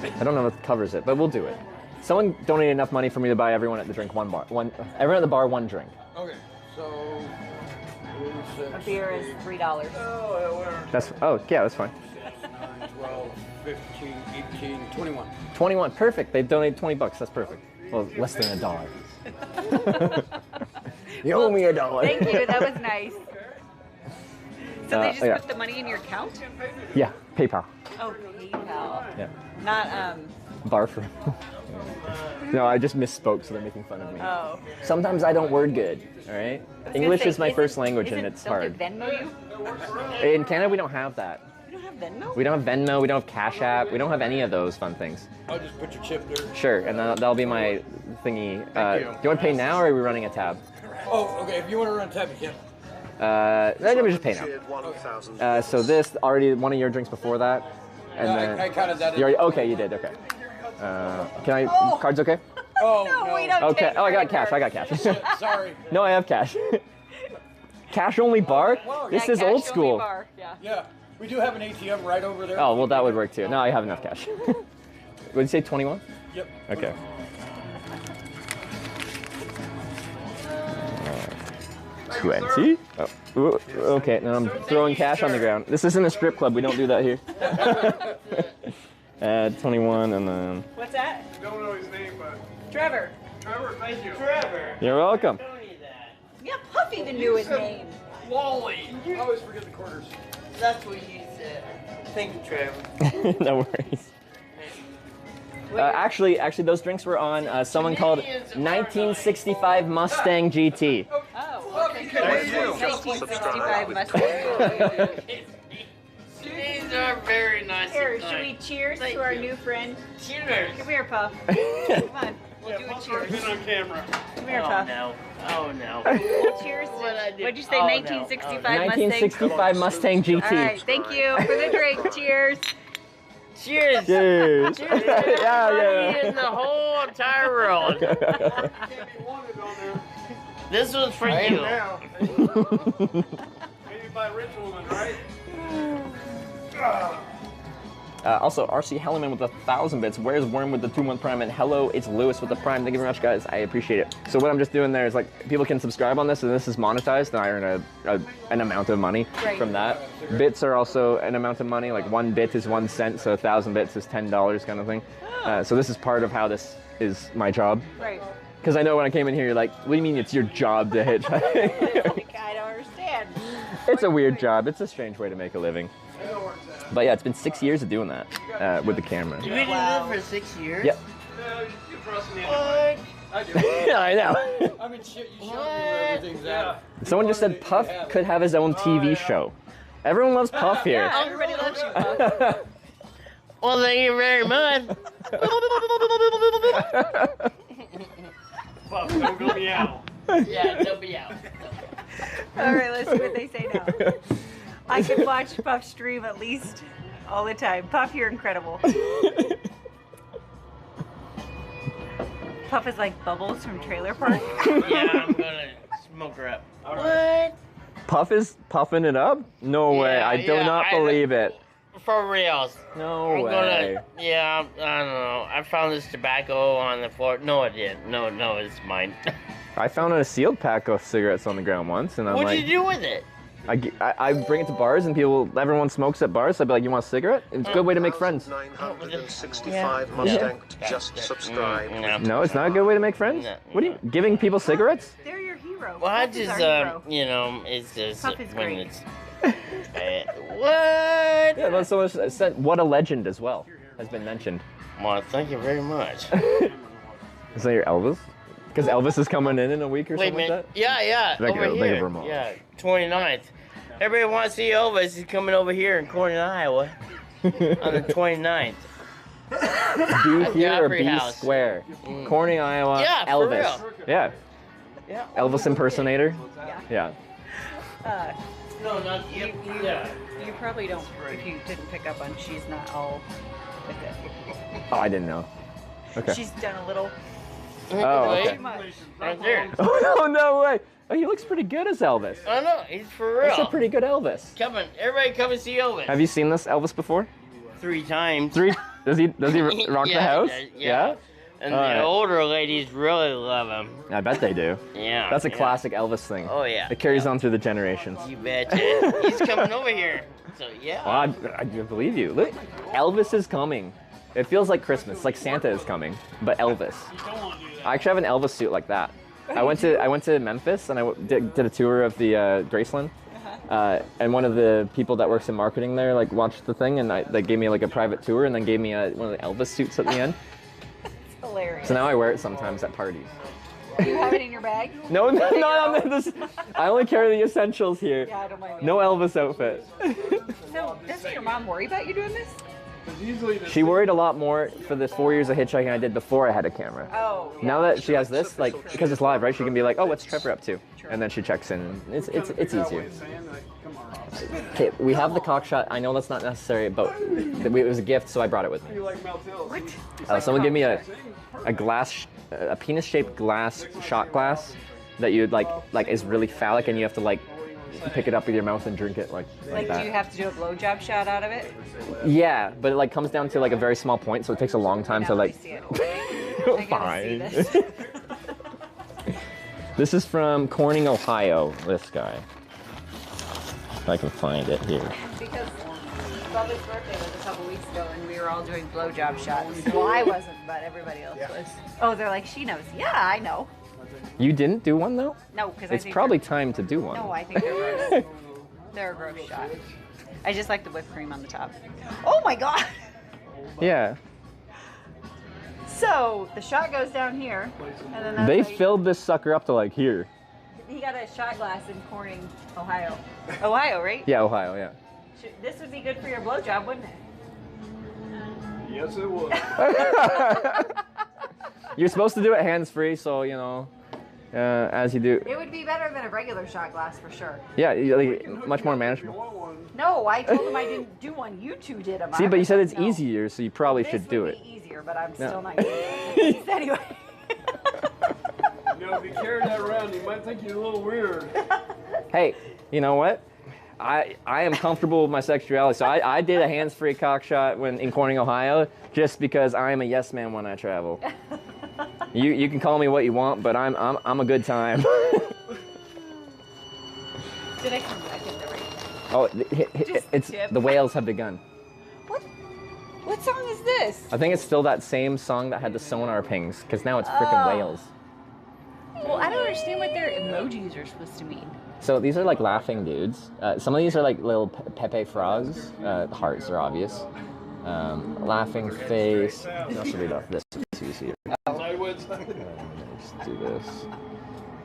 B: I don't know if it covers it, but we'll do it. Someone donated enough money for me to buy everyone at the drink everyone at the bar one drink.
M: Okay, so
H: A beer is $3.
B: That's yeah, that's fine.
M: 9, 12, 15, 18, 21.
B: 21, perfect. They've donated $20. That's perfect. Well, less than $1. You owe me $1.
H: Thank you. That was nice. So they just
B: yeah.
H: put the money in your account?
B: Yeah, PayPal.
H: Oh, PayPal.
B: Yeah.
H: Not
B: Barf. No, I just misspoke, so they're making fun of me.
H: Oh.
B: Sometimes I don't word good. All right. English is my first language, and it's hard.
H: Don't they Venmo you?
B: In Canada, we don't have that.
H: You don't have Venmo?
B: We don't have Venmo. We don't have Cash App. We don't have any of those fun things.
M: I'll just put your chip there.
B: Sure, and that'll be my thingy. Do you want to pay now, or are we running a tab?
M: Oh, okay. If you want to run a tab, you can.
B: Let me just pay now. So this already one of your drinks before that, and then
M: I counted that.
B: You already, okay, you did. Okay. Can I? Cards okay?
M: Oh
H: no. We don't
B: Okay.
H: take
B: Oh, I got cash. I got cash.
M: Sorry.
B: No, I have cash. Cash only bar? This is old school.
M: Yeah, we do have an ATM right over there.
B: Oh, well, that would work too. No, I have enough cash. Would you say 21?
M: Yep.
B: Okay. 20? Oh, ooh, okay, now I'm throwing cash on the ground. This isn't a strip club. We don't do that here. Add 21 and then...
H: What's that?
G: Don't know his name, but...
H: Trevor.
G: Trevor, thank you.
O: Trevor.
B: You're welcome.
H: Yeah, Puffy even knew his name.
O: Wally.
M: I always forget the quarters.
O: That's what you said. Thank you, Trevor.
B: No worries. Actually, those drinks were on someone called 1965 Mustang GT.
H: Oh, okay.
C: Subscribe.
H: 1965 Mustang.
O: These are very nice.
H: Here, should we cheers to our new friend?
O: Cheers.
H: Come here, Puff. Come on. We'll do a cheers.
G: on camera.
H: Come here,
O: Oh
H: Puff.
O: no. Oh no.
H: Cheers. What'd you say?
O: Oh, no.
H: 1965
B: 1965 Mustang GT.
H: All right, thank you for the drink. Cheers.
O: Cheers.
B: Cheers.
O: Cheers.
B: Yeah.
O: In the whole entire world. This was for you.
G: Now. Maybe by rich woman, right?
B: Also, RC Hellerman with 1,000 bits. Where's Worm with the 2-month Prime? And hello, it's Lewis with the Prime. Thank you very much, guys. I appreciate it. So what I'm just doing there is like people can subscribe on this, and this is monetized, and I earn an amount of money from that. Bits are also an amount of money. Like 1 bit is 1 cent, so 1,000 bits is $10 kind of thing. So this is part of how this is my job.
H: Right.
B: Because I know when I came in here, you're like, what do you mean it's your job to hitchhike?
H: I don't understand.
B: It's a weird job. It's a strange way to make a living. But yeah, it's been 6 years of doing that with the camera.
O: You've been doing it for 6 years?
B: Yep.
G: You trust me
O: What?
G: I do.
B: Yeah, I know.
M: I mean, shit, you showed me where everything's at.
B: Someone just said Puff could have his own TV show. Everyone loves Puff here.
H: Yeah, everybody loves you, Puff.
O: Well, thank you very much.
G: Puff, don't go me out.
O: Yeah, don't be out.
H: All right, let's see what they say now. I could watch Puff stream at least all the time. Puff, you're incredible. Puff is like Bubbles from Trailer Park.
O: Yeah, I'm gonna smoke her up. What?
B: Puff is puffing it up? No way. I do not believe it.
O: For reals.
B: No
O: I'm
B: way.
O: Yeah, I don't know. I found this tobacco on the floor. No, I didn't. No, it's mine.
B: I found a sealed pack of cigarettes on the ground once, and I'm
O: What'd
B: like,
O: you do with it?
B: I bring it to bars, and everyone smokes at bars. So I'd be like, you want a cigarette? It's a good way to make friends.
C: 965 Mustang. Just subscribe.
B: No, it's not a good way to make friends. What are you giving people cigarettes?
H: They're your hero.
O: Well, I
H: Puff is
O: just,
H: our hero.
O: you know, it's just
H: Puff is
O: when
H: great.
O: it's. What?
B: Yeah, that's someone said. What a legend as well has been mentioned.
O: Well, thank you very much.
B: Is that your Elvis? Because Elvis is coming in a week or
O: Wait a
B: something
O: minute.
B: like that?
O: Yeah,
B: Thank
O: over
B: you,
O: here.
B: Vermont.
O: Yeah, 29th. Everybody wants to see Elvis. He's coming over here in Corning, Iowa on the 29th.
B: B here or
O: Opry
B: B
O: House.
B: Square? Corning, Iowa,
O: Yeah, for
B: Elvis.
O: real.
B: Yeah.
O: Yeah.
B: Elvis impersonator? Yeah.
O: No, not
H: You probably don't, if you didn't pick up on, she's not all with it.
B: Oh, I didn't know. Okay.
H: She's done a little.
B: Oh, okay.
H: Too much.
O: Right there.
B: Oh, no way. Oh, he looks pretty good as Elvis.
O: I know, he's for real.
B: That's a pretty good Elvis.
O: Everybody come and see Elvis.
B: Have you seen this Elvis before?
O: 3 times.
B: 3? Does he rock the
O: Yeah,
B: house?
O: yeah. And
B: All
O: the
B: right.
O: older ladies really love him.
B: I bet they do.
O: Yeah.
B: That's a
O: yeah.
B: classic Elvis thing.
O: Oh, yeah.
B: It carries on through the generations.
O: You betcha. He's coming over here. So, yeah.
B: Well, I believe you. Look, Elvis is coming. It feels like Christmas, like Santa is coming, but Elvis. I actually have an Elvis suit like that. I went to Memphis and I did a tour of the Graceland. And one of the people that works in marketing there like watched the thing and they gave me like a private tour and then gave me one of the Elvis suits at the end.
H: Hilarious.
B: So now I wear it sometimes at parties.
H: Do you have it in your bag?
B: No, not on this. I only carry the essentials here.
H: Yeah, I don't mind.
B: No Elvis outfit.
H: So, doesn't your mom worry about you doing this?
B: She worried a lot more for the 4 years of hitchhiking I did before I had a camera.
H: Oh. Yeah.
B: Now that she has this, like, because it's live, right? She can be like, "Oh, what's Trevor up to?" And then she checks in. It's easier. Okay, we have the cock shot. I know that's not necessary, but it was a gift, so I brought it with me. Someone gave me a penis-shaped glass shot glass that you'd like is really phallic, and you have to like pick it up with your mouth and drink it like that.
H: Do you have to do a blowjob shot out of it?
B: Yeah, but it like comes down to like a very small point, so it takes a long time to like.
H: I gotta see this.
B: This is from Corning, Ohio. This guy. If I can find it here.
H: Because Bubba's birthday was a couple weeks ago, and we were all doing blowjob shots. Well, I wasn't, but everybody else was. Oh, they're like, she knows. Yeah, I know.
B: You didn't do one though?
H: No, because
B: it's probably time to do one.
H: No, I think they're gross. They're a gross shot. I just like the whipped cream on the top. Oh my god!
B: Yeah.
H: So the shot goes down here, and then that's
B: They
H: like,
B: filled this sucker up to like here.
H: He got a shot glass in Corning, Ohio. Ohio, right?
B: Yeah, Ohio. Yeah.
H: This would be good for your blowjob, wouldn't it?
G: Yes, it would.
B: You're supposed to do it hands-free, so you know, as you do.
H: It would be better than a regular shot glass for sure.
B: Yeah, like, much more manageable.
H: No, I told him I didn't do one. You two did them.
B: See, but you said it's easier, so you probably should do it.
H: This would be easier, but I'm
B: No.
H: still not doing it. Anyway.
G: You know, if you carry that around, you might think you're a little weird.
B: Hey, you know what? I am comfortable with my sexuality, so I did a hands-free cock shot in Corning, Ohio, just because I am a yes man when I travel. You can call me what you want, but I'm a good time.
H: Did I come back in the right?
B: Oh, it's the whales have begun.
H: What song is this?
B: I think it's still that same song that had the sonar pings, because now it's freaking whales.
H: Well, I don't understand what their emojis are supposed to mean.
B: So these are like laughing dudes. Some of these are like little Pepe frogs. Hearts are obvious. Laughing face. I'll show you this. It's easier. Let's do this.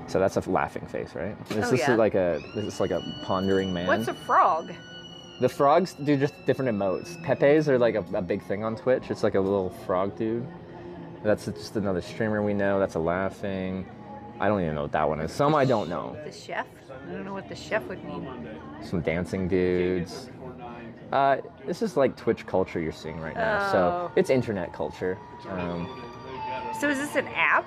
B: So that's a laughing face, right? This is like a pondering man.
H: What's a frog?
B: The frogs do just different emotes. Pepe's are like a big thing on Twitch. It's like a little frog dude. That's just another streamer we know. That's a laughing. I don't even know what that one is. Some I don't know.
H: The chef? I don't know what the chef would mean.
B: Some dancing dudes. This is like Twitch culture you're seeing right now. So it's internet culture.
H: So is this an app?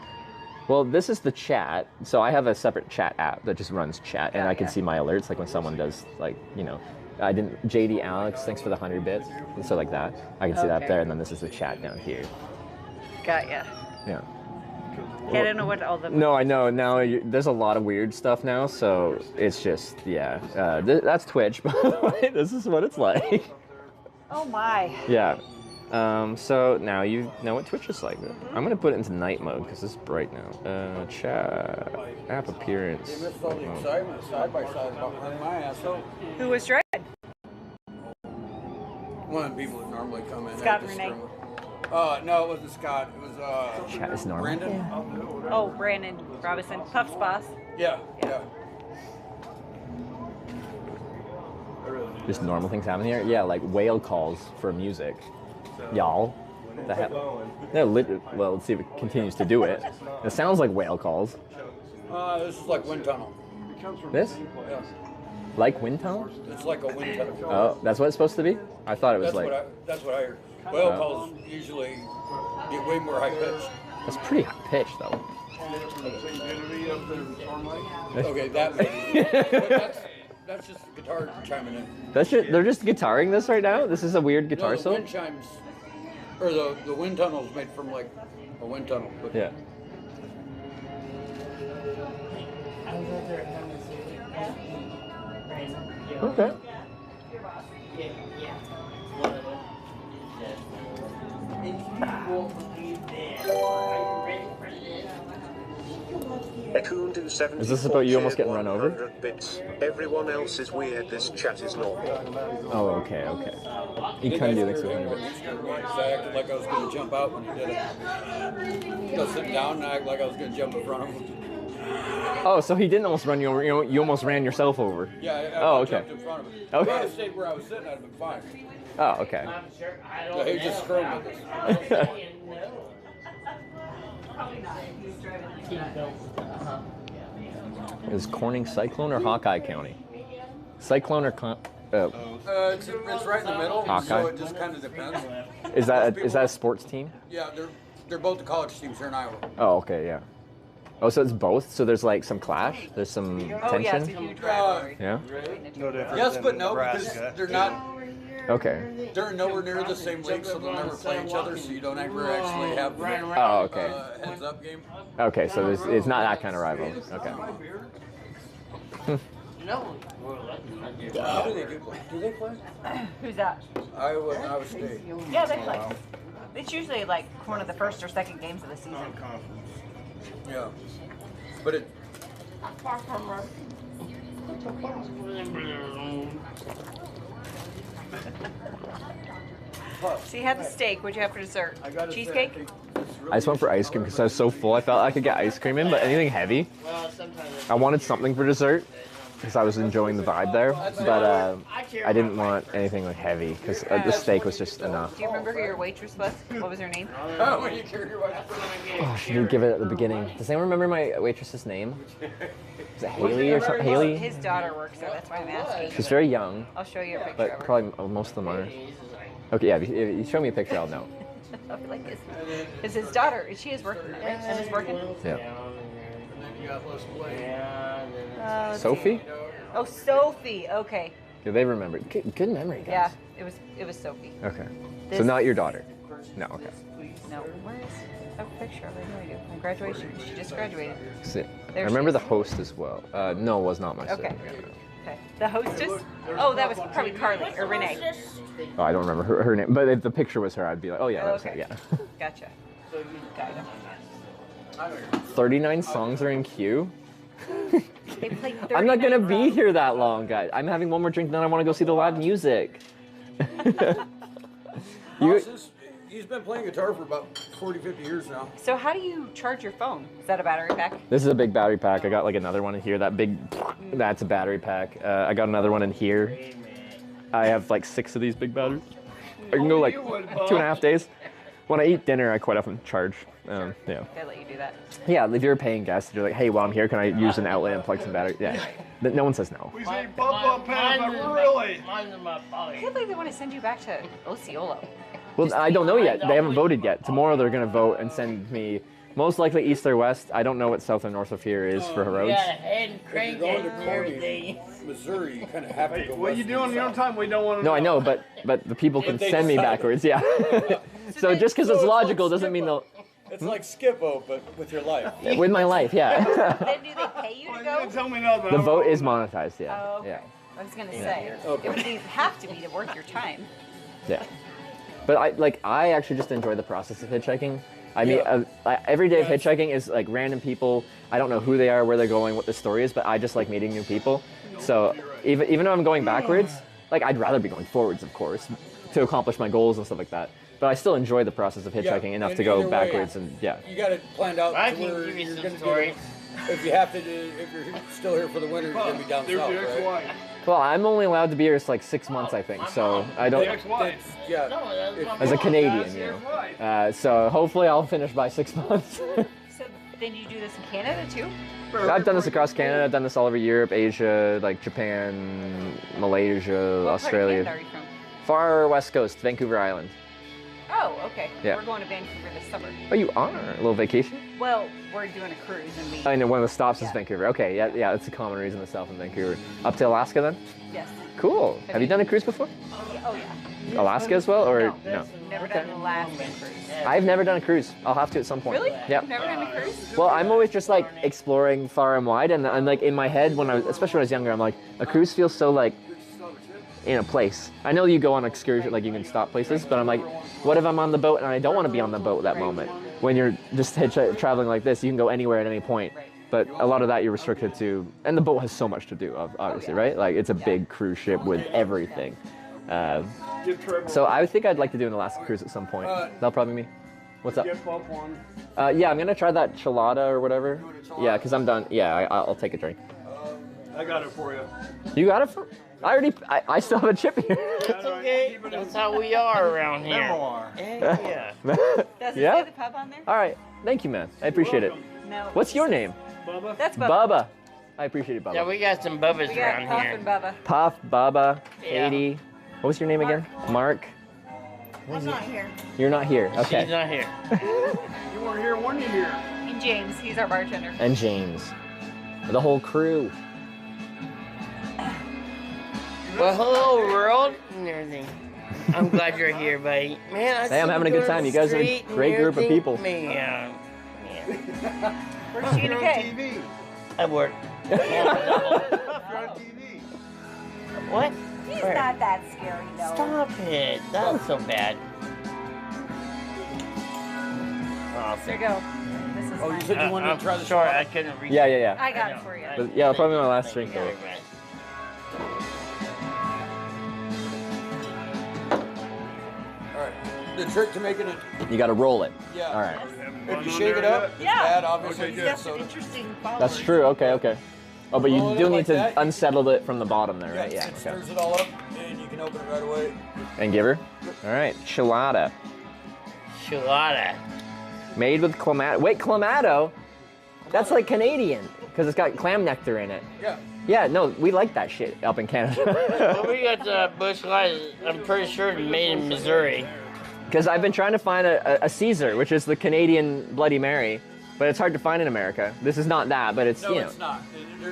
B: Well, this is the chat. So I have a separate chat app that just runs chat, and I can see my alerts, like when someone does, like, you know, JD Alex, thanks for the 100 bits, and so like that. I can see that up there, and then this is the chat down here.
H: Got ya.
B: Yeah.
H: I don't know what all the...
B: No, I know. Now there's a lot of weird stuff now, so it's just, yeah. That's Twitch, by the way. This is what it's like.
H: Oh my.
B: Yeah. So now you know what Twitch is like. I'm going to put it into night mode because it's bright now. Chat, app appearance.
M: You missed all the excitement side by side about running my ass out.
H: Who was driving?
M: One of the people that normally come in.
H: Scott and Renee.
M: No, it wasn't Scott. It was
B: Chat is normal.
M: Brandon.
H: Yeah. Oh, Brandon Robinson, Puff's boss.
M: Yeah.
B: Just normal things happen here. Yeah, like whale calls for music. Y'all. Well, let's see if it continues to do it. It sounds like whale calls.
M: This is like wind tunnel.
B: This?
M: Yeah.
B: Like wind tunnel?
M: It's like a wind tunnel.
B: Oh, that's what it's supposed to be? I thought it was
M: That's what I heard. Whale calls usually get way more high pitched.
B: That's pretty high pitched though.
M: Okay, that's just the guitar chiming in.
B: They're just guitaring this right now? This is a weird guitar
M: No, the
B: solo?
M: wind chimes Or the wind tunnel is made from like a wind tunnel. But
B: Yeah. Okay. Is this about you almost getting run over?
C: 100 bits. Everyone else is weird. This chat is normal.
B: Oh, okay, okay. You kind of do this with 100 bits.
M: I acted like I was going to jump out when he did it. I was sitting down and I acted like I was going to jump in front of him.
B: Oh, so he didn't almost run you over. You almost ran yourself over.
M: Yeah,
B: Oh,
M: I
B: okay.
M: jumped in front of him. If
B: Okay.
M: I had stayed where I was sitting, I'd have been fine.
B: Oh, okay.
M: Yeah, he just screwed with us.
B: Is Corning Cyclone or Hawkeye County? Cyclone or
M: It's right in the middle,
B: Hawkeye?
M: so it just kind of depends.
B: is that a sports team?
M: Yeah, they're both the college teams here in Iowa.
B: Oh, okay, yeah. Oh, so it's both. So there's like some clash. There's some tension.
H: Oh, yeah, it's a huge rivalry.
B: Yeah.
G: No different
M: Yes,
G: than
M: but no,
G: Nebraska.
M: because they're not.
B: Okay.
M: They're nowhere near the same league, so they'll never play each other. So you don't ever actually have
B: Oh, okay.
M: heads up game.
B: Okay, so it's not that kind of rival. Okay.
O: No.
M: How do they do? Do they play?
H: Who's that?
M: Iowa State.
H: Yeah, they play. It's usually like one of the first or second games of the season.
M: Yeah, but it.
H: So you had the steak. What'd you have for dessert? Cheesecake?
B: I just went for ice cream because I was so full. I felt I could get ice cream in, but anything heavy. I wanted something for dessert because I was enjoying the vibe there, but I didn't want anything like heavy because the steak was just enough.
H: Do you remember who your waitress was? What was her name?
M: Oh, when you carry your wife.
B: Oh, she didn't give it at the beginning. Does anyone remember my waitress's name? Is it Haley or something? Haley?
H: His daughter works there. That's why I'm asking.
B: She's very young.
H: I'll show you a picture
B: But
H: of her.
B: probably most of them are. Okay, yeah. If you show me a picture, I'll know.
H: I'll be like this. Because his daughter, she is working, right? Emma's working?
B: Yeah.
H: Let's
B: Sophie?
H: see. Oh, Sophie. Okay.
B: Yeah, they remember. Good memory, guys.
H: Yeah, it was Sophie.
B: Okay. So
H: This-
B: not your daughter? No. Okay.
H: No, where is a picture of her? No idea. On graduation. She just graduated.
B: See, I
H: There
B: remember
H: she
B: the host as well. No, it was not my
H: Okay.
B: sister.
H: Okay. The hostess? Oh, that was probably Carly or Renee.
B: Oh, I don't remember her name, but if the picture was her, I'd be like, oh yeah, that was her.
H: Okay.
B: Yeah.
H: Gotcha. Got it.
B: 39 songs are in queue.
H: They played
B: I'm not gonna
H: 39
B: be here that long, guys. I'm having one more drink, then I want to go see the live music.
M: He's been playing guitar for about 40, 50 years now.
H: So how do you charge your phone? Is that a battery pack?
B: This is a big battery pack. I got like another one in here. That big, that's a battery pack. I got another one in here. I have like 6 of these big batteries. I can go like 2.5 days. When I eat dinner, I quite often charge. Yeah.
H: They let you do that.
B: Yeah, if you're a paying guest, you're like, hey, while I'm here, can I use an outlet and plug some battery? Yeah. No one says no.
G: We say bump pad, but really.
H: I can't believe they want to send you back to Osceola.
B: Well, I don't know yet. They haven't voted yet. Tomorrow they're going to vote and send me most likely east or west. I don't know what south or north of here is for roads.
O: Head crank
M: If you're going
O: and
M: to
O: everything.
M: Corning, Missouri, you kind of have to go
G: What
M: west
G: you do on
M: and
G: your own
M: south.
G: time, we don't want to
B: No, I know, but the people can
M: If they
B: send me
M: decide-
B: backwards. Yeah. So just because it's logical doesn't mean they'll.
M: It's like Skip-O, but with your life.
B: With my life, yeah.
H: Then do they pay you to go?
G: Tell me now,
B: The vote is monetized, yeah.
H: Oh, okay.
B: Yeah.
H: I was gonna
B: Yeah.
H: say
B: Okay.
H: it would have to be to worth your time.
B: Yeah. But I actually just enjoy the process of hitchhiking. I mean, every day of hitchhiking is like random people. I don't know who they are, where they're going, what their story is, but I just like meeting new people. So even though I'm going backwards, like I'd rather be going forwards, of course, to accomplish my goals and stuff like that. But I still enjoy the process of hitchhiking enough
M: and
B: to go
M: either way,
B: backwards and yeah.
M: You got it planned out
O: I
M: to
O: can
M: where
O: give you
M: you're
O: some
M: going to
O: stories.
M: if you have to do, if you're still here for the winter, you're going to be down
G: There's
M: south,
G: your
M: right?
G: ex-wife.
B: Well, I'm only allowed to be here for like 6 months, I think. So I don't.
G: The ex-wife.
M: Yeah.
B: As a Canadian, you know. So hopefully I'll finish by 6 months.
H: So then you do this in Canada too?
B: I've done this across Canada. I've done this all over Europe, Asia, like Japan, Malaysia,
H: What part of
B: Australia.
H: Canada are you from?
B: Far west coast, Vancouver Island.
H: Oh, okay.
A: Yeah.
H: We're going to Vancouver this summer.
A: Oh, you are? A little vacation?
H: Well, we're doing a cruise and we.
A: I know one of the stops is Vancouver. Okay, yeah, that's a common reason to stop in Vancouver. Up to Alaska then?
H: Yes.
A: Cool. Have you done a cruise before?
H: Oh yeah.
A: Alaska as well, or
H: no? Never done an Alaskan cruise.
A: I've never done a cruise. I'll have to at some point.
H: Really?
A: Yeah.
H: You've never done a cruise?
A: Well, I'm always just like exploring far and wide, and I'm like in my head especially when I was younger, I'm like a cruise feels so like in a place. I know you go on excursion, like you can stop places, but I'm like, what if I'm on the boat and I don't want to be on the boat that moment? When you're just traveling like this, you can go anywhere at any point. But a lot of that you're restricted to, and the boat has so much to do, obviously, right? Like it's a big cruise ship with everything. So I think I'd like to do an Alaska cruise at some point. That'll probably be me. What's up? Yeah, I'm gonna try that chelada or whatever. Yeah, because I'm done. Yeah, I'll take a drink.
G: I got it for you.
A: You got it for? I still have a chip here.
O: That's okay. That's how we are around here.
G: Memoir.
O: Yeah.
H: Does it
A: Yeah?
H: say the pub on there?
A: All right. Thank you, man. I appreciate it.
H: No.
A: What's your name?
G: Bubba.
H: That's Bubba.
A: Bubba. I appreciate it, Bubba.
O: Yeah, we got some Bubbas
H: We got
O: around
H: Puff
O: here.
H: and Bubba.
A: Puff, Bubba,
O: Yeah.
A: Katie. What was your name again? Mark.
L: I'm not here.
A: You're not here. Okay.
O: She's not here.
G: You weren't here when you here.
H: And James, he's our bartender.
A: And James. The whole crew.
O: Well, hello, world, and everything. I'm glad you're here, buddy. Man,
A: Hey, I'm having a good time. You guys are a great group of people.
O: Man.
H: Where's Sheena K?
G: TV.
O: I work.
G: You're on TV.
O: What?
H: He's
O: Where?
H: not that scary, though.
O: Stop it. That was so bad.
H: There you go. This is
M: Oh, you
H: mine.
M: said you wanted to try the
O: Sorry,
M: shot?
O: I couldn't read.
A: Yeah.
H: I got it for you.
A: But yeah, probably my last drink though.
M: All right. The trick to making it,
A: You got to roll it.
M: yeah.
A: All right.
M: If you shake it up, it's bad, obviously.
G: Okay,
L: That's
M: so
L: an interesting follow.
A: That's true. Okay. Oh, but you
M: Roll it
A: do
M: up
A: need
M: like
A: to
M: that.
A: unsettle it from the bottom there, right?
M: yeah,
A: Yeah.
M: it
A: Okay.
M: stirs it all up, and you can open it right away.
A: And give her. All right. Chilada.
O: Chilada.
A: Made with clamato. Wait, clamato? That's like Canadian because it's got clam nectar in it.
M: Yeah.
A: Yeah, no, we like that shit up in Canada.
O: Well, we got Busch Light. I'm pretty sure it's made in Missouri.
A: Because I've been trying to find a Caesar, which is the Canadian Bloody Mary, but it's hard to find in America. This is not that, but it's,
M: No,
A: you know.
M: it's not.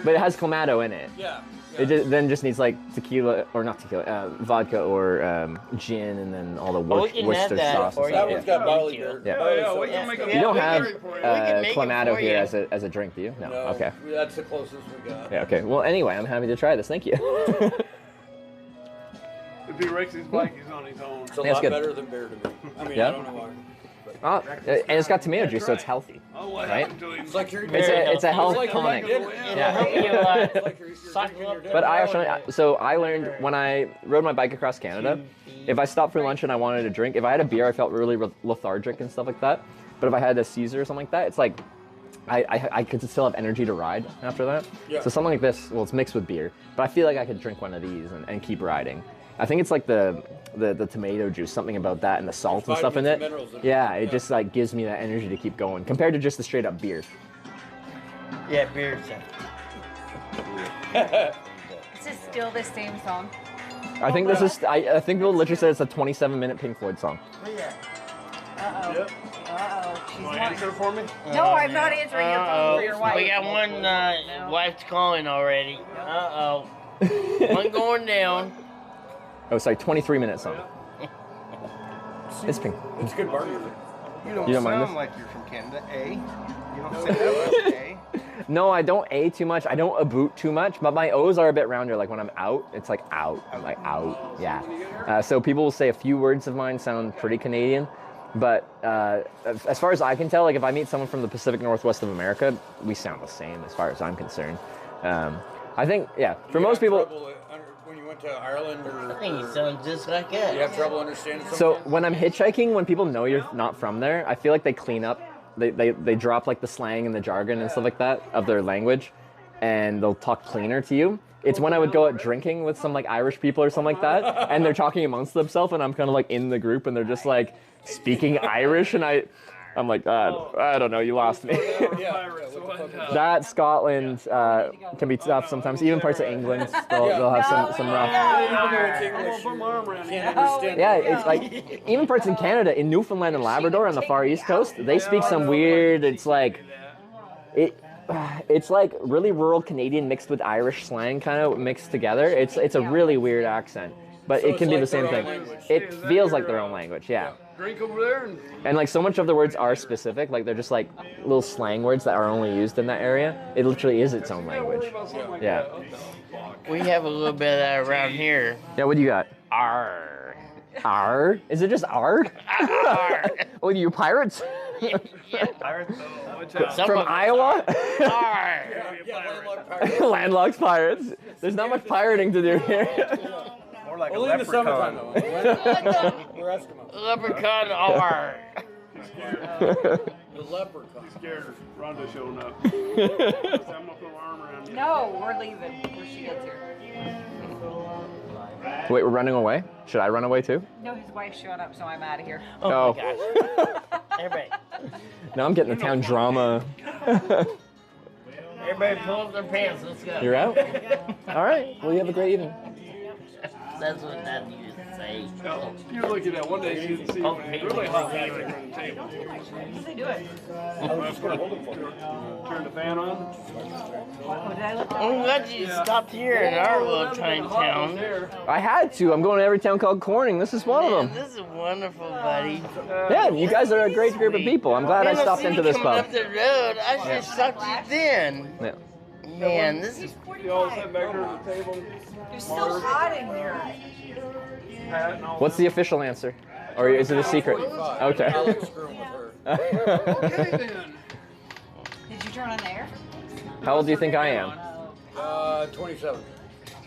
A: But it has clamato in it.
M: Yeah.
A: It then just needs like tequila, or not tequila, vodka or gin, and then all the
O: we can add
A: Worcester
O: that
A: sauce
O: for
A: and
O: you.
A: stuff.
M: That one's got barley dirt.
A: Yeah.
G: We can make a
A: You don't have
O: can make it
A: clamato
O: for
A: here
O: you.
A: as a drink, do you? No.
M: No,
A: Okay.
M: that's the closest we got.
A: Yeah. Okay. Well, anyway, I'm happy to try this. Thank you.
G: If he wrecks his bike, he's on his own.
M: It's a
A: That's
M: lot
A: good.
M: better than beer to me. I mean,
A: Yeah?
M: I don't know why.
A: Oh, and it's got tomato juice, so it's healthy.
G: Oh, what
A: Right?
G: happened to him?
M: It's like you're
A: It's a health
M: like you're
A: tonic.
M: drinking dinner.
A: Yeah.
M: It's like you're drinking your dinner.
A: But I actually, so I learned when I rode my bike across Canada, if I stopped for lunch and I wanted a drink, if I had a beer, I felt really lethargic and stuff like that. But if I had a Caesar or something like that, it's like I could still have energy to ride after that.
M: Yeah.
A: So something like this, well, it's mixed with beer, but I feel like I could drink one of these and keep riding. I think it's like the tomato juice, something about that, and the salt and stuff in
M: Vitamins
A: it.
M: and minerals in it.
A: Yeah, it just like gives me that energy to keep going compared to just the straight up beer.
O: Yeah, beer.
H: Is this still the same song?
A: I think this is. I think people literally said it's a 27-minute Pink Floyd song.
H: Uh-oh.
G: Yep.
H: Uh-oh. She's
G: You want to answer it for me?
H: No, I'm not answering your phone for your wife.
O: We got one wife's calling already. Uh-oh. One going down.
A: Oh, sorry, 23-minute song. It's Pink.
M: It's good bargain.
U: You don't,
A: You don't mind
U: sound
A: this?
U: like you're from Canada, eh? You don't say that much, eh?
A: No, I don't A too much. I don't aboot too much, but my O's are a bit rounder. Like when I'm out, it's like out, like out. Yeah. So people will say a few words of mine sound pretty Canadian, but as far as I can tell, like if I meet someone from the Pacific Northwest of America, we sound the same as far as I'm concerned. I think, yeah, for most people.
M: When you went to Ireland or.
O: I think you sound just like us.
M: You have trouble understanding something?
A: So when I'm hitchhiking, when people know you're not from there, I feel like they clean up. They drop like the slang and the jargon and stuff like that of their language, and they'll talk cleaner to you. It's when I would go out drinking with some like Irish people or something like that, and they're talking amongst themselves, and I'm kind of like in the group, and they're just like speaking Irish, and
B: I'm like, I don't know, you lost me. That Scotland can be tough sometimes. Even parts of England, they'll have some rough. Yeah, it's like even parts in Canada, in Newfoundland and Labrador on the far east coast, they speak some weird. It's like it's like really rural Canadian mixed with Irish slang, kind of mixed together. It's a really weird accent, but
M: So
B: it can
M: it's
B: be
M: like
B: the same
M: their
B: thing.
M: own language.
B: It feels like their own language, yeah.
M: Drink over there.
B: And like so much of the words are specific, like they're just like little slang words that are only used in that area. It literally is its own language. Yeah.
O: We have a little bit of that around here.
B: Yeah, what do you got?
O: Arr.
B: R? Is it just R?
O: Arr.
B: Oh, you pirates?
O: Some
B: From
O: of us
B: Iowa?
O: Arr.
B: Landlocked pirates. There's not much pirating to do here.
G: More like
M: Only
G: a
M: in the summertime,
G: leprechaun.
M: though. We're Eskimos.
O: Leprechaun R.
M: The leprechaun.
G: Scared Rhonda showing up. I'm gonna put my arm around you.
H: No, we're leaving before she gets here.
B: Wait, we're running away? Should I run away too?
H: No, his wife's showing up, so I'm out of here.
O: Oh my gosh. Everybody.
B: Now I'm getting the town drama.
O: Everybody pull up their pants. Let's go.
B: You're out? All right. Well, you have a great evening.
O: That's what Dad used to say.
G: You were looking at one day, she didn't see it. Really hot back there on the table.
H: They do it.
G: Turn the fan on.
H: What did I look
O: I'm glad you stopped here in our little tiny town.
B: I had to. I'm going to every town called Corning. This is one of them.
O: This is wonderful, buddy.
B: Yeah, you guys are a great group of people. I'm glad I stopped into this
O: coming
B: pub.
O: up the road. I should have stopped you then.
B: Yeah.
O: Man, this is.
G: You all sat back there at the table.
H: You're so hot in here.
B: What's the official answer? Or is it a secret? Okay.
M: I like screwing with her.
G: Okay then.
H: Did you turn on the air?
B: How old do you think I am?
M: 27.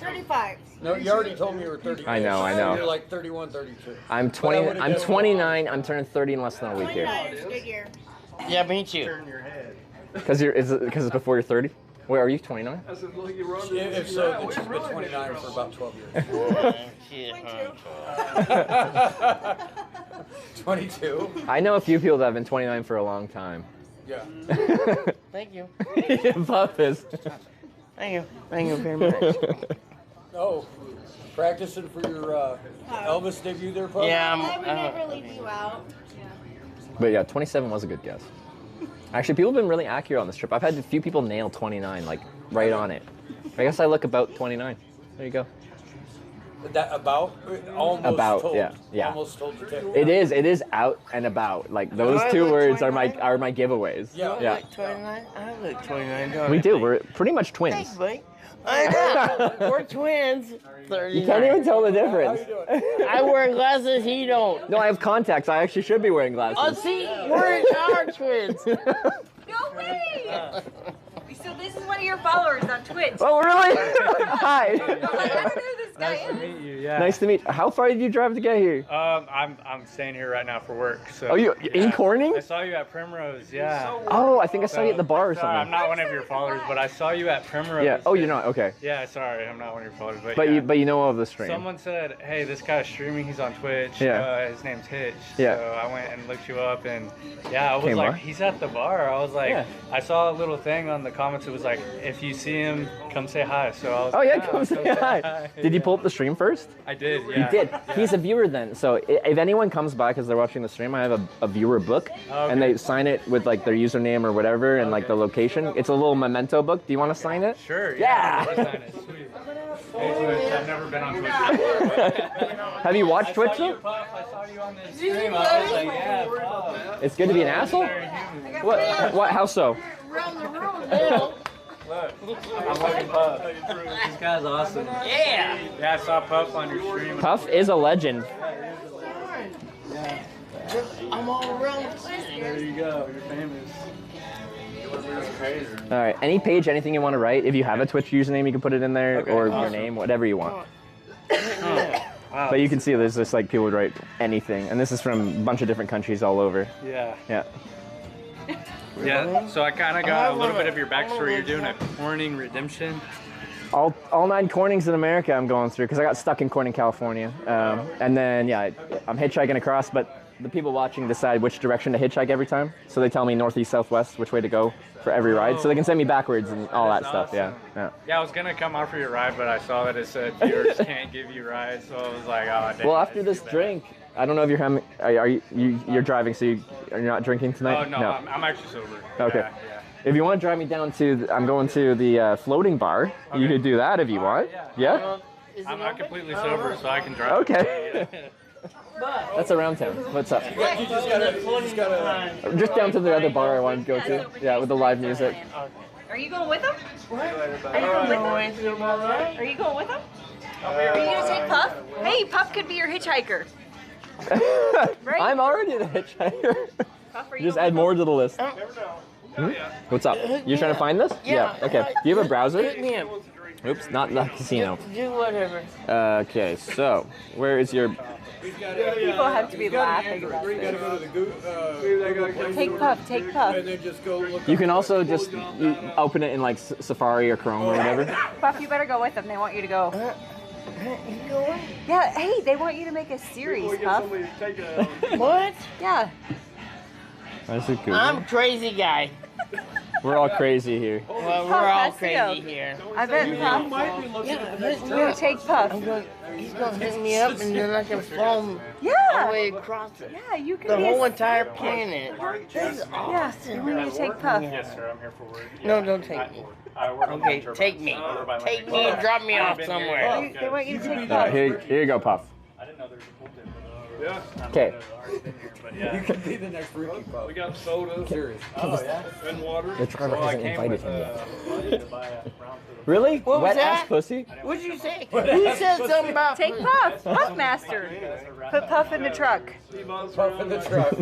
H: 35.
M: No, you already told me you were 30.
B: I know.
M: You're like 31, 32.
B: I'm 20. I'm 29. I'm turning 30 in less than a week here.
H: Good year.
O: Yeah, me too.
G: Turn your head.
B: Because it's before you're 30. Wait, are you 29?
G: I said, look, you run.
M: If so, then she's been 29 for about 12 years. 22?
B: I know a few people that have been 29 for a long time.
M: Yeah.
O: Thank you.
B: Puff is.
O: Thank you. Thank you very much.
M: Oh, practicing for your Elvis debut there, Puff?
O: Yeah,
E: I would never leave you out.
B: But yeah, 27 was a good guess. Actually, people have been really accurate on this trip. I've had a few people nail 29, like right on it. I guess I look about 29. There you go.
M: That about? Almost
B: About,
M: told.
B: yeah.
M: Almost told the tip.
B: It is out and about. Like those
O: I
B: two
O: look
B: words
O: 29?
B: are my giveaways.
M: Yeah.
O: I look 29. I look 29, don't
B: We
O: I?
B: do. We're pretty much twins.
O: Thanks, buddy. I know. We're twins. 39.
B: You can't even tell the difference.
O: I wear glasses, he don't.
B: No, I have contacts. I actually should be wearing
O: Oh,
B: glasses.
O: see, we're our twins.
H: No way! So this is one of your followers on Twitch.
B: Oh, really? Hi.
H: I don't know who this guy
D: Nice to
H: is.
D: meet you. Yeah.
B: Nice to meet you. How far did you drive to get here?
D: I'm staying here right now for work. So.
B: Oh, you in Corning?
D: I saw you at Primrose. Yeah.
B: Oh, I think I saw you at the bar or
D: Sorry, I'm
B: something.
D: not one of your followers, but I saw you at Primrose.
B: Yeah. Oh, you're not. Okay.
D: Yeah. Sorry, I'm not one of your followers,
B: But
D: yeah.
B: you know of the stream.
D: Someone said, "Hey, this guy's streaming. He's on Twitch.
B: Yeah.
D: His name's Hitch."
B: Yeah.
D: So I went and looked you up, and yeah, I was
B: Came
D: like,
B: by.
D: "He's at the bar." I was like,
B: Yeah.
D: I saw a little thing on the comments. It was like, "If you see him, come say hi." So I was
B: Oh
D: like,
B: yeah, come say hi. Did you pull up the stream first?
D: I did.
B: You
D: Yeah.
B: did.
D: Yeah.
B: He's a viewer then. So if anyone comes by because they're watching the stream, I have a viewer book,
D: Okay.
B: and they sign it with like their username or whatever, and like the location. It's a little memento book. Do you want to sign it?
D: Sure.
B: Yeah.
D: I'll sign it. Sweet. Hey, Twitch. I've never been on Twitch.
B: Have you watched Twitch
D: I saw you,
B: though?
D: Puff. I saw you on this stream. I was like, yeah, Puff.
B: It's good to be an asshole. What? What? How so?
O: Around the room now.
D: Look, I'm looking Puff. This guy's awesome.
O: Yeah.
D: Yeah, I saw Puff on your stream.
B: Puff is a legend.
O: I'm all around.
D: There you go. You're famous.
B: All right. Any page, anything you want to write. If you have a Twitch username, you can put it in there,
D: Okay,
B: or your
D: awesome.
B: name, whatever you want.
D: Wow.
B: But you can see there's just like people would write anything, and this is from a bunch of different countries all over.
D: Yeah.
B: Yeah.
D: Yeah. So I kind of got a little bit of your backstory. You're doing a Corning redemption.
B: All 9 Cornings in America I'm going through because I got stuck in Corning, California, and then yeah, I'm hitchhiking across. But the people watching decide which direction to hitchhike every time. So they tell me northeast, southwest, which way to go for every ride. So they can send me backwards and all that stuff.
D: Awesome.
B: Yeah.
D: Yeah, I was gonna come offer you a ride, but I saw that it said viewers can't give you rides, so I was like, oh damn.
B: Well, after this drink, I don't know if you're having. Are you're driving, so you're not drinking tonight?
D: Oh no, I'm actually sober.
B: Okay.
D: Yeah.
B: If you want to drive me down to, I'm going to the floating bar. Okay. You could do that if you want. Yeah.
D: I'm not completely sober, so I can drive.
B: Okay. That's around town. What's up?
O: You just gotta.
B: Just down to the other bar I wanted to go to. Yeah, with the live music.
H: Are you going with them?
O: What?
H: Are you going with them? Are you going with them? Are you gonna take Puff? Hey, Puff could be your hitchhiker. Right?
B: I'm already the hitchhiker.
H: Puff, are you
B: Just
H: going
B: add
H: with
B: more
H: them?
B: to the list. Hmm? What's up? You trying to find this?
O: Yeah.
B: Okay. Do you have a browser?
O: Hit me up.
B: Oops, not the casino.
O: Do whatever.
B: Okay, so where is your?
H: People have to be laughing about this. Take Puff, take Puff.
M: And then just go look.
B: You can also just open it in like Safari or Chrome or whatever.
H: Puff, you better go with them. They want you to go. Yeah, hey, they want you to make a series, Puff.
O: What?
H: Yeah.
B: That's a good.
O: I'm crazy guy.
B: We're all crazy here.
O: Well, we're
H: Puff
O: all
H: has to go.
O: crazy here.
H: I bet Puff.
O: Yeah,
H: Take Puff.
O: he's gonna hit me up and then I can fall
H: Yeah.
O: all the way across it.
H: Yeah, you can
O: The
H: be
O: whole
H: a...
O: entire planet. This is
H: Yeah,
O: awesome.
H: we need to take Puff.
D: Yes, sir. I'm here for work.
O: No, don't take me. Okay, take me. Take me and drop me off somewhere.
H: They want you to take
B: All
H: Puff.
B: right, here you go, Puff.
D: I didn't know there was a pool table. Yeah.
B: Okay.
M: You could be the next Ricky Puff.
D: We got soda.
M: Serious.
D: Oh yeah. And water.
B: The driver
D: So I
B: hasn't
D: came
B: invited
D: with,
B: him yet.
D: money to buy a round for the-
B: Really?
O: What was
B: Wet
O: that?
B: ass pussy?
O: What'd you say? Who said something about
H: Take Puff. Puff Master. Put Puff in the truck.
M: Puff in the truck.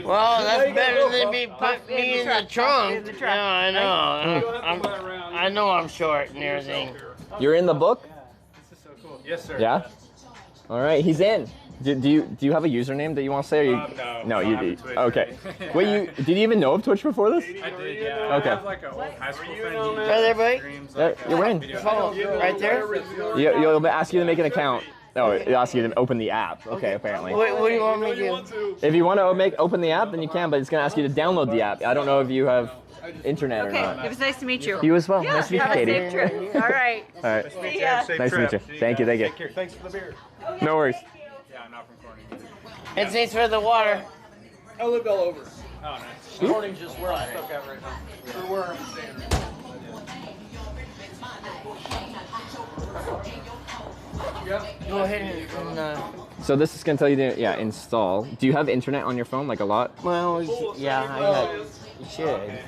O: Well, that's better than me put me in the trunk.
H: In the truck.
O: Yeah, I know. I know I'm short and everything.
B: You're in the book?
D: This is so cool. Yes, sir.
B: Yeah. All right, he's in. Do you have a username that you want to say? Or you,
D: no,
B: you
D: I have a
B: do.
D: Twitch.
B: Okay. Wait, did you even know of Twitch before this?
D: I did, yeah.
B: Okay.
D: I have like a old high school friend. He
O: Right there, buddy.
D: streams,
B: Yeah, you're in.
O: Follow right there.
B: You'll ask you to make an account. Oh, it'll ask you to open the app. Okay, apparently.
O: What do you want me to do?
B: If you want to open the app, then you can, but it's going to ask you to download the app. I don't know if you have internet or
H: Okay,
B: not.
H: it was nice to meet you.
B: You as well.
H: Yeah,
B: Nice to meet you,
H: have a
B: Katie.
H: safe trip. All right.
B: All right.
H: See ya.
B: Nice to meet you. Thank you.
D: Take care. Thanks for the beer.
B: No worries.
D: Yeah, I'm not from Corning.
O: And thanks for the water.
M: I lived all over.
D: Oh, nice.
M: Corning's just where I'm stuck at right now. Or where I'm staying. Yep.
O: Go ahead and
B: So this is going to tell you to, install. Do you have internet on your phone, like a lot?
O: well, yeah, I got. You should.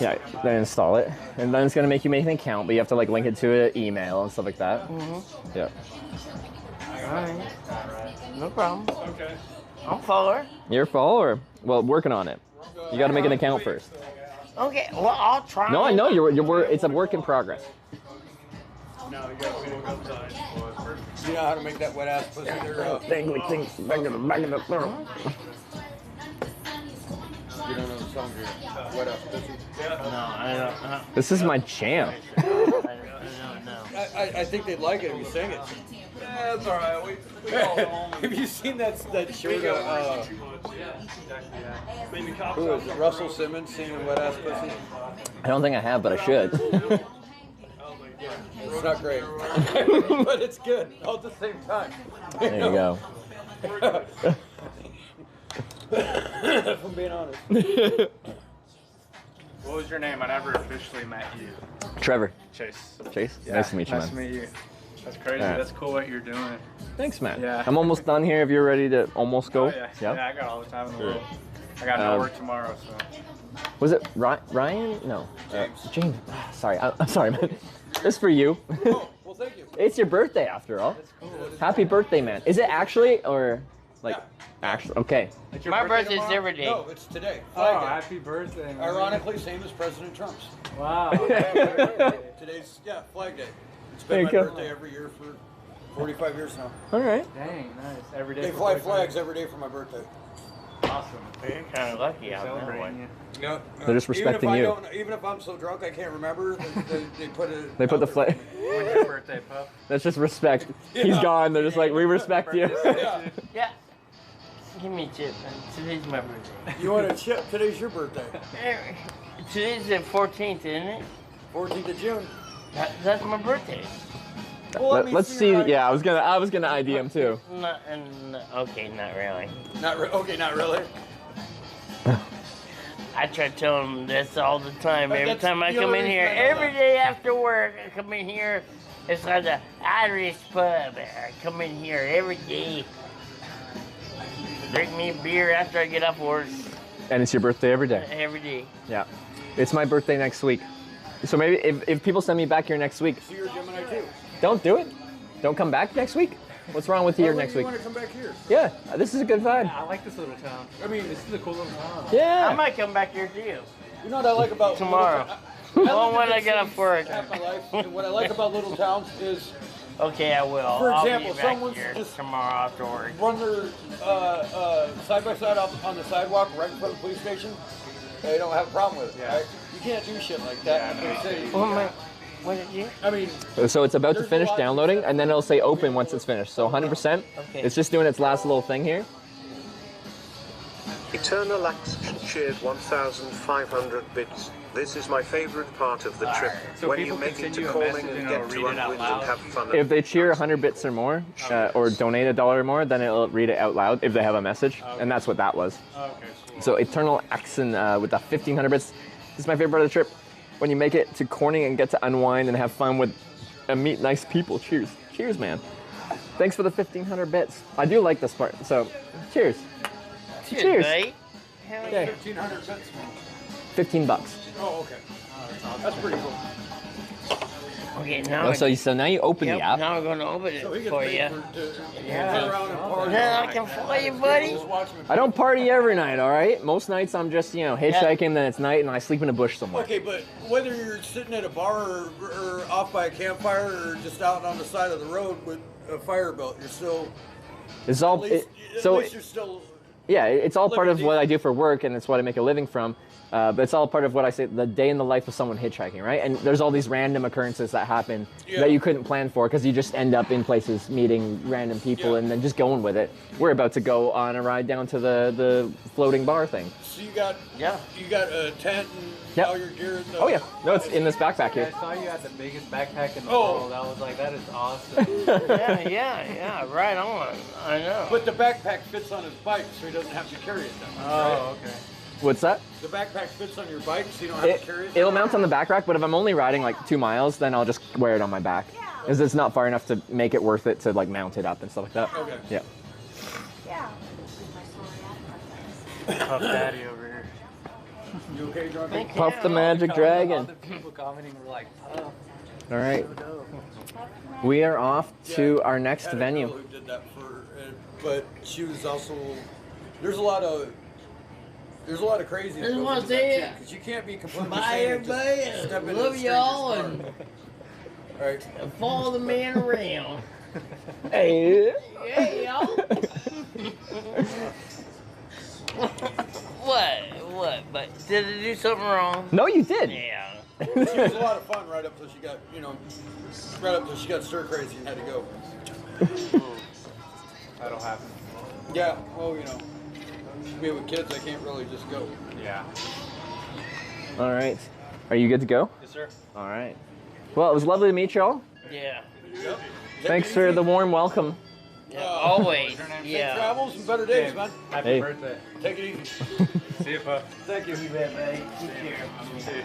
B: Yeah, then install it. And then it's going to make you make an account, but you have to like link it to an email and stuff like that.
O: Mm-hmm.
B: Yeah.
O: All right. No problem.
D: Okay.
O: I'm a follower.
B: You're a follower? Well, working on it. You got to make an account first.
O: Okay. Well, I'll try.
B: No, I know it's a work in progress.
D: Now we got to go outside.
M: You know how to make that wet ass pussy there?
B: Dangly things back in the throat.
M: You don't know the song, do you? Wet ass pussy?
O: No, I don't.
B: This is my jam.
O: I don't know.
M: I think they'd like it if you sang it.
D: Yeah, that's all right. We all know.
M: Have you seen that short
D: Maybe cops.
M: who is it? Russell Simmons singing Wet Ass Pussy?
B: I don't think I have, but I should.
M: It's not great. But it's good all at the same time.
B: There you go.
M: If I'm being honest.
D: What was your name? I never officially met you.
B: Trevor.
D: Chase.
B: Chase?
D: Yeah,
B: Nice to meet you,
D: Nice to
B: man.
D: meet you. That's crazy.
B: All right.
D: That's cool what you're doing.
B: Thanks, man.
D: Yeah.
B: I'm almost done here if you're ready to almost go.
D: Oh, yeah. Yeah, I got all the time in the world. I got
B: Um,
D: no work tomorrow, so.
B: Was it Ryan? No. James. Sorry. I'm sorry, man. This is for you.
M: Oh, well, thank you.
B: It's your birthday after all. Happy birthday, man. Is it actually or like actually? Okay.
O: My birthday's every day.
M: No, it's today.
D: Oh,
M: Flag Day.
D: happy birthday, man.
M: Ironically, same as President Trump's.
D: Wow.
M: Today's, Flag Day. It's
B: There
M: been
B: you
M: my
B: go.
M: birthday every year for 45 years now.
B: All right.
D: Dang, nice. Every day.
M: They
D: for
M: fly
D: 45.
M: flags every day for my birthday.
D: Awesome.
O: You're kind of lucky out there.
D: Celebrating you.
M: No,
B: They're just respecting you.
M: Even if I'm so drunk I can't remember, they put it.
B: They put the flag.
D: When's your birthday, Pup?
B: That's just respect. He's gone. They're just like, we respect you.
M: Yeah.
O: Yeah. Give me a chip, man. Today's my birthday.
M: You want a chip? Today's your birthday.
O: Today's the 14th, isn't it?
M: 14th of June.
O: That's my birthday.
M: Well,
B: Let's see. Yeah, I was gonna ID him too.
O: Okay, not really.
M: Okay, not really.
O: I try to tell them this all the time.
M: But
O: Every
M: that's
O: time I
M: the
O: come
M: only
O: in
M: reason
O: here,
M: I know
O: every day after work, I come in here. It's like the Irish pub. I come in here every day. Drink me a beer after I get off work.
B: And it's your birthday every day.
O: Every day.
B: Yeah. It's my birthday next week. So maybe if people send me back here next week.
M: So you're a Gemini too.
B: Don't do it. Don't come back next week. What's wrong with here next week?
M: Want to come back here?
B: Yeah, this is a good vibe.
D: I like this little town.
M: I mean,
D: This is a cool little town.
B: Yeah.
O: I might come back here too.
M: You know what I like about
O: Tomorrow. Well, when I get off work.
M: half my life, and what I like about little towns is,
O: Okay, I will.
M: for
O: I'll
M: example,
O: be back
M: someone's
O: here
M: just
O: tomorrow after work.
M: run their side by side up on the sidewalk right in front of the police station. They don't have a problem with it.
D: Yeah.
M: Right? You can't do shit like that in the city.
O: What did you?
M: I mean,
B: So it's about to
M: There's a
B: finish
M: lot of
B: downloading, and then it'll say open once it's finished. So 100%.
O: Okay.
B: It's just doing its last little thing here.
C: Eternal Action cheered 1,500 bits. This is my favorite part of the trip.
D: So
C: when you
D: people
C: make
D: can
C: it
D: send
C: to
D: you a
C: calling
D: message
C: and
D: and
C: get
D: it'll
C: to
D: read it out
C: Unwind
D: loud?
C: and have fun.
B: If they cheer 100 bits or more, or donate $1 or more, then it'll read it out loud if they have a message, and that's what that was.
D: Okay, cool.
B: So Eternal Action with the 1,500 bits. This is my favorite part of the trip. When you make it to Corning and get to unwind and have fun with and meet nice people. Cheers. Cheers, man. Thanks for the 1,500 bits. I do like this part. So, cheers. Cheers.
O: Mate. Hell yeah.
M: 1,500 bits, man.
B: 15 bucks.
M: Oh, okay. That's pretty cool.
O: Okay, now.
B: Oh, so now you open the app.
O: Now we're gonna open it
M: So he gets
O: for
M: paid
O: you.
M: to
O: Yeah.
M: sit around and party.
O: Then I can fly you, buddy.
B: I don't party every night, all right? Most nights I'm just, hitchhiking, then it's night, and I sleep in a bush somewhere.
M: Okay, but whether you're sitting at a bar or off by a campfire or just out on the side of the road with a fire belt, you're still.
B: It's all.
M: At least you're still.
B: Yeah, it's all part of what I do for work, and it's what I make a living from. But it's all part of what I say, the day in the life of someone hitchhiking, right? And there's all these random occurrences that happen that you couldn't plan for because you just end up in places meeting random people and then just going with it. We're about to go on a ride down to the floating bar thing.
M: So you got a tent and all your gear.
B: Oh yeah, no, it's in this backpack here.
D: I saw you had the biggest backpack in the
M: Oh.
D: world. I was like, that is awesome.
O: yeah, right on. I know.
M: But the backpack fits on his bike, so he doesn't have to carry it that much. right?
D: okay.
B: What's that?
M: The backpack fits on your bike, so you don't have to carry it.
B: It'll mount on the back rack, but if I'm only riding like 2 miles, then I'll just wear it on my back. Because it's not far enough to make it worth it to like mount it up and stuff like that.
M: Okay.
B: Yeah.
D: Puff Daddy over here.
M: You okay, John?
B: Puff the Magic Dragon.
D: All the people commenting were like, oh.
B: All right. We are off to our next
M: Had a
B: venue.
M: girl who did that but she was also. There's a lot of crazy.
O: Just want to say
M: because you can't be completely
O: bye,
M: sane and just
O: everybody.
M: step into
O: Love
M: a
O: y'all
M: stranger's
O: and
M: car. Right.
O: follow the man around.
B: Hey.
O: Hey, y'all. What? But did I do something wrong?
B: No, you did.
O: Yeah.
M: She was a lot of fun right up till she got, stir crazy and had to go.
D: That'll happen.
M: Yeah, well, me with kids, I can't really just go.
D: Yeah.
B: All right. Are you good to go?
D: Yes, sir.
B: All right. Well, it was lovely to meet y'all.
O: Yeah.
M: Yep.
B: Thanks for the warm welcome.
O: Always.
M: Safe travels and better days, man.
D: Happy
B: Hey.
D: birthday.
M: Take it easy.
D: See you, Puff.
M: Thank you.
O: You bet, buddy. Take care.
D: See you.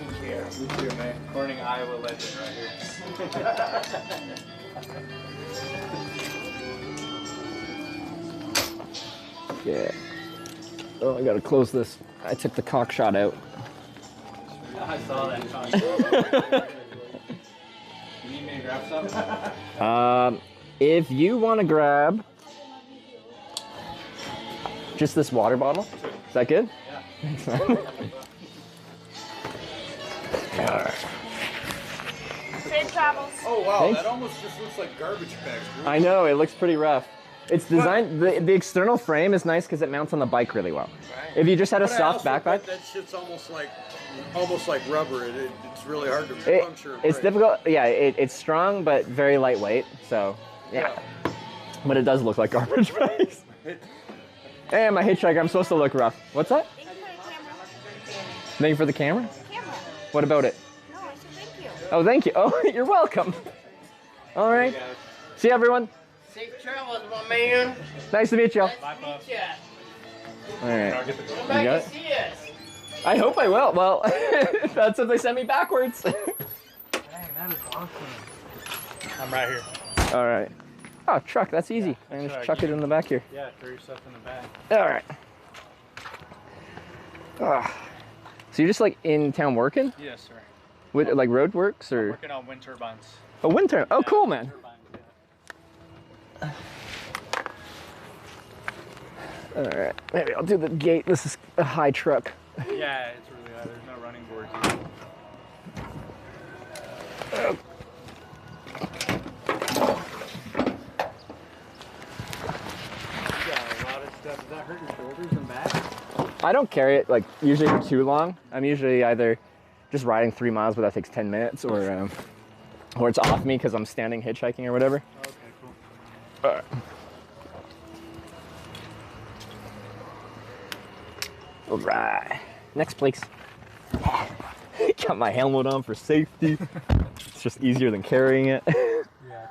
O: Take care.
D: You too, man. Corning, Iowa legend right here.
B: Yeah. Oh, I gotta close this. I took the cock shot out.
D: I saw that comment. You need me to grab some?
B: If you want to grab just this water bottle, is that good?
D: Yeah.
E: Safe travels.
M: Oh, wow.
B: Thanks.
M: That almost just looks like garbage bags. Really.
B: I know, it looks pretty rough. It's designed, the external frame is nice because it mounts on the bike really well.
M: Right.
B: If you just had a
M: But I
B: soft
M: also
B: backpack,
M: bet that shit's almost like rubber. It's really hard to puncture. and
B: it's
M: break.
B: difficult. Yeah, it's strong but very lightweight. So yeah, but it does look like garbage bags. Hey, I'm a hitchhiker. I'm supposed to look rough. What's that? Thank you for the camera? What about it?
E: No, I said thank you.
B: Oh, thank you. Oh, you're welcome. All right. See you, everyone.
O: Safe travels, my man.
B: Nice to meet you.
O: Nice to meet ya.
B: All right.
O: Come
B: You
O: back
B: got
O: and
B: it?
O: see us.
B: I hope I will. Well, that's if they send me backwards.
D: Dang, that is awesome. I'm right here.
B: All right. Oh, truck. That's easy. I can just chuck it in the back here.
D: Yeah, throw your stuff in the bag.
B: All right. So you're just like in town working?
D: Yes, sir.
B: With like road works or?
D: I'm working on wind turbines.
B: Oh, wind turbine. Oh, cool, man. All right. Maybe I'll do the gate. This is a high truck.
D: Yeah, it's really high. There's no running boards either. You got a lot of stuff. Does that hurt your shoulders and back?
B: I don't carry it like usually for too long. I'm usually either just riding 3 miles, but that takes 10 minutes, or it's off me because I'm standing hitchhiking or whatever.
D: Okay, cool.
B: All right. All right. Next place. Got my helmet on for safety. It's just easier than carrying it.
D: Yeah,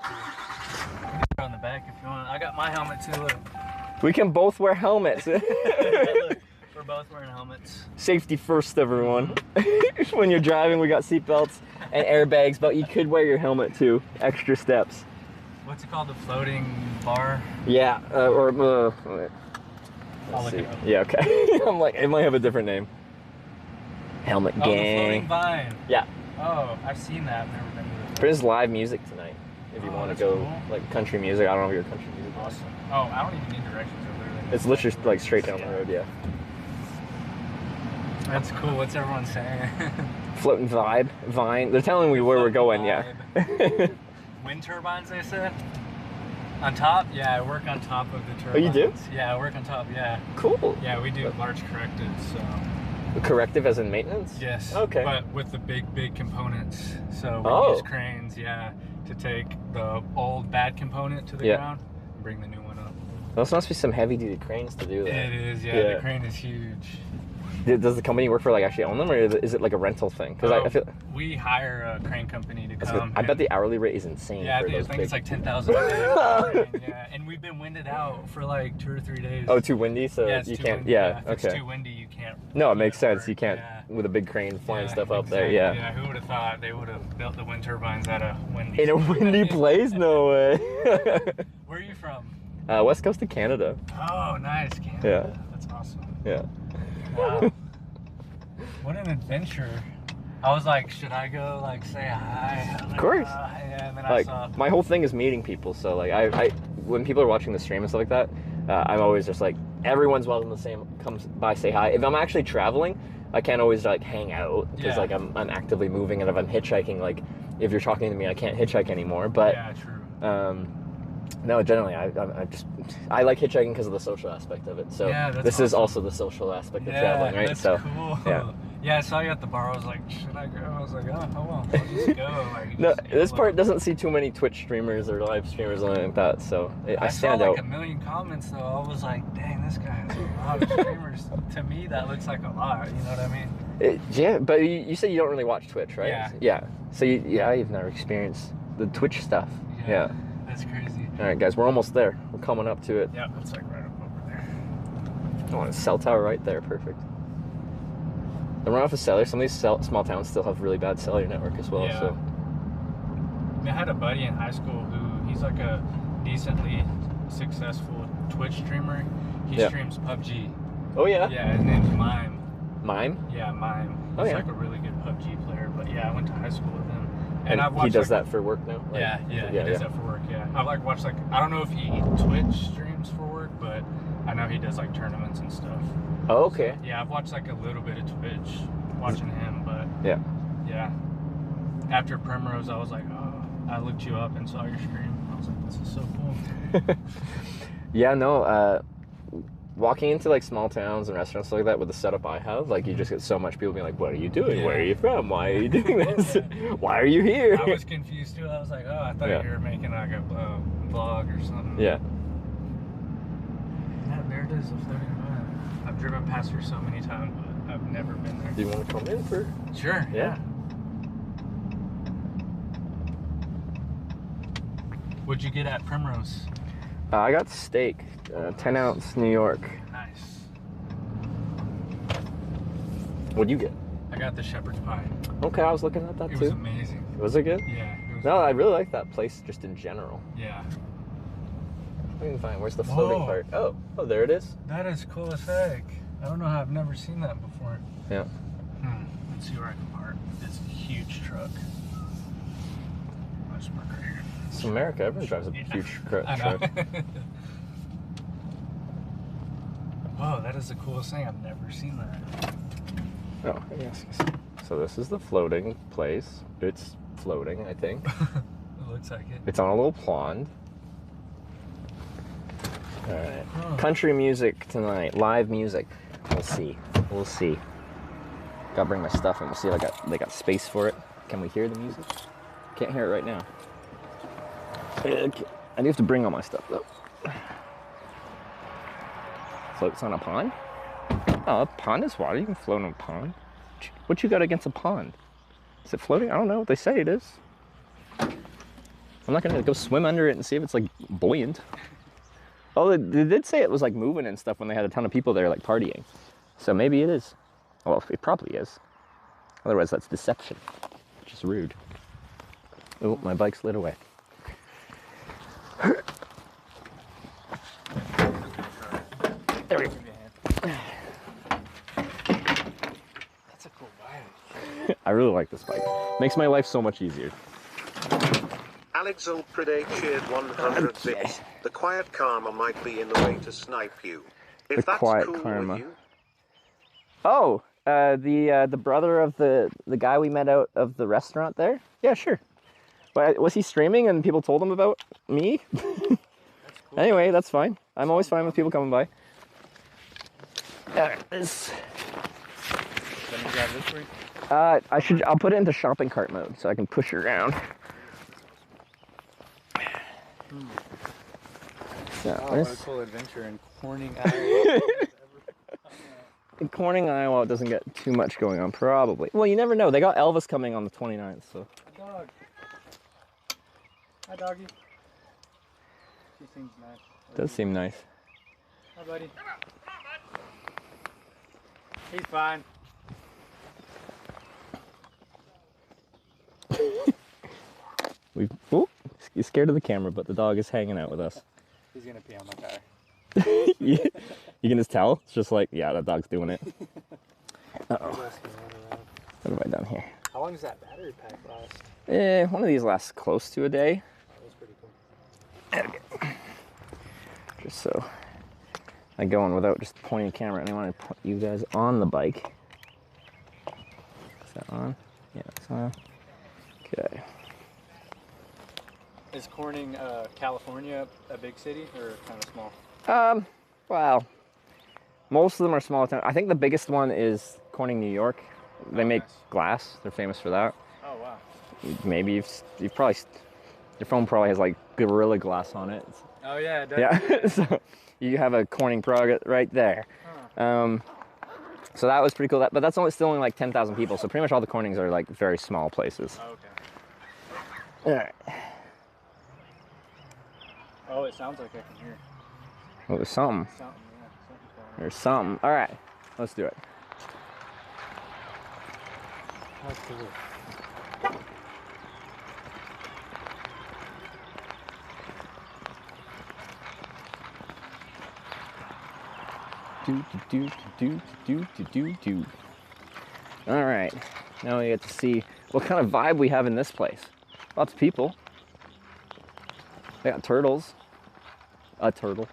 D: true. On the back if you want. I got my helmet too. Look.
B: We can both wear helmets.
D: Look, we're both wearing helmets.
B: Safety first, everyone. When you're driving, we got seatbelts and airbags, but you could wear your helmet too. Extra steps.
D: What's it called? The floating bar?
B: Yeah,
D: I'll look it up.
B: Yeah, okay. I'm like, it might have a different name. Helmet
D: Oh, the floating
B: gang.
D: vine.
B: Yeah.
D: Oh, I've seen that. I've never been to it.
B: There's live music tonight. If you want to
D: that's
B: go,
D: cool.
B: like country music. I don't know if you're a country music.
D: Awesome. Oh, I don't even need directions over there.
B: It's literally like straight down the road, yeah.
D: That's cool. What's everyone saying?
B: Floating vine. They're telling me where we're going, yeah.
D: Wind turbines, they said? On top? Yeah, I work on top of the turbines.
B: Oh, you do?
D: Yeah, I work on top, yeah.
B: Cool.
D: Yeah, we do large correctives, so.
B: Corrective as in maintenance?
D: Yes.
B: Okay.
D: But with the big components. So we use cranes, yeah, to take the old bad component to the ground and bring the new one up.
B: Those must be some heavy duty cranes to do that.
D: It is, yeah. The crane is huge.
B: Does the company work for like actually own them, or is it like a rental thing? Because I feel
D: we hire a crane company to come.
B: I bet the hourly rate is insane.
D: Yeah,
B: for
D: I
B: those
D: think
B: big...
D: it's like 10,000 a day. Yeah, and we've been winded out for like 2 or 3 days.
B: Oh, too windy, so
D: yeah,
B: you
D: too
B: can't.
D: Windy,
B: yeah,
D: if
B: okay.
D: it's too windy, you can't.
B: No, it makes sense. You can't with a big crane flying stuff up there. Yeah.
D: Yeah, who would have thought they would have built the wind turbines at a windy?
B: In a windy place? No way.
D: Where are you from?
B: West Coast of Canada.
D: Oh, nice, Canada.
B: Yeah.
D: That's awesome.
B: Yeah.
D: Wow. What an adventure. I was like, should I go like say hi?
B: Of course.
D: Yeah, and then
B: Like
D: I saw.
B: my whole thing is meeting people. So like I when people are watching the stream and stuff like that, I'm always just like everyone's welcome to say comes by say hi. If I'm actually traveling, I can't always like hang out because like I'm actively moving, and if I'm hitchhiking, like if you're talking to me, I can't hitchhike anymore. But
D: yeah, true.
B: No, generally, I like hitchhiking because of the social aspect of it. So
D: Yeah, that's
B: this is
D: awesome.
B: also the social aspect of traveling, right?
D: That's
B: so
D: cool.
B: yeah.
D: Yeah, I saw you at the bar. I was like, should I go? I was like, oh well, I'll just go. Like,
B: No,
D: just
B: this
D: go.
B: part doesn't see too many Twitch streamers or live streamers or anything like that, so I stand
D: saw like
B: out.
D: a million comments though. I was like, dang, this guy has a lot of streamers. To me, that looks like a lot. You know what I mean?
B: Yeah, but you said you don't really watch Twitch, right?
D: Yeah.
B: Yeah. So you've never experienced the Twitch stuff. Yeah.
D: That's crazy.
B: All right, guys, we're almost there. We're coming up to it.
D: Yeah, it's like right up over there.
B: Oh, a cell tower right there. Perfect. The runoff of cellular. Some of these small towns still have really bad cellular network as well.
D: Yeah.
B: So.
D: I had a buddy in high school who he's like a decently successful Twitch streamer. He streams PUBG.
B: Oh yeah.
D: Yeah, his name's Mime.
B: Mime?
D: Yeah, Mime. He's
B: Oh, yeah.
D: like a really good PUBG player. But yeah, I went to high school with him.
B: And
D: I've
B: he
D: watched,
B: does
D: like,
B: that for work now? Like,
D: yeah, he does that for work, yeah. I've like watched like, I don't know if he Twitch streams for work, but I know he does like tournaments and stuff.
B: Oh, okay.
D: So, yeah, I've watched like a little bit of Twitch watching him, but yeah. After Primrose, I was like, oh, I looked you up and saw your stream. I was like, this is so cool.
B: Yeah, no, walking into like small towns and restaurants like that with the setup I have, like you just get so much people being like, what are you doing? Where are you from? Why are you doing this? Why are you here?
D: I was confused too. I was like, oh, I thought you were making like a vlog or something.
B: Yeah.
D: Yeah, very it is, the floating vine. I've driven past her so many times, but I've never been there.
B: Do you want to come in for?
D: Sure. Yeah. What'd you get at Primrose?
B: I got steak, 10-ounce New York.
D: Nice.
B: What'd you get?
D: I got the shepherd's pie.
B: Okay, I was looking at that too.
D: It was amazing.
B: Was it good?
D: Yeah. It was
B: No, I really like that place just in general.
D: Yeah.
B: I can find where's the floating part. Oh, there it is.
D: That is cool as heck. I don't know how I've never seen that before.
B: Yeah.
D: Let's see where I can park this huge truck. I'll just park right here.
B: It's America. Everyone drives a huge truck.
D: Whoa, that is the coolest thing. I've never seen that.
B: Oh, yes. So this is the floating place. It's floating, I think.
D: It looks like it.
B: It's on a little pond. All right. Country music tonight. Live music. We'll see. We'll see. Gotta bring my stuff and we'll see if they got space for it. Can we hear the music? Can't hear it right now. Okay. I do have to bring all my stuff though. Floats on a pond? Oh, a pond is water. You can float on a pond. What you got against a pond? Is it floating? I don't know what they say it is. I'm not gonna go swim under it and see if it's like buoyant. Oh, they did say it was like moving and stuff when they had a ton of people there like partying. So maybe it is. Well, it probably is. Otherwise, that's deception, which is rude. Oh, my bike slid away. There we go.
D: That's a cool bike.
B: I really like this bike. Makes my life so much easier.
C: Alex Ulpride cheered 100 bits. The quiet karma might be in the way to snipe you. If
B: The
C: that's
B: quiet
C: cool
B: karma.
C: with you.
B: Oh, the brother of the guy we met out of the restaurant there? Yeah, sure. But was he streaming and people told him about me? Cool. Anyway, that's fine. I'm always fine with people coming by. Let me grab this for you. I'll put it into shopping cart mode so I can push it around. So,
T: what a cool adventure in Corning, Iowa.
B: In Corning, Iowa, it doesn't get too much going on, probably. Well, you never know. They got Elvis coming on the 29th, so.
T: Dog. Hi, doggy. She seems nice.
B: Does seem nice.
T: Hi, buddy. He's fine.
B: He's scared of the camera, but the dog is hanging out with us.
T: He's gonna pee on my tire.
B: You can just tell. It's just like, yeah, that dog's doing it. Uh-oh. What have I done here?
T: How long does that battery pack last?
B: One of these lasts close to a day.
T: That's pretty cool.
B: Okay. Just so I go on without just pointing the camera, and I want to put you guys on the bike. Is that on? Yeah, it's on. Okay.
T: Is Corning, California, a big city or kind of small?
B: Well, most of them are small towns. I think the biggest one is Corning, New York. They make glass. They're famous for that.
T: Oh wow.
B: Maybe you've probably, your phone probably has like Gorilla Glass on it.
T: Oh yeah, it does.
B: Yeah. So you have a Corning product right there. Huh. So that was pretty cool. But that's still only like 10,000 people. So pretty much all the Cornings are like very small places.
T: Oh, okay.
B: All right.
T: Oh, it sounds like I can hear.
B: Well, there's something.
T: Something, yeah. Something's going on.
B: There's something. All right. Let's do it.
T: That's cool.
B: Do. All right. Now we get to see what kind of vibe we have in this place. Lots of people. They got turtles. A turtle.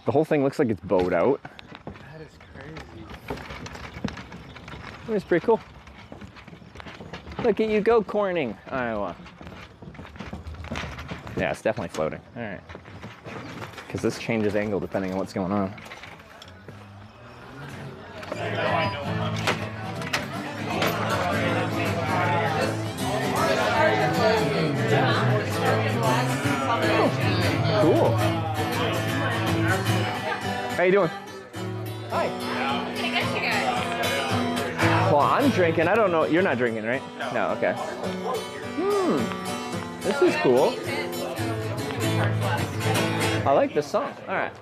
B: The whole thing looks like it's bowed out.
T: That is crazy.
B: It's pretty cool. Look at you go, Corning, Iowa. Yeah, it's definitely floating. All right. Because this changes angle depending on what's going on. How you doing? Hi.
E: I'm gonna get you guys.
B: Well, I'm drinking. I don't know. You're not drinking, right? No. Okay. This is cool. I like this song. All right.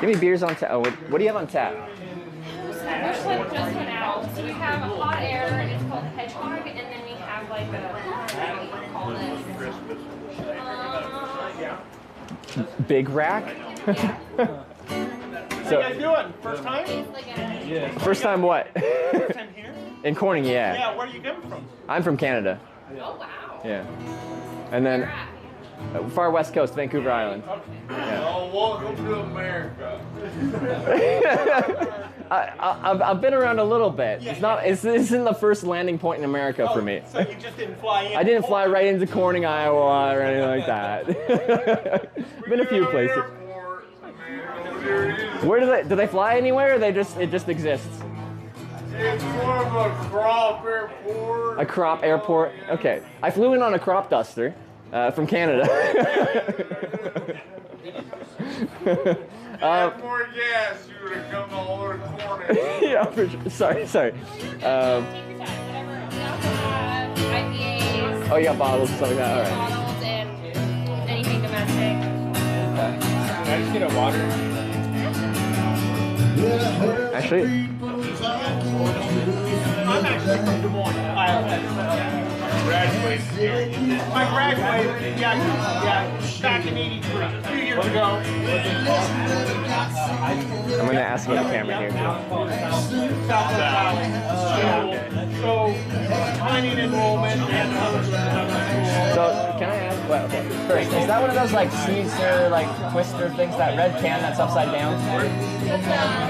B: Give me beers on tap. Oh, what do you have on tap?
E: This one just went out. So we have a hot air, it's called Hedgehog, and then we have like a, what do you call this?
B: Big rack?
E: Yeah.
B: So,
G: How you guys doing? First time?
B: yeah. First time what?
G: First time here?
B: In Corning, yeah.
G: Yeah, where are you coming from?
B: I'm from Canada.
E: Oh, wow.
B: Yeah. And then far west coast, Vancouver Island. Yeah.
G: Oh, welcome to America.
B: I've been around a little bit. This isn't the first landing point in America for me.
G: So you just didn't fly in?
B: I didn't fly right into Corning, Iowa, or anything like that. Been a few places. Where do they fly anywhere, or it just exists?
G: It's more of a crop airport.
B: A crop airport? Okay. I flew in on a crop duster from Canada.
G: More gas, you would have come all over Corning.
B: Yeah, for sure. Sorry.
E: IPAs.
B: Oh, you got bottles and stuff like that. All right.
E: Bottles and anything domestic.
B: Okay.
G: Can I just get a water?
B: Actually,
G: I'm actually from Des Moines, Iowa. Graduated here. I graduated, yeah, back in '83, 2 years ago.
B: I'm going to ask about the camera here, too.
G: So, finding enrollment and other stuff.
B: So, can I ask, well, okay, first, is that one of those, like, Caesar, like, twister things, that red can that's upside down?
E: It's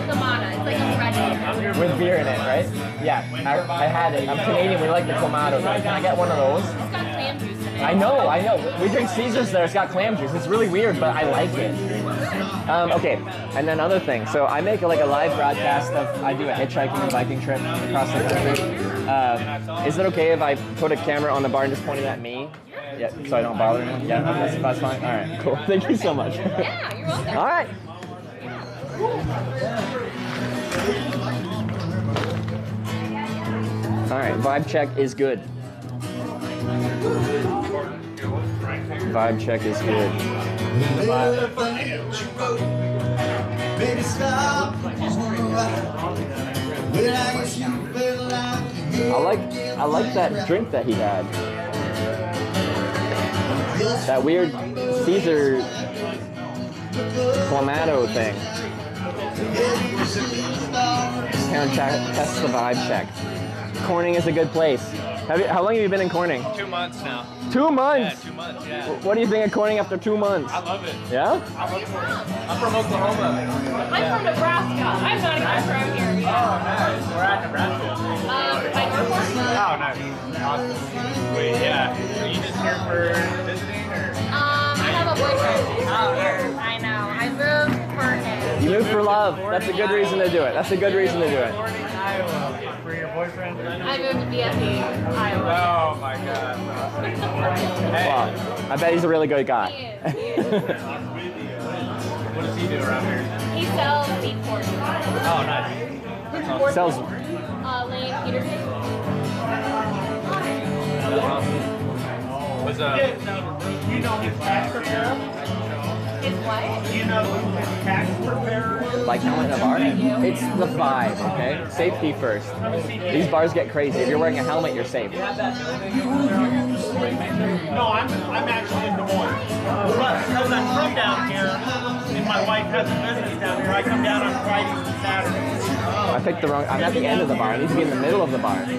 E: the Mana. It's like a red beer.
B: With beer in it, right? Yeah, I had it. I'm Canadian, we like the Clamato. Can I get one of those?
E: It's got clam juice in it.
B: I know. We drink Caesars there, it's got clam juice. It's really weird, but I like it. Okay, and then other thing. So I make a live broadcast I do a hitchhiking and biking trip across the country. Is it okay if I put a camera on the bar and just point it at me? Yeah, so I don't bother anyone? Yeah, that's fine. All right, cool. Thank you so much.
E: Yeah, you're welcome.
B: All right. All right, vibe check is good. Vibe check is good. I like that drink that he had. That weird Caesar Clamato thing. Kind of test the vibe check. Corning is a good place. How long have you been in Corning?
G: 2 months now.
B: 2 months?
G: Yeah, 2 months, yeah.
B: What do you think of Corning after 2 months?
G: I love it.
B: Yeah?
G: I'm from Oklahoma.
E: I'm from Nebraska. I'm not even from here. Yeah.
G: Oh, nice. We're at Nebraska.
E: By Norfolk.
G: Oh, nice. Awesome. Wait, yeah. Are you just here for visiting, or?
E: I have a boyfriend here. I know. I moved for him.
B: You moved for love. That's a good reason to do it. That's a good reason to do it.
G: Iowa. For your boyfriend?
E: I moved to BFE, Iowa.
G: Oh, my God.
B: Wow. I bet he's a really good guy.
E: He is.
G: What does he do around here?
E: He sells beef pork.
G: Oh, nice.
B: Sells.
E: Lane Peterson.
G: Was you know his tax preparer?
E: His what?
G: You know his tax preparer?
B: Like helmet in a bar? It's the vibe, okay? Safety first. These bars get crazy. If you're wearing a helmet, you're safe.
G: No, I'm actually in Des Moines. But because I'm from down here, and my wife has a business down here, I come down on Fridays and Saturdays.
B: I picked the wrong. I'm at the end of the bar. I need to be in the middle of the bar.
G: It's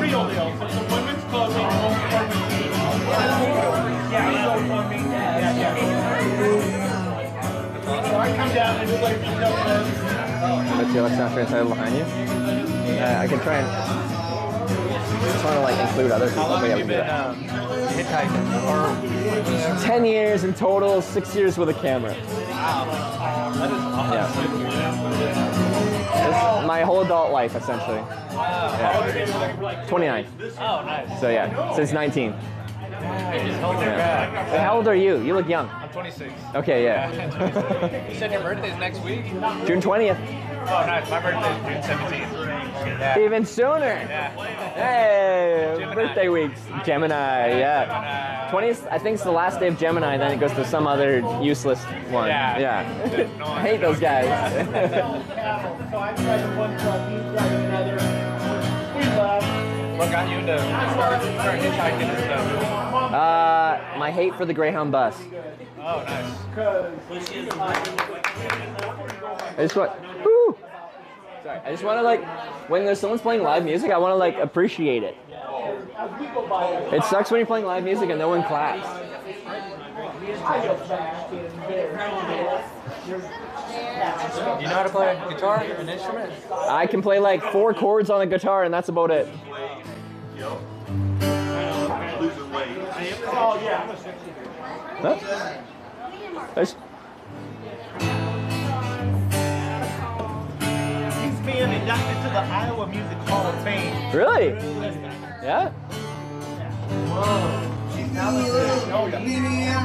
G: real deal. So it's a women's clothing, home department. So I come down and do like retail clothes.
B: Let's see, let's not for title behind you. I can try and. I just want to like include other people. But yeah, we can do that.
G: Hitchhiking?
B: 10 years in total, 6 years with a camera.
G: Wow. That is awesome.
B: Yeah. It's my whole adult life, essentially.
G: Yeah.
B: 29.
G: Oh, nice.
B: So yeah, since 19.
G: Yeah.
B: How old are you? You look young.
G: I'm
D: 26.
A: Okay, yeah.
D: You said your birthday's next week?
A: June 20th.
D: Oh, nice. My birthday's June 17th. Yeah.
A: Even sooner.
D: Yeah.
A: Hey,
D: Gemini.
A: birthday weeks. Gemini, yeah. 20th, I think it's the last day of Gemini, then it goes to some other useless one.
D: Yeah.
A: I hate those guys.
D: What got you into start hitchhiking and stuff?
A: My hate for the Greyhound bus.
D: Oh, nice.
A: I just want to like, when there's someone's playing live music, I want to like appreciate it. It sucks when you're playing live music and no one claps.
D: Do you know how to play a guitar, an instrument?
A: I can play like 4 chords on a guitar and that's about it. Huh? There's...
N: He's being inducted to the Iowa Music Hall of Fame.
A: Really? Yeah?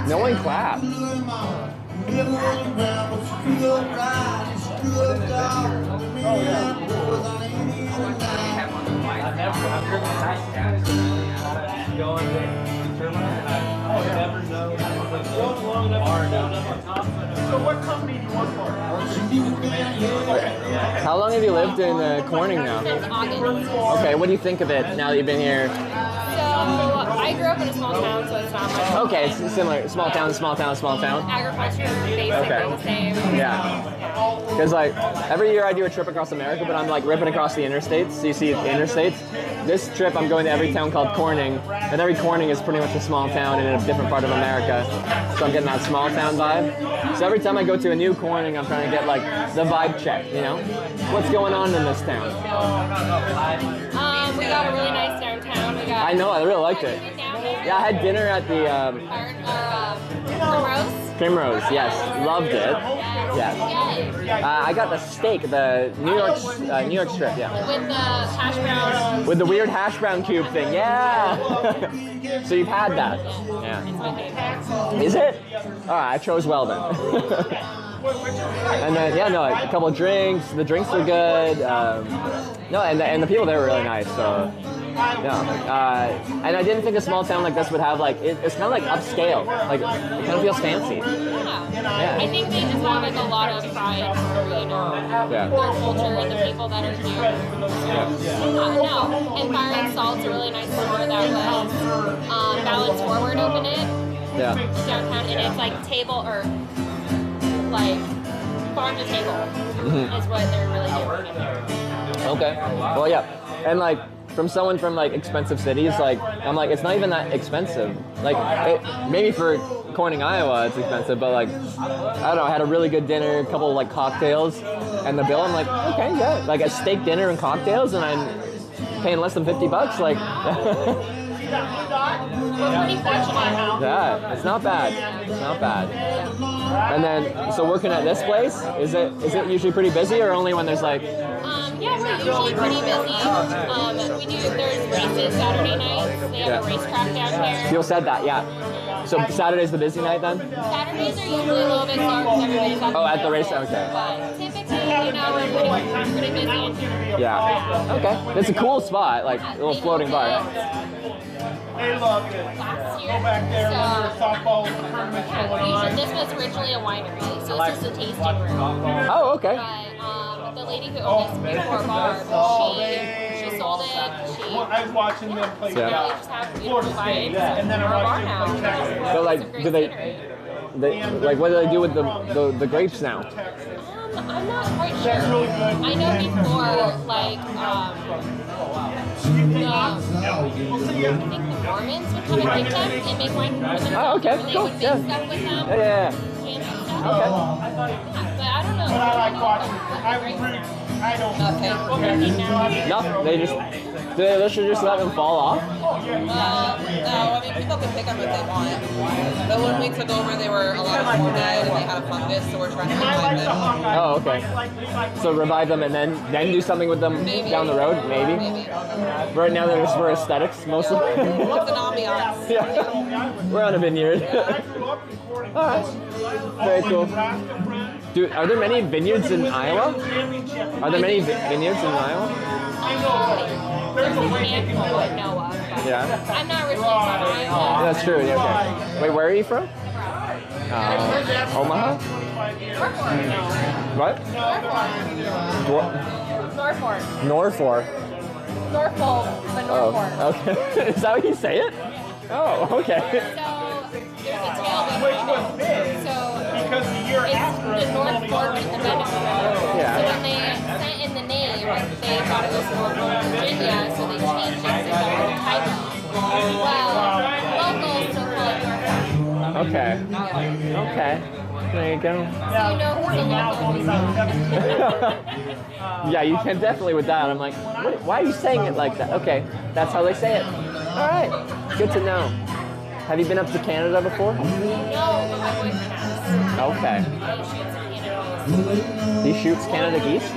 A: No one clapped.
N: So what company do you work for?
A: How long have you lived in Corning now?
K: Since August.
A: Okay, what do you think of it now that you've been here?
K: So I grew up in a small town, so it's not much.
A: Okay, it's similar. Small town, small town, small town.
K: Agriculture is basically the same.
A: Yeah. Because like every year I do a trip across America, but I'm like ripping across the interstates. So you see the interstates. This trip I'm going to every town called Corning, and every Corning is pretty much a small town in a different part of America. So I'm getting that small town vibe. So every time I go to a new Corning, I'm trying to get like the vibe check. You know, what's going on in this town?
K: We got a really nice downtown.
A: I know, I really liked it. Yeah, I had dinner at the
K: Primrose.
A: Primrose, yes, loved it. Yeah, I got the steak, the New York strip, yeah.
K: With the hash brown.
A: With the weird hash brown cube thing, yeah. So you've had that, yeah.
K: It's my favorite.
A: Is it? All right, I chose well then. And then a couple of drinks. The drinks were good. No, and the people there were really nice. So. Yeah, and I didn't think a small town like this would have like it's kind of like upscale, like it kind of feels fancy.
K: Yeah. I think they just have like a lot of pride for their culture and the people that are here. No, and Fire and Salt's a really nice store that was Balance Forward opened it.
A: Yeah.
K: Downtown, and it's like table or like farm to table is what they're really doing here.
A: Okay. Well, yeah, and like. From someone from like expensive cities, like I'm like it's not even that expensive. Like maybe for Corning, Iowa, it's expensive, but like I don't know. I had a really good dinner, a couple of like cocktails, and the bill. I'm like, okay, yeah, like a steak dinner and cocktails, and I'm paying less than $50. Like, yeah, it's not bad. It's not bad. And then, so working at this place, is it usually pretty busy, or only when there's like?
K: Yeah, we're usually pretty busy. There's races Saturday nights. They have a racetrack down here.
A: You said that, yeah. So Saturday's the busy night then?
K: Saturdays are usually a little bit slower because everybody's up.
A: Oh, at the race, okay.
K: But typically, we're pretty busy in here.
A: Yeah. Okay. It's a cool spot, like a little floating bar.
N: They love it.
K: Last year,
N: Go back there when the softball tournament's going on.
K: This was originally a winery, so it's just a tasting room.
A: Oh, okay.
K: But the lady who owned this before bar, she sold it.
N: I was watching them play
K: Florida State,
N: and then I watched them play Texas.
A: So like, do they like what do they do with the grapes now?
K: I'm not quite sure. I know before, like, I think the Mormons would come and pick them and make wine for them.
A: Oh, okay,
K: They
A: cool,
K: would make
A: yeah.
K: stuff with them.
A: Yeah.
K: Okay. But I don't know.
N: But I like watching. I don't.
K: Okay.
A: No, they should just let them fall off.
P: I mean, people can pick them if they want. But when we took over, they were a lot more dead and they had a fungus, so we're trying to revive them.
B: Oh, okay. So revive them and then do something with them down the road, maybe? Right now they're just for aesthetics, mostly.
P: It's an ambiance.
B: Yeah. We're on a vineyard. Alright. Very cool. Dude, are there many vineyards in Iowa? Are there many vineyards in Iowa?
K: There's a handful I know of.
B: Yeah.
K: I'm not originally from Iowa.
B: That's true. Yeah, okay. Wait, where are you from? Omaha? What?
K: Norfolk.
B: Norfolk.
K: But Norfolk.
B: Oh, okay. Is that how you say it? Oh, okay.
K: So there's a tale behind it. So
N: because the year after
K: the North Fork and the Benedict Road.
B: Yeah.
K: So when they sent in the name, they thought it was Norfolk, Virginia, so they changed it so that was a typo. Well, locals still call it Norfolk.
B: Okay. Okay. There you go.
K: So you know who's a local.
B: Yeah, you can definitely with that. I'm like, why are you saying it like that? Okay, that's how they say it. All right, good to know. Have you been up to Canada before?
K: No, but my boyfriend has.
B: Okay. He shoots Canada geese?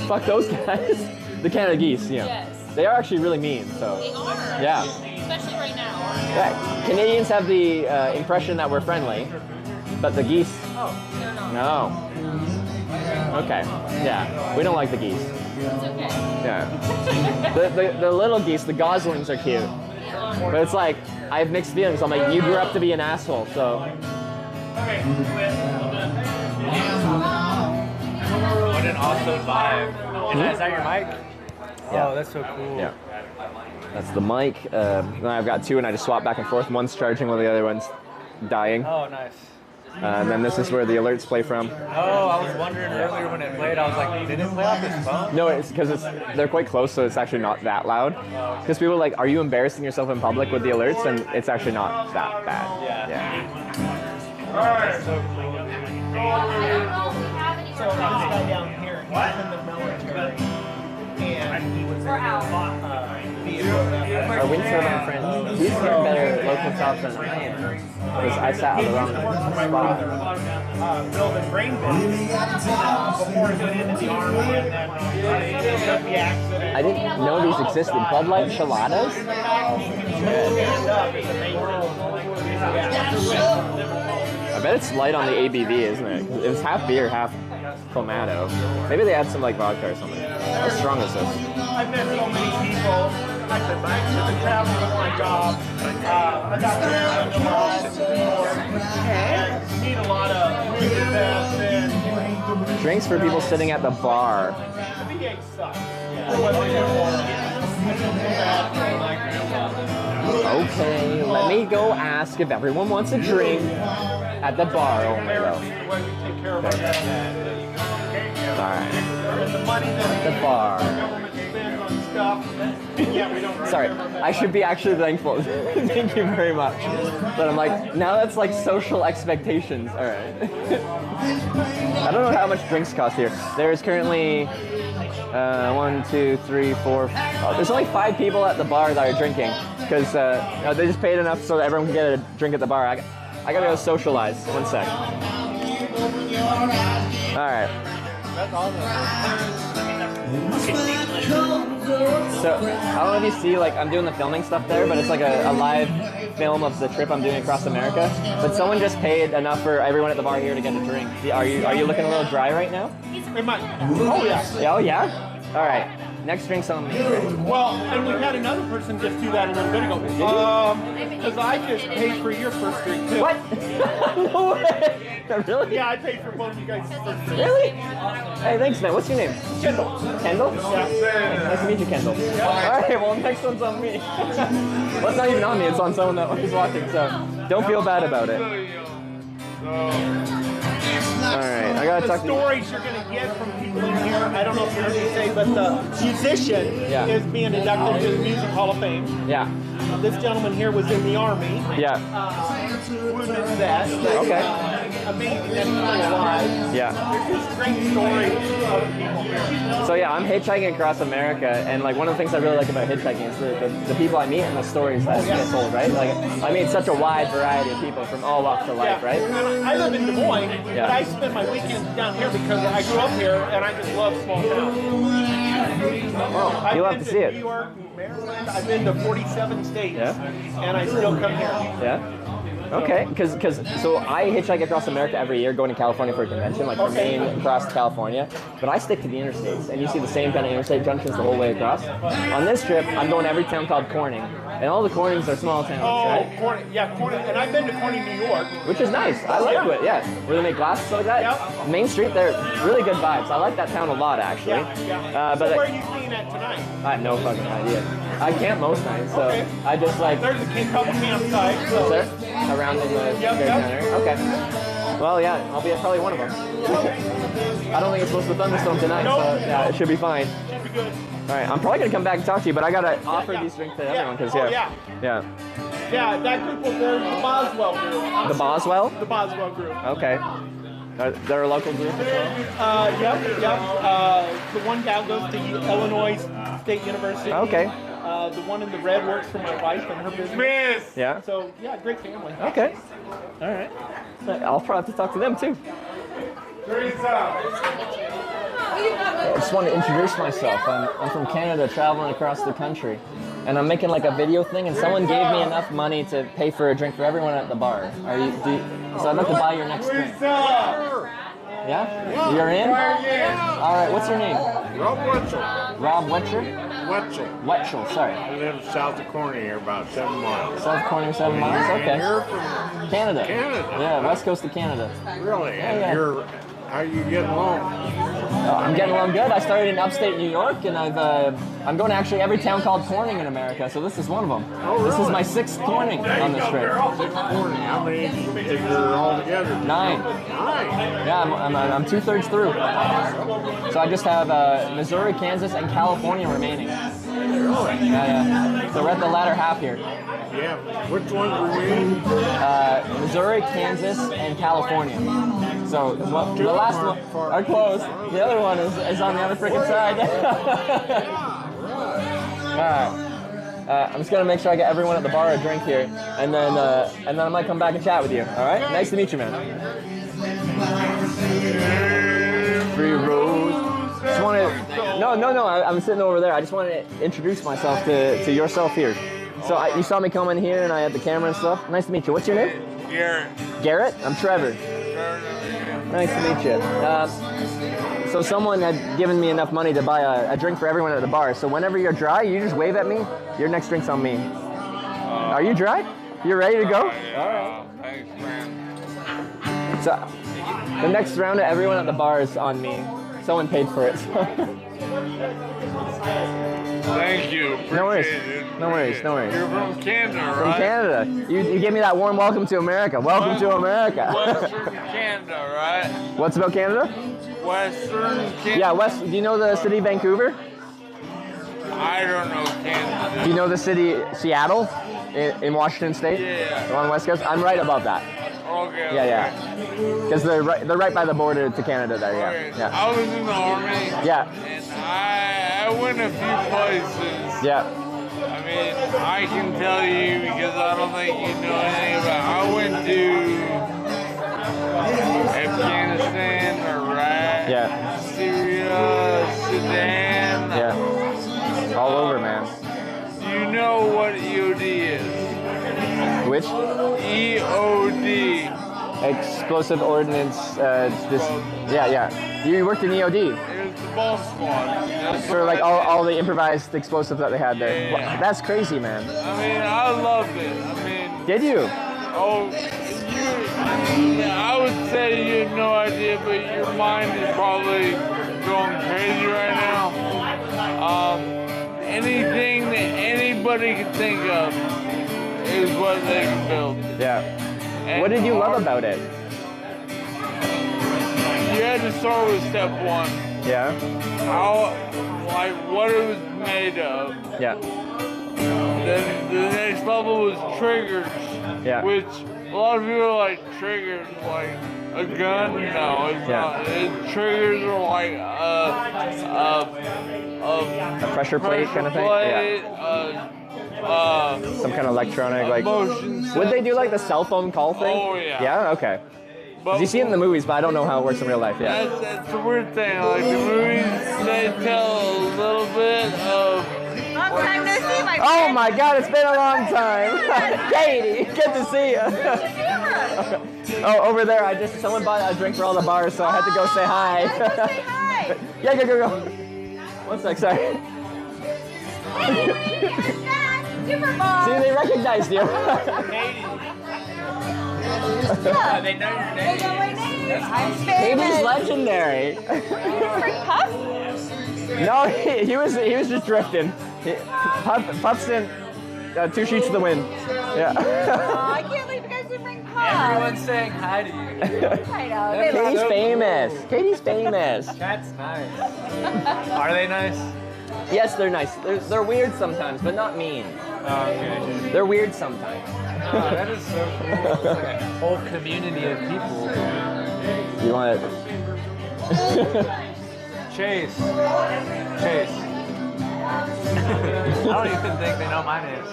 B: Fuck those guys. The Canada geese, you know.
K: Yes.
B: They are actually really mean, so.
K: They are.
B: Yeah.
K: Especially right now.
B: Yeah. Canadians have the impression that we're friendly, but the geese.
K: Oh, they're not.
B: No. Okay. Yeah. We don't like the geese.
K: It's okay.
B: Yeah. The little geese, the goslings are cute. But it's like, I have mixed feelings. I'm like, you grew up to be an asshole, so.
G: What an awesome vibe. Is that your mic?
B: Yeah.
G: Oh, that's so cool.
B: Yeah. That's the mic. Then I've got two, and I just swap back and forth. One's charging while the other one's dying.
G: Oh, nice.
B: And then this is where the alerts play from.
G: Oh, I was wondering earlier when it played, I was like, did it play off this phone?
B: No, it's because they're quite close, so it's actually not that loud. Because people are like, are you embarrassing yourself in public with the alerts? And it's actually not that bad.
G: Yeah.
N: Alright.
K: I don't know if we have any
N: So this guy down here, he's in the military, and he was in
B: Our wind turbine friend, he's getting better local shots than I am. Because I sat on the wrong spot.
N: building grain bins before he went into the army, and then took the accident.
B: I didn't know these existed. Bud Light Cheladas? I bet it's light on the ABV, isn't it? It was half beer, half Clamato. Maybe they add some like vodka or something. How strong is this?
N: I've met so many people. I've been traveling with my job. I got married a lot. Meet a lot of really best and
B: Drinks for people sitting at the bar.
N: the VA sucks.
B: Okay, let me go ask if everyone wants a drink at the bar only though. Okay. Alright. The bar. Sorry, I should be actually thankful. Thank you very much. But I'm like, now that's like social expectations. Alright. I don't know how much drinks cost here. There's currently 1, 2, 3, 4. There's only 5 people at the bar that are drinking because they just paid enough so that everyone can get a drink at the bar. I gotta go socialize. One sec. All right.
G: That's awesome.
B: So I don't know if you see, like, I'm doing the filming stuff there, but it's like a live film of the trip I'm doing across America. But someone just paid enough for everyone at the bar here to get a drink. Are you looking a little dry right now?
N: Oh yeah.
B: Oh yeah? All right. Next drink's on me.
N: Well, and we had another person just do that a little bit ago. Because I just paid for your first drink too.
B: What? No way. Really?
N: Yeah, I paid for both of you guys' first drink.
B: Really? Hey, thanks, man. What's your name?
N: Kendall.
B: Kendall?
N: Yeah.
B: Nice to meet you, Kendall. All right, well, next one's on me. Well, it's not even on me. It's on someone that was watching, so don't feel bad about it. All right, I gotta talk to you.
N: The stories you're gonna get from people in here, I don't know if you heard me say, but the musician is being inducted to the Music Hall of Fame.
B: Yeah.
N: This gentleman here was in the Army.
B: Yeah.
N: Wounded vet.
B: Okay.
N: amazing that he's still alive.
B: Yeah.
N: There's just great stories of people here.
B: So yeah, I'm hitchhiking across America, and like one of the things I really like about hitchhiking is the people I meet and the stories that get told, right? Like I meet such a wide variety of people from all walks of life, right?
N: And I live in Des Moines, but I spend my weekends down here because I grew up here and I just love small towns.
B: You'll have to see it.
N: New York, Maryland. I've been to 47 states, and I still come here.
B: Yeah. Okay, because so I hitchhike across America every year, going to California for a convention, like from Maine across to California. But I stick to the interstates, and you see the same kind of interstate junctions the whole way across. On this trip, I'm going to every town called Corning, and all the Cornings are small towns, right?
N: Corning, Corning, and I've been to Corning, New York,
B: which is nice. I like it, where they make glasses like that. Main Street, they're really good vibes. I like that town a lot, actually.
N: So where are you staying at tonight?
B: I have no fucking idea. I camp most nights, so I just like.
N: There's a couple campsites. So.
B: Is there? Around in the Great Center? Okay. Well, yeah, I'll be at probably one of them. I don't think it's supposed to thunderstorm tonight, so yeah, it should be fine.
N: Should be good.
B: All right, I'm probably gonna come back and talk to you, but I gotta offer these drinks to everyone because
N: Yeah, that group over there is the Boswell group.
B: The Boswell?
N: The Boswell group.
B: Okay. They're a local group as well?
N: Yep. The one gal goes to Illinois State University.
B: Okay.
N: The one in the red works for my wife and her business.
B: Yeah.
N: So, yeah, great family.
B: Okay. All right. I'll probably have to talk to them too. I just want to introduce myself. I'm from Canada, traveling across the country. And I'm making like a video thing, and someone gave me enough money to pay for a drink for everyone at the bar. So I'd like to buy your next drink. Yeah? You're in? All right, what's your name?
Q: Rob Wetzel.
B: Rob Wetzel? Wetzel, sorry.
Q: I live south of Corning here, about 7 miles.
B: South of Corning, 7 miles? Okay.
Q: You're from
B: Canada.
Q: Canada.
B: Yeah, west coast of Canada.
Q: Really? And how are you getting along?
B: I'm getting along good. I started in upstate New York, and I'm going to actually every town called Corning in America, so this is one of them.
Q: Oh, really?
B: This is my 6th Corning on this trip.
Q: 6 Corning. How many is there all together?
B: 9.
Q: 9?
B: Yeah, I'm 2/3 through. So I just have Missouri, Kansas, and California remaining.
Q: Really?
B: Yeah. So we're at the latter half here.
Q: Yeah. Which ones remaining?
B: Missouri, Kansas, and California. So the last one are close. The other one is on the other freaking side. Alright. I'm just gonna make sure I get everyone at the bar a drink here, and then I might come back and chat with you. All right? Nice to meet you, man. Free Rose. Just want to. No. I'm sitting over there. I just want to introduce myself to yourself here. So you saw me come in here, and I had the camera and stuff. Nice to meet you. What's your name?
Q: Garrett.
B: Garrett? I'm Trevor. Nice to meet you. So someone had given me enough money to buy a drink for everyone at the bar. So whenever you're dry, you just wave at me. Your next drink's on me. Are you dry? You ready to go? All right.
Q: Thanks, man.
B: So the next round of everyone at the bar is on me. Someone paid for it.
Q: Thank you.
B: No worries. No worries.
Q: You're from Canada, right?
B: From Canada. You gave me that warm welcome to America. Welcome to America.
Q: Western Canada, right?
B: What's about Canada?
Q: Western Canada.
B: Yeah, West. Do you know the city of Vancouver?
Q: I don't know Canada.
B: Do you know the city Seattle in Washington State?
Q: Yeah.
B: On the West Coast? I'm right above that.
Q: Okay.
B: Yeah. Because they're right by the border to Canada there. Yeah.
Q: I was in the Army.
B: Yeah.
Q: And I went a few places.
B: Yeah.
Q: I mean, I can tell you because I don't think you know anything about. I went to Afghanistan, Iraq, Syria, Sudan.
B: Yeah. All over, man.
Q: Do you know what EOD is?
B: Which?
Q: EOD.
B: Explosive Ordnance. Yeah. You worked in EOD.
Q: It was the bomb squad.
B: For like all the improvised explosives that they had there.
Q: Yeah.
B: Wow, that's crazy, man.
Q: I mean, I loved it. I mean.
B: Did you?
Q: Oh, I would say you have no idea, but your mind is probably going crazy right now. Anything that anybody can think of is what they can build.
B: Yeah.
Q: And
B: what did you love about it?
Q: You had to start with step 1.
B: Yeah.
Q: What it was made of.
B: Yeah.
Q: Then the next level was triggers.
B: Yeah.
Q: Which a lot of people like triggers, like, a gun? No, it's not. It triggers like
B: a pressure plate kind of thing? Some kind of electronic, like... Would they do like the cell phone call thing?
Q: Oh, yeah.
B: Yeah? Okay. Because you see it in the movies, but I don't know how it works in real life, yeah.
Q: That's the weird thing. Like, the movies, they tell a little bit of...
H: Long time no see, my friend.
B: Oh my God, it's been a long time. Katie, good to see you. Oh, over there, someone bought a drink for all the bars, so I had to go say hi.
H: Let's go say hi.
B: Yeah, go. 1 sec, sorry.
H: Super Bowl.
B: See, they recognized you.
H: Yeah, they know your name. They know my name. I'm famous.
B: Katie's legendary.
H: Frank Puff?
B: No, he was just drifting. Puff's in 2 sheets to the wind. Yeah.
H: Oh, I can't believe you guys didn't bring Puff.
T: Everyone's saying hi to you.
H: I know. They
B: Katie's
H: love
B: famous. Katie's famous.
T: Chat's nice. Are they nice?
B: Yes, they're nice. They're weird sometimes, but not mean.
T: Oh, okay.
B: They're weird sometimes.
T: Oh, that is so cool. It's like a whole community of people.
B: You want it?
T: Chase. I don't even think they know my name.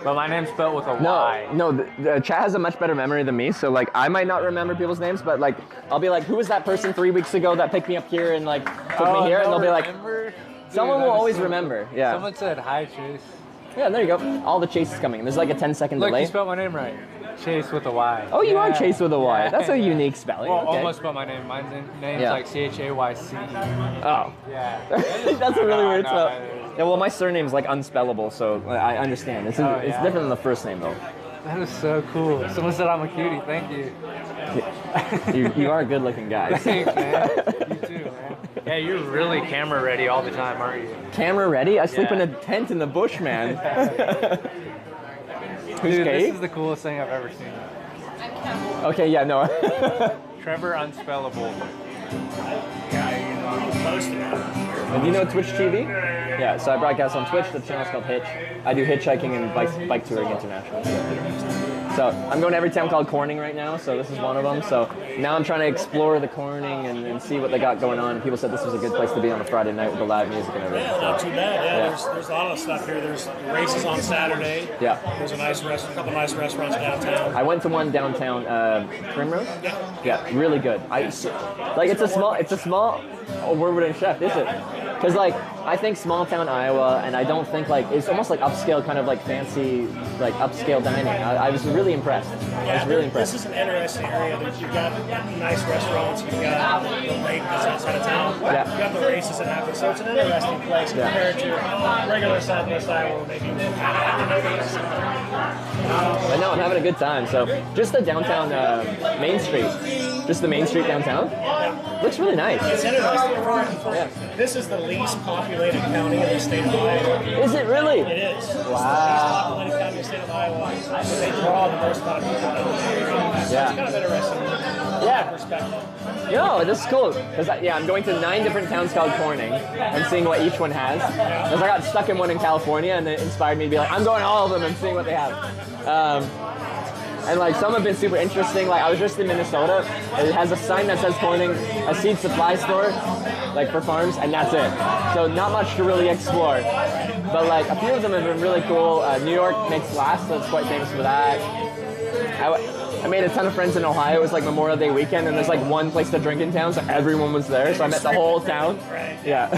T: But my name's spelled with a Y.
B: No, the chat has a much better memory than me, so like I might not remember people's names, but like I'll be like, who was that person 3 weeks ago that picked me up here and like took me here? And they'll be like, someone will always remember. Yeah.
T: Someone said hi, Chase.
B: Yeah, there you go. All the Chase is coming. There's like a 10-second delay.
T: Look, you spelled my name right. Chase with a Y.
B: Oh, you are Chase with a Y. That's a unique spelling.
T: Well,
B: okay.
T: almost spelled my name. My name's like Chayce.
B: Oh.
T: Yeah.
B: That's a really weird spell. Yeah, well, my surname's like unspellable, so I understand. It's different than the first name, though.
T: That is so cool. Someone said I'm a cutie. Thank you.
B: You are a good-looking guy.
T: Thanks, man. You too, man. Yeah, you're really camera ready all the time, aren't you?
B: Camera ready? I sleep in a tent in the bush, man. Who's
T: Dude,
B: Kate?
T: this is the coolest thing I've ever seen.
B: Okay, yeah, no.
T: Trevor Unspellable.
B: And do you know Twitch TV? Yeah, so I broadcast on Twitch. The channel's called Hitch. I do hitchhiking and bike touring internationally. So I'm going to every town called Corning right now, so this is one of them. So now I'm trying to explore the Corning and see what they got going on. People said this was a good place to be on a Friday night with the live music and everything.
G: Yeah, not too bad. Yeah,
B: Yeah.
G: There's a lot of stuff here. There's races on Saturday.
B: Yeah.
G: There's a couple nice restaurants downtown.
B: I went to one downtown, Primrose. Yeah, really good. It's a small. Oh, where would I chef? Is it? Because like I think small town Iowa, and I don't think like it's almost like upscale, kind of like fancy, like upscale dining. I was really impressed. I was really impressed.
G: This is an interesting area. You've got nice restaurants. You've got the lake that's outside of town.
B: Yeah.
G: You've got the races that happen. So it's an interesting place compared to regular Southwest Iowa, maybe.
B: But no, I'm having a good time. So just the downtown Main Street, just the Main Street downtown, looks really nice.
G: It's interesting. This is the least populated county in the state of Iowa.
B: Is it really?
G: It is. It's the least
B: Wow.
G: populated county in the state of Iowa. But they draw the most amount of people down the area. So
B: Yeah.
G: it's kind of interesting.
B: Yeah.
G: Perspective.
B: Yo, this is cool. Because I'm going to 9 different towns called Corning and seeing what each one has. Because I got stuck in one in California and it inspired me to be like, I'm going to all of them and seeing what they have. And like some have been super interesting. Like I was just in Minnesota. It has a sign that says Corning, a seed supply store, like for farms, and that's it. So not much to really explore. But like a few of them have been really cool. New York makes glass, so it's quite famous for that. I made a ton of friends in Ohio. It was like Memorial Day weekend, and there's like one place to drink in town, so everyone was there. So I met the whole town. Yeah.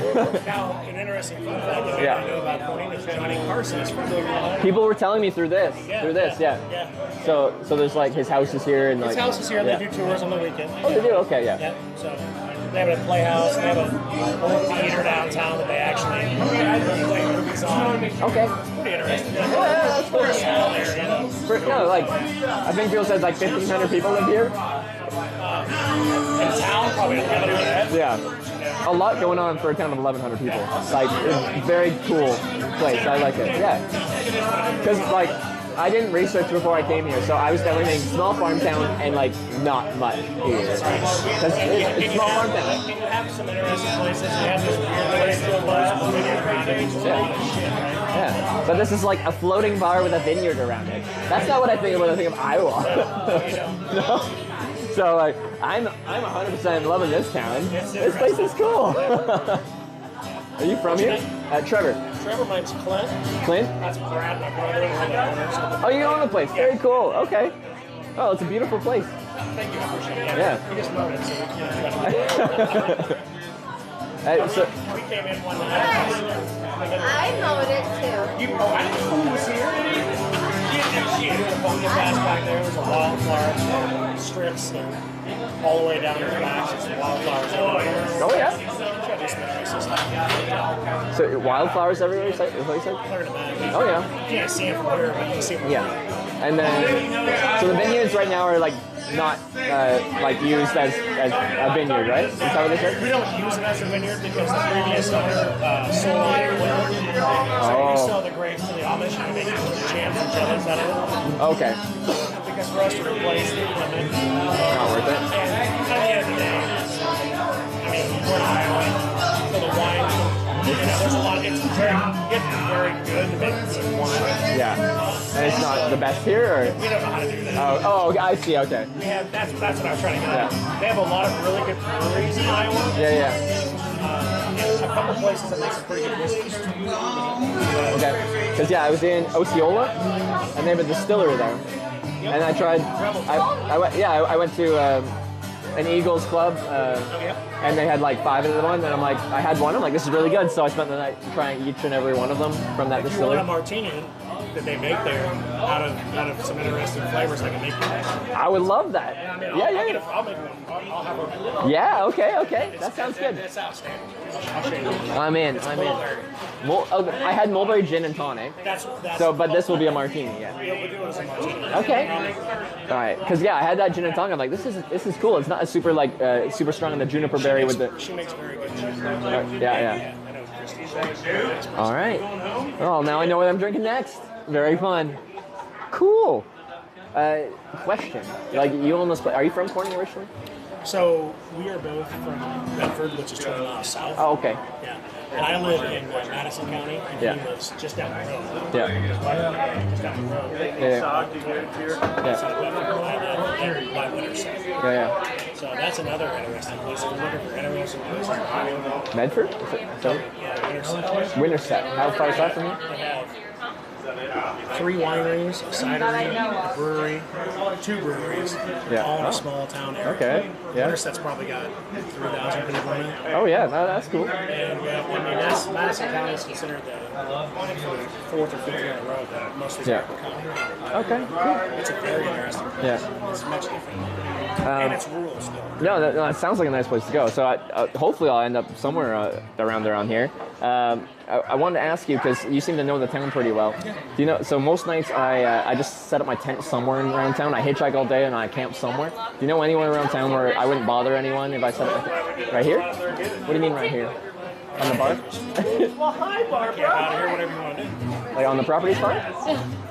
G: Now, an interesting fun fact that I know about Corning is Johnny Carson is from Ohio.
B: People were telling me through this. Yeah. So there's like his house is here and like
G: His house is here.
B: Yeah.
G: They do tours on the weekend.
B: Oh, they do? Okay, yeah.
G: Yep. So they have a playhouse. They have a little theater downtown that they actually play movies on.
B: Okay.
G: It's pretty interesting.
B: Yeah, that's cool.
G: Small area.
B: No, like I think people said like 1,500 people live here.
G: In town, probably 1,100.
B: Yeah. A lot going on for a town of 1,100 people. Like, it's a very cool place. I like it. Yeah. Because, like, I didn't research before I came here, so I was thinking small farm town and, like, not much here. Because it's small farm town.
G: You have some interesting places. You have this weird place that was
B: Yeah. But this is like a floating bar with a vineyard around it. That's not what I think of when I think of Iowa. No? So like, I'm 100% loving this town. This place is cool. Are you from here? Trevor.
N: Trevor, mine's Clint.
B: Clint?
N: That's Brad, my brother. We're the owners of the
B: Oh, you own the place. Very cool. Okay. Oh, it's a beautiful place.
N: Thank you, I appreciate it.
B: Yeah.
N: We just mowed it, so we can't
B: So,
N: we came in one night.
E: I mowed it too.
N: I didn't know who was here. She had a pumpkin patch back there. There was a wildflower strips and all the way down to the back. There's wildflowers everywhere.
B: Oh, yeah?
N: yeah.
B: So wildflowers everywhere, is that what you said? Oh, yeah.
N: You can't see them from here, but you can see them from
B: Yeah. And then, so the vineyards right now are like not like used as a vineyard, right? Is that what they said?
N: We don't use it as a vineyard because the previous owner sold it. So we sell the grapes to the Amish and they make jams and jellies out of it.
B: Okay.
N: Because for us to replace the lemon,
B: not worth it.
N: And at the end of the day, I mean, we're in Iowa, so the wine, there's a lot. It's very good to make good wine.
B: Yeah. And it's not the best here, or?
N: We don't know how to do that.
B: Oh, I see. Okay.
N: We have that's what I was trying to get at. They have a lot of really good breweries in Iowa.
B: Yeah.
N: A couple places that make some pretty good whiskeys.
B: Okay. Because I was in Osceola, and they have a distillery there, and I tried. I went to an Eagles club, and they had like 5 of them, and I'm like, I had one. I'm like, this is really good. So I spent the night trying each and every one of them from that distillery.
N: If you want a martini that they make there out of some interesting flavors, I can make you.
B: I would love that.
N: I mean,
B: Yeah.
N: I'll make one. I'll have one.
B: Yeah. Okay. That sounds good.
N: It's outstanding. I'll show you.
B: I'm in. I had mulberry gin and tonic. But this will be a martini. Yeah.
N: We'll do it as a martini.
B: Okay. All right. Because I had that gin and tonic. I'm like, this is cool. It's not a super super strong in the juniper berry with the.
N: She makes very good gin.
B: Yeah. All right. Oh, now I know what I'm drinking next. Very fun. Cool. Question. Like, you own this place. Are you from Corning originally?
N: So we are both from Bedford, which is 20 miles south.
B: Oh, okay.
N: Yeah. And I live in Madison County, and he lives just down the road.
B: Yeah.
N: Just down the road. By Winterset.
B: Yeah.
N: So that's another interesting place. If you're looking for interesting places in Iowa.
B: Medford? Sorry?
N: Yeah, Winterset.
B: Winterset. How far is that from here?
N: They have 3 wineries, a cidery, a brewery, 2 breweries, all in a small town area.
B: Okay. Yeah.
N: Winterset's probably got 3,000 people in it.
B: Oh yeah, that's cool.
N: And Madison County is considered the 4th or 5th year in a row the most respected county.
B: Okay. Cool.
N: It's a very interesting place.
B: Yeah.
N: It's much different. And it's rural still.
B: No, that sounds like a nice place to go. So hopefully I'll end up somewhere around here. I wanted to ask you, because you seem to know the town pretty well. Do you know? So most nights I just set up my tent somewhere around town. I hitchhike all day and I camp somewhere. Do you know anywhere around town where I wouldn't bother anyone if I set up right here? What do you mean right here? On the bar?
N: Well, hi, Barbara. Get out of here, whatever you want to do.
B: Like on the property fine?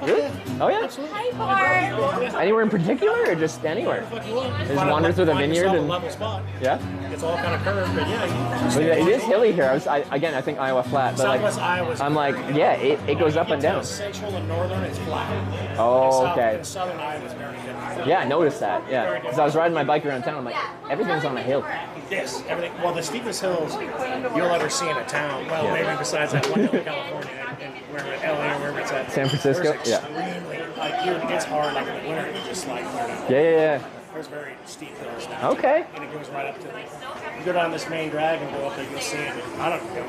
B: Really? Oh yeah?
E: Hi, Barb.
B: Anywhere in particular, or just anywhere? Just wander through the vineyard and.
N: Level spot.
B: Yeah.
N: It's all kind of curved, but
B: But it is hilly here. I think Iowa flat, but
N: Southwest Iowa's
B: I'm like, yeah, it goes up and down.
N: Central and northern, it's flat.
B: Oh, okay.
N: And southern Iowa is very different.
B: Yeah, I noticed that. Yeah, because I was riding my bike around town. I'm like, everything's on a hill.
N: Yes, everything. Well, the steepest hills you'll ever see in a town. Well, maybe besides that one hill in California and wherever LA or wherever it's at.
B: San Francisco.
N: Extremely, it gets hard. Like in the winter, you just like clear down.
B: Yeah.
N: There's very steep hills now.
B: Okay.
N: And it goes right up to. You go down this main drag and go up there, you'll see it. I don't know.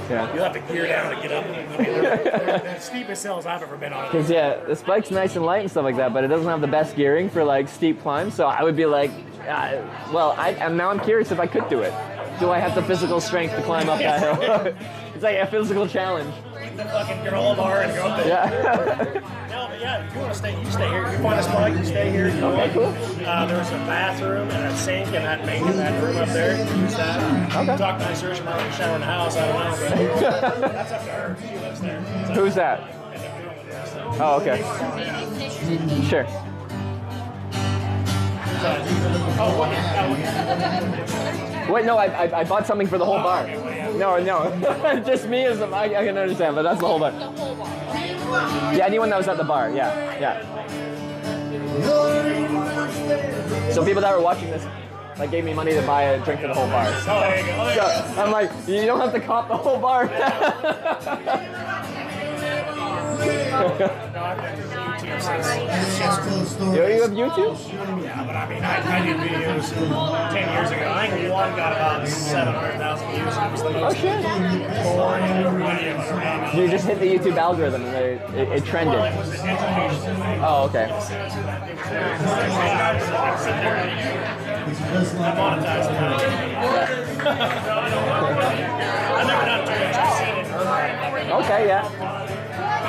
B: Yeah.
N: You'll have to gear down to get up. I mean, they're the steepest hills I've ever been on.
B: Because this bike's nice and light and stuff like that, but it doesn't have the best gearing for like steep climbs. So I would be like, and now I'm curious if I could do it. Do I have the physical strength to climb up that hill? It's like a physical challenge.
N: The fucking granola bar and go up there.
B: Yeah.
N: No, but yeah, if you want to stay, you stay here. If you find a spot, you stay here.
B: Okay, cool.
N: There's a bathroom and a sink in that main room up there. You can use that.
B: Okay.
N: Talk nicer. She might want to shower in the house. I don't know. But that's up to her. She lives there.
B: Who's that? Oh, okay. Sure. Wait, no, I bought something for the whole bar. No, just me as I can understand, but that's the whole bar. Yeah, anyone that was at the bar, yeah. So people that were watching this like gave me money to buy a drink for the whole bar. So I'm like, you don't have to cop the whole bar. You have YouTube?
N: Yeah, but I mean, I did videos 10 years ago. I think one got about 700,000 views. It was the most boring video.
B: You just hit the YouTube algorithm and it trended.
N: Well, it was the education.
B: Oh, okay.
N: I monetized it. I've never done Twitch. I've seen it.
B: Okay, yeah.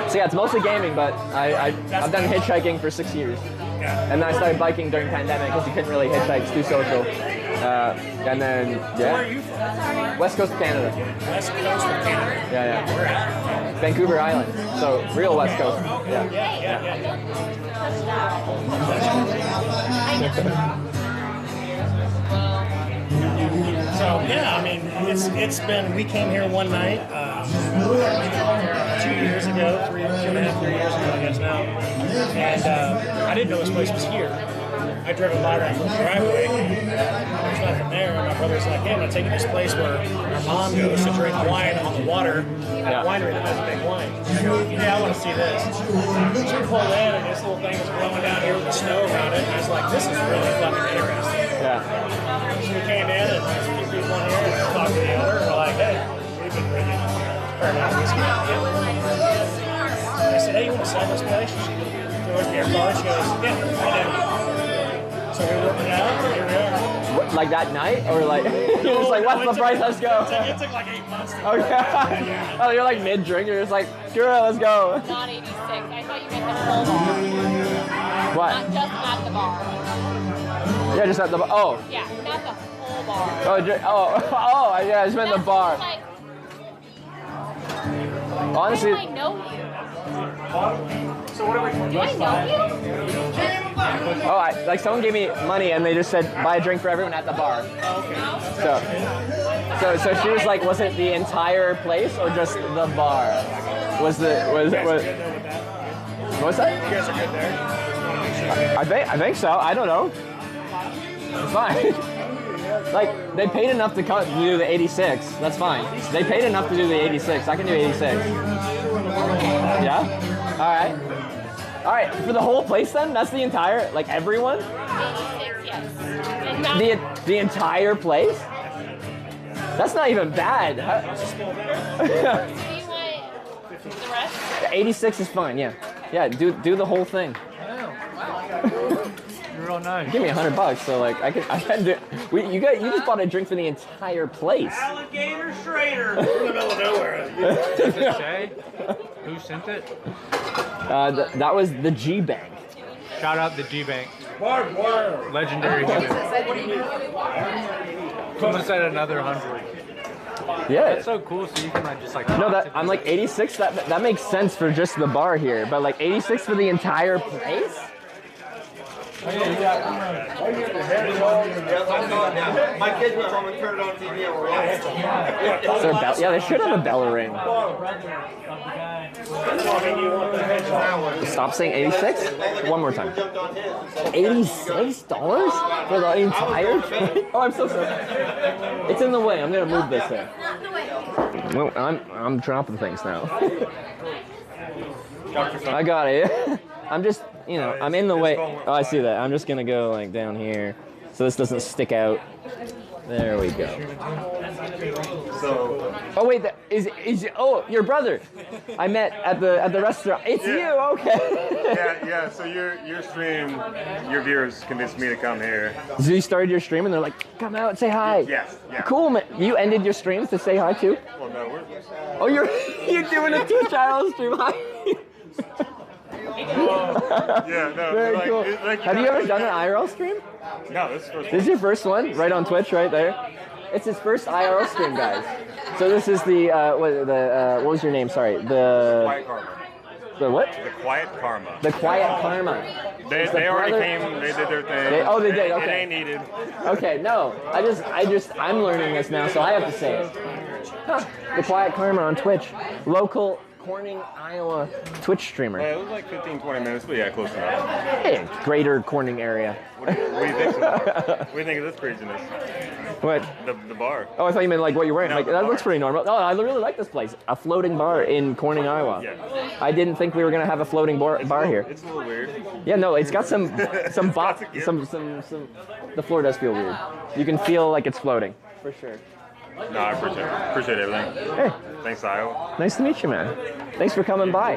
B: So yeah, it's mostly gaming, but I've done hitchhiking for 6 years. And then I started biking during pandemic because you couldn't really hitchhike, it's too social. And then, yeah.
N: Where are you from?
B: West Coast of Canada.
N: West Coast of Canada?
B: Yeah, yeah. Vancouver Island. So, real West Coast. Yeah.
N: So yeah, I mean, it's been. We came here one night 2 years ago, 3 years ago, I guess now, and I didn't know this place was here. I drove by right from the driveway. There's nothing there, and my brother's like, "Hey, I'm gonna take you to this place where our mom goes to drink wine on the water at a winery that has a big wine." I go, "Yeah, I want to see this." So we pulled in, and this little thing was blowing down here with the snow around it, and I was like, "This is really fucking interesting."
B: Yeah.
N: So we came in, and there's a few people in here, and talked to the owner, and we're like, "Hey, we've been drinking Paramount whiskey." I said, "Hey, you want to sell this place?" She throws me her card. She goes, "Yeah, I do." So we worked it out, and here we are.
B: What, like that night? Or like, you're just like, what's the price? Let's go.
N: It took like 8 months to
B: Okay.
N: yeah.
B: Oh, you're like mid-drink. You're just like, girl, let's go.
K: Not 86. I thought you meant the whole bar.
B: What?
K: Not just at the bar.
B: Yeah, just at the bar. Oh.
K: Yeah, not the whole bar.
B: Oh, yeah, I just meant the bar.
K: Like,
B: Honestly.
K: how do I know you?
N: So what are we doing?
K: Do I know you?
B: Oh, like someone gave me money and they just said, buy a drink for everyone at the bar. So she was like, was it the entire place or just the bar? What's that?
N: You guys are good there.
B: I think so. I don't know. It's fine. Like, they paid enough to do the 86. That's fine. They paid enough to do the 86. I can do 86. Yeah? All right, for the whole place then? That's the entire, like everyone?
K: 86, yes.
B: The entire place? That's not even bad.
K: Do you want the rest?
B: 86 is fine, yeah. Yeah, do the whole thing.
D: You're real nice.
B: Give me $100, so like I can do. You just bought a drink for the entire place.
N: Alligator Schrader. We're in the middle of nowhere.
D: Does it say who sent it?
B: That was the G Bank.
D: Shout out the G Bank. Legendary human. Someone said another 100.
B: Yeah.
D: That's so cool. So you can like just like.
B: No, I'm like 86. That makes sense for just the bar here, but like 86 for the entire place.
R: My kids went home and turned on TV and were watching.
B: Yeah, they should have a bell ring. Stop saying 86? One more time. $86 for the entire thing? Oh, I'm so sorry. It's in the way. I'm gonna move this here. Well, I'm dropping things now. I got it. I'm just, I'm in the way. Oh, I see that. I'm just gonna go like down here, so this doesn't stick out. There we go.
R: So.
B: Oh wait, your brother. I met at the restaurant. It's you, okay.
R: Yeah. So your stream, your viewers convinced me to come here.
B: So you started your stream and they're like, come out and say hi.
R: Yes. Yeah.
B: Cool, man. You ended your streams to say hi too?
R: Well, no,
B: Oh, you're doing a Twitch IRL stream. Hi.
R: Yeah, no.
B: Very cool. Have you ever done an IRL stream?
R: No, this is
B: This is your first one, right on Twitch, right there. It's his first IRL stream, guys. So this is the what was your name? Sorry, the
R: Quiet Karma.
B: The what?
R: The Quiet Karma.
B: The Quiet Karma.
R: They already came. They did their thing.
B: They did. Okay.
R: It ain't needed.
B: Okay, no. I'm learning this now, so I have to say it.
A: Huh. The Quiet Karma on Twitch. Local Corning, Iowa Twitch streamer.
F: Yeah, it was like 15, 20 minutes, but yeah, close enough.
A: Hey, greater Corning area.
F: What do you think so far? What do you think of this craziness?
A: What?
F: The bar.
A: Oh, I thought you meant like what you're wearing.
F: No,
A: like
F: the
A: that
F: bar.
A: looks pretty normal. Oh, I really like this place. A floating bar in Corning, Iowa.
F: Yeah.
A: I didn't think we were gonna have a floating bar here.
F: It's a little weird.
A: Yeah, no, it's got some the floor does feel weird. You can feel like it's floating. For sure.
F: No, I appreciate everything.
A: Hey.
F: Thanks, Iowa.
A: Nice to meet you, man. Thanks for coming by.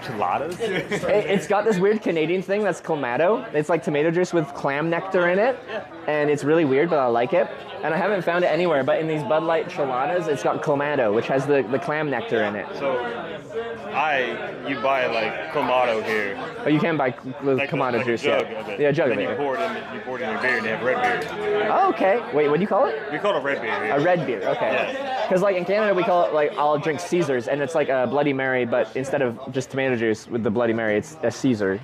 F: Enchiladas?
A: It's got this weird Canadian thing that's clamato. It's like tomato juice with clam nectar in it. And it's really weird, but I like it. And I haven't found it anywhere, but in these Bud Light chiladas, it's got clamato, which has the clam nectar in it.
F: So, you buy like clamato here.
A: Oh, you can buy clamato juice,
F: a jug
A: yeah.
F: of it.
A: Yeah, a jug of
F: and
A: it.
F: You pour it in your beer and you have red beer.
A: Oh, okay. Wait, what do you call it?
F: We call it a red beer. Yeah.
A: A red beer, okay. Because like in Canada, we call it like, I'll drink Caesars, and it's like a Bloody Mary, but instead of just tomato juice with the Bloody Mary, it's a Caesar.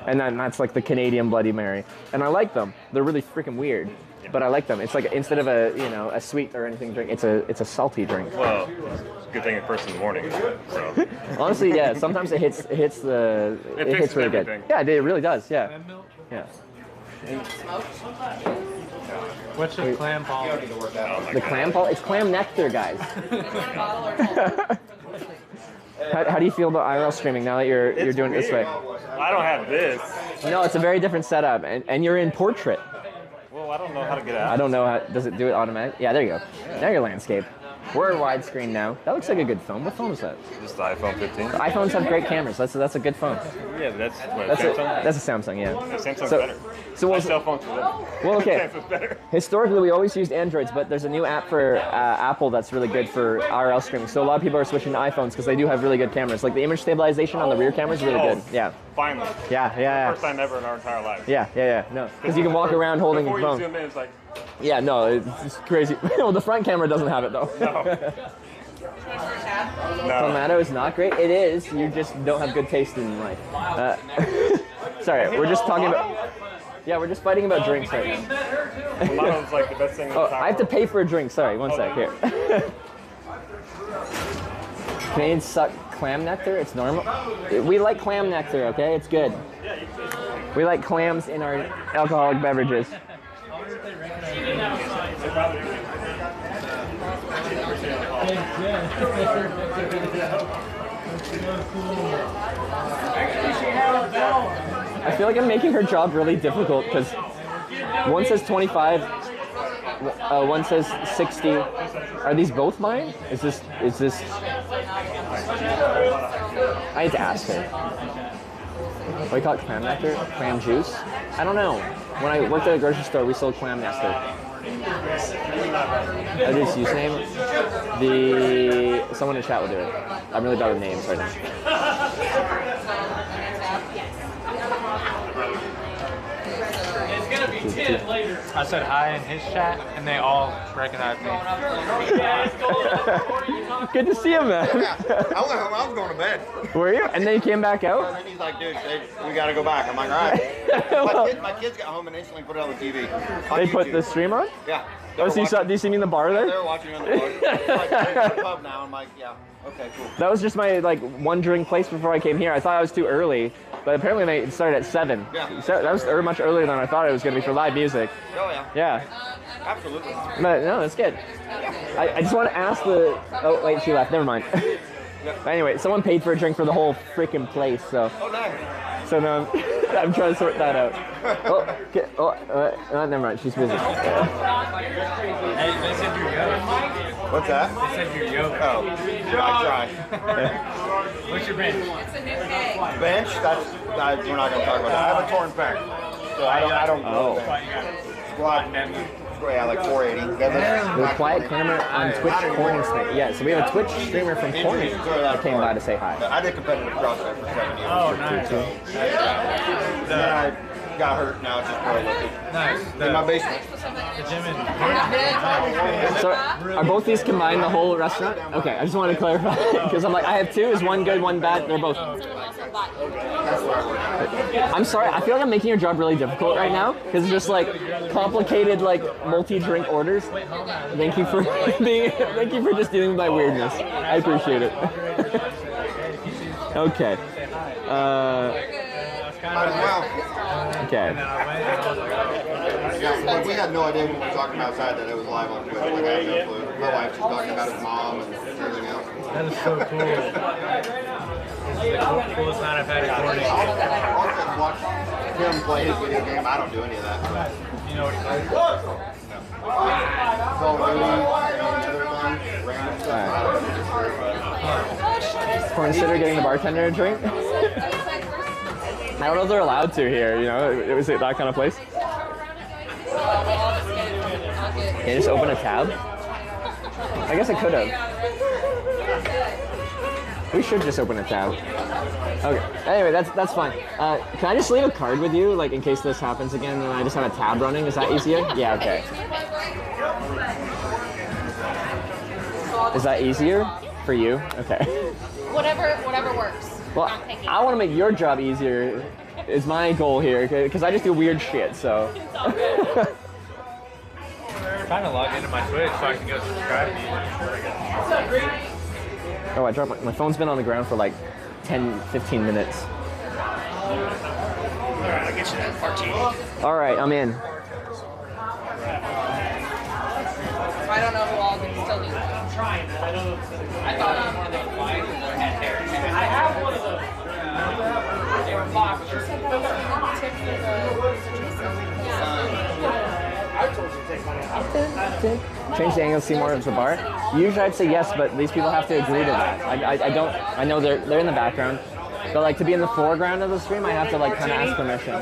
A: And then that's like the Canadian Bloody Mary. And I like them. They're really freaking weird. But I like them. It's like instead of a sweet or anything drink, it's a salty drink.
F: Well, it's a good thing at first in the morning. So.
A: Honestly, yeah. Sometimes it hits really
F: everything.
A: good. Yeah, it really does. Yeah. Yeah.
D: What's the clam ball?
A: The clam ball? It's clam nectar, guys. How do you feel about IRL streaming now that you're doing it this way?
F: I don't have this.
A: No, it's a very different setup, and you're in portrait.
F: Well, I don't know how to get out.
A: I don't know how. Does it do it automatically? Yeah, there you go. Now you're landscape. We're widescreen now. That looks like a good phone. What phone is that?
F: Just the iPhone 15.
A: iPhones have great cameras. That's a good phone.
F: Yeah, that's what,
A: That's
F: Samsung?
A: that's a Samsung, yeah.
F: Yeah, Samsung's better.
A: So
F: My
A: we'll,
F: cell phone's for them.
A: well, okay.
F: Samsung's better.
A: Historically, we always used Androids, but there's a new app for Apple that's really good for IRL streaming. So a lot of people are switching to iPhones because they do have really good cameras. Like the image stabilization on the rear camera is really good. Yeah.
F: Finally.
A: Yeah.
F: First time ever in our entire life.
A: Yeah. No, because you can walk around holding your
F: Before
A: phone.
F: you zoom in, it's like...
A: Yeah, no, it's crazy. Well, the front camera doesn't have it though.
F: No.
A: Clamato is not great. It is. You just don't have good taste in life. Sorry, we're just talking about. Yeah, we're just fighting about drinks right now.
F: Clamato's like the best thing in the
A: I have to pay for a drink. Sorry, one sec here. Canadians suck clam nectar. It's normal. We like clam nectar. Okay, it's good. We like clams in our alcoholic beverages. I feel like I'm making her job really difficult because one says 25, one says 60. Are these both mine? Is this? I need to ask her. What do you call it? Clam nectar? Clam juice? I don't know. When I worked at a grocery store, we sold clam nectar. That is username. Someone in chat will do it. I'm really bad with names right now.
D: I said hi in his chat, and they all recognized me.
A: Good to see you, man.
R: Yeah, I went home. I was going to bed.
A: Were you? And then you came back out?
R: And then he's like, dude, we got to go back. I'm like, all right. My kids got home and instantly put it on the TV.
A: They put the stream on?
R: Yeah.
A: Oh, so do you see me in the bar there?
R: They were watching on the bar. Like, in the pub now. I'm like, yeah, okay, cool.
A: That was just my one drink place before I came here. I thought I was too early, but apparently they started at 7.
R: Yeah.
A: So that was much earlier than I thought it was going to be for live music.
R: Oh, yeah.
A: Yeah.
R: Absolutely.
A: But no, that's good. I just want to ask the... Oh, wait, she left. Never mind. But anyway, someone paid for a drink for the whole freaking place, so...
R: Oh, nice.
A: So now I'm trying to sort that out. Never mind. She's busy.
D: Hey, they said you're yoked.
R: What's that?
D: They said you're yoked.
R: Oh, I try.
D: What's your bench?
R: Bench? We're not going to talk about that. I have a torn pec, so I don't squat. Yeah, like 480.
A: The Quiet Karma on Twitch Corning stream. Yeah, so we have a Twitch streamer from Corning that came by to say hi.
R: I did competitive CrossFit for 7 years.
D: Oh, nice.
R: got hurt. Now it's just pro lifting.
G: Nice.
R: In my basement.
G: The gym in
B: So are both these combined the whole restaurant? Okay, I just want to clarify because I'm like I have two. Is one good, one bad? They're both. I'm sorry. I feel like I'm making your job really difficult right now because it's just like complicated, like multi-drink orders. Thank you for thank you for just dealing with my weirdness. I appreciate it. Okay. Okay.
R: Yeah, like we had no idea when we were talking outside that it was live on Twitch. Like I had no clue. My wife just talking about his mom and everything else.
G: That is so cool. This is the coolest night I've had at Corning.
R: I'll just watch him play his video game. I don't do any of that.
G: You know what he plays?
R: Call of Duty, other things, random stuff.
B: Consider getting the bartender a drink. I don't know if they're allowed to here. You know, is it that kind of place? Can you just open a tab? I guess I could have. We should just open a tab. Okay. Anyway, that's fine. Can I just leave a card with you, like in case this happens again, and I just have a tab running? Is that easier? Yeah. Okay. Is that easier for you? Okay.
K: Whatever works.
B: Well, I want to make your job easier. Is my goal here because I just do weird shit. So.
G: I'm trying to log into my Twitch so I can go subscribe to you.
B: Oh, I dropped my phone's been on the ground for like 10, 15 minutes.
N: Alright, I'll get you that martini.
B: Alright, I'm in.
P: I don't know who all can still do that. I'm trying. I thought it was one of those flies that had hair. I have one of those. They were boxers.
B: Change the angle to see more of the bar. Usually I'd say yes, but these people have to agree to that. I don't. I know they're in the background, but like to be in the foreground of the stream, I have to like kind of ask permission. Yeah.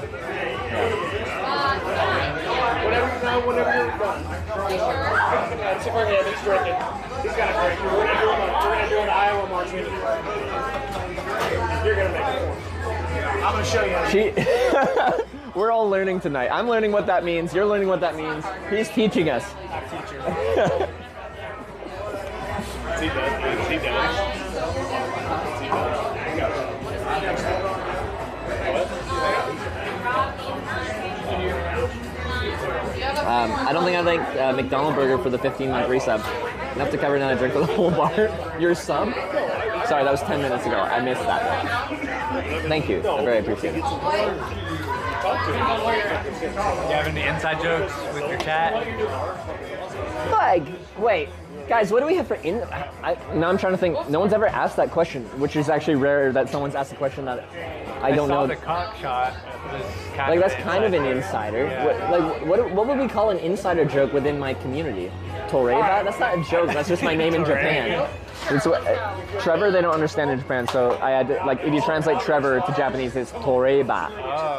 N: Whenever you're done. Let's see if I can he's drinking. He's got a drink. We're gonna do an Iowa martini. You're gonna make it for him. I'm gonna show you.
B: We're all learning tonight. I'm learning what that means. You're learning what that means. He's teaching us.
N: He does.
B: I don't think I thanked McDonald Burger for the 15-month resub. Enough to cover another drink for the whole bar. Your sub? Sorry, that was 10 minutes ago. I missed that. Thank you. I very appreciate it.
G: Do you have any inside jokes with your chat?
B: Like, wait. Guys, what do we have for now I'm trying to think. No one's ever asked that question, which is actually rare that someone's asked a question that I don't know.
G: I saw the cock shot.
B: Like that's kind of an insider.
G: Yeah.
B: What would we call an insider joke within my community? Toreba? That's not a joke. That's just my name in Japan. It's what, Trevor they don't understand in Japan, so I had to, like if you translate Trevor to Japanese, it's Toreba.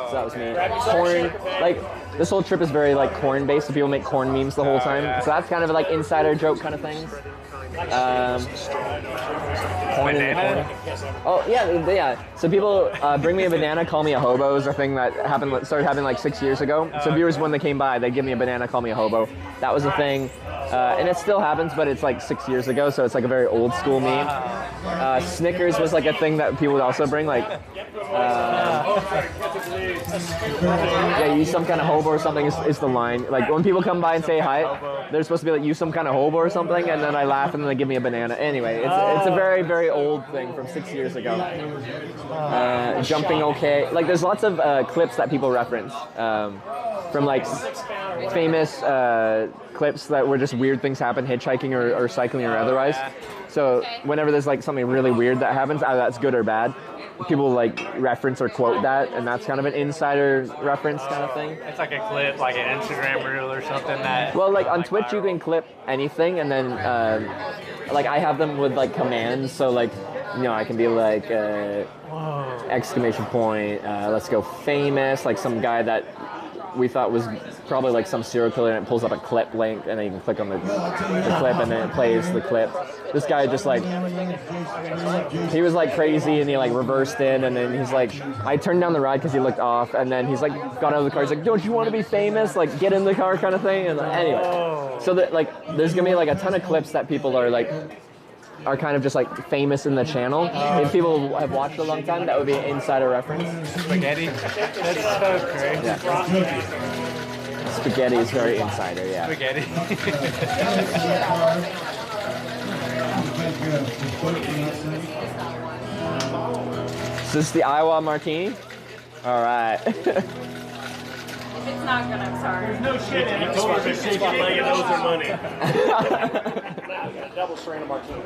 B: So that was me. Corn, like this whole trip is very like corn based, so people make corn memes the whole time. So that's kind of like insider joke kind of things. Corn in the corner. Oh yeah. So people bring me a banana, call me a hobo is a thing that started happening like 6 years ago. So viewers when they came by, they'd give me a banana, call me a hobo. That was a thing. And it still happens, but it's like 6 years ago, so it's like a very old school meme. Snickers was like a thing that people would also bring, like, yeah, use some kind of hobo or something is the line. Like when people come by and say hi, they're supposed to be like, use some kind of hobo or something, and then I laugh and then they give me a banana. Anyway, it's a very, very old thing from 6 years ago. Jumping okay. Like there's lots of clips that people reference from like famous clips that were just weird things happen, hitchhiking or cycling or otherwise. So whenever there's like something really weird that happens, either that's good or bad, people like reference or quote that, and that's kind of an insider reference kind of thing.
G: It's like a clip, like an Instagram reel or something that...
B: Well, like on Twitch you can clip anything, and then like I have them with like commands, so like, you know, I can be like exclamation point, let's go famous, like some guy that we thought was probably like some serial killer, and it pulls up a clip link, and then you can click on the clip, and then it plays the clip. This guy just like, he was like crazy, and he like reversed in, and then he's like, I turned down the ride because he looked off, and then he's like, got out of the car, he's like, don't you want to be famous? Like, get in the car kind of thing. And anyway, so that like, there's gonna be like a ton of clips that people are like, are kind of just like famous in the channel. If people have watched a long time, that would be an insider reference.
D: Spaghetti? That's so crazy.
B: Yeah. Spaghetti is very insider, yeah.
D: Spaghetti.
B: Is this the Iowa martini? All right.
K: If it's not good, I'm sorry.
N: There's no shit in it. Those are money. Double strain of martini.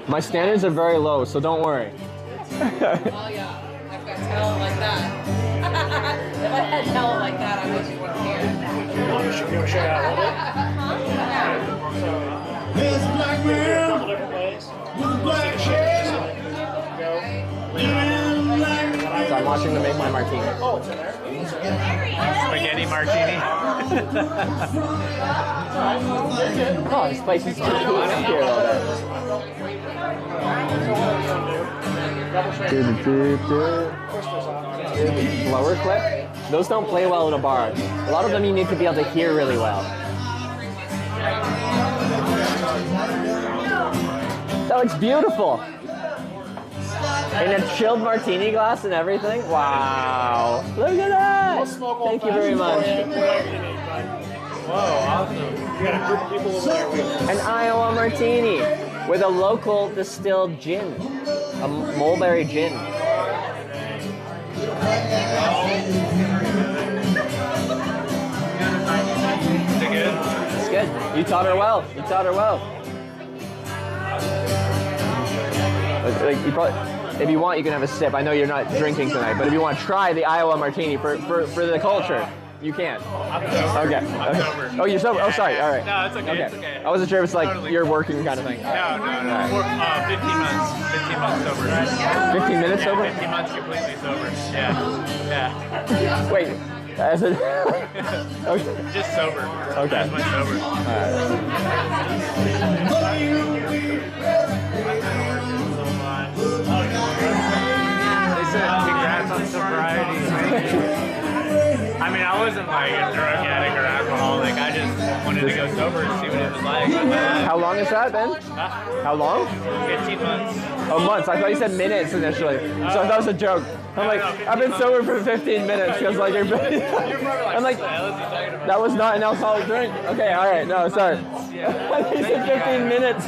B: My standards are very low, so don't worry.
P: Oh yeah, I've got talent like that. If I had talent like that, I wish you weren't here.
N: You want to show you how to hold it?
J: There's a black man with a black shirt.
B: So I'm watching them make my martini.
N: Oh, it's in there.
D: Spaghetti martini.
B: Oh, this place is too cool up here all day. Lower clip? Those don't play well in a bar. A lot of them you need to be able to hear really well. That looks beautiful. In a chilled martini glass and everything? Wow. Look at that. Thank you very much.
D: Whoa, awesome.
N: You got a group of people over there.
B: An Iowa martini with a local distilled gin. A mulberry gin.
D: Is it good?
B: It's good. You taught her well. You taught her well. Like you probably, if you want, you can have a sip. I know you're not drinking tonight, but if you want to try the Iowa martini for the culture, you can. Okay. Oh, you're sober? Oh, sorry. All right.
D: No, it's okay. It's okay.
B: I wasn't sure if it's like you're working kind of thing.
D: No. 15 months. 15 months sober.
B: 15 minutes sober?
D: 15 months completely sober. Yeah.
B: Wait. As a, okay.
D: Just sober.
B: Okay.
D: As much sober. They said congrats on sobriety. I mean, I wasn't like a drug addict or alcoholic. I just wanted to go sober and see what it was like.
B: How long is that, Ben?
D: Huh?
B: How long?
D: 15 months.
B: Oh, months. I thought you said minutes initially. So I thought it was a joke. I'm like, I've been sober for 15 minutes because like you're I'm like, that was not an alcoholic drink. Okay, all right. No, sorry. I thought you said 15 minutes.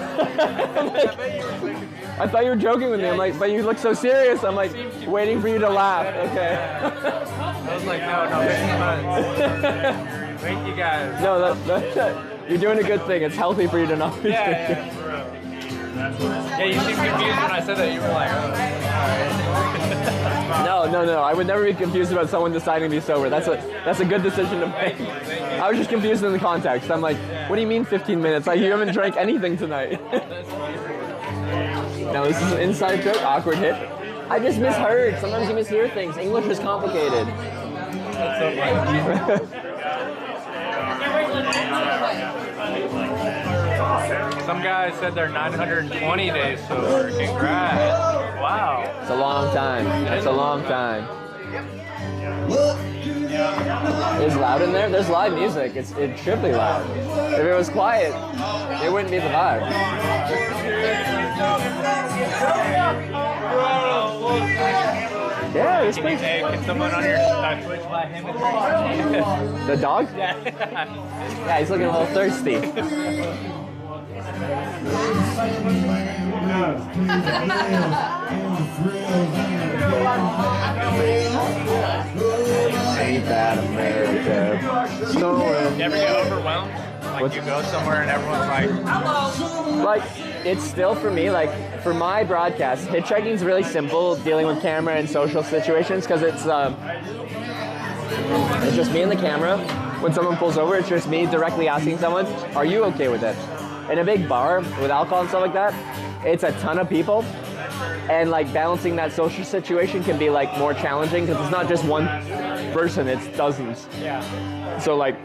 B: I thought you were joking with me. I'm like, but you look so serious. I'm like, waiting for you to laugh. Okay.
D: I was like, no, 15 months. Thank you guys.
B: No, you're doing a good thing. It's healthy for you to not be drinking.
D: Yeah, you seemed confused when I said that. You were like, oh,
B: No. I would never be confused about someone deciding to be sober. That's a good decision to make. I was just confused in the context. I'm like, what do you mean 15 minutes? Like, you haven't drank anything tonight. Now, this is an inside joke, awkward hit. I just misheard. Sometimes you mishear things. English is complicated.
D: That's so funny. Some guys said they're 920 days sober. Congrats. Wow.
B: It's a long time. It's a long time. Is it loud in there? There's live music. It should be loud. If it was quiet, it wouldn't be the vibe. Yeah, this place.
D: Can someone on your Twitch buy him a drink?
B: The dog?
D: Yeah,
B: he's looking a little thirsty. Ain't that America? So
D: you ever get overwhelmed? Like you go somewhere and everyone's like, hello.
B: Like, it's still for me, like, for my broadcast, hitchhiking is really simple, dealing with camera and social situations, because it's just me and the camera. When someone pulls over, it's just me directly asking someone, are you okay with it? In a big bar with alcohol and stuff like that, it's a ton of people. And like balancing that social situation can be like more challenging because it's not just one person, it's dozens.
N: Yeah.
B: So like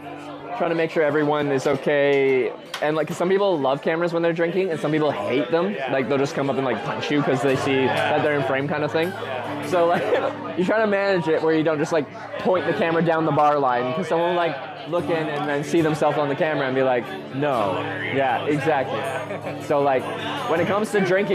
B: trying to make sure everyone is okay. And like, 'cause some people love cameras when they're drinking and some people hate them.
N: Yeah.
B: Like they'll just come up and like punch you because they see that they're in frame kind of thing. So like you try to manage it where you don't just like point the camera down the bar line because someone will like look in and then see themselves on the camera and be like, no. Yeah, exactly. So like when it comes to drinking,